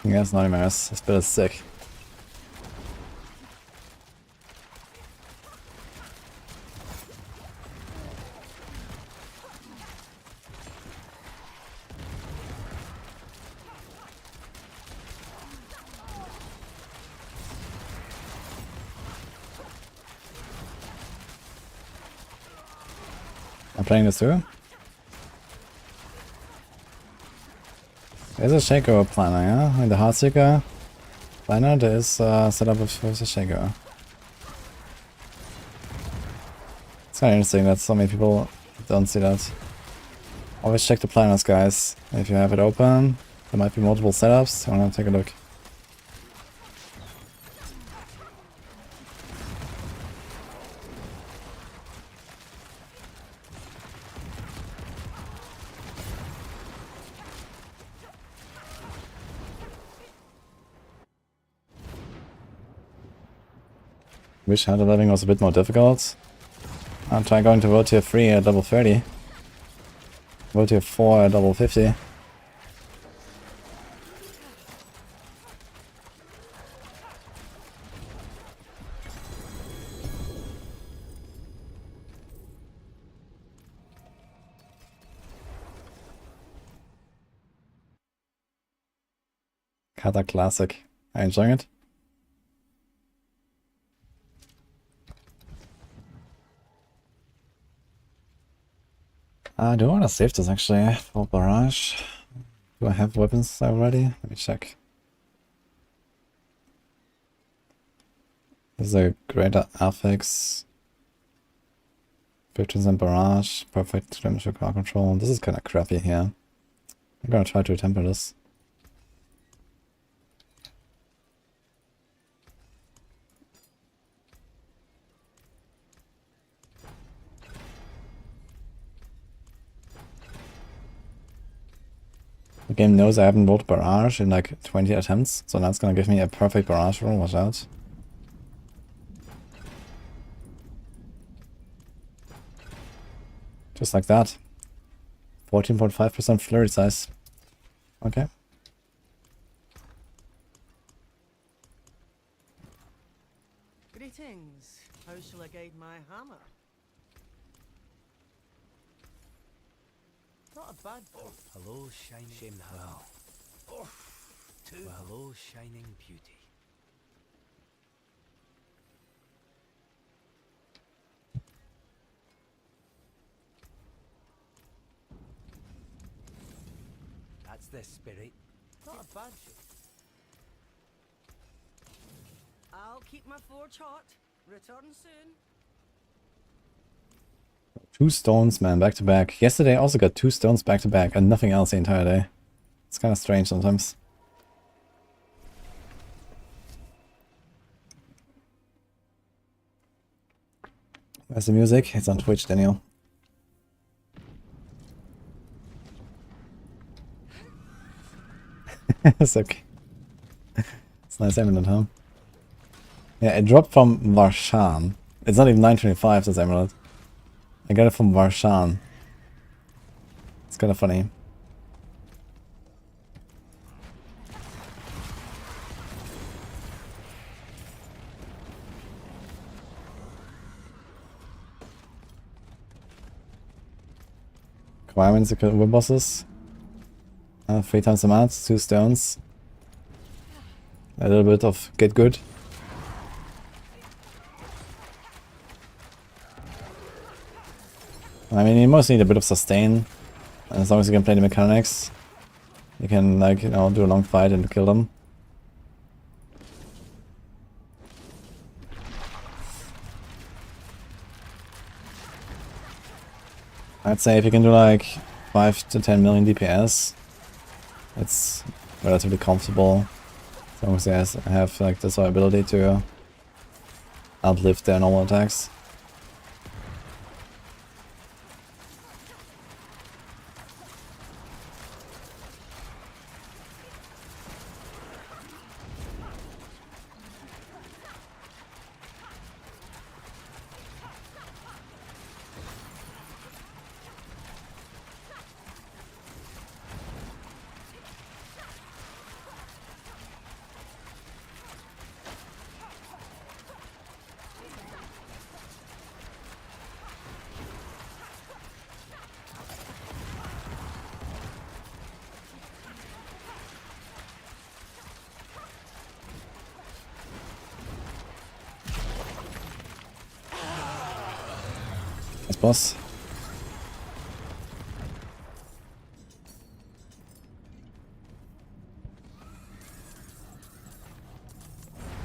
[SPEAKER 1] Yes, nightmares. This bit is sick. I'm playing this too. There's a Shaco planner, yeah? In the Heartseeker planner, there is set up with a Shaco. It's kind of interesting that so many people don't see that. Always check the planners, guys. If you have it open, there might be multiple setups. I want to take a look. Wish Hunter Living was a bit more difficult. I'll try going to World Tier 3 at level 30. World Tier 4 at level 50. Kata Classic. Are you enjoying it? Do I want to save this actually for barrage? Do I have weapons already? Let me check. This is a greater affix. 15% barrage, perfect damage to crowd control. This is kind of crappy here. I'm gonna try to temper this. The game knows I haven't rolled barrage in like 20 attempts, so now it's gonna give me a perfect barrage roll, watch out. Just like that. 14.5% flurry size. Okay.
[SPEAKER 8] Greetings. How shall I guide my hammer? Not a bad boy.
[SPEAKER 4] Hello, shining. Shame that. Well. Hello, shining beauty. That's the spirit.
[SPEAKER 8] Not a bad ship. I'll keep my forge hot. Return soon.
[SPEAKER 1] 2 stones, man, back to back. Yesterday I also got 2 stones back to back and nothing else the entire day. It's kind of strange sometimes. Where's the music? It's on Twitch, Daniel. It's okay. It's nice amulet, huh? Yeah, it dropped from Varshan. It's not even 925, this amulet. I got it from Varshan. It's kind of funny. Requirements, web bosses. 3 times the amount, 2 stones. A little bit of get good. I mean, you mostly need a bit of sustain. And as long as you can play the mechanics, you can, like, you know, do a long fight and kill them. I'd say if you can do like 5 to 10 million DPS, it's relatively comfortable. As long as you have like this ability to outlive their normal attacks. boss.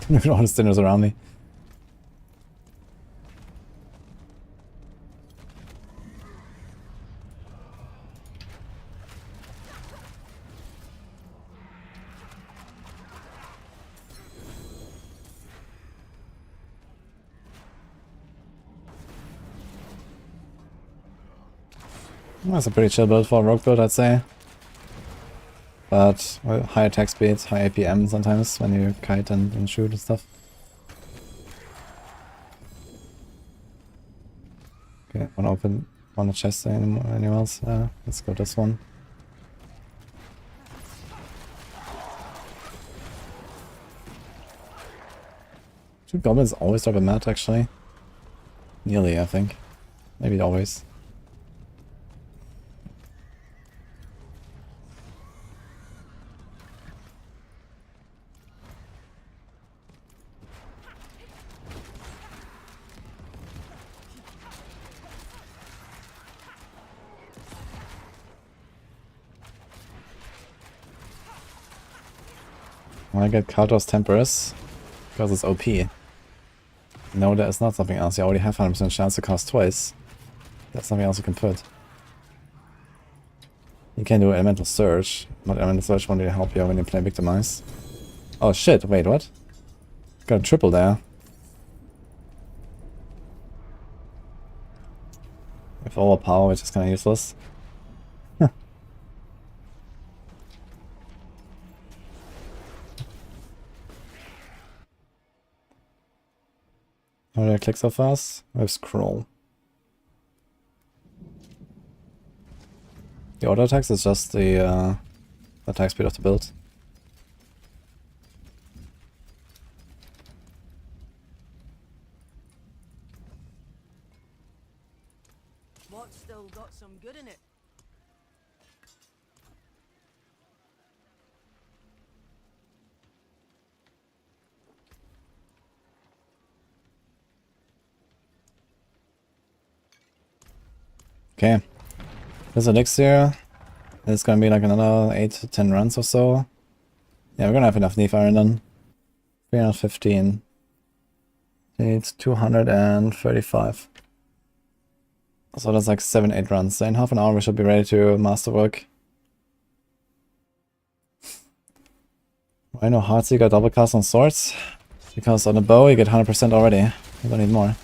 [SPEAKER 1] Look at all the sinners around me. That's a pretty chill build for a rogue build, I'd say. But well, high attack speed, high APM sometimes when you kite and shoot and stuff. Okay, wanna open one chest anywhere else? Let's go this one. Should goblins always drop a mat actually? Nearly, I think. Maybe always. I get Kaltos Temperus because it's OP. No, there is not something else. You already have 100% chance to cast twice. There's something else you can put. You can do Elemental Surge, but Elemental Surge won't really help you when you play Victimize. Oh shit, wait, what? Got a triple there. With overpower, which is kind of useless. How did I click so fast? With scroll. The auto attacks is just the attack speed of the build.
[SPEAKER 8] What's still got some good in it?
[SPEAKER 1] Okay. This elixir is gonna be like another 8 to 10 runs or so. Yeah, we're gonna have enough Neve Iron then. 315. It's 235. So that's like 7-8 runs. So in half an hour we should be ready to masterwork. Why no Heartseeker double cast on swords? Because on the bow you get 100% already. You don't need more.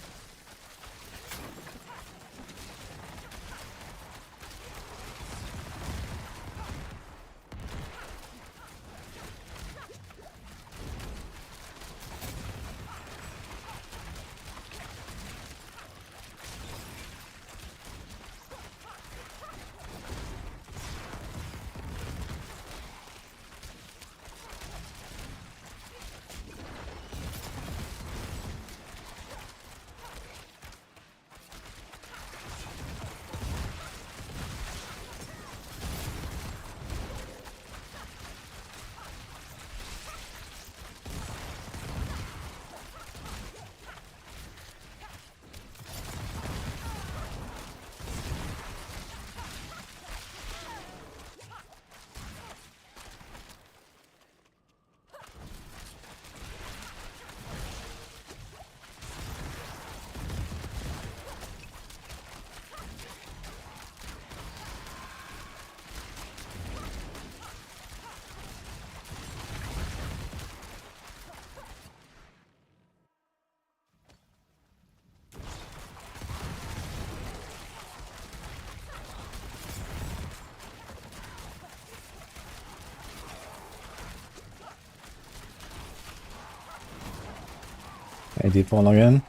[SPEAKER 1] AD fall again.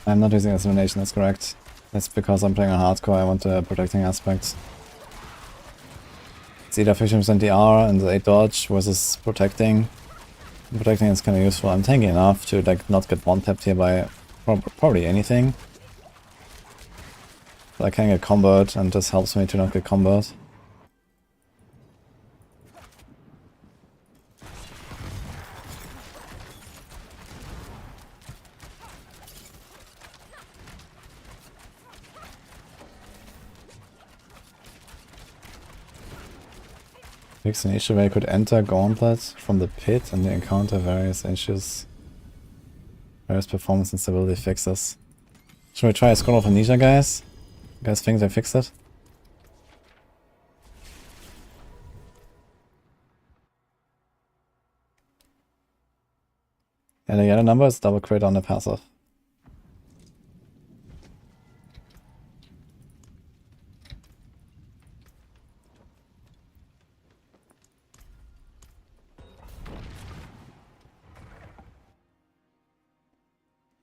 [SPEAKER 1] I'm not using Examination, that's correct. That's because I'm playing on hardcore, I want the protecting aspect. It's either 50% DR and the 8 dodge versus protecting. Protecting is kind of useful. I'm tanky enough to like not get one-tapped here by probably anything. But I can get comboed and this helps me to not get comboed. Fix an issue where you could enter Gauntlet from the pit and encounter various issues. Various performance and stability fixes. Should we try a Scroll of Amnesia, guys? You guys think they fixed it? Yeah, the yellow number is double crit on the passive.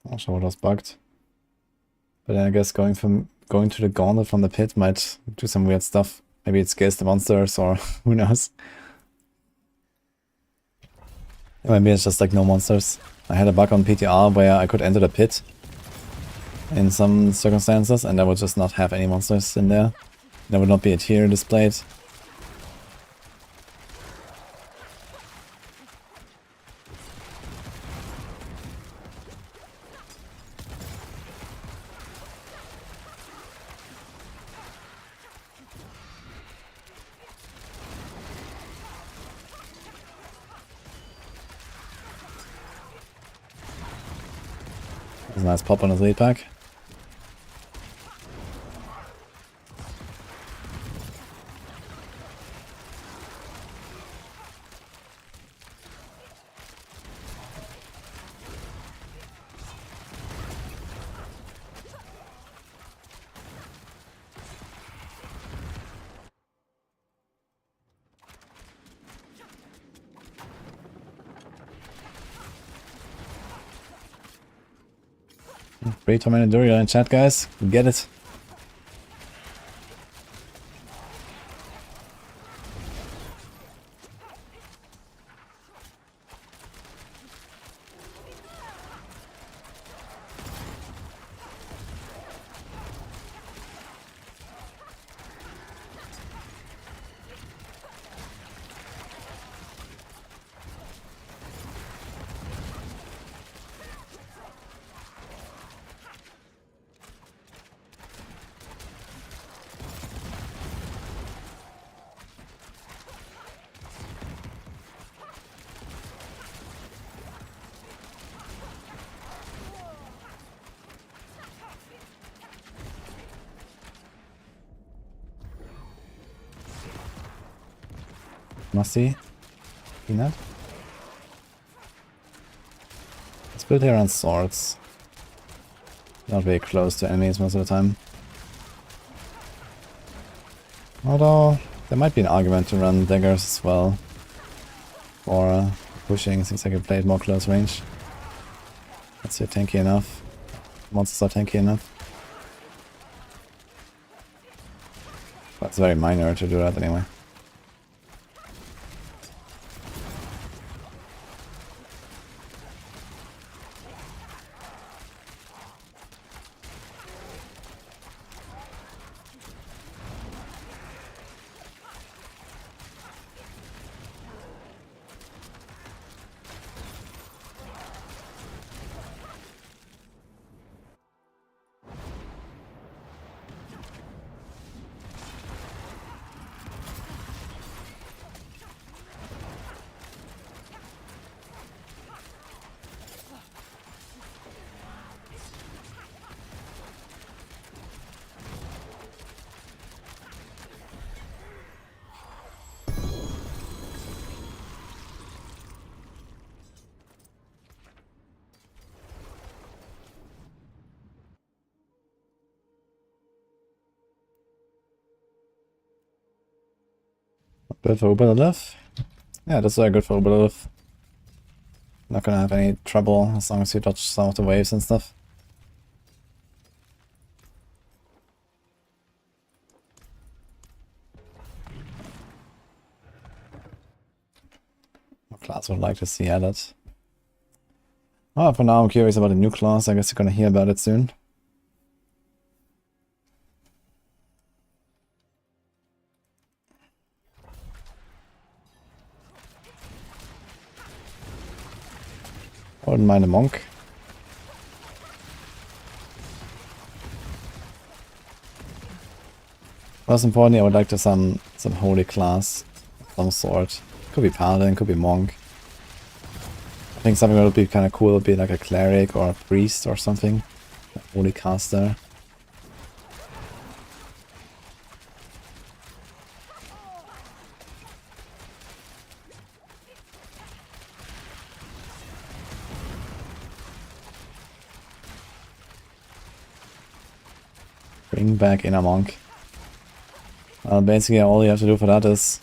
[SPEAKER 1] Not sure what was bugged. But then I guess going to the Gauntlet from the pit might do some weird stuff. Maybe it scares the monsters or who knows. Maybe it's just like no monsters. I had a bug on PTR where I could enter the pit in some circumstances and I would just not have any monsters in there. There would not be a tier displayed. There's a nice pop on his lead pack. Free Tormented Druid in chat, guys. Get it. Musty. Peanut. Let's build here on swords. Not very close to enemies most of the time. Although, there might be an argument to run daggers as well. For pushing, since I can play it more close range. Let's see, tanky enough. Monsters are tanky enough. But it's very minor to do that anyway. Good for Uberlith? Yeah, that's very good for Uberlith. Not gonna have any trouble as long as you dodge some of the waves and stuff. class would like to see added. Oh, for now I'm curious about the new class. I guess you're gonna hear about it soon. I wouldn't mind a monk. Most importantly, I would like to some holy class of some sort. Could be paladin, could be monk. I think something that would be kind of cool would be like a cleric or a priest or something. A holy caster. Bring back inner monk. Basically all you have to do for that is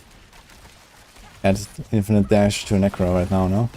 [SPEAKER 1] add infinite dash to Necro right now, no?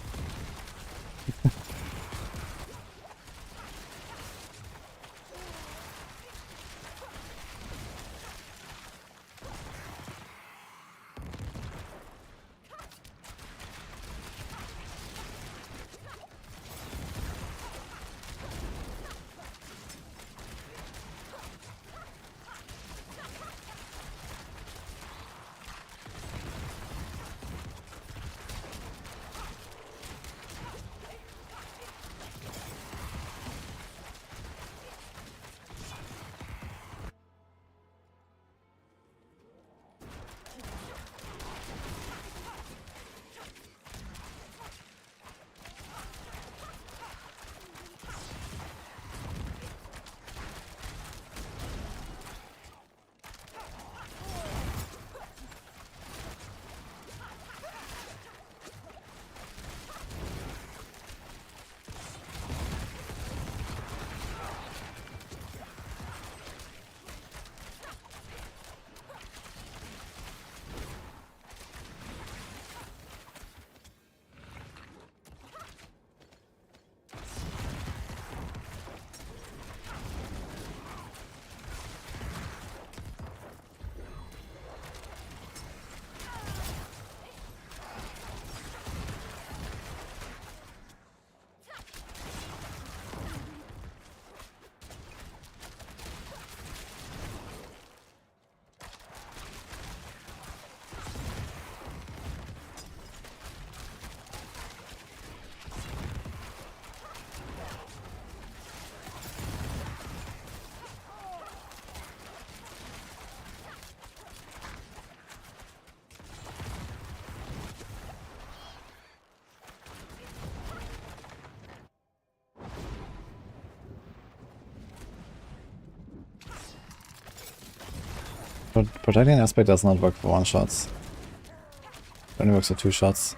[SPEAKER 1] But protecting aspect does not work for one shots. It only works for 2 shots.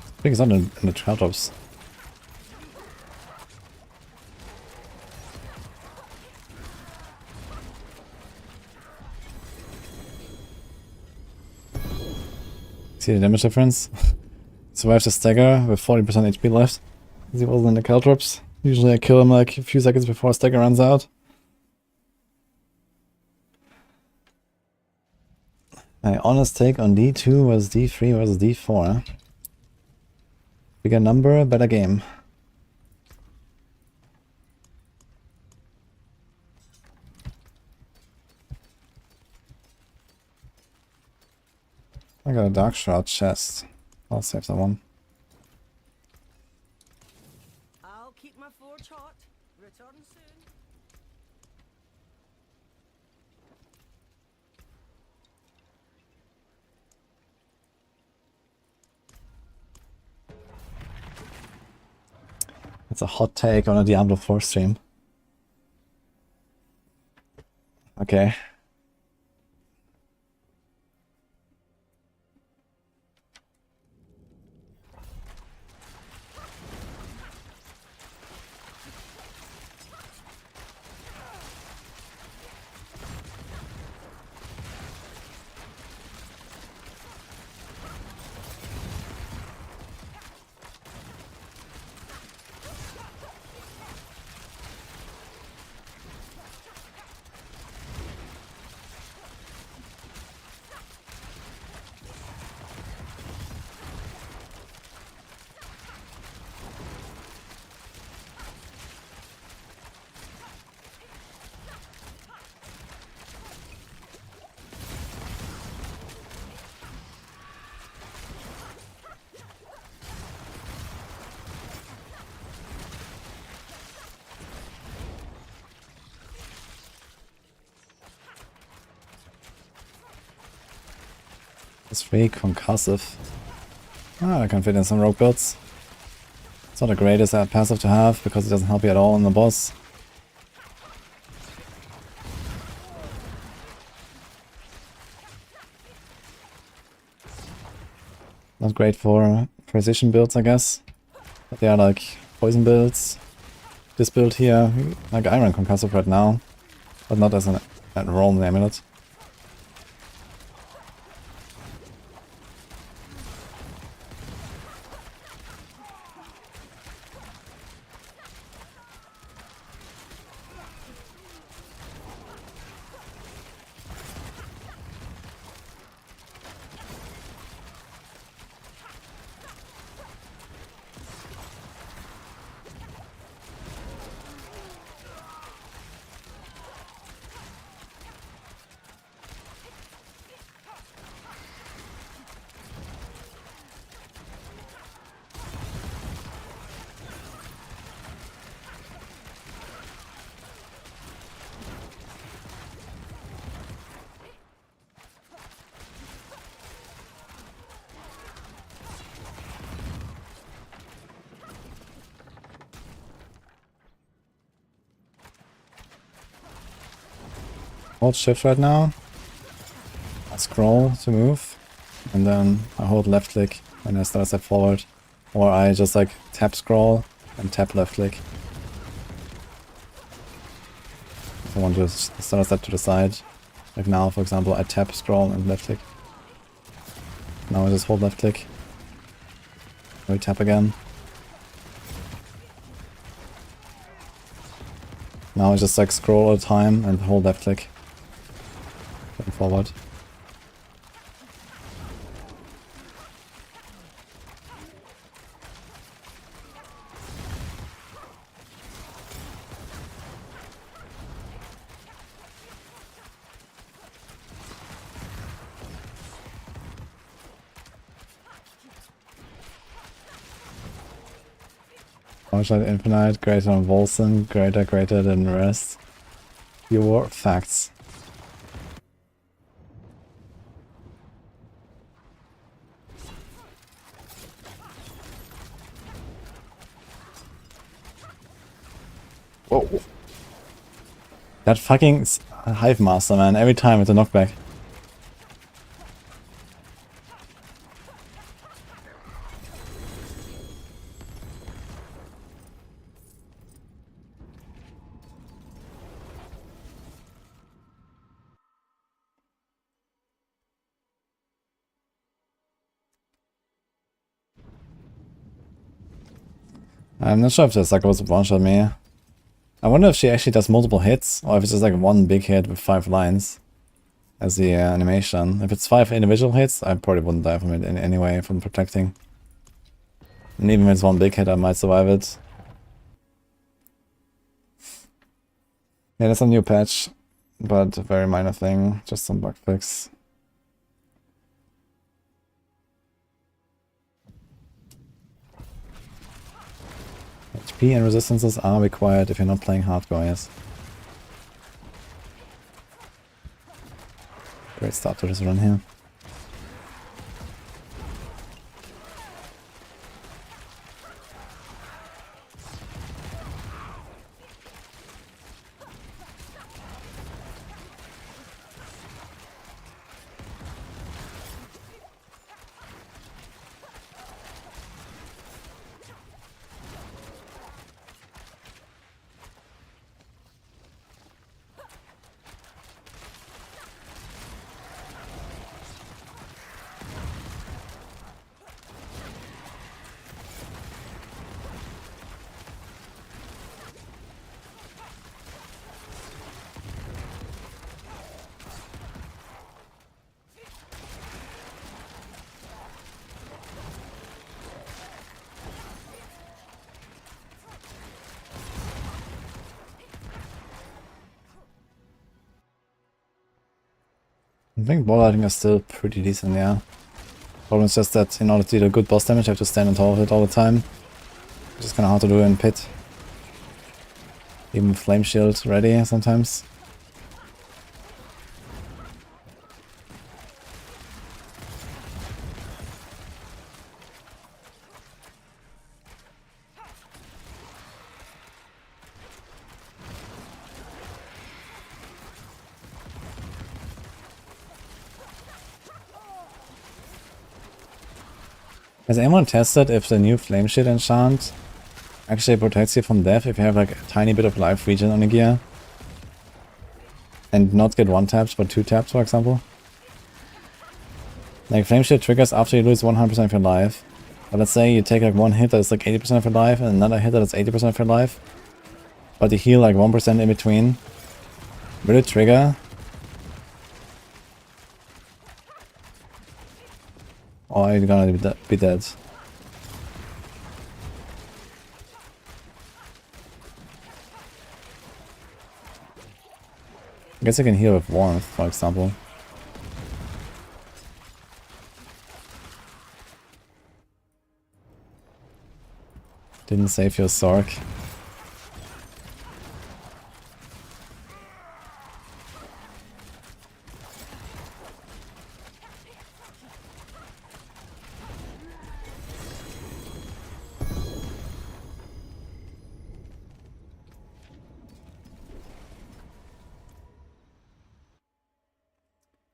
[SPEAKER 1] I think it's not in the trap-tops. See the damage difference? Survives the stagger with 40% HP left. He wasn't in the caltrops. Usually I kill him like a few seconds before stagger runs out. My honest take on D2 was D3 versus D4. Bigger number, better game. I got a Dark Shroud chest. I'll save that one.
[SPEAKER 8] I'll keep my forge hot. Return soon.
[SPEAKER 1] It's a hot take on a Diablo 4 stream. Okay. It's 3 concussive. I can fit in some rogue builds. It's not the greatest passive to have because it doesn't help you at all in the boss. Not great for precision builds, I guess. But they are like poison builds. This build here, like I run concussive right now, but not as an Roman amulet. Hold shift right now. I scroll to move, and then I hold left click when I start a step forward. Or I just like tap scroll and tap left click. If I want to start a step to the side. Like now, for example, I tap scroll and left click. Now I just hold left click. I tap again. Now I just like scroll all the time and hold left click. Going forward. Torchlight infinite, greater than Volson, greater than rest. Pure facts. Whoa. That fucking Hive Master, man, every time with a knockback. I'm not sure if the sucker was one-shot me. I wonder if she actually does multiple hits, or if it's just like one big hit with 5 lines as the animation. If it's 5 individual hits, I probably wouldn't die from it in any way from protecting. And even if it's one big hit, I might survive it. Yeah, there's a new patch, but a very minor thing, just some bug fix. HP and resistances are required if you're not playing hardcore, yes. Great start to this run here. I think ball lighting is still pretty decent, yeah. Problem is just that in order to do good boss damage, you have to stand on top of it all the time. Which is kind of hard to do in pit. Even with flame shield ready sometimes. Has anyone tested if the new flame shield enchant actually protects you from death if you have like a tiny bit of life regen on a gear? And not get 1 taps but 2 taps, for example? Like flame shield triggers after you lose 100% of your life. But let's say you take like 1 hit that is like 80% of your life and another hit that is 80% of your life. But you heal like 1% in between. Will it trigger? Or are you gonna be dead? I guess I can heal with warmth, for example. Didn't save your Sorc.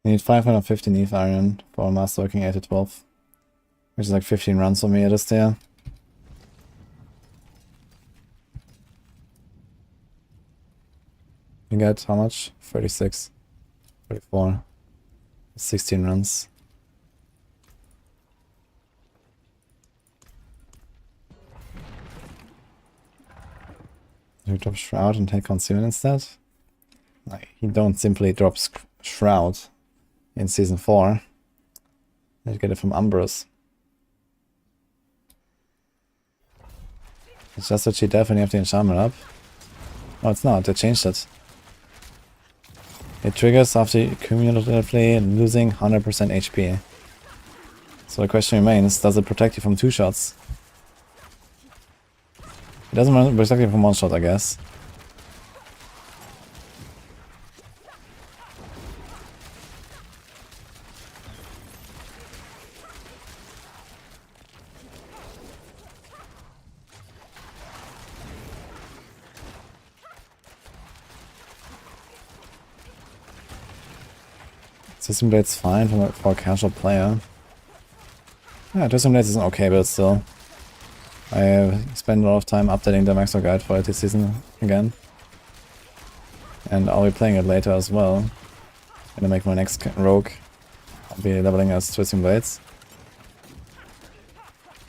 [SPEAKER 1] You need 515 ETH iron for masterworking 8 to 12. Which is like 15 runs for me at this tier. You get how much? 36. 34. 16 runs. You drop Shroud and take Concealment instead? Like, you don't simply drop Shroud in Season 4. You get it from Umbrus. It's just a cheat death when you have the enchantment up. No, it's not. They changed it. It triggers after cumulatively losing 100% HP. So the question remains, does it protect you from 2 shots? It doesn't protect you from 1 shot, I guess. Twisting Blade's fine for a casual player. Yeah, Twisting Blades isn't okay, but still. I spent a lot of time updating the Maxwell guide for it this season again. And I'll be playing it later as well. When I make my next rogue, I'll be leveling as Twisting Blades.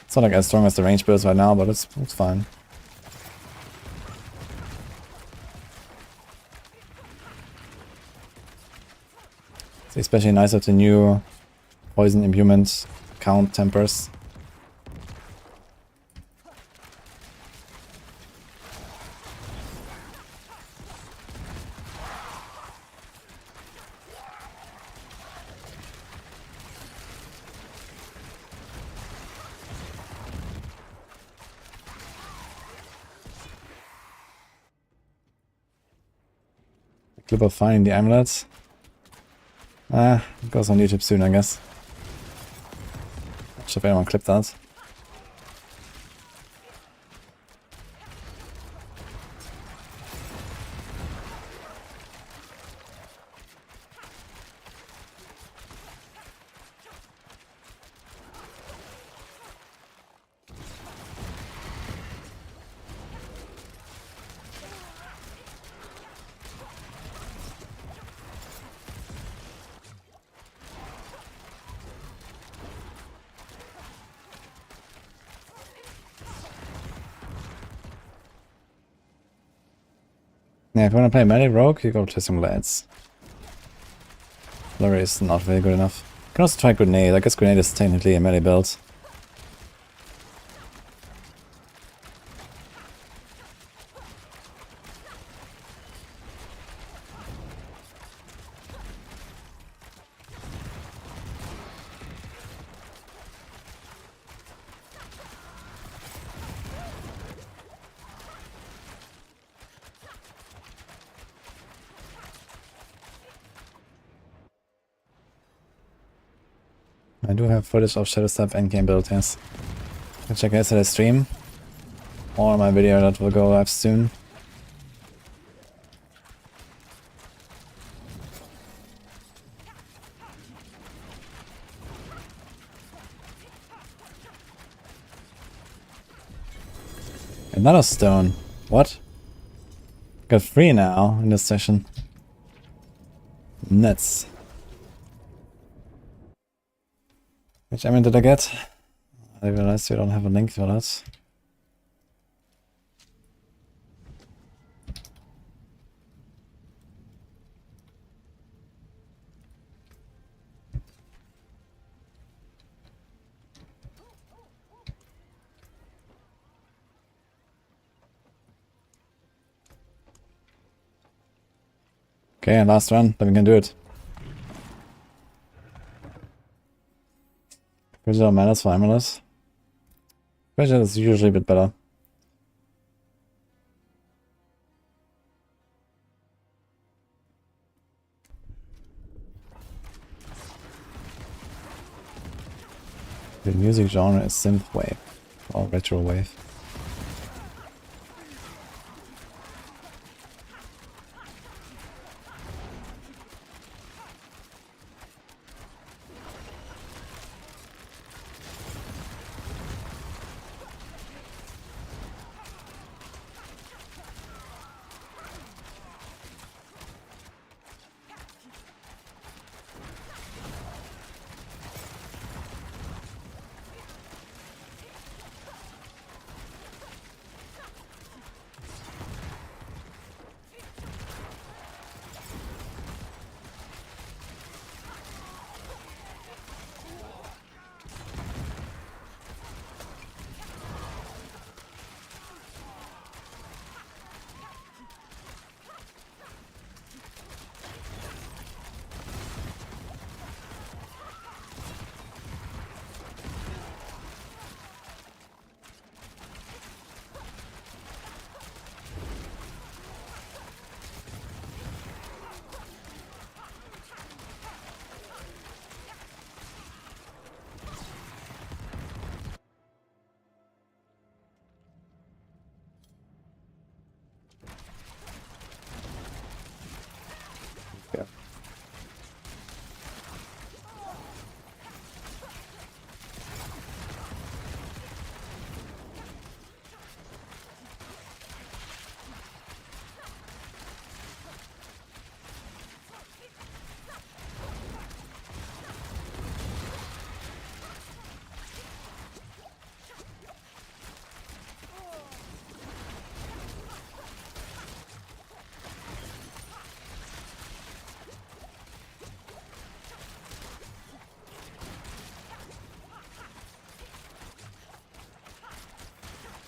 [SPEAKER 1] It's not like as strong as the range builds right now, but it's fine. It's especially nice with the new poison imbuement count tempers. Clip of finding the amulets. It goes on YouTube soon, I guess. Should anyone clip that? Yeah, if you want to play melee rogue, you go to some Blades. Flurry is not very good enough. You can also try Grenade. I guess Grenade is technically a melee build. I do have footage of Shadow Step Endgame build, yes. You can check yesterday's stream. Or my video that will go live soon. Another stone. What? Got 3 now in this session. Nuts. Which element did I get? I realized you don't have a link for that. Okay, last one, then we can do it. Pressure matters for Amulet. Pressure is usually a bit better. The music genre is synthwave or retro wave.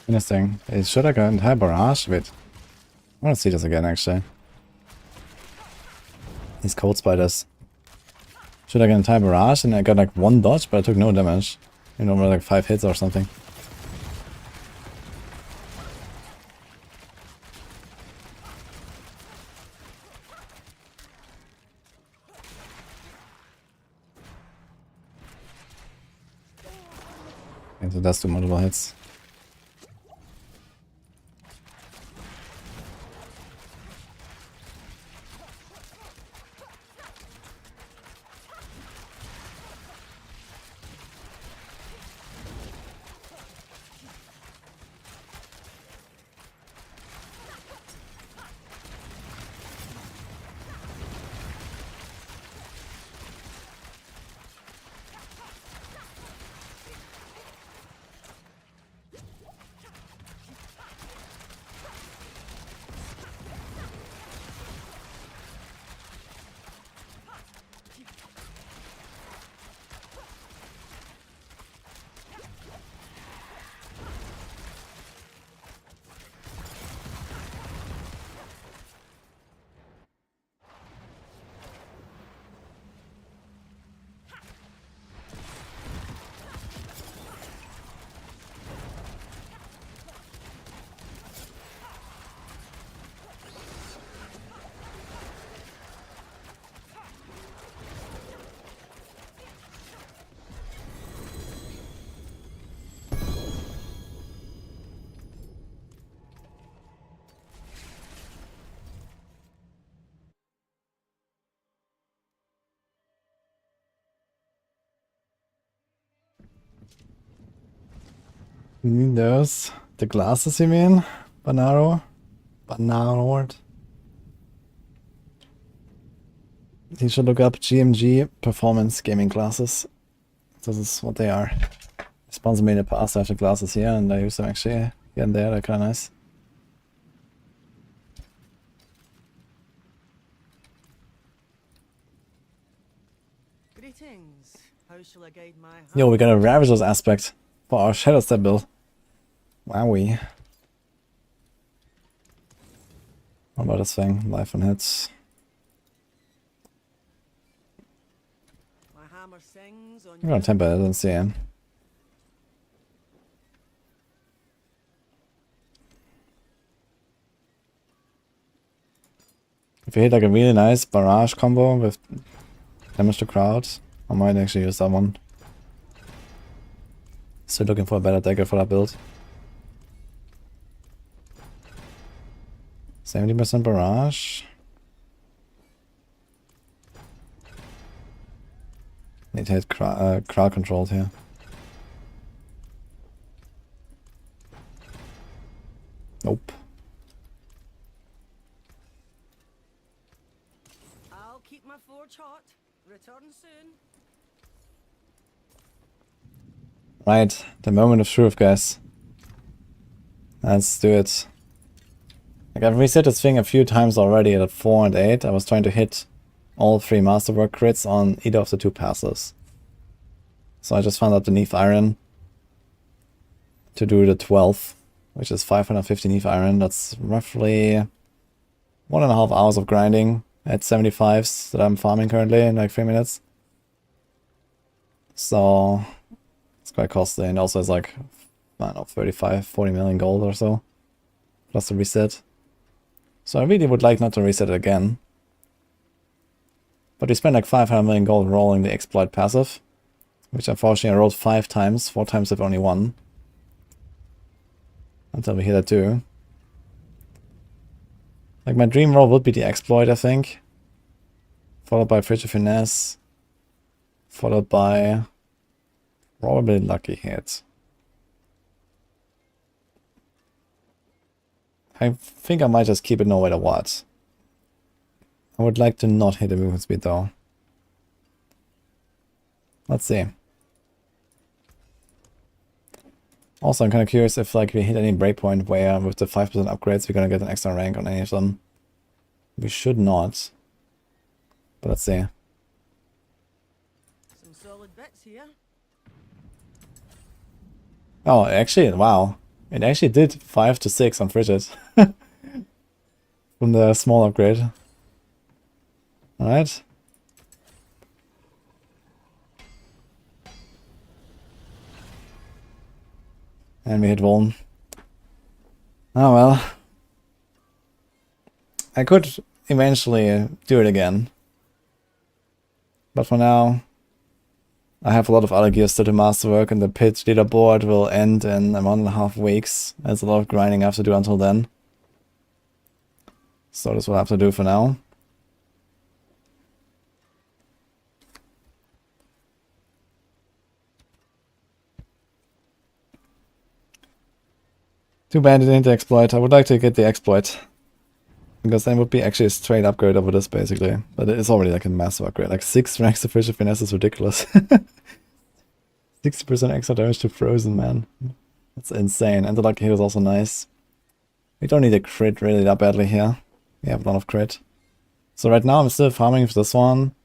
[SPEAKER 1] Interesting. Should I go entire barrage? Wait. I want to see this again, actually. These cold spiders. Should I get entire barrage? And I got like 1 dodge, but I took no damage. You know, like 5 hits or something. Okay, so that's 2 multiple hits. Those The glasses, you mean? Banaro? Banarord? You should look up GMG performance gaming glasses. This is what they are. Sponsor me in the past. I have the glasses here and I use them actually here and there. They're kind of nice.
[SPEAKER 8] Greetings. How shall I guide my hand?
[SPEAKER 1] Yo, we got a Ravager's aspect for our Shadow Step build. Wowie. What about this thing? Life on hits.
[SPEAKER 8] My hammer sings on
[SPEAKER 1] I'm gonna temper it and see him. If you hit like a really nice barrage combo with damage to crowd, I might actually use that one. Still looking for a better dagger for that build. 70% barrage. Need to hit crowd controlled here. Nope.
[SPEAKER 8] I'll keep my forge hot. Return soon.
[SPEAKER 1] Right, the moment of truth, guys. Let's do it. Like, I've reset this thing a few times already at 4 and 8. I was trying to hit all 3 masterwork crits on either of the 2 passes. So I just found out the Neath Iron to do the 12th, which is 550 Neath Iron. That's roughly 1.5 hours of grinding at 75s that I'm farming currently in like 3 minutes. So it's quite costly, and also it's like, I don't know, 35, 40 million gold or so, plus the reset. So I really would like not to reset it again. But we spent like 500 million gold rolling the exploit passive, which unfortunately I rolled 5 times, 4 times with only 1. Until we hit a 2. Like my dream roll would be the exploit, I think. Followed by frigid finesse. Followed by probably lucky hit. I think I might just keep it no matter what. I would like to not hit the movement speed though. Let's see. Also, I'm kind of curious if like we hit any breakpoint where with the 5% upgrades we're gonna get an extra rank on any of them. We should not. But let's see.
[SPEAKER 8] Some solid bits here.
[SPEAKER 1] Oh, actually, wow. It actually did 5 to 6 on Frigid. From the small upgrade. Alright. And we hit Vuln. Oh well. I could eventually do it again. But for now, I have a lot of other gears still to masterwork, and the pit leaderboard will end in 1.5 weeks. There's a lot of grinding I have to do until then. So this will have to do for now. Too bad it didn't exploit. I would like to get the exploit. Because then it would be actually a straight upgrade over this, basically. But it is already like a massive upgrade. Like 6 ranks of Frigid Finesse is ridiculous. 60% extra damage to Frozen, man. That's insane. And the lucky hit is also nice. We don't need a crit really that badly here. We have a lot of crit. So right now I'm still farming with this one.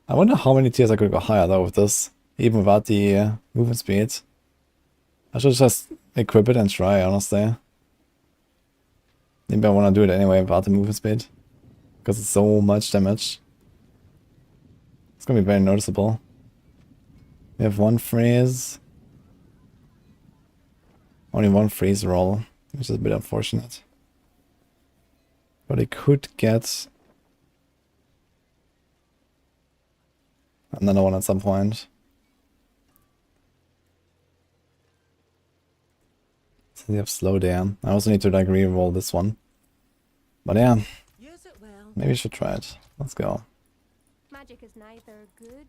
[SPEAKER 1] I wonder how many tiers I could go higher though with this. Even without the movement speed. I should just equip it and try, honestly. Maybe I want to do it anyway without the movement speed. Because it's so much damage. It's going to be very noticeable. We have 1 freeze. Only 1 freeze roll, which is a bit unfortunate. But it could get another one at some point. So we have slow down. I also need to like re-roll this one. But yeah,
[SPEAKER 5] Use it well.
[SPEAKER 1] maybe we should try it. Let's go.
[SPEAKER 2] Magic is neither good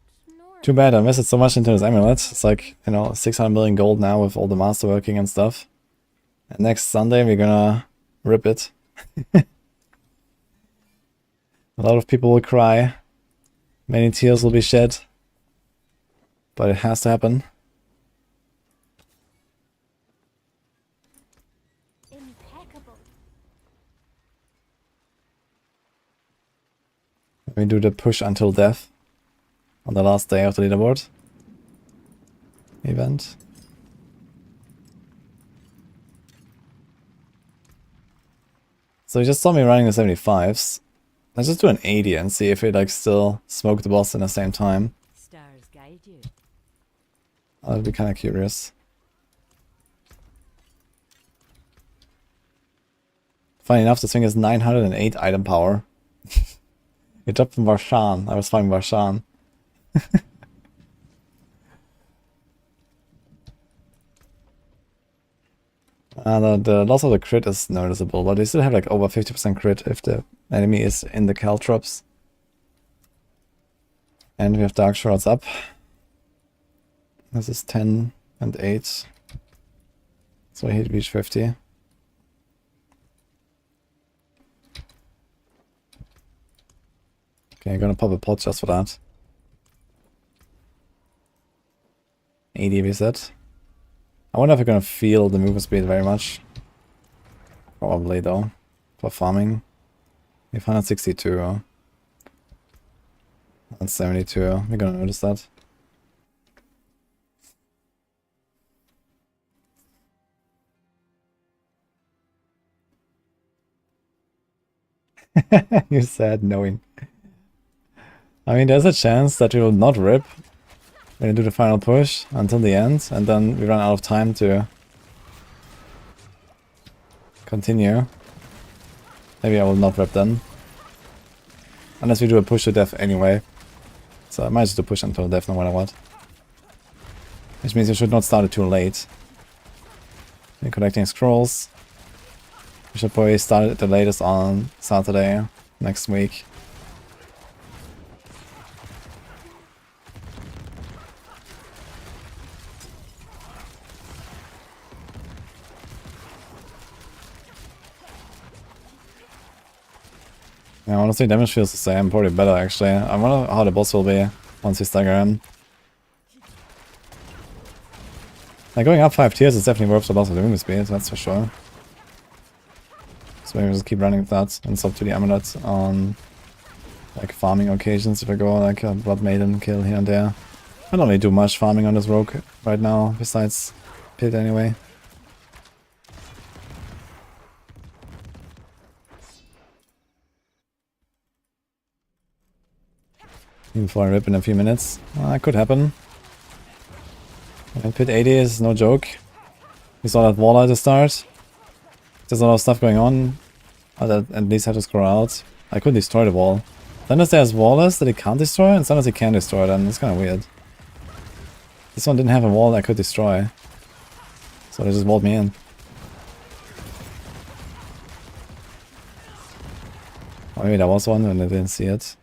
[SPEAKER 1] Too bad I invested so much into this amulet. It's like, you know, 600 million gold now with all the masterworking and stuff. And next Sunday we're gonna rip it. A lot of people will cry. Many tears will be shed. But it has to happen.
[SPEAKER 2] Impeccable.
[SPEAKER 1] We do the push until death on the last day of the leaderboard event. So you just saw me running the 75s. Let's just do an 80 and see if we like still smoke the boss in the same time.
[SPEAKER 8] Stars guide you.
[SPEAKER 1] I'll be kind of curious. Funny enough, this thing is 908 item power. It dropped from Varshan. I was fighting Varshan. The loss of the crit is noticeable, but they still have like over 50% crit if the enemy is in the caltrops. And we have Dark Shards up. This is 10 and 8. So I hit reach 50. Okay, I'm gonna pop a pot just for that. 80 reset. I wonder if we're gonna feel the movement speed very much. Probably though. For farming. We have 162. That's 72. We're gonna notice that. You said knowing. I mean, there's a chance that we will not rip. We're gonna do the final push until the end, and then we run out of time to continue. Maybe I will not rip then. Unless we do a push to death anyway. So I might just do push until death no matter what. Which means you should not start it too late. We're collecting scrolls. We should probably start it at the latest on Saturday next week. Yeah, honestly, damage feels the same, probably better actually. I wonder how the boss will be once we stagger him. Like going up 5 tiers is definitely worth the loss of the movement speed, that's for sure. So maybe just keep running with that and swap to the amulet on like farming occasions if I go like a Blood Maiden kill here and there. I don't really do much farming on this rogue right now, besides pit anyway. Even before I rip in a few minutes. That could happen. And pit 80 is no joke. We saw that wall at the start. There's a lot of stuff going on. I at least have to scroll out. I could destroy the wall. Sometimes there's wallers that he can't destroy, and sometimes he can destroy them. It's kind of weird. This one didn't have a wall I could destroy. So they just walled me in. Or maybe there was one and I didn't see it.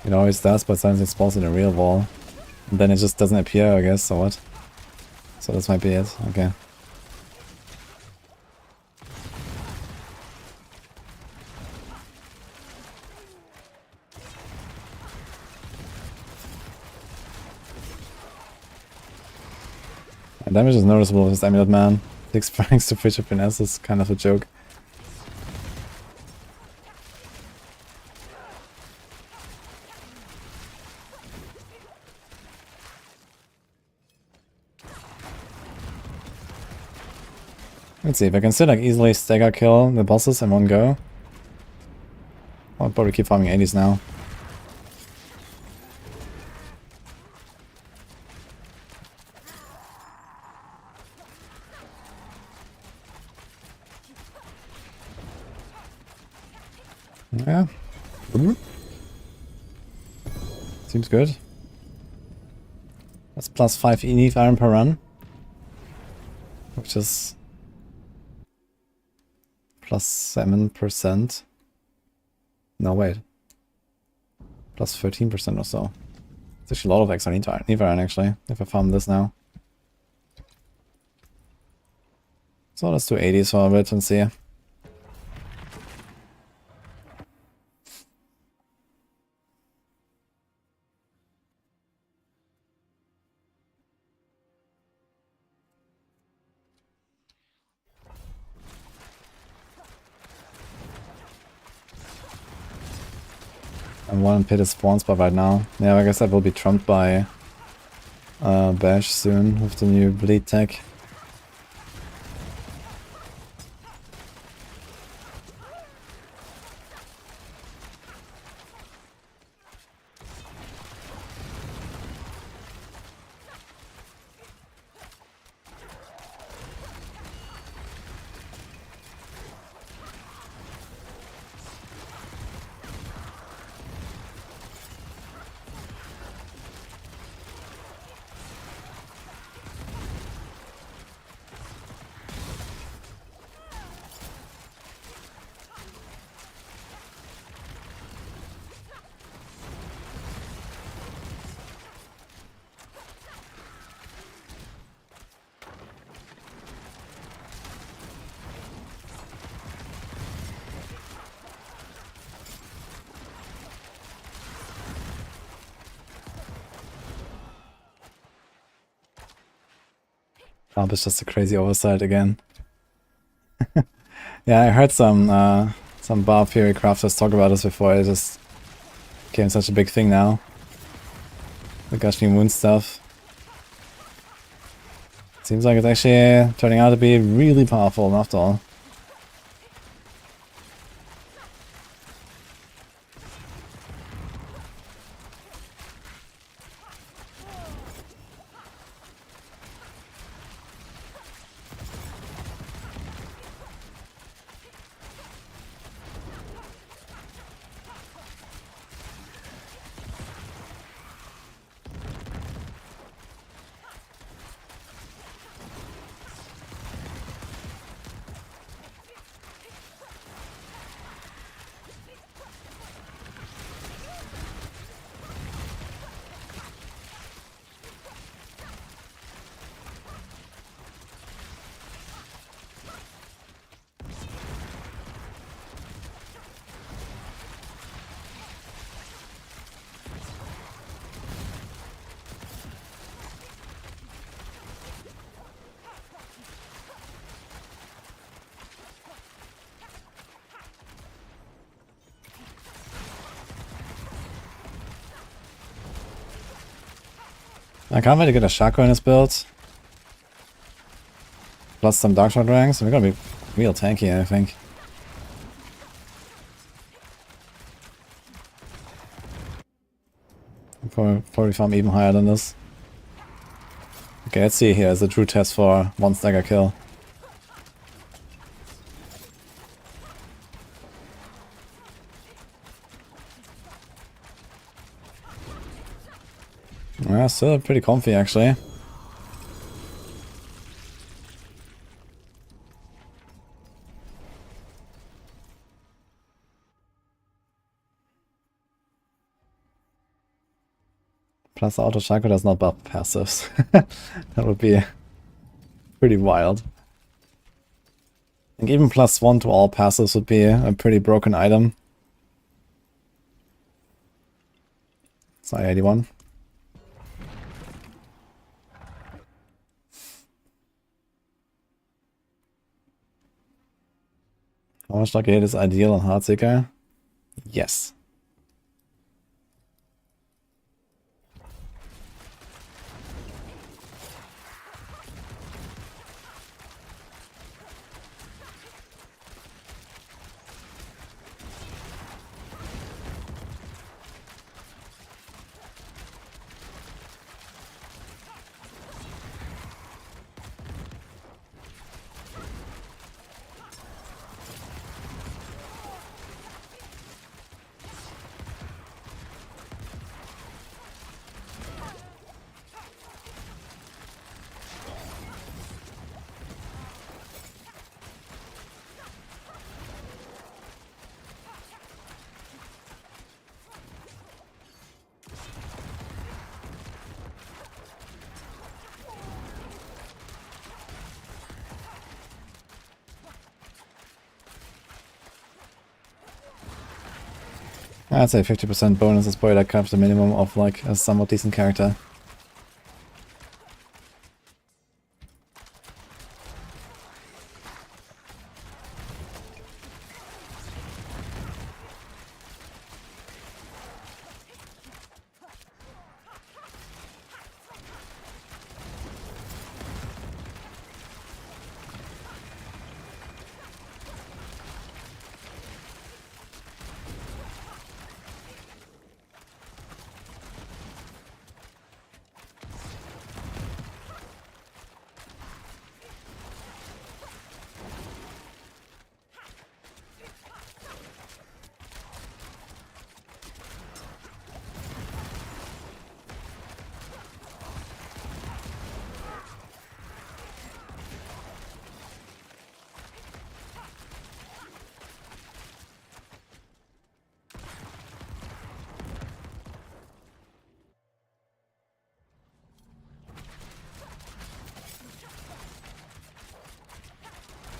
[SPEAKER 1] It always does, but sometimes it spawns in a real wall. And then it just doesn't appear, I guess, or what? So this might be it, okay. And damage is noticeable with this amulet, man. 6 francs to Fish of Finesse is kind of a joke. Let's see, if I can still like easily stagger kill the bosses in one go. I'll probably keep farming 80s now. Yeah. Seems good. That's plus 5 ENIF iron per run. Which is plus 7%. No, wait. Plus 13% or so. It's actually a lot of extra ENIF iron actually, if I farm this now. So let's do 80s for a bit and see. And one pit is spawn spot right now. Yeah, I guess that will be trumped by Bash soon with the new bleed tech. Barb is just a crazy oversight again. Yeah, I heard some Barb theory crafters talk about this before. It just became such a big thing now. The Gushing Moon stuff. Seems like it's actually turning out to be really powerful after all. I can't wait to get a Shaco in his build. Plus some Darkshot ranks. We're gonna be real tanky, I think. Probably farm even higher than this. Okay, let's see here as a true test for one stagger kill. Yeah, still pretty comfy actually. Plus auto Shaco does not buff passives. That would be pretty wild. I think even +1 to all passives would be a pretty broken item. Sorry, 81. How much Blockade is ideal on Heartseeker? Yes. I'd say 50% bonus is probably like kind of the minimum of like a somewhat decent character.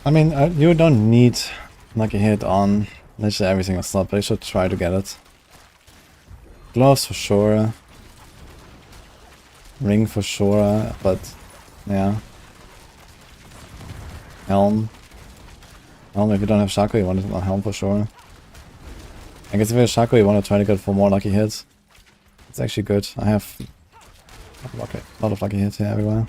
[SPEAKER 1] I mean, you don't need like a hit on literally every single slot, but you should try to get it. Gloves for sure. Ring for sure, but yeah. Helm. Helm, if you don't have Shaco, you want a helm for sure. I guess if you have Shaco, you want to try to get for more lucky hits. It's actually good. I have a lot of lucky hits here everywhere.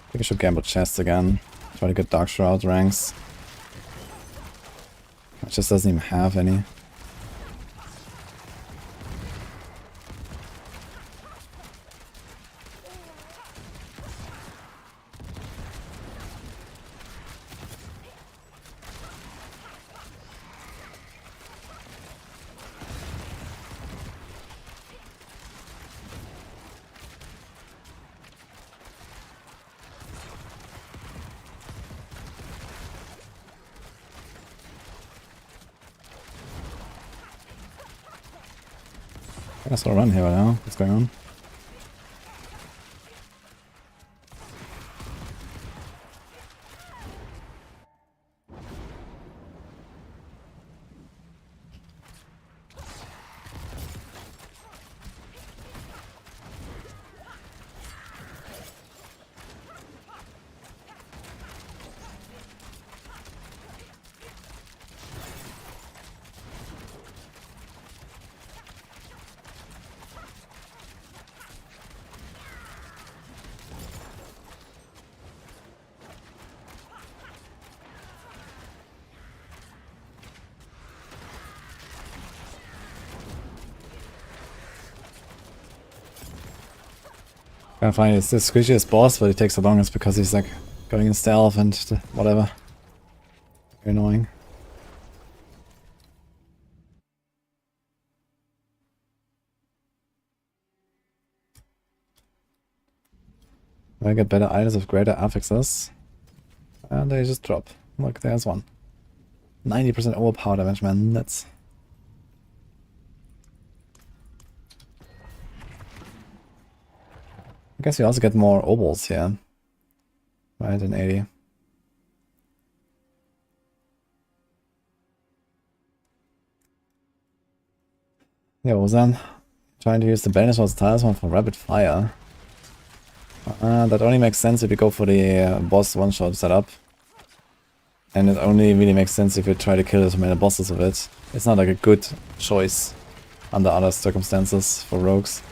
[SPEAKER 1] I think I should gamble chests again. Try to get Dark Shroud ranks. It just doesn't even have any. I saw a run here right now. What's going on? I find it's the squishiest boss, but it takes the longest because he's like going in stealth and whatever. Very annoying. I get better items of greater affixes. And they just drop. Look, there's one. 90% overpower damage, man. That's... I guess you also get more obols here. Right, in 80. Yeah, what was that? Trying to use the banish was talisman for rapid fire. That only makes sense if you go for the boss one-shot setup. And it only really makes sense if you try to kill as many bosses of it. It's not like a good choice under other circumstances for rogues.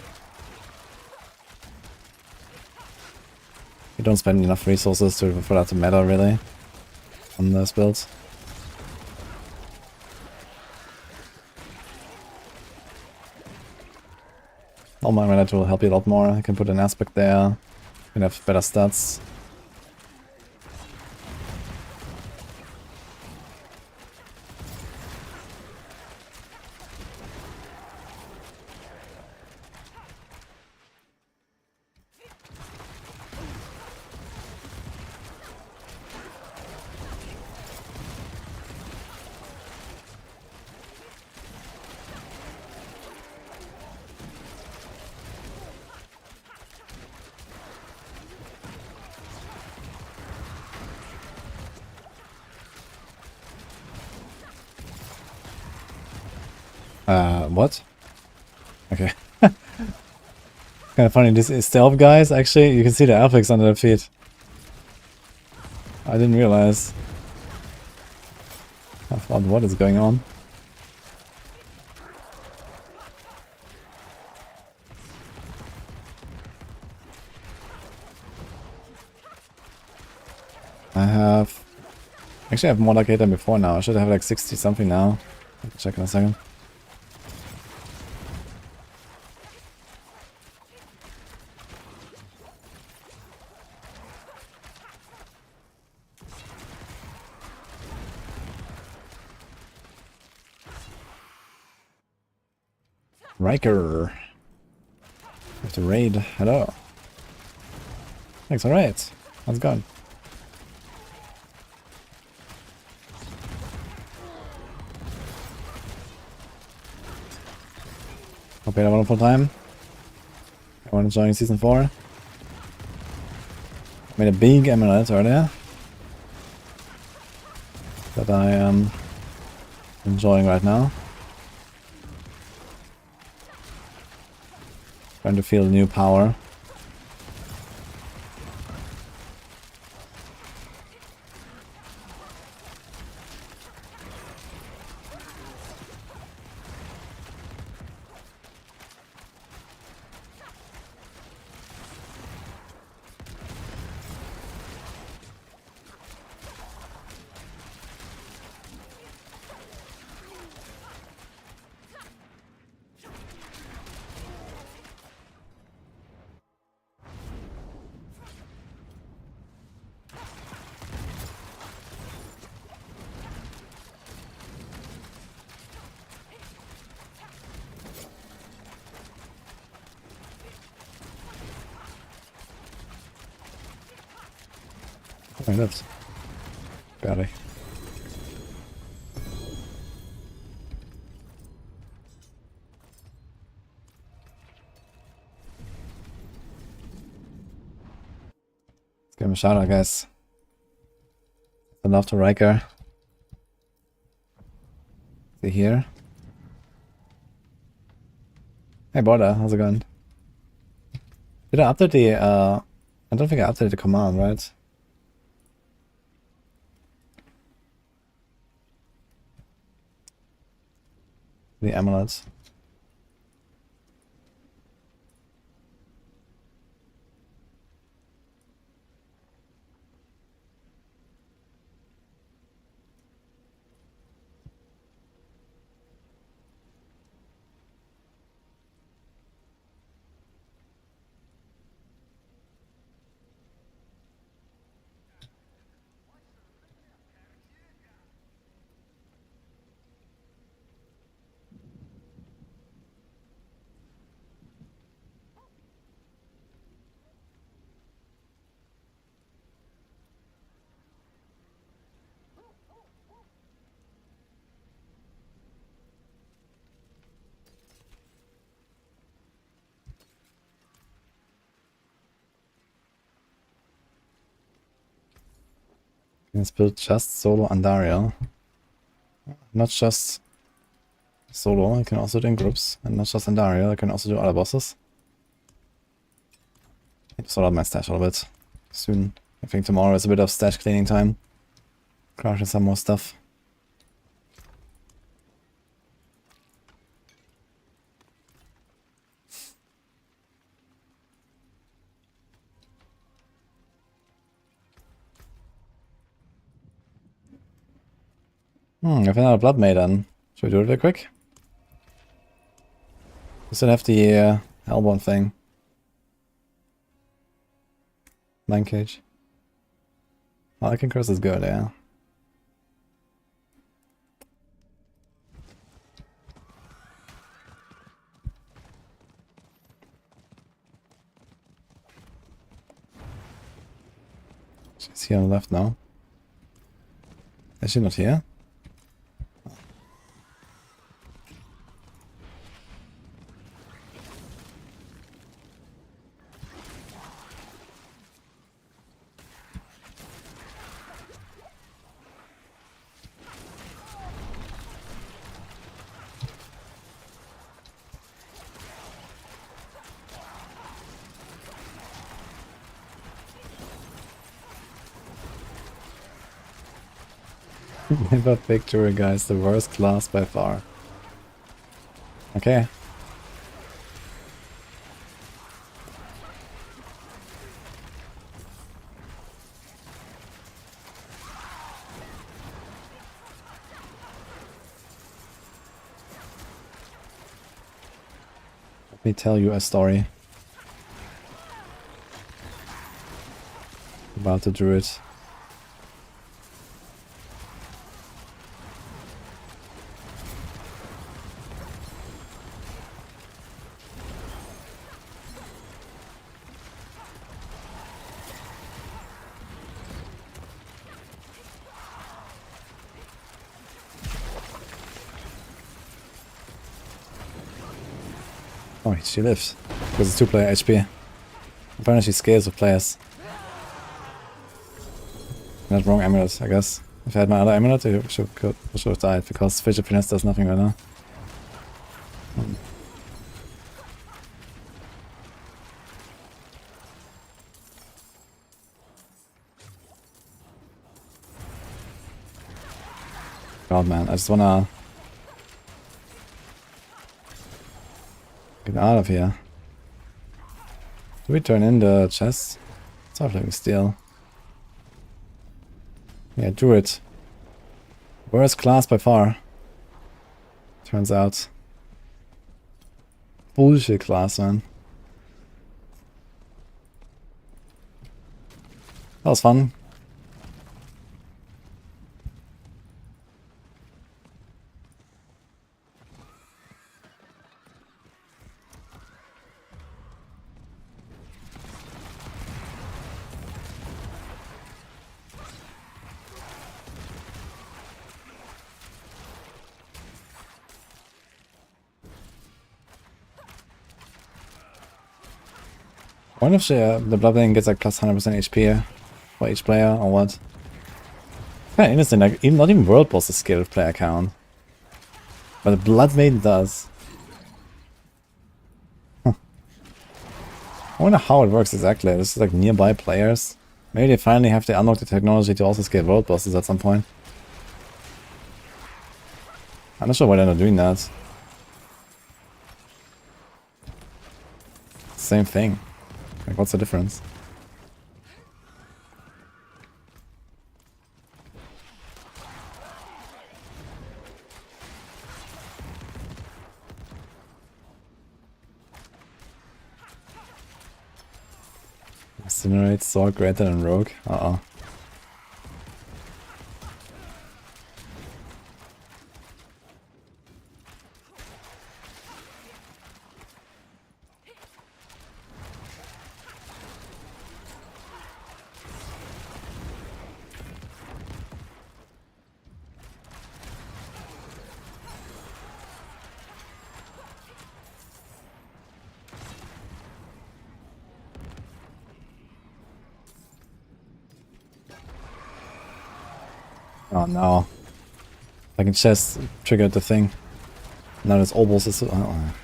[SPEAKER 1] You don't spend enough resources for that to matter really on this build. All my mana will help you a lot more. I can put an aspect there. You can have better stats. What? Okay. Kind of funny, these stealth guys, actually, you can see the Alphix under their feet. I didn't realize. I thought, what is going on? I have... Actually, I have more luck than before now. I should have like 60 something now. I'll check in a second. Riker. Have to raid. Hello. Thanks, alright. How's it going? Hope you had a wonderful time. Everyone enjoying season 4. Made a big amulet earlier that I am enjoying right now. Trying to feel new power. Oh, that's barely. Let's give him a shout out, guys. I love to Riker. Is he here? Hey Border, how's it going? Did I update the I don't think I updated the command, right? The amulets. You can build just solo Andariel. Not just solo, you can also do in groups. And not just Andariel, you can also do other bosses. I need to sort out my stash a little bit soon. I think tomorrow is a bit of stash cleaning time. Crafting some more stuff. I found out a Blood Maiden. Should we do it real quick? We still have the Hellborn thing. 9 cage. Oh, I can curse is good, yeah. She's here on the left now. Is she not here? Never pick Druid guys, the worst class by far. Okay. Let me tell you a story about the Druid. Oh, she lives. Because it's 2-player HP. Apparently she scales with players. Not wrong amulet, I guess. If I had my other amulet, I should have died, because Fidget Finesse does nothing right now. God, man, I just wanna get out of here. Do we turn in the chest? It's not like we steal. Yeah, Druid. Worst class by far. Turns out. Bullshit class, man. That was fun. I wonder if the Bloodlane gets like plus 100% HP for each player or what. Kinda interesting, like not even World Boss is scaled with player count. But the Bloodlane does. Huh. I wonder how it works exactly. This is like nearby players. Maybe they finally have to unlock the technology to also scale World Bosses at some point. I'm not sure why they're not doing that. Same thing. Like, what's the difference? Incinerate Sorc greater than Rogue? Uh-oh. Oh no. I can just trigger the thing. Now this Obels is... Oh.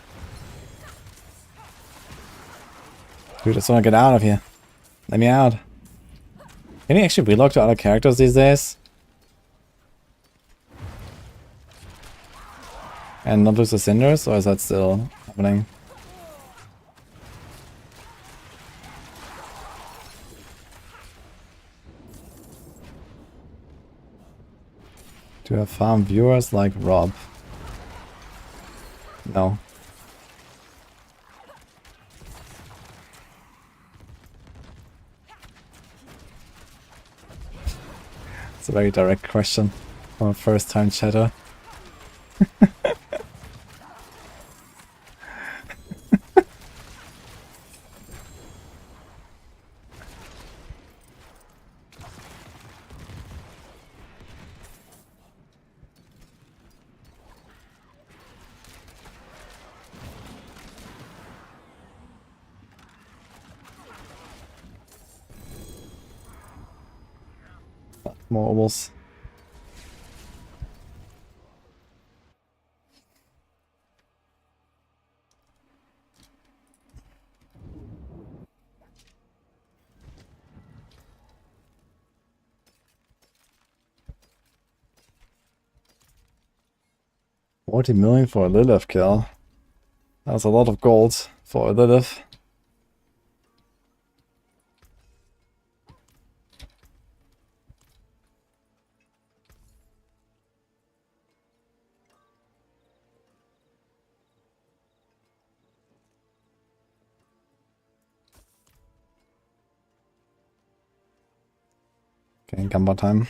[SPEAKER 1] Dude, I just wanna get out of here. Let me out. Can you actually relock to other characters these days? And not lose the Cinders, or is that still happening? Do I farm viewers like Rob? No. It's a very direct question from a first-time chatter. More obels. 40 million for a Lilith kill. That's a lot of gold for a Lilith. Okay, combo time.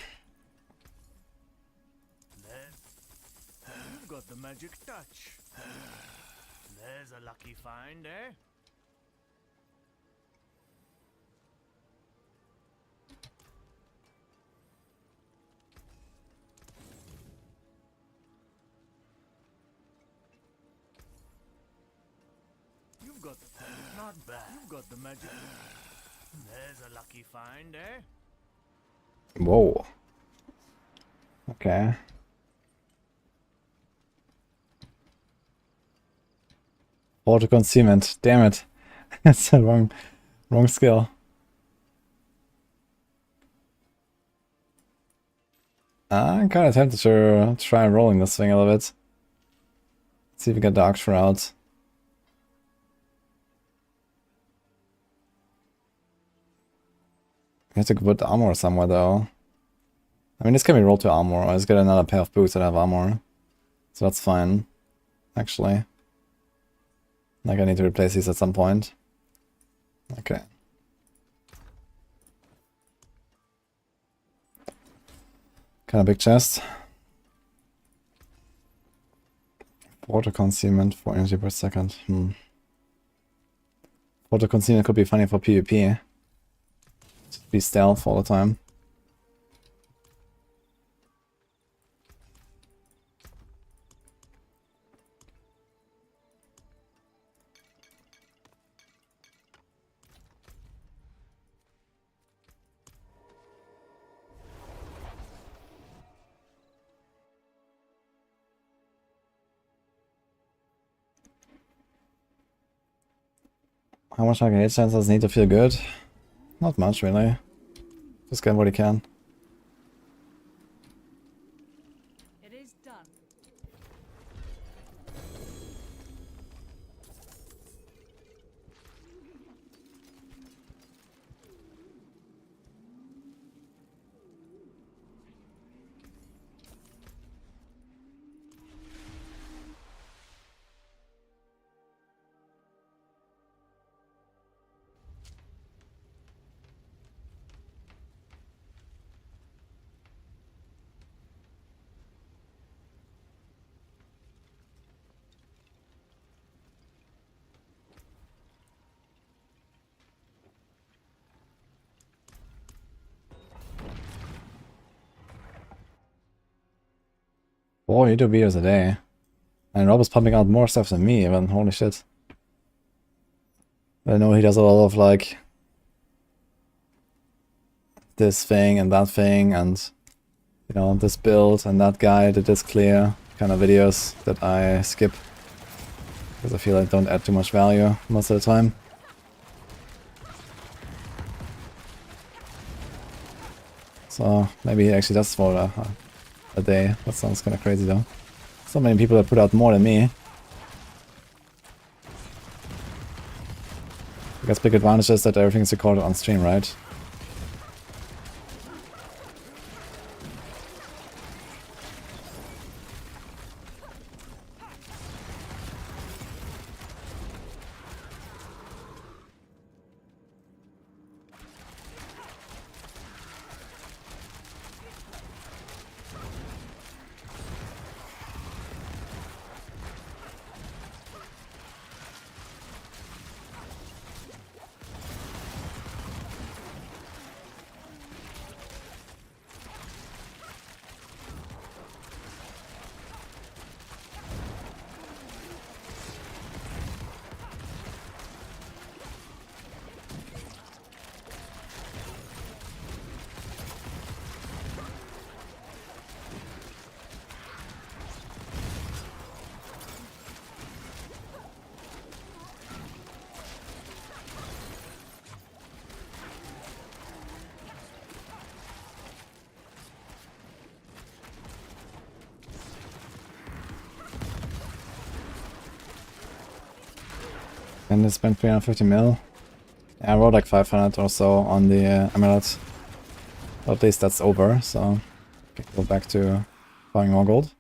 [SPEAKER 6] You've got the magic touch. There's a lucky find, eh? You've got the... Not bad. You've got the magic... There's a lucky find, eh?
[SPEAKER 1] Whoa. Okay. Auto concealment. Damn it. That's the wrong skill. I'm kind of tempted to try rolling this thing a little bit. Let's see if we get Dark Shroud. We have to put armor somewhere though. I mean, this can be rolled to armor, or just get another pair of boots that have armor. So that's fine, actually. Like, I need to replace these at some point. Okay. Kind of big chest. Water concealment for energy per second. Water concealment could be funny for PvP. Just be stealth all the time. How much I can hit sensors need to feel good? Not much, really. Just get what he can.
[SPEAKER 8] It is done.
[SPEAKER 1] Boy, you do videos a day. And Rob is pumping out more stuff than me, even. Holy shit. I know he does a lot of, like, this thing and that thing, and, you know, this build and that guy did this clear kind of videos that I skip. Because I feel I don't add too much value most of the time. So, maybe he actually does for a day. That sounds kind of crazy though. So many people that put out more than me. I guess big advantage is that everything is recorded on stream, right? Can they spend 350 mil? Yeah, I wrote like 500 or so on the amulet. But at least that's over, so I can go back to buying more gold.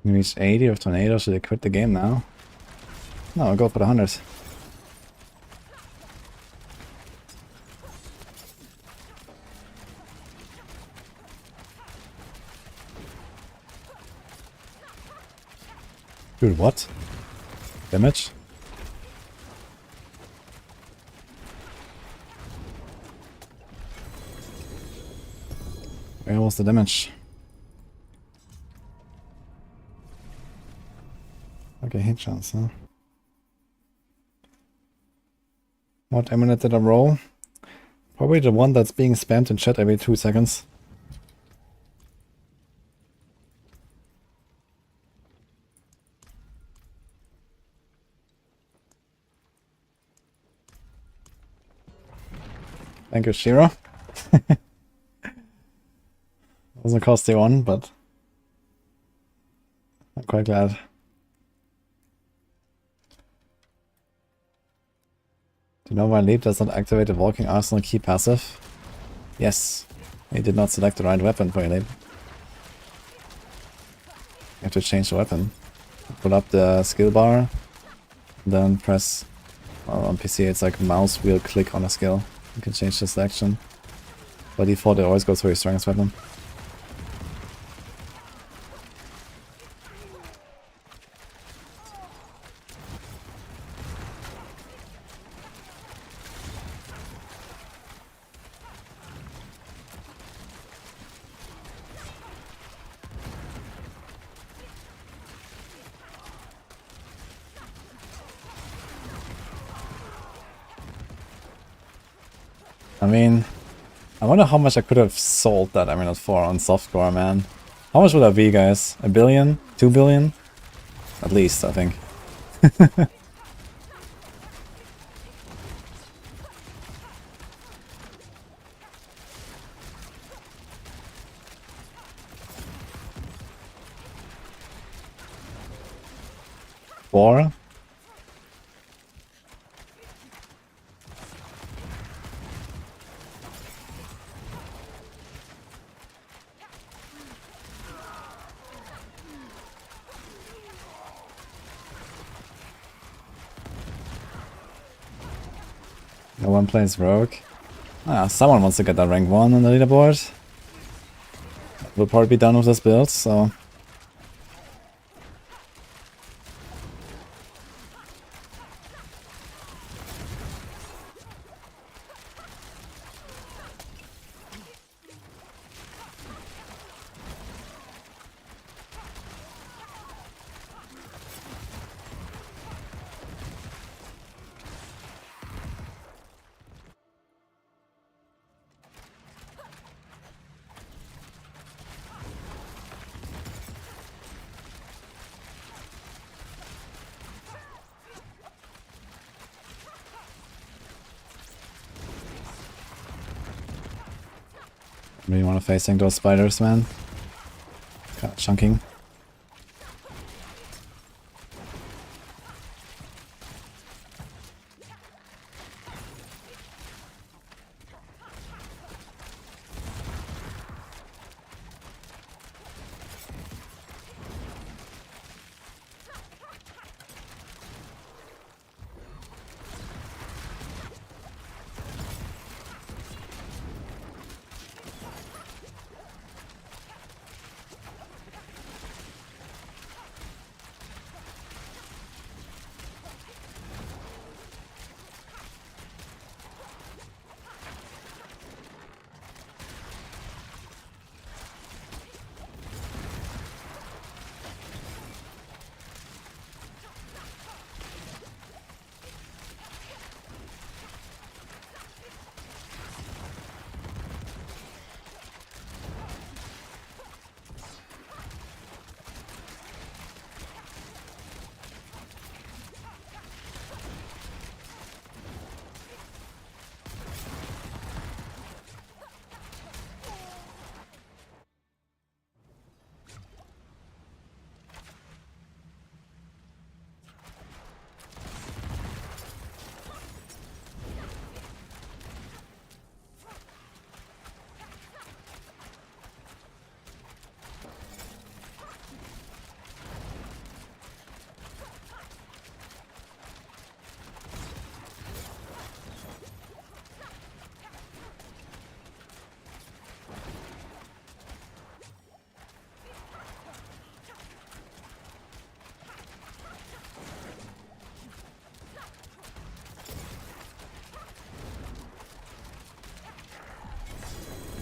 [SPEAKER 1] We reached 80 of tornado, should I quit the game now? No, I'll go for the 100. Dude, what? Damage? Where was the damage? Okay, hit chance, huh? What amulet did I roll? Probably the one that's being spammed in chat every 2 seconds. Thank you, Shiro. Wasn't a costly one, but I'm quite glad. Do you know why Leap does not activate the Walking Arsenal key passive? Yes. He did not select the right weapon for your Leap. You have to change the weapon. Pull up the skill bar, then press... Well, on PC it's like mouse wheel click on a skill. You can change the selection. By default it always goes for your strongest weapon. I mean, I wonder how much I could have sold that amulet for on softcore, man. How much would that be, guys? $1 billion? 2 billion? At least, I think. Four? No one plays Rogue. Ah, someone wants to get that rank 1 on the leaderboard. We'll probably be done with this build, so... Really want to facing those spiders, man. Kinda chunking.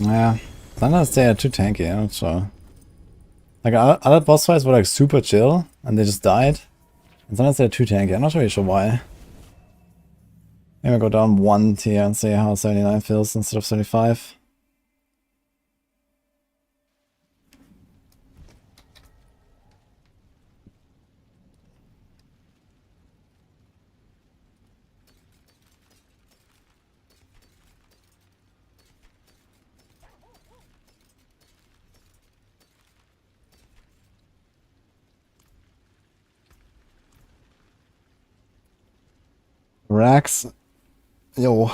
[SPEAKER 1] Yeah, sometimes they are too tanky, I'm not sure. Like other boss fights were like super chill and they just died. And sometimes they're too tanky, I'm not really sure why. Maybe I'll go down 1 tier and see how 79 feels instead of 75. Rax. Yo.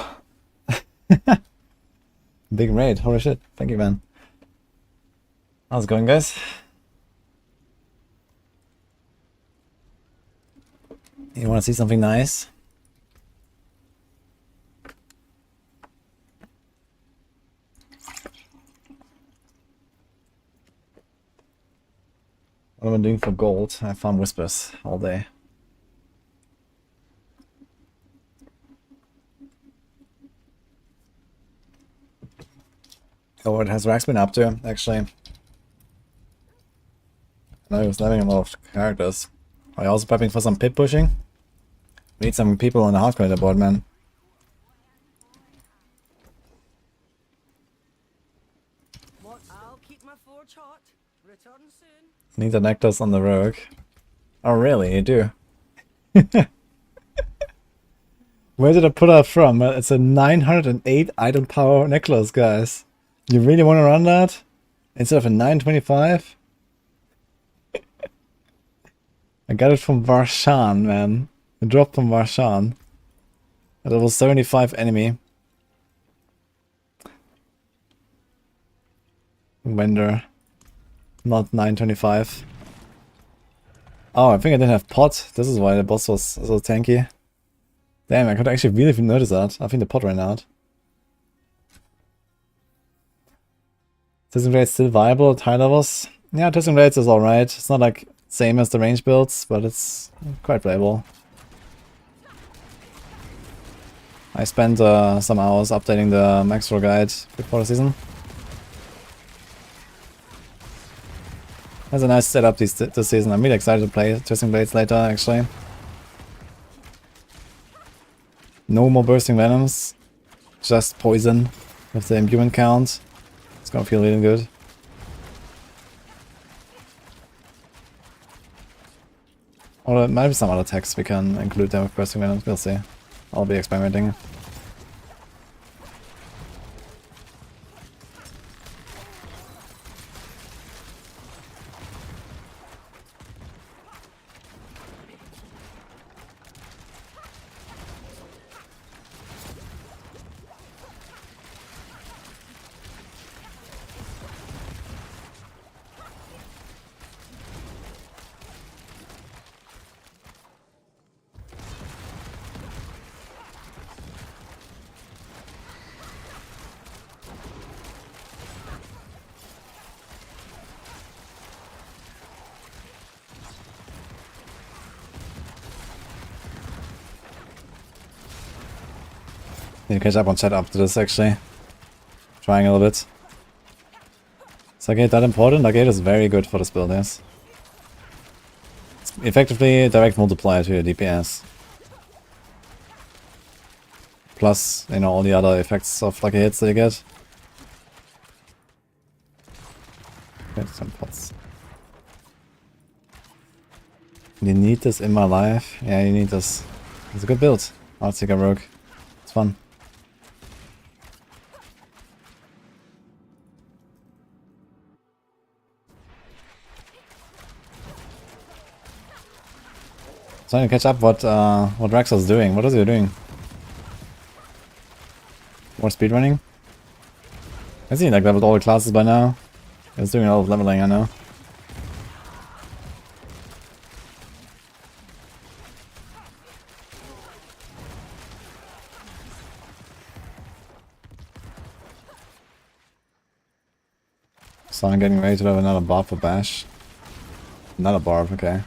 [SPEAKER 1] Big raid, holy shit. Thank you, man. How's it going, guys? You wanna see something nice? What am I doing for gold? I farm whispers all day. Oh, what has Rax been up to, actually? I was leveling a lot of characters. Are you also prepping for some pit pushing? We need some people on the hardcore leaderboard, man.
[SPEAKER 8] What? I'll keep my forge hot. Return soon.
[SPEAKER 1] Need the necklace on the rogue. Oh really, you do? Where did I put that from? It's a 908 item power necklace, guys. You really want to run that? Instead of a 925? I got it from Varshan, man. It dropped from Varshan. At level 75 enemy. Vendor. Not 925. Oh, I think I didn't have pot. This is why the boss was so tanky. Damn, I could actually really notice that. I think the pot ran out. Testing rates still viable at high levels? Yeah, testing rates is alright. It's not like same as the range builds, but it's quite playable. I spent some hours updating the Maxroll guide before the season. That's a nice setup this season. I'm really excited to play Twisting Blades later, actually. No more Bursting Venoms. Just poison with the imbuement count. It's gonna feel really good. Or there might be some other text we can include there with Bursting Venoms, we'll see. I'll be experimenting. Need to catch up on chat after this, actually. Trying a little bit. Is that gate that important? That gate is very good for this build, yes. It's effectively direct multiplier to your DPS. Plus, you know, all the other effects of lucky hits that you get. Get some pots. You need this in my life? Yeah, you need this. It's a good build. Artsica Rogue. It's fun. Trying to catch up what Raxel's doing. What is he doing? More speedrunning? Has he like leveled all the classes by now? He's doing a lot of leveling, I know. So I'm getting ready to have another Barb for Bash. Another Barb, okay.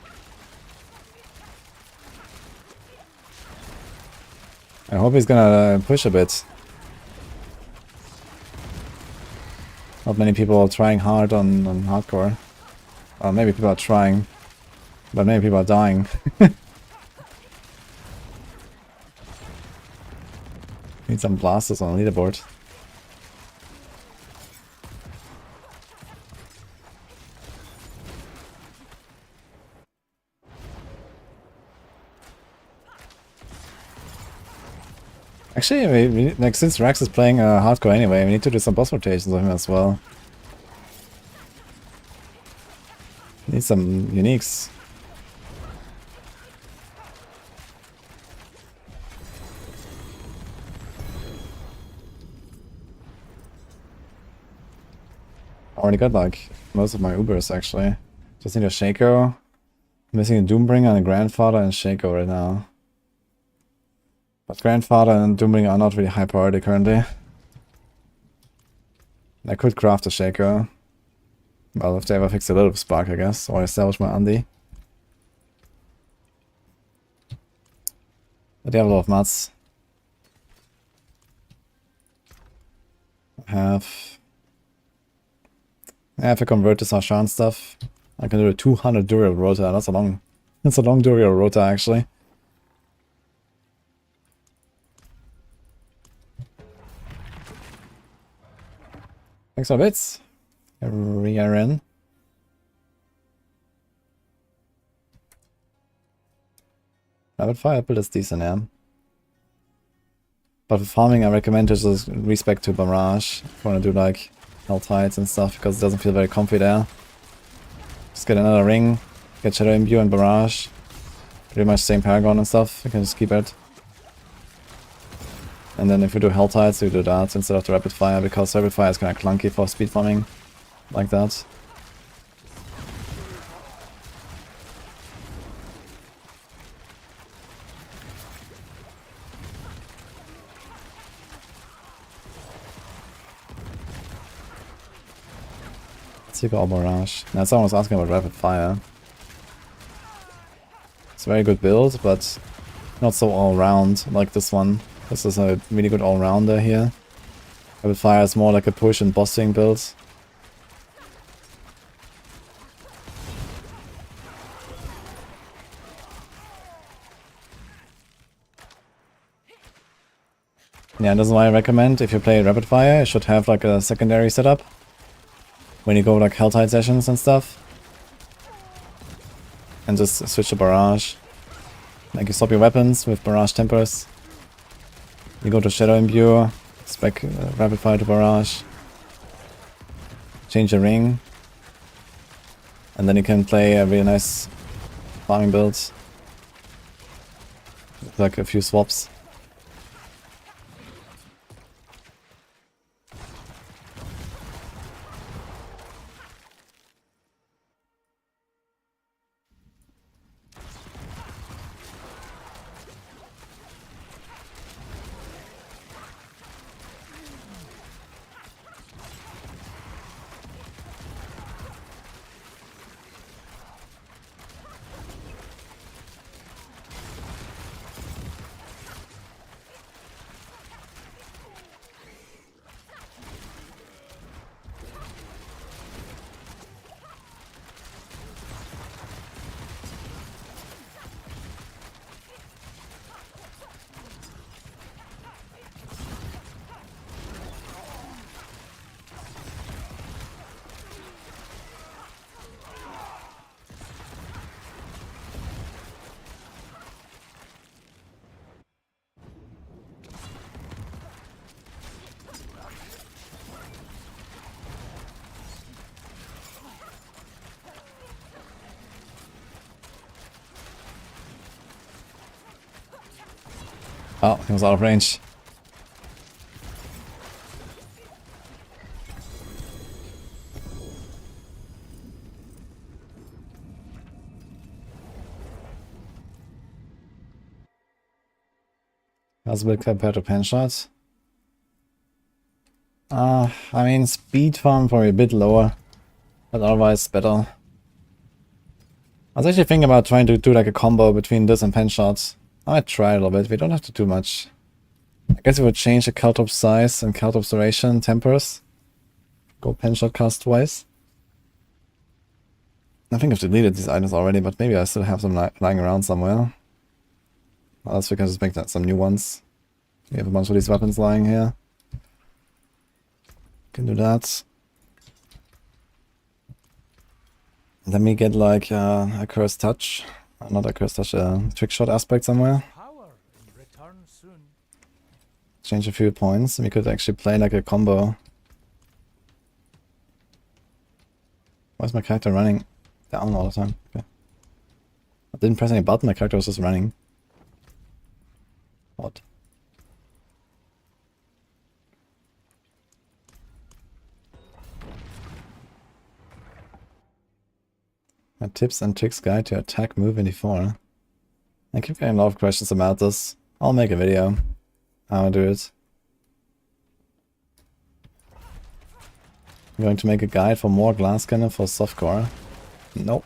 [SPEAKER 1] I hope he's gonna push a bit. Not many people are trying hard on hardcore. Maybe people are trying, but many people are dying. Need some blasters on the leaderboard. Actually, like since Rax is playing hardcore anyway, we need to do some boss rotations with him as well. Need some uniques. Already got like most of my Ubers actually. Just need a Shaco. Missing a Doombringer and a Grandfather and Shaco right now. But Grandfather and Doombringer are not really high priority currently. I could craft a Shaco. Well, if they ever fix a little spark, I guess, or establish my Andy. But they have a lot of mats. I have to convert this Arshan stuff. I can do a 200 Duriel Rota. That's a long Duriel Rota actually. Thanks for bits. Rearen. Rapid fire build is decent, yeah. But for farming, I recommend to just respec to Barrage if you want to do like Helltides and stuff, because it doesn't feel very comfy there. Just get another ring, get Shadow Imbue and Barrage. Pretty much same Paragon and stuff, you can just keep it. And then if you do Helltides, you do that instead of the Rapid Fire, because Rapid Fire is kinda clunky for speed farming like that. Seeker or Barrage. Now someone was asking about Rapid Fire. It's a very good build, but not so all-round like this one. This is a really good all-rounder here. Rapid Fire is more like a push and bossing build. Yeah, that's why I recommend if you play Rapid Fire, you should have like a secondary setup. When you go like Helltide sessions and stuff. And just switch to Barrage. Like you swap your weapons with Barrage Tempers. You go to Shadow Imbue, spec Rapid Fire to Barrage. Change the ring. And then you can play a really nice farming build. With like a few swaps. Oh, he was out of range. That's a bit compared to pen shots. I mean, speed farm probably a bit lower, but otherwise better. I was actually thinking about trying to do like a combo between this and pen shots. I might try a little bit, we don't have to do much. I guess we would change the Caltrop size and Caltrop's duration tempers. Go pen shot cast twice. I think I've deleted these items already, but maybe I still have them lying around somewhere. Or else we can just make that some new ones. We have a bunch of these weapons lying here. Can do that. Let me get like a cursed touch. Not a cursed touch, a trick shot aspect somewhere.
[SPEAKER 6] Power in return soon.
[SPEAKER 1] Change a few points. We could actually play like a combo. Why is my character running down all the time? Okay. I didn't press any button, my character was just running. What? A tips and tricks guide to attack move in d4. I keep getting a lot of questions about this. I'll make a video how I do it. I'm going to make a guide for more glass cannon for softcore. Nope.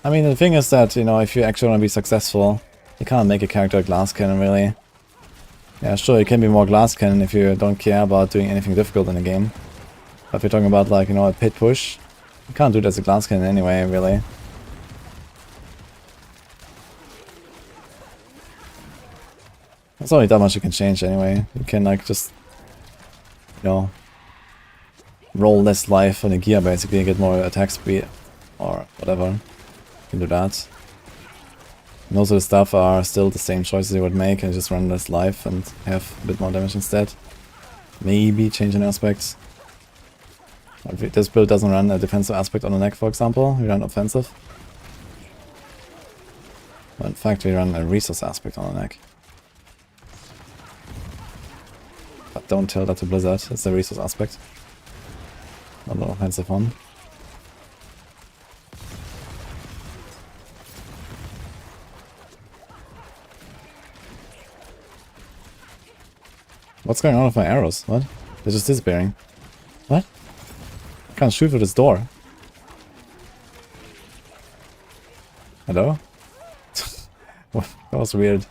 [SPEAKER 1] I mean, the thing is that, you know, if you actually want to be successful, you can't make a character a glass cannon, really. Yeah, sure, you can be more glass cannon if you don't care about doing anything difficult in the game. But if you're talking about, like, you know, a pit push, you can't do it as a glass cannon anyway, really. There's only that much you can change anyway. You can, like, just, you know, roll less life on a gear, basically, get more attack speed, or whatever. You can do that. Most of the stuff are still the same choices you would make, and just run less life and have a bit more damage instead. Maybe change an aspect. If this build doesn't run a defensive aspect on the neck, for example, we run offensive. But in fact, we run a resource aspect on the neck. But don't tell that to Blizzard, it's the resource aspect. Not an offensive one. What's going on with my arrows? What? They're just disappearing. What? I can't shoot through this door. Hello? That was weird.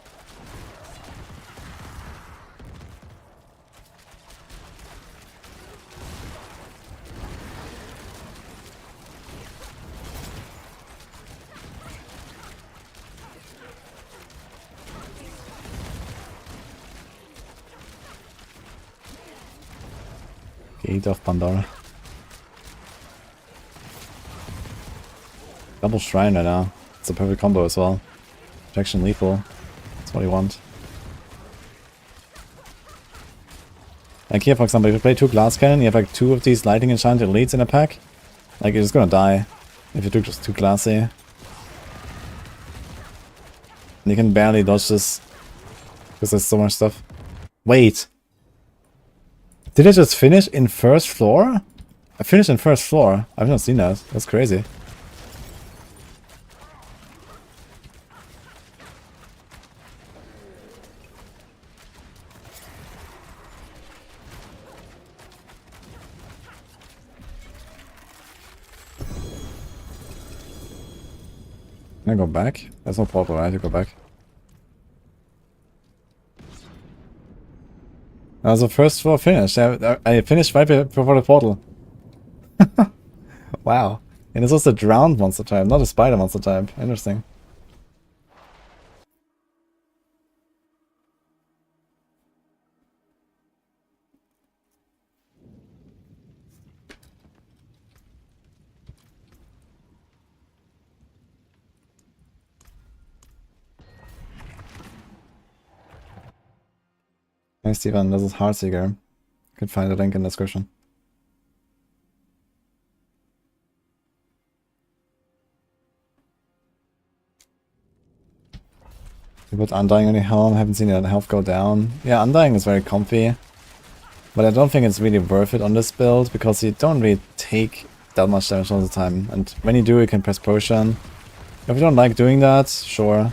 [SPEAKER 1] Gate of Pandora. Double Shrine right now. It's a perfect combo as well. Protection lethal. That's what you want. Like here, for example, if you play 2 glass cannon, you have like 2 of these lightning enchanted elites in a pack. Like you're just gonna die if you do just 2 glassy. And you can barely dodge this because there's so much stuff. Wait! Did I just finish in first floor? I finished in first floor. I've not seen that. That's crazy. Can I go back? There's no portal, right? To go back. That was the first floor finished. I finished right before the portal. Wow. And this was the drowned monster type, not a spider monster type. Interesting. Hey Steven, this is Heartseeker. You can find the link in the description. You put Undying on your helm, haven't seen your health go down. Yeah, Undying is very comfy. But I don't think it's really worth it on this build, because you don't really take that much damage all the time. And when you do, you can press potion. If you don't like doing that, sure.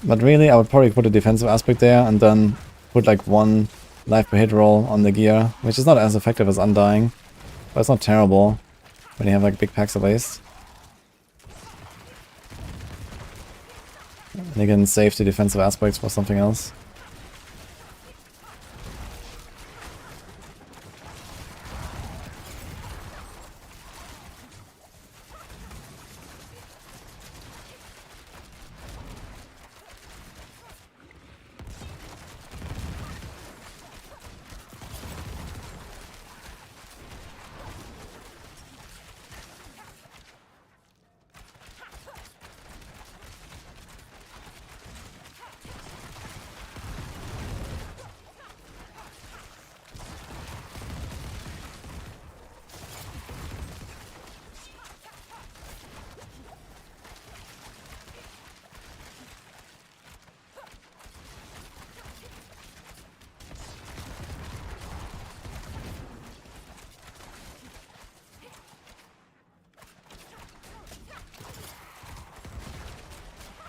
[SPEAKER 1] But really, I would probably put a defensive aspect there, and then put like 1 life per hit roll on the gear, which is not as effective as Undying. But it's not terrible when you have like big packs of waste. And you can save the defensive aspects for something else.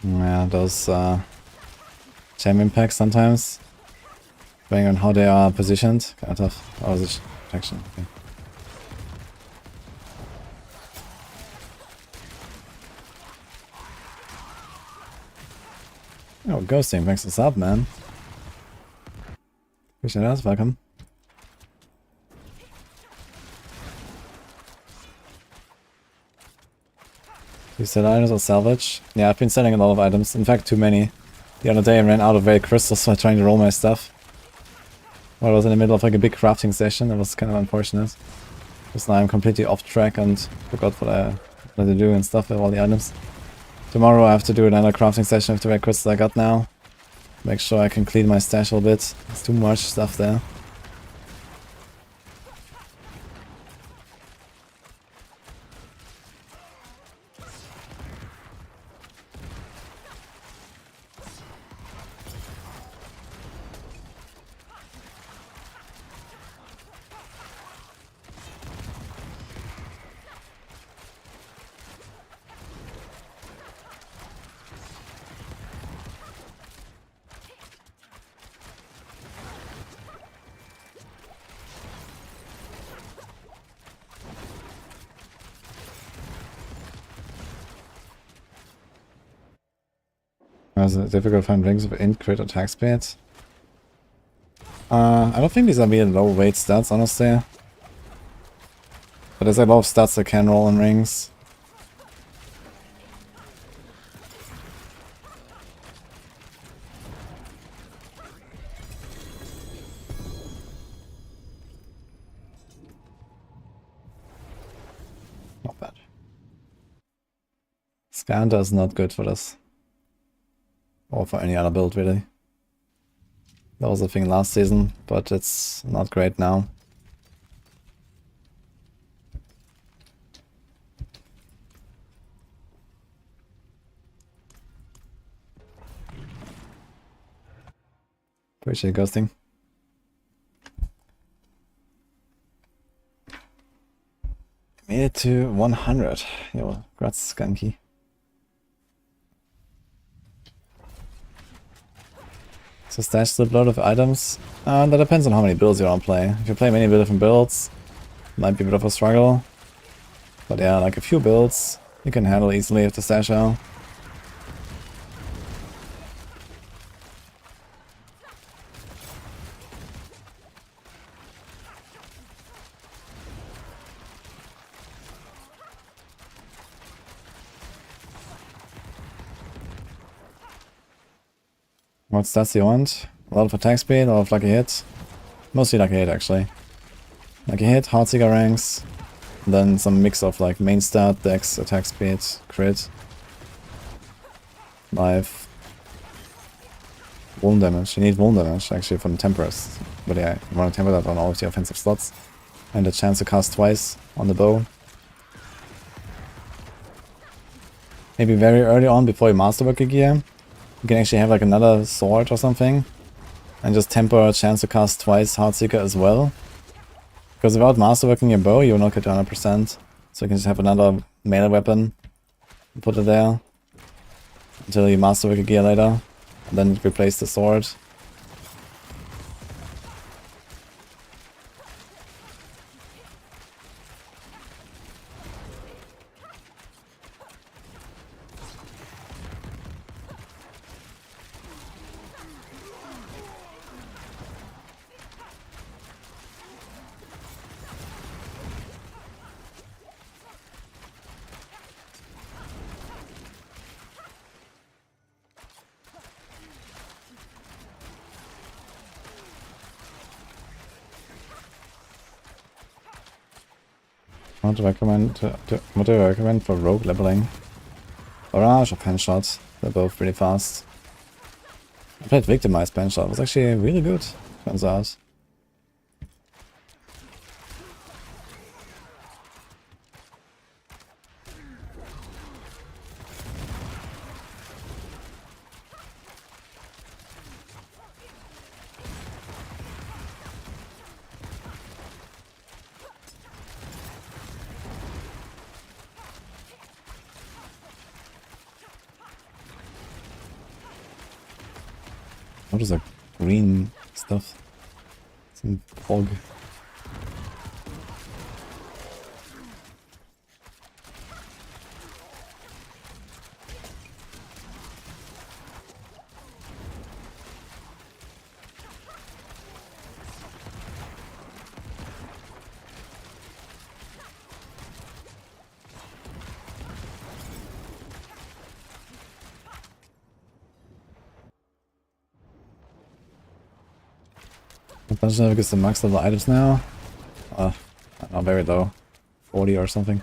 [SPEAKER 1] Yeah, those champion packs sometimes, depending on how they are positioned. Kind of. Oh, this protection. Okay. Oh, ghosting, thanks for sub, man. Appreciate that, welcome. You sell items or salvage? Yeah, I've been selling a lot of items, in fact too many. The other day I ran out of very crystals, so I'm trying to roll my stuff. Well, I was in the middle of like a big crafting session, that was kind of unfortunate. Because now I'm completely off track and forgot what I had to do and stuff with all the items. Tomorrow I have to do another crafting session with the red crystals I got now. Make sure I can clean my stash a little bit. There's too much stuff there. Is it difficult to find rings with int crit attack speed? I don't think these are really low weight stats, honestly. But there's a lot of stats that can roll in rings. Not bad. Scanter is not good for this. Or for any other build, really. That was a thing last season, but it's not great now. Appreciate ghosting. Made it to 100. Yo, congrats, Skunky. So stash the load of items. That depends on how many builds you want to play. If you play many different builds, it might be a bit of a struggle. But yeah, like a few builds, you can handle easily with the stash out. What stats do you want? A lot of attack speed, a lot of lucky hit. Mostly lucky hit, actually. Lucky hit, Heartseeker ranks, then some mix of like main stat, dex, attack speed, crit, life, wound damage. You need wound damage actually from Temperers. But yeah, you want to temper that on all of the offensive slots. And a chance to cast twice on the bow. Maybe very early on before you masterwork a gear. You can actually have like another sword or something. And just temper a chance to cast twice Heartseeker as well. Because without masterworking your bow, you will not get to 100%. So you can just have another melee weapon. And put it there. Until you masterwork a gear later. And then replace the sword. What do I recommend for rogue leveling? Barrage or Penshot? They're both really fast. I played Victimized Penshot, it was actually really good, turns out. What is that green stuff? Some fog. Dungeon level gets the max level items now. Not very low. 40 or something.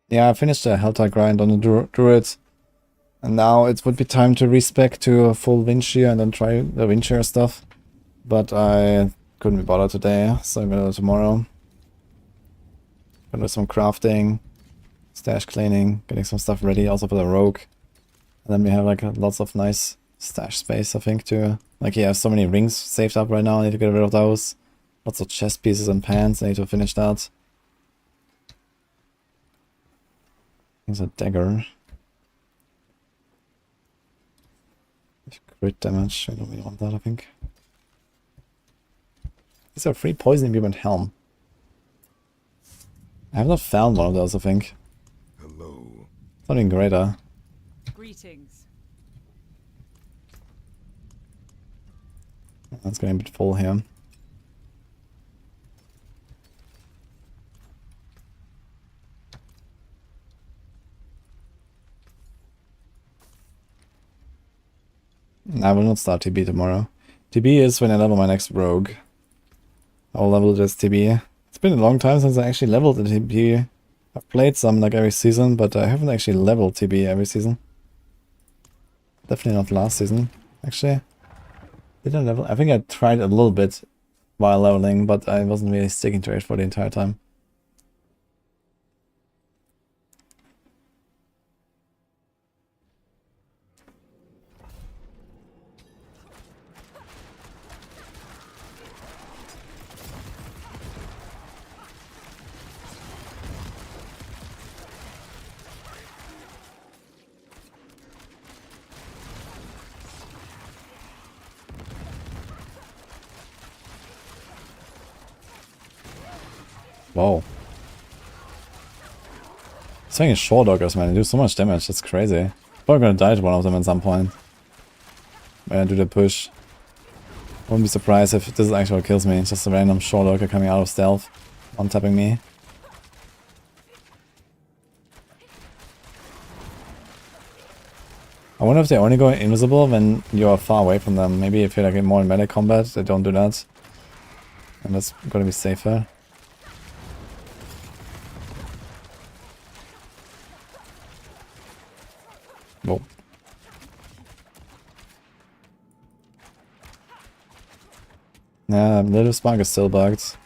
[SPEAKER 1] Yeah, I finished the Helltide grind on the Druid. And now it would be time to respec to a full Windshear and then try the Windshear stuff. But I couldn't be bothered today, so I'm gonna do it tomorrow. Gonna do some crafting, stash cleaning, getting some stuff ready also for the Rogue. And then we have like lots of nice stash space, I think, too. Like, yeah, I have so many rings saved up right now, I need to get rid of those. Lots of chest pieces and pants, I need to finish that. There's a dagger. Crit damage, I don't really want that, I think. These are free poison imbuement helm. I have not found one of those, I think.
[SPEAKER 9] Hello.
[SPEAKER 1] Something greater.
[SPEAKER 10] Greetings.
[SPEAKER 1] That's getting a bit full here. I will not start TB tomorrow. TB is when I level my next rogue. I'll level this TB. It's been a long time since I actually leveled the TB. I've played some like every season, but I haven't actually leveled TB every season. Definitely not last season, actually. Did I level? I think I tried a little bit while leveling, but I wasn't really sticking to it for the entire time. Whoa. Swinging short doggers, man, they do so much damage, that's crazy. Probably gonna die to one of them at some point when I do the push. Wouldn't be surprised if this is actually what kills me. It's just a random short dogger coming out of stealth, one-tapping me. I wonder if they only go invisible when you're far away from them. Maybe if you're like more in melee combat, they don't do that. And that's gonna be safer. Whoa. Yeah, little spark is still bugged.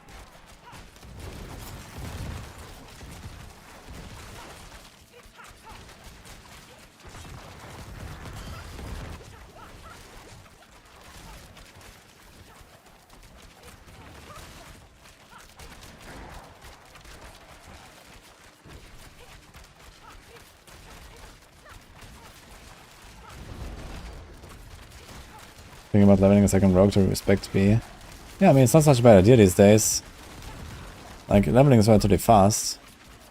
[SPEAKER 1] Thinking about leveling a second rogue to respect B. Yeah, I mean, it's not such a bad idea these days. Like, leveling is relatively fast.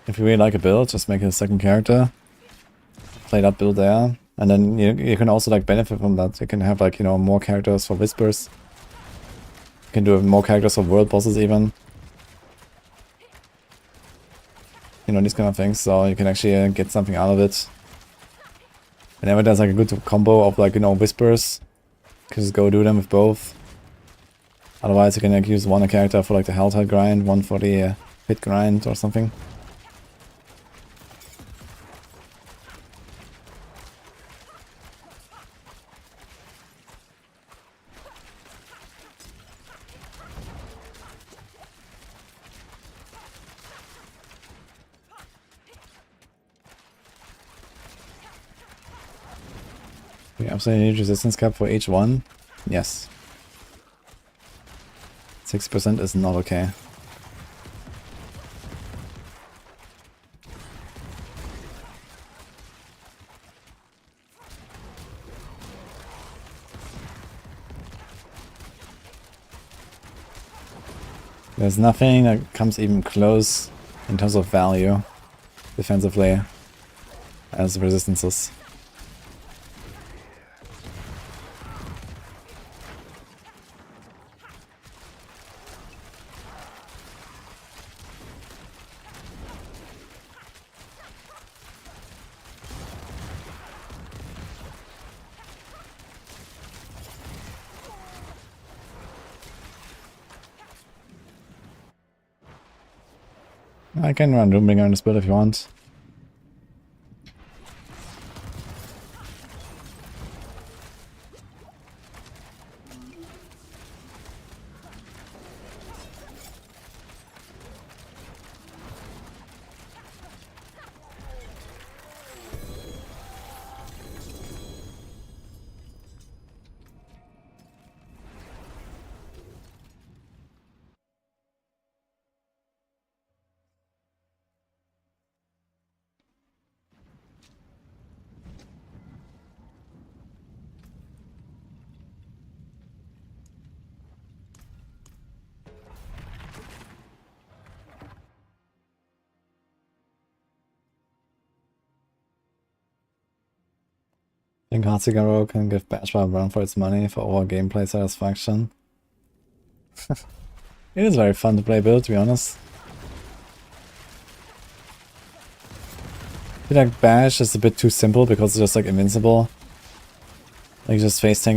[SPEAKER 1] If you really like a build, just make a second character. Play that build there. And then you can also, like, benefit from that. You can have, like, you know, more characters for whispers. You can do more characters for world bosses, even. You know, these kind of things. So you can actually get something out of it. Whenever there's, like, a good combo of, like, you know, whispers, you can just go do them with both. Otherwise, you can like use one character for like the Helltide grind, one for the pit grind or something. You absolutely need resistance cap for each one? Yes. 6% is not okay. There's nothing that comes even close in terms of value defensively as resistances. I can run Doombringer on this build if you want. I think Heartsiger Rogue can give Bashbar a run for its money for overall gameplay satisfaction. It is very fun to play build, to be honest. I feel like Bash is a bit too simple because it's just like invincible. Like just face tank